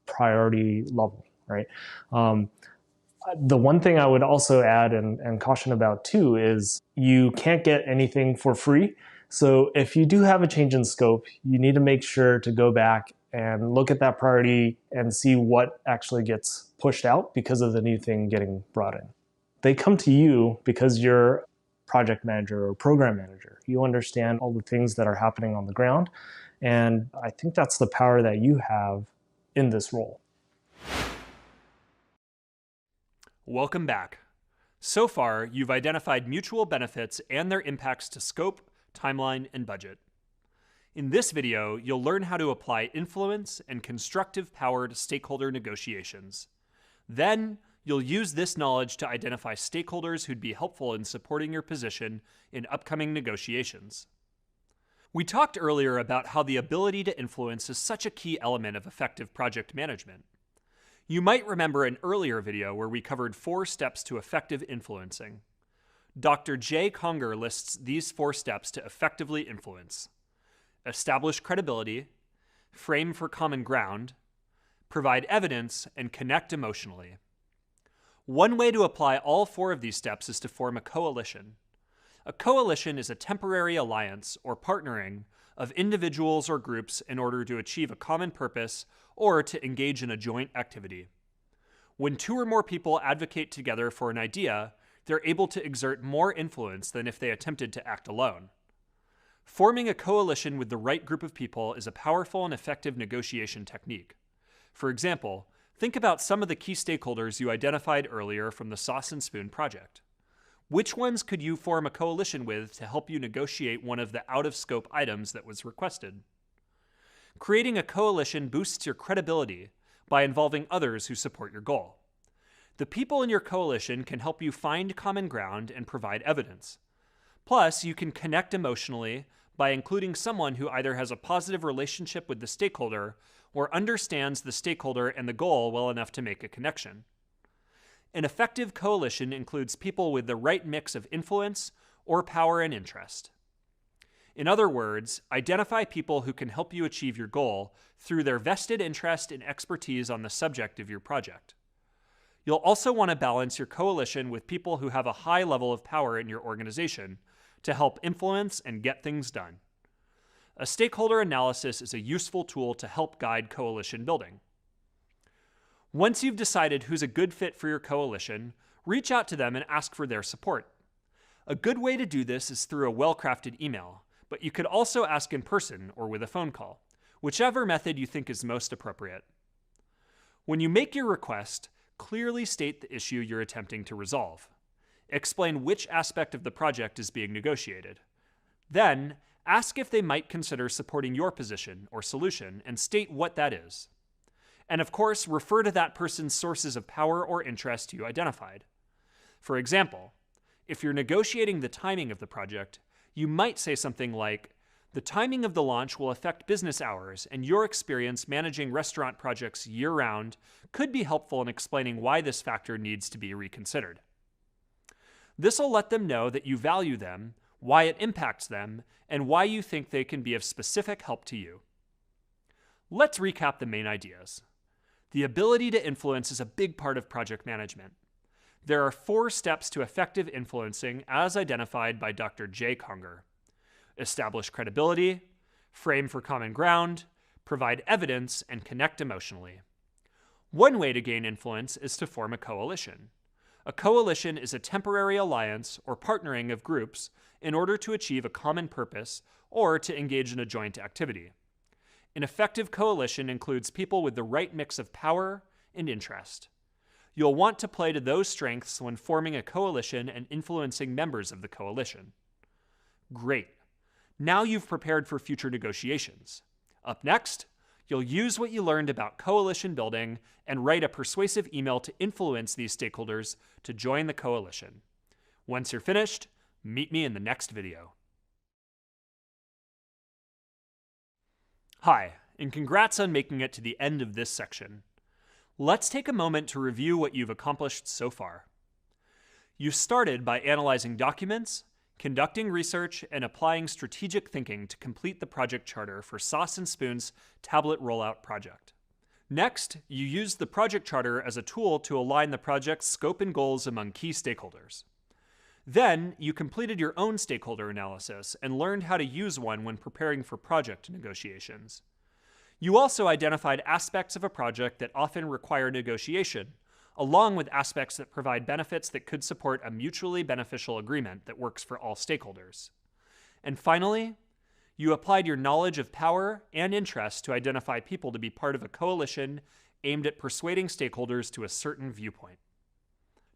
priority level, right? The one thing I would also add and caution about too is you can't get anything for free. So if you do have a change in scope, you need to make sure to go back and look at that priority and see what actually gets pushed out because of the new thing getting brought in. They come to you because you're project manager or program manager. You understand all the things that are happening on the ground. And I think that's the power that you have in this role. Welcome back. So far, you've identified mutual benefits and their impacts to scope, timeline, and budget. In this video, you'll learn how to apply influence and constructive power to stakeholder negotiations. Then, you'll use this knowledge to identify stakeholders who'd be helpful in supporting your position in upcoming negotiations. We talked earlier about how the ability to influence is such a key element of effective project management. You might remember an earlier video where we covered 4 steps to effective influencing. Dr. J. Conger lists these 4 steps to effectively influence: establish credibility, frame for common ground, provide evidence, and connect emotionally. One way to apply all 4 of these steps is to form a coalition. A coalition is a temporary alliance or partnering of individuals or groups in order to achieve a common purpose or to engage in a joint activity. When 2 or more people advocate together for an idea, they're able to exert more influence than if they attempted to act alone. Forming a coalition with the right group of people is a powerful and effective negotiation technique. For example, think about some of the key stakeholders you identified earlier from the Sauce and Spoon project. Which ones could you form a coalition with to help you negotiate one of the out-of-scope items that was requested? Creating a coalition boosts your credibility by involving others who support your goal. The people in your coalition can help you find common ground and provide evidence. Plus, you can connect emotionally by including someone who either has a positive relationship with the stakeholder or understands the stakeholder and the goal well enough to make a connection. An effective coalition includes people with the right mix of influence or power and interest. In other words, identify people who can help you achieve your goal through their vested interest and expertise on the subject of your project. You'll also want to balance your coalition with people who have a high level of power in your organization to help influence and get things done. A stakeholder analysis is a useful tool to help guide coalition building. Once you've decided who's a good fit for your coalition, reach out to them and ask for their support. A good way to do this is through a well-crafted email, but you could also ask in person or with a phone call, whichever method you think is most appropriate. When you make your request, clearly state the issue you're attempting to resolve. Explain which aspect of the project is being negotiated. Then, ask if they might consider supporting your position or solution and state what that is. And of course, refer to that person's sources of power or interest you identified. For example, if you're negotiating the timing of the project, you might say something like, "The timing of the launch will affect business hours, and your experience managing restaurant projects year-round could be helpful in explaining why this factor needs to be reconsidered." This will let them know that you value them, why it impacts them, and why you think they can be of specific help to you. Let's recap the main ideas. The ability to influence is a big part of project management. There are 4 steps to effective influencing as identified by Dr. J. Conger. Establish credibility, frame for common ground, provide evidence, and connect emotionally. One way to gain influence is to form a coalition. A coalition is a temporary alliance or partnering of groups in order to achieve a common purpose or to engage in a joint activity. An effective coalition includes people with the right mix of power and interest. You'll want to play to those strengths when forming a coalition and influencing members of the coalition. Great. Now you've prepared for future negotiations. Up next, you'll use what you learned about coalition building and write a persuasive email to influence these stakeholders to join the coalition. Once you're finished, meet me in the next video. Hi, and congrats on making it to the end of this section. Let's take a moment to review what you've accomplished so far. You started by analyzing documents, conducting research, and applying strategic thinking to complete the project charter for Sauce and Spoon's tablet rollout project. Next, you use the project charter as a tool to align the project's scope and goals among key stakeholders. Then, you completed your own stakeholder analysis and learned how to use one when preparing for project negotiations. You also identified aspects of a project that often require negotiation, along with aspects that provide benefits that could support a mutually beneficial agreement that works for all stakeholders. And finally, you applied your knowledge of power and interest to identify people to be part of a coalition aimed at persuading stakeholders to a certain viewpoint.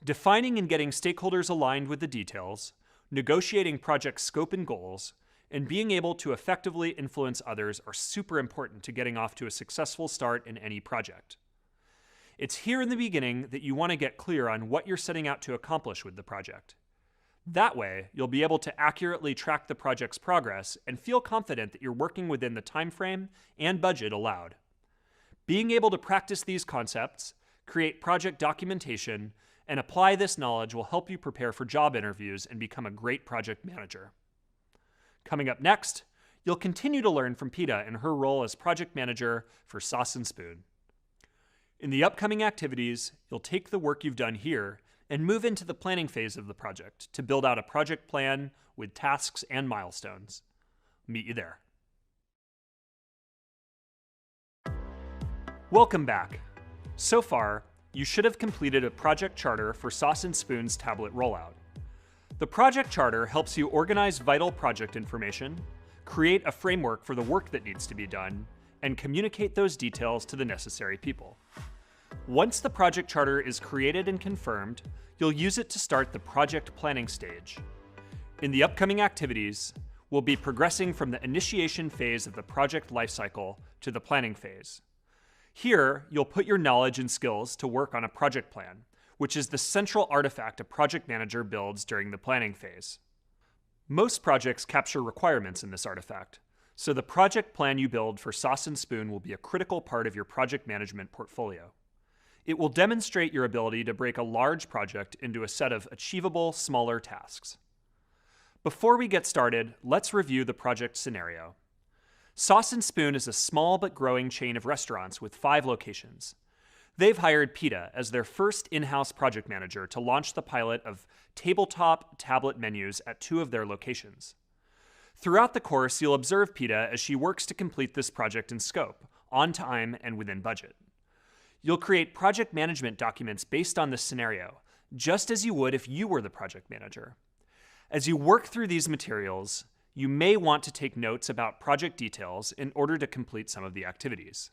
Defining and getting stakeholders aligned with the details, negotiating project scope and goals, and being able to effectively influence others are super important to getting off to a successful start in any project. It's here in the beginning that you want to get clear on what you're setting out to accomplish with the project. That way, you'll be able to accurately track the project's progress and feel confident that you're working within the time frame and budget allowed. Being able to practice these concepts, create project documentation, and apply this knowledge will help you prepare for job interviews and become a great project manager. Coming up next, you'll continue to learn from Peta in her role as project manager for Sauce and Spoon. In the upcoming activities, you'll take the work you've done here and move into the planning phase of the project to build out a project plan with tasks and milestones. Meet you there. Welcome back. So far, you should have completed a project charter for Sauce and Spoon's tablet rollout. The project charter helps you organize vital project information, create a framework for the work that needs to be done, and communicate those details to the necessary people. Once the project charter is created and confirmed, you'll use it to start the project planning stage. In the upcoming activities, we'll be progressing from the initiation phase of the project lifecycle to the planning phase. Here, you'll put your knowledge and skills to work on a project plan, which is the central artifact a project manager builds during the planning phase. Most projects capture requirements in this artifact, so the project plan you build for Sauce and Spoon will be a critical part of your project management portfolio. It will demonstrate your ability to break a large project into a set of achievable, smaller tasks. Before we get started, let's review the project scenario. Sauce and Spoon is a small but growing chain of restaurants with 5 locations. They've hired Peta as their first in-house project manager to launch the pilot of tabletop tablet menus at 2 of their locations. Throughout the course, you'll observe Peta as she works to complete this project in scope, on time and within budget. You'll create project management documents based on this scenario, just as you would if you were the project manager. As you work through these materials, you may want to take notes about project details in order to complete some of the activities.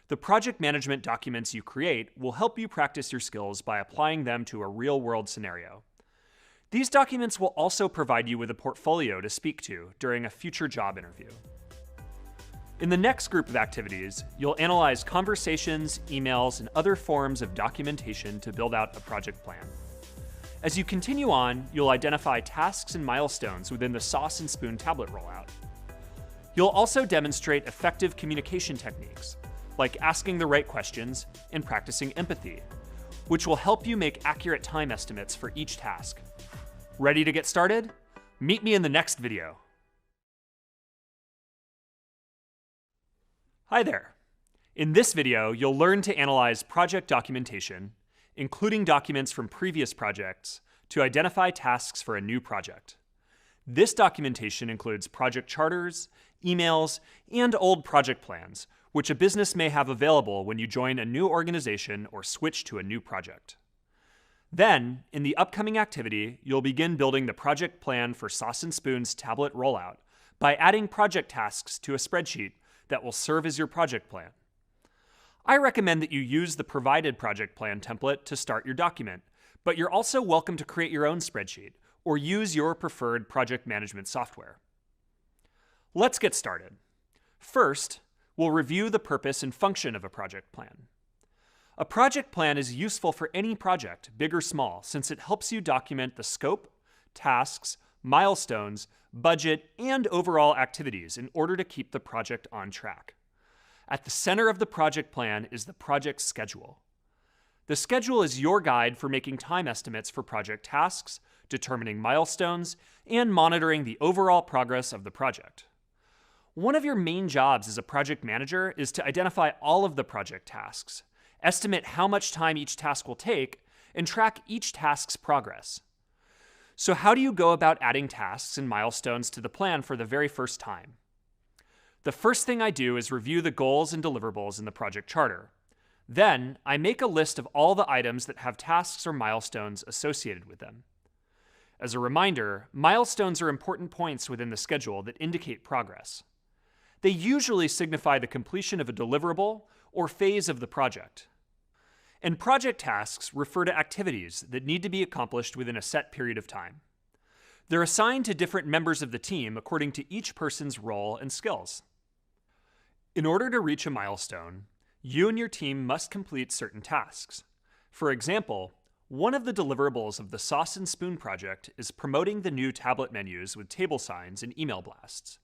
The project management documents you create will help you practice your skills by applying them to a real-world scenario. These documents will also provide you with a portfolio to speak to during a future job interview. In the next group of activities, you'll analyze conversations, emails, and other forms of documentation to build out a project plan. As you continue on, you'll identify tasks and milestones within the Sauce and Spoon tablet rollout. You'll also demonstrate effective communication techniques, like asking the right questions and practicing empathy, which will help you make accurate time estimates for each task. Ready to get started? Meet me in the next video. Hi there. In this video, you'll learn to analyze project documentation, including documents from previous projects, to identify tasks for a new project. This documentation includes project charters, emails, and old project plans, which a business may have available when you join a new organization or switch to a new project. Then, in the upcoming activity, you'll begin building the project plan for Sauce and Spoon's tablet rollout by adding project tasks to a spreadsheet that will serve as your project plan. I recommend that you use the provided project plan template to start your document, but you're also welcome to create your own spreadsheet or use your preferred project management software. Let's get started. First, we'll review the purpose and function of a project plan. A project plan is useful for any project, big or small, since it helps you document the scope, tasks, milestones, budget, and overall activities in order to keep the project on track. At the center of the project plan is the project schedule. The schedule is your guide for making time estimates for project tasks, determining milestones, and monitoring the overall progress of the project. One of your main jobs as a project manager is to identify all of the project tasks, estimate how much time each task will take, and track each task's progress. So how do you go about adding tasks and milestones to the plan for the very first time? The first thing I do is review the goals and deliverables in the project charter. Then, I make a list of all the items that have tasks or milestones associated with them. As a reminder, milestones are important points within the schedule that indicate progress. They usually signify the completion of a deliverable or phase of the project. And project tasks refer to activities that need to be accomplished within a set period of time. They're assigned to different members of the team according to each person's role and skills. In order to reach a milestone, you and your team must complete certain tasks. For example, one of the deliverables of the Sauce and Spoon project is promoting the new tablet menus with table signs and email blasts.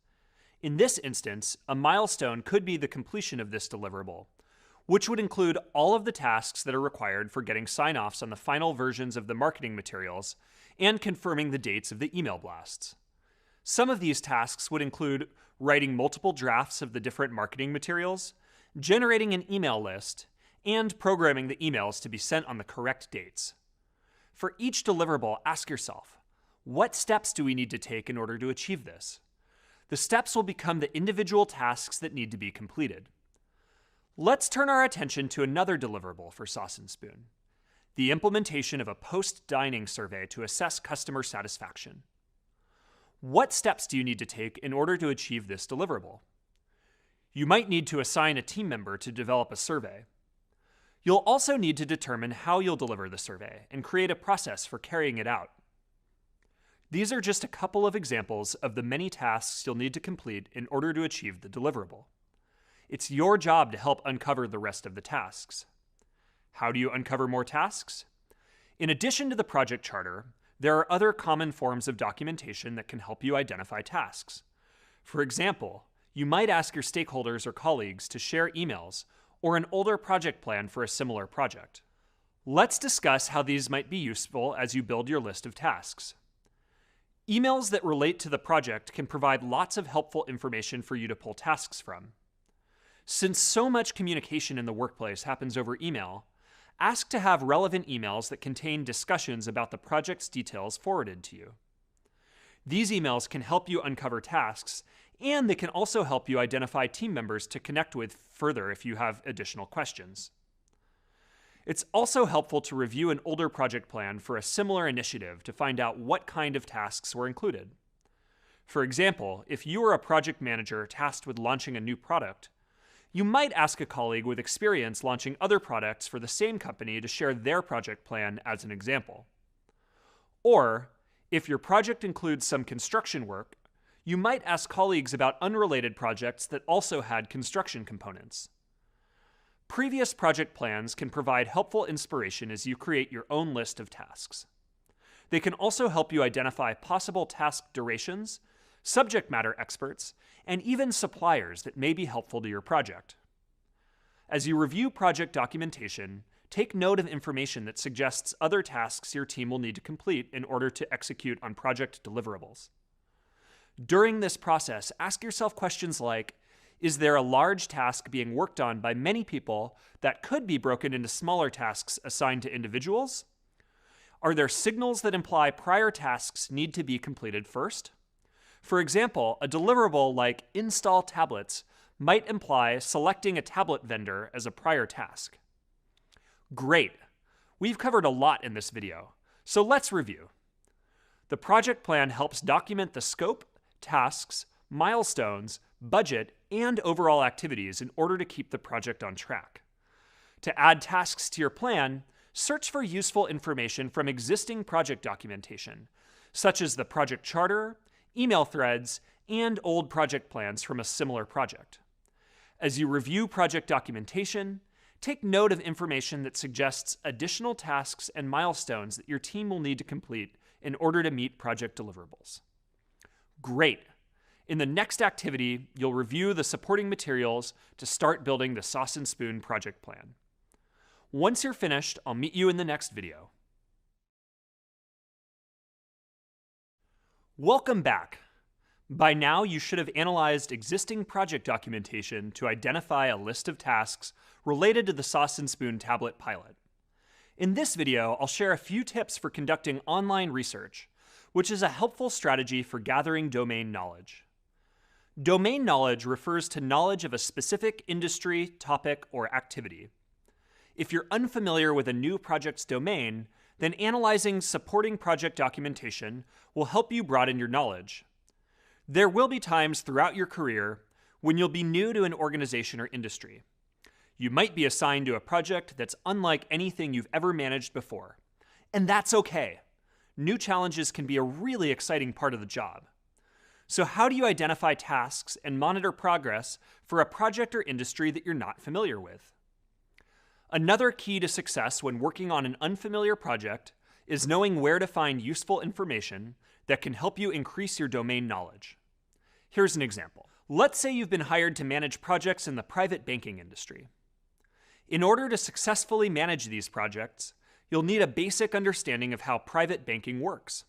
In this instance, a milestone could be the completion of this deliverable, which would include all of the tasks that are required for getting sign-offs on the final versions of the marketing materials and confirming the dates of the email blasts. Some of these tasks would include writing multiple drafts of the different marketing materials, generating an email list, and programming the emails to be sent on the correct dates. For each deliverable, ask yourself, what steps do we need to take in order to achieve this? The steps will become the individual tasks that need to be completed. Let's turn our attention to another deliverable for Sauce and Spoon, the implementation of a post-dining survey to assess customer satisfaction. What steps do you need to take in order to achieve this deliverable? You might need to assign a team member to develop a survey. You'll also need to determine how you'll deliver the survey and create a process for carrying it out. These are just a couple of examples of the many tasks you'll need to complete in order to achieve the deliverable. It's your job to help uncover the rest of the tasks. How do you uncover more tasks? In addition to the project charter, there are other common forms of documentation that can help you identify tasks. For example, you might ask your stakeholders or colleagues to share emails or an older project plan for a similar project. Let's discuss how these might be useful as you build your list of tasks. Emails that relate to the project can provide lots of helpful information for you to pull tasks from. Since so much communication in the workplace happens over email, ask to have relevant emails that contain discussions about the project's details forwarded to you. These emails can help you uncover tasks, and they can also help you identify team members to connect with further if you have additional questions. It's also helpful to review an older project plan for a similar initiative to find out what kind of tasks were included. For example, if you are a project manager tasked with launching a new product, you might ask a colleague with experience launching other products for the same company to share their project plan as an example. Or, if your project includes some construction work, you might ask colleagues about unrelated projects that also had construction components. Previous project plans can provide helpful inspiration as you create your own list of tasks. They can also help you identify possible task durations, subject matter experts, and even suppliers that may be helpful to your project. As you review project documentation, take note of information that suggests other tasks your team will need to complete in order to execute on project deliverables. During this process, ask yourself questions like, is there a large task being worked on by many people that could be broken into smaller tasks assigned to individuals? Are there signals that imply prior tasks need to be completed first? For example, a deliverable like install tablets might imply selecting a tablet vendor as a prior task. Great! We've covered a lot in this video, so let's review. The project plan helps document the scope, tasks, milestones, budget, and overall activities in order to keep the project on track. To add tasks to your plan, search for useful information from existing project documentation, such as the project charter, email threads, and old project plans from a similar project. As you review project documentation, take note of information that suggests additional tasks and milestones that your team will need to complete in order to meet project deliverables. Great! In the next activity, you'll review the supporting materials to start building the Sauce and Spoon project plan. Once you're finished, I'll meet you in the next video. Welcome back. By now, you should have analyzed existing project documentation to identify a list of tasks related to the Sauce and Spoon tablet pilot. In this video, I'll share a few tips for conducting online research, which is a helpful strategy for gathering domain knowledge. Domain knowledge refers to knowledge of a specific industry, topic, or activity. If you're unfamiliar with a new project's domain, then analyzing supporting project documentation will help you broaden your knowledge. There will be times throughout your career when you'll be new to an organization or industry. You might be assigned to a project that's unlike anything you've ever managed before. And that's okay. New challenges can be a really exciting part of the job. So how do you identify tasks and monitor progress for a project or industry that you're not familiar with? Another key to success when working on an unfamiliar project is knowing where to find useful information that can help you increase your domain knowledge. Here's an example. Let's say you've been hired to manage projects in the private banking industry. In order to successfully manage these projects, you'll need a basic understanding of how private banking works.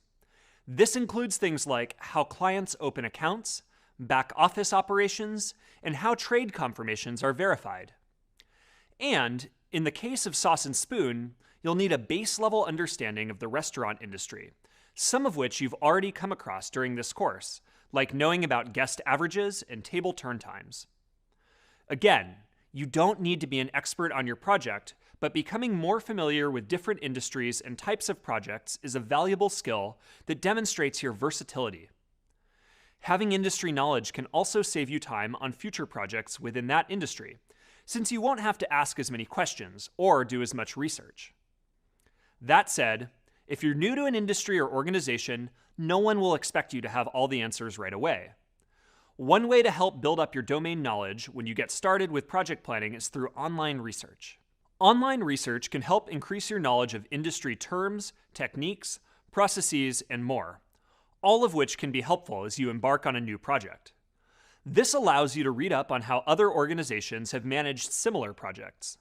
This includes things like how clients open accounts, back office operations, and how trade confirmations are verified. And in the case of Sauce and Spoon, you'll need a base-level understanding of the restaurant industry, some of which you've already come across during this course, like knowing about guest averages and table turn times. Again, you don't need to be an expert on your project, but becoming more familiar with different industries and types of projects is a valuable skill that demonstrates your versatility. Having industry knowledge can also save you time on future projects within that industry, since you won't have to ask as many questions or do as much research. That said, if you're new to an industry or organization, no one will expect you to have all the answers right away. One way to help build up your domain knowledge when you get started with project planning is through online research. Online research can help increase your knowledge of industry terms, techniques, processes, and more, all of which can be helpful as you embark on a new project. This allows you to read up on how other organizations have managed similar projects.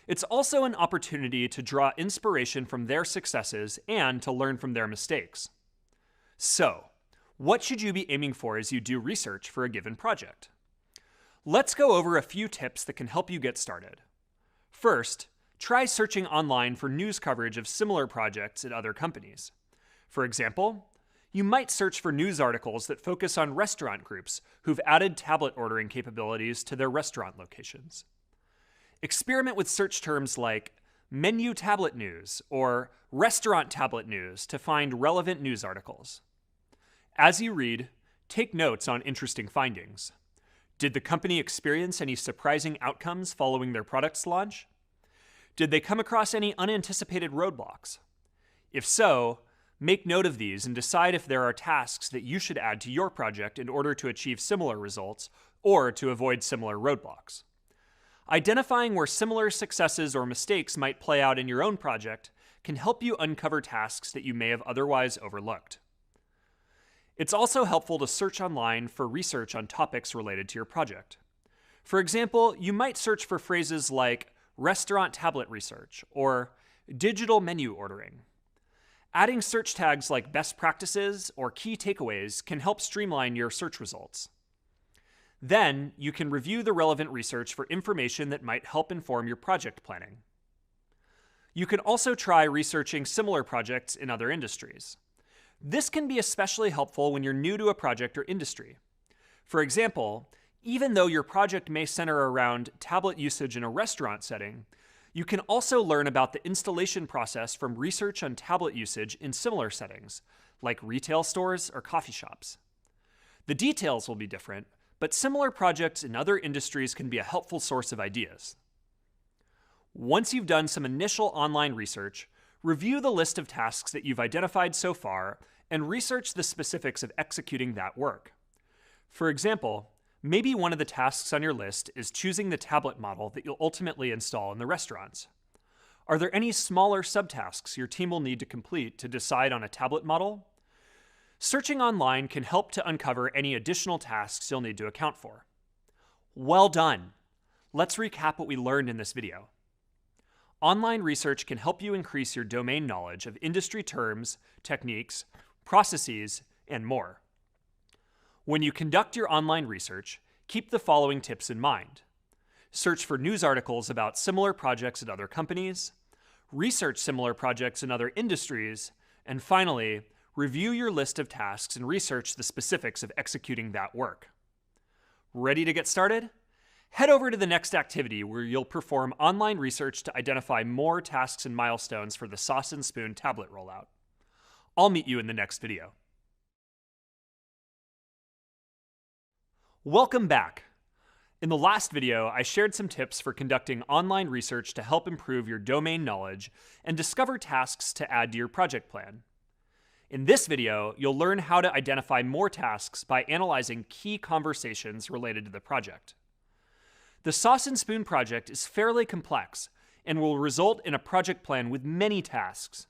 It's also an opportunity to draw inspiration from their successes and to learn from their mistakes. So, what should you be aiming for as you do research for a given project? Let's go over a few tips that can help you get started. First, try searching online for news coverage of similar projects at other companies. For example, you might search for news articles that focus on restaurant groups who've added tablet ordering capabilities to their restaurant locations. Experiment with search terms like menu tablet news or restaurant tablet news to find relevant news articles. As you read, take notes on interesting findings. Did the company experience any surprising outcomes following their product's launch? Did they come across any unanticipated roadblocks? If so, make note of these and decide if there are tasks that you should add to your project in order to achieve similar results or to avoid similar roadblocks. Identifying where similar successes or mistakes might play out in your own project can help you uncover tasks that you may have otherwise overlooked. It's also helpful to search online for research on topics related to your project. For example, you might search for phrases like restaurant tablet research or digital menu ordering. Adding search tags like best practices or key takeaways can help streamline your search results. Then, you can review the relevant research for information that might help inform your project planning. You can also try researching similar projects in other industries. This can be especially helpful when you're new to a project or industry. For example, even though your project may center around tablet usage in a restaurant setting, you can also learn about the installation process from research on tablet usage in similar settings, like retail stores or coffee shops. The details will be different, but similar projects in other industries can be a helpful source of ideas. Once you've done some initial online research, review the list of tasks that you've identified so far and research the specifics of executing that work. For example, maybe one of the tasks on your list is choosing the tablet model that you'll ultimately install in the restaurants. Are there any smaller subtasks your team will need to complete to decide on a tablet model? Searching online can help to uncover any additional tasks you'll need to account for. Well done! Let's recap what we learned in this video. Online research can help you increase your domain knowledge of industry terms, techniques, processes, and more. When you conduct your online research, keep the following tips in mind. Search for news articles about similar projects at other companies, research similar projects in other industries, and finally, review your list of tasks and research the specifics of executing that work. Ready to get started? Head over to the next activity where you'll perform online research to identify more tasks and milestones for the Sauce and Spoon tablet rollout. I'll meet you in the next video. Welcome back. In the last video, I shared some tips for conducting online research to help improve your domain knowledge and discover tasks to add to your project plan. In this video, you'll learn how to identify more tasks by analyzing key conversations related to the project. The Sauce and Spoon project is fairly complex and will result in a project plan with many tasks.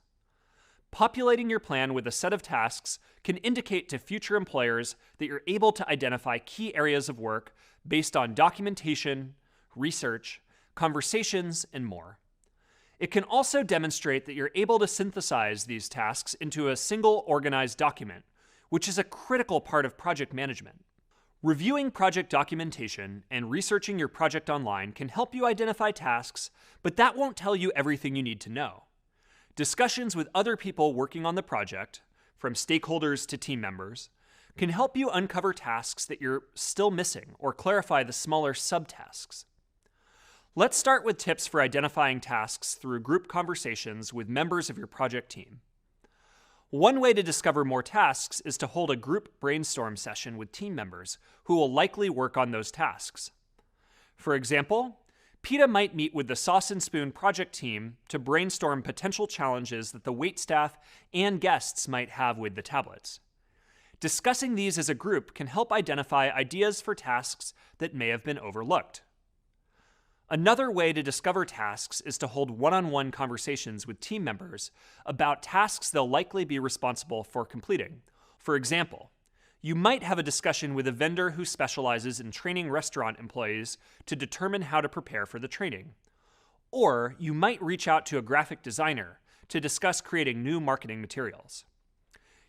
Populating your plan with a set of tasks can indicate to future employers that you're able to identify key areas of work based on documentation, research, conversations, and more. It can also demonstrate that you're able to synthesize these tasks into a single organized document, which is a critical part of project management. Reviewing project documentation and researching your project online can help you identify tasks, but that won't tell you everything you need to know. Discussions with other people working on the project, from stakeholders to team members, can help you uncover tasks that you're still missing or clarify the smaller subtasks. Let's start with tips for identifying tasks through group conversations with members of your project team. One way to discover more tasks is to hold a group brainstorm session with team members who will likely work on those tasks. For example, PETA might meet with the Sauce and Spoon project team to brainstorm potential challenges that the waitstaff and guests might have with the tablets. Discussing these as a group can help identify ideas for tasks that may have been overlooked. Another way to discover tasks is to hold one-on-one conversations with team members about tasks they'll likely be responsible for completing. For example, you might have a discussion with a vendor who specializes in training restaurant employees to determine how to prepare for the training. Or you might reach out to a graphic designer to discuss creating new marketing materials.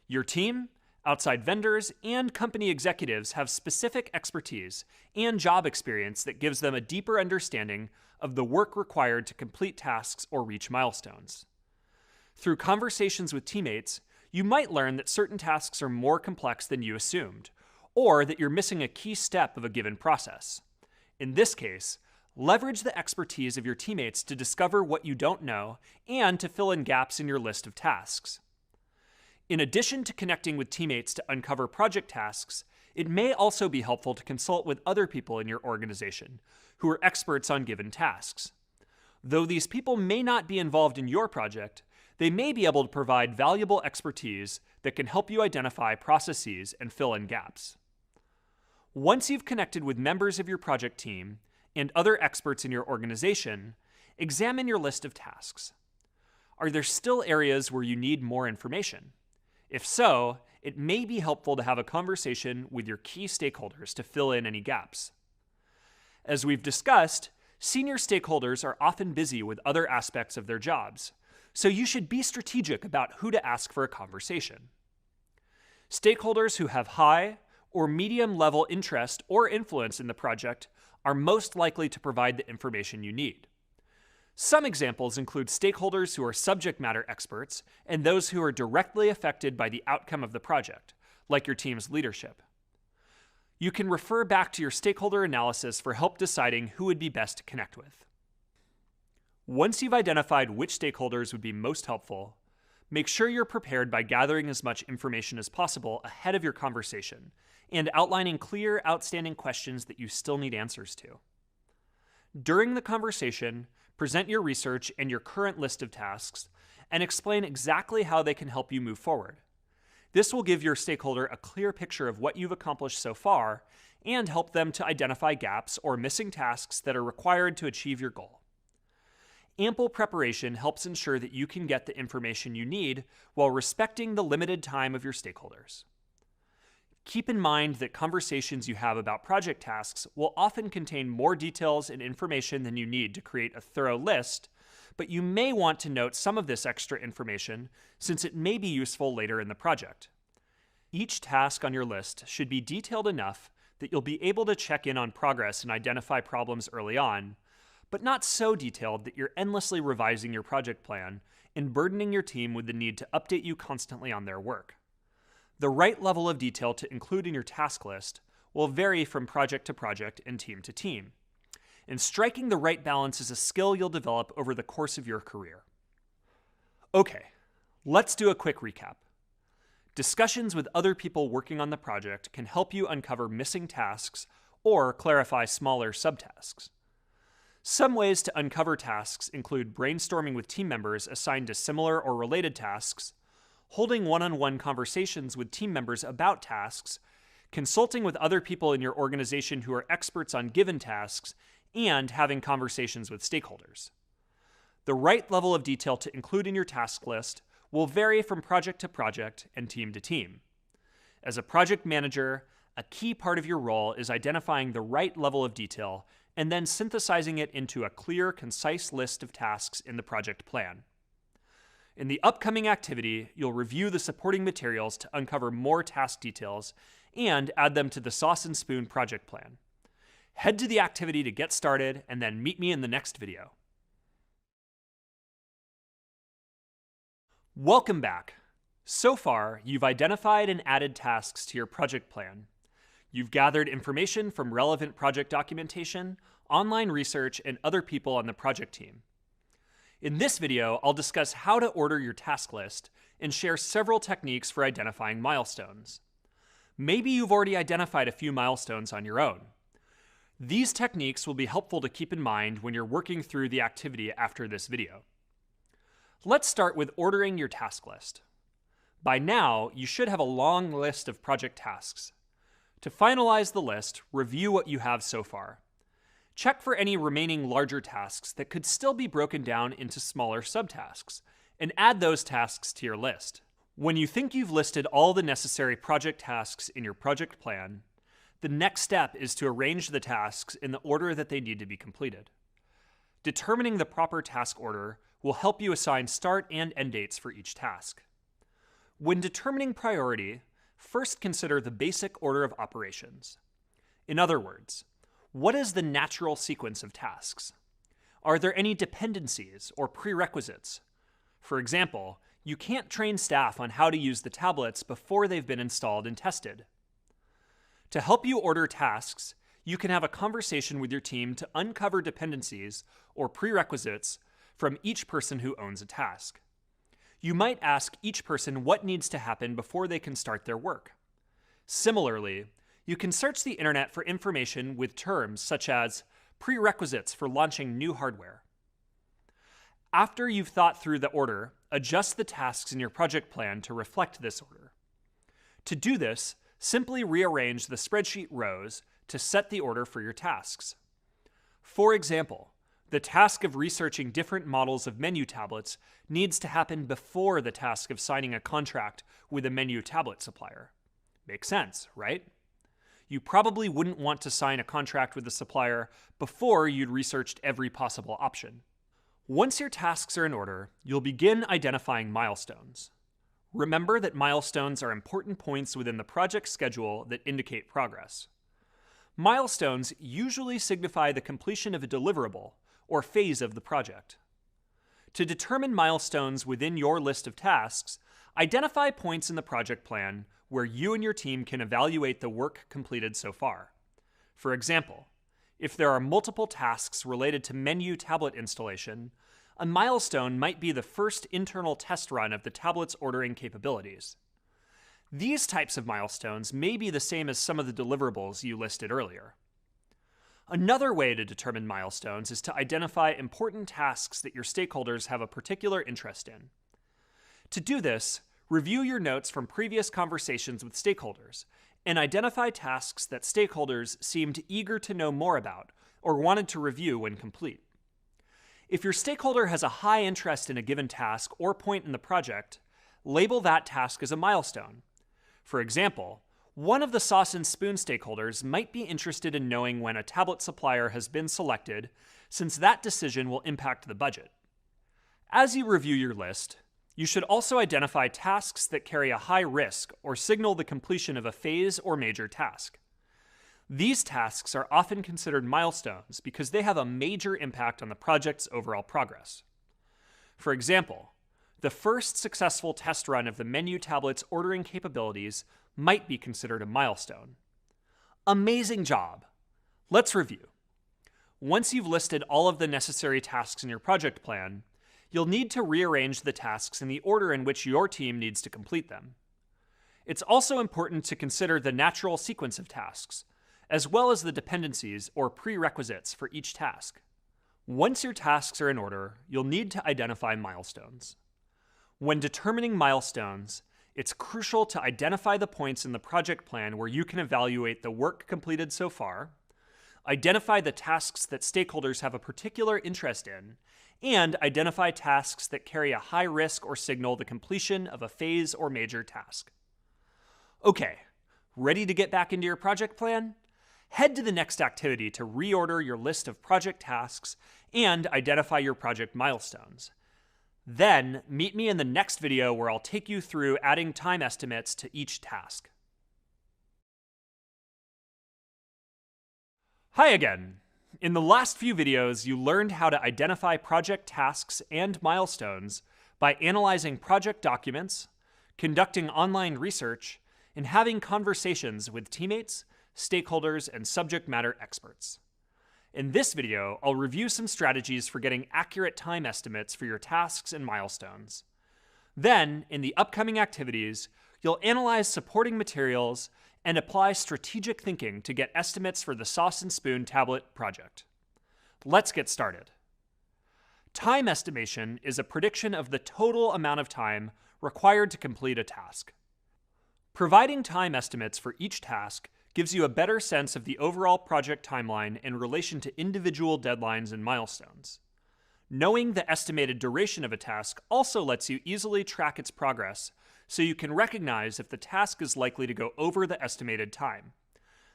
Your team, outside vendors, and company executives have specific expertise and job experience that gives them a deeper understanding of the work required to complete tasks or reach milestones. Through conversations with teammates, you might learn that certain tasks are more complex than you assumed, or that you're missing a key step of a given process. In this case, leverage the expertise of your teammates to discover what you don't know and to fill in gaps in your list of tasks. In addition to connecting with teammates to uncover project tasks, it may also be helpful to consult with other people in your organization who are experts on given tasks. Though these people may not be involved in your project, they may be able to provide valuable expertise that can help you identify processes and fill in gaps. Once you've connected with members of your project team and other experts in your organization, examine your list of tasks. Are there still areas where you need more information? If so, it may be helpful to have a conversation with your key stakeholders to fill in any gaps. As we've discussed, senior stakeholders are often busy with other aspects of their jobs, so you should be strategic about who to ask for a conversation. Stakeholders who have high or medium level interest or influence in the project are most likely to provide the information you need. Some examples include stakeholders who are subject matter experts and those who are directly affected by the outcome of the project, like your team's leadership. You can refer back to your stakeholder analysis for help deciding who would be best to connect with. Once you've identified which stakeholders would be most helpful, make sure you're prepared by gathering as much information as possible ahead of your conversation and outlining clear, outstanding questions that you still need answers to. During the conversation, present your research and your current list of tasks and explain exactly how they can help you move forward. This will give your stakeholder a clear picture of what you've accomplished so far and help them to identify gaps or missing tasks that are required to achieve your goal. Ample preparation helps ensure that you can get the information you need while respecting the limited time of your stakeholders. Keep in mind that conversations you have about project tasks will often contain more details and information than you need to create a thorough list, but you may want to note some of this extra information since it may be useful later in the project. Each task on your list should be detailed enough that you'll be able to check in on progress and identify problems early on, but not so detailed that you're endlessly revising your project plan and burdening your team with the need to update you constantly on their work. The right level of detail to include in your task list will vary from project to project and team to team. And striking the right balance is a skill you'll develop over the course of your career. Okay, let's do a quick recap. Discussions with other people working on the project can help you uncover missing tasks or clarify smaller subtasks. Some ways to uncover tasks include brainstorming with team members assigned to similar or related tasks, holding one-on-one conversations with team members about tasks, consulting with other people in your organization who are experts on given tasks, and having conversations with stakeholders. The right level of detail to include in your task list will vary from project to project and team to team. As a project manager, a key part of your role is identifying the right level of detail and then synthesizing it into a clear, concise list of tasks in the project plan. In the upcoming activity, you'll review the supporting materials to uncover more task details and add them to the Sauce and Spoon project plan. Head to the activity to get started and then meet me in the next video. Welcome back. So far, you've identified and added tasks to your project plan. You've gathered information from relevant project documentation, online research, and other people on the project team. In this video, I'll discuss how to order your task list and share several techniques for identifying milestones. Maybe you've already identified a few milestones on your own. These techniques will be helpful to keep in mind when you're working through the activity after this video. Let's start with ordering your task list. By now, you should have a long list of project tasks. To finalize the list, review what you have so far. Check for any remaining larger tasks that could still be broken down into smaller subtasks, and add those tasks to your list. When you think you've listed all the necessary project tasks in your project plan, the next step is to arrange the tasks in the order that they need to be completed. Determining the proper task order will help you assign start and end dates for each task. When determining priority, first consider the basic order of operations. In other words, what is the natural sequence of tasks? Are there any dependencies or prerequisites? For example, you can't train staff on how to use the tablets before they've been installed and tested. To help you order tasks, you can have a conversation with your team to uncover dependencies or prerequisites from each person who owns a task. You might ask each person what needs to happen before they can start their work. Similarly, you can search the internet for information with terms such as prerequisites for launching new hardware. After you've thought through the order, adjust the tasks in your project plan to reflect this order. To do this, simply rearrange the spreadsheet rows to set the order for your tasks. For example, the task of researching different models of menu tablets needs to happen before the task of signing a contract with a menu tablet supplier. Makes sense, right? You probably wouldn't want to sign a contract with the supplier before you'd researched every possible option. Once your tasks are in order, you'll begin identifying milestones. Remember that milestones are important points within the project schedule that indicate progress. Milestones usually signify the completion of a deliverable or phase of the project. To determine milestones within your list of tasks, identify points in the project plan where you and your team can evaluate the work completed so far. For example, if there are multiple tasks related to menu tablet installation, a milestone might be the first internal test run of the tablet's ordering capabilities. These types of milestones may be the same as some of the deliverables you listed earlier. Another way to determine milestones is to identify important tasks that your stakeholders have a particular interest in. To do this, review your notes from previous conversations with stakeholders and identify tasks that stakeholders seemed eager to know more about or wanted to review when complete. If your stakeholder has a high interest in a given task or point in the project, label that task as a milestone. For example, one of the Sauce and Spoon stakeholders might be interested in knowing when a tablet supplier has been selected, since that decision will impact the budget. As you review your list, You should also identify tasks that carry a high risk or signal the completion of a phase or major task. These tasks are often considered milestones because they have a major impact on the project's overall progress. For example, the first successful test run of the menu tablet's ordering capabilities might be considered a milestone. Amazing job! Let's review. Once you've listed all of the necessary tasks in your project plan, you'll need to rearrange the tasks in the order in which your team needs to complete them. It's also important to consider the natural sequence of tasks, as well as the dependencies or prerequisites for each task. Once your tasks are in order, you'll need to identify milestones. When determining milestones, it's crucial to identify the points in the project plan where you can evaluate the work completed so far, identify the tasks that stakeholders have a particular interest in, and identify tasks that carry a high risk or signal the completion of a phase or major task. Okay, ready to get back into your project plan? Head to the next activity to reorder your list of project tasks and identify your project milestones. Then, meet me in the next video where I'll take you through adding time estimates to each task. Hi again! In the last few videos, you learned how to identify project tasks and milestones by analyzing project documents, conducting online research, and having conversations with teammates, stakeholders, and subject matter experts. In this video, I'll review some strategies for getting accurate time estimates for your tasks and milestones. Then, in the upcoming activities, you'll analyze supporting materials and apply strategic thinking to get estimates for the Sauce and Spoon tablet project. Let's get started. Time estimation is a prediction of the total amount of time required to complete a task. Providing time estimates for each task gives you a better sense of the overall project timeline in relation to individual deadlines and milestones. Knowing the estimated duration of a task also lets you easily track its progress, so you can recognize if the task is likely to go over the estimated time.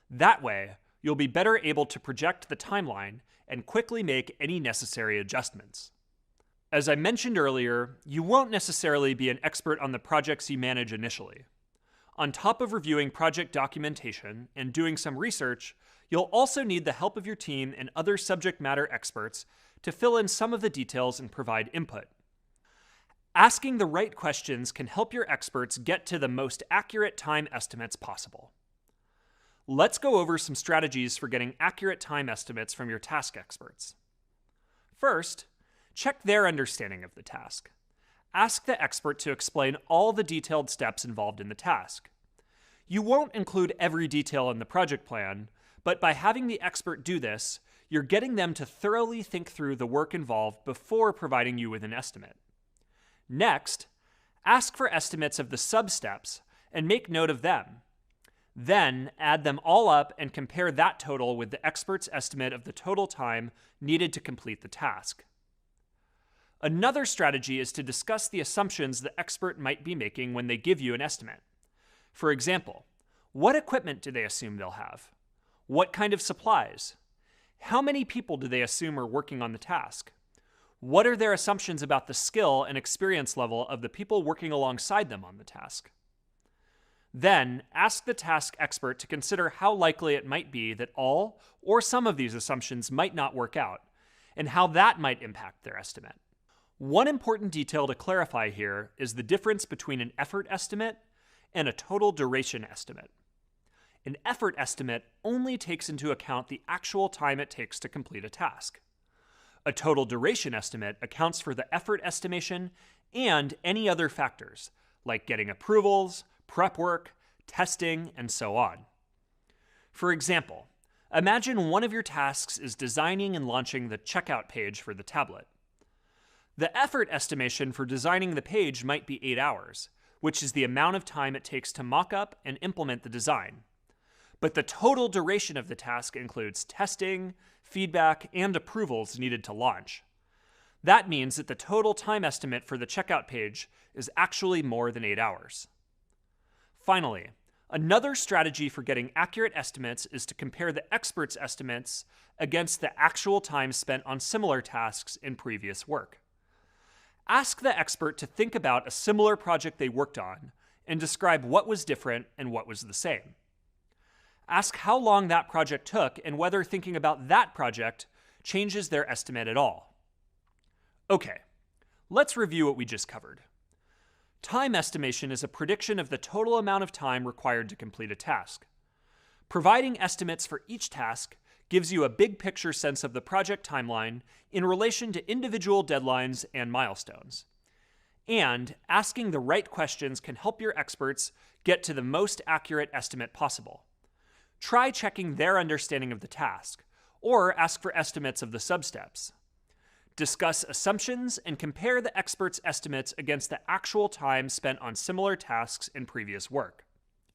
That way, you'll be better able to project the timeline and quickly make any necessary adjustments. As I mentioned earlier, you won't necessarily be an expert on the projects you manage initially. On top of reviewing project documentation and doing some research, you'll also need the help of your team and other subject matter experts to fill in some of the details and provide input. Asking the right questions can help your experts get to the most accurate time estimates possible. Let's go over some strategies for getting accurate time estimates from your task experts. First, check their understanding of the task. Ask the expert to explain all the detailed steps involved in the task. You won't include every detail in the project plan, but by having the expert do this, you're getting them to thoroughly think through the work involved before providing you with an estimate. Next, ask for estimates of the sub-steps and make note of them. Then, add them all up and compare that total with the expert's estimate of the total time needed to complete the task. Another strategy is to discuss the assumptions the expert might be making when they give you an estimate. For example, what equipment do they assume they'll have? What kind of supplies? How many people do they assume are working on the task? What are their assumptions about the skill and experience level of the people working alongside them on the task? Then, ask the task expert to consider how likely it might be that all or some of these assumptions might not work out, and how that might impact their estimate. One important detail to clarify here is the difference between an effort estimate and a total duration estimate. An effort estimate only takes into account the actual time it takes to complete a task. A total duration estimate accounts for the effort estimation and any other factors, like getting approvals, prep work, testing, and so on. For example, imagine one of your tasks is designing and launching the checkout page for the tablet. The effort estimation for designing the page might be 8 hours, which is the amount of time it takes to mock up and implement the design. But the total duration of the task includes testing, feedback, and approvals needed to launch. That means that the total time estimate for the checkout page is actually more than 8 hours. Finally, another strategy for getting accurate estimates is to compare the expert's estimates against the actual time spent on similar tasks in previous work. Ask the expert to think about a similar project they worked on and describe what was different and what was the same. Ask how long that project took and whether thinking about that project changes their estimate at all. Okay, let's review what we just covered. Time estimation is a prediction of the total amount of time required to complete a task. Providing estimates for each task gives you a big picture sense of the project timeline in relation to individual deadlines and milestones. And asking the right questions can help your experts get to the most accurate estimate possible. Try checking their understanding of the task, or ask for estimates of the substeps. Discuss assumptions and compare the expert's estimates against the actual time spent on similar tasks in previous work.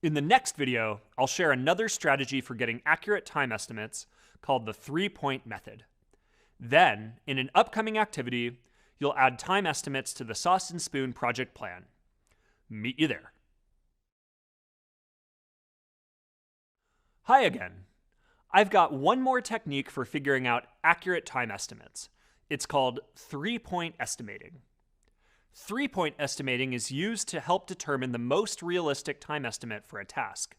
In the next video, I'll share another strategy for getting accurate time estimates called the 3-point method. Then, in an upcoming activity, you'll add time estimates to the Sauce and Spoon project plan. Meet you there. Hi again. I've got one more technique for figuring out accurate time estimates. It's called 3-point estimating. 3-point estimating is used to help determine the most realistic time estimate for a task.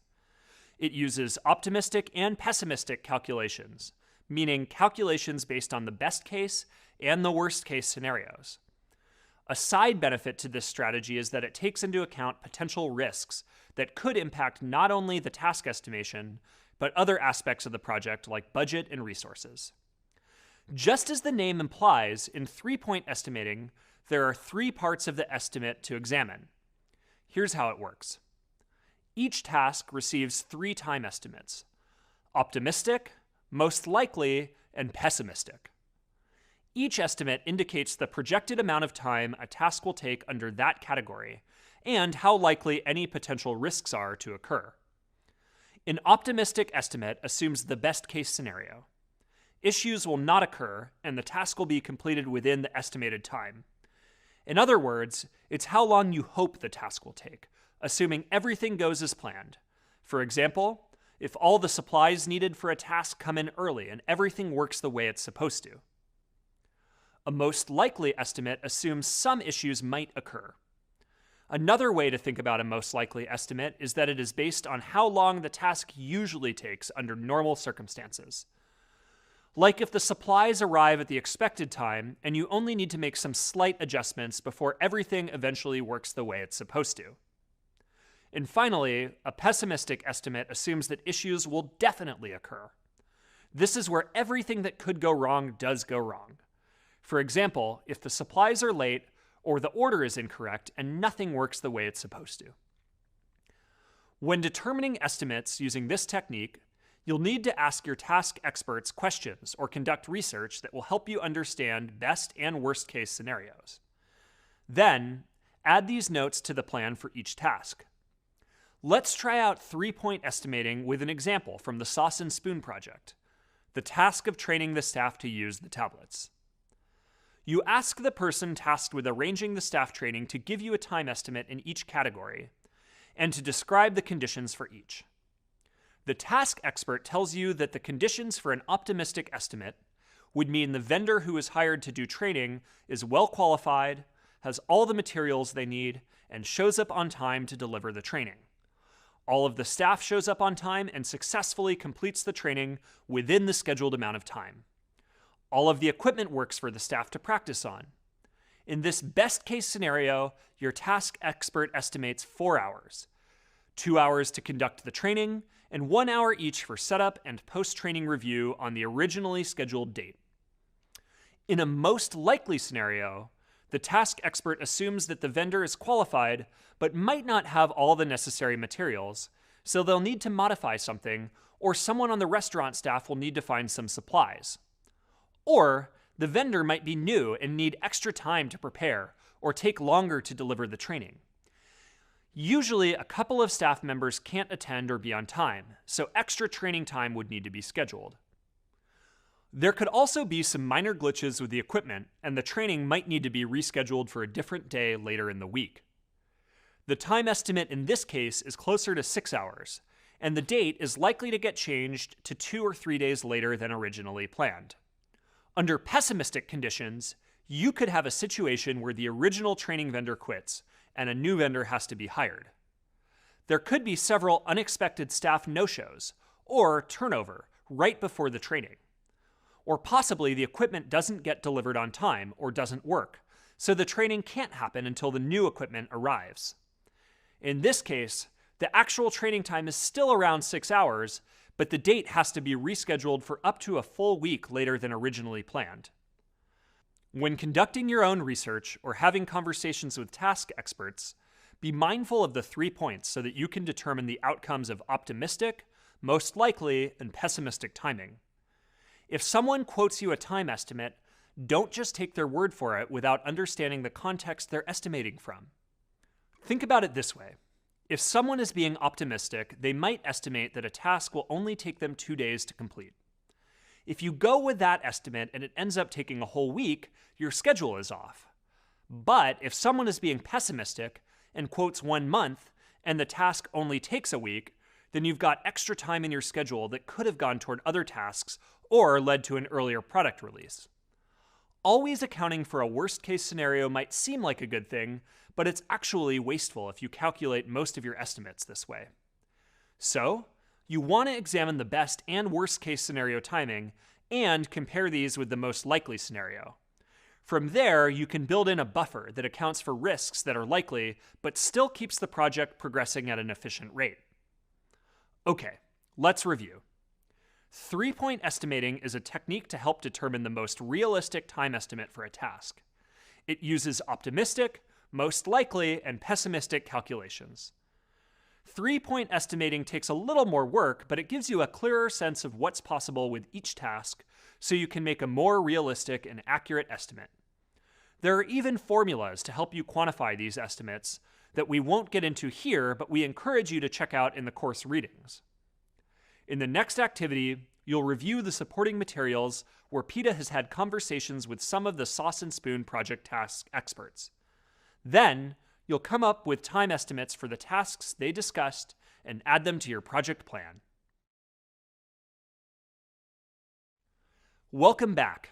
It uses optimistic and pessimistic calculations, meaning calculations based on the best case and the worst case scenarios. A side benefit to this strategy is that it takes into account potential risks that could impact not only the task estimation, but other aspects of the project like budget and resources. Just as the name implies, in 3-point estimating, there are 3 parts of the estimate to examine. Here's how it works. Each task receives 3 time estimates: optimistic, most likely, and pessimistic. Each estimate indicates the projected amount of time a task will take under that category, and how likely any potential risks are to occur. An optimistic estimate assumes the best-case scenario. Issues will not occur, and the task will be completed within the estimated time. In other words, it's how long you hope the task will take, assuming everything goes as planned. For example, if all the supplies needed for a task come in early and everything works the way it's supposed to. A most likely estimate assumes some issues might occur. Another way to think about a most likely estimate is that it is based on how long the task usually takes under normal circumstances. Like if the supplies arrive at the expected time and you only need to make some slight adjustments before everything eventually works the way it's supposed to. And finally, a pessimistic estimate assumes that issues will definitely occur. This is where everything that could go wrong does go wrong. For example, if the supplies are late or the order is incorrect and nothing works the way it's supposed to. When determining estimates using this technique, you'll need to ask your task experts questions or conduct research that will help you understand best and worst case scenarios. Then, add these notes to the plan for each task. Let's try out 3-point estimating with an example from the Sauce and Spoon project, the task of training the staff to use the tablets. You ask the person tasked with arranging the staff training to give you a time estimate in each category and to describe the conditions for each. The task expert tells you that the conditions for an optimistic estimate would mean the vendor who is hired to do training is well qualified, has all the materials they need, and shows up on time to deliver the training. All of the staff shows up on time and successfully completes the training within the scheduled amount of time. All of the equipment works for the staff to practice on. In this best-case scenario, your task expert estimates 4 hours, 2 hours to conduct the training, and 1 hour each for setup and post-training review on the originally scheduled date. In a most likely scenario, the task expert assumes that the vendor is qualified but might not have all the necessary materials, so they'll need to modify something, or someone on the restaurant staff will need to find some supplies. Or the vendor might be new and need extra time to prepare or take longer to deliver the training. Usually, a couple of staff members can't attend or be on time, so extra training time would need to be scheduled. There could also be some minor glitches with the equipment, and the training might need to be rescheduled for a different day later in the week. The time estimate in this case is closer to 6 hours, and the date is likely to get changed to 2 or 3 days later than originally planned. Under pessimistic conditions, You could have a situation where the original training vendor quits and a new vendor has to be hired. There could be several unexpected staff no-shows or turnover right before the training. Or possibly the equipment doesn't get delivered on time or doesn't work, so the training can't happen until the new equipment arrives. In this case, the actual training time is still around 6 hours, but the date has to be rescheduled for up to a full week later than originally planned. When conducting your own research or having conversations with task experts, be mindful of the 3 points so that you can determine the outcomes of optimistic, most likely, and pessimistic timing. If someone quotes you a time estimate, don't just take their word for it without understanding the context they're estimating from. Think about it this way. If someone is being optimistic, they might estimate that a task will only take them 2 days to complete. If you go with that estimate and it ends up taking a whole week, your schedule is off. But if someone is being pessimistic and quotes 1 month and the task only takes a week, then you've got extra time in your schedule that could have gone toward other tasks or led to an earlier product release. Always accounting for a worst-case scenario might seem like a good thing, but it's actually wasteful if you calculate most of your estimates this way. So, you want to examine the best and worst-case scenario timing and compare these with the most likely scenario. From there, you can build in a buffer that accounts for risks that are likely, but still keeps the project progressing at an efficient rate. Okay, let's review. 3-point estimating is a technique to help determine the most realistic time estimate for a task. It uses optimistic, most likely, and pessimistic calculations. 3-point estimating takes a little more work, but it gives you a clearer sense of what's possible with each task, so you can make a more realistic and accurate estimate. There are even formulas to help you quantify these estimates that we won't get into here, but we encourage you to check out in the course readings. In the next activity, you'll review the supporting materials where PETA has had conversations with some of the Sauce and Spoon project task experts. Then, you'll come up with time estimates for the tasks they discussed and add them to your project plan. Welcome back.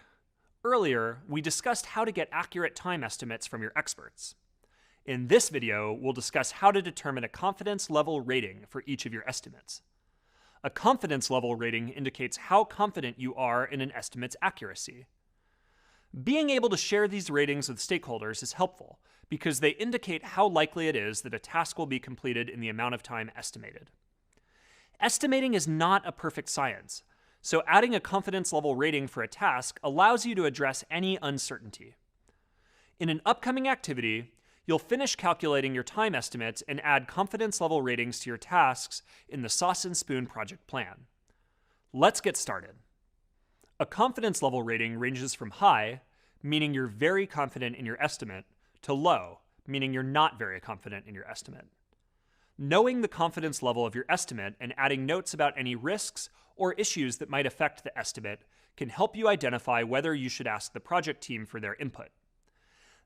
Earlier, we discussed how to get accurate time estimates from your experts. In this video, we'll discuss how to determine a confidence level rating for each of your estimates. A confidence level rating indicates how confident you are in an estimate's accuracy. Being able to share these ratings with stakeholders is helpful because they indicate how likely it is that a task will be completed in the amount of time estimated. Estimating is not a perfect science, so adding a confidence level rating for a task allows you to address any uncertainty. In an upcoming activity, you'll finish calculating your time estimates and add confidence level ratings to your tasks in the Sauce and Spoon project plan. Let's get started. A confidence level rating ranges from high, meaning you're very confident in your estimate, to low, meaning you're not very confident in your estimate. Knowing the confidence level of your estimate and adding notes about any risks or issues that might affect the estimate can help you identify whether you should ask the project team for their input.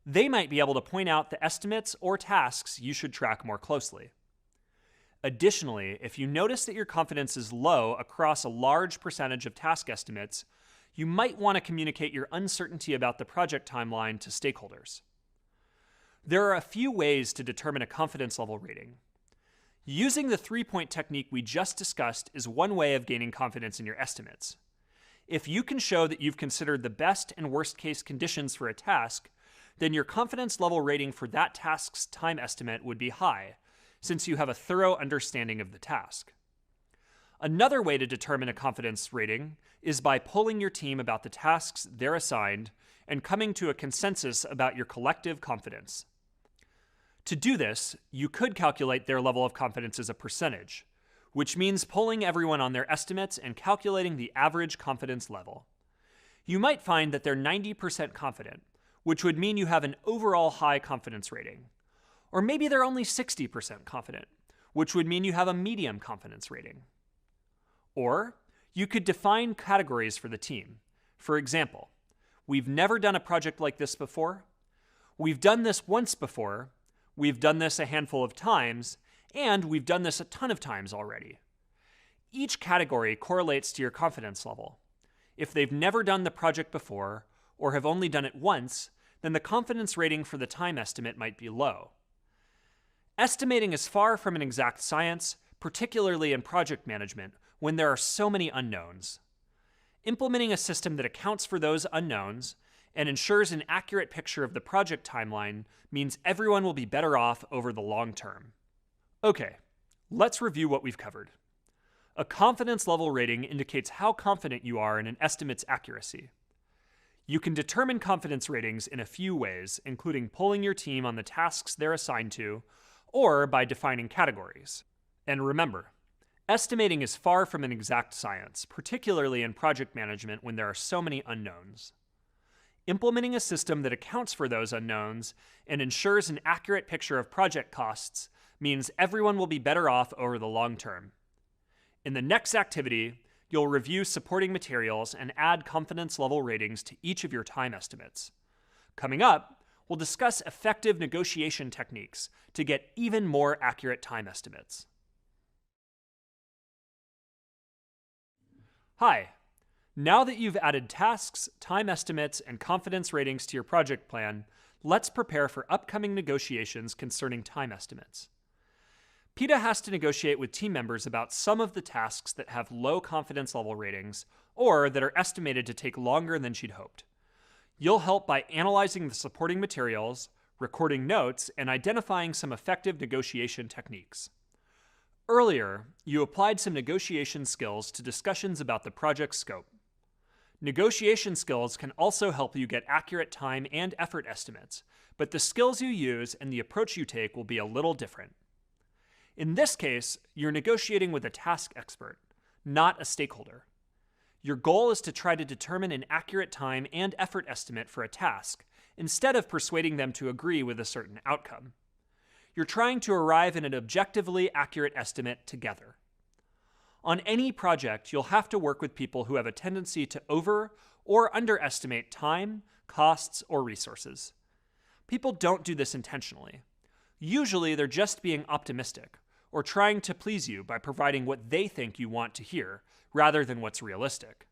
They might be able to point out the estimates or tasks you should track more closely. Additionally, if you notice that your confidence is low across a large percentage of task estimates, you might want to communicate your uncertainty about the project timeline to stakeholders. There are a few ways to determine a confidence level rating. Using the 3-point technique we just discussed is one way of gaining confidence in your estimates. If you can show that you've considered the best and worst case conditions for a task, then your confidence level rating for that task's time estimate would be high, since you have a thorough understanding of the task. Another way to determine a confidence rating is by polling your team about the tasks they're assigned and coming to a consensus about your collective confidence. To do this, you could calculate their level of confidence as a percentage, which means polling everyone on their estimates and calculating the average confidence level. You might find that they're 90% confident, which would mean you have an overall high confidence rating. Or maybe they're only 60% confident, which would mean you have a medium confidence rating. Or you could define categories for the team. For example, we've never done a project like this before, we've done this once before, we've done this a handful of times, and we've done this a ton of times already. Each category correlates to your confidence level. If they've never done the project before, or have only done it once, then the confidence rating for the time estimate might be low. Estimating is far from an exact science, particularly in project management, when there are so many unknowns. Implementing a system that accounts for those unknowns and ensures an accurate picture of the project timeline means everyone will be better off over the long term. Okay, let's review what we've covered. A confidence level rating indicates how confident you are in an estimate's accuracy. You can determine confidence ratings in a few ways, including polling your team on the tasks they're assigned to, or by defining categories. And remember, estimating is far from an exact science, particularly in project management when there are so many unknowns. Implementing a system that accounts for those unknowns and ensures an accurate picture of project costs means everyone will be better off over the long term. In the next activity, you'll review supporting materials and add confidence level ratings to each of your time estimates. Coming up, we'll discuss effective negotiation techniques to get even more accurate time estimates. Hi. Now that you've added tasks, time estimates, and confidence ratings to your project plan, let's prepare for upcoming negotiations concerning time estimates. PETA has to negotiate with team members about some of the tasks that have low confidence level ratings or that are estimated to take longer than she'd hoped. You'll help by analyzing the supporting materials, recording notes, and identifying some effective negotiation techniques. Earlier, you applied some negotiation skills to discussions about the project scope. Negotiation skills can also help you get accurate time and effort estimates, but the skills you use and the approach you take will be a little different. In this case, you're negotiating with a task expert, not a stakeholder. Your goal is to try to determine an accurate time and effort estimate for a task, instead of persuading them to agree with a certain outcome. You're trying to arrive at an objectively accurate estimate together. On any project, you'll have to work with people who have a tendency to over or underestimate time, costs, or resources. People don't do this intentionally. Usually, they're just being optimistic, or trying to please you by providing what they think you want to hear, rather than what's realistic.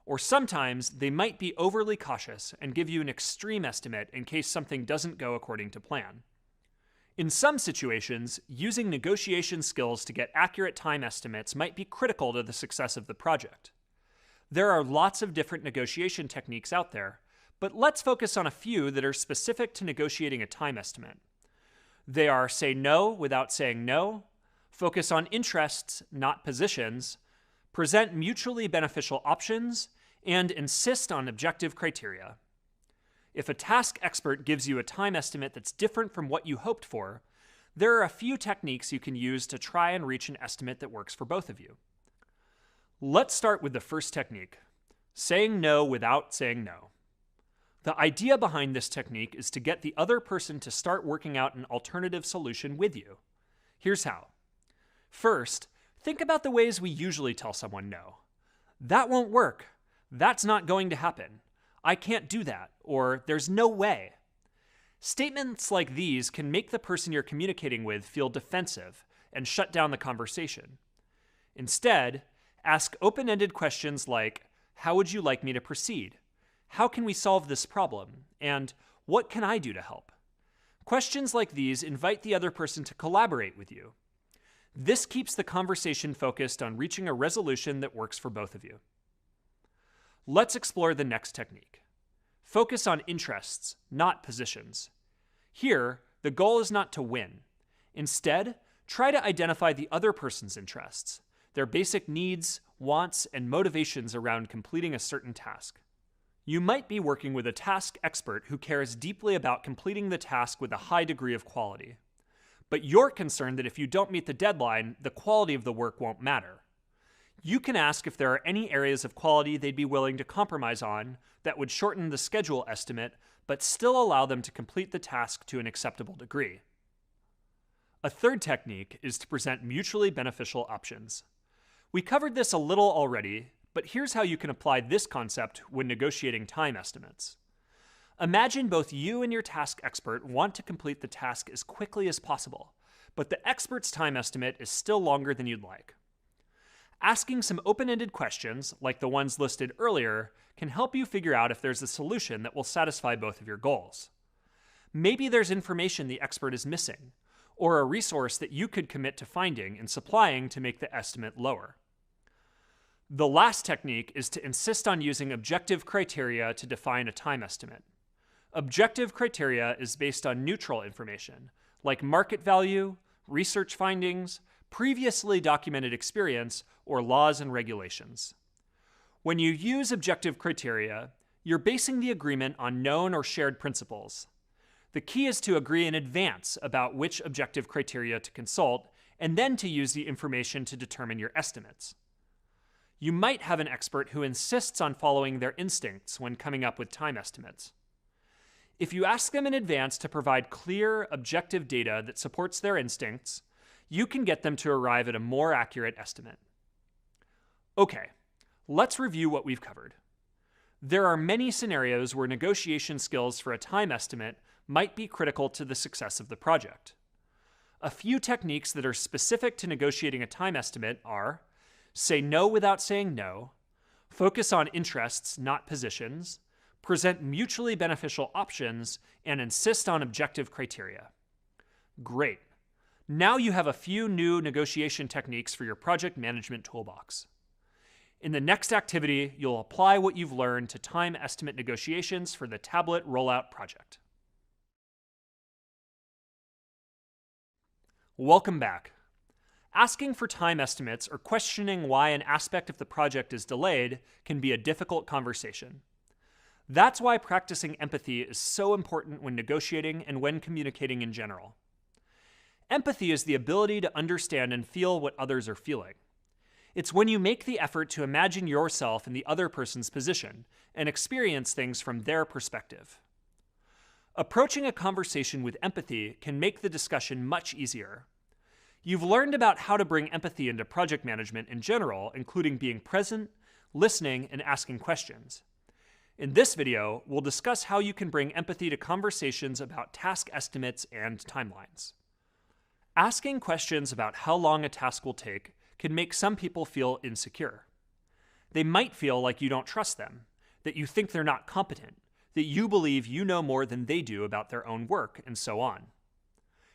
Or sometimes they might be overly cautious and give you an extreme estimate in case something doesn't go according to plan. In some situations, using negotiation skills to get accurate time estimates might be critical to the success of the project. There are lots of different negotiation techniques out there, but let's focus on a few that are specific to negotiating a time estimate. They are say no without saying no, focus on interests, not positions, present mutually beneficial options, and insist on objective criteria. If a task expert gives you a time estimate that's different from what you hoped for, there are a few techniques you can use to try and reach an estimate that works for both of you. Let's start with the first technique, saying no without saying no. The idea behind this technique is to get the other person to start working out an alternative solution with you. Here's how. First, think about the ways we usually tell someone no. That won't work. That's not going to happen. I can't do that, or there's no way. Statements like these can make the person you're communicating with feel defensive and shut down the conversation. Instead, ask open-ended questions like, how would you like me to proceed? How can we solve this problem? And what can I do to help? Questions like these invite the other person to collaborate with you. This keeps the conversation focused on reaching a resolution that works for both of you. Let's explore the next technique. Focus on interests, not positions. Here, the goal is not to win. Instead, try to identify the other person's interests, their basic needs, wants, and motivations around completing a certain task. You might be working with a task expert who cares deeply about completing the task with a high degree of quality. But you're concerned that if you don't meet the deadline, the quality of the work won't matter. You can ask if there are any areas of quality they'd be willing to compromise on that would shorten the schedule estimate, but still allow them to complete the task to an acceptable degree. A third technique is to present mutually beneficial options. We covered this a little already, but here's how you can apply this concept when negotiating time estimates. Imagine both you and your task expert want to complete the task as quickly as possible, but the expert's time estimate is still longer than you'd like. Asking some open-ended questions, like the ones listed earlier, can help you figure out if there's a solution that will satisfy both of your goals. Maybe there's information the expert is missing, or a resource that you could commit to finding and supplying to make the estimate lower. The last technique is to insist on using objective criteria to define a time estimate. Objective criteria is based on neutral information, like market value, research findings, previously documented experience, or laws and regulations. When you use objective criteria, you're basing the agreement on known or shared principles. The key is to agree in advance about which objective criteria to consult, and then to use the information to determine your estimates. You might have an expert who insists on following their instincts when coming up with time estimates. If you ask them in advance to provide clear, objective data that supports their instincts, you can get them to arrive at a more accurate estimate. Okay, let's review what we've covered. There are many scenarios where negotiation skills for a time estimate might be critical to the success of the project. A few techniques that are specific to negotiating a time estimate are: say no without saying no, focus on interests, not positions, present mutually beneficial options, and insist on objective criteria. Great. Now you have a few new negotiation techniques for your project management toolbox. In the next activity, you'll apply what you've learned to time estimate negotiations for the tablet rollout project. Welcome back. Asking for time estimates or questioning why an aspect of the project is delayed can be a difficult conversation. That's why practicing empathy is so important when negotiating and when communicating in general. Empathy is the ability to understand and feel what others are feeling. It's when you make the effort to imagine yourself in the other person's position and experience things from their perspective. Approaching a conversation with empathy can make the discussion much easier. You've learned about how to bring empathy into project management in general, including being present, listening, and asking questions. In this video, we'll discuss how you can bring empathy to conversations about task estimates and timelines. Asking questions about how long a task will take can make some people feel insecure. They might feel like you don't trust them, that you think they're not competent, that you believe you know more than they do about their own work, and so on.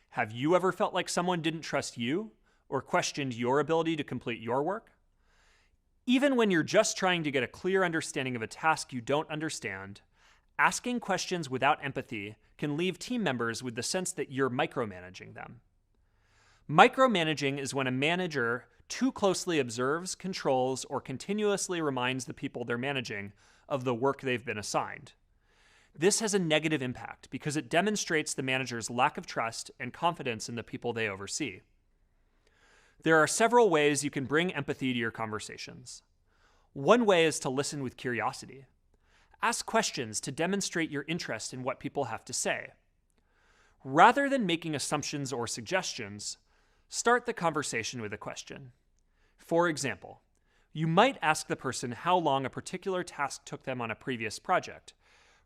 Have you ever felt like someone didn't trust you or questioned your ability to complete your work? Even when you're just trying to get a clear understanding of a task you don't understand, asking questions without empathy can leave team members with the sense that you're micromanaging them. Micromanaging is when a manager too closely observes, controls, or continuously reminds the people they're managing of the work they've been assigned. This has a negative impact because it demonstrates the manager's lack of trust and confidence in the people they oversee. There are several ways you can bring empathy to your conversations. One way is to listen with curiosity. Ask questions to demonstrate your interest in what people have to say. Rather than making assumptions or suggestions, start the conversation with a question. For example, you might ask the person how long a particular task took them on a previous project,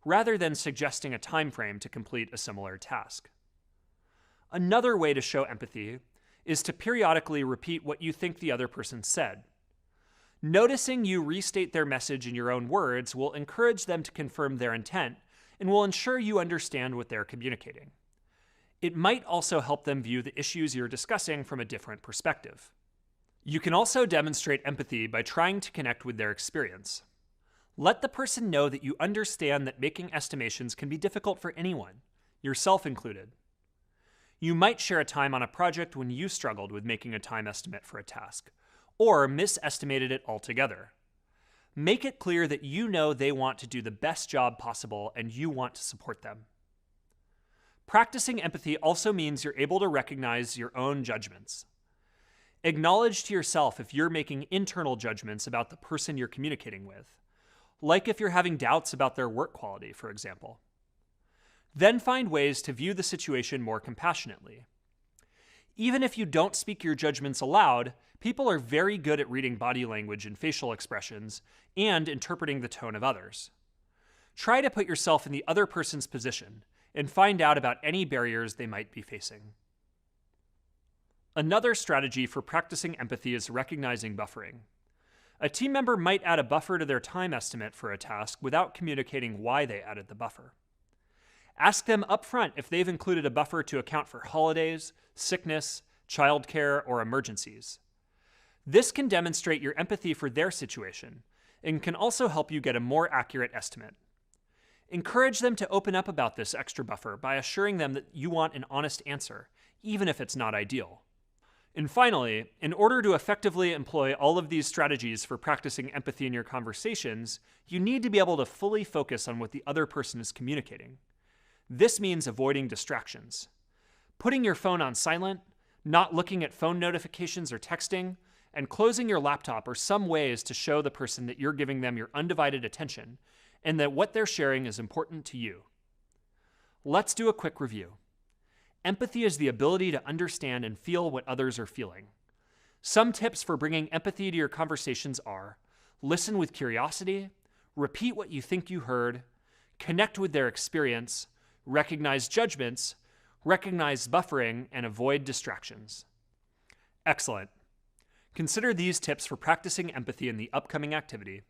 rather than suggesting a time frame to complete a similar task. Another way to show empathy is to periodically repeat what you think the other person said. Noticing you restate their message in your own words will encourage them to confirm their intent and will ensure you understand what they're communicating. It might also help them view the issues you're discussing from a different perspective. You can also demonstrate empathy by trying to connect with their experience. Let the person know that you understand that making estimations can be difficult for anyone, yourself included. You might share a time on a project when you struggled with making a time estimate for a task, or misestimated it altogether. Make it clear that you know they want to do the best job possible and you want to support them. Practicing empathy also means you're able to recognize your own judgments. Acknowledge to yourself if you're making internal judgments about the person you're communicating with, like if you're having doubts about their work quality, for example. Then find ways to view the situation more compassionately. Even if you don't speak your judgments aloud, people are very good at reading body language and facial expressions and interpreting the tone of others. Try to put yourself in the other person's position and find out about any barriers they might be facing. Another strategy for practicing empathy is recognizing buffering. A team member might add a buffer to their time estimate for a task without communicating why they added the buffer. Ask them upfront if they've included a buffer to account for holidays, sickness, childcare, or emergencies. This can demonstrate your empathy for their situation and can also help you get a more accurate estimate. Encourage them to open up about this extra buffer by assuring them that you want an honest answer, even if it's not ideal. And finally, in order to effectively employ all of these strategies for practicing empathy in your conversations, you need to be able to fully focus on what the other person is communicating. This means avoiding distractions. Putting your phone on silent, not looking at phone notifications or texting, and closing your laptop are some ways to show the person that you're giving them your undivided attention and that what they're sharing is important to you. Let's do a quick review. Empathy is the ability to understand and feel what others are feeling. Some tips for bringing empathy to your conversations are: listen with curiosity, repeat what you think you heard, connect with their experience, recognize judgments, recognize buffering, and avoid distractions. Excellent. Consider these tips for practicing empathy in the upcoming activity.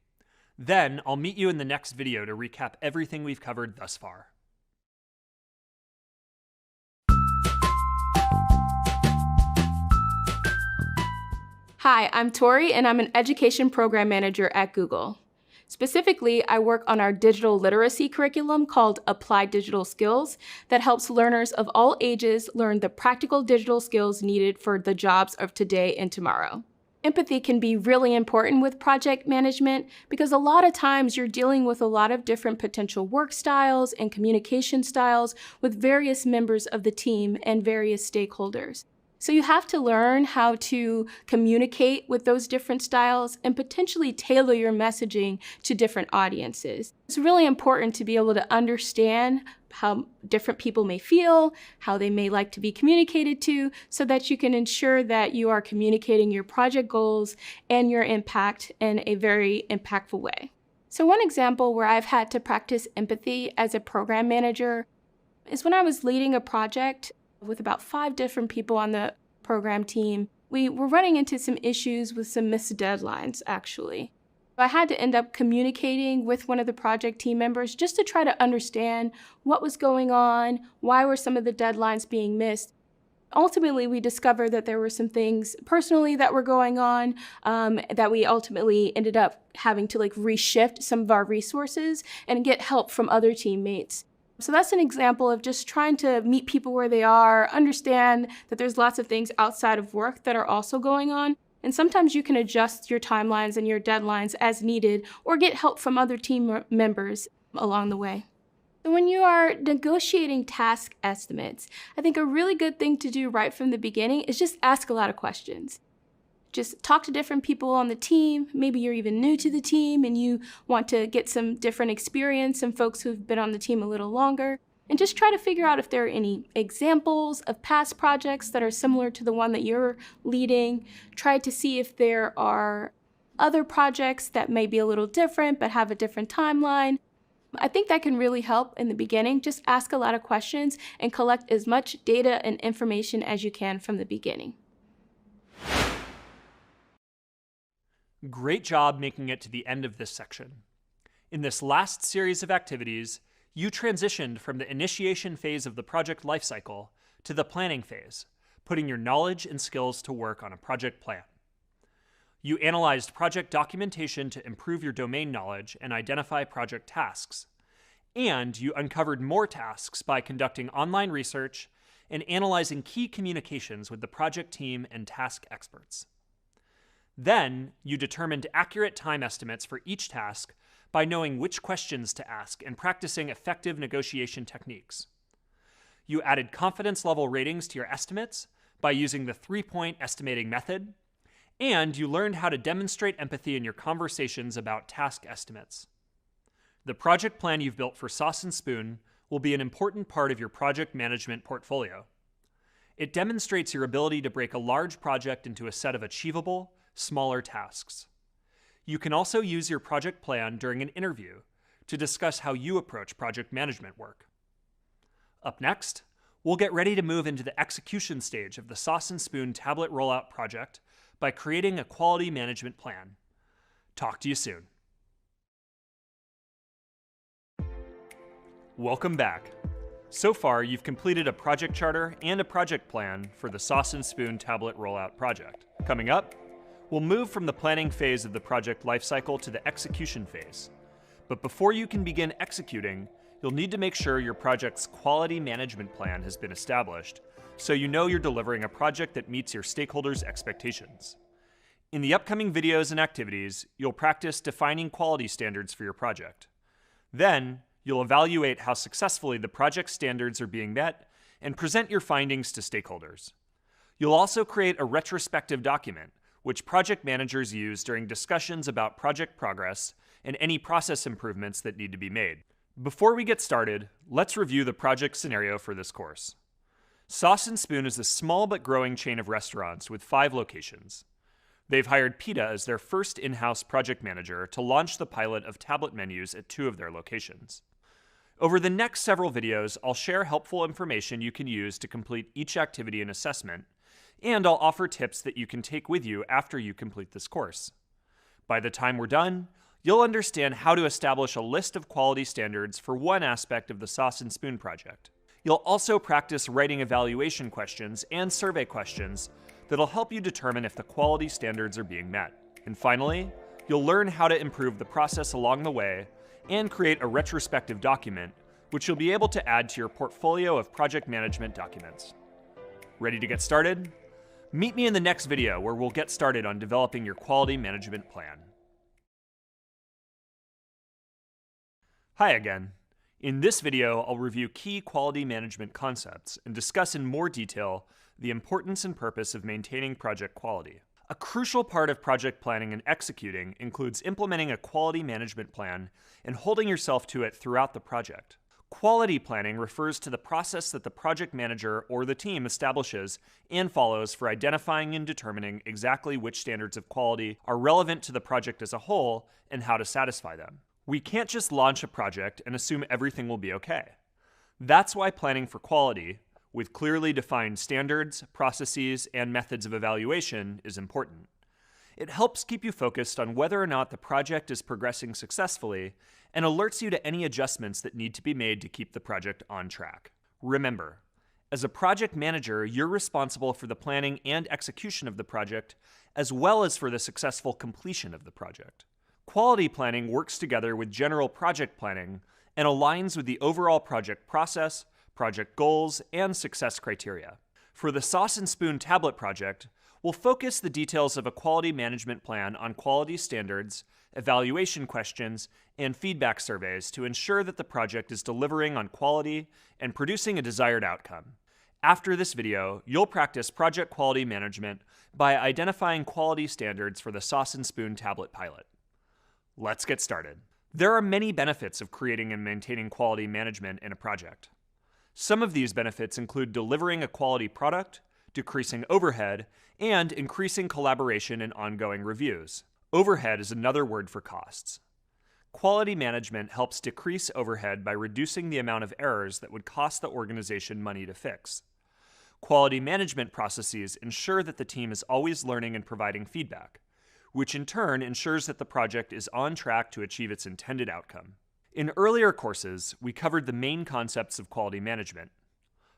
Then I'll meet you in the next video to recap everything we've covered thus far. Hi, I'm Tori, and I'm an education program manager at Google. Specifically, I work on our digital literacy curriculum called Applied Digital Skills that helps learners of all ages learn the practical digital skills needed for the jobs of today and tomorrow. Empathy can be really important with project management because a lot of times you're dealing with a lot of different potential work styles and communication styles with various members of the team and various stakeholders. So you have to learn how to communicate with those different styles and potentially tailor your messaging to different audiences. It's really important to be able to understand how different people may feel, how they may like to be communicated to, so that you can ensure that you are communicating your project goals and your impact in a very impactful way. So one example where I've had to practice empathy as a program manager is when I was leading a project with about 5 different people on the program team. We were running into some issues with some missed deadlines, actually. I had to end up communicating with one of the project team members just to try to understand what was going on, why were some of the deadlines being missed. Ultimately, we discovered that there were some things personally that were going on that we ultimately ended up having to reshift some of our resources and get help from other teammates. So that's an example of just trying to meet people where they are, understand that there's lots of things outside of work that are also going on. And sometimes you can adjust your timelines and your deadlines as needed or get help from other team members along the way. So when you are negotiating task estimates, I think a really good thing to do right from the beginning is just ask a lot of questions. Just talk to different people on the team. Maybe you're even new to the team and you want to get some different experience, some folks who've been on the team a little longer. And just try to figure out if there are any examples of past projects that are similar to the one that you're leading. Try to see if there are other projects that may be a little different but have a different timeline. I think that can really help in the beginning. Just ask a lot of questions and collect as much data and information as you can from the beginning. Great job making it to the end of this section. In this last series of activities, you transitioned from the initiation phase of the project lifecycle to the planning phase, putting your knowledge and skills to work on a project plan. You analyzed project documentation to improve your domain knowledge and identify project tasks. And you uncovered more tasks by conducting online research and analyzing key communications with the project team and task experts. Then, you determined accurate time estimates for each task by knowing which questions to ask and practicing effective negotiation techniques. You added confidence level ratings to your estimates by using the 3-point estimating method, and you learned how to demonstrate empathy in your conversations about task estimates. The project plan you've built for Sauce and Spoon will be an important part of your project management portfolio. It demonstrates your ability to break a large project into a set of achievable, smaller tasks. You can also use your project plan during an interview to discuss how you approach project management work. Up next, we'll we'll get ready to move into the execution stage of the Sauce and Spoon tablet rollout project by creating a quality management plan. Talk to you soon. Welcome back. So far, you've completed a project charter and a project plan for the Sauce and Spoon tablet rollout project. Coming up, we'll move from the planning phase of the project lifecycle to the execution phase. But before you can begin executing, you'll need to make sure your project's quality management plan has been established, so you know you're delivering a project that meets your stakeholders' expectations. In the upcoming videos and activities, you'll practice defining quality standards for your project. Then, you'll evaluate how successfully the project standards are being met and present your findings to stakeholders. You'll also create a retrospective document, which project managers use during discussions about project progress and any process improvements that need to be made. Before we get started, let's review the project scenario for this course. Sauce and Spoon is a small but growing chain of restaurants with 5 locations. They've hired PETA as their first in-house project manager to launch the pilot of tablet menus at 2 of their locations. Over the next several videos, I'll share helpful information you can use to complete each activity and assessment, and I'll offer tips that you can take with you after you complete this course. By the time we're done, you'll understand how to establish a list of quality standards for one aspect of the Sauce and Spoon project. You'll also practice writing evaluation questions and survey questions that'll help you determine if the quality standards are being met. And finally, you'll learn how to improve the process along the way and create a retrospective document, which you'll be able to add to your portfolio of project management documents. Ready to get started? Meet me in the next video where we'll get started on developing your quality management plan. Hi again. In this video, I'll review key quality management concepts and discuss in more detail the importance and purpose of maintaining project quality. A crucial part of project planning and executing includes implementing a quality management plan and holding yourself to it throughout the project. Quality planning refers to the process that the project manager or the team establishes and follows for identifying and determining exactly which standards of quality are relevant to the project as a whole and how to satisfy them. We can't just launch a project and assume everything will be okay. That's why planning for quality, with clearly defined standards, processes, and methods of evaluation, is important. It helps keep you focused on whether or not the project is progressing successfully and alerts you to any adjustments that need to be made to keep the project on track. Remember, as a project manager, you're responsible for the planning and execution of the project, as well as for the successful completion of the project. Quality planning works together with general project planning and aligns with the overall project process, project goals, and success criteria. For the Sauce and Spoon tablet project, we'll focus the details of a quality management plan on quality standards, evaluation questions, and feedback surveys to ensure that the project is delivering on quality and producing a desired outcome. After this video, you'll practice project quality management by identifying quality standards for the Sauce and Spoon tablet pilot. Let's get started. There are many benefits of creating and maintaining quality management in a project. Some of these benefits include delivering a quality product, decreasing overhead, and increasing collaboration and ongoing reviews. Overhead is another word for costs. Quality management helps decrease overhead by reducing the amount of errors that would cost the organization money to fix. Quality management processes ensure that the team is always learning and providing feedback, which in turn ensures that the project is on track to achieve its intended outcome. In earlier courses, we covered the main concepts of quality management.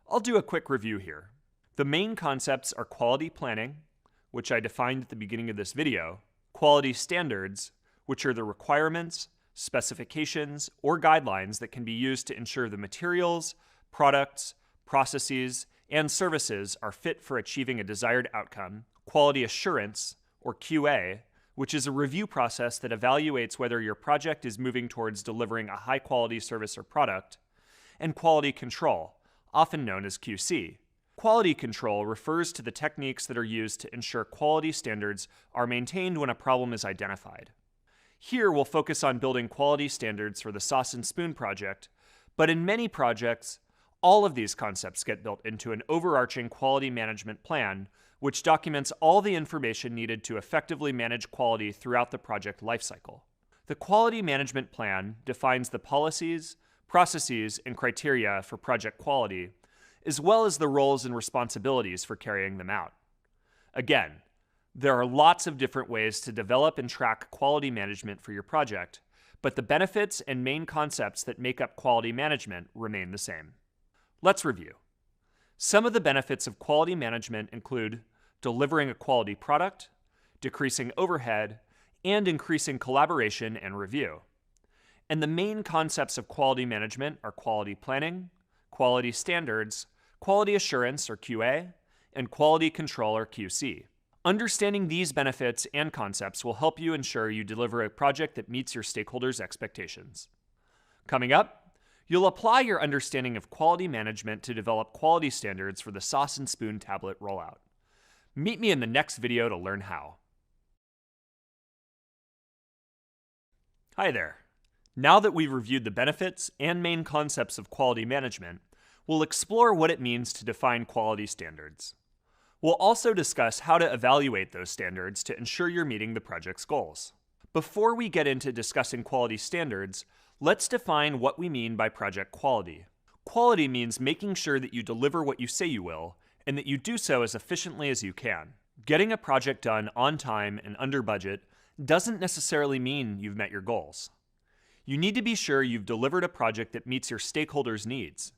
I'll do a quick review here. The main concepts are quality planning, which I defined at the beginning of this video, quality standards, which are the requirements, specifications, or guidelines that can be used to ensure the materials, products, processes, and services are fit for achieving a desired outcome, quality assurance, or QA, which is a review process that evaluates whether your project is moving towards delivering a high-quality service or product, and quality control, often known as QC. Quality control refers to the techniques that are used to ensure quality standards are maintained when a problem is identified. Here, we'll focus on building quality standards for the Sauce and Spoon project, but in many projects, all of these concepts get built into an overarching quality management plan, which documents all the information needed to effectively manage quality throughout the project lifecycle. The quality management plan defines the policies, processes, and criteria for project quality, as well as the roles and responsibilities for carrying them out. Again, there are lots of different ways to develop and track quality management for your project, but the benefits and main concepts that make up quality management remain the same. Let's review. Some of the benefits of quality management include delivering a quality product, decreasing overhead, and increasing collaboration and review. And the main concepts of quality management are quality planning, quality standards, quality assurance or QA, and quality control or QC. Understanding these benefits and concepts will help you ensure you deliver a project that meets your stakeholders' expectations. Coming up, you'll apply your understanding of quality management to develop quality standards for the Sauce and Spoon tablet rollout. Meet me in the next video to learn how. Hi there. Now that we've reviewed the benefits and main concepts of quality management, we'll explore what it means to define quality standards. We'll also discuss how to evaluate those standards to ensure you're meeting the project's goals. Before we get into discussing quality standards, let's define what we mean by project quality. Quality means making sure that you deliver what you say you will, and that you do so as efficiently as you can. Getting a project done on time and under budget doesn't necessarily mean you've met your goals. You need to be sure you've delivered a project that meets your stakeholders' needs.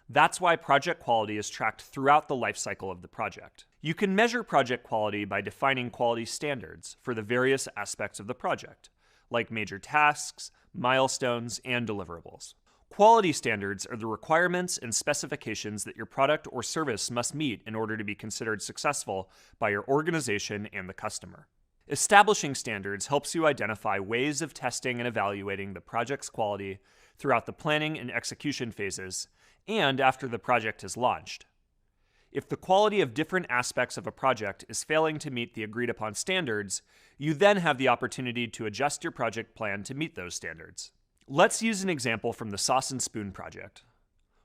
That's why project quality is tracked throughout the life cycle of the project. You can measure project quality by defining quality standards for the various aspects of the project, like major tasks, milestones, and deliverables. Quality standards are the requirements and specifications that your product or service must meet in order to be considered successful by your organization and the customer. Establishing standards helps you identify ways of testing and evaluating the project's quality throughout the planning and execution phases and after the project is launched. If the quality of different aspects of a project is failing to meet the agreed upon standards, you then have the opportunity to adjust your project plan to meet those standards. Let's use an example from the Sauce and Spoon project.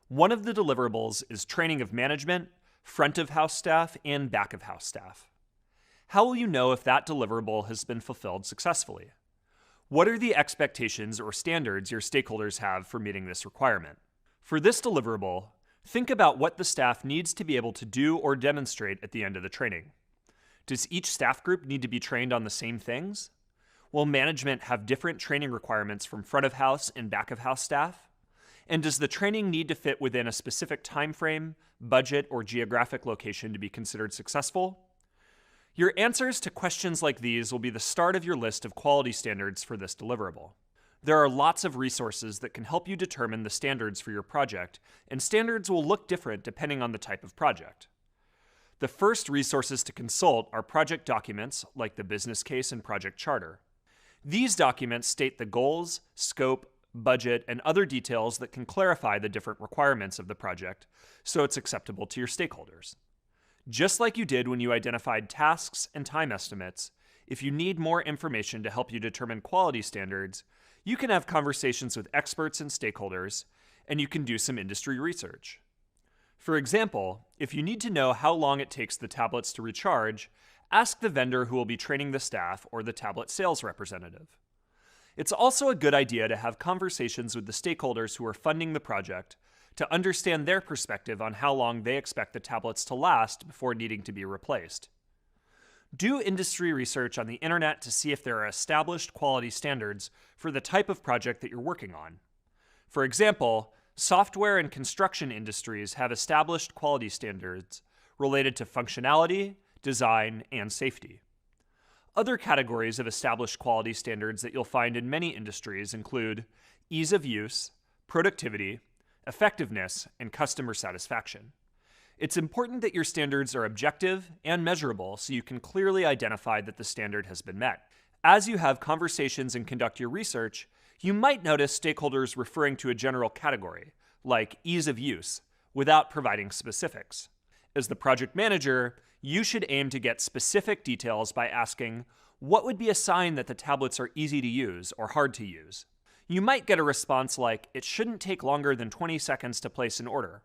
One of the deliverables is training of management, front of house staff, and back of house staff. How will you know if that deliverable has been fulfilled successfully? What are the expectations or standards your stakeholders have for meeting this requirement? For this deliverable, think about what the staff needs to be able to do or demonstrate at the end of the training. Does each staff group need to be trained on the same things? Will management have different training requirements from front of house and back of house staff? And does the training need to fit within a specific time frame, budget, or geographic location to be considered successful? Your answers to questions like these will be the start of your list of quality standards for this deliverable. There are lots of resources that can help you determine the standards for your project, and standards will look different depending on the type of project. The first resources to consult are project documents like the business case and project charter. These documents state the goals, scope, budget, and other details that can clarify the different requirements of the project so it's acceptable to your stakeholders. Just like you did when you identified tasks and time estimates, if you need more information to help you determine quality standards, you can have conversations with experts and stakeholders, and you can do some industry research. For example, if you need to know how long it takes the tablets to recharge, ask the vendor who will be training the staff or the tablet sales representative. It's also a good idea to have conversations with the stakeholders who are funding the project to understand their perspective on how long they expect the tablets to last before needing to be replaced. Do industry research on the internet to see if there are established quality standards for the type of project that you're working on. For example, software and construction industries have established quality standards related to functionality, design, and safety. Other categories of established quality standards that you'll find in many industries include ease of use, productivity, effectiveness, and customer satisfaction. It's important that your standards are objective and measurable so you can clearly identify that the standard has been met. As you have conversations and conduct your research, you might notice stakeholders referring to a general category, like ease of use, without providing specifics. As the project manager, you should aim to get specific details by asking, what would be a sign that the tablets are easy to use or hard to use? You might get a response like, it shouldn't take longer than 20 seconds to place an order.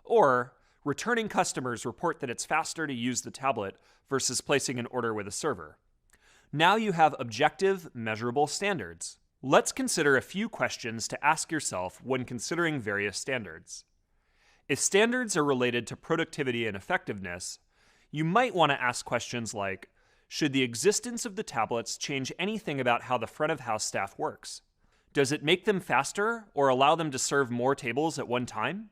Or, returning customers report that it's faster to use the tablet versus placing an order with a server. Now you have objective, measurable standards. Let's consider a few questions to ask yourself when considering various standards. If standards are related to productivity and effectiveness, you might want to ask questions like, should the existence of the tablets change anything about how the front of house staff works? Does it make them faster or allow them to serve more tables at one time?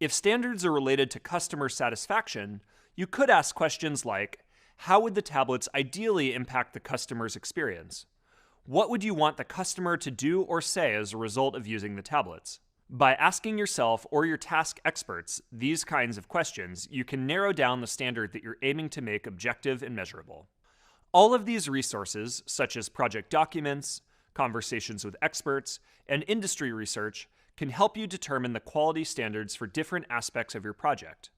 If standards are related to customer satisfaction, you could ask questions like, how would the tablets ideally impact the customer's experience? What would you want the customer to do or say as a result of using the tablets? By asking yourself or your task experts these kinds of questions, you can narrow down the standard that you're aiming to make objective and measurable. All of these resources, such as project documents, conversations with experts, and industry research, can help you determine the quality standards for different aspects of your project.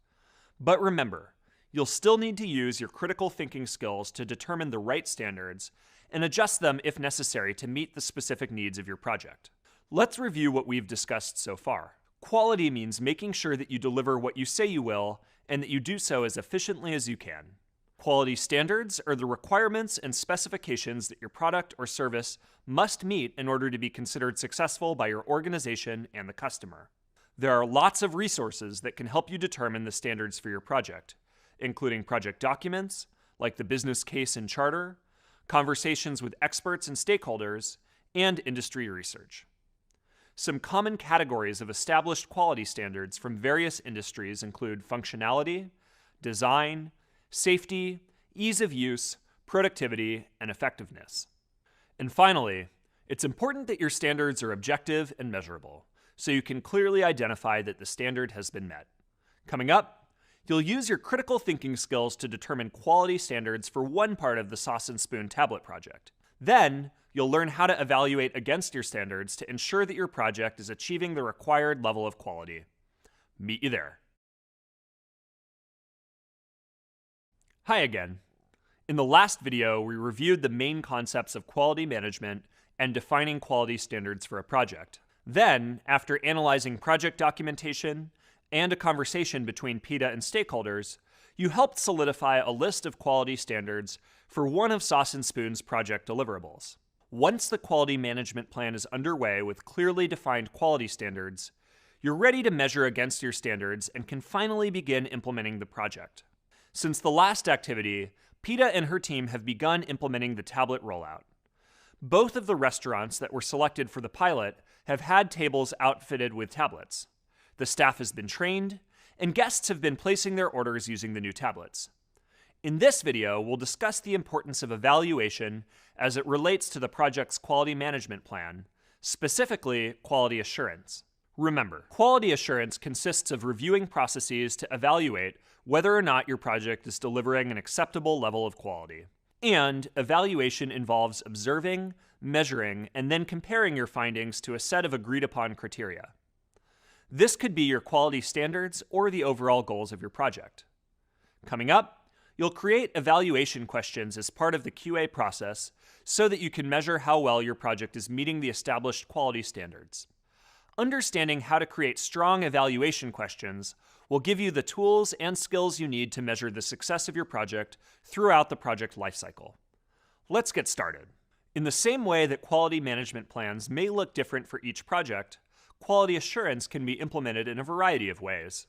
But remember, you'll still need to use your critical thinking skills to determine the right standards and adjust them if necessary to meet the specific needs of your project. Let's review what we've discussed so far. Quality means making sure that you deliver what you say you will and that you do so as efficiently as you can. Quality standards are the requirements and specifications that your product or service must meet in order to be considered successful by your organization and the customer. There are lots of resources that can help you determine the standards for your project, including project documents, like the business case and charter, conversations with experts and stakeholders, and industry research. Some common categories of established quality standards from various industries include functionality, design, safety, ease of use, productivity, and effectiveness. And finally, it's important that your standards are objective and measurable, so you can clearly identify that the standard has been met. Coming up, you'll use your critical thinking skills to determine quality standards for one part of the Sauce and Spoon tablet project. Then, you'll learn how to evaluate against your standards to ensure that your project is achieving the required level of quality. Meet you there. Hi again. In the last video, we reviewed the main concepts of quality management and defining quality standards for a project. Then, after analyzing project documentation and a conversation between PETA and stakeholders, you helped solidify a list of quality standards for one of Sauce and Spoon's project deliverables. Once the quality management plan is underway with clearly defined quality standards, you're ready to measure against your standards and can finally begin implementing the project. Since the last activity, PETA and her team have begun implementing the tablet rollout. Both of the restaurants that were selected for the pilot have had tables outfitted with tablets. The staff has been trained, and guests have been placing their orders using the new tablets. In this video, we'll discuss the importance of evaluation as it relates to the project's quality management plan, specifically quality assurance. Remember, quality assurance consists of reviewing processes to evaluate whether or not your project is delivering an acceptable level of quality. And evaluation involves observing, measuring, and then comparing your findings to a set of agreed-upon criteria. This could be your quality standards or the overall goals of your project. Coming up, you'll create evaluation questions as part of the QA process so that you can measure how well your project is meeting the established quality standards. Understanding how to create strong evaluation questions will give you the tools and skills you need to measure the success of your project throughout the project lifecycle. Let's get started. In the same way that quality management plans may look different for each project, quality assurance can be implemented in a variety of ways.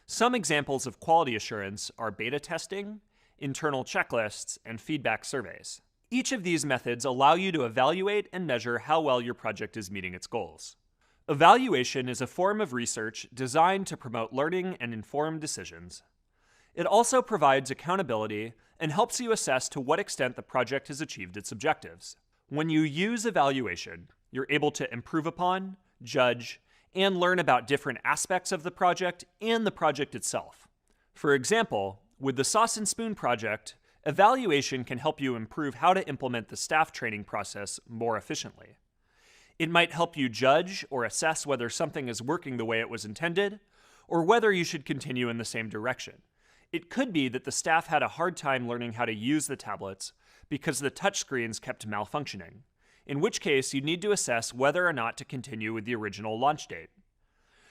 Some examples of quality assurance are beta testing, internal checklists, and feedback surveys. Each of these methods allow you to evaluate and measure how well your project is meeting its goals. Evaluation is a form of research designed to promote learning and informed decisions. It also provides accountability and helps you assess to what extent the project has achieved its objectives. When you use evaluation, you're able to improve upon, judge, and learn about different aspects of the project and the project itself. For example, with the Sauce and Spoon project, evaluation can help you improve how to implement the staff training process more efficiently. It might help you judge or assess whether something is working the way it was intended, or whether you should continue in the same direction. It could be that the staff had a hard time learning how to use the tablets because the touchscreens kept malfunctioning, in which case you need to assess whether or not to continue with the original launch date.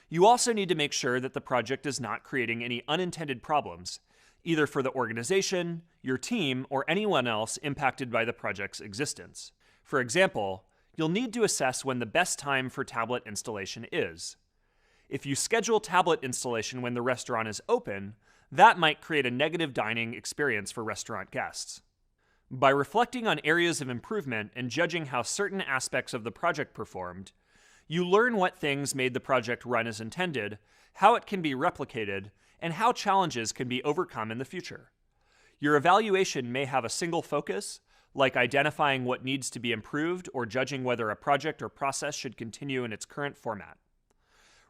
You also need to make sure that the project is not creating any unintended problems, either for the organization, your team, or anyone else impacted by the project's existence. For example, you'll need to assess when the best time for tablet installation is. If you schedule tablet installation when the restaurant is open, that might create a negative dining experience for restaurant guests. By reflecting on areas of improvement and judging how certain aspects of the project performed, you learn what things made the project run as intended, how it can be replicated, and how challenges can be overcome in the future. Your evaluation may have a single focus, like identifying what needs to be improved or judging whether a project or process should continue in its current format.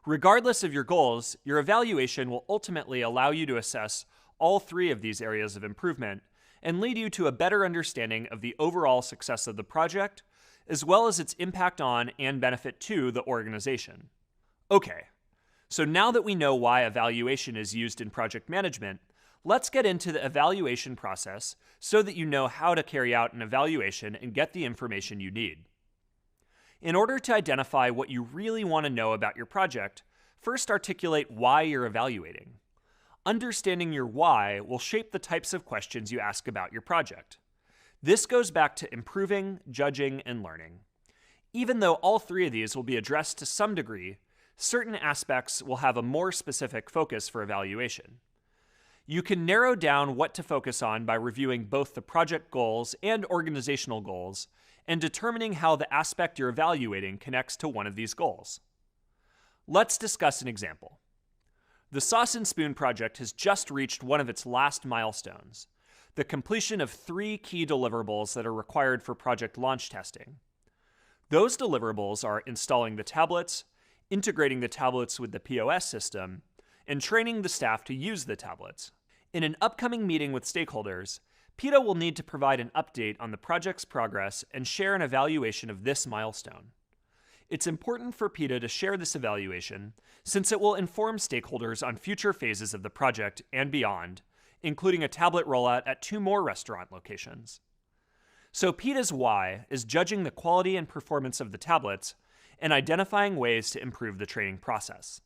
Regardless of your goals, your evaluation will ultimately allow you to assess all three of these areas of improvement and lead you to a better understanding of the overall success of the project, as well as its impact on and benefit to the organization. Okay, so now that we know why evaluation is used in project management, let's get into the evaluation process so that you know how to carry out an evaluation and get the information you need. In order to identify what you really want to know about your project, first articulate why you're evaluating. Understanding your why will shape the types of questions you ask about your project. This goes back to improving, judging, and learning. Even though all three of these will be addressed to some degree, certain aspects will have a more specific focus for evaluation. You can narrow down what to focus on by reviewing both the project goals and organizational goals and determining how the aspect you're evaluating connects to one of these goals. Let's discuss an example. The Sauce and Spoon project has just reached one of its last milestones, the completion of 3 key deliverables that are required for project launch testing. Those deliverables are installing the tablets, integrating the tablets with the POS system, and training the staff to use the tablets. In an upcoming meeting with stakeholders, PETA will need to provide an update on the project's progress and share an evaluation of this milestone. It's important for PETA to share this evaluation since it will inform stakeholders on future phases of the project and beyond, including a tablet rollout at 2 more restaurant locations. So PETA's why is judging the quality and performance of the tablets and identifying ways to improve the training process.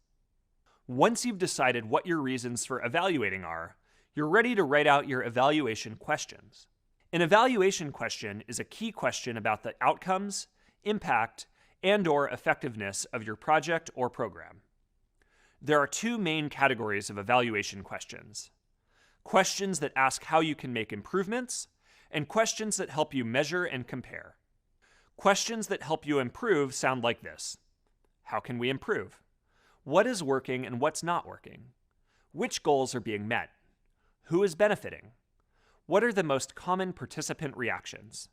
Once you've decided what your reasons for evaluating are, you're ready to write out your evaluation questions. An evaluation question is a key question about the outcomes, impact, and/or effectiveness of your project or program. There are 2 main categories of evaluation questions: questions that ask how you can make improvements, and questions that help you measure and compare. Questions that help you improve sound like this: how can we improve? What is working and what's not working? Which goals are being met? Who is benefiting? What are the most common participant reactions?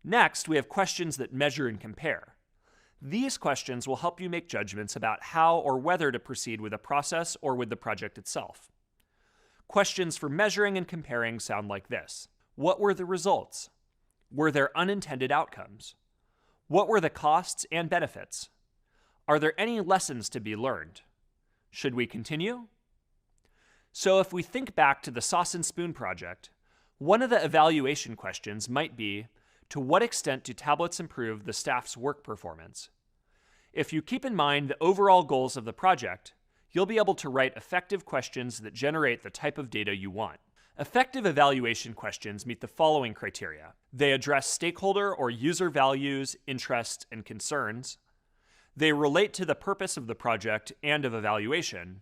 Next, we have questions that measure and compare. These questions will help you make judgments about how or whether to proceed with a process or with the project itself. Questions for measuring and comparing sound like this: what were the results? Were there unintended outcomes? What were the costs and benefits? Are there any lessons to be learned? Should we continue? So if we think back to the Sauce and Spoon project, one of the evaluation questions might be, to what extent do tablets improve the staff's work performance? If you keep in mind the overall goals of the project, you'll be able to write effective questions that generate the type of data you want. Effective evaluation questions meet the following criteria. They address stakeholder or user values, interests, and concerns. They relate to the purpose of the project and of evaluation.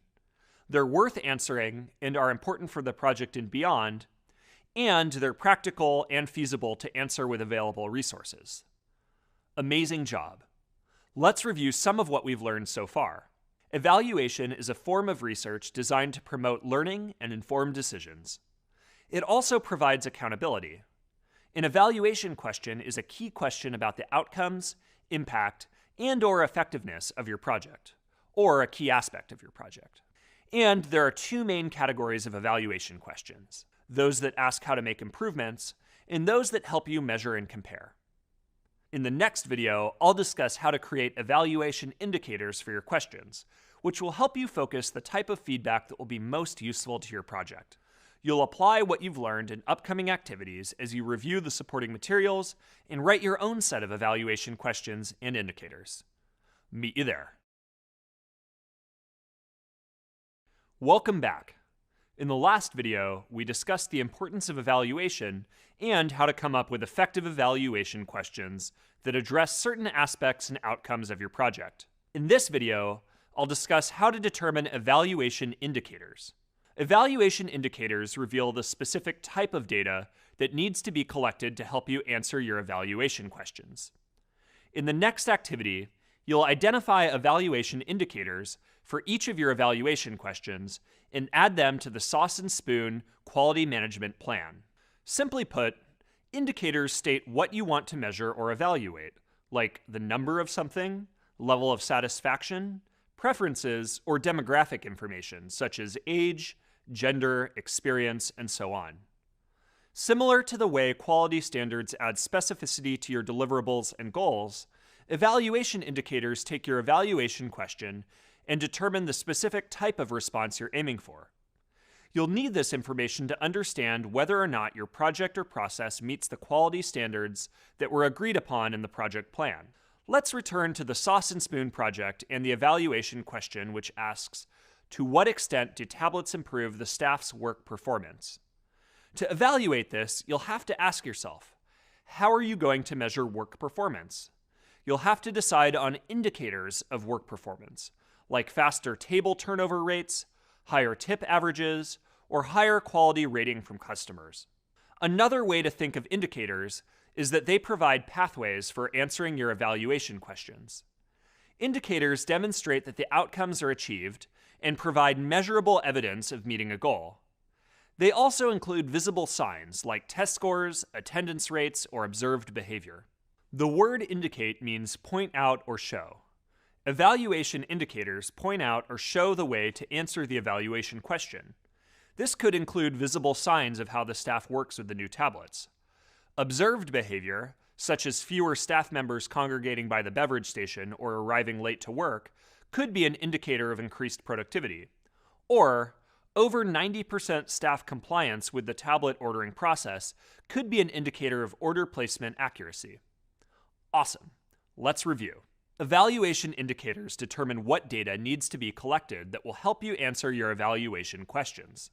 They're worth answering and are important for the project and beyond, and they're practical and feasible to answer with available resources. Amazing job. Let's review some of what we've learned so far. Evaluation is a form of research designed to promote learning and inform decisions. It also provides accountability. An evaluation question is a key question about the outcomes, impact, and/or effectiveness of your project, or a key aspect of your project. And there are 2 main categories of evaluation questions: those that ask how to make improvements, and those that help you measure and compare. In the next video, I'll discuss how to create evaluation indicators for your questions, which will help you focus the type of feedback that will be most useful to your project. You'll apply what you've learned in upcoming activities as you review the supporting materials and write your own set of evaluation questions and indicators. Meet you there. Welcome back. In the last video, we discussed the importance of evaluation and how to come up with effective evaluation questions that address certain aspects and outcomes of your project. In this video, I'll discuss how to determine evaluation indicators. Evaluation indicators reveal the specific type of data that needs to be collected to help you answer your evaluation questions. In the next activity, you'll identify evaluation indicators for each of your evaluation questions and add them to the Sauce and Spoon Quality Management Plan. Simply put, indicators state what you want to measure or evaluate, like the number of something, level of satisfaction, preferences, or demographic information such as age, gender, experience, and so on. Similar to the way quality standards add specificity to your deliverables and goals, evaluation indicators take your evaluation question and determine the specific type of response you're aiming for. You'll need this information to understand whether or not your project or process meets the quality standards that were agreed upon in the project plan. Let's return to the Sauce and Spoon project and the evaluation question, which asks, to what extent do tablets improve the staff's work performance? To evaluate this, you'll have to ask yourself, how are you going to measure work performance? You'll have to decide on indicators of work performance, like faster table turnover rates, higher tip averages, or higher quality rating from customers. Another way to think of indicators is that they provide pathways for answering your evaluation questions. Indicators demonstrate that the outcomes are achieved and provide measurable evidence of meeting a goal. They also include visible signs like test scores, attendance rates, or observed behavior. The word indicate means point out or show. Evaluation indicators point out or show the way to answer the evaluation question. This could include visible signs of how the staff works with the new tablets. Observed behavior, such as fewer staff members congregating by the beverage station or arriving late to work, could be an indicator of increased productivity. Or, over 90% staff compliance with the tablet ordering process could be an indicator of order placement accuracy. Awesome. Let's review. Evaluation indicators determine what data needs to be collected that will help you answer your evaluation questions.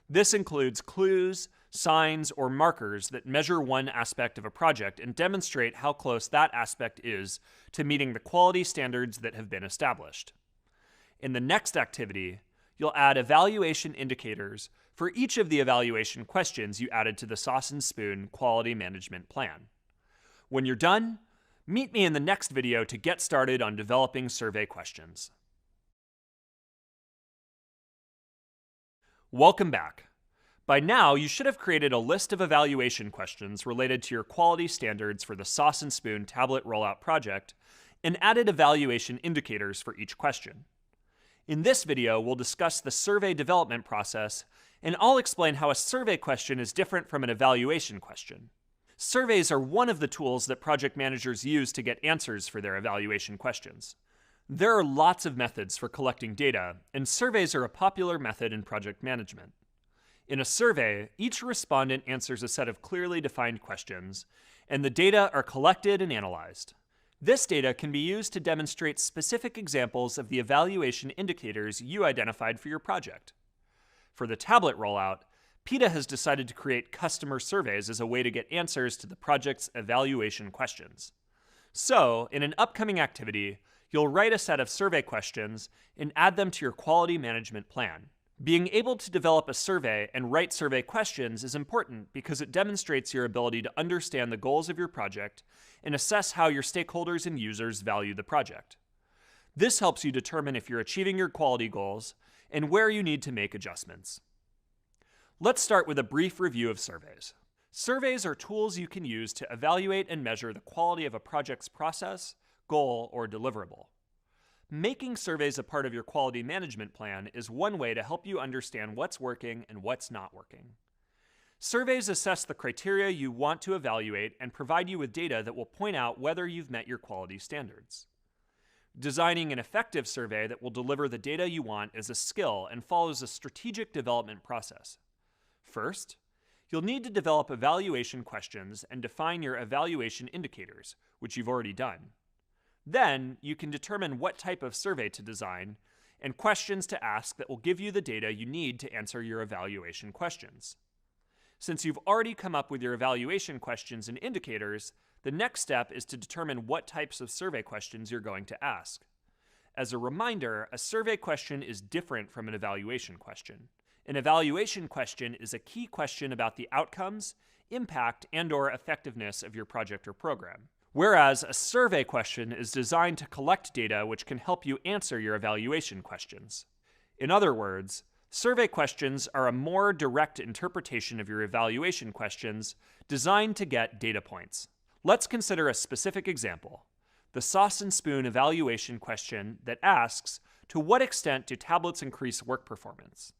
This includes clues, signs, or markers that measure one aspect of a project and demonstrate how close that aspect is to meeting the quality standards that have been established. In the next activity, you'll add evaluation indicators for each of the evaluation questions you added to the Sauce and Spoon Quality Management Plan. When you're done, meet me in the next video to get started on developing survey questions. Welcome back. By now, you should have created a list of evaluation questions related to your quality standards for the Sauce and Spoon tablet rollout project and added evaluation indicators for each question. In this video, we'll discuss the survey development process, and I'll explain how a survey question is different from an evaluation question. Surveys are one of the tools that project managers use to get answers for their evaluation questions. There are lots of methods for collecting data, and surveys are a popular method in project management. In a survey, each respondent answers a set of clearly defined questions, and the data are collected and analyzed. This data can be used to demonstrate specific examples of the evaluation indicators you identified for your project. For the tablet rollout, PETA has decided to create customer surveys as a way to get answers to the project's evaluation questions. So, in an upcoming activity, you'll write a set of survey questions and add them to your quality management plan. Being able to develop a survey and write survey questions is important because it demonstrates your ability to understand the goals of your project and assess how your stakeholders and users value the project. This helps you determine if you're achieving your quality goals and where you need to make adjustments. Let's start with a brief review of surveys. Surveys are tools you can use to evaluate and measure the quality of a project's process, goal, or deliverable. Making surveys a part of your quality management plan is one way to help you understand what's working and what's not working. Surveys assess the criteria you want to evaluate and provide you with data that will point out whether you've met your quality standards. Designing an effective survey that will deliver the data you want is a skill and follows a strategic development process. First, you'll need to develop evaluation questions and define your evaluation indicators, which you've already done. Then, you can determine what type of survey to design and questions to ask that will give you the data you need to answer your evaluation questions. Since you've already come up with your evaluation questions and indicators, the next step is to determine what types of survey questions you're going to ask. As a reminder, a survey question is different from an evaluation question. An evaluation question is a key question about the outcomes, impact, and/or effectiveness of your project or program. Whereas a survey question is designed to collect data which can help you answer your evaluation questions. In other words, survey questions are a more direct interpretation of your evaluation questions designed to get data points. Let's consider a specific example, the sauce and spoon evaluation question that asks, to what extent do tablets increase work performance?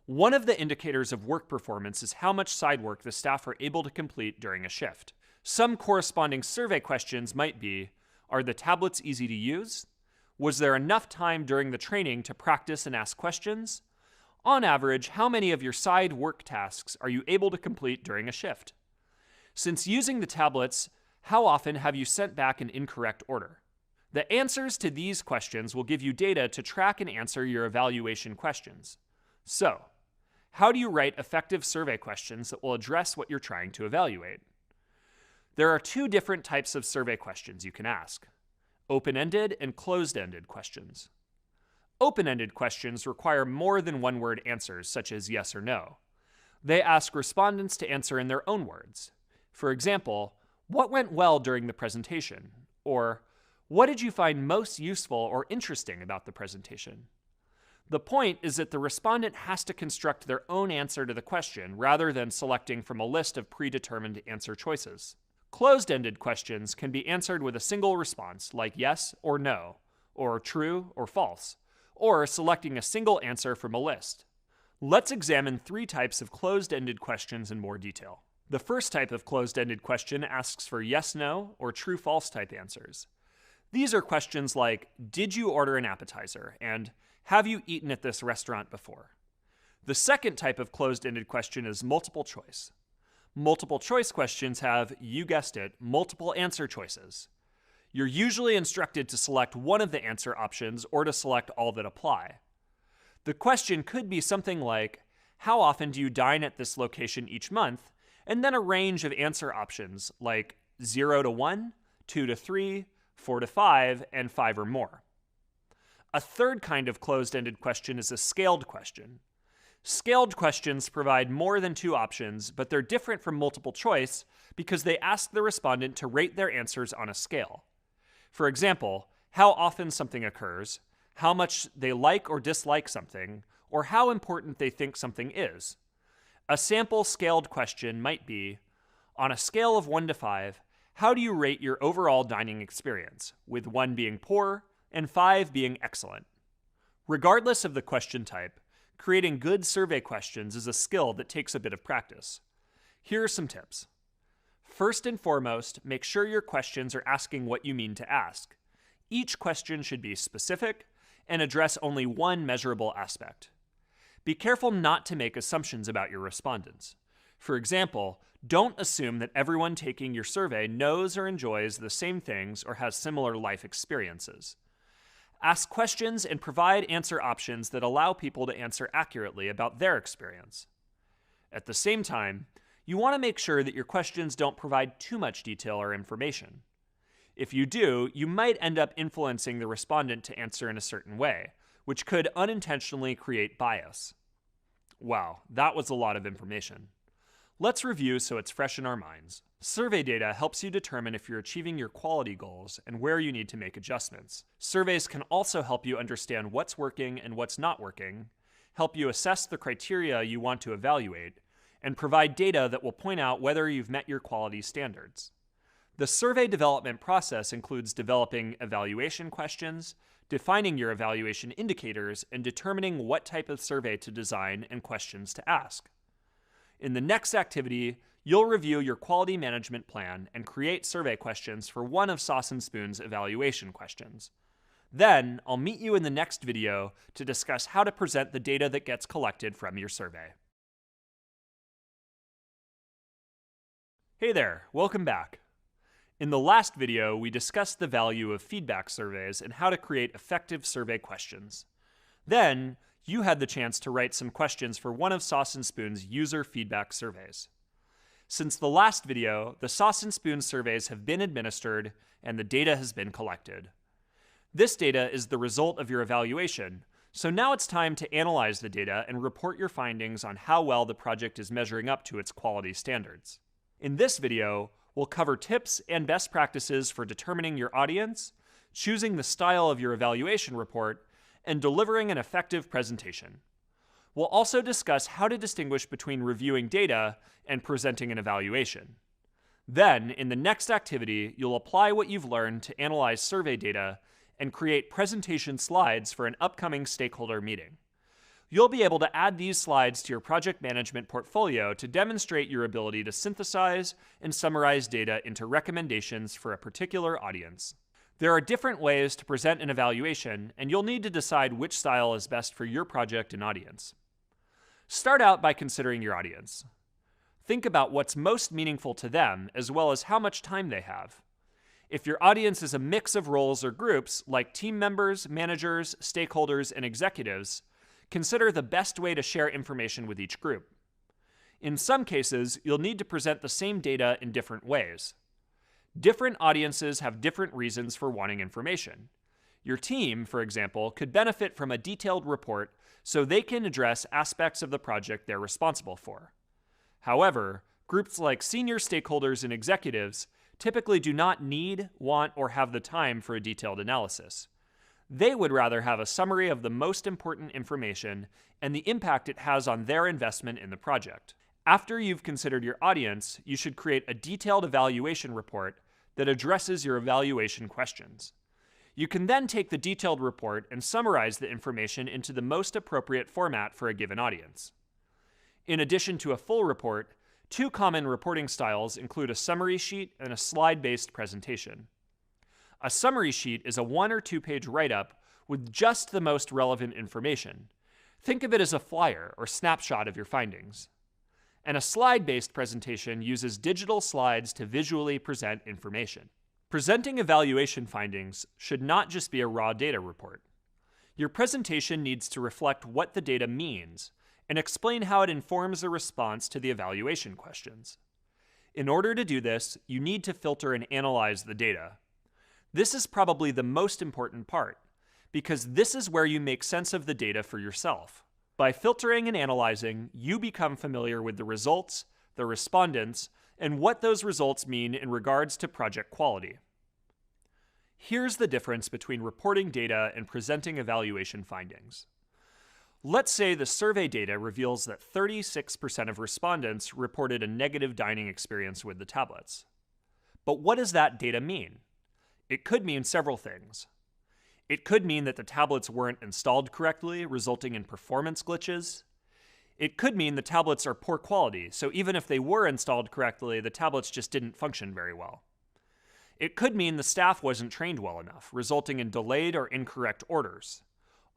One of the indicators of work performance is how much side work the staff are able to complete during a shift. Some corresponding survey questions might be, are the tablets easy to use? Was there enough time during the training to practice and ask questions? On average, how many of your side work tasks are you able to complete during a shift? Since using the tablets, how often have you sent back an incorrect order? The answers to these questions will give you data to track and answer your evaluation questions. So, how do you write effective survey questions that will address what you're trying to evaluate? There are two different types of survey questions you can ask: open-ended and closed-ended questions. Open-ended questions require more than one-word answers, such as yes or no. They ask respondents to answer in their own words. For example, what went well during the presentation? Or, what did you find most useful or interesting about the presentation? The point is that the respondent has to construct their own answer to the question rather than selecting from a list of predetermined answer choices. Closed-ended questions can be answered with a single response, like yes or no, or true or false, or selecting a single answer from a list. Let's examine three types of closed-ended questions in more detail. The first type of closed-ended question asks for yes-no or true-false type answers. These are questions like, did you order an appetizer? And have you eaten at this restaurant before? The second type of closed-ended question is multiple choice. Multiple choice questions have, you guessed it, multiple answer choices. You're usually instructed to select one of the answer options or to select all that apply. The question could be something like, how often do you dine at this location each month? And then a range of answer options like 0 to 1, 2 to 3, 4 to 5, and 5 or more. A third kind of closed-ended question is a scaled question. Scaled questions provide more than two options, but they're different from multiple choice because they ask the respondent to rate their answers on a scale. For example, how often something occurs, how much they like or dislike something, or how important they think something is. A sample scaled question might be, on a scale of 1 to 5, how do you rate your overall dining experience, with 1 being poor and 5 being excellent? Regardless of the question type, creating good survey questions is a skill that takes a bit of practice. Here are some tips. First and foremost, make sure your questions are asking what you mean to ask. Each question should be specific and address only one measurable aspect. Be careful not to make assumptions about your respondents. For example, don't assume that everyone taking your survey knows or enjoys the same things or has similar life experiences. Ask questions and provide answer options that allow people to answer accurately about their experience. At the same time, you want to make sure that your questions don't provide too much detail or information. If you do, you might end up influencing the respondent to answer in a certain way, which could unintentionally create bias. Wow, that was a lot of information. Let's review so it's fresh in our minds. Survey data helps you determine if you're achieving your quality goals and where you need to make adjustments. Surveys can also help you understand what's working and what's not working, help you assess the criteria you want to evaluate, and provide data that will point out whether you've met your quality standards. The survey development process includes developing evaluation questions, defining your evaluation indicators, and determining what type of survey to design and questions to ask. In the next activity, you'll review your quality management plan and create survey questions for one of Sauce and Spoon's evaluation questions. Then, I'll meet you in the next video to discuss how to present the data that gets collected from your survey. Hey there, welcome back. In the last video, we discussed the value of feedback surveys and how to create effective survey questions. Then, you had the chance to write some questions for one of Sauce and Spoon's user feedback surveys. Since the last video, the Sauce and Spoon surveys have been administered and the data has been collected. This data is the result of your evaluation, so now it's time to analyze the data and report your findings on how well the project is measuring up to its quality standards. In this video, we'll cover tips and best practices for determining your audience, choosing the style of your evaluation report, and delivering an effective presentation. We'll also discuss how to distinguish between reviewing data and presenting an evaluation. Then, in the next activity, you'll apply what you've learned to analyze survey data and create presentation slides for an upcoming stakeholder meeting. You'll be able to add these slides to your project management portfolio to demonstrate your ability to synthesize and summarize data into recommendations for a particular audience. There are different ways to present an evaluation, and you'll need to decide which style is best for your project and audience. Start out by considering your audience. Think about what's most meaningful to them, as well as how much time they have. If your audience is a mix of roles or groups, like team members, managers, stakeholders, and executives, consider the best way to share information with each group. In some cases, you'll need to present the same data in different ways. Different audiences have different reasons for wanting information. Your team, for example, could benefit from a detailed report so they can address aspects of the project they're responsible for. However, groups like senior stakeholders and executives typically do not need, want, or have the time for a detailed analysis. They would rather have a summary of the most important information and the impact it has on their investment in the project. After you've considered your audience, you should create a detailed evaluation report that addresses your evaluation questions. You can then take the detailed report and summarize the information into the most appropriate format for a given audience. In addition to a full report, two common reporting styles include a summary sheet and a slide-based presentation. A summary sheet is a 1 or 2 page write-up with just the most relevant information. Think of it as a flyer or snapshot of your findings. And a slide-based presentation uses digital slides to visually present information. Presenting evaluation findings should not just be a raw data report. Your presentation needs to reflect what the data means and explain how it informs a response to the evaluation questions. In order to do this, you need to filter and analyze the data. This is probably the most important part, because this is where you make sense of the data for yourself. By filtering and analyzing, you become familiar with the results, the respondents, and what those results mean in regards to project quality. Here's the difference between reporting data and presenting evaluation findings. Let's say the survey data reveals that 36% of respondents reported a negative dining experience with the tablets. But what does that data mean? It could mean several things. It could mean that the tablets weren't installed correctly, resulting in performance glitches. It could mean the tablets are poor quality, so even if they were installed correctly, the tablets just didn't function very well. It could mean the staff wasn't trained well enough, resulting in delayed or incorrect orders.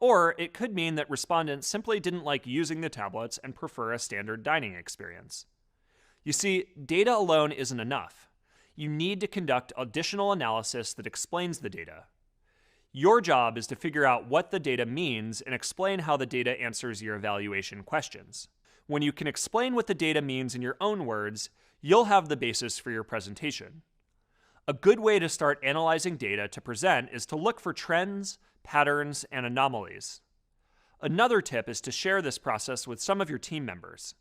Or it could mean that respondents simply didn't like using the tablets and prefer a standard dining experience. You see, data alone isn't enough. You need to conduct additional analysis that explains the data. Your job is to figure out what the data means and explain how the data answers your evaluation questions. When you can explain what the data means in your own words, you'll have the basis for your presentation. A good way to start analyzing data to present is to look for trends, patterns, and anomalies. Another tip is to share this process with some of your team members.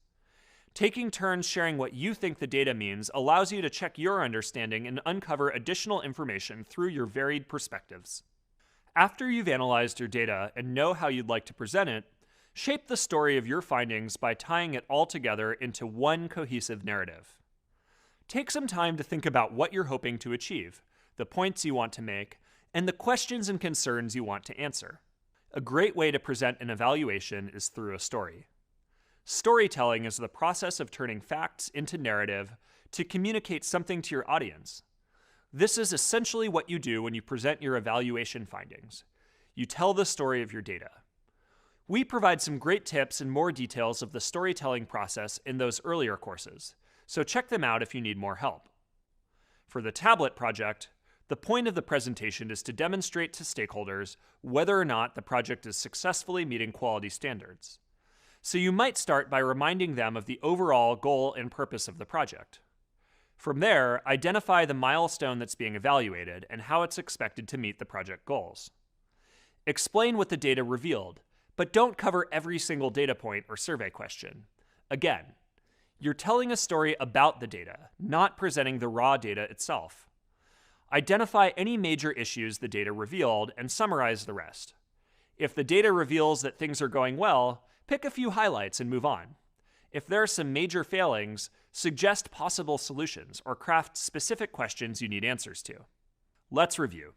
Taking turns sharing what you think the data means allows you to check your understanding and uncover additional information through your varied perspectives. After you've analyzed your data and know how you'd like to present it, shape the story of your findings by tying it all together into one cohesive narrative. Take some time to think about what you're hoping to achieve, the points you want to make, and the questions and concerns you want to answer. A great way to present an evaluation is through a story. Storytelling is the process of turning facts into narrative to communicate something to your audience. This is essentially what you do when you present your evaluation findings. You tell the story of your data. We provide some great tips and more details of the storytelling process in those earlier courses, so check them out if you need more help. For the tablet project, the point of the presentation is to demonstrate to stakeholders whether or not the project is successfully meeting quality standards. So you might start by reminding them of the overall goal and purpose of the project. From there, identify the milestone that's being evaluated and how it's expected to meet the project goals. Explain what the data revealed, but don't cover every single data point or survey question. Again, you're telling a story about the data, not presenting the raw data itself. Identify any major issues the data revealed and summarize the rest. If the data reveals that things are going well, pick a few highlights and move on. If there are some major failings, suggest possible solutions or craft specific questions you need answers to. Let's review.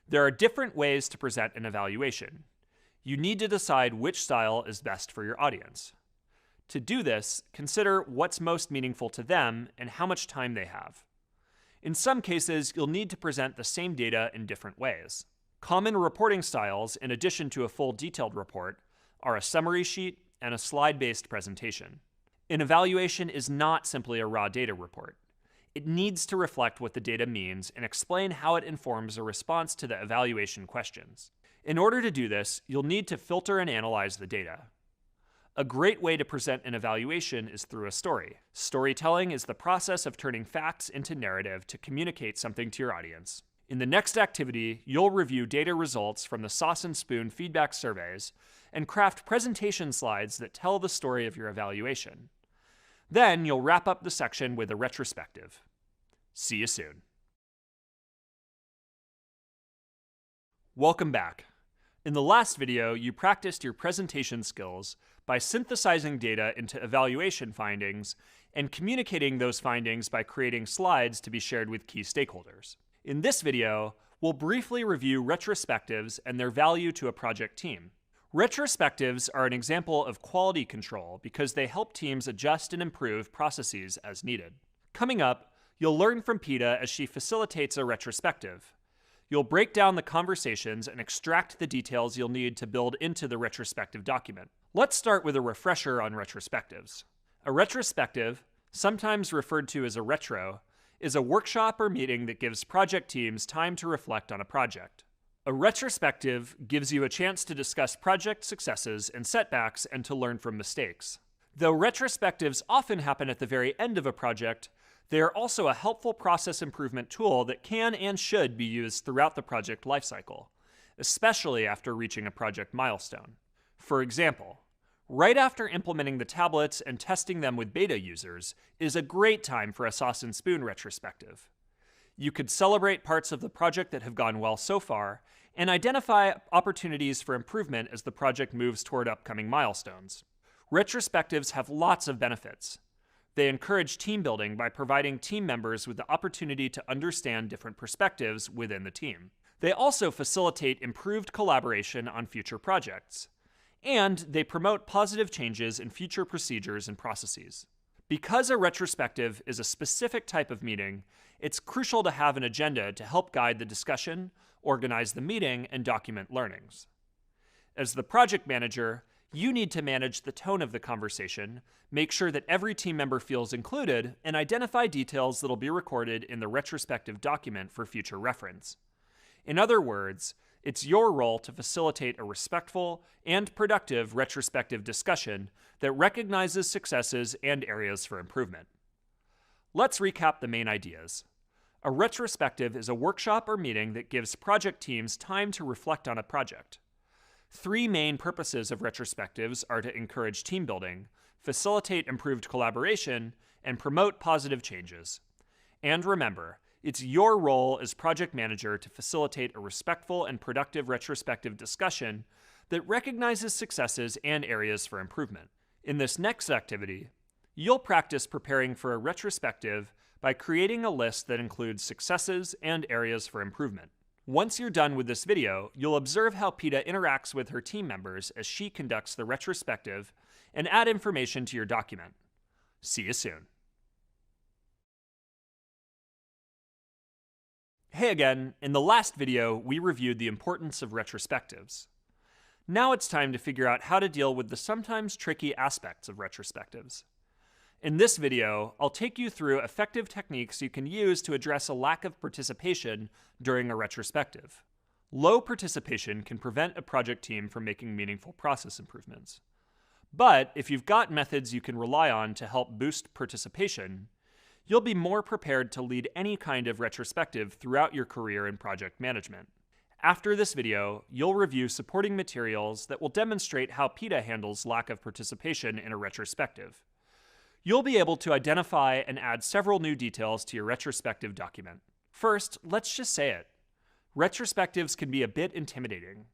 There are different ways to present an evaluation. You need to decide which style is best for your audience. To do this, consider what's most meaningful to them and how much time they have. In some cases, you'll need to present the same data in different ways. Common reporting styles, in addition to a full detailed report, are a summary sheet and a slide-based presentation. An evaluation is not simply a raw data report. It needs to reflect what the data means and explain how it informs a response to the evaluation questions. In order to do this, you'll need to filter and analyze the data. A great way to present an evaluation is through a story. Storytelling is the process of turning facts into narrative to communicate something to your audience. In the next activity, you'll review data results from the Sauce and Spoon feedback surveys and craft presentation slides that tell the story of your evaluation. Then you'll wrap up the section with a retrospective. See you soon. Welcome back. In the last video, you practiced your presentation skills by synthesizing data into evaluation findings and communicating those findings by creating slides to be shared with key stakeholders. In this video, we'll briefly review retrospectives and their value to a project team. Retrospectives are an example of quality control because they help teams adjust and improve processes as needed. Coming up, you'll learn from Peta as she facilitates a retrospective. You'll break down the conversations and extract the details you'll need to build into the retrospective document. Let's start with a refresher on retrospectives. A retrospective, sometimes referred to as a retro, is a workshop or meeting that gives project teams time to reflect on a project. A retrospective gives you a chance to discuss project successes and setbacks and to learn from mistakes. Though retrospectives often happen at the very end of a project, they are also a helpful process improvement tool that can and should be used throughout the project lifecycle, especially after reaching a project milestone. For example, right after implementing the tablets and testing them with beta users is a great time for a Sauce and Spoon retrospective. You could celebrate parts of the project that have gone well so far and identify opportunities for improvement as the project moves toward upcoming milestones. Retrospectives have lots of benefits. They encourage team building by providing team members with the opportunity to understand different perspectives within the team. They also facilitate improved collaboration on future projects. And they promote positive changes in future procedures and processes. Because a retrospective is a specific type of meeting, it's crucial to have an agenda to help guide the discussion, organize the meeting, and document learnings. As the project manager, you need to manage the tone of the conversation, make sure that every team member feels included, and identify details that'll be recorded in the retrospective document for future reference. In other words, it's your role to facilitate a respectful and productive retrospective discussion that recognizes successes and areas for improvement. Let's recap the main ideas. A retrospective is a workshop or meeting that gives project teams time to reflect on a project. Three main purposes of retrospectives are to encourage team building, facilitate improved collaboration, and promote positive changes. And remember, it's your role as project manager to facilitate a respectful and productive retrospective discussion that recognizes successes and areas for improvement. In this next activity, you'll practice preparing for a retrospective by creating a list that includes successes and areas for improvement. Once you're done with this video, you'll observe how Peta interacts with her team members as she conducts the retrospective and add information to your document. See you soon. Hey again, in the last video, we reviewed the importance of retrospectives. Now it's time to figure out how to deal with the sometimes tricky aspects of retrospectives. In this video, I'll take you through effective techniques you can use to address a lack of participation during a retrospective. Low participation can prevent a project team from making meaningful process improvements. But if you've got methods you can rely on to help boost participation, you'll be more prepared to lead any kind of retrospective throughout your career in project management. After this video, you'll review supporting materials that will demonstrate how PETA handles lack of participation in a retrospective. You'll be able to identify and add several new details to your retrospective document. First, let's just say it. Retrospectives can be a bit intimidating.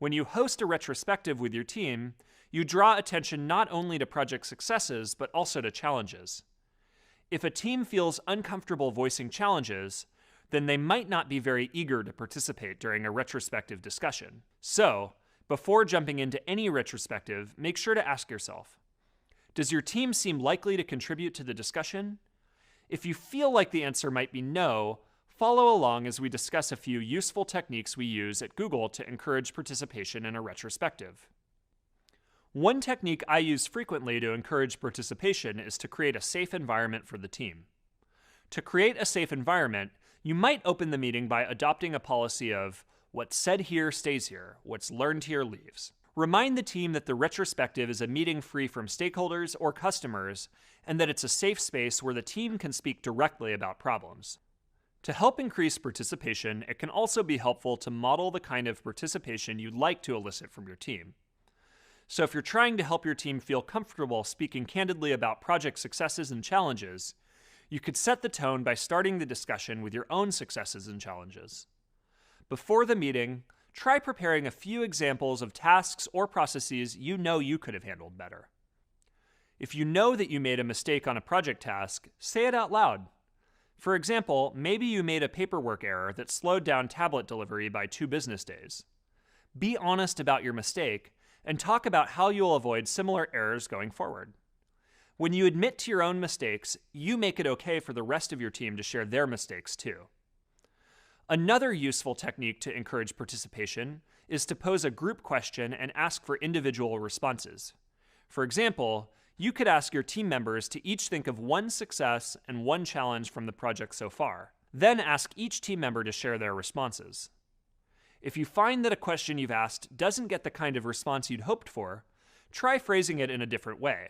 When you host a retrospective with your team, you draw attention not only to project successes, but also to challenges. If a team feels uncomfortable voicing challenges, then they might not be very eager to participate during a retrospective discussion. So, before jumping into any retrospective, make sure to ask yourself, does your team seem likely to contribute to the discussion? If you feel like the answer might be no, follow along as we discuss a few useful techniques we use at Google to encourage participation in a retrospective. One technique I use frequently to encourage participation is to create a safe environment for the team. To create a safe environment, you might open the meeting by adopting a policy of what's said here stays here, what's learned here leaves. Remind the team that the retrospective is a meeting free from stakeholders or customers, and that it's a safe space where the team can speak directly about problems. To help increase participation, it can also be helpful to model the kind of participation you'd like to elicit from your team. So if you're trying to help your team feel comfortable speaking candidly about project successes and challenges, you could set the tone by starting the discussion with your own successes and challenges. Before the meeting, try preparing a few examples of tasks or processes you know you could have handled better. If you know that you made a mistake on a project task, say it out loud. For example, maybe you made a paperwork error that slowed down tablet delivery by 2 business days. Be honest about your mistake and talk about how you'll avoid similar errors going forward. When you admit to your own mistakes, you make it okay for the rest of your team to share their mistakes too. Another useful technique to encourage participation is to pose a group question and ask for individual responses. For example, you could ask your team members to each think of one success and one challenge from the project so far. Then ask each team member to share their responses. If you find that a question you've asked doesn't get the kind of response you'd hoped for, try phrasing it in a different way.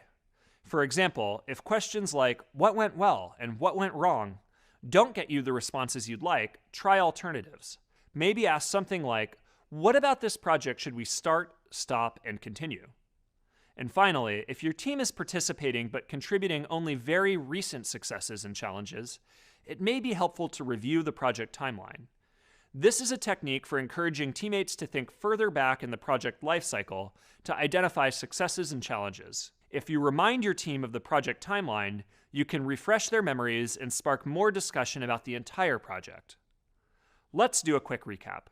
For example, if questions like, what went well and what went wrong, don't get you the responses you'd like, try alternatives. Maybe ask something like, what about this project should we start, stop, and continue? And finally, if your team is participating but contributing only very recent successes and challenges, it may be helpful to review the project timeline. This is a technique for encouraging teammates to think further back in the project lifecycle to identify successes and challenges. If you remind your team of the project timeline, you can refresh their memories and spark more discussion about the entire project. Let's do a quick recap.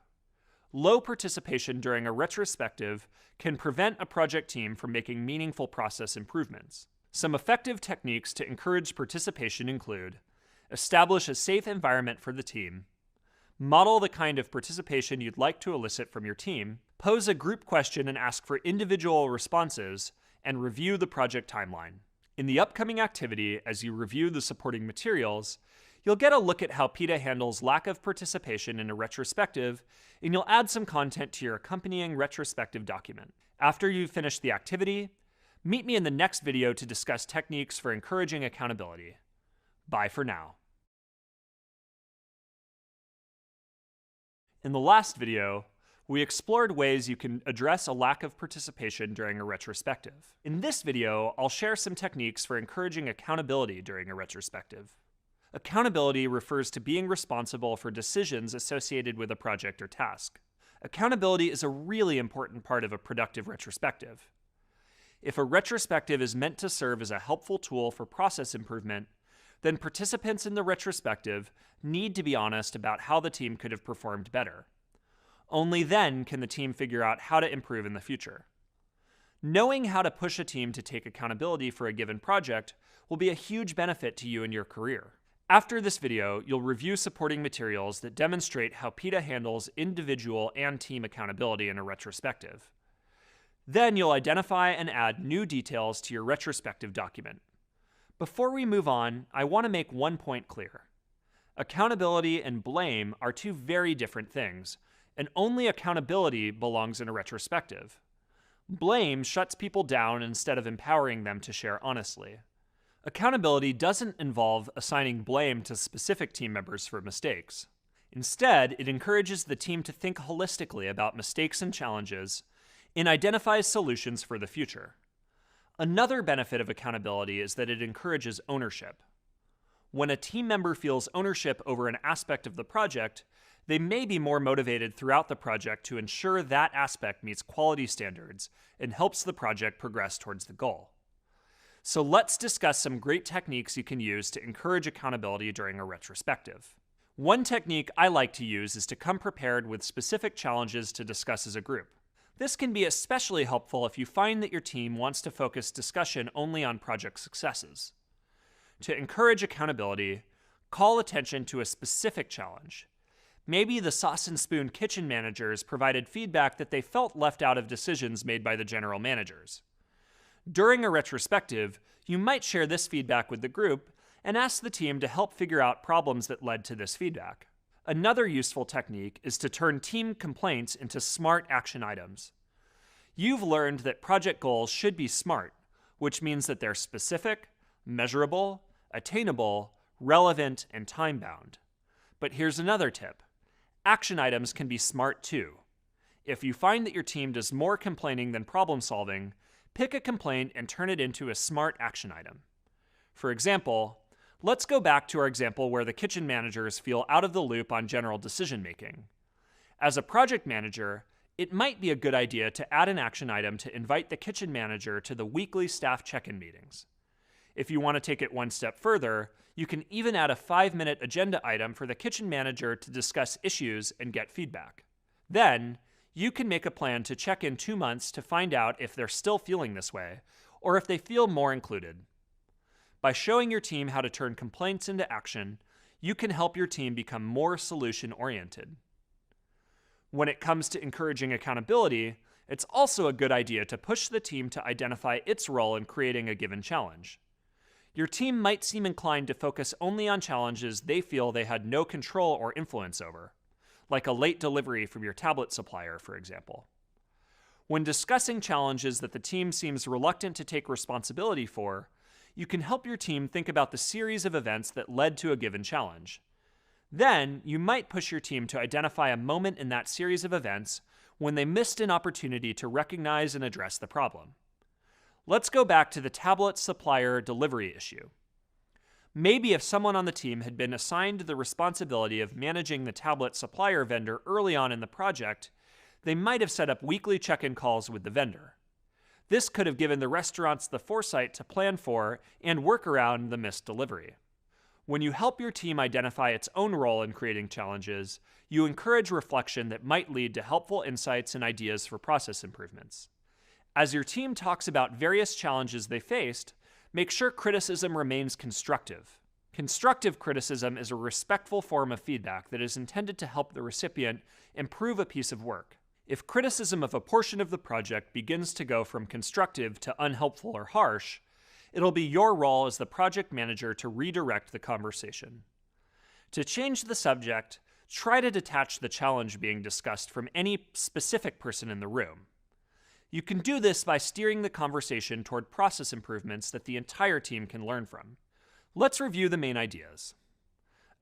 Low participation during a retrospective can prevent a project team from making meaningful process improvements. Some effective techniques to encourage participation include: establish a safe environment for the team, model the kind of participation you'd like to elicit from your team, pose a group question and ask for individual responses, and review the project timeline. In the upcoming activity, as you review the supporting materials, you'll get a look at how PETA handles lack of participation in a retrospective, and you'll add some content to your accompanying retrospective document. After you've finished the activity, meet me in the next video to discuss techniques for encouraging accountability. Bye for now. In the last video, we explored ways you can address a lack of participation during a retrospective. In this video, I'll share some techniques for encouraging accountability during a retrospective. Accountability refers to being responsible for decisions associated with a project or task. Accountability is a really important part of a productive retrospective. If a retrospective is meant to serve as a helpful tool for process improvement, then participants in the retrospective need to be honest about how the team could have performed better. Only then can the team figure out how to improve in the future. Knowing how to push a team to take accountability for a given project will be a huge benefit to you in your career. After this video, you'll review supporting materials that demonstrate how PETA handles individual and team accountability in a retrospective. Then you'll identify and add new details to your retrospective document. Before we move on, I want to make one point clear. Accountability and blame are two very different things, and only accountability belongs in a retrospective. Blame shuts people down instead of empowering them to share honestly. Accountability doesn't involve assigning blame to specific team members for mistakes. Instead, it encourages the team to think holistically about mistakes and challenges and identifies solutions for the future. Another benefit of accountability is that it encourages ownership. When a team member feels ownership over an aspect of the project, they may be more motivated throughout the project to ensure that aspect meets quality standards and helps the project progress towards the goal. So let's discuss some great techniques you can use to encourage accountability during a retrospective. One technique I like to use is to come prepared with specific challenges to discuss as a group. This can be especially helpful if you find that your team wants to focus discussion only on project successes. To encourage accountability, call attention to a specific challenge. Maybe the Sauce and Spoon kitchen managers provided feedback that they felt left out of decisions made by the general managers. During a retrospective, you might share this feedback with the group and ask the team to help figure out problems that led to this feedback. Another useful technique is to turn team complaints into smart action items. You've learned that project goals should be SMART, which means that they're specific, measurable, attainable, relevant, and time-bound. But here's another tip. Action items can be SMART too. If you find that your team does more complaining than problem solving, pick a complaint and turn it into a SMART action item. For example, let's go back to our example where the kitchen managers feel out of the loop on general decision making. As a project manager, it might be a good idea to add an action item to invite the kitchen manager to the weekly staff check-in meetings. If you want to take it one step further, you can even add a 5-minute agenda item for the kitchen manager to discuss issues and get feedback. Then, you can make a plan to check in 2 months to find out if they're still feeling this way, or if they feel more included. By showing your team how to turn complaints into action, you can help your team become more solution-oriented. When it comes to encouraging accountability, it's also a good idea to push the team to identify its role in creating a given challenge. Your team might seem inclined to focus only on challenges they feel they had no control or influence over, like a late delivery from your tablet supplier, for example. When discussing challenges that the team seems reluctant to take responsibility for, you can help your team think about the series of events that led to a given challenge. Then, you might push your team to identify a moment in that series of events when they missed an opportunity to recognize and address the problem. Let's go back to the tablet supplier delivery issue. Maybe if someone on the team had been assigned the responsibility of managing the tablet supplier vendor early on in the project, they might have set up weekly check-in calls with the vendor. This could have given the restaurants the foresight to plan for and work around the missed delivery. When you help your team identify its own role in creating challenges, you encourage reflection that might lead to helpful insights and ideas for process improvements. As your team talks about various challenges they faced, make sure criticism remains constructive. Constructive criticism is a respectful form of feedback that is intended to help the recipient improve a piece of work. If criticism of a portion of the project begins to go from constructive to unhelpful or harsh, it'll be your role as the project manager to redirect the conversation. To change the subject, try to detach the challenge being discussed from any specific person in the room. You can do this by steering the conversation toward process improvements that the entire team can learn from. Let's review the main ideas.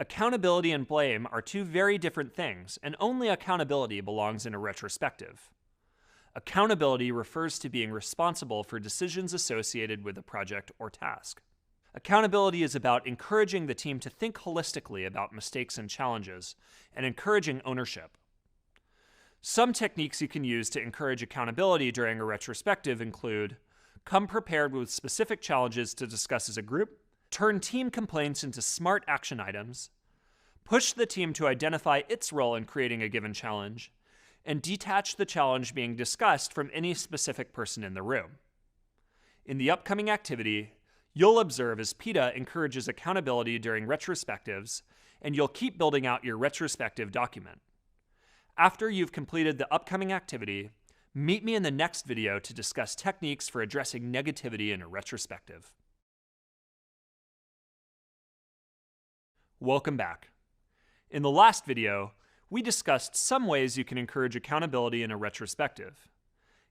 Accountability and blame are two very different things, and only accountability belongs in a retrospective. Accountability refers to being responsible for decisions associated with a project or task. Accountability is about encouraging the team to think holistically about mistakes and challenges, and encouraging ownership. Some techniques you can use to encourage accountability during a retrospective include: come prepared with specific challenges to discuss as a group, turn team complaints into SMART action items, push the team to identify its role in creating a given challenge, and detach the challenge being discussed from any specific person in the room. In the upcoming activity, you'll observe as PETA encourages accountability during retrospectives, and you'll keep building out your retrospective document. After you've completed the upcoming activity, meet me in the next video to discuss techniques for addressing negativity in a retrospective. Welcome back. In the last video, we discussed some ways you can encourage accountability in a retrospective.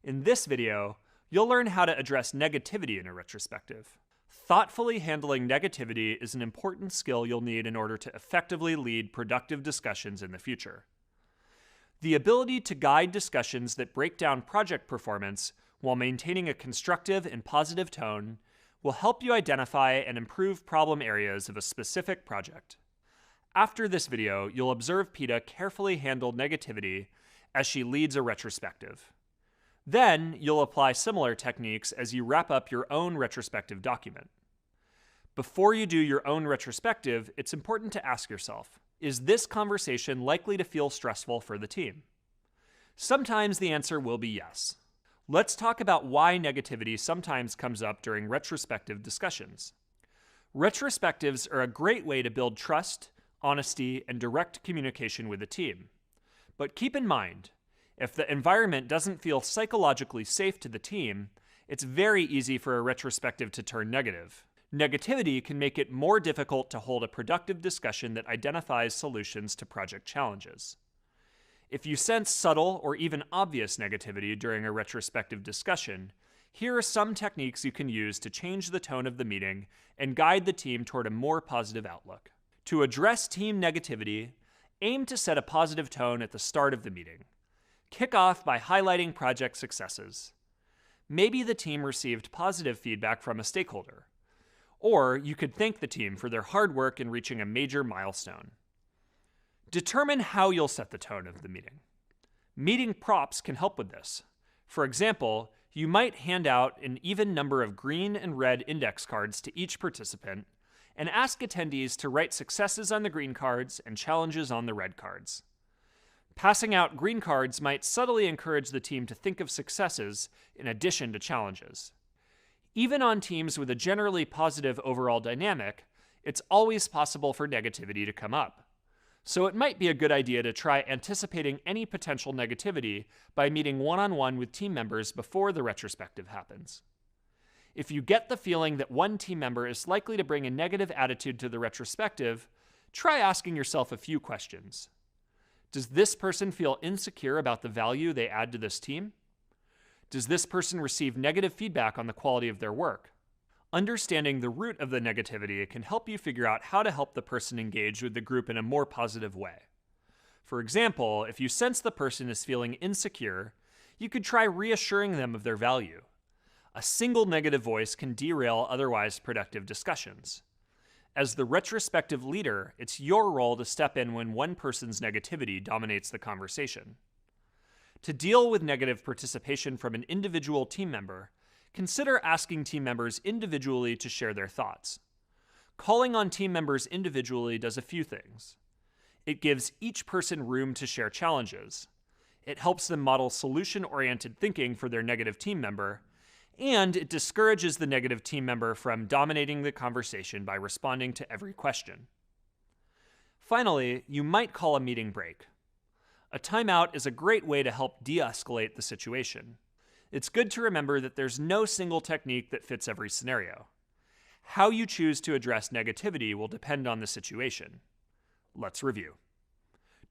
In this video, you'll learn how to address negativity in a retrospective. Thoughtfully handling negativity is an important skill you'll need in order to effectively lead productive discussions in the future. The ability to guide discussions that break down project performance while maintaining a constructive and positive tone will help you identify and improve problem areas of a specific project. After this video, you'll observe Peta carefully handle negativity as she leads a retrospective. Then, you'll apply similar techniques as you wrap up your own retrospective document. Before you do your own retrospective, it's important to ask yourself, is this conversation likely to feel stressful for the team? Sometimes the answer will be yes. Let's talk about why negativity sometimes comes up during retrospective discussions. Retrospectives are a great way to build trust, honesty, and direct communication with the team. But keep in mind, if the environment doesn't feel psychologically safe to the team, it's very easy for a retrospective to turn negative. Negativity can make it more difficult to hold a productive discussion that identifies solutions to project challenges. If you sense subtle or even obvious negativity during a retrospective discussion, here are some techniques you can use to change the tone of the meeting and guide the team toward a more positive outlook. To address team negativity, aim to set a positive tone at the start of the meeting. Kick off by highlighting project successes. Maybe the team received positive feedback from a stakeholder. Or you could thank the team for their hard work in reaching a major milestone. Determine how you'll set the tone of the meeting. Meeting props can help with this. For example, you might hand out an even number of green and red index cards to each participant and ask attendees to write successes on the green cards and challenges on the red cards. Passing out green cards might subtly encourage the team to think of successes in addition to challenges. Even on teams with a generally positive overall dynamic, it's always possible for negativity to come up. So it might be a good idea to try anticipating any potential negativity by meeting one-on-one with team members before the retrospective happens. If you get the feeling that one team member is likely to bring a negative attitude to the retrospective, try asking yourself a few questions. Does this person feel insecure about the value they add to this team? Does this person receive negative feedback on the quality of their work? Understanding the root of the negativity can help you figure out how to help the person engage with the group in a more positive way. For example, if you sense the person is feeling insecure, you could try reassuring them of their value. A single negative voice can derail otherwise productive discussions. As the retrospective leader, it's your role to step in when one person's negativity dominates the conversation. To deal with negative participation from an individual team member, consider asking team members individually to share their thoughts. Calling on team members individually does a few things. It gives each person room to share challenges. It helps them model solution-oriented thinking for their negative team member, and it discourages the negative team member from dominating the conversation by responding to every question. Finally, you might call a meeting break. A timeout is a great way to help de-escalate the situation. It's good to remember that there's no single technique that fits every scenario. How you choose to address negativity will depend on the situation. Let's review.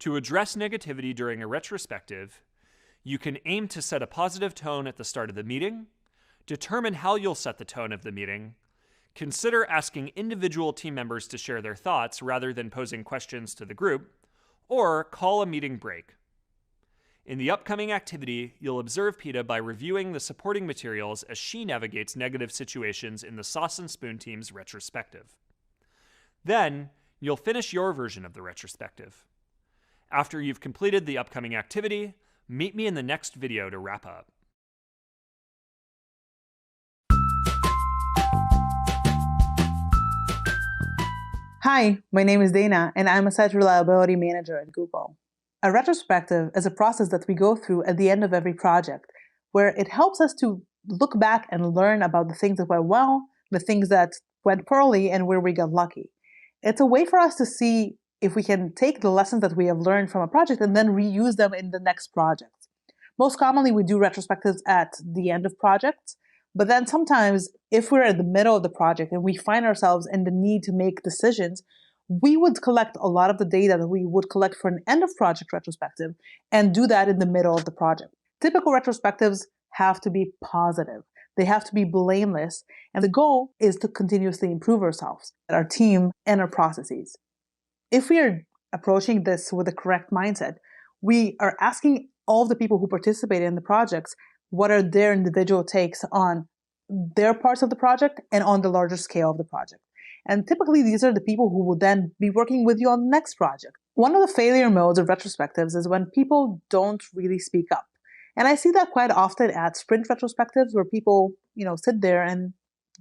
To address negativity during a retrospective, you can aim to set a positive tone at the start of the meeting, determine how you'll set the tone of the meeting, consider asking individual team members to share their thoughts rather than posing questions to the group, or call a meeting break. In the upcoming activity, you'll observe Peta by reviewing the supporting materials as she navigates negative situations in the Sauce and Spoon team's retrospective. Then, you'll finish your version of the retrospective. After you've completed the upcoming activity, meet me in the next video to wrap up. Hi, my name is Dana, and I'm a Site Reliability Manager at Google. A retrospective is a process that we go through at the end of every project, where it helps us to look back and learn about the things that went well, the things that went poorly, and where we got lucky. It's a way for us to see if we can take the lessons that we have learned from a project and then reuse them in the next project. Most commonly, we do retrospectives at the end of projects, but then sometimes if we're at the middle of the project and we find ourselves in the need to make decisions, we would collect a lot of the data that we would collect for an end of project retrospective and do that in the middle of the project. Typical retrospectives have to be positive. They have to be blameless. And the goal is to continuously improve ourselves, our team, and our processes. If we are approaching this with the correct mindset, we are asking all of the people who participate in the projects what are their individual takes on their parts of the project and on the larger scale of the project. And typically, these are the people who will then be working with you on the next project. One of the failure modes of retrospectives is when people don't really speak up. And I see that quite often at sprint retrospectives where people, sit there and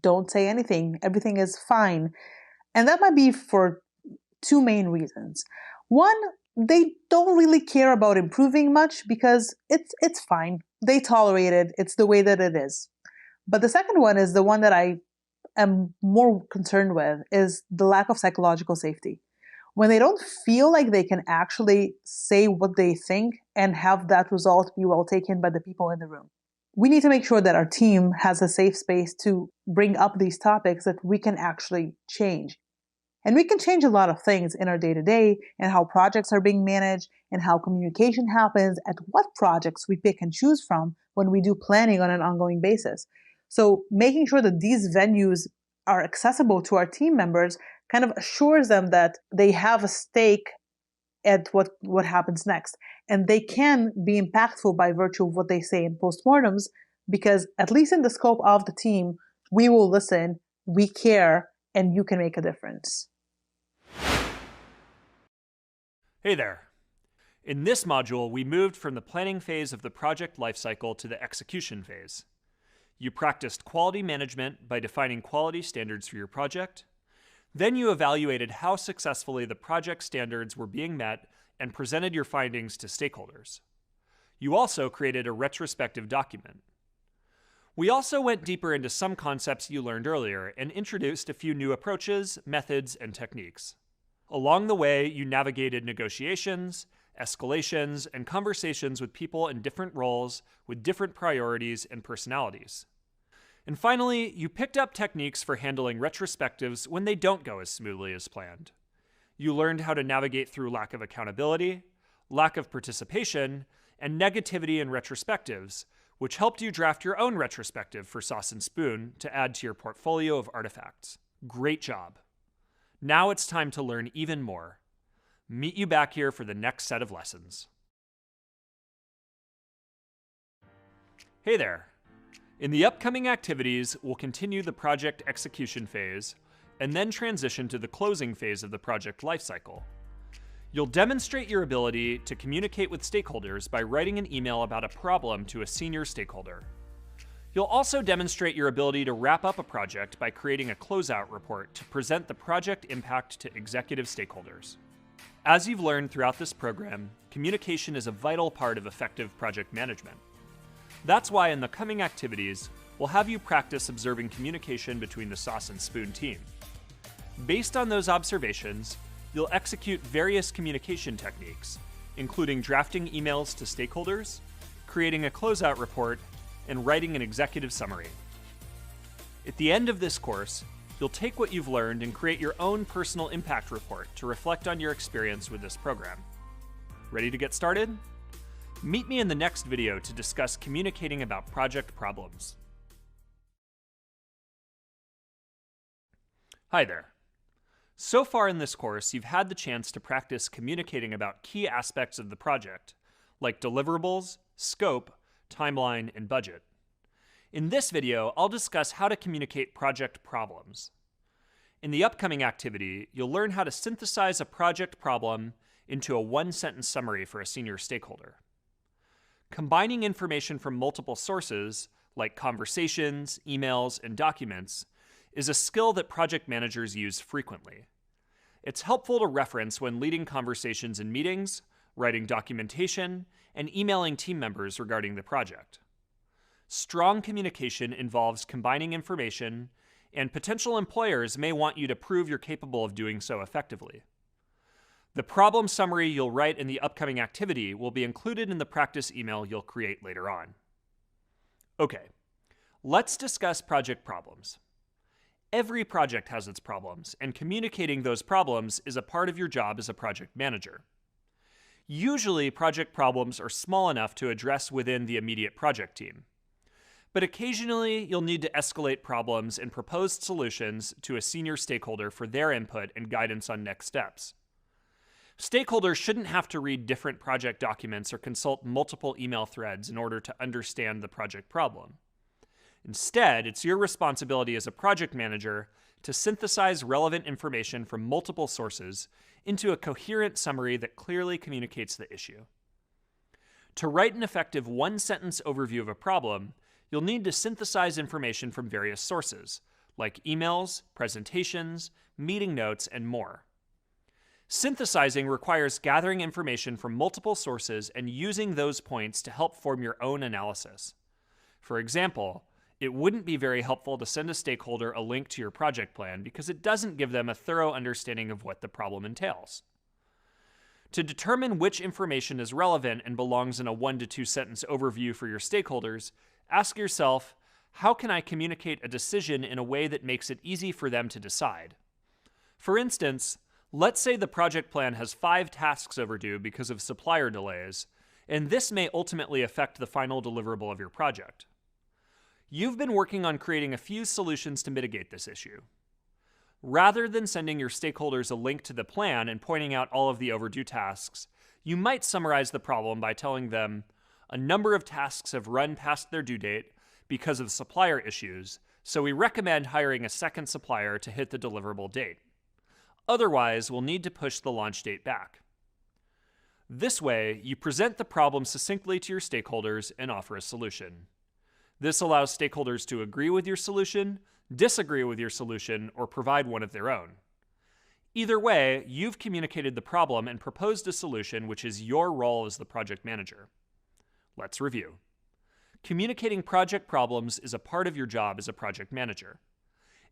don't say anything. Everything is fine. And that might be for two main reasons. One, they don't really care about improving much because it's fine. They tolerate it. It's the way that it is. But the second one is the one that I am more concerned with is the lack of psychological safety. When they don't feel like they can actually say what they think and have that result be well taken by the people in the room. We need to make sure that our team has a safe space to bring up these topics that we can actually change. And we can change a lot of things in our day-to-day and how projects are being managed and how communication happens at what projects we pick and choose from when we do planning on an ongoing basis. So making sure that these venues are accessible to our team members kind of assures them that they have a stake at what happens next. And they can be impactful by virtue of what they say in postmortems, because at least in the scope of the team, we will listen, we care, and you can make a difference. Hey there. In this module, we moved from the planning phase of the project lifecycle to the execution phase. You practiced quality management by defining quality standards for your project. Then you evaluated how successfully the project standards were being met and presented your findings to stakeholders. You also created a retrospective document. We also went deeper into some concepts you learned earlier and introduced a few new approaches, methods, and techniques. Along the way, you navigated negotiations, escalations, and conversations with people in different roles with different priorities and personalities. And finally, you picked up techniques for handling retrospectives when they don't go as smoothly as planned. You learned how to navigate through lack of accountability, lack of participation, and negativity in retrospectives, which helped you draft your own retrospective for Sauce and Spoon to add to your portfolio of artifacts. Great job. Now it's time to learn even more. Meet you back here for the next set of lessons. Hey there. In the upcoming activities, we'll continue the project execution phase and then transition to the closing phase of the project lifecycle. You'll demonstrate your ability to communicate with stakeholders by writing an email about a problem to a senior stakeholder. You'll also demonstrate your ability to wrap up a project by creating a closeout report to present the project impact to executive stakeholders. As you've learned throughout this program, communication is a vital part of effective project management. That's why in the coming activities, we'll have you practice observing communication between the Sauce and Spoon team. Based on those observations, you'll execute various communication techniques, including drafting emails to stakeholders, creating a closeout report, and writing an executive summary. At the end of this course, you'll take what you've learned and create your own personal impact report to reflect on your experience with this program. Ready to get started? Meet me in the next video to discuss communicating about project problems. Hi there. So far in this course, you've had the chance to practice communicating about key aspects of the project, like deliverables, scope, timeline, and budget. In this video, I'll discuss how to communicate project problems. In the upcoming activity, you'll learn how to synthesize a project problem into a one-sentence summary for a senior stakeholder. Combining information from multiple sources, like conversations, emails, and documents, is a skill that project managers use frequently. It's helpful to reference when leading conversations in meetings, writing documentation, and emailing team members regarding the project. Strong communication involves combining information, and potential employers may want you to prove you're capable of doing so effectively. The problem summary you'll write in the upcoming activity will be included in the practice email you'll create later on. Okay, let's discuss project problems. Every project has its problems, and communicating those problems is a part of your job as a project manager. Usually, project problems are small enough to address within the immediate project team. but occasionally you'll need to escalate problems and proposed solutions to a senior stakeholder for their input and guidance on next steps. Stakeholders shouldn't have to read different project documents or consult multiple email threads in order to understand the project problem. Instead, it's your responsibility as a project manager to synthesize relevant information from multiple sources into a coherent summary that clearly communicates the issue. To write an effective one-sentence overview of a problem, you'll need to synthesize information from various sources, like emails, presentations, meeting notes, and more. Synthesizing requires gathering information from multiple sources and using those points to help form your own analysis. For example, it wouldn't be very helpful to send a stakeholder a link to your project plan because it doesn't give them a thorough understanding of what the problem entails. To determine which information is relevant and belongs in a 1 to 2 sentence overview for your stakeholders, ask yourself, how can I communicate a decision in a way that makes it easy for them to decide? For instance, let's say the project plan has 5 tasks overdue because of supplier delays, and this may ultimately affect the final deliverable of your project. You've been working on creating a few solutions to mitigate this issue. Rather than sending your stakeholders a link to the plan and pointing out all of the overdue tasks, you might summarize the problem by telling them, a number of tasks have run past their due date because of supplier issues, so we recommend hiring a second supplier to hit the deliverable date. Otherwise, we'll need to push the launch date back. This way, you present the problem succinctly to your stakeholders and offer a solution. This allows stakeholders to agree with your solution, disagree with your solution, or provide one of their own. Either way, you've communicated the problem and proposed a solution, which is your role as the project manager. Let's review. Communicating project problems is a part of your job as a project manager.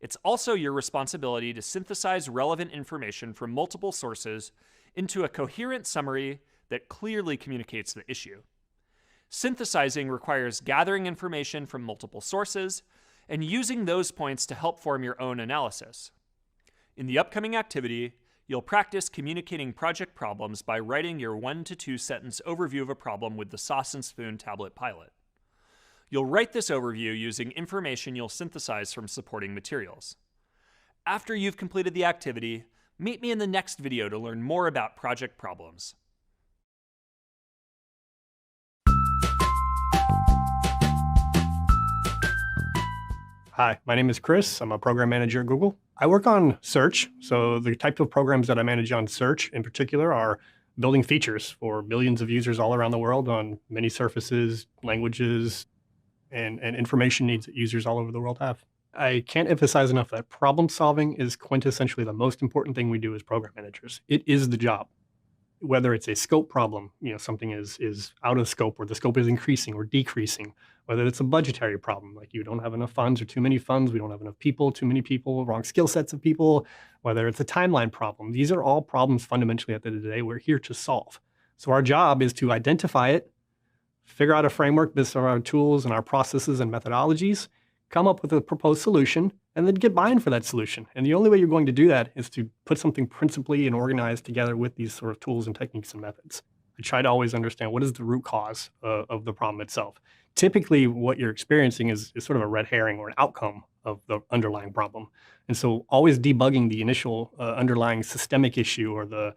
It's also your responsibility to synthesize relevant information from multiple sources into a coherent summary that clearly communicates the issue. Synthesizing requires gathering information from multiple sources and using those points to help form your own analysis. In the upcoming activity, you'll practice communicating project problems by writing your 1 to 2 sentence overview of a problem with the Sauce and Spoon tablet pilot. You'll write this overview using information you'll synthesize from supporting materials. After you've completed the activity, meet me in the next video to learn more about project problems. Hi, my name is Chris. I'm a program manager at Google. I work on search. So the type of programs that I manage on search in particular are building features for millions of users all around the world on many surfaces, languages, and information needs that users all over the world have. I can't emphasize enough that problem solving is quintessentially the most important thing we do as program managers. It is the job. Whether it's a scope problem, something is out of scope or the scope is increasing or decreasing, whether it's a budgetary problem, like you don't have enough funds or too many funds, we don't have enough people, too many people, wrong skill sets of people, whether it's a timeline problem. These are all problems fundamentally at the end of the day we're here to solve. So our job is to identify it, figure out a framework based on our tools and our processes and methodologies, come up with a proposed solution, and then get buy-in for that solution. And the only way you're going to do that is to put something principally and organized together with these sort of tools and techniques and methods. I try to always understand what is the root cause of the problem itself. Typically, what you're experiencing is sort of a red herring or an outcome of the underlying problem. And so always debugging the initial underlying systemic issue or the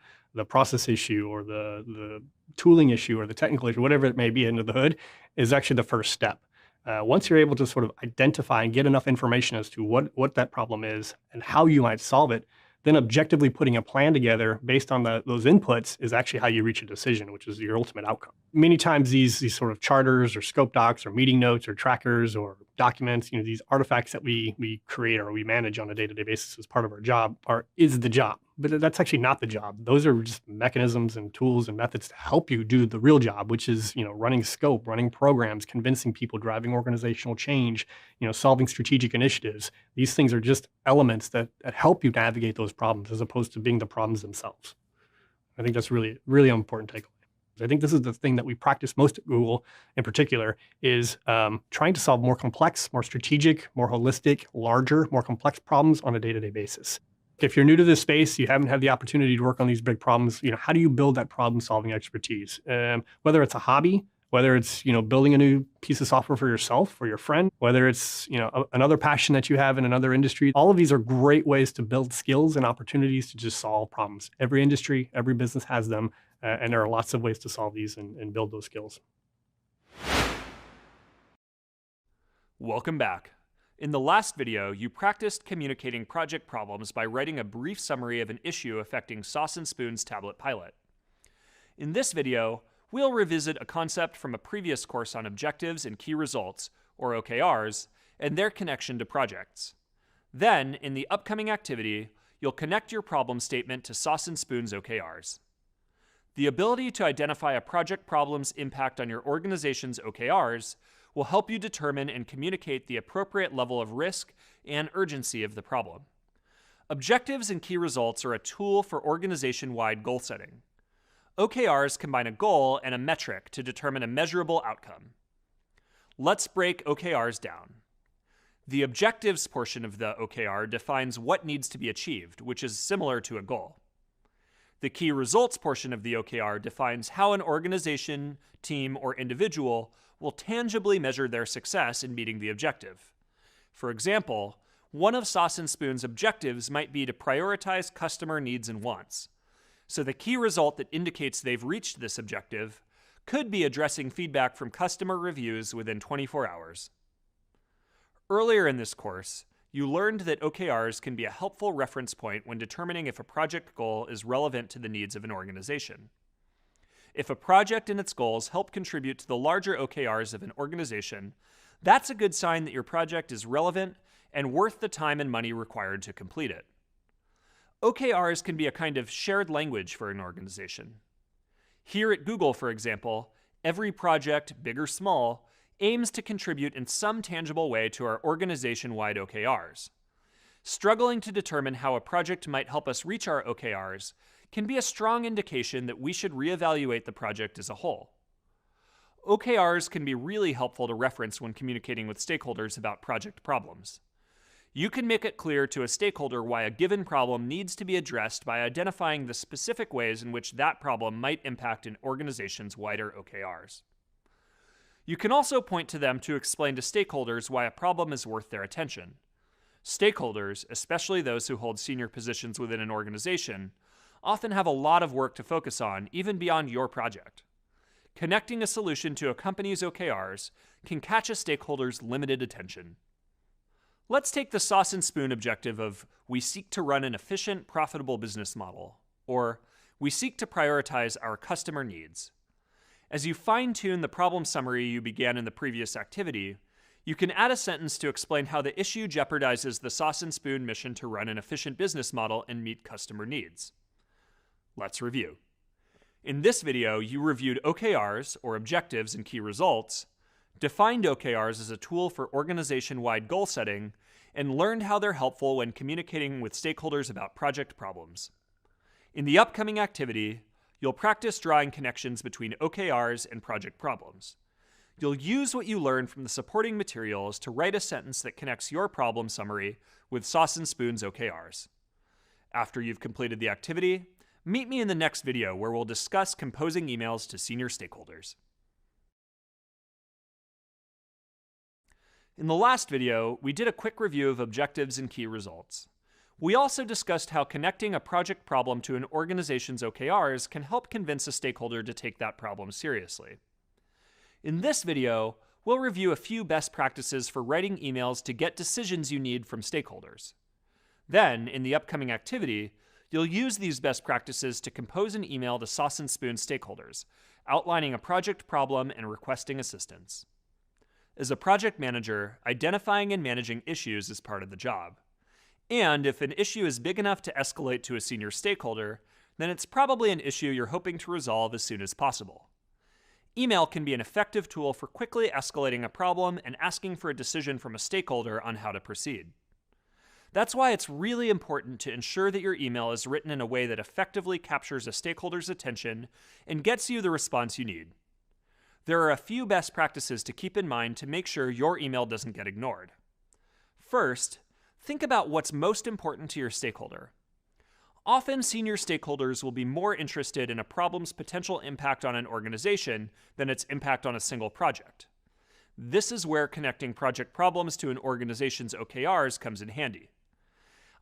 process issue or the tooling issue or the technical issue, whatever it may be under the hood, is actually the first step. Once you're able to sort of identify and get enough information as to what that problem is and how you might solve it, then objectively putting a plan together based on those inputs is actually how you reach a decision, which is your ultimate outcome. Many times these sort of charters or scope docs or meeting notes or trackers or documents, these artifacts that we create or we manage on a day-to-day basis as part of our job is the job. But that's actually not the job. Those are just mechanisms and tools and methods to help you do the real job, which is, running scope, running programs, convincing people, driving organizational change, solving strategic initiatives. These things are just elements that help you navigate those problems as opposed to being the problems themselves. I think that's really, really important takeaway. I think this is the thing that we practice most at Google in particular is trying to solve more complex, more strategic, more holistic, larger, more complex problems on a day-to-day basis. If you're new to this space, you haven't had the opportunity to work on these big problems, how do you build that problem-solving expertise? Whether it's a hobby Whether it's, building a new piece of software for yourself or your friend, whether it's, another passion that you have in another industry, all of these are great ways to build skills and opportunities to just solve problems. Every industry, every business has them, and there are lots of ways to solve these and build those skills. Welcome back. In the last video, you practiced communicating project problems by writing a brief summary of an issue affecting Sauce and Spoon's tablet pilot. In this video, we'll revisit a concept from a previous course on objectives and key results, or OKRs, and their connection to projects. Then, in the upcoming activity, you'll connect your problem statement to Sauce and Spoon's OKRs. The ability to identify a project problem's impact on your organization's OKRs will help you determine and communicate the appropriate level of risk and urgency of the problem. Objectives and key results are a tool for organization-wide goal setting. OKRs combine a goal and a metric to determine a measurable outcome. Let's break OKRs down. The objectives portion of the OKR defines what needs to be achieved, which is similar to a goal. The key results portion of the OKR defines how an organization, team, or individual will tangibly measure their success in meeting the objective. For example, one of Sauce and Spoon's objectives might be to prioritize customer needs and wants. So the key result that indicates they've reached this objective could be addressing feedback from customer reviews within 24 hours. Earlier in this course, you learned that OKRs can be a helpful reference point when determining if a project goal is relevant to the needs of an organization. If a project and its goals help contribute to the larger OKRs of an organization, that's a good sign that your project is relevant and worth the time and money required to complete it. OKRs can be a kind of shared language for an organization. Here at Google, for example, every project, big or small, aims to contribute in some tangible way to our organization-wide OKRs. Struggling to determine how a project might help us reach our OKRs can be a strong indication that we should reevaluate the project as a whole. OKRs can be really helpful to reference when communicating with stakeholders about project problems. You can make it clear to a stakeholder why a given problem needs to be addressed by identifying the specific ways in which that problem might impact an organization's wider OKRs. You can also point to them to explain to stakeholders why a problem is worth their attention. Stakeholders, especially those who hold senior positions within an organization, often have a lot of work to focus on, even beyond your project. Connecting a solution to a company's OKRs can catch a stakeholder's limited attention. Let's take the Sauce and Spoon objective of we seek to run an efficient, profitable business model, or we seek to prioritize our customer needs. As you fine-tune the problem summary you began in the previous activity, you can add a sentence to explain how the issue jeopardizes the Sauce and Spoon mission to run an efficient business model and meet customer needs. Let's review. In this video, you reviewed OKRs, or objectives and key results, defined OKRs as a tool for organization-wide goal setting, and learned how they're helpful when communicating with stakeholders about project problems. In the upcoming activity, you'll practice drawing connections between OKRs and project problems. You'll use what you learned from the supporting materials to write a sentence that connects your problem summary with Sauce and Spoon's OKRs. After you've completed the activity, meet me in the next video where we'll discuss composing emails to senior stakeholders. In the last video, we did a quick review of objectives and key results. We also discussed how connecting a project problem to an organization's OKRs can help convince a stakeholder to take that problem seriously. In this video, we'll review a few best practices for writing emails to get decisions you need from stakeholders. Then, in the upcoming activity, you'll use these best practices to compose an email to Sauce and Spoon stakeholders, outlining a project problem and requesting assistance. As a project manager, identifying and managing issues is part of the job. And if an issue is big enough to escalate to a senior stakeholder, then it's probably an issue you're hoping to resolve as soon as possible. Email can be an effective tool for quickly escalating a problem and asking for a decision from a stakeholder on how to proceed. That's why it's really important to ensure that your email is written in a way that effectively captures a stakeholder's attention and gets you the response you need. There are a few best practices to keep in mind to make sure your email doesn't get ignored. First, think about what's most important to your stakeholder. Often, senior stakeholders will be more interested in a problem's potential impact on an organization than its impact on a single project. This is where connecting project problems to an organization's OKRs comes in handy.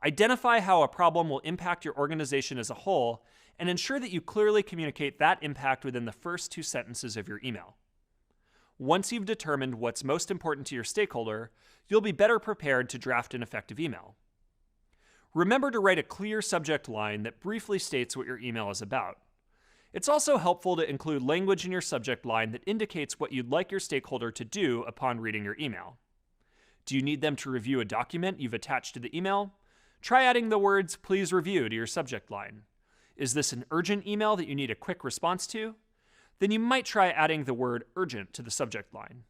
Identify how a problem will impact your organization as a whole, and ensure that you clearly communicate that impact within the first 2 sentences of your email. Once you've determined what's most important to your stakeholder, you'll be better prepared to draft an effective email. Remember to write a clear subject line that briefly states what your email is about. It's also helpful to include language in your subject line that indicates what you'd like your stakeholder to do upon reading your email. Do you need them to review a document you've attached to the email? Try adding the words "please review" to your subject line. Is this an urgent email that you need a quick response to? Then you might try adding the word "urgent" to the subject line.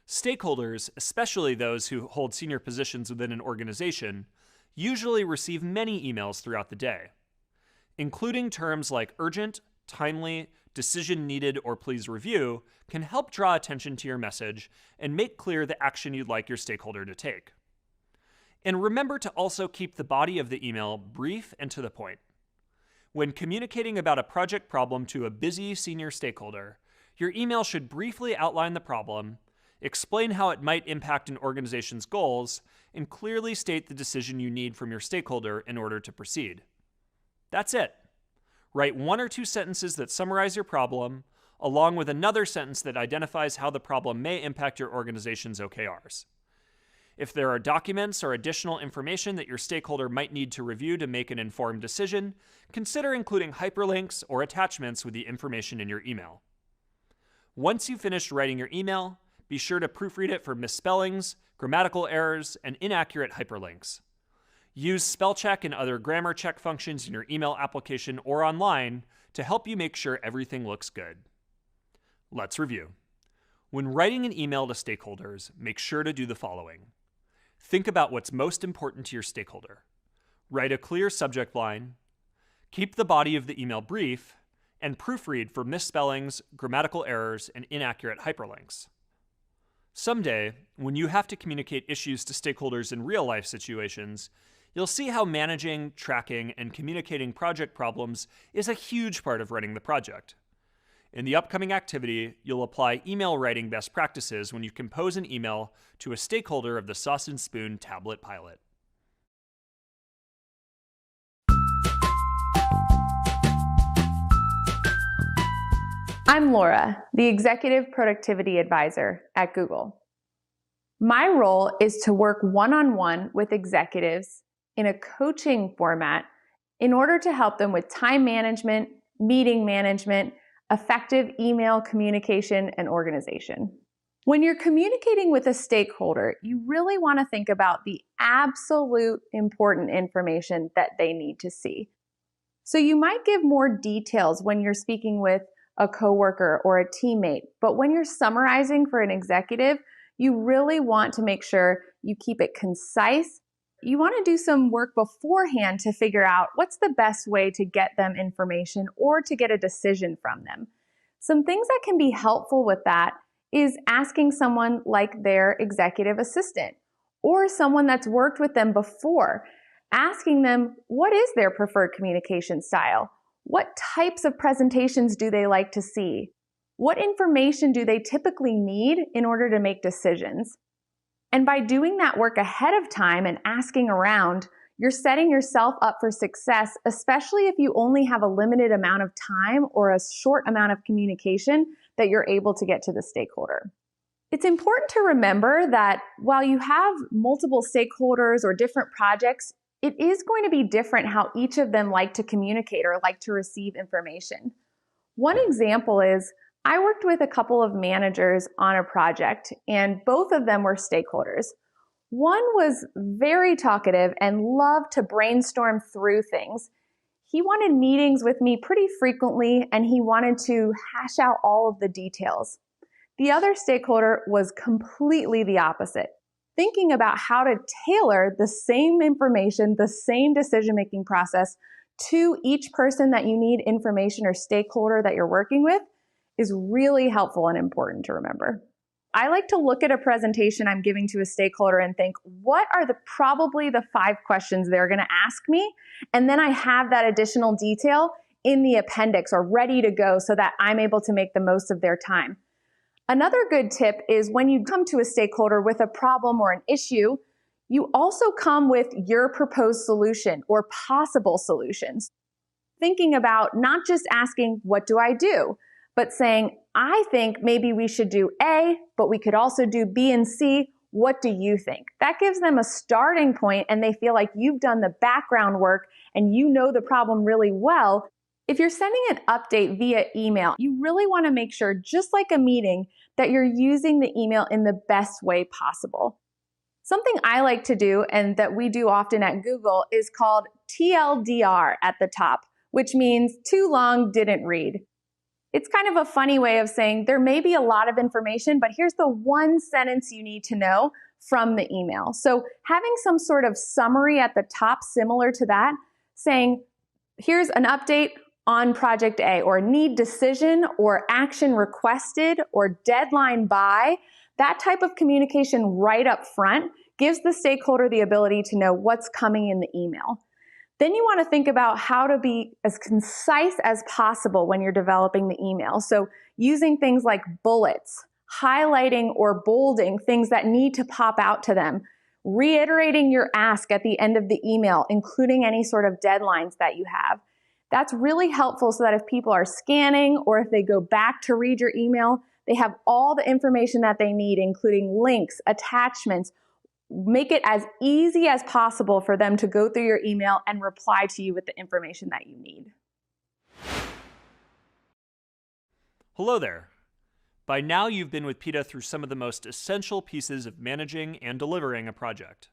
Stakeholders, especially those who hold senior positions within an organization, usually receive many emails throughout the day. Including terms like urgent, timely, decision needed, or please review can help draw attention to your message and make clear the action you'd like your stakeholder to take. And remember to also keep the body of the email brief and to the point. When communicating about a project problem to a busy senior stakeholder, your email should briefly outline the problem, explain how it might impact an organization's goals, and clearly state the decision you need from your stakeholder in order to proceed. That's it. Write 1 or 2 sentences that summarize your problem, along with another sentence that identifies how the problem may impact your organization's OKRs. If there are documents or additional information that your stakeholder might need to review to make an informed decision, consider including hyperlinks or attachments with the information in your email. Once you've finished writing your email, be sure to proofread it for misspellings, grammatical errors, and inaccurate hyperlinks. Use spell check and other grammar check functions in your email application or online to help you make sure everything looks good. Let's review. When writing an email to stakeholders, make sure to do the following. Think about what's most important to your stakeholder. Write a clear subject line. Keep the body of the email brief, and proofread for misspellings, grammatical errors, and inaccurate hyperlinks. Someday, when you have to communicate issues to stakeholders in real-life situations, you'll see how managing, tracking, and communicating project problems is a huge part of running the project. In the upcoming activity, you'll apply email writing best practices when you compose an email to a stakeholder of the Sauce and Spoon tablet pilot. I'm Laura, the Executive Productivity Advisor at Google. My role is to work one-on-one with executives in a coaching format in order to help them with time management, meeting management, effective email communication, and organization. When you're communicating with a stakeholder, you really want to think about the absolute important information that they need to see. So you might give more details when you're speaking with a coworker or a teammate, but when you're summarizing for an executive, you really want to make sure you keep it concise. You want to do some work beforehand to figure out what's the best way to get them information or to get a decision from them. Some things that can be helpful with that is asking someone like their executive assistant or someone that's worked with them before, asking them what is their preferred communication style? What types of presentations do they like to see? What information do they typically need in order to make decisions? And by doing that work ahead of time and asking around, you're setting yourself up for success, especially if you only have a limited amount of time or a short amount of communication that you're able to get to the stakeholder. It's important to remember that while you have multiple stakeholders or different projects, it is going to be different how each of them like to communicate or like to receive information. One example is I worked with a couple of managers on a project, and both of them were stakeholders. One was very talkative and loved to brainstorm through things. He wanted meetings with me pretty frequently, and he wanted to hash out all of the details. The other stakeholder was completely the opposite, thinking about how to tailor the same information, the same decision-making process to each person that you need information or stakeholder that you're working with is really helpful and important to remember. I like to look at a presentation I'm giving to a stakeholder and think, what are probably the 5 questions they're going to ask me? And then I have that additional detail in the appendix or ready to go so that I'm able to make the most of their time. Another good tip is when you come to a stakeholder with a problem or an issue, you also come with your proposed solution or possible solutions. Thinking about not just asking, what do I do? But saying, I think maybe we should do A, but we could also do B and C. What do you think? That gives them a starting point and they feel like you've done the background work and you know the problem really well. If you're sending an update via email, you really want to make sure, just like a meeting, that you're using the email in the best way possible. Something I like to do and that we do often at Google is called TLDR at the top, which means too long, didn't read. It's kind of a funny way of saying there may be a lot of information, but here's the one sentence you need to know from the email. So having some sort of summary at the top similar to that, saying, here's an update on project A, or need decision, or action requested, or deadline by, that type of communication right up front gives the stakeholder the ability to know what's coming in the email. Then you want to think about how to be as concise as possible when you're developing the email. So using things like bullets, highlighting or bolding things that need to pop out to them, reiterating your ask at the end of the email, including any sort of deadlines that you have. That's really helpful so that if people are scanning or if they go back to read your email, they have all the information that they need, including links, attachments. Make it as easy as possible for them to go through your email and reply to you with the information that you need. Hello there. By now you've been with PETA through some of the most essential pieces of managing and delivering a project.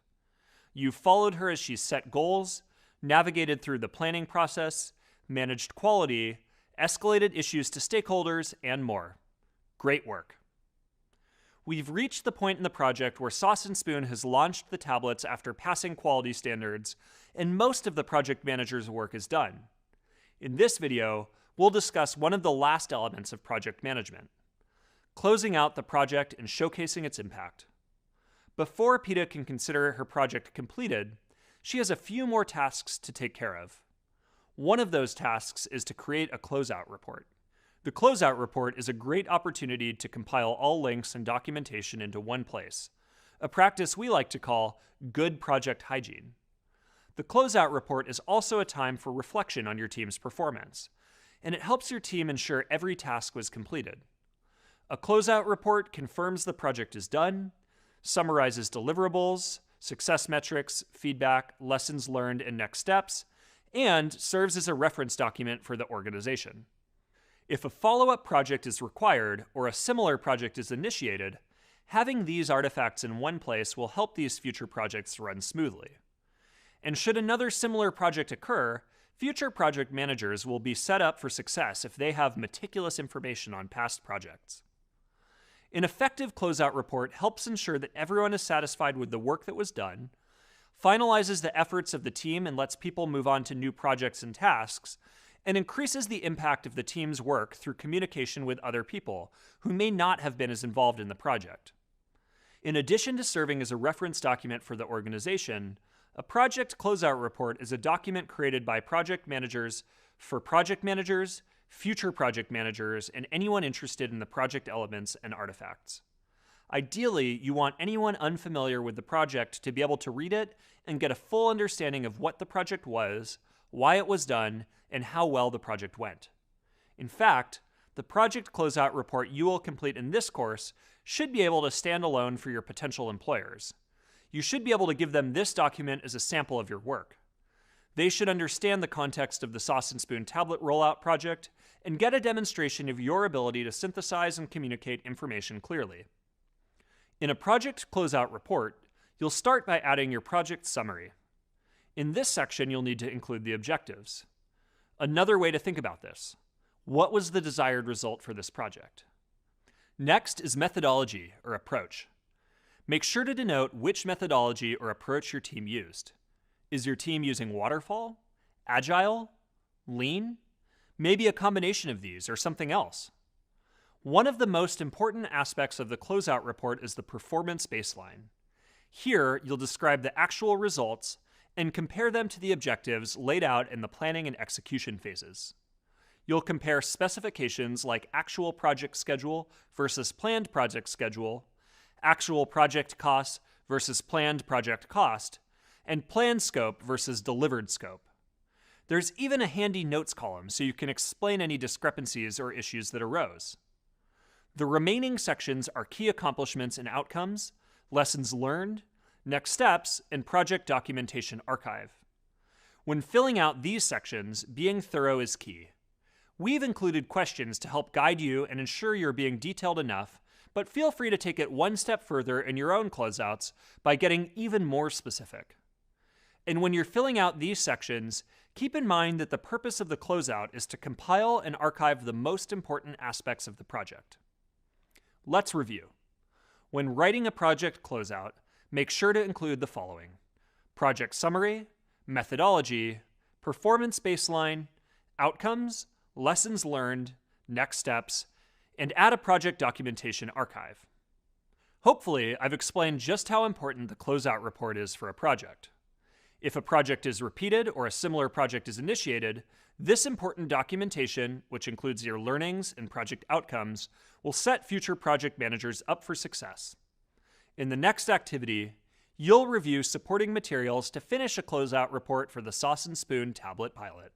You've followed her as she's set goals, navigated through the planning process, managed quality, escalated issues to stakeholders, and more. Great work. We've reached the point in the project where Sauce and Spoon has launched the tablets after passing quality standards, and most of the project manager's work is done. In this video, we'll discuss one of the last elements of project management: closing out the project and showcasing its impact. Before PETA can consider her project completed, she has a few more tasks to take care of. One of those tasks is to create a closeout report. The closeout report is a great opportunity to compile all links and documentation into one place, a practice we like to call good project hygiene. The closeout report is also a time for reflection on your team's performance, and it helps your team ensure every task was completed. A closeout report confirms the project is done, summarizes deliverables, success metrics, feedback, lessons learned, and next steps, and serves as a reference document for the organization. If a follow-up project is required or a similar project is initiated, having these artifacts in one place will help these future projects run smoothly. And should another similar project occur, future project managers will be set up for success if they have meticulous information on past projects. An effective closeout report helps ensure that everyone is satisfied with the work that was done, finalizes the efforts of the team and lets people move on to new projects and tasks, and increases the impact of the team's work through communication with other people who may not have been as involved in the project. In addition to serving as a reference document for the organization, a project closeout report is a document created by project managers for project managers, future project managers, and anyone interested in the project elements and artifacts. Ideally, you want anyone unfamiliar with the project to be able to read it and get a full understanding of what the project was, why it was done, and how well the project went. In fact, the project closeout report you will complete in this course should be able to stand alone for your potential employers. You should be able to give them this document as a sample of your work. They should understand the context of the Sauce and Spoon tablet rollout project and get a demonstration of your ability to synthesize and communicate information clearly. In a project closeout report, you'll start by adding your project summary. In this section, you'll need to include the objectives. Another way to think about this: what was the desired result for this project? Next is methodology or approach. Make sure to denote which methodology or approach your team used. Is your team using waterfall, agile, lean? Maybe a combination of these or something else. One of the most important aspects of the closeout report is the performance baseline. Here, you'll describe the actual results and compare them to the objectives laid out in the planning and execution phases. You'll compare specifications like actual project schedule versus planned project schedule, actual project cost versus planned project cost, and planned scope versus delivered scope. There's even a handy notes column so you can explain any discrepancies or issues that arose. The remaining sections are key accomplishments and outcomes, lessons learned, next steps, and project documentation archive. When filling out these sections, being thorough is key. We've included questions to help guide you and ensure you're being detailed enough, but feel free to take it one step further in your own closeouts by getting even more specific. And when you're filling out these sections, keep in mind that the purpose of the closeout is to compile and archive the most important aspects of the project. Let's review. When writing a project closeout, make sure to include the following: project summary, methodology, performance baseline, outcomes, lessons learned, next steps, and add a project documentation archive. Hopefully, I've explained just how important the closeout report is for a project. If a project is repeated or a similar project is initiated, this important documentation, which includes your learnings and project outcomes, will set future project managers up for success. In the next activity, you'll review supporting materials to finish a closeout report for the Sauce and Spoon tablet pilot.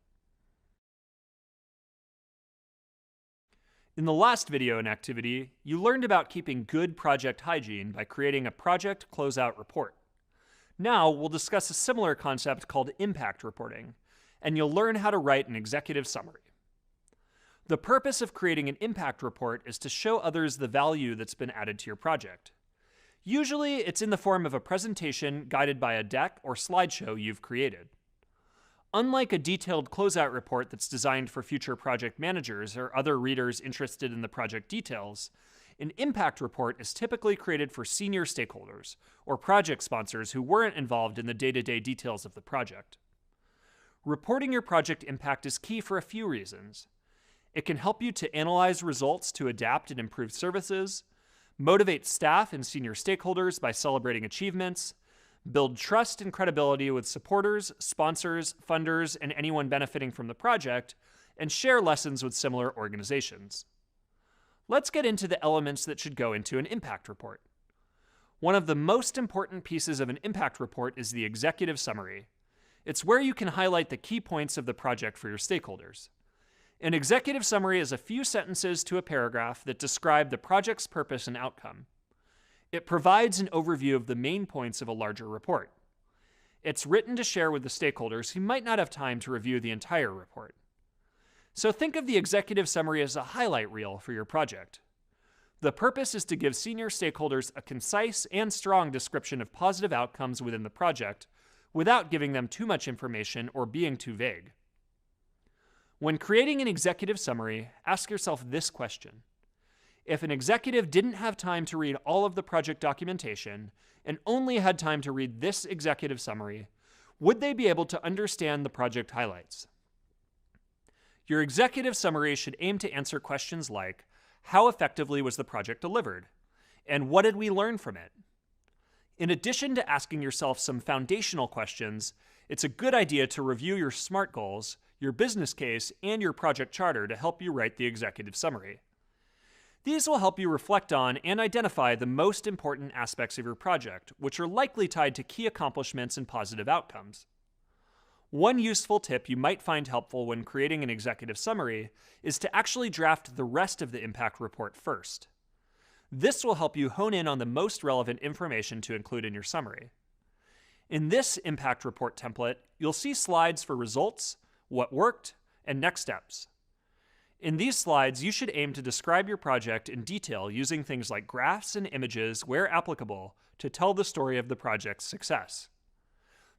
In the last video and activity, you learned about keeping good project hygiene by creating a project closeout report. Now we'll discuss a similar concept called impact reporting, and you'll learn how to write an executive summary. The purpose of creating an impact report is to show others the value that's been added to your project. Usually, it's in the form of a presentation guided by a deck or slideshow you've created. Unlike a detailed closeout report that's designed for future project managers or other readers interested in the project details, an impact report is typically created for senior stakeholders or project sponsors who weren't involved in the day-to-day details of the project. Reporting your project impact is key for a few reasons. It can help you to analyze results to adapt and improve services, motivate staff and senior stakeholders by celebrating achievements, build trust and credibility with supporters, sponsors, funders, and anyone benefiting from the project, and share lessons with similar organizations. Let's get into the elements that should go into an impact report. One of the most important pieces of an impact report is the executive summary. It's where you can highlight the key points of the project for your stakeholders. An executive summary is a few sentences to a paragraph that describe the project's purpose and outcome. It provides an overview of the main points of a larger report. It's written to share with the stakeholders who might not have time to review the entire report. So think of the executive summary as a highlight reel for your project. The purpose is to give senior stakeholders a concise and strong description of positive outcomes within the project without giving them too much information or being too vague. When creating an executive summary, ask yourself this question. If an executive didn't have time to read all of the project documentation and only had time to read this executive summary, would they be able to understand the project highlights? Your executive summary should aim to answer questions like, how effectively was the project delivered? And what did we learn from it? In addition to asking yourself some foundational questions, it's a good idea to review your SMART goals, your business case, and your project charter to help you write the executive summary. These will help you reflect on and identify the most important aspects of your project, which are likely tied to key accomplishments and positive outcomes. One useful tip you might find helpful when creating an executive summary is to actually draft the rest of the impact report first. This will help you hone in on the most relevant information to include in your summary. In this impact report template, you'll see slides for results, what worked, and next steps. In these slides, you should aim to describe your project in detail using things like graphs and images where applicable to tell the story of the project's success.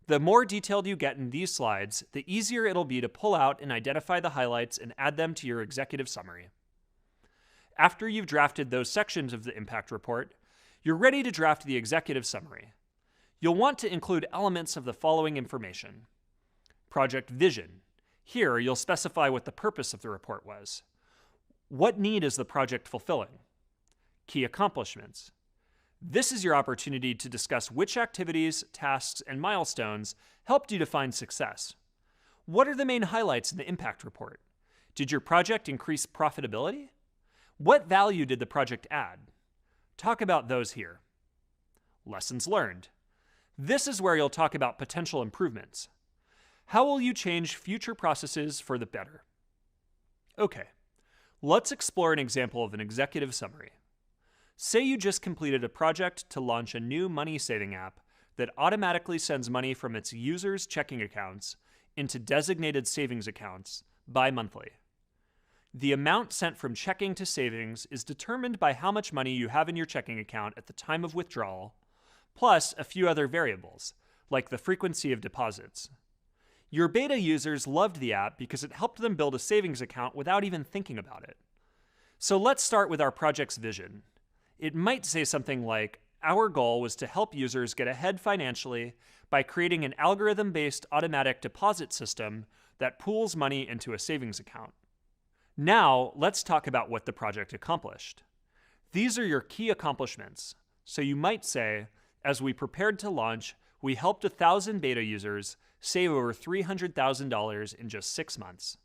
The more detailed you get in these slides, the easier it'll be to pull out and identify the highlights and add them to your executive summary. After you've drafted those sections of the impact report, you're ready to draft the executive summary. You'll want to include elements of the following information. Project vision. Here, you'll specify what the purpose of the report was. What need is the project fulfilling? Key accomplishments. This is your opportunity to discuss which activities, tasks, and milestones helped you define success. What are the main highlights in the impact report? Did your project increase profitability? What value did the project add? Talk about those here. Lessons learned. This is where you'll talk about potential improvements. How will you change future processes for the better? Okay, let's explore an example of an executive summary. Say you just completed a project to launch a new money-saving app that automatically sends money from its users' checking accounts into designated savings accounts bi-monthly. The amount sent from checking to savings is determined by how much money you have in your checking account at the time of withdrawal, plus a few other variables, like the frequency of deposits. Your beta users loved the app because it helped them build a savings account without even thinking about it. So let's start with our project's vision. It might say something like, our goal was to help users get ahead financially by creating an algorithm-based automatic deposit system that pools money into a savings account. Now, let's talk about what the project accomplished. These are your key accomplishments. So you might say, as we prepared to launch, we helped 1,000 beta users save over $300,000 in just 6 months.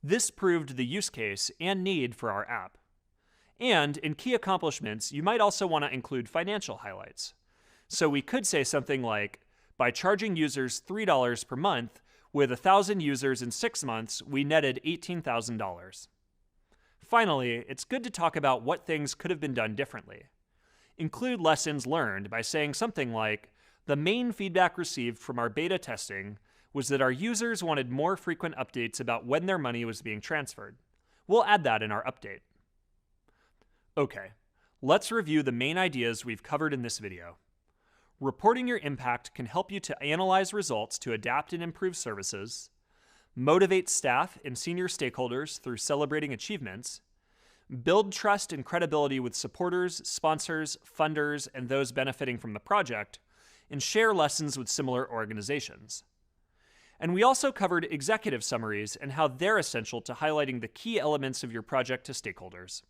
This proved the use case and need for our app. And in key accomplishments, you might also want to include financial highlights. So we could say something like, by charging users $3 per month, with 1,000 users in 6 months, we netted $18,000. Finally, it's good to talk about what things could have been done differently. Include lessons learned by saying something like, the main feedback received from our beta testing was that our users wanted more frequent updates about when their money was being transferred. We'll add that in our update. Okay, let's review the main ideas we've covered in this video. Reporting your impact can help you to analyze results to adapt and improve services, motivate staff and senior stakeholders through celebrating achievements, build trust and credibility with supporters, sponsors, funders, and those benefiting from the project, and share lessons with similar organizations. And we also covered executive summaries and how they're essential to highlighting the key elements of your project to stakeholders.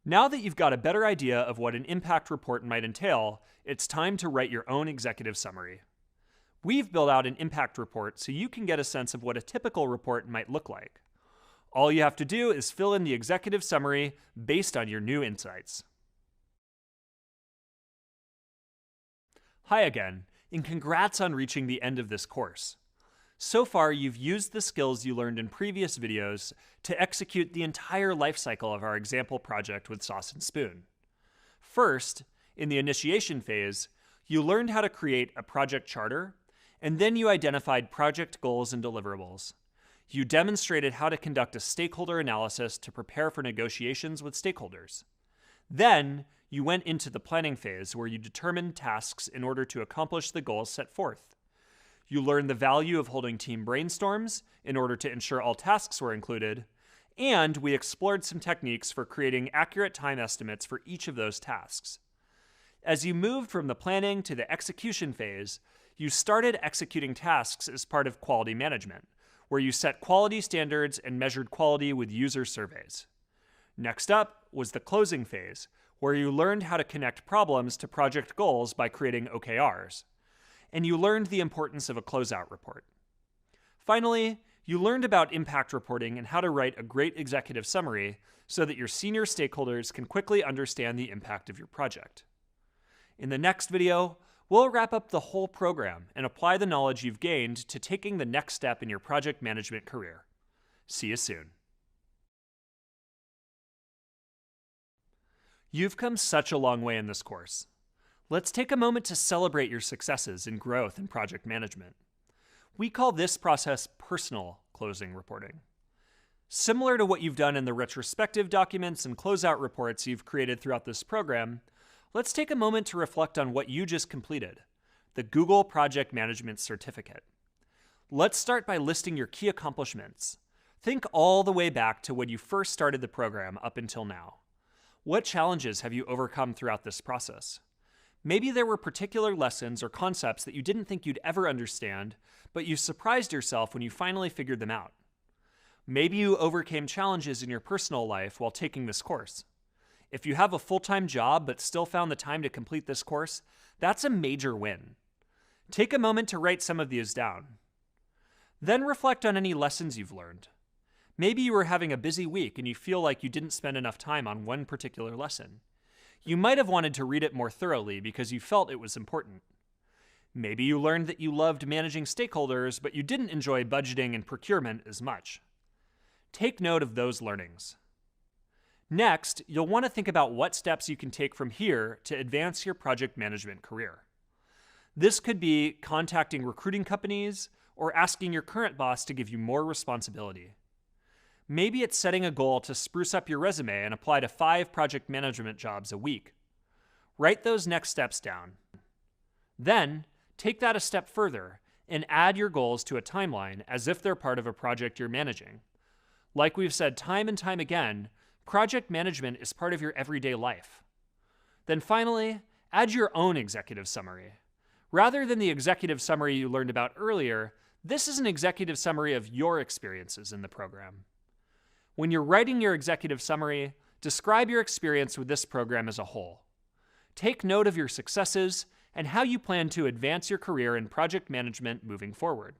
Now that you've got a better idea of what an impact report might entail, it's time to write your own executive summary. We've built out an impact report so you can get a sense of what a typical report might look like. All you have to do is fill in the executive summary based on your new insights. Hi again, and congrats on reaching the end of this course. So far, you've used the skills you learned in previous videos to execute the entire lifecycle of our example project with Sauce and Spoon. First, in the initiation phase, you learned how to create a project charter, and then you identified project goals and deliverables. You demonstrated how to conduct a stakeholder analysis to prepare for negotiations with stakeholders. Then, you went into the planning phase where you determined tasks in order to accomplish the goals set forth. You learned the value of holding team brainstorms in order to ensure all tasks were included, and we explored some techniques for creating accurate time estimates for each of those tasks. As you moved from the planning to the execution phase, you started executing tasks as part of quality management, where you set quality standards and measured quality with user surveys. Next up was the closing phase, where you learned how to connect problems to project goals by creating OKRs. And you learned the importance of a closeout report. Finally, you learned about impact reporting and how to write a great executive summary so that your senior stakeholders can quickly understand the impact of your project. In the next video, we'll wrap up the whole program and apply the knowledge you've gained to taking the next step in your project management career. See you soon. You've come such a long way in this course. Let's take a moment to celebrate your successes in growth in project management. We call this process personal closing reporting. Similar to what you've done in the retrospective documents and closeout reports you've created throughout this program, let's take a moment to reflect on what you just completed, the Google Project Management Certificate. Let's start by listing your key accomplishments. Think all the way back to when you first started the program up until now. What challenges have you overcome throughout this process? Maybe there were particular lessons or concepts that you didn't think you'd ever understand, but you surprised yourself when you finally figured them out. Maybe you overcame challenges in your personal life while taking this course. If you have a full-time job but still found the time to complete this course, that's a major win. Take a moment to write some of these down. Then reflect on any lessons you've learned. Maybe you were having a busy week and you feel like you didn't spend enough time on one particular lesson. You might have wanted to read it more thoroughly because you felt it was important. Maybe you learned that you loved managing stakeholders, but you didn't enjoy budgeting and procurement as much. Take note of those learnings. Next, you'll want to think about what steps you can take from here to advance your project management career. This could be contacting recruiting companies or asking your current boss to give you more responsibility. Maybe it's setting a goal to spruce up your resume and apply to 5 project management jobs a week. Write those next steps down. Then, take that a step further and add your goals to a timeline as if they're part of a project you're managing. Like we've said time and time again, project management is part of your everyday life. Then finally, add your own executive summary. Rather than the executive summary you learned about earlier, this is an executive summary of your experiences in the program. When you're writing your executive summary, describe your experience with this program as a whole. Take note of your successes and how you plan to advance your career in project management moving forward.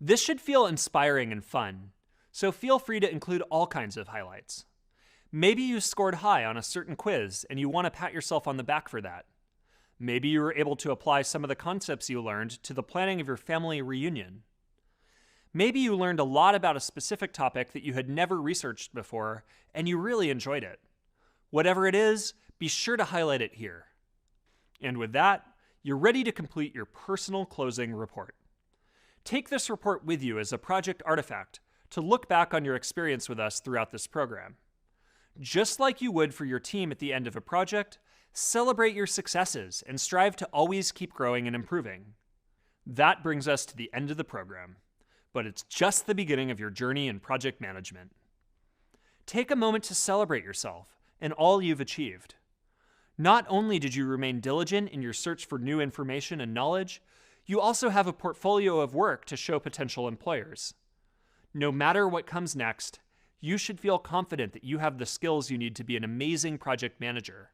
This should feel inspiring and fun, so feel free to include all kinds of highlights. Maybe you scored high on a certain quiz and you want to pat yourself on the back for that. Maybe you were able to apply some of the concepts you learned to the planning of your family reunion. Maybe you learned a lot about a specific topic that you had never researched before and you really enjoyed it. Whatever it is, be sure to highlight it here. And with that, you're ready to complete your personal closing report. Take this report with you as a project artifact to look back on your experience with us throughout this program. Just like you would for your team at the end of a project, celebrate your successes and strive to always keep growing and improving. That brings us to the end of the program, but it's just the beginning of your journey in project management. Take a moment to celebrate yourself and all you've achieved. Not only did you remain diligent in your search for new information and knowledge, you also have a portfolio of work to show potential employers. No matter what comes next, you should feel confident that you have the skills you need to be an amazing project manager.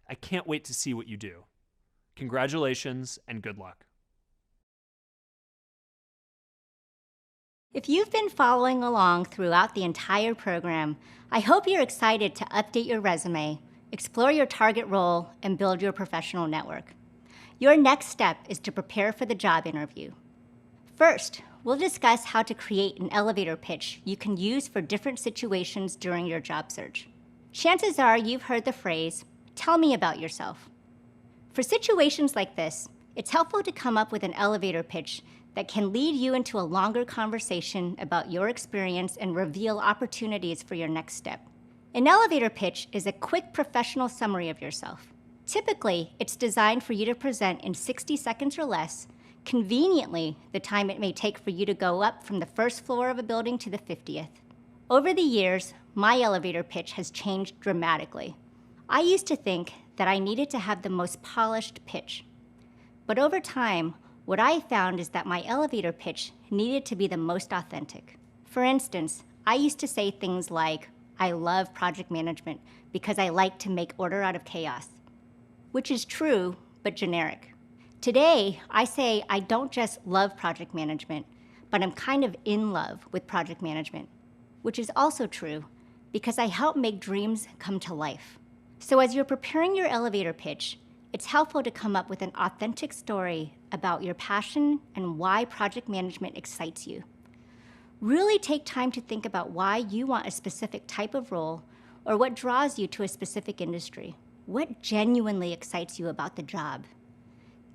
I can't wait to see what you do. Congratulations and good luck. If you've been following along throughout the entire program, I hope you're excited to update your resume, explore your target role, and build your professional network. Your next step is to prepare for the job interview. First, we'll discuss how to create an elevator pitch you can use for different situations during your job search. Chances are you've heard the phrase, "Tell me about yourself." For situations like this, it's helpful to come up with an elevator pitch that can lead you into a longer conversation about your experience and reveal opportunities for your next step. An elevator pitch is a quick professional summary of yourself. Typically, it's designed for you to present in 60 seconds or less, conveniently the time it may take for you to go up from the first floor of a building to the 50th. Over the years, my elevator pitch has changed dramatically. I used to think that I needed to have the most polished pitch. But over time, what I found is that my elevator pitch needed to be the most authentic. For instance, I used to say things like, "I love project management because I like to make order out of chaos," which is true, but generic. Today, I say I don't just love project management, but I'm kind of in love with project management, which is also true because I help make dreams come to life. So as you're preparing your elevator pitch, it's helpful to come up with an authentic story about your passion and why project management excites you. Really take time to think about why you want a specific type of role or what draws you to a specific industry. What genuinely excites you about the job?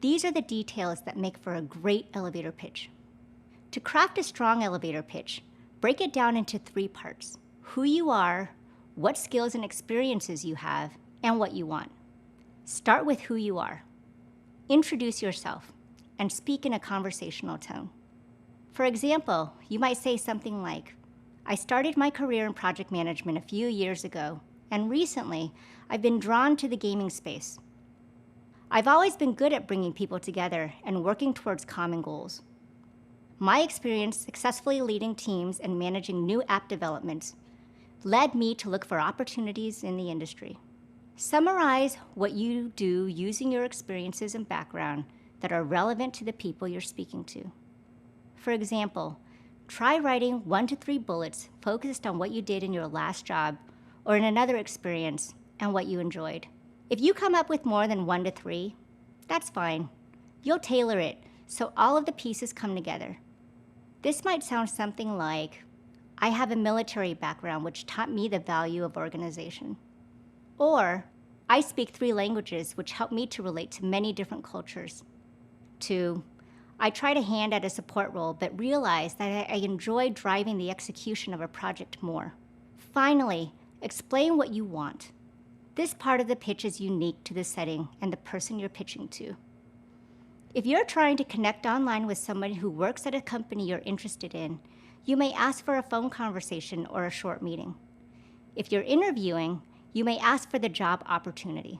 These are the details that make for a great elevator pitch. To craft a strong elevator pitch, break it down into 3 parts: who you are, what skills and experiences you have, and what you want. Start with who you are. Introduce yourself and speak in a conversational tone. For example, you might say something like, "I started my career in project management a few years ago, and recently I've been drawn to the gaming space. I've always been good at bringing people together and working towards common goals. My experience successfully leading teams and managing new app developments led me to look for opportunities in the industry. Summarize what you do using your experiences and background that are relevant to the people you're speaking to. For example, try writing 1 to 3 bullets focused on what you did in your last job or in another experience and what you enjoyed. If you come up with more than 1 to 3, that's fine. You'll tailor it so all of the pieces come together. This might sound something like, I have a military background which taught me the value of organization. Or, I speak 3 languages which help me to relate to many different cultures. To, I tried a hand at a support role but realized that I enjoy driving the execution of a project more. Finally, explain what you want. This part of the pitch is unique to the setting and the person you're pitching to. If you're trying to connect online with someone who works at a company you're interested in, you may ask for a phone conversation or a short meeting. If you're interviewing, you may ask for the job opportunity.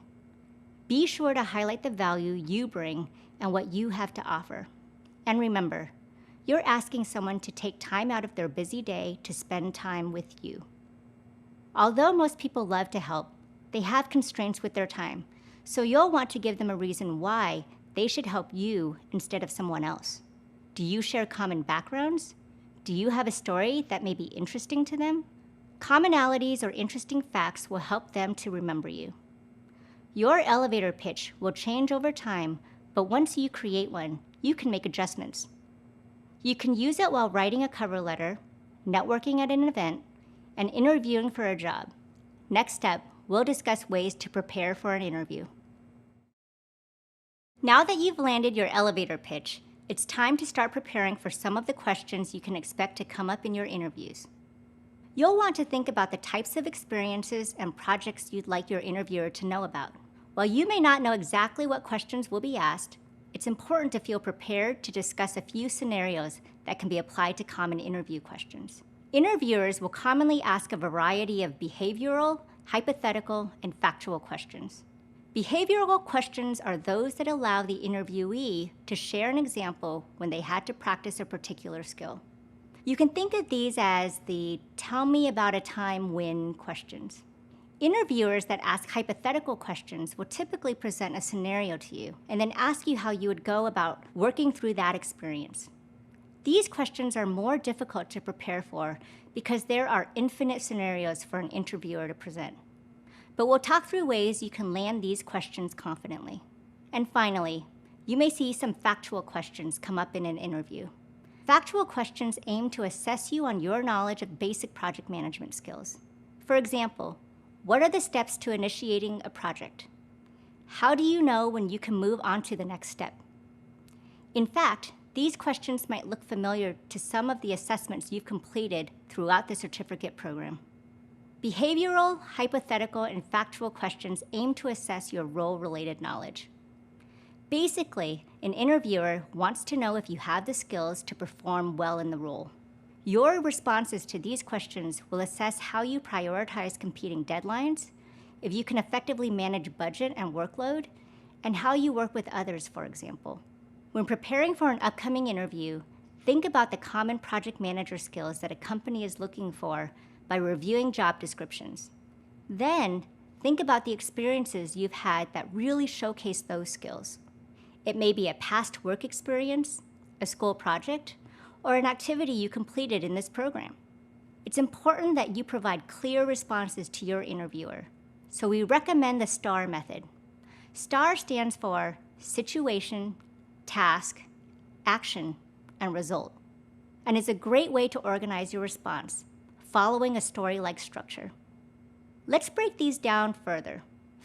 Be sure to highlight the value you bring and what you have to offer. And remember, you're asking someone to take time out of their busy day to spend time with you. Although most people love to help, they have constraints with their time, so you'll want to give them a reason why they should help you instead of someone else. Do you share common backgrounds? Do you have a story that may be interesting to them? Commonalities or interesting facts will help them to remember you. Your elevator pitch will change over time, but once you create one, you can make adjustments. You can use it while writing a cover letter, networking at an event, and interviewing for a job. Next up, we'll discuss ways to prepare for an interview. Now that you've landed your elevator pitch, it's time to start preparing for some of the questions you can expect to come up in your interviews. You'll want to think about the types of experiences and projects you'd like your interviewer to know about. While you may not know exactly what questions will be asked, it's important to feel prepared to discuss a few scenarios that can be applied to common interview questions. Interviewers will commonly ask a variety of behavioral, hypothetical, and factual questions. Behavioral questions are those that allow the interviewee to share an example when they had to practice a particular skill. You can think of these as the tell me about a time when questions. Interviewers that ask hypothetical questions will typically present a scenario to you and then ask you how you would go about working through that experience. These questions are more difficult to prepare for because there are infinite scenarios for an interviewer to present. But we'll talk through ways you can land these questions confidently. And finally, you may see some factual questions come up in an interview. Factual questions aim to assess you on your knowledge of basic project management skills. For example, what are the steps to initiating a project? How do you know when you can move on to the next step? In fact, these questions might look familiar to some of the assessments you've completed throughout the certificate program. Behavioral, hypothetical, and factual questions aim to assess your role-related knowledge. Basically, an interviewer wants to know if you have the skills to perform well in the role. Your responses to these questions will assess how you prioritize competing deadlines, if you can effectively manage budget and workload, and how you work with others, for example. When preparing for an upcoming interview, think about the common project manager skills that a company is looking for by reviewing job descriptions. Then, think about the experiences you've had that really showcase those skills. It may be a past work experience, a school project, or an activity you completed in this program. It's important that you provide clear responses to your interviewer, so we recommend the STAR method. STAR stands for situation, task, action, and result, and is a great way to organize your response, following a story-like structure. Let's break these down further.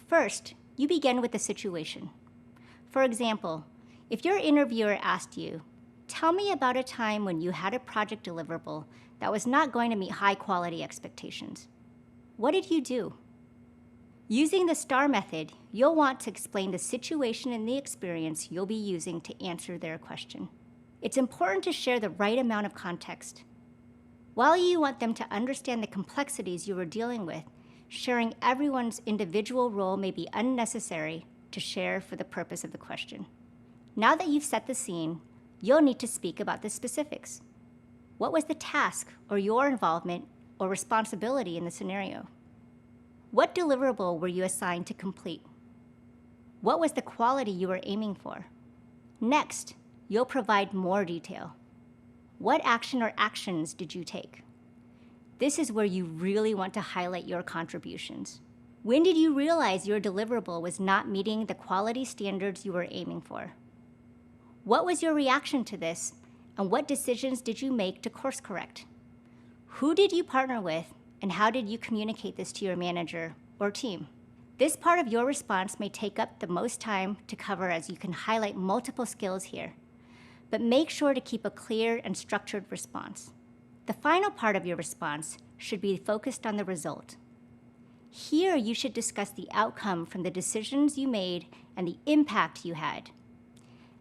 First, you begin with the situation. For example, if your interviewer asked you, tell me about a time when you had a project deliverable that was not going to meet high-quality expectations. What did you do? Using the STAR method, you'll want to explain the situation and the experience you'll be using to answer their question. It's important to share the right amount of context. While you want them to understand the complexities you are dealing with, sharing everyone's individual role may be unnecessary to share for the purpose of the question. Now that you've set the scene, you'll need to speak about the specifics. What was the task or your involvement or responsibility in the scenario? What deliverable were you assigned to complete? What was the quality you were aiming for? Next, you'll provide more detail. What action or actions did you take? This is where you really want to highlight your contributions. When did you realize your deliverable was not meeting the quality standards you were aiming for? What was your reaction to this, and what decisions did you make to course correct? Who did you partner with, and how did you communicate this to your manager or team? This part of your response may take up the most time to cover, as you can highlight multiple skills here, but make sure to keep a clear and structured response. The final part of your response should be focused on the result. Here, you should discuss the outcome from the decisions you made and the impact you had.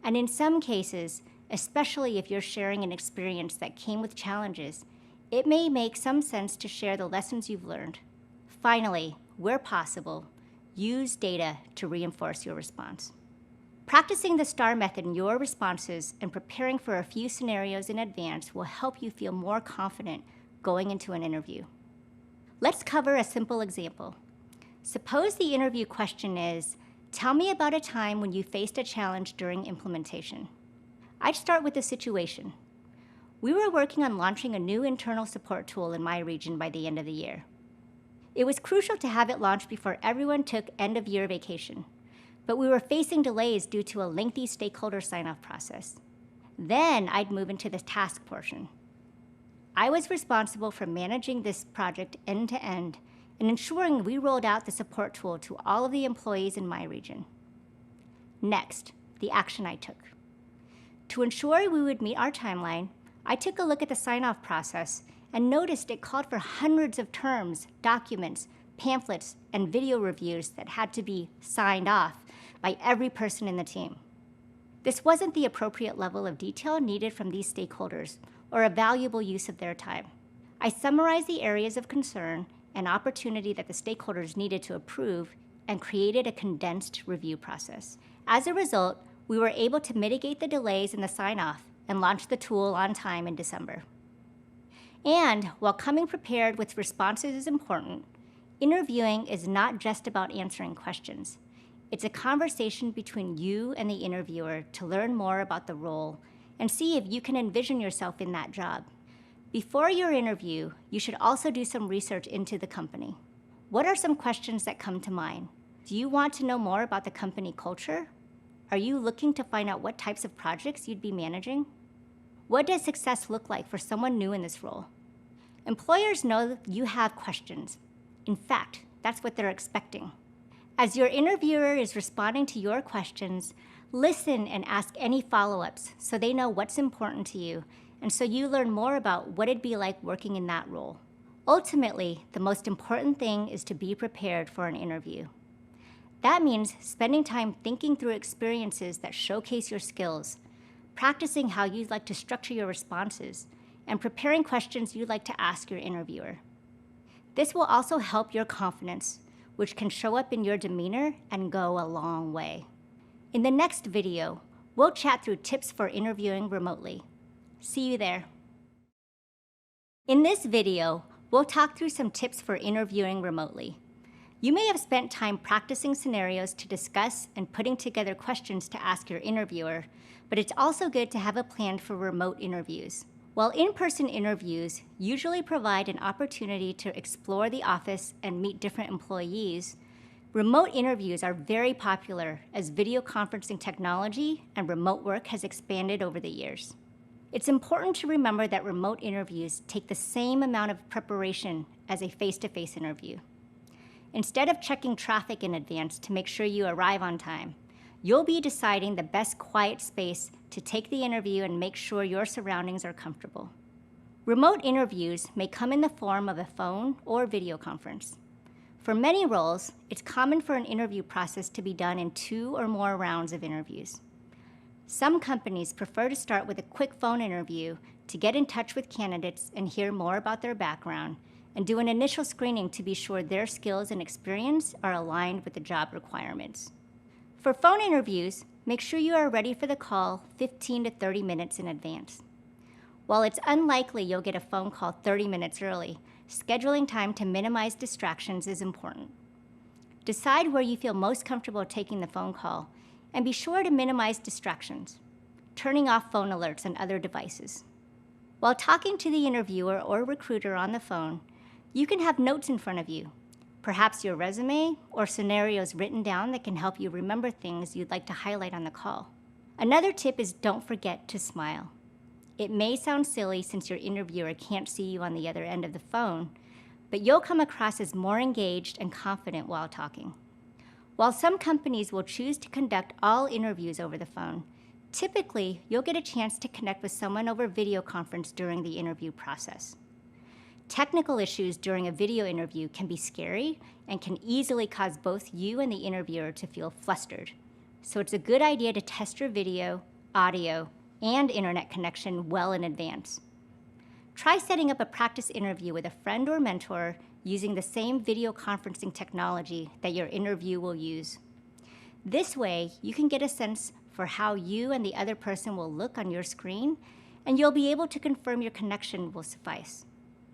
And in some cases, especially if you're sharing an experience that came with challenges, it may make some sense to share the lessons you've learned. Finally, where possible, use data to reinforce your response. Practicing the STAR method in your responses and preparing for a few scenarios in advance will help you feel more confident going into an interview. Let's cover a simple example. Suppose the interview question is, tell me about a time when you faced a challenge during implementation. I'd start with the situation. We were working on launching a new internal support tool in my region by the end of the year. It was crucial to have it launched before everyone took end-of-year vacation, but we were facing delays due to a lengthy stakeholder sign-off process. Then I'd move into the task portion. I was responsible for managing this project end-to-end and ensuring we rolled out the support tool to all of the employees in my region. Next, the action I took. To ensure we would meet our timeline, I took a look at the sign-off process and noticed it called for hundreds of terms, documents, pamphlets, and video reviews that had to be signed off by every person in the team. This wasn't the appropriate level of detail needed from these stakeholders or a valuable use of their time. I summarized the areas of concern and opportunity that the stakeholders needed to approve and created a condensed review process. As a result, we were able to mitigate the delays in the sign-off and launch the tool on time in December. And while coming prepared with responses is important, interviewing is not just about answering questions. It's a conversation between you and the interviewer to learn more about the role and see if you can envision yourself in that job. Before your interview, you should also do some research into the company. What are some questions that come to mind? Do you want to know more about the company culture? Are you looking to find out what types of projects you'd be managing? What does success look like for someone new in this role? Employers know that you have questions. In fact, that's what they're expecting. As your interviewer is responding to your questions, listen and ask any follow-ups so they know what's important to you, and so you learn more about what it'd be like working in that role. Ultimately, the most important thing is to be prepared for an interview. That means spending time thinking through experiences that showcase your skills, practicing how you'd like to structure your responses, and preparing questions you'd like to ask your interviewer. This will also help your confidence, which can show up in your demeanor and go a long way. In the next video, we'll chat through tips for interviewing remotely. See you there. In this video, we'll talk through some tips for interviewing remotely. You may have spent time practicing scenarios to discuss and putting together questions to ask your interviewer, but it's also good to have a plan for remote interviews. While in-person interviews usually provide an opportunity to explore the office and meet different employees, remote interviews are very popular as video conferencing technology and remote work has expanded over the years. It's important to remember that remote interviews take the same amount of preparation as a face-to-face interview. Instead of checking traffic in advance to make sure you arrive on time, you'll be deciding the best quiet space to take the interview and make sure your surroundings are comfortable. Remote interviews may come in the form of a phone or video conference. For many roles, it's common for an interview process to be done in 2 or more rounds of interviews. Some companies prefer to start with a quick phone interview to get in touch with candidates and hear more about their background, and do an initial screening to be sure their skills and experience are aligned with the job requirements. For phone interviews, make sure you are ready for the call 15 to 30 minutes in advance. While it's unlikely you'll get a phone call 30 minutes early, scheduling time to minimize distractions is important. Decide where you feel most comfortable taking the phone call, and be sure to minimize distractions, turning off phone alerts and other devices. While talking to the interviewer or recruiter on the phone, you can have notes in front of you, perhaps your resume or scenarios written down that can help you remember things you'd like to highlight on the call. Another tip is don't forget to smile. It may sound silly since your interviewer can't see you on the other end of the phone, but you'll come across as more engaged and confident while talking. While some companies will choose to conduct all interviews over the phone, typically you'll get a chance to connect with someone over video conference during the interview process. Technical issues during a video interview can be scary and can easily cause both you and the interviewer to feel flustered. So it's a good idea to test your video, audio, and internet connection well in advance. Try setting up a practice interview with a friend or mentor using the same video conferencing technology that your interview will use. This way, you can get a sense for how you and the other person will look on your screen, and you'll be able to confirm your connection will suffice.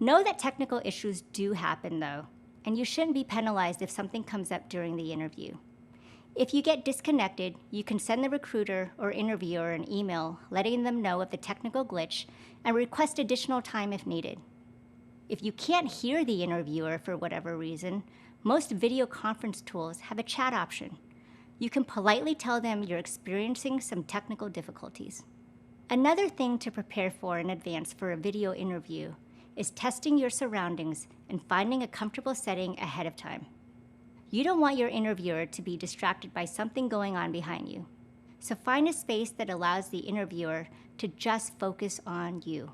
Know that technical issues do happen though, and you shouldn't be penalized if something comes up during the interview. If you get disconnected, you can send the recruiter or interviewer an email letting them know of the technical glitch and request additional time if needed. If you can't hear the interviewer for whatever reason, most video conference tools have a chat option. You can politely tell them you're experiencing some technical difficulties. Another thing to prepare for in advance for a video interview is testing your surroundings and finding a comfortable setting ahead of time. You don't want your interviewer to be distracted by something going on behind you. So find a space that allows the interviewer to just focus on you.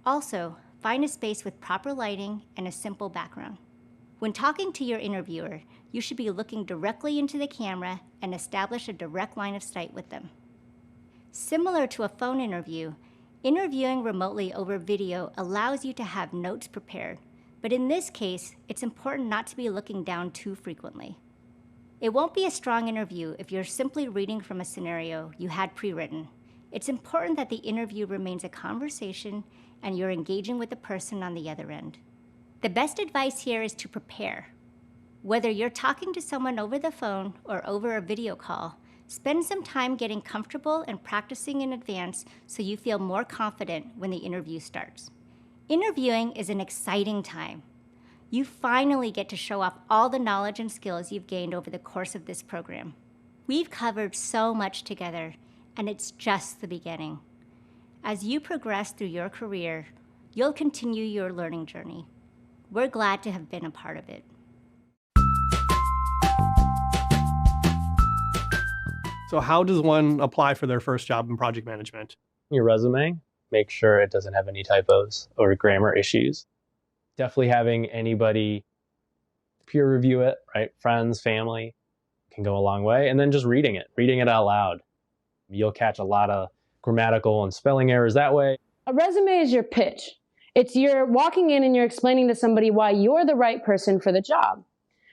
Also, find a space with proper lighting and a simple background. When talking to your interviewer, you should be looking directly into the camera and establish a direct line of sight with them. Similar to a phone interview, interviewing remotely over video allows you to have notes prepared. But in this case, it's important not to be looking down too frequently. It won't be a strong interview if you're simply reading from a scenario you had pre-written. It's important that the interview remains a conversation and you're engaging with the person on the other end. The best advice here is to prepare. Whether you're talking to someone over the phone or over a video call, spend some time getting comfortable and practicing in advance so you feel more confident when the interview starts. Interviewing is an exciting time. You finally get to show off all the knowledge and skills you've gained over the course of this program. We've covered so much together, and it's just the beginning. As you progress through your career, you'll continue your learning journey. We're glad to have been a part of it. So how does one apply for their first job in project management? Your resume, make sure it doesn't have any typos or grammar issues. Definitely having anybody peer review it, right? Friends, family can go a long way. And then just reading it out loud. You'll catch a lot of grammatical and spelling errors that way. A resume is your pitch. It's you're walking in and you're explaining to somebody why you're the right person for the job.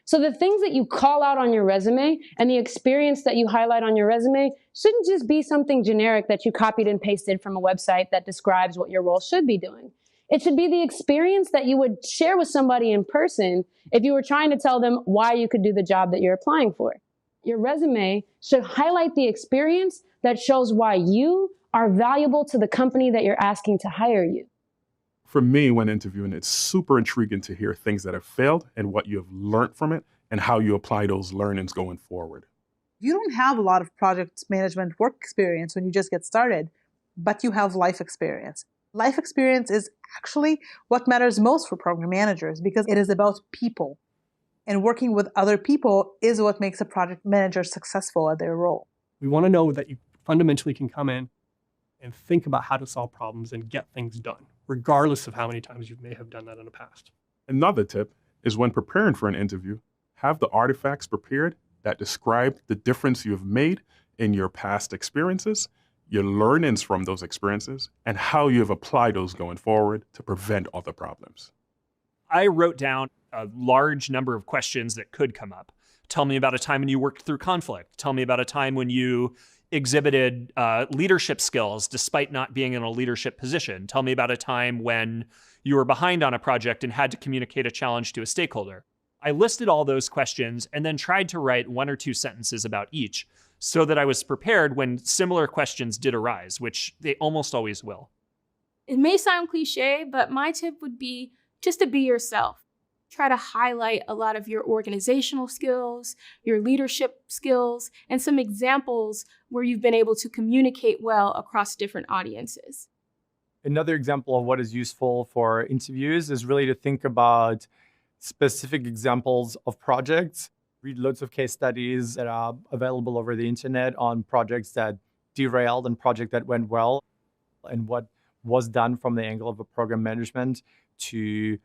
So the things that you call out on your resume and the experience that you highlight on your resume shouldn't just be something generic that you copied and pasted from a website that describes what your role should be doing. It should be the experience that you would share with somebody in person if you were trying to tell them why you could do the job that you're applying for. Your resume should highlight the experience that shows why you are valuable to the company that you're asking to hire you. For me, when interviewing, it's super intriguing to hear things that have failed and what you have learned from it and how you apply those learnings going forward. You don't have a lot of project management work experience when you just get started, but you have life experience. Life experience is actually what matters most for program managers because it is about people. And working with other people is what makes a project manager successful at their role. We want to know that you fundamentally can come in and think about how to solve problems and get things done, regardless of how many times you may have done that in the past. Another tip is when preparing for an interview, have the artifacts prepared that describe the difference you have made in your past experiences, your learnings from those experiences, and how you have applied those going forward to prevent other problems. I wrote down a large number of questions that could come up. Tell me about a time when you worked through conflict. Tell me about a time when you exhibited leadership skills despite not being in a leadership position. Tell me about a time when you were behind on a project and had to communicate a challenge to a stakeholder. I listed all those questions and then tried to write 1 or 2 sentences about each so that I was prepared when similar questions did arise, which they almost always will. It may sound cliche, but my tip would be just to be yourself. Try to highlight a lot of your organizational skills, your leadership skills, and some examples where you've been able to communicate well across different audiences. Another example of what is useful for interviews is really to think about specific examples of projects. Read loads of case studies that are available over the internet on projects that derailed and projects that went well, and what was done from the angle of a program management to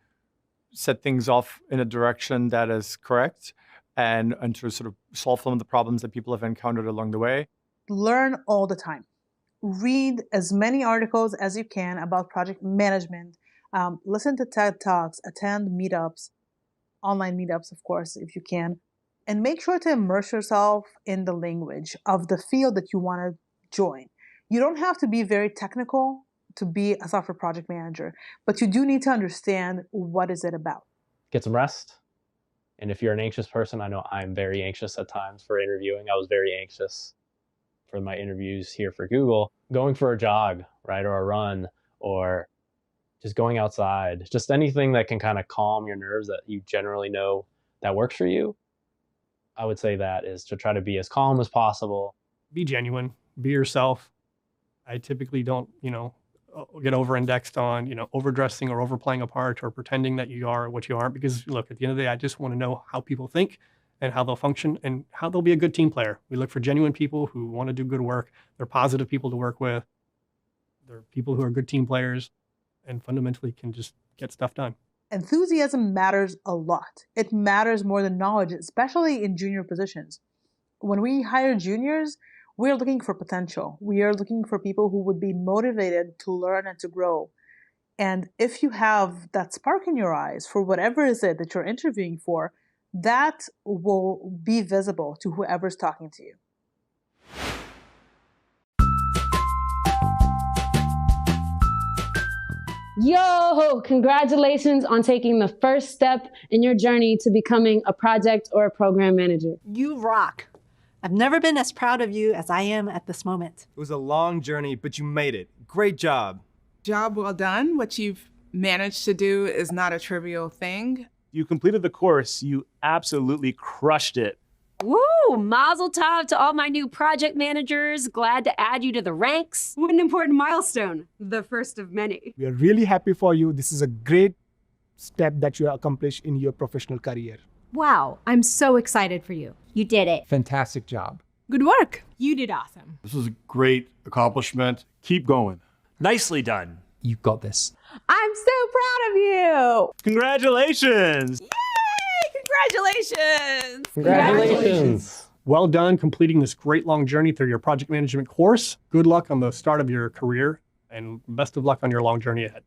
set things off in a direction that is correct and to sort of solve some of the problems that people have encountered along the way. Learn all the time. Read as many articles as you can about project management. Listen to TED Talks, attend meetups, online meetups, of course, if you can. And make sure to immerse yourself in the language of the field that you want to join. You don't have to be very technical to be a software project manager, but you do need to understand what is it about. Get some rest. And if you're an anxious person, I know I'm very anxious at times for interviewing. I was very anxious for my interviews here for Google. Going for a jog, right, or a run, or just going outside, just anything that can kind of calm your nerves that you generally know that works for you. I would say that is to try to be as calm as possible. Be genuine, be yourself. I typically don't, get over-indexed on, overdressing or overplaying a part or pretending that you are what you aren't. Because look, at the end of the day, I just want to know how people think and how they'll function and how they'll be a good team player. We look for genuine people who want to do good work. They're positive people to work with. They're people who are good team players and fundamentally can just get stuff done. Enthusiasm matters a lot. It matters more than knowledge, especially in junior positions. When we hire juniors, we're looking for potential. We are looking for people who would be motivated to learn and to grow. And if you have that spark in your eyes for whatever is it that you're interviewing for, that will be visible to whoever's talking to you. Yo, congratulations on taking the first step in your journey to becoming a project or a program manager. You rock. I've never been as proud of you as I am at this moment. It was a long journey, but you made it. Great job. Job well done. What you've managed to do is not a trivial thing. You completed the course. You absolutely crushed it. Woo! Mazel tov to all my new project managers. Glad to add you to the ranks. What an important milestone. The first of many. We are really happy for you. This is a great step that you accomplished in your professional career. Wow, I'm so excited for you. You did it. Fantastic job. Good work. You did awesome. This is a great accomplishment. Keep going. Nicely done. You got this. I'm so proud of you. Congratulations. Congratulations. Congratulations. Well done completing this great long journey through your project management course. Good luck on the start of your career and best of luck on your long journey ahead.